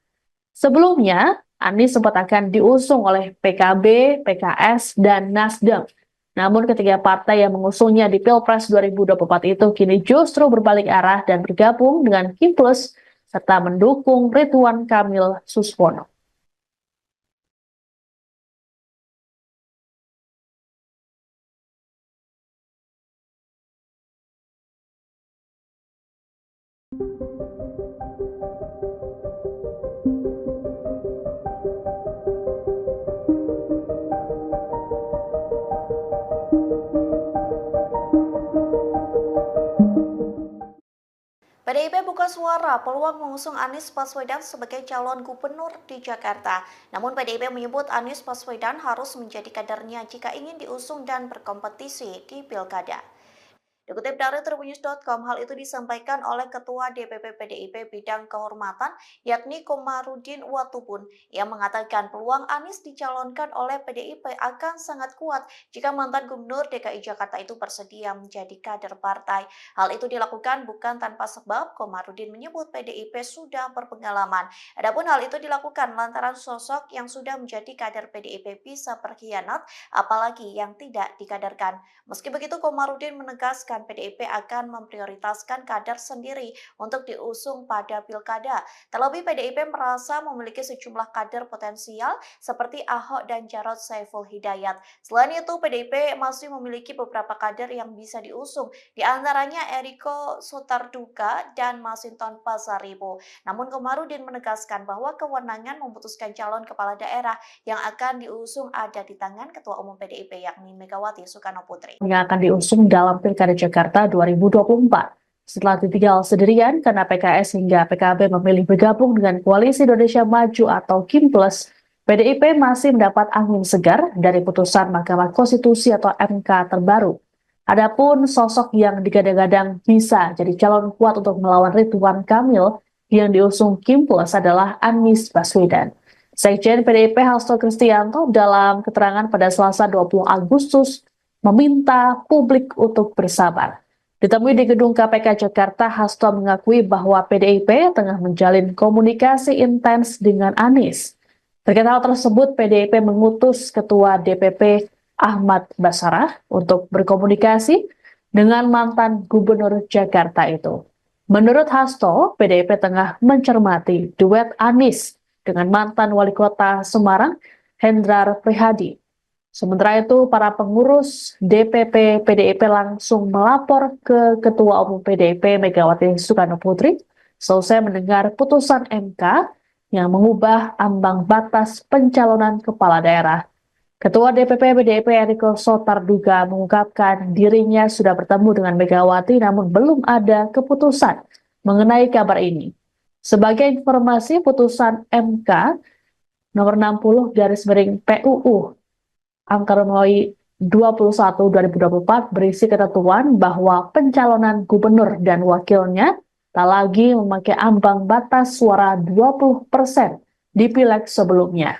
A: Sebelumnya, Anies sempat akan diusung oleh PKB, PKS, dan Nasdem. Namun ketiga partai yang mengusungnya di Pilpres 2024 itu kini justru berbalik arah dan bergabung dengan Kim Plus serta mendukung Ridwan Kamil Suswono.
D: PDIP buka suara peluang mengusung Anies Baswedan sebagai calon gubernur di Jakarta. Namun PDIP menyebut Anies Baswedan harus menjadi kadernya jika ingin diusung dan berkompetisi di Pilkada. Dikutip dari tribunnews.com, hal itu disampaikan oleh Ketua DPP PDIP Bidang Kehormatan, yakni Komarudin Watubun, yang mengatakan peluang Anies dicalonkan oleh PDIP akan sangat kuat jika mantan Gubernur DKI Jakarta itu bersedia menjadi kader partai. Hal itu dilakukan bukan tanpa sebab. Komarudin menyebut PDIP sudah berpengalaman. Adapun hal itu dilakukan lantaran sosok yang sudah menjadi kader PDIP bisa berkhianat, apalagi yang tidak dikaderkan. Meski begitu, Komarudin menegaskan PDIP akan memprioritaskan kader sendiri untuk diusung pada pilkada. Terlebih PDIP merasa memiliki sejumlah kader potensial seperti Ahok dan Jarod Saiful Hidayat. Selain itu, PDIP masih memiliki beberapa kader yang bisa diusung, di antaranya Eriko Sotarduga dan Masinton Pasaribu. Namun Komarudin menegaskan bahwa kewenangan memutuskan calon kepala daerah yang akan diusung ada di tangan Ketua Umum PDIP yakni Megawati Soekarno Putri.
A: Yang akan diusung dalam Pilkada Jakarta 2024. Setelah ditinggal sendirian karena PKS hingga PKB memilih bergabung dengan Koalisi Indonesia Maju atau Kim Plus, PDIP masih mendapat angin segar dari putusan Mahkamah Konstitusi atau MK terbaru. Adapun sosok yang digadang-gadang bisa jadi calon kuat untuk melawan Ridwan Kamil yang diusung Kim Plus adalah Anies Baswedan. Sekjen PDIP Hasto Kristianto dalam keterangan pada Selasa 20 Agustus meminta publik untuk bersabar. Ditemui di gedung KPK Jakarta, Hasto mengakui bahwa PDIP tengah menjalin komunikasi intens dengan Anies. Terkait hal tersebut, PDIP mengutus Ketua DPP Ahmad Basarah untuk berkomunikasi dengan mantan Gubernur Jakarta itu. Menurut Hasto, PDIP tengah mencermati duet Anies dengan mantan Wali Kota Semarang, Hendrar Prihadi. Sementara itu, para pengurus DPP PDIP langsung melapor ke Ketua Umum PDIP Megawati Soekarno Putri selesai mendengar putusan MK yang mengubah ambang batas pencalonan kepala daerah. Ketua DPP PDIP Eriko Sotarduga mengungkapkan dirinya sudah bertemu dengan Megawati namun belum ada keputusan mengenai kabar ini. Sebagai informasi, putusan MK nomor 60/PUU Angka Romawi 21/2024 berisi ketentuan bahwa pencalonan gubernur dan wakilnya tak lagi memakai ambang batas suara 20% di pileg sebelumnya.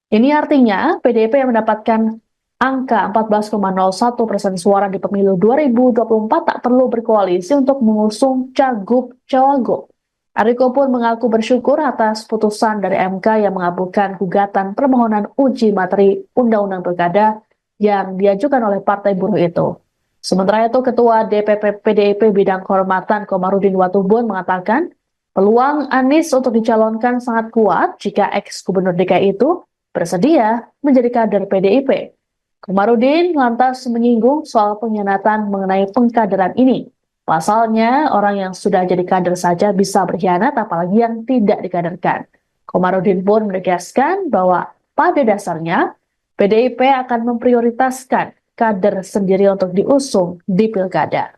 A: Ini artinya PDIP yang mendapatkan angka 14,01% suara di pemilu 2024 tak perlu berkoalisi untuk mengusung cagup-cawagup. Eriko pun mengaku bersyukur atas putusan dari MK yang mengabulkan gugatan permohonan uji materi Undang-Undang Pilkada yang diajukan oleh Partai Buruh itu. Sementara itu, Ketua DPP PDIP Bidang Kehormatan Komarudin Watubun mengatakan peluang Anies untuk dicalonkan sangat kuat jika ex-gubernur DKI itu bersedia menjadi kader PDIP. Komarudin lantas menyinggung soal pengkhianatan mengenai pengkaderan ini. Pasalnya, orang yang sudah jadi kader saja bisa berkhianat, apalagi yang tidak dikaderkan. Komarudin pun menegaskan bahwa pada dasarnya, PDIP akan memprioritaskan kader sendiri untuk diusung di pilkada.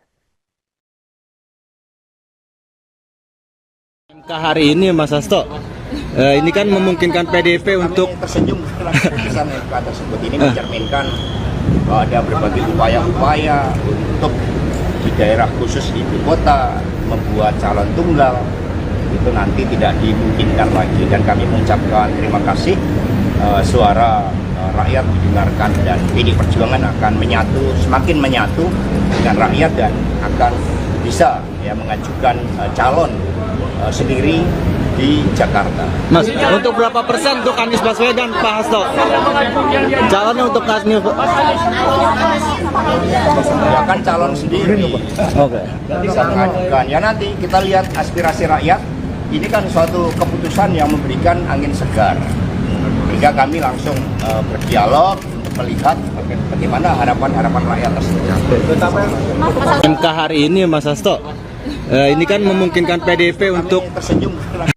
B: Hari ini Mas Hasto, ini kan memungkinkan PDIP untuk
C: tersenyum setelah keputusan MK tersebut ini mencerminkan bahwa ada berbagai upaya-upaya untuk di daerah khusus ibu kota membuat calon tunggal itu nanti tidak dimungkinkan lagi, dan kami mengucapkan terima kasih suara rakyat didengarkan, dan PD Perjuangan akan semakin menyatu dengan rakyat dan akan bisa mengajukan calon sendiri di Jakarta.
B: Mas, untuk berapa persen untuk Anies Baswedan, Pak Hasto? Calonnya untuk Anies
C: Ya kan calon sendiri.
B: Oke.
C: Bisa mengajukan. Ya nanti kita lihat aspirasi rakyat. Ini kan suatu keputusan yang memberikan angin segar. Sehingga kami langsung berdialog untuk melihat bagaimana harapan-harapan rakyat tersebut.
B: MK hari ini Mas Hasto, ini kan memungkinkan PDIP untuk
C: tersenyum setelah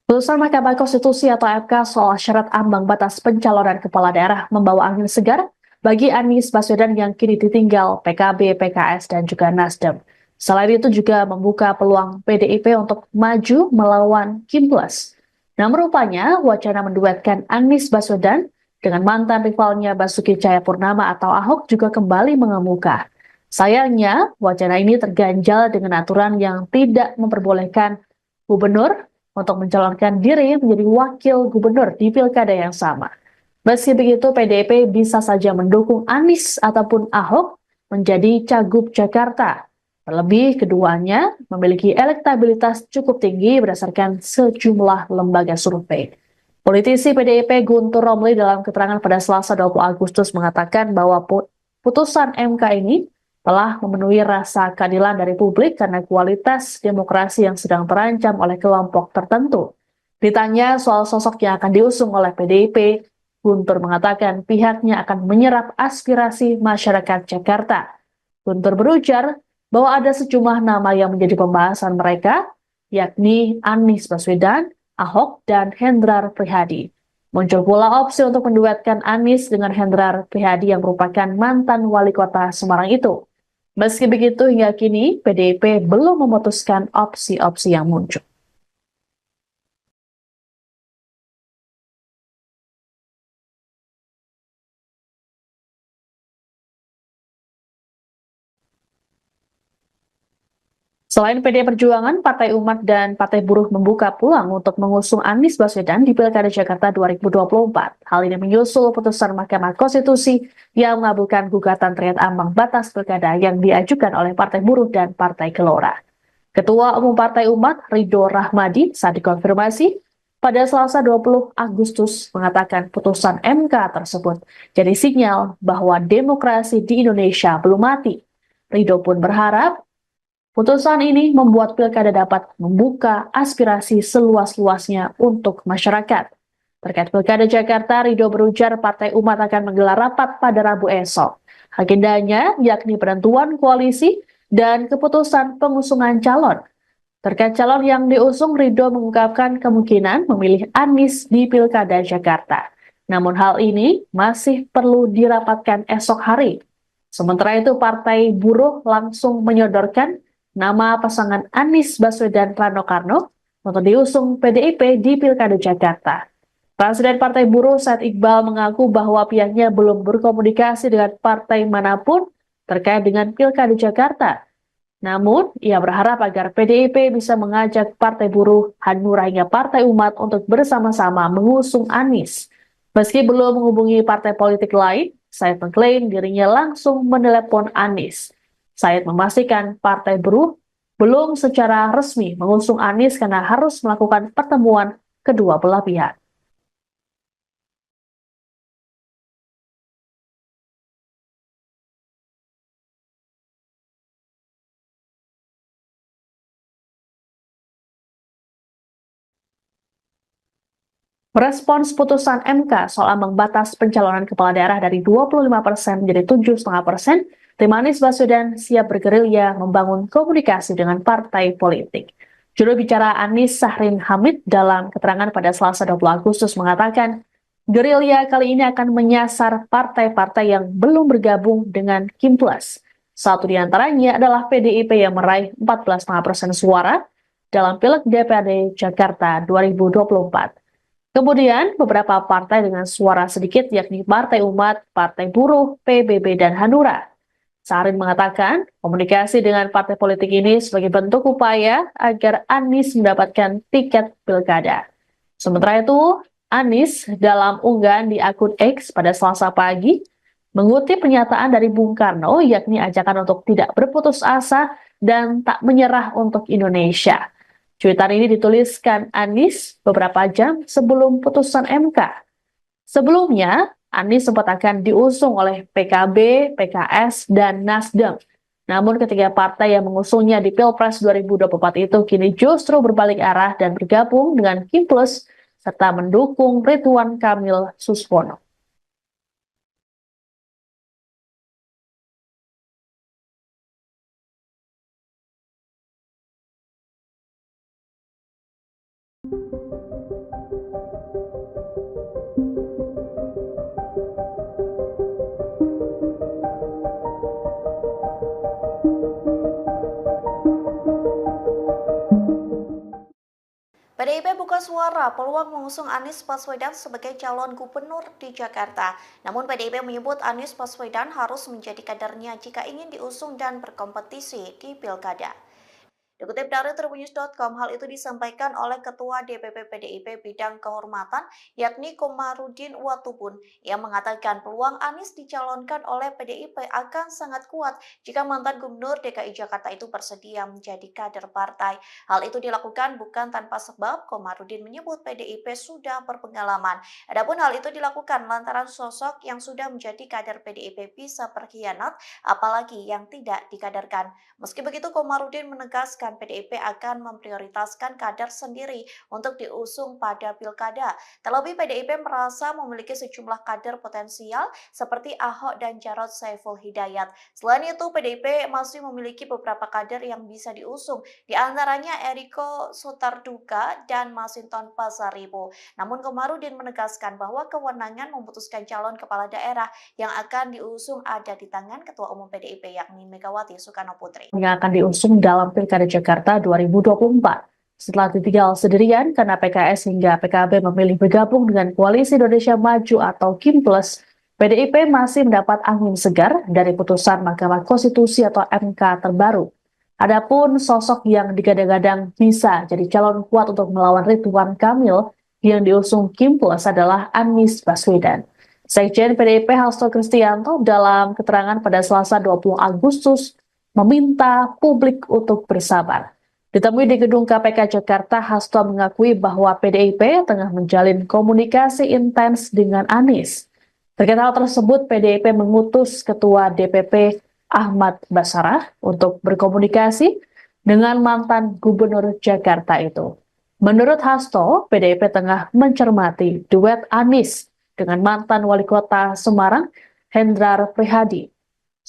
A: Putusan Mahkamah Konstitusi atau MK soal syarat ambang batas pencalonan kepala daerah membawa angin segar bagi Anies Baswedan yang kini ditinggal PKB, PKS, dan juga Nasdem. Selain itu juga membuka peluang PDIP untuk maju melawan Kim Plus. Namun rupanya wacana menduetkan Anies Baswedan dengan mantan rivalnya Basuki Cahayapurnama atau Ahok juga kembali mengemuka. Sayangnya, wacana ini terganjal dengan aturan yang tidak memperbolehkan gubernur untuk mencalonkan diri menjadi wakil gubernur di pilkada yang sama. Meski begitu, PDIP bisa saja mendukung Anies ataupun Ahok menjadi Cagup Jakarta. Terlebih, keduanya memiliki elektabilitas cukup tinggi berdasarkan sejumlah lembaga survei. Politisi PDIP Guntur Romli dalam keterangan pada Selasa 20 Agustus mengatakan bahwa putusan MK ini telah memenuhi rasa keadilan dari publik karena kualitas demokrasi yang sedang terancam oleh kelompok tertentu. Ditanya soal sosok yang akan diusung oleh PDIP, Guntur mengatakan pihaknya akan menyerap aspirasi masyarakat Jakarta. Guntur berujar bahwa ada sejumlah nama yang menjadi pembahasan mereka, yakni Anies Baswedan, Ahok, dan Hendrar Prihadi. Muncul pula opsi untuk menduetkan Anies dengan Hendrar Prihadi yang merupakan mantan wali kota Semarang itu. Meski begitu, hingga kini PDIP belum memutuskan opsi-opsi yang muncul. Selain PDI Perjuangan, Partai Umat dan Partai Buruh membuka peluang untuk mengusung Anies Baswedan di Pilkada Jakarta 2024. Hal ini menyusul putusan Mahkamah Konstitusi yang mengabulkan gugatan terkait ambang batas pilkada yang diajukan oleh Partai Buruh dan Partai Gelora. Ketua Umum Partai Umat, Ridho Rahmadi, saat dikonfirmasi pada Selasa 20 Agustus mengatakan putusan MK tersebut jadi sinyal bahwa demokrasi di Indonesia belum mati. Ridho pun berharap putusan ini membuat pilkada dapat membuka aspirasi seluas-luasnya untuk masyarakat. Terkait pilkada Jakarta, Ridho berujar Partai Umat akan menggelar rapat pada Rabu esok. Agendanya yakni penentuan koalisi dan keputusan pengusungan calon. Terkait calon yang diusung, Ridho mengungkapkan kemungkinan memilih Anies di pilkada Jakarta. Namun hal ini masih perlu dirapatkan esok hari. Sementara itu, Partai Buruh langsung menyodorkan nama pasangan Anies Baswedan Rano Karno untuk diusung PDIP di Pilkada Jakarta. Presiden Partai Buruh Said Iqbal mengaku bahwa pihaknya belum berkomunikasi dengan partai manapun terkait dengan Pilkada Jakarta. Namun, ia berharap agar PDIP bisa mengajak Partai Buruh, Hanura hingga Partai Umat untuk bersama-sama mengusung Anies. Meski belum menghubungi partai politik lain, Said mengklaim dirinya langsung menelepon Anies. Said memastikan Partai Buruh belum secara resmi mengusung Anies karena harus melakukan pertemuan kedua belah pihak. Merespons putusan MK soal ambang batas pencalonan kepala daerah dari 25% menjadi 7,5%, tim Anies Baswedan siap bergerilya membangun komunikasi dengan partai politik. Juru bicara Anies Sahrin Hamid dalam keterangan pada Selasa 20 Agustus mengatakan, gerilya kali ini akan menyasar partai-partai yang belum bergabung dengan Kim Plus. Satu di antaranya adalah PDIP yang meraih 14,5% suara, dalam Pileg DPRD Jakarta 2024. Kemudian, beberapa partai dengan suara sedikit yakni Partai Umat, Partai Buruh, PBB, dan Hanura. Sarin mengatakan, komunikasi dengan partai politik ini sebagai bentuk upaya agar Anies mendapatkan tiket pilkada. Sementara itu, Anies dalam unggahan di akun X pada Selasa pagi mengutip pernyataan dari Bung Karno yakni ajakan untuk tidak berputus asa dan tak menyerah untuk Indonesia. Cuitan ini dituliskan Anies beberapa jam sebelum putusan MK. Sebelumnya, Anies sempat akan diusung oleh PKB, PKS, dan Nasdem. Namun ketiga partai yang mengusungnya di Pilpres 2024 itu kini justru berbalik arah dan bergabung dengan Kim Plus serta mendukung Ridwan Kamil Suswono.
D: PDIP buka suara peluang mengusung Anies Baswedan sebagai calon gubernur di Jakarta. Namun PDIP menyebut Anies Baswedan harus menjadi kadernya jika ingin diusung dan berkompetisi di Pilkada. Dikutip dari tribunnews.com, hal itu disampaikan oleh Ketua DPP PDIP Bidang Kehormatan, yakni Komarudin Watubun, yang mengatakan peluang Anies dicalonkan oleh PDIP akan sangat kuat jika mantan Gubernur DKI Jakarta itu bersedia menjadi kader partai. Hal itu dilakukan bukan tanpa sebab. Komarudin menyebut PDIP sudah berpengalaman. Adapun hal itu dilakukan lantaran sosok yang sudah menjadi kader PDIP bisa berkhianat, apalagi yang tidak dikaderkan. Meski begitu, Komarudin menegaskan PDIP akan memprioritaskan kader sendiri untuk diusung pada pilkada. Terlebih PDIP merasa memiliki sejumlah kader potensial seperti Ahok dan Jarod Saiful Hidayat. Selain itu, PDIP masih memiliki beberapa kader yang bisa diusung, di antaranya Eriko Sotarduga dan Masinton Pasaribu. Namun Komarudin menegaskan bahwa kewenangan memutuskan calon kepala daerah yang akan diusung ada di tangan Ketua Umum PDIP yakni Megawati Soekarno Putri.
A: Yang akan diusung dalam Pilkada Jakarta 2024. Setelah ditinggal sendirian karena PKS hingga PKB memilih bergabung dengan Koalisi Indonesia Maju atau Kim Plus, PDIP masih mendapat angin segar dari putusan Mahkamah Konstitusi atau MK terbaru. Adapun sosok yang digadang-gadang bisa jadi calon kuat untuk melawan Ridwan Kamil yang diusung Kim Plus adalah Anies Baswedan. Sekjen PDIP Hasto Kristianto dalam keterangan pada Selasa 20 Agustus meminta publik untuk bersabar. Ditemui di gedung KPK Jakarta, Hasto mengakui bahwa PDIP tengah menjalin komunikasi intens dengan Anies. Terkait hal tersebut, PDIP mengutus Ketua DPP Ahmad Basarah untuk berkomunikasi dengan mantan Gubernur Jakarta itu. Menurut Hasto, PDIP tengah mencermati duet Anies dengan mantan Wali Kota Semarang, Hendrar Prihadi.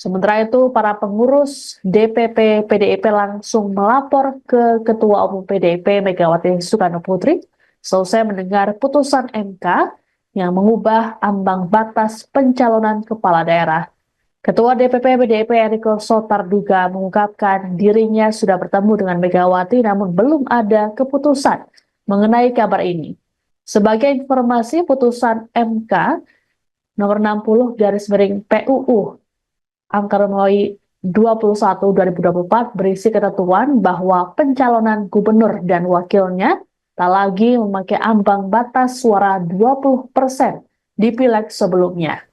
A: Sementara itu, para pengurus DPP PDIP langsung melapor ke Ketua Umum PDIP Megawati Soekarno Putri selesai mendengar putusan MK yang mengubah ambang batas pencalonan kepala daerah. Ketua DPP PDIP Eriko Sotarduga mengungkapkan dirinya sudah bertemu dengan Megawati namun belum ada keputusan mengenai kabar ini. Sebagai informasi, putusan MK nomor 60 PUU Angka Romawi 21/2024 berisi ketentuan bahwa pencalonan gubernur dan wakilnya tak lagi memakai ambang batas suara 20% di pileg sebelumnya.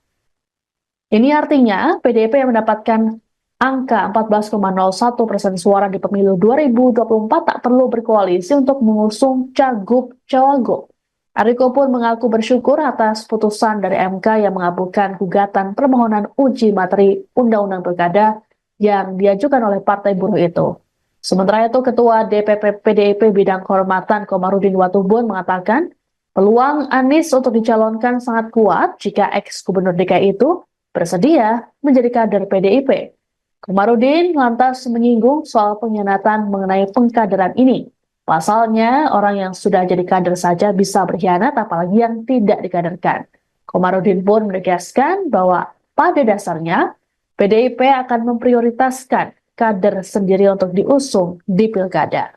A: Ini artinya PDIP yang mendapatkan angka 14,01% suara di pemilu 2024 tak perlu berkoalisi untuk mengusung cagup-cawagup. Eriko pun mengaku bersyukur atas putusan dari MK yang mengabulkan gugatan permohonan uji materi Undang-Undang Pilkada yang diajukan oleh Partai Buruh itu. Sementara itu, Ketua DPP PDIP Bidang Kehormatan Komarudin Watubun mengatakan peluang Anies untuk dicalonkan sangat kuat jika ex-gubernur DKI itu bersedia menjadi kader PDIP. Komarudin lantas menyinggung soal pengkhianatan mengenai pengkaderan ini. Pasalnya, orang yang sudah jadi kader saja bisa berkhianat, apalagi yang tidak dikaderkan. Komarudin pun menegaskan bahwa pada dasarnya, PDIP akan memprioritaskan kader sendiri untuk diusung di pilkada.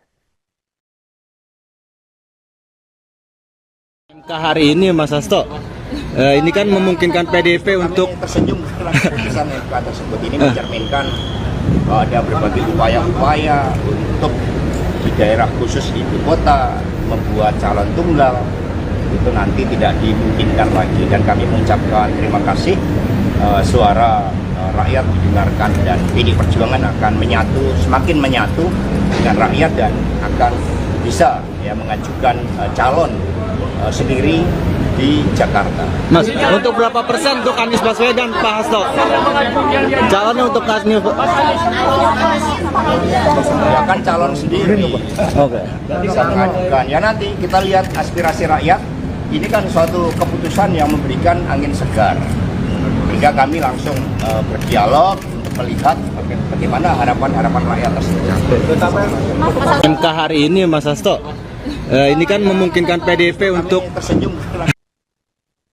B: Hari ini Mas Hasto, ini kan memungkinkan PDIP untuk
C: Kami tersenyum setelah keputusan MK tersebut ini mencerminkan ada berbagai upaya-upaya untuk di daerah khusus ibu kota membuat calon tunggal itu nanti tidak dimungkinkan lagi, dan kami mengucapkan terima kasih suara rakyat didengarkan, dan PDI Perjuangan akan semakin menyatu dengan rakyat dan akan bisa mengajukan calon sendiri di Jakarta.
B: Mas, untuk berapa persen untuk Anies Baswedan, Pak Hasto? Calonnya untuk Anies
C: Ya kan calon sendiri.
B: Oke.
C: Bisa mengajukan. Ya nanti kita lihat aspirasi rakyat. Ini kan suatu keputusan yang memberikan angin segar. Sehingga kami langsung berdialog untuk melihat bagaimana harapan-harapan rakyat tersebut.
B: MK hari ini Mas Hasto, ini kan memungkinkan PDIP untuk
C: tersenyum setelah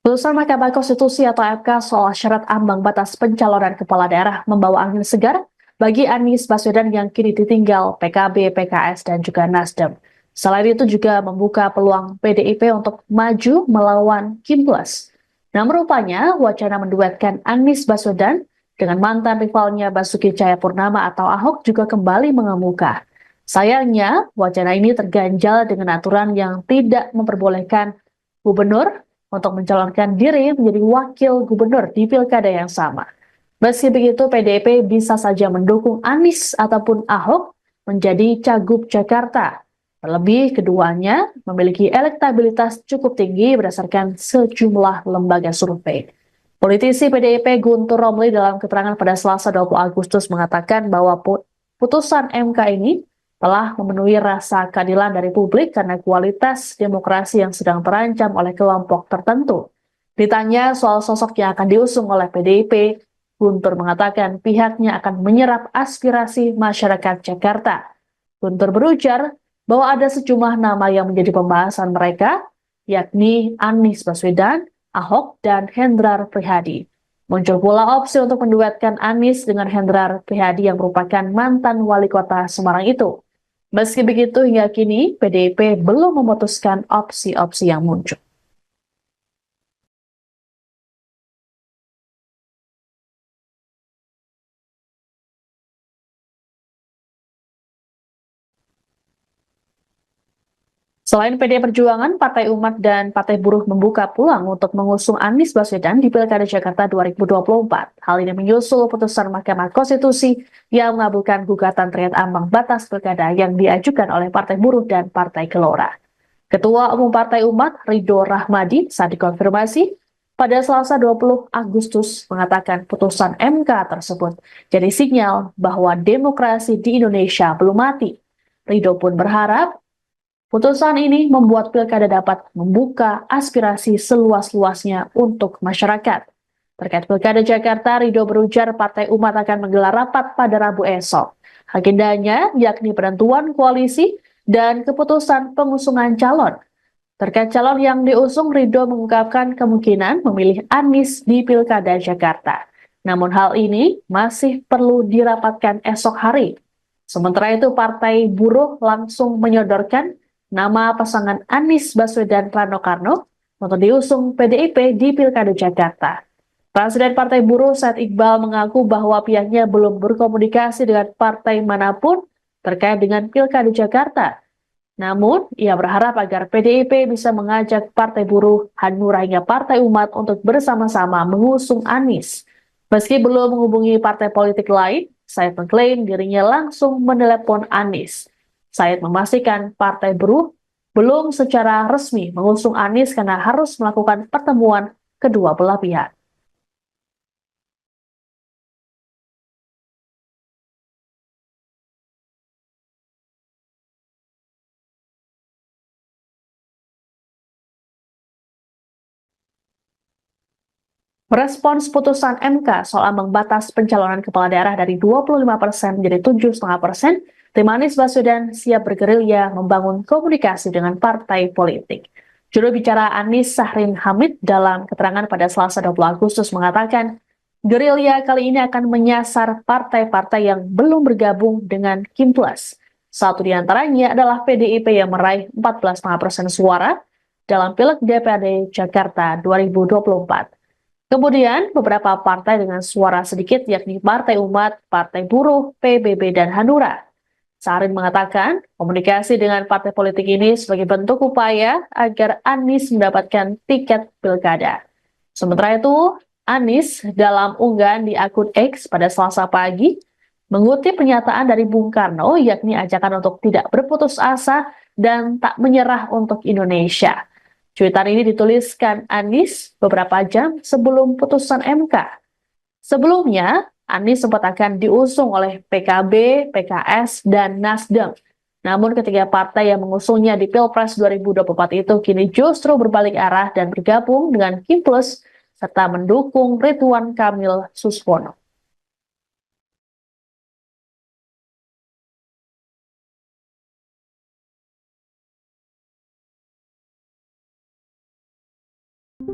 A: Putusan Mahkamah Konstitusi atau MK soal syarat ambang batas pencalonan kepala daerah membawa angin segar bagi Anies Baswedan yang kini ditinggal PKB, PKS, dan juga Nasdem. Selain itu juga membuka peluang PDIP untuk maju melawan Kim Plus. Namun rupanya wacana menduetkan Anies Baswedan dengan mantan rivalnya Basuki Cahayapurnama atau Ahok juga kembali mengemuka. Sayangnya, wacana ini terganjal dengan aturan yang tidak memperbolehkan gubernur untuk mencalonkan diri menjadi wakil gubernur di pilkada yang sama. Meski begitu, PDIP bisa saja mendukung Anies ataupun Ahok menjadi Cagup Jakarta. Terlebih keduanya memiliki elektabilitas cukup tinggi berdasarkan sejumlah lembaga survei. Politisi PDIP Guntur Romli dalam keterangan pada Selasa 20 Agustus mengatakan bahwa putusan MK ini telah memenuhi rasa keadilan dari publik karena kualitas demokrasi yang sedang terancam oleh kelompok tertentu. Ditanya soal sosok yang akan diusung oleh PDIP, Guntur mengatakan pihaknya akan menyerap aspirasi masyarakat Jakarta. Guntur berujar bahwa ada sejumlah nama yang menjadi pembahasan mereka, yakni Anies Baswedan, Ahok, dan Hendrar Prihadi. Muncul pula opsi untuk menduetkan Anies dengan Hendrar Prihadi yang merupakan mantan wali kota Semarang itu. Meski begitu, hingga kini PDIP belum memutuskan opsi-opsi yang muncul. Selain PDI Perjuangan, Partai Umat dan Partai Buruh membuka peluang untuk mengusung Anies Baswedan di Pilkada Jakarta 2024. Hal ini menyusul putusan Mahkamah Konstitusi yang mengabulkan gugatan terkait ambang batas pilkada yang diajukan oleh Partai Buruh dan Partai Gelora. Ketua Umum Partai Umat, Ridho Rahmadi, saat dikonfirmasi pada Selasa 20 Agustus mengatakan putusan MK tersebut jadi sinyal bahwa demokrasi di Indonesia belum mati. Ridho pun berharap putusan ini membuat pilkada dapat membuka aspirasi seluas-luasnya untuk masyarakat. Terkait pilkada Jakarta, Ridho berujar Partai Umat akan menggelar rapat pada Rabu esok. Agendanya yakni penentuan koalisi dan keputusan pengusungan calon. Terkait calon yang diusung, Ridho mengungkapkan kemungkinan memilih Anies di pilkada Jakarta. Namun hal ini masih perlu dirapatkan esok hari. Sementara itu, Partai Buruh langsung menyodorkan nama pasangan Anies Baswedan Rano Karno untuk diusung PDIP di Pilkada Jakarta. Presiden Partai Buruh Said Iqbal mengaku bahwa pihaknya belum berkomunikasi dengan partai manapun terkait dengan Pilkada Jakarta. Namun, ia berharap agar PDIP bisa mengajak Partai Buruh, Hanura hingga Partai Umat untuk bersama-sama mengusung Anies. Meski belum menghubungi partai politik lain, Said mengklaim dirinya langsung menelepon Anies. Said memastikan Partai Buruh belum secara resmi mengusung Anies karena harus melakukan pertemuan kedua belah pihak. Merespons putusan MK soal ambang batas pencalonan kepala daerah dari 25% menjadi 7,5%, tim Anies Baswedan siap bergerilya membangun komunikasi dengan partai politik. Juru bicara Anies Sahrin Hamid dalam keterangan pada Selasa 20 Agustus mengatakan, gerilya kali ini akan menyasar partai-partai yang belum bergabung dengan Kim Plus. Satu di antaranya adalah PDIP yang meraih 14,5% suara, dalam Pileg DPRD Jakarta 2024. Kemudian, beberapa partai dengan suara sedikit yakni Partai Umat, Partai Buruh, PBB, dan Hanura. Sarin mengatakan, komunikasi dengan partai politik ini sebagai bentuk upaya agar Anies mendapatkan tiket pilkada. Sementara itu, Anies dalam unggahan di akun X pada Selasa pagi mengutip pernyataan dari Bung Karno yakni ajakan untuk tidak berputus asa dan tak menyerah untuk Indonesia. Cuitan ini dituliskan Anies beberapa jam sebelum putusan MK. Sebelumnya, Anies sempat akan diusung oleh PKB, PKS, dan Nasdem. Namun ketiga partai yang mengusungnya di Pilpres 2024 itu kini justru berbalik arah dan bergabung dengan Kim Plus serta mendukung Ridwan Kamil Suswono.
D: PDIP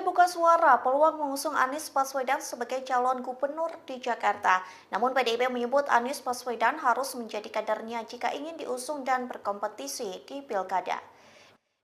D: buka suara peluang mengusung Anies Baswedan sebagai calon gubernur di Jakarta. Namun PDIP menyebut Anies Baswedan harus menjadi kadernya jika ingin diusung dan berkompetisi di Pilkada.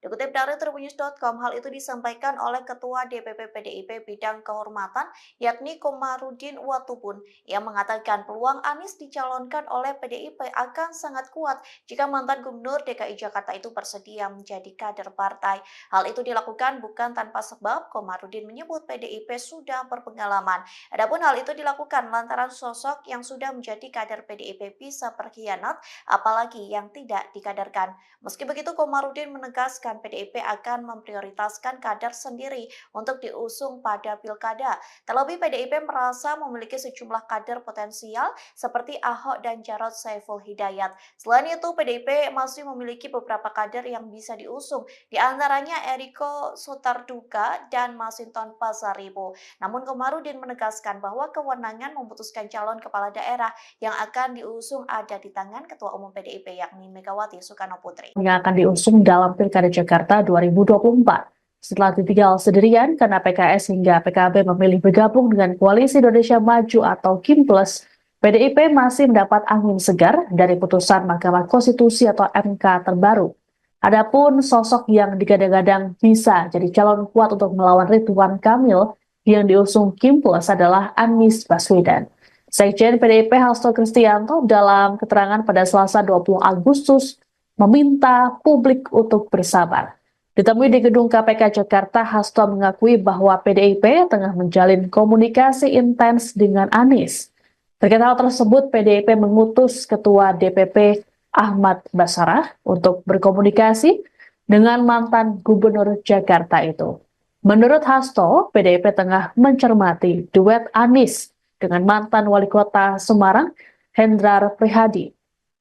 D: Dikutip dari Tribunnews.com, hal itu disampaikan oleh Ketua DPP PDIP Bidang Kehormatan, yakni Komarudin Watubun, yang mengatakan peluang Anies dicalonkan oleh PDIP akan sangat kuat jika mantan Gubernur DKI Jakarta itu bersedia menjadi kader partai. Hal itu dilakukan bukan tanpa sebab. Komarudin menyebut PDIP sudah berpengalaman. Adapun hal itu dilakukan lantaran sosok yang sudah menjadi kader PDIP bisa berkhianat, apalagi yang tidak dikaderkan. Meski begitu, Komarudin menegaskan PDIP akan memprioritaskan kader sendiri untuk diusung pada pilkada. Terlebih PDIP merasa memiliki sejumlah kader potensial seperti Ahok dan Jarod Saiful Hidayat. Selain itu, PDIP masih memiliki beberapa kader yang bisa diusung, di antaranya Eriko Sotarduga dan Masinton Pasaribu. Namun Komarudin menegaskan bahwa kewenangan memutuskan calon kepala daerah yang akan diusung ada di tangan Ketua Umum PDIP yakni Megawati Soekarno Putri.
A: Yang akan diusung dalam Pilkada Jakarta 2024. Setelah ditinggal sendirian karena PKS hingga PKB memilih bergabung dengan Koalisi Indonesia Maju atau Kim Plus, PDIP masih mendapat angin segar dari putusan Mahkamah Konstitusi atau MK terbaru. Adapun sosok yang digadang-gadang bisa jadi calon kuat untuk melawan Ridwan Kamil yang diusung Kim Plus adalah Anies Baswedan. Sekjen PDIP Hasto Kristianto dalam keterangan pada Selasa 20 Agustus meminta publik untuk bersabar. Ditemui di gedung KPK Jakarta, Hasto mengakui bahwa PDIP tengah menjalin komunikasi intens dengan Anies. Terkait hal tersebut, PDIP mengutus Ketua DPP Ahmad Basarah untuk berkomunikasi dengan mantan Gubernur Jakarta itu. Menurut Hasto, PDIP tengah mencermati duet Anies dengan mantan Wali Kota Semarang, Hendrar Prihadi.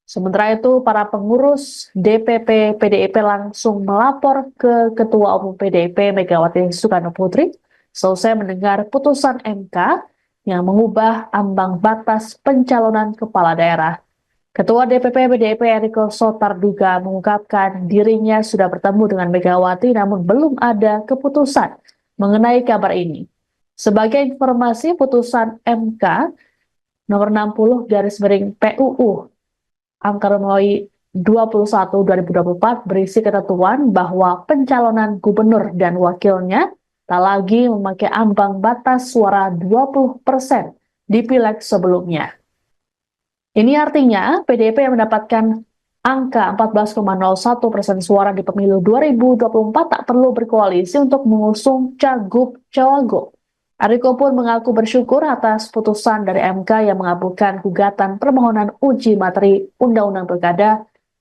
A: Sementara itu, para pengurus DPP PDIP langsung melapor ke Ketua Umum PDIP Megawati Soekarno Putri selesai mendengar putusan MK yang mengubah ambang batas pencalonan kepala daerah. Ketua DPP PDIP Eriko Sotarduga mengungkapkan dirinya sudah bertemu dengan Megawati namun belum ada keputusan mengenai kabar ini. Sebagai informasi, putusan MK nomor 60/PUU Angka Romawi 21/2024 berisi ketentuan bahwa pencalonan gubernur dan wakilnya tak lagi memakai ambang batas suara 20% di pileg sebelumnya. Ini artinya PDIP yang mendapatkan angka 14,01% suara di pemilu 2024 tak perlu berkoalisi untuk mengusung cagup-cawagup. Eriko pun mengaku bersyukur atas putusan dari MK yang mengabulkan gugatan permohonan uji materi Undang-Undang Pilkada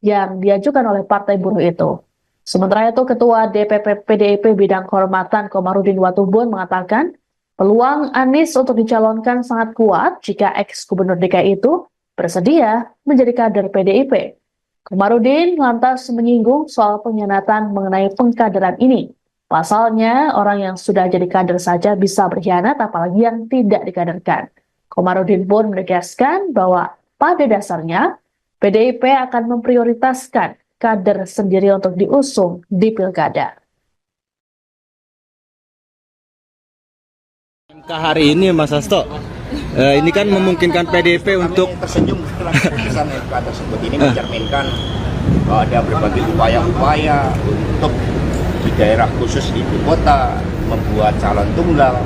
A: yang diajukan oleh Partai Buruh itu. Sementara itu, Ketua DPP PDIP Bidang Kehormatan Komarudin Watubun mengatakan peluang Anies untuk dicalonkan sangat kuat jika ex-gubernur DKI itu bersedia menjadi kader PDIP. Komarudin lantas menyinggung soal pengkhianatan mengenai pengkaderan ini. Pasalnya, orang yang sudah jadi kader saja bisa berkhianat, apalagi yang tidak dikaderkan. Komarudin pun menegaskan bahwa pada dasarnya, PDIP akan memprioritaskan kader sendiri untuk diusung di pilkada.
B: MK hari ini Mas Hasto, ini kan memungkinkan PDIP untuk
C: Kami tersenyum setelah keputusan MK tersebut ini mencerminkan bahwa ada berbagai upaya-upaya untuk di daerah khusus ibu kota membuat calon tunggal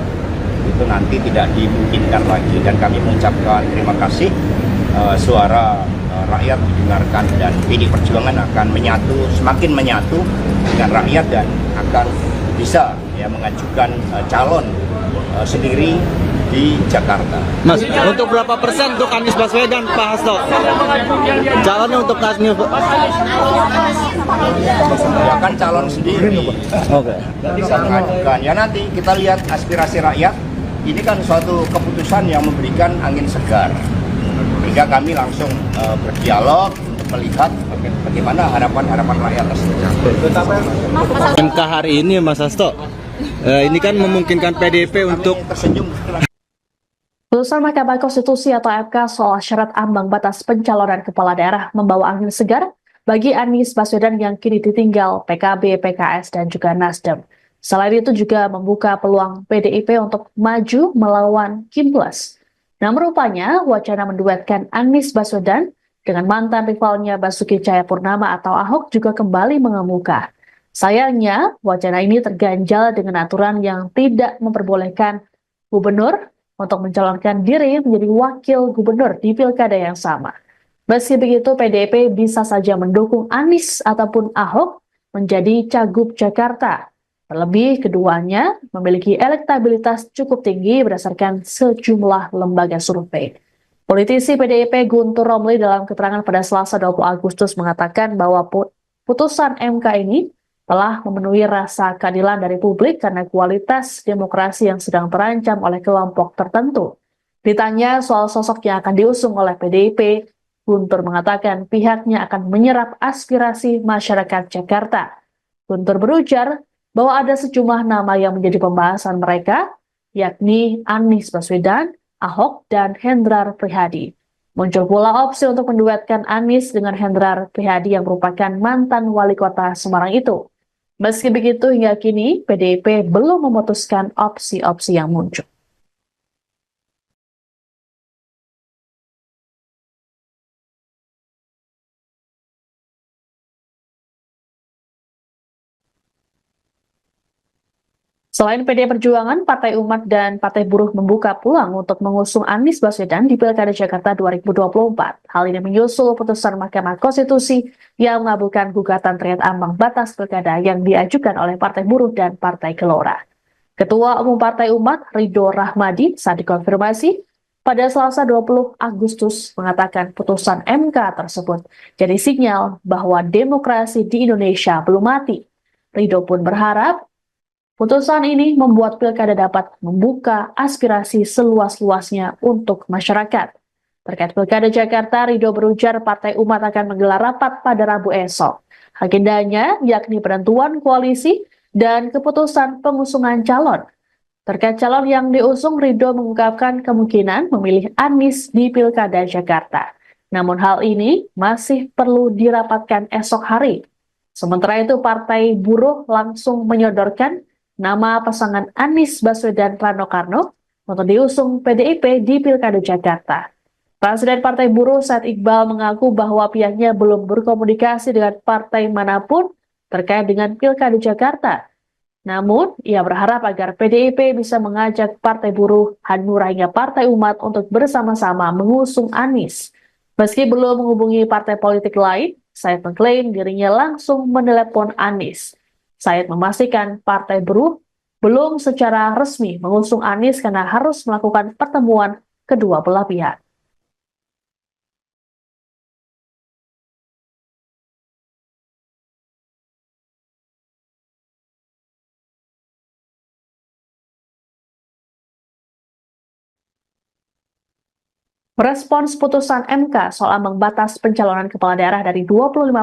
C: itu nanti tidak dimungkinkan lagi, dan kami mengucapkan terima kasih suara rakyat didengarkan, dan PDI Perjuangan akan semakin menyatu dengan rakyat dan akan bisa mengajukan calon sendiri di Jakarta.
B: Mas, untuk berapa persen untuk Anies Baswedan, Pak Hasto? Calonnya untuk Anies
C: Ya kan calon sendiri.
B: Oke.
C: Bisa mengajukan. Ya nanti kita lihat aspirasi rakyat. Ini kan suatu keputusan yang memberikan angin segar. Sehingga kami langsung berdialog untuk melihat bagaimana harapan-harapan rakyat tersebut.
B: MK hari ini Mas Hasto, ini kan memungkinkan PDIP untuk
C: Kami tersenyum setelah
A: Putusan Mahkamah Konstitusi atau MK soal syarat ambang batas pencalonan kepala daerah membawa angin segar bagi Anies Baswedan yang kini ditinggal PKB, PKS, dan juga Nasdem. Selain itu juga membuka peluang PDIP untuk maju melawan Kim Plus. Namun rupanya wacana menduetkan Anies Baswedan dengan mantan rivalnya Basuki Cahayapurnama atau Ahok juga kembali mengemuka. Sayangnya, wacana ini terganjal dengan aturan yang tidak memperbolehkan gubernur untuk mencalonkan diri menjadi wakil gubernur di pilkada yang sama. Meski begitu, PDIP bisa saja mendukung Anies ataupun Ahok menjadi Cagup Jakarta. Terlebih, keduanya memiliki elektabilitas cukup tinggi berdasarkan sejumlah lembaga survei. Politisi PDIP Guntur Romli dalam keterangan pada Selasa 20 Agustus mengatakan bahwa putusan MK ini telah memenuhi rasa keadilan dari publik karena kualitas demokrasi yang sedang terancam oleh kelompok tertentu. Ditanya soal sosok yang akan diusung oleh PDIP, Guntur mengatakan pihaknya akan menyerap aspirasi masyarakat Jakarta. Guntur berujar bahwa ada sejumlah nama yang menjadi pembahasan mereka, yakni Anies Baswedan, Ahok, dan Hendrar Prihadi. Muncul pula opsi untuk menduetkan Anies dengan Hendrar Prihadi yang merupakan mantan wali kota Semarang itu. Meski begitu, hingga kini PDIP belum memutuskan opsi-opsi yang muncul. Selain PDI Perjuangan, Partai Umat dan Partai Buruh membuka peluang untuk mengusung Anies Baswedan di Pilkada Jakarta 2024. Hal ini menyusul putusan Mahkamah Konstitusi yang mengabulkan gugatan terkait ambang batas pilkada yang diajukan oleh Partai Buruh dan Partai Gelora. Ketua Umum Partai Umat, Ridho Rahmadi, saat dikonfirmasi pada Selasa 20 Agustus mengatakan putusan MK tersebut jadi sinyal bahwa demokrasi di Indonesia belum mati. Ridho pun berharap putusan ini membuat pilkada dapat membuka aspirasi seluas-luasnya untuk masyarakat. Terkait pilkada Jakarta, Ridho berujar Partai Umat akan menggelar rapat pada Rabu esok. Agendanya yakni penentuan koalisi dan keputusan pengusungan calon. Terkait calon yang diusung, Ridho mengungkapkan kemungkinan memilih Anies di pilkada Jakarta. Namun hal ini masih perlu dirapatkan esok hari. Sementara itu, Partai Buruh langsung menyodorkan nama pasangan Anies Baswedan Rano Karno untuk diusung PDIP di Pilkada Jakarta. Presiden Partai Buruh Said Iqbal mengaku bahwa pihaknya belum berkomunikasi dengan partai manapun terkait dengan Pilkada Jakarta. Namun, ia berharap agar PDIP bisa mengajak Partai Buruh, Hanura hingga Partai Umat untuk bersama-sama mengusung Anies. Meski belum menghubungi partai politik lain, Said mengklaim dirinya langsung menelepon Anies. Said memastikan Partai Buruh belum secara resmi mengusung Anies karena harus melakukan pertemuan kedua belah pihak. Merespons putusan MK soal ambang batas pencalonan kepala daerah dari 25%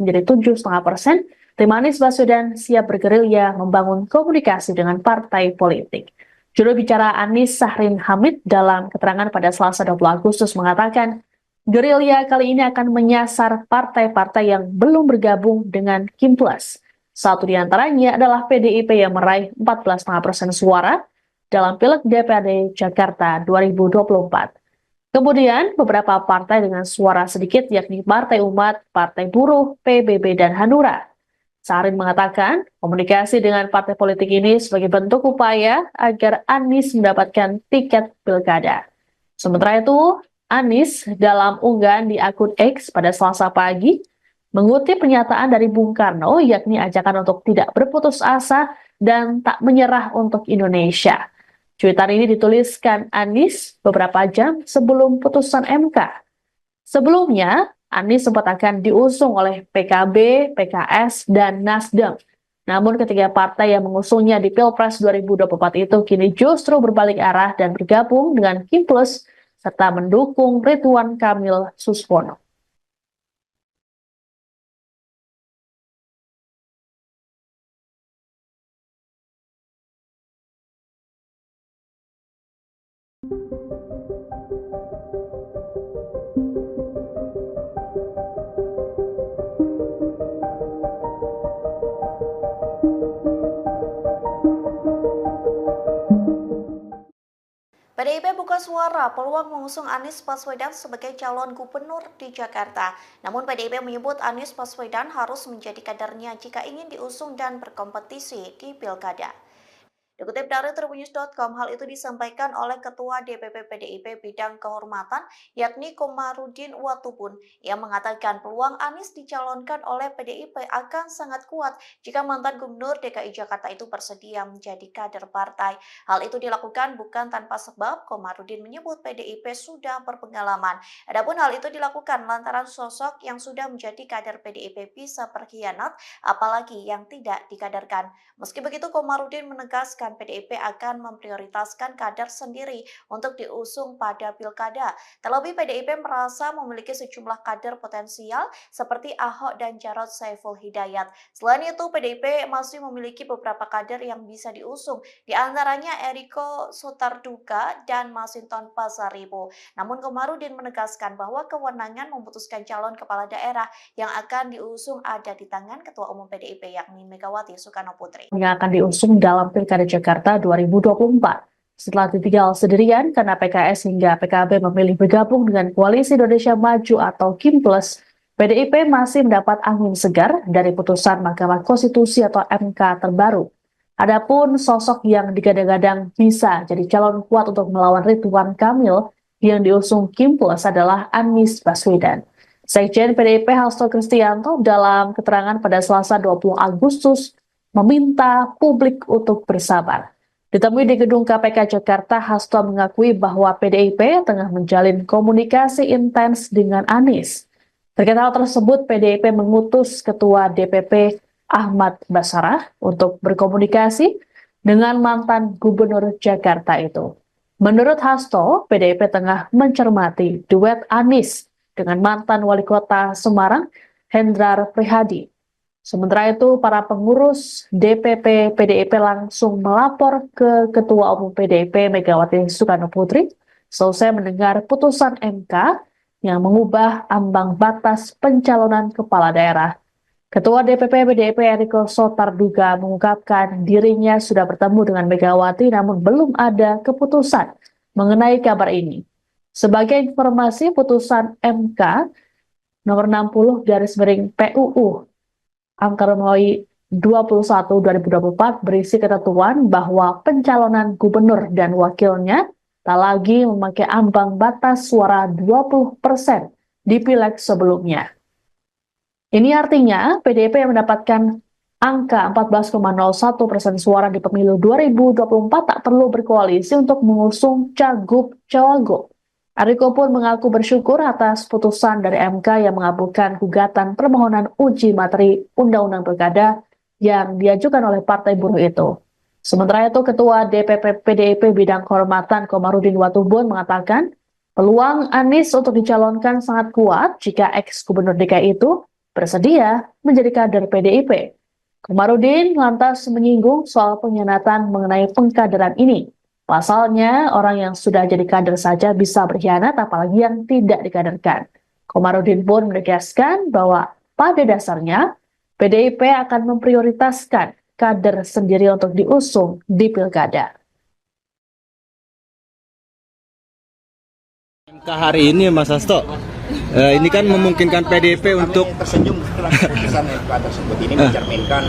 A: menjadi 7,5%, tim Anies Baswedan siap bergerilya membangun komunikasi dengan partai politik. Juru bicara Anies Sahrin Hamid dalam keterangan pada Selasa 20 Agustus mengatakan, gerilya kali ini akan menyasar partai-partai yang belum bergabung dengan Kim Plus. Satu di antaranya adalah PDIP yang meraih 14,5% suara, dalam Pileg DPRD Jakarta 2024. Kemudian, beberapa partai dengan suara sedikit yakni Partai Umat, Partai Buruh, PBB, dan Hanura. Sarin mengatakan, komunikasi dengan partai politik ini sebagai bentuk upaya agar Anies mendapatkan tiket pilkada. Sementara itu, Anies dalam unggahan di akun X pada Selasa pagi mengutip pernyataan dari Bung Karno yakni ajakan untuk tidak berputus asa dan tak menyerah untuk Indonesia. Cuitan ini dituliskan Anies beberapa jam sebelum putusan MK. Sebelumnya, Anies sempat akan diusung oleh PKB, PKS, dan Nasdem. Namun ketiga partai yang mengusungnya di Pilpres 2024 itu kini justru berbalik arah dan bergabung dengan Kim Plus serta mendukung Ridwan Kamil Suswono.
D: PDIP buka suara peluang mengusung Anies Baswedan sebagai calon gubernur di Jakarta. Namun PDIP menyebut Anies Baswedan harus menjadi kadernya jika ingin diusung dan berkompetisi di Pilkada. Dikutip dari Tribunnews.com, hal itu disampaikan oleh Ketua DPP PDIP Bidang Kehormatan, yakni Komarudin Watubun, yang mengatakan peluang Anies dicalonkan oleh PDIP akan sangat kuat jika mantan Gubernur DKI Jakarta itu bersedia menjadi kader partai. Hal itu dilakukan bukan tanpa sebab. Komarudin menyebut PDIP sudah berpengalaman. Adapun hal itu dilakukan lantaran sosok yang sudah menjadi kader PDIP bisa berkhianat, apalagi yang tidak dikaderkan. Meski begitu, Komarudin menegaskan PDIP akan memprioritaskan kader sendiri untuk diusung pada pilkada. Terlebih PDIP merasa memiliki sejumlah kader potensial seperti Ahok dan Jarod Saiful Hidayat. Selain itu, PDIP masih memiliki beberapa kader yang bisa diusung, di antaranya Eriko Sotarduga dan Masinton Pasaribu. Namun Komarudin menegaskan bahwa kewenangan memutuskan calon kepala daerah yang akan diusung ada di tangan Ketua Umum PDIP yakni Megawati Soekarno Putri.
A: Yang akan diusung dalam Pilkada Jakarta 2024. Setelah ditinggal sendirian karena PKS hingga PKB memilih bergabung dengan Koalisi Indonesia Maju atau Kim Plus, PDIP masih mendapat angin segar dari putusan Mahkamah Konstitusi atau MK terbaru. Adapun sosok yang digadang-gadang bisa jadi calon kuat untuk melawan Ridwan Kamil yang diusung Kim Plus adalah Anies Baswedan. Sekjen PDIP Hasto Kristianto dalam keterangan pada Selasa 20 Agustus meminta publik untuk bersabar. Ditemui di gedung KPK Jakarta, Hasto mengakui bahwa PDIP tengah menjalin komunikasi intens dengan Anies. Terkait hal tersebut, PDIP mengutus Ketua DPP Ahmad Basarah untuk berkomunikasi dengan mantan Gubernur Jakarta itu. Menurut Hasto, PDIP tengah mencermati duet Anies dengan mantan Wali Kota Semarang, Hendrar Prihadi. Sementara itu, para pengurus DPP PDIP langsung melapor ke Ketua Umum PDIP Megawati Soekarno Putri selesai mendengar putusan MK yang mengubah ambang batas pencalonan kepala daerah. Ketua DPP PDIP Eriko Sotarduga mengungkapkan dirinya sudah bertemu dengan Megawati namun belum ada keputusan mengenai kabar ini. Sebagai informasi, putusan MK nomor 60/PUU angka Romawi 21/2024 berisi ketentuan bahwa pencalonan gubernur dan wakilnya tak lagi memakai ambang batas suara 20% di pileg sebelumnya. Ini artinya PDIP yang mendapatkan angka 14,01% suara di pemilu 2024 tak perlu berkoalisi untuk mengusung cagup-cawagup. Eriko pun mengaku bersyukur atas putusan dari MK yang mengabulkan gugatan permohonan uji materi Undang-Undang Pilkada yang diajukan oleh Partai Buruh itu. Sementara itu, Ketua DPP PDIP Bidang Kehormatan Komarudin Watubun mengatakan peluang Anies untuk dicalonkan sangat kuat jika ex-gubernur DKI itu bersedia menjadi kader PDIP. Komarudin lantas menyinggung soal pengkhianatan mengenai pengkaderan ini. Pasalnya, orang yang sudah jadi kader saja bisa berkhianat, apalagi yang tidak dikaderkan. Komarudin pun menegaskan bahwa pada dasarnya PDIP akan memprioritaskan kader sendiri untuk diusung di pilkada.
B: MK hari ini Mas Hasto, ini kan memungkinkan PDIP untuk
C: Kami tersenyum setelah keputusan MK tersebut ini mencerminkan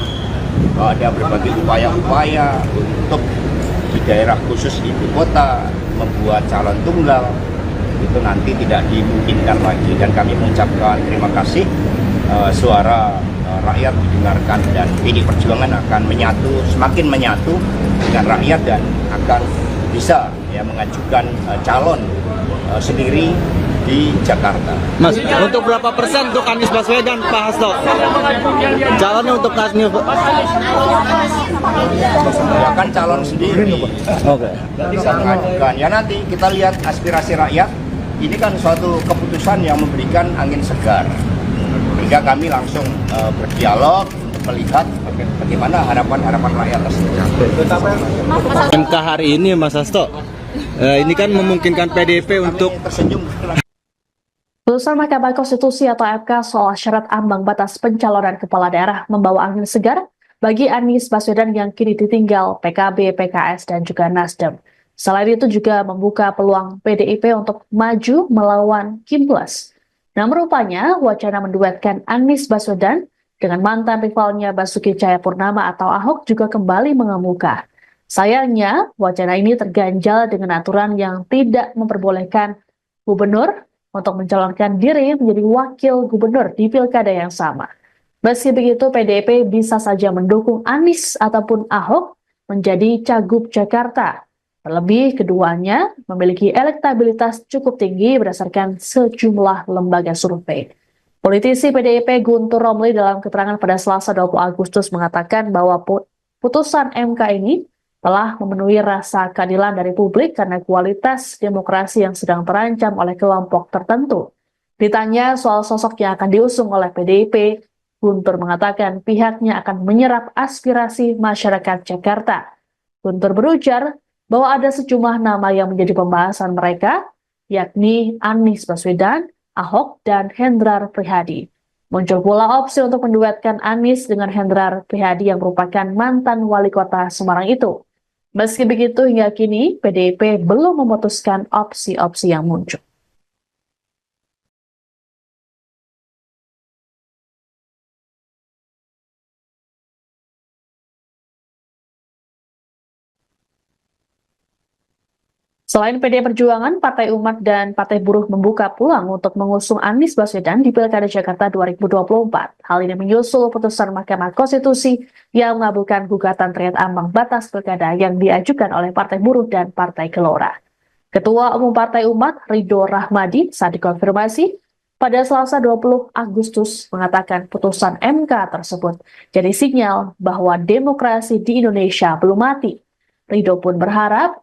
C: ada berbagai upaya-upaya untuk di daerah khusus ibu kota membuat calon tunggal itu nanti tidak dimungkinkan lagi, dan kami mengucapkan terima kasih suara rakyat didengarkan, dan PD Perjuangan akan semakin menyatu dengan rakyat dan akan bisa mengajukan calon sendiri di Jakarta.
B: Mas, untuk berapa persen untuk Anies Baswedan, Pak Hasto? Calonnya untuk Anies
C: Ya kan calon sendiri.
B: Oke.
C: Bisa mengajukan. Ya nanti kita lihat aspirasi rakyat. Ini kan suatu keputusan yang memberikan angin segar. Sehingga kami langsung berdialog untuk melihat bagaimana harapan-harapan rakyat tersebut.
B: MK hari ini Mas Hasto, ini kan memungkinkan PDIP untuk
C: Kami tersenyum setelah
A: Putusan Mahkamah Konstitusi atau MK soal syarat ambang batas pencalonan kepala daerah membawa angin segar bagi Anies Baswedan yang kini ditinggal PKB, PKS, dan juga Nasdem. Selain itu juga membuka peluang PDIP untuk maju melawan Kim Plus. Namun rupanya wacana menduetkan Anies Baswedan dengan mantan rivalnya Basuki Cahayapurnama atau Ahok juga kembali mengemuka. Sayangnya, wacana ini terganjal dengan aturan yang tidak memperbolehkan gubernur untuk mencalonkan diri menjadi wakil gubernur di pilkada yang sama. Meski begitu, PDIP bisa saja mendukung Anies ataupun Ahok menjadi Cagup Jakarta. Terlebih keduanya memiliki elektabilitas cukup tinggi berdasarkan sejumlah lembaga survei. Politisi PDIP Guntur Romli dalam keterangan pada Selasa 20 Agustus mengatakan bahwa putusan MK ini telah memenuhi rasa keadilan dari publik karena kualitas demokrasi yang sedang terancam oleh kelompok tertentu. Ditanya soal sosok yang akan diusung oleh PDIP, Guntur mengatakan pihaknya akan menyerap aspirasi masyarakat Jakarta. Guntur berujar bahwa ada sejumlah nama yang menjadi pembahasan mereka, yakni Anies Baswedan, Ahok, dan Hendrar Prihadi. Muncul pula opsi untuk menduetkan Anies dengan Hendrar Prihadi yang merupakan mantan wali kota Semarang itu. Meski begitu, hingga kini PDIP belum memutuskan opsi-opsi yang muncul. Selain PDI Perjuangan, Partai Umat dan Partai Buruh membuka peluang untuk mengusung Anies Baswedan di Pilkada Jakarta 2024. Hal ini menyusul putusan Mahkamah Konstitusi yang mengabulkan gugatan terkait ambang batas pilkada yang diajukan oleh Partai Buruh dan Partai Gelora. Ketua Umum Partai Umat, Ridho Rahmadi, saat dikonfirmasi pada Selasa 20 Agustus mengatakan putusan MK tersebut jadi sinyal bahwa demokrasi di Indonesia belum mati. Ridho pun berharap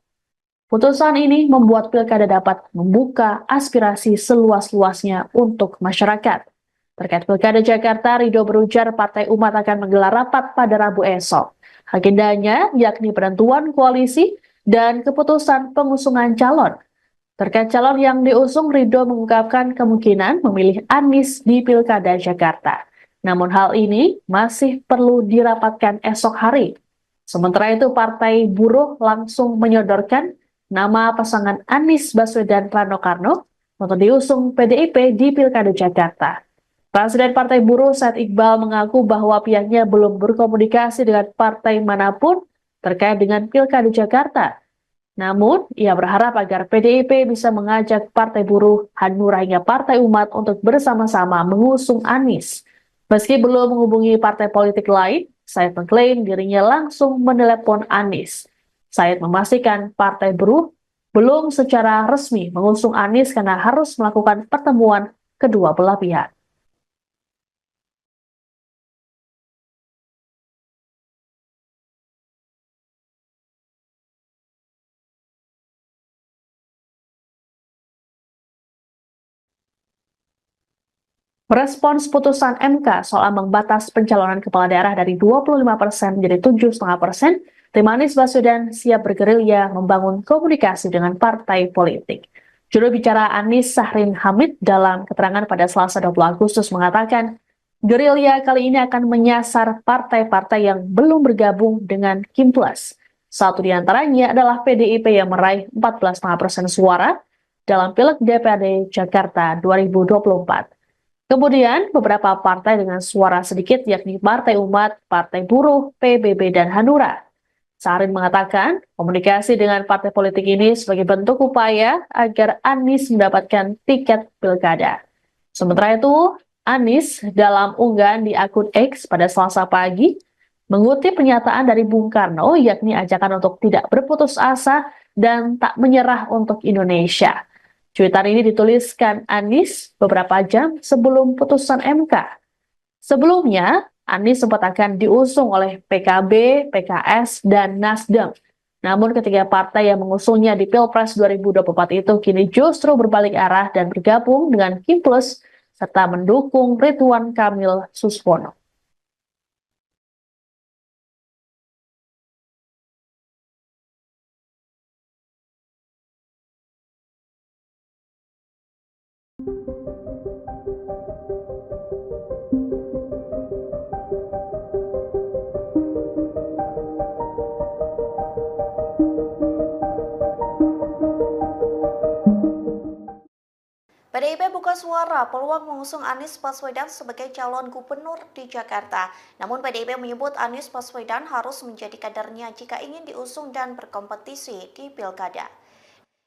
A: putusan ini membuat pilkada dapat membuka aspirasi seluas-luasnya untuk masyarakat. Terkait pilkada Jakarta, Ridho berujar Partai Umat akan menggelar rapat pada Rabu esok. Agendanya yakni penentuan koalisi dan keputusan pengusungan calon. Terkait calon yang diusung, Ridho mengungkapkan kemungkinan memilih Anies di pilkada Jakarta. Namun hal ini masih perlu dirapatkan esok hari. Sementara itu, Partai Buruh langsung menyodorkan nama pasangan Anies Baswedan Rano Karno untuk diusung PDIP di Pilkada Jakarta. Presiden Partai Buruh Said Iqbal mengaku bahwa pihaknya belum berkomunikasi dengan partai manapun terkait dengan Pilkada Jakarta. Namun, ia berharap agar PDIP bisa mengajak Partai Buruh, Hanura hingga Partai Umat untuk bersama-sama mengusung Anies. Meski belum menghubungi partai politik lain, Said mengklaim dirinya langsung menelepon Anies. Said memastikan Partai Buruh belum secara resmi mengusung Anies karena harus melakukan pertemuan kedua belah pihak. Merespons putusan MK soal ambang batas pencalonan kepala daerah dari 25% menjadi 7,5%, tim Anies Baswedan siap bergerilya membangun komunikasi dengan partai politik. Juru bicara Anies Sahrin Hamid dalam keterangan pada Selasa 20 Agustus mengatakan, gerilya kali ini akan menyasar partai-partai yang belum bergabung dengan Kim Plus. Satu di antaranya adalah PDIP yang meraih 14,5% suara, dalam Pileg DPRD Jakarta 2024. Kemudian beberapa partai dengan suara sedikit yakni Partai Umat, Partai Buruh, PBB, dan Hanura. Sarin mengatakan komunikasi dengan partai politik ini sebagai bentuk upaya agar Anies mendapatkan tiket pilkada. Sementara itu, Anies dalam unggahan di akun X pada Selasa pagi mengutip pernyataan dari Bung Karno yakni ajakan untuk tidak berputus asa dan tak menyerah untuk Indonesia. Cuitan ini dituliskan Anies beberapa jam sebelum putusan MK. Sebelumnya, Anies sempat akan diusung oleh PKB, PKS, dan Nasdem. Namun ketiga partai yang mengusungnya di Pilpres 2024 itu kini justru berbalik arah dan bergabung dengan Kim Plus serta mendukung Ridwan Kamil Suswono.
D: PDIP buka suara peluang mengusung Anies Baswedan sebagai calon gubernur di Jakarta. Namun PDIP menyebut Anies Baswedan harus menjadi kadernya jika ingin diusung dan berkompetisi di Pilkada.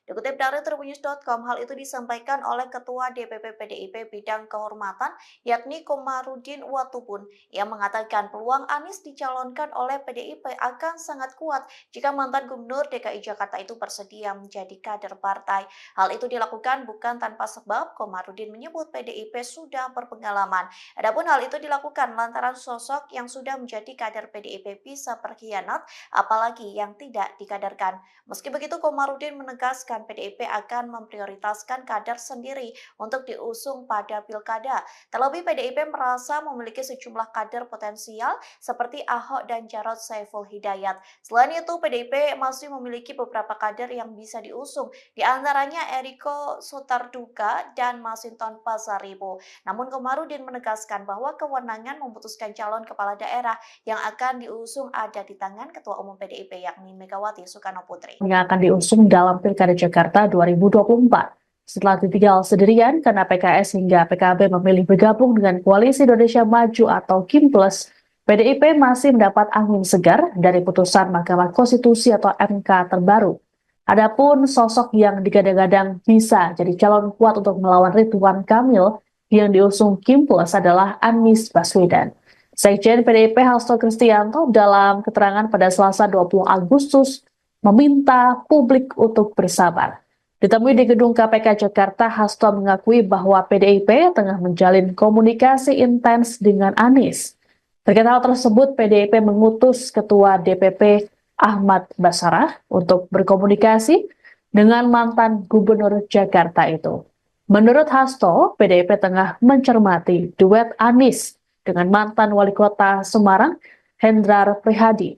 D: Dikutip dari tribunnews.com, hal itu disampaikan oleh Ketua DPP PDIP Bidang Kehormatan, yakni Komarudin Watubun, yang mengatakan peluang Anies dicalonkan oleh PDIP akan sangat kuat jika mantan Gubernur DKI Jakarta itu bersedia menjadi kader partai. Hal itu dilakukan bukan tanpa sebab. Komarudin menyebut PDIP sudah berpengalaman. Adapun hal itu dilakukan lantaran sosok yang sudah menjadi kader PDIP bisa berkhianat, apalagi yang tidak dikaderkan. Meski begitu, Komarudin menegaskan PDIP akan memprioritaskan kader sendiri untuk diusung pada pilkada. Terlebih PDIP merasa memiliki sejumlah kader potensial seperti Ahok dan Jarod Saiful Hidayat. Selain itu, PDIP masih memiliki beberapa kader yang bisa diusung, di antaranya Eriko Sotarduga dan Masinton Pasaribu. Namun Komarudin menegaskan bahwa kewenangan memutuskan calon kepala daerah yang akan diusung ada di tangan Ketua Umum PDIP yakni Megawati Soekarno Putri.
A: Yang akan diusung dalam Pilkada Jakarta 2024. Setelah ditinggal sendirian karena PKS hingga PKB memilih bergabung dengan Koalisi Indonesia Maju atau Kim Plus, PDIP masih mendapat angin segar dari putusan Mahkamah Konstitusi atau MK terbaru. Adapun sosok yang digadang-gadang bisa jadi calon kuat untuk melawan Ridwan Kamil yang diusung Kim Plus adalah Anies Baswedan. Sekjen PDIP Hasto Kristianto dalam keterangan pada Selasa 20 Agustus meminta publik untuk bersabar. Ditemui di gedung KPK Jakarta, Hasto mengakui bahwa PDIP tengah menjalin komunikasi intens dengan Anies. Terkait hal tersebut, PDIP mengutus Ketua DPP Ahmad Basarah untuk berkomunikasi dengan mantan Gubernur Jakarta itu. Menurut Hasto, PDIP tengah mencermati duet Anies dengan mantan Wali Kota Semarang, Hendrar Prihadi.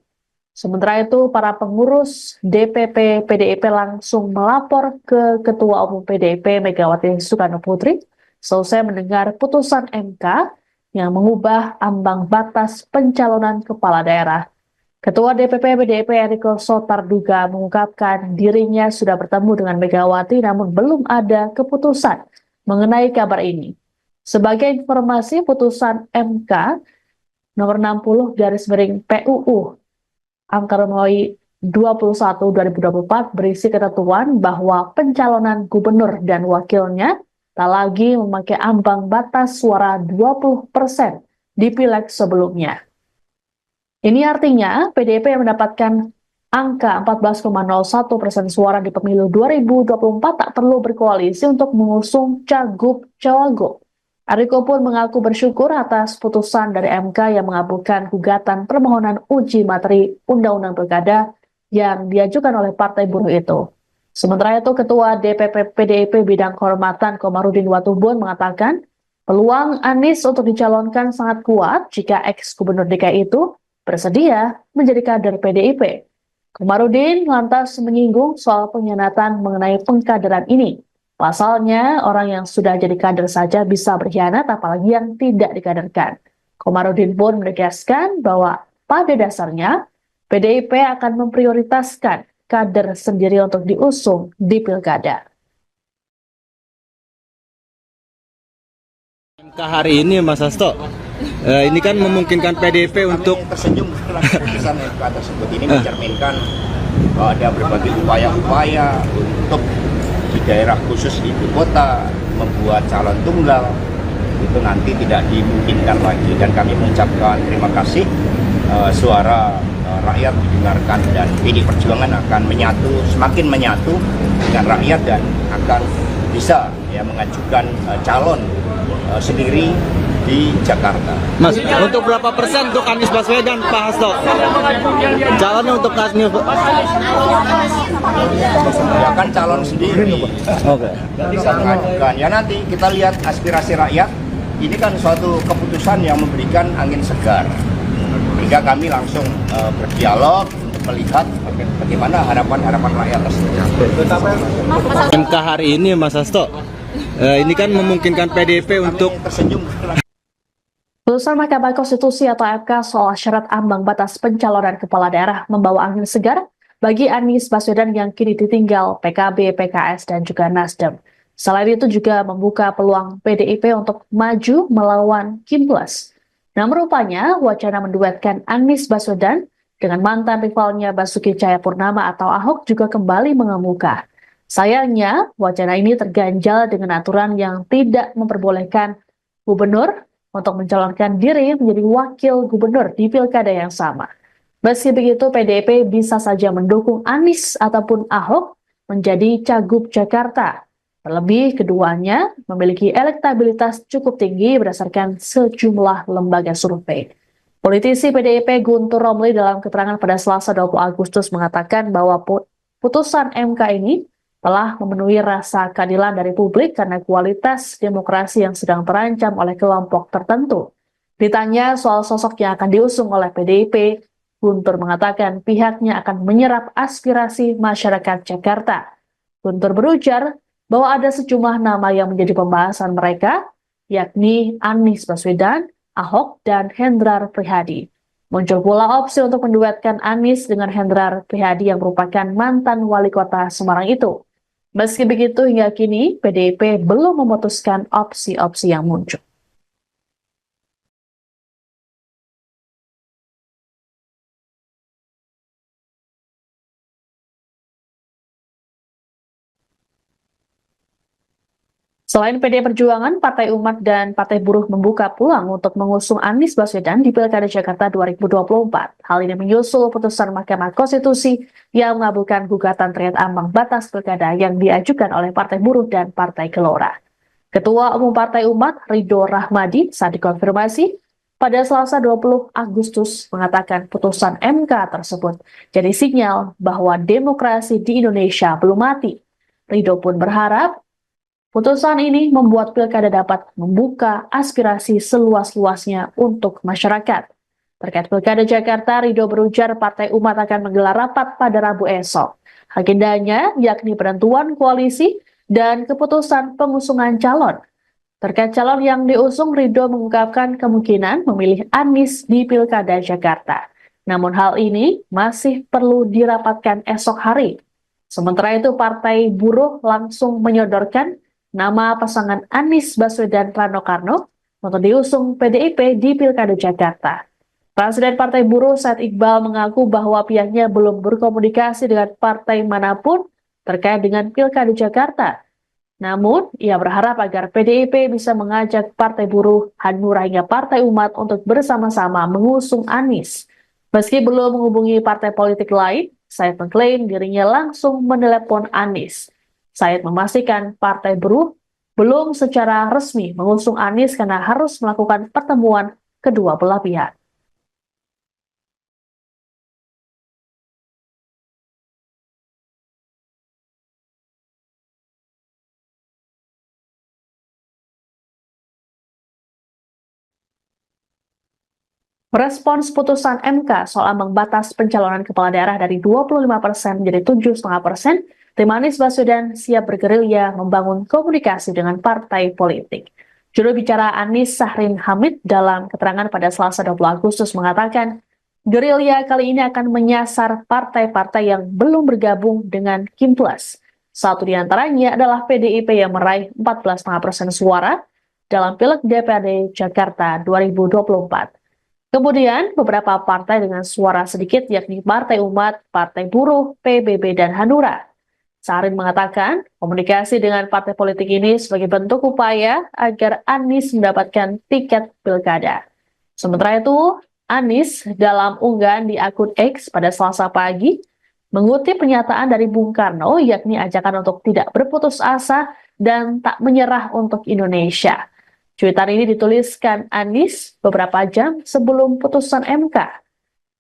A: Sementara itu, para pengurus DPP PDIP langsung melapor ke Ketua Umum PDIP Megawati Soekarno Putri selesai mendengar putusan MK yang mengubah ambang batas pencalonan kepala daerah. Ketua DPP PDIP Eriko Sotarduga mengungkapkan dirinya sudah bertemu dengan Megawati namun belum ada keputusan mengenai kabar ini. Sebagai informasi, putusan MK nomor 60/PUU Angka Romawi 21/2024 berisi ketentuan bahwa pencalonan gubernur dan wakilnya tak lagi memakai ambang batas suara 20% di pileg sebelumnya. Ini artinya PDIP yang mendapatkan angka 14,01% suara di pemilu 2024 tak perlu berkoalisi untuk mengusung cagup-cawagup. Eriko pun mengaku bersyukur atas putusan dari MK yang mengabulkan gugatan permohonan uji materi Undang-Undang Pilkada yang diajukan oleh Partai Buruh itu. Sementara itu, Ketua DPP PDIP Bidang Kehormatan Komarudin Watubun mengatakan peluang Anies untuk dicalonkan sangat kuat jika ex-gubernur DKI itu bersedia menjadi kader PDIP. Komarudin lantas menyinggung soal pengkhianatan mengenai pengkaderan ini. Pasalnya, orang yang sudah jadi kader saja bisa berkhianat, apalagi yang tidak dikaderkan. Komarudin pun menegaskan bahwa pada dasarnya, PDIP akan memprioritaskan kader sendiri untuk diusung di pilkada.
B: MK hari ini Mas Hasto, ini kan memungkinkan PDIP untuk
C: Kami tersenyum setelah keputusan MK tersebut ini mencerminkan bahwa ada berbagai upaya-upaya untuk di daerah khusus ibu kota membuat calon tunggal itu nanti tidak dimungkinkan lagi, dan kami mengucapkan terima kasih suara rakyat didengarkan, dan PD Perjuangan akan semakin menyatu dengan rakyat dan akan bisa mengajukan calon sendiri di Jakarta.
B: Mas, untuk berapa persen untuk Anies Baswedan, Pak Hasto? Calonnya untuk Anies
C: Ya kan calon sendiri.
B: Oke.
C: Bisa mengajukan. Ya nanti kita lihat aspirasi rakyat. Ini kan suatu keputusan yang memberikan angin segar. Sehingga kami langsung berdialog untuk melihat bagaimana harapan-harapan rakyat tersebut.
B: MK hari ini Mas Hasto, ini kan memungkinkan PDIP untuk
C: Kami tersenyum setelah
A: Putusan Mahkamah Konstitusi atau MK soal syarat ambang batas pencalonan kepala daerah membawa angin segar bagi Anies Baswedan yang kini ditinggal PKB, PKS, dan juga Nasdem. Selain itu juga membuka peluang PDIP untuk maju melawan Kim Plus. Namun rupanya wacana menduetkan Anies Baswedan dengan mantan rivalnya Basuki Cahayapurnama atau Ahok juga kembali mengemuka. Sayangnya, wacana ini terganjal dengan aturan yang tidak memperbolehkan gubernur untuk mencalonkan diri menjadi wakil gubernur di pilkada yang sama. Meski begitu, PDIP bisa saja mendukung Anies ataupun Ahok menjadi Cagup Jakarta. Terlebih, keduanya memiliki elektabilitas cukup tinggi berdasarkan sejumlah lembaga survei. Politisi PDIP Guntur Romli dalam keterangan pada Selasa 20 Agustus mengatakan bahwa putusan MK ini telah memenuhi rasa keadilan dari publik karena kualitas demokrasi yang sedang terancam oleh kelompok tertentu. Ditanya soal sosok yang akan diusung oleh PDIP, Guntur mengatakan pihaknya akan menyerap aspirasi masyarakat Jakarta. Guntur berujar bahwa ada sejumlah nama yang menjadi pembahasan mereka, yakni Anies Baswedan, Ahok, dan Hendrar Prihadi. Muncul pula opsi untuk menduetkan Anies dengan Hendrar Prihadi yang merupakan mantan wali kota Semarang itu. Meski begitu, hingga kini PDIP belum memutuskan opsi-opsi yang muncul. Selain PDI Perjuangan, Partai Umat dan Partai Buruh membuka peluang untuk mengusung Anies Baswedan di Pilkada Jakarta 2024. Hal ini menyusul putusan Mahkamah Konstitusi yang mengabulkan gugatan terkait ambang batas pilkada yang diajukan oleh Partai Buruh dan Partai Gelora. Ketua Umum Partai Umat, Ridho Rahmadi, saat dikonfirmasi pada Selasa 20 Agustus mengatakan putusan MK tersebut jadi sinyal bahwa demokrasi di Indonesia belum mati. Ridho pun berharap putusan ini membuat pilkada dapat membuka aspirasi seluas-luasnya untuk masyarakat. Terkait pilkada Jakarta, Ridho berujar Partai Umat akan menggelar rapat pada Rabu esok. Agendanya yakni penentuan koalisi dan keputusan pengusungan calon. Terkait calon yang diusung, Ridho mengungkapkan kemungkinan memilih Anies di pilkada Jakarta. Namun hal ini masih perlu dirapatkan esok hari. Sementara itu, Partai Buruh langsung menyodorkan nama pasangan Anies Baswedan Rano Karno untuk diusung PDIP di Pilkada Jakarta. Presiden Partai Buruh Said Iqbal mengaku bahwa pihaknya belum berkomunikasi dengan partai manapun terkait dengan Pilkada Jakarta. Namun, ia berharap agar PDIP bisa mengajak Partai Buruh, Hanura hingga Partai Umat untuk bersama-sama mengusung Anies. Meski belum menghubungi partai politik lain, Said mengklaim dirinya langsung menelepon Anies. Said memastikan Partai Buruh belum secara resmi mengusung Anies karena harus melakukan pertemuan kedua belah pihak. Respons putusan MK soal ambang batas pencalonan kepala daerah dari 25% menjadi 7,5%, tim Anies Baswedan siap bergerilya membangun komunikasi dengan partai politik. Juru bicara Anies Sahrin Hamid dalam keterangan pada Selasa 20 Agustus mengatakan, gerilya kali ini akan menyasar partai-partai yang belum bergabung dengan Kim Plus. Satu di antaranya adalah PDIP yang meraih 14,5% suara, dalam Pileg DPRD Jakarta 2024. Kemudian, beberapa partai dengan suara sedikit yakni Partai Umat, Partai Buruh, PBB, dan Hanura. Sarin mengatakan, komunikasi dengan partai politik ini sebagai bentuk upaya agar Anies mendapatkan tiket pilkada. Sementara itu, Anies dalam unggahan di akun X pada Selasa pagi mengutip pernyataan dari Bung Karno yakni ajakan untuk tidak berputus asa dan tak menyerah untuk Indonesia. Cuitan ini dituliskan Anies beberapa jam sebelum putusan MK.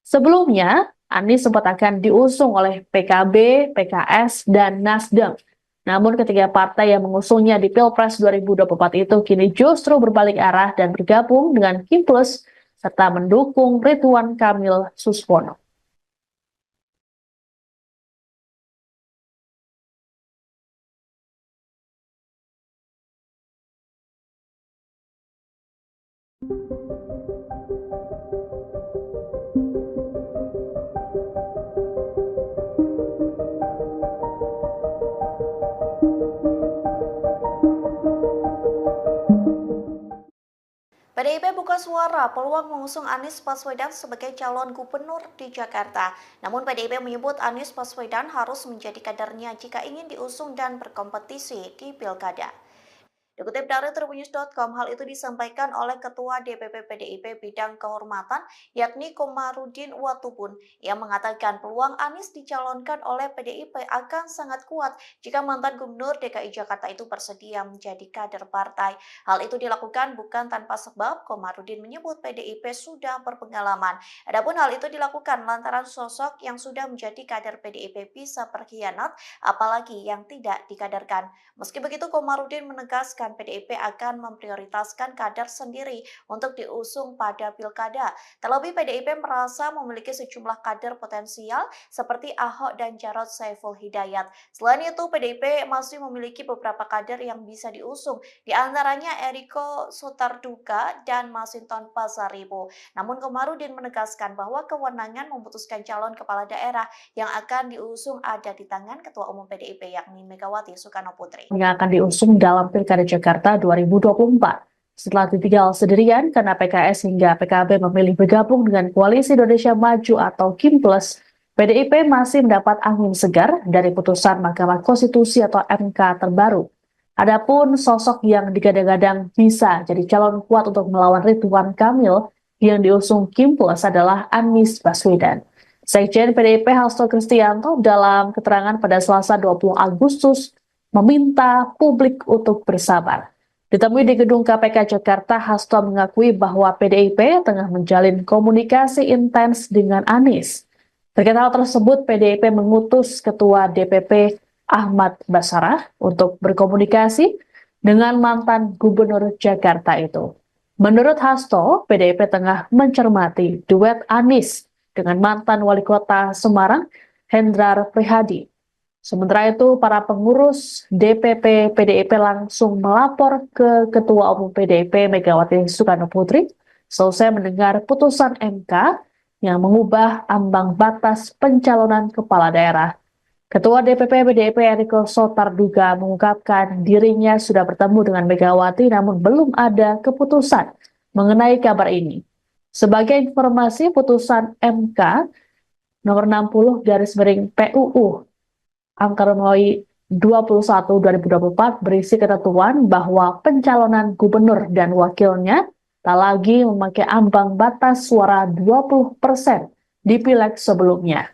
A: Sebelumnya, Anies sempat akan diusung oleh PKB, PKS, dan Nasdem. Namun ketiga partai yang mengusungnya di Pilpres 2024 itu kini justru berbalik arah dan bergabung dengan Kim Plus serta mendukung Ridwan Kamil Suswono.
D: PDIP buka suara peluang mengusung Anies Baswedan sebagai calon gubernur di Jakarta. Namun PDIP menyebut Anies Baswedan harus menjadi kadernya jika ingin diusung dan berkompetisi di Pilkada. Dikutip dari tribunnews.com, hal itu disampaikan oleh Ketua DPP PDIP Bidang Kehormatan, yakni Komarudin Watubun, yang mengatakan peluang Anies dicalonkan oleh PDIP akan sangat kuat jika mantan Gubernur DKI Jakarta itu bersedia menjadi kader partai. Hal itu dilakukan bukan tanpa sebab. Komarudin menyebut PDIP sudah berpengalaman. Adapun hal itu dilakukan lantaran sosok yang sudah menjadi kader PDIP bisa berkhianat, apalagi yang tidak dikaderkan. Meski begitu, Komarudin menegaskan PDIP akan memprioritaskan kader sendiri untuk diusung pada pilkada. Terlebih PDIP merasa memiliki sejumlah kader potensial seperti Ahok dan Jarod Saiful Hidayat. Selain itu, PDIP masih memiliki beberapa kader yang bisa diusung, di antaranya Eriko Sotarduga dan Masinton Pasaribu. Namun Komarudin menegaskan bahwa kewenangan memutuskan calon kepala daerah yang akan diusung ada di tangan Ketua Umum PDIP yakni Megawati Soekarno Putri.
A: Yang akan diusung dalam Pilkada Jakarta 2024. Setelah ditinggal sendirian karena PKS hingga PKB memilih bergabung dengan Koalisi Indonesia Maju atau Kim Plus, PDIP masih mendapat angin segar dari putusan Mahkamah Konstitusi atau MK terbaru. Adapun sosok yang digadang-gadang bisa jadi calon kuat untuk melawan Ridwan Kamil yang diusung Kim Plus adalah Anies Baswedan. Sekjen PDIP Hasto Kristianto dalam keterangan pada Selasa 20 Agustus meminta publik untuk bersabar. Ditemui di gedung KPK Jakarta, Hasto mengakui bahwa PDIP tengah menjalin komunikasi intens dengan Anies. Terkait hal tersebut, PDIP mengutus Ketua DPP Ahmad Basarah untuk berkomunikasi dengan mantan Gubernur Jakarta itu. Menurut Hasto, PDIP tengah mencermati duet Anies dengan mantan Wali Kota Semarang, Hendrar Prihadi. Sementara itu, para pengurus DPP PDIP langsung melapor ke Ketua Umum PDIP Megawati Soekarno Putri selesai mendengar putusan MK yang mengubah ambang batas pencalonan kepala daerah. Ketua DPP PDIP Eriko Sotarduga mengungkapkan dirinya sudah bertemu dengan Megawati namun belum ada keputusan mengenai kabar ini. Sebagai informasi, putusan MK nomor 60/PUU Angka Romawi 21/2024 berisi ketentuan bahwa pencalonan gubernur dan wakilnya tak lagi memakai ambang batas suara 20% di pileg sebelumnya.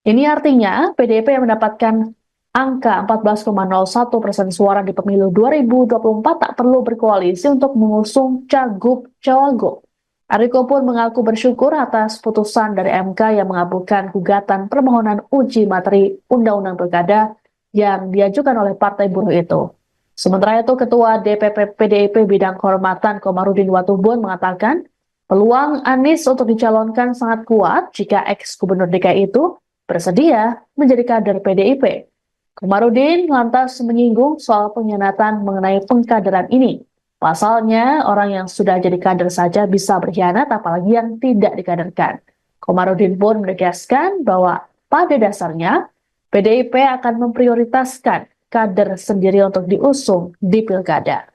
A: Ini artinya PDIP yang mendapatkan angka 14,01% suara di pemilu 2024 tak perlu berkoalisi untuk mengusung cagup-cawagup. Eriko pun mengaku bersyukur atas putusan dari MK yang mengabulkan gugatan permohonan uji materi Undang-Undang Pilkada yang diajukan oleh Partai Buruh itu. Sementara itu, Ketua DPP PDIP Bidang Kehormatan Komarudin Watubun mengatakan peluang Anies untuk dicalonkan sangat kuat jika ex-gubernur DKI itu bersedia menjadi kader PDIP. Komarudin lantas menyinggung soal pengkhianatan mengenai pengkaderan ini. Pasalnya, orang yang sudah jadi kader saja bisa berkhianat, apalagi yang tidak dikaderkan. Komarudin pun menegaskan bahwa pada dasarnya, PDIP akan memprioritaskan kader sendiri untuk diusung di pilkada.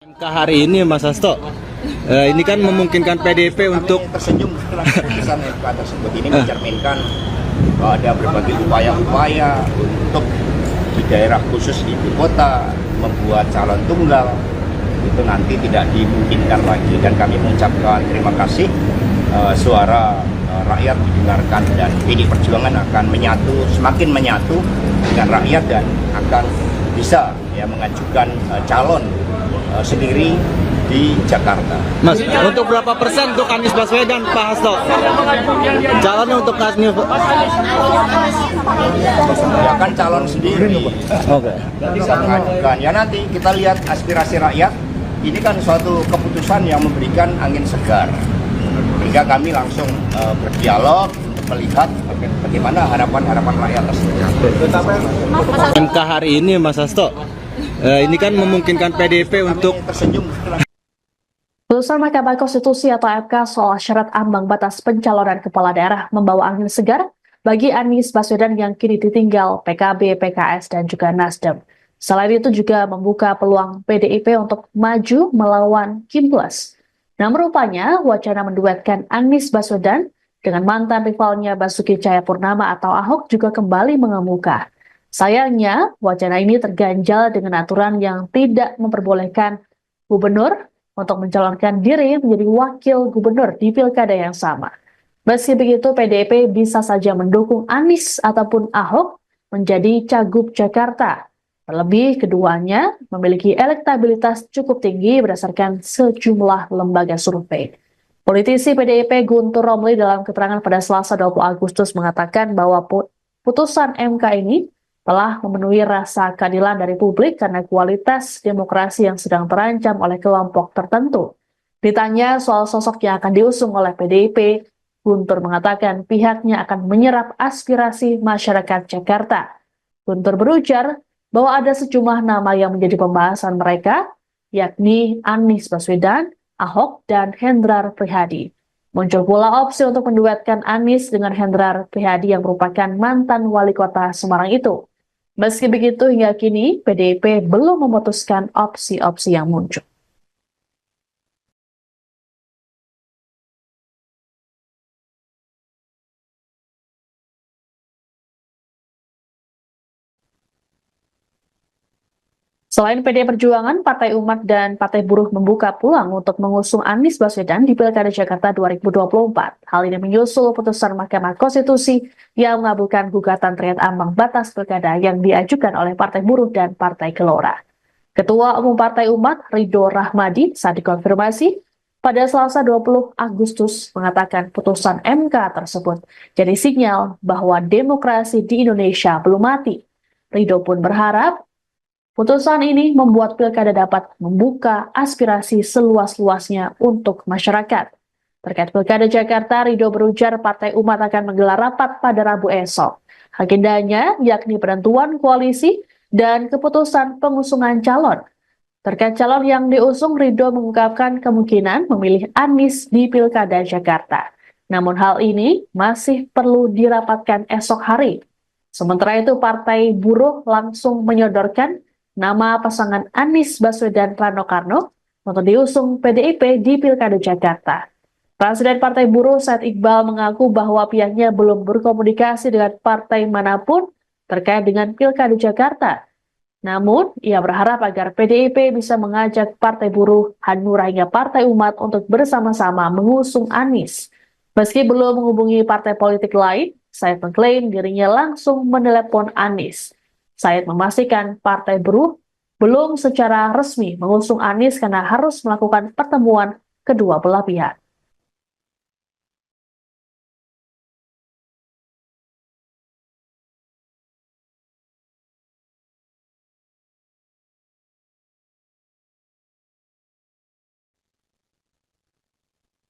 B: MK hari ini Mas Hasto, ini kan memungkinkan PDIP untuk
C: Kami tersenyum setelah keputusan MK tersebut ini mencerminkan bahwa ada berbagai upaya-upaya untuk di daerah khusus ibu kota membuat calon tunggal itu nanti tidak dimungkinkan lagi, dan kami mengucapkan terima kasih suara rakyat didengarkan, dan PD Perjuangan akan semakin menyatu dengan rakyat dan akan bisa mengajukan calon sendiri di Jakarta.
B: Mas, untuk berapa persen untuk Anies Baswedan, Pak Hasto? Calonnya untuk Anies
C: Ya kan calon sendiri.
B: Oke.
C: Bisa mengajukan. Ya nanti kita lihat aspirasi rakyat. Ini kan suatu keputusan yang memberikan angin segar. Sehingga kami langsung berdialog untuk melihat bagaimana harapan-harapan rakyat tersebut.
B: MK hari ini Mas Hasto, ini kan memungkinkan PDIP untuk
C: Kami tersenyum setelah
A: Putusan Mahkamah Konstitusi atau MK soal syarat ambang batas pencalonan kepala daerah membawa angin segar bagi Anies Baswedan yang kini ditinggal PKB, PKS, dan juga Nasdem. Selain itu juga membuka peluang PDIP untuk maju melawan Kim Plus. Namun rupanya wacana menduetkan Anies Baswedan dengan mantan rivalnya Basuki Cahayapurnama atau Ahok juga kembali mengemuka. Sayangnya, wacana ini terganjal dengan aturan yang tidak memperbolehkan gubernur untuk mencalonkan diri menjadi wakil gubernur di pilkada yang sama. Meski begitu, PDIP bisa saja mendukung Anies ataupun Ahok menjadi Cagup Jakarta. Terlebih, keduanya memiliki elektabilitas cukup tinggi berdasarkan sejumlah lembaga survei. Politisi PDIP Guntur Romli dalam keterangan pada Selasa 20 Agustus mengatakan bahwa putusan MK ini telah memenuhi rasa keadilan dari publik karena kualitas demokrasi yang sedang terancam oleh kelompok tertentu. Ditanya soal sosok yang akan diusung oleh PDIP, Guntur mengatakan pihaknya akan menyerap aspirasi masyarakat Jakarta. Guntur berujar bahwa ada sejumlah nama yang menjadi pembahasan mereka, yakni Anies Baswedan, Ahok, dan Hendrar Prihadi. Muncul pula opsi untuk menduetkan Anies dengan Hendrar Prihadi yang merupakan mantan wali kota Semarang itu. Meski begitu, hingga kini PDIP belum memutuskan opsi-opsi yang muncul. Selain PD Perjuangan, Partai Umat dan Partai Buruh membuka peluang untuk mengusung Anies Baswedan di Pilkada Jakarta 2024. Hal ini menyusul putusan Mahkamah Konstitusi yang mengabulkan gugatan terkait ambang batas pilkada yang diajukan oleh Partai Buruh dan Partai Gelora. Ketua Umum Partai Umat, Ridho Rahmadi, saat dikonfirmasi pada Selasa 20 Agustus mengatakan putusan MK tersebut jadi sinyal bahwa demokrasi di Indonesia belum mati. Ridho pun berharap putusan ini membuat pilkada dapat membuka aspirasi seluas-luasnya untuk masyarakat. Terkait pilkada Jakarta, Ridho berujar Partai Umat akan menggelar rapat pada Rabu esok. Agendanya yakni penentuan koalisi dan keputusan pengusungan calon. Terkait calon yang diusung, Ridho mengungkapkan kemungkinan memilih Anies di pilkada Jakarta. Namun hal ini masih perlu dirapatkan esok hari. Sementara itu, Partai Buruh langsung menyodorkan nama pasangan Anies Baswedan Rano Karno untuk diusung PDIP di Pilkada Jakarta. Presiden Partai Buruh Said Iqbal mengaku bahwa pihaknya belum berkomunikasi dengan partai manapun terkait dengan Pilkada Jakarta. Namun, ia berharap agar PDIP bisa mengajak Partai Buruh, Hanura hingga Partai Umat untuk bersama-sama mengusung Anies. Meski belum menghubungi partai politik lain, Said mengklaim dirinya langsung menelepon Anies. Said memastikan Partai Buruh belum secara resmi mengusung Anies karena harus melakukan pertemuan kedua belah pihak.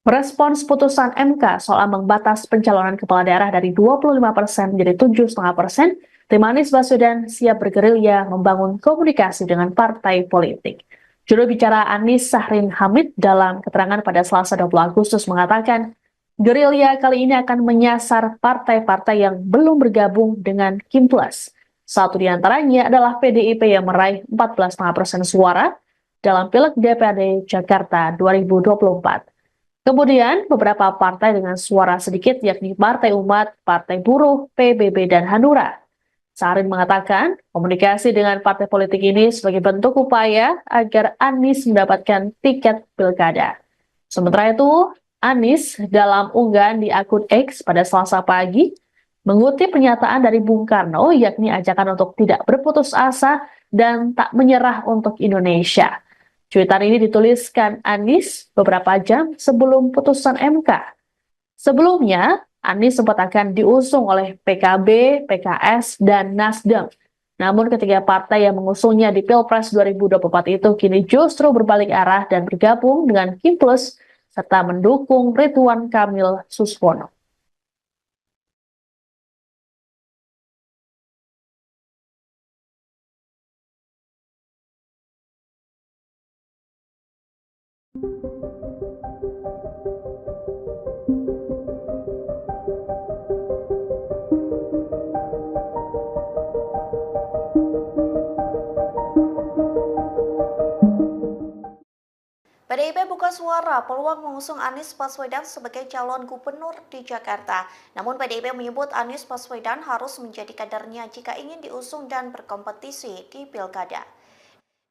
A: Merespons putusan MK soal ambang batas pencalonan kepala daerah dari 25% menjadi 7,5%, tim Anies Baswedan siap bergerilya membangun komunikasi dengan partai politik. Juru bicara Anies Sahrin Hamid dalam keterangan pada Selasa 20 Agustus mengatakan, gerilya kali ini akan menyasar partai-partai yang belum bergabung dengan Kim Plus. Satu di antaranya adalah PDIP yang meraih 14,5% suara, dalam Pileg DPRD Jakarta 2024. Kemudian, beberapa partai dengan suara sedikit yakni Partai Umat, Partai Buruh, PBB, dan Hanura. Sarin mengatakan, komunikasi dengan partai politik ini sebagai bentuk upaya agar Anies mendapatkan tiket pilkada. Sementara itu, Anies dalam unggahan di akun X pada Selasa pagi mengutip pernyataan dari Bung Karno yakni ajakan untuk tidak berputus asa dan tak menyerah untuk Indonesia. Cuitan ini dituliskan Anies beberapa jam sebelum putusan MK. Sebelumnya, Anies sempat akan diusung oleh PKB, PKS, dan Nasdem. Namun ketiga partai yang mengusungnya di Pilpres 2024 itu kini justru berbalik arah dan bergabung dengan Kim Plus serta mendukung Ridwan Kamil Suswono.
D: PDIP buka suara peluang mengusung Anies Baswedan sebagai calon gubernur di Jakarta. Namun PDIP menyebut Anies Baswedan harus menjadi kadernya jika ingin diusung dan berkompetisi di Pilkada.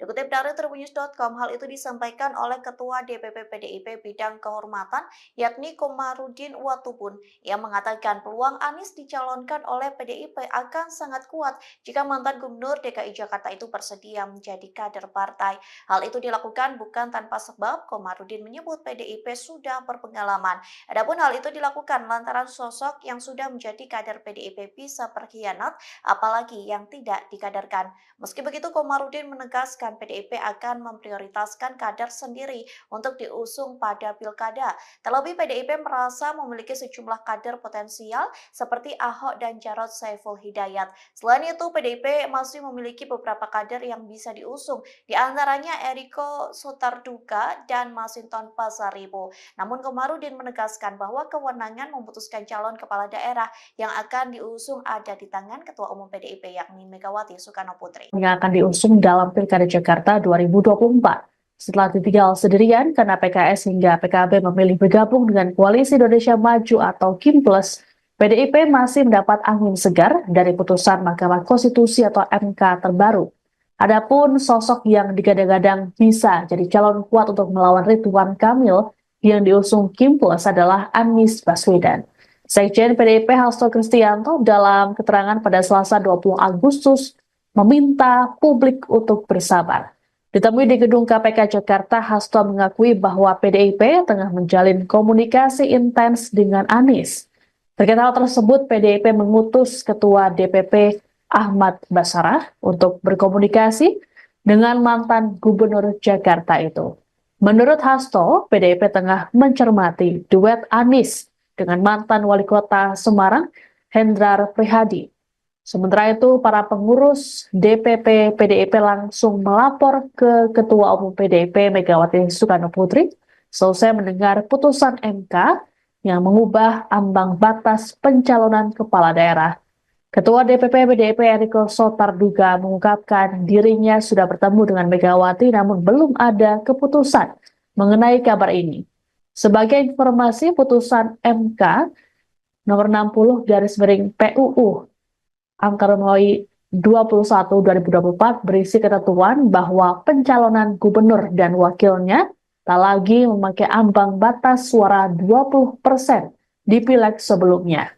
D: Dikutip dari tribunnews.com, hal itu disampaikan oleh Ketua DPP PDIP Bidang Kehormatan, yakni Komarudin Watubun, yang mengatakan peluang Anies dicalonkan oleh PDIP akan sangat kuat jika mantan Gubernur DKI Jakarta itu bersedia menjadi kader partai. Hal itu dilakukan bukan tanpa sebab. Komarudin menyebut PDIP sudah berpengalaman. Adapun hal itu dilakukan lantaran sosok yang sudah menjadi kader PDIP bisa berkhianat, apalagi yang tidak dikaderkan. Meski begitu, Komarudin menegaskan PDIP akan memprioritaskan kader sendiri untuk diusung pada pilkada. Terlebih PDIP merasa memiliki sejumlah kader potensial seperti Ahok dan Jarod Saiful Hidayat. Selain itu, PDIP masih memiliki beberapa kader yang bisa diusung, di antaranya Eriko Sotarduga dan Masinton Pasaribu. Namun Komarudin menegaskan bahwa kewenangan memutuskan calon kepala daerah yang akan diusung ada di tangan Ketua Umum PDIP yakni Megawati Soekarno Putri.
A: Yang akan diusung dalam Pilkada Jakarta 2024. Setelah ditinggal sendirian karena PKS hingga PKB memilih bergabung dengan Koalisi Indonesia Maju atau Kim Plus, PDIP masih mendapat angin segar dari putusan Mahkamah Konstitusi atau MK terbaru. Adapun sosok yang digadang-gadang bisa jadi calon kuat untuk melawan Ridwan Kamil yang diusung Kim Plus adalah Anies Baswedan. Sekjen PDIP Hasto Kristianto dalam keterangan pada Selasa 20 Agustus meminta publik untuk bersabar. Ditemui di gedung KPK Jakarta, Hasto mengakui bahwa PDIP tengah menjalin komunikasi intens dengan Anies. Terkait hal tersebut, PDIP mengutus Ketua DPP Ahmad Basarah untuk berkomunikasi dengan mantan Gubernur Jakarta itu. Menurut Hasto, PDIP tengah mencermati duet Anies dengan mantan Wali Kota Semarang, Hendrar Prihadi. Sementara itu, para pengurus DPP PDIP langsung melapor ke Ketua Umum PDIP Megawati Soekarno Putri selesai mendengar putusan MK yang mengubah ambang batas pencalonan kepala daerah. Ketua DPP PDIP Eriko Sotarduga mengungkapkan dirinya sudah bertemu dengan Megawati namun belum ada keputusan mengenai kabar ini. Sebagai informasi, putusan MK nomor 60/PUU Angka Romawi 21/2024 berisi ketentuan bahwa pencalonan gubernur dan wakilnya tak lagi memakai ambang batas suara 20% di pileg sebelumnya.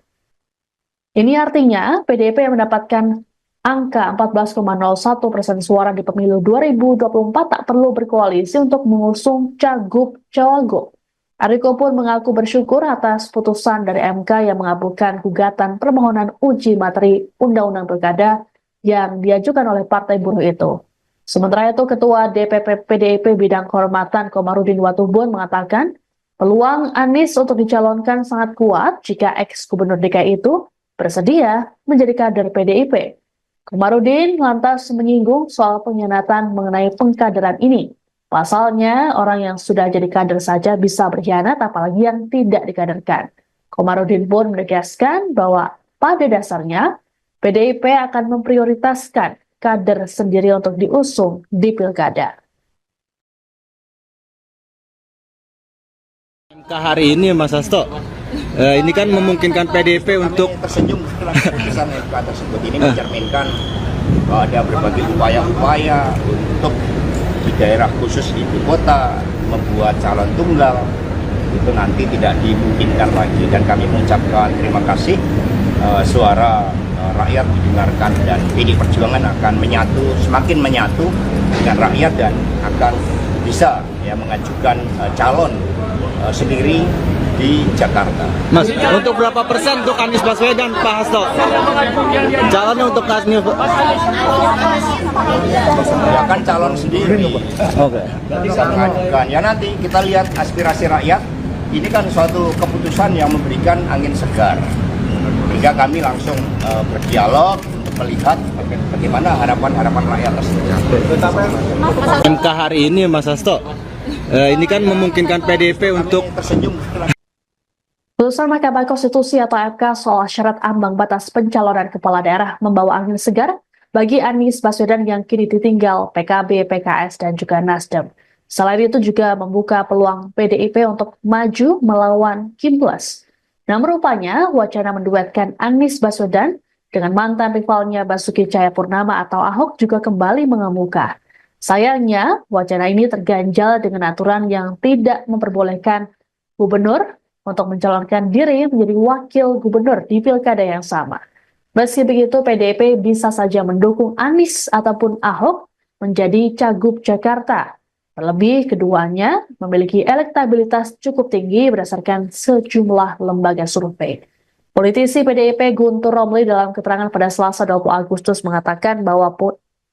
A: Ini artinya PDIP yang mendapatkan angka 14,01% suara di pemilu 2024 tak perlu berkoalisi untuk mengusung cagup-cawagup. Eriko pun mengaku bersyukur atas putusan dari MK yang mengabulkan gugatan permohonan uji materi Undang-Undang Pilkada yang diajukan oleh Partai Buruh itu. Sementara itu, Ketua DPP PDIP Bidang Kehormatan Komarudin Watubun mengatakan peluang Anies untuk dicalonkan sangat kuat jika ex-gubernur DKI itu bersedia menjadi kader PDIP. Komarudin lantas menyinggung soal pengkhianatan mengenai pengkaderan ini. Pasalnya, orang yang sudah jadi kader saja bisa berkhianat, apalagi yang tidak dikaderkan. Komarudin pun menegaskan bahwa pada dasarnya, PDIP akan memprioritaskan kader sendiri untuk diusung di pilkada.
B: MK hari ini Mas Hasto, ini kan memungkinkan PDIP untuk
C: Kami tersenyum setelah keputusan MK tersebut ini mencerminkan bahwa ada berbagai upaya-upaya untuk di daerah khusus ibu kota membuat calon tunggal itu nanti tidak dimungkinkan lagi, dan kami mengucapkan terima kasih suara rakyat didengarkan dan PDI Perjuangan akan semakin menyatu dengan rakyat dan akan bisa mengajukan calon sendiri di Jakarta.
B: Mas, untuk berapa persen untuk Anies Baswedan, Pak Hasto? Calonnya untuk Anies.
C: Ya kan calon sendiri.
B: Oke.
C: Bisa mengajukan. Ya nanti kita lihat aspirasi rakyat. Ini kan suatu keputusan yang memberikan angin segar. Sehingga kami langsung berdialog untuk melihat bagaimana harapan-harapan rakyat tersebut.
B: MK hari ini Mas Hasto, ini kan memungkinkan PDIP untuk
C: tersenyum setelah
A: Putusan Mahkamah Konstitusi atau MK soal syarat ambang batas pencalonan kepala daerah membawa angin segar bagi Anies Baswedan yang kini ditinggal PKB, PKS, dan juga Nasdem. Selain itu juga membuka peluang PDIP untuk maju melawan Kim Plus. Namun rupanya wacana menduetkan Anies Baswedan dengan mantan rivalnya Basuki Cahayapurnama atau Ahok juga kembali mengemuka. Sayangnya, wacana ini terganjal dengan aturan yang tidak memperbolehkan gubernur untuk mencalonkan diri menjadi wakil gubernur di pilkada yang sama. Meski begitu, PDIP bisa saja mendukung Anies ataupun Ahok menjadi Cagup Jakarta. Terlebih, keduanya memiliki elektabilitas cukup tinggi berdasarkan sejumlah lembaga survei. Politisi PDIP Guntur Romli dalam keterangan pada Selasa 20 Agustus mengatakan bahwa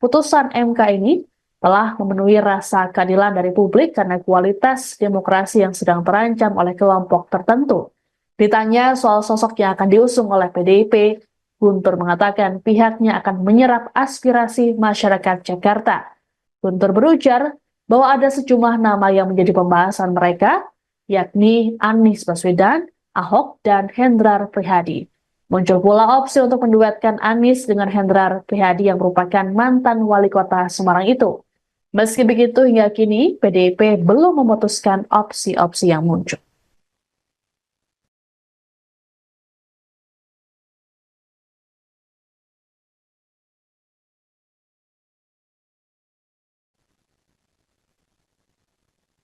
A: putusan MK ini telah memenuhi rasa keadilan dari publik karena kualitas demokrasi yang sedang terancam oleh kelompok tertentu. Ditanya soal sosok yang akan diusung oleh PDIP, Guntur mengatakan pihaknya akan menyerap aspirasi masyarakat Jakarta. Guntur berujar bahwa ada sejumlah nama yang menjadi pembahasan mereka, yakni Anies Baswedan, Ahok, dan Hendrar Prihadi. Muncul pula opsi untuk menduetkan Anies dengan Hendrar Prihadi yang merupakan mantan wali kota Semarang itu. Meski begitu, hingga kini PDIP belum memutuskan opsi-opsi yang muncul.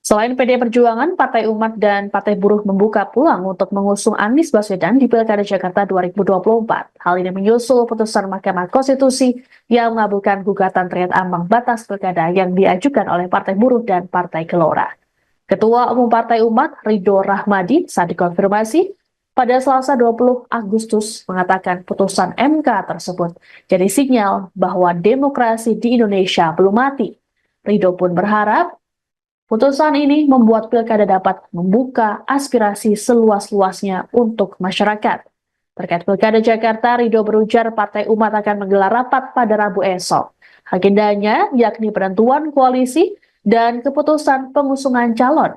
A: Selain PDI Perjuangan, Partai Umat dan Partai Buruh membuka peluang untuk mengusung Anies Baswedan di Pilkada Jakarta 2024. Hal ini menyusul putusan Mahkamah Konstitusi yang mengabulkan gugatan terkait ambang batas pilkada yang diajukan oleh Partai Buruh dan Partai Gelora. Ketua Umum Partai Umat, Ridho Rahmadi, saat dikonfirmasi pada Selasa 20 Agustus mengatakan putusan MK tersebut jadi sinyal bahwa demokrasi di Indonesia belum mati. Ridho pun berharap putusan ini membuat pilkada dapat membuka aspirasi seluas-luasnya untuk masyarakat. Terkait pilkada Jakarta, Ridho berujar Partai Umat akan menggelar rapat pada Rabu esok. Agendanya yakni penentuan koalisi dan keputusan pengusungan calon.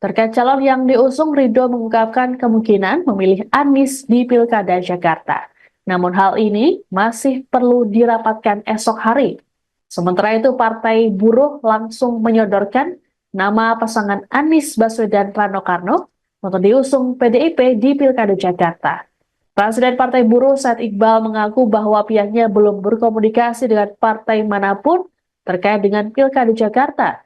A: Terkait calon yang diusung, Ridho mengungkapkan kemungkinan memilih Anies di pilkada Jakarta. Namun hal ini masih perlu dirapatkan esok hari. Sementara itu, Partai Buruh langsung menyodorkan nama pasangan Anies Baswedan Rano Karno untuk diusung PDIP di Pilkada Jakarta. Presiden Partai Buruh Said Iqbal mengaku bahwa pihaknya belum berkomunikasi dengan partai manapun terkait dengan Pilkada Jakarta.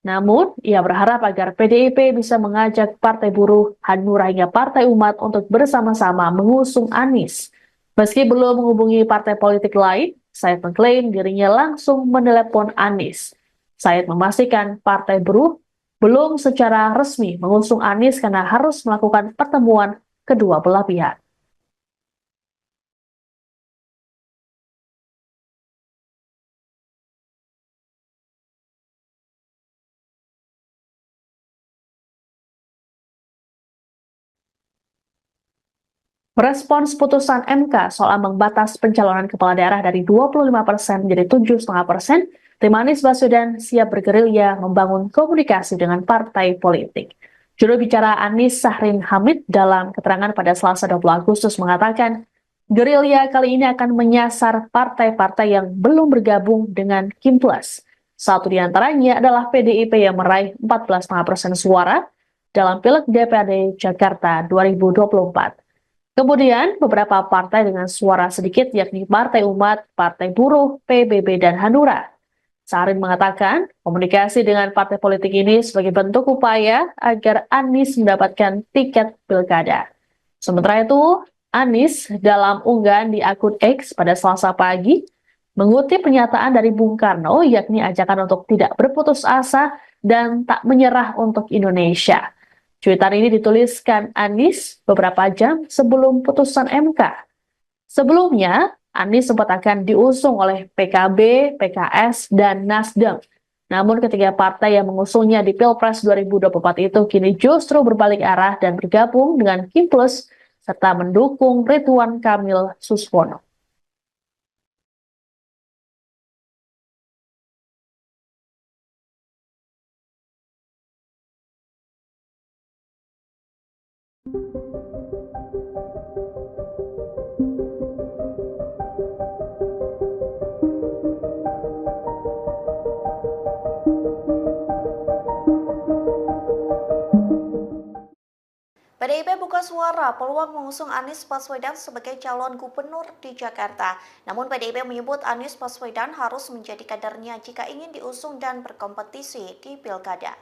A: Namun, ia berharap agar PDIP bisa mengajak Partai Buruh, Hanura hingga Partai Umat untuk bersama-sama mengusung Anies. Meski belum menghubungi partai politik lain, Said mengklaim dirinya langsung menelepon Anies. Said memastikan Partai Buruh belum secara resmi mengusung Anies karena harus melakukan pertemuan kedua belah pihak. Merespons putusan MK soal ambang batas pencalonan kepala daerah dari 25% menjadi 7,5%, tim Anies Baswedan siap bergerilya membangun komunikasi dengan partai politik. Juru bicara Anies Sahrin Hamid dalam keterangan pada Selasa 20 Agustus mengatakan, gerilya kali ini akan menyasar partai-partai yang belum bergabung dengan Kim Plus. Satu di antaranya adalah PDIP yang meraih 14,5% suara, dalam Pileg DPRD Jakarta 2024. Kemudian, beberapa partai dengan suara sedikit yakni Partai Umat, Partai Buruh, PBB, dan Hanura. Sarin mengatakan, komunikasi dengan partai politik ini sebagai bentuk upaya agar Anies mendapatkan tiket pilkada. Sementara itu, Anies dalam unggahan di akun X pada Selasa pagi mengutip pernyataan dari Bung Karno yakni ajakan untuk tidak berputus asa dan tak menyerah untuk Indonesia. Cuitan ini dituliskan Anies beberapa jam sebelum putusan MK. Sebelumnya, Anies sempat akan diusung oleh PKB, PKS, dan Nasdem. Namun ketiga partai yang mengusungnya di Pilpres 2024 itu kini justru berbalik arah dan bergabung dengan Kim Plus serta mendukung Ridwan Kamil Suswono.
D: PDIP buka suara peluang mengusung Anies Baswedan sebagai calon gubernur di Jakarta. Namun PDIP menyebut Anies Baswedan harus menjadi kadernya jika ingin diusung dan berkompetisi di Pilkada.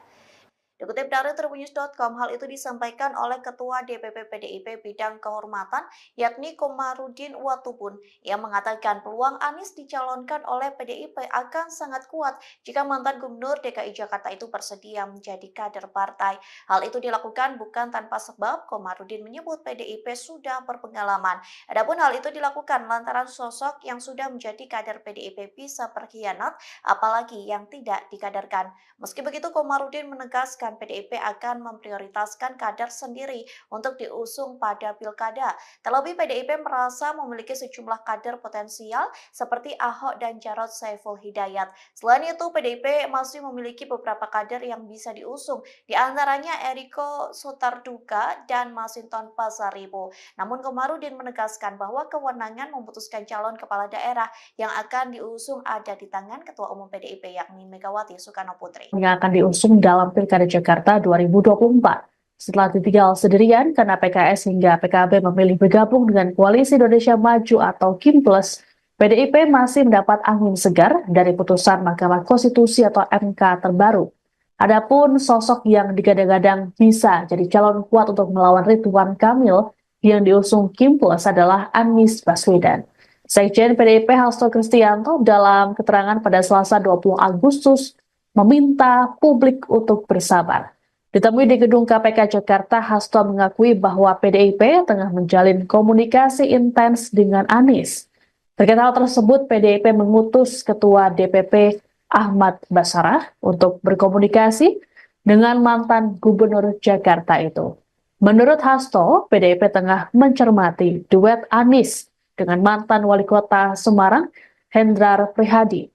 D: Dikutip dari Tribunnews.com, hal itu disampaikan oleh Ketua DPP PDIP Bidang Kehormatan, yakni Komarudin Watubun, yang mengatakan peluang Anies dicalonkan oleh PDIP akan sangat kuat jika mantan Gubernur DKI Jakarta itu bersedia menjadi kader partai. Hal itu dilakukan bukan tanpa sebab. Komarudin menyebut PDIP sudah berpengalaman. Adapun hal itu dilakukan lantaran sosok yang sudah menjadi kader PDIP bisa berkhianat, apalagi yang tidak dikaderkan. Meski begitu, Komarudin menegaskan PDIP akan memprioritaskan kader sendiri untuk diusung pada pilkada. Terlebih PDIP merasa memiliki sejumlah kader potensial seperti Ahok dan Jarod Saiful Hidayat. Selain itu, PDIP masih memiliki beberapa kader yang bisa diusung, di antaranya Eriko Sotarduga dan Masinton Pasaribu. Namun Komarudin menegaskan bahwa kewenangan memutuskan calon kepala daerah yang akan diusung ada di tangan Ketua Umum PDIP yakni Megawati Soekarno Putri.
A: Yang akan diusung dalam Pilkada Jakarta 2024. Setelah ditinggal sendirian karena PKS hingga PKB memilih bergabung dengan Koalisi Indonesia Maju atau Kim Plus, PDIP masih mendapat angin segar dari putusan Mahkamah Konstitusi atau MK terbaru. Adapun sosok yang digadang-gadang bisa jadi calon kuat untuk melawan Ridwan Kamil yang diusung Kim Plus adalah Anies Baswedan. Sekjen PDIP Hasto Kristianto dalam keterangan pada Selasa 20 Agustus meminta publik untuk bersabar. Ditemui di gedung KPK Jakarta, Hasto mengakui bahwa PDIP tengah menjalin komunikasi intens dengan Anies. Terkait hal tersebut, PDIP mengutus Ketua DPP Ahmad Basarah untuk berkomunikasi dengan mantan Gubernur Jakarta itu. Menurut Hasto, PDIP tengah mencermati duet Anies dengan mantan Wali Kota Semarang, Hendrar Prihadi.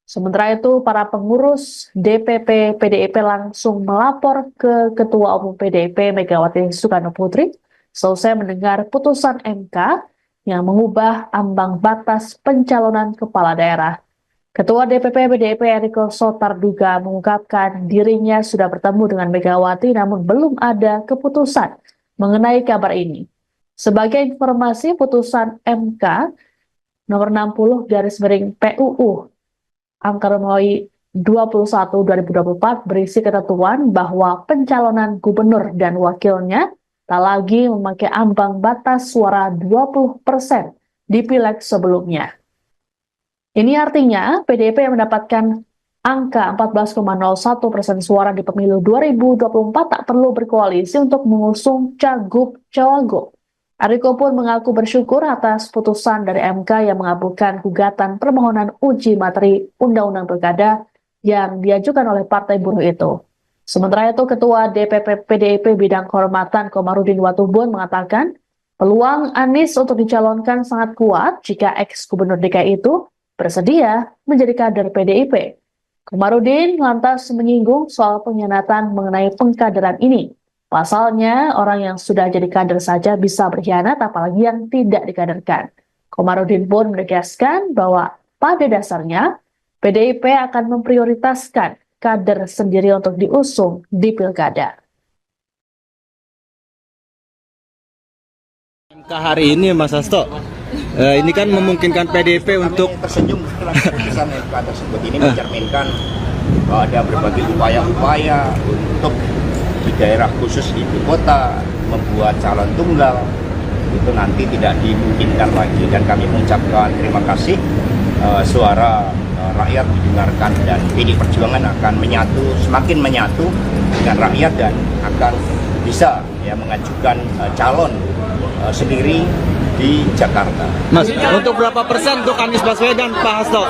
A: Sementara itu, para pengurus DPP PDIP langsung melapor ke Ketua Umum PDIP Megawati Soekarno Putri selesai mendengar putusan MK yang mengubah ambang batas pencalonan kepala daerah. Ketua DPP PDIP Eriko Sotarduga mengungkapkan dirinya sudah bertemu dengan Megawati namun belum ada keputusan mengenai kabar ini. Sebagai informasi, putusan MK nomor 60/PUU Angka Romawi 21/2024 berisi ketentuan bahwa pencalonan gubernur dan wakilnya tak lagi memakai ambang batas suara 20% di pileg sebelumnya. Ini artinya PDIP yang mendapatkan angka 14,01% suara di pemilu 2024 tak perlu berkoalisi untuk mengusung cagup-cawagup. Eriko pun mengaku bersyukur atas putusan dari MK yang mengabulkan gugatan permohonan uji materi Undang-Undang Pilkada yang diajukan oleh Partai Buruh itu. Sementara itu, Ketua DPP PDIP Bidang Kehormatan Komarudin Watubun mengatakan peluang Anies untuk dicalonkan sangat kuat jika ex-gubernur DKI itu bersedia menjadi kader PDIP. Komarudin lantas menyinggung soal pengkhianatan mengenai pengkaderan ini. Pasalnya, orang yang sudah jadi kader saja bisa berkhianat, apalagi yang tidak dikaderkan. Komarudin pun menegaskan bahwa pada dasarnya, PDIP akan memprioritaskan kader sendiri untuk diusung di pilkada.
B: MK hari ini Mas Hasto, ini kan memungkinkan PDIP untuk
C: Kami tersenyum setelah keputusan MK tersebut ini mencerminkan bahwa ada berbagai upaya-upaya untuk di daerah khusus ibu kota membuat calon tunggal itu nanti tidak dimungkinkan lagi, dan kami mengucapkan terima kasih suara rakyat didengarkan, dan PDI Perjuangan akan semakin menyatu dengan rakyat dan akan bisa mengajukan calon sendiri di Jakarta.
B: Mas, untuk berapa persen untuk Anies Baswedan, Pak Hasto?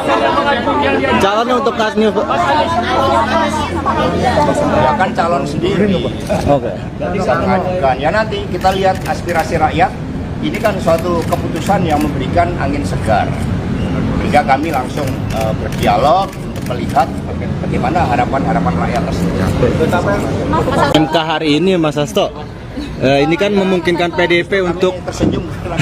B: Calonnya untuk Anies
C: Ya kan calon sendiri.
B: Oke.
C: Bisa mengajukan. Ya nanti kita lihat aspirasi rakyat. Ini kan suatu keputusan yang memberikan angin segar. Sehingga kami langsung berdialog untuk melihat bagaimana harapan-harapan rakyat tersebut.
B: MK hari ini Mas Hasto, ini kan memungkinkan PDIP untuk
C: Kami tersenyum setelah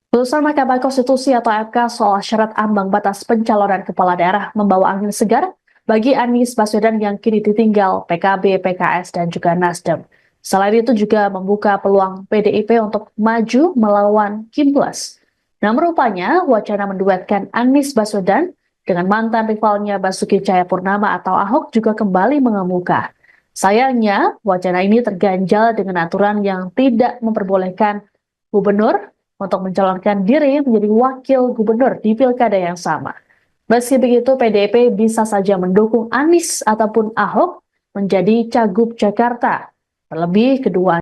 A: Putusan Mahkamah Konstitusi atau MK soal syarat ambang batas pencalonan kepala daerah membawa angin segar bagi Anies Baswedan yang kini ditinggal PKB, PKS, dan juga Nasdem. Selain itu juga membuka peluang PDIP untuk maju melawan Kim Plus. Namun rupanya wacana menduetkan Anies Baswedan dengan mantan rivalnya Basuki Cahayapurnama atau Ahok juga kembali mengemuka. Sayangnya, wacana ini terganjal dengan aturan yang tidak memperbolehkan gubernur untuk mencalonkan diri menjadi wakil gubernur di pilkada yang sama. Meski begitu, PDIP bisa saja mendukung Anies ataupun Ahok menjadi cagup Jakarta. Terlebih kedua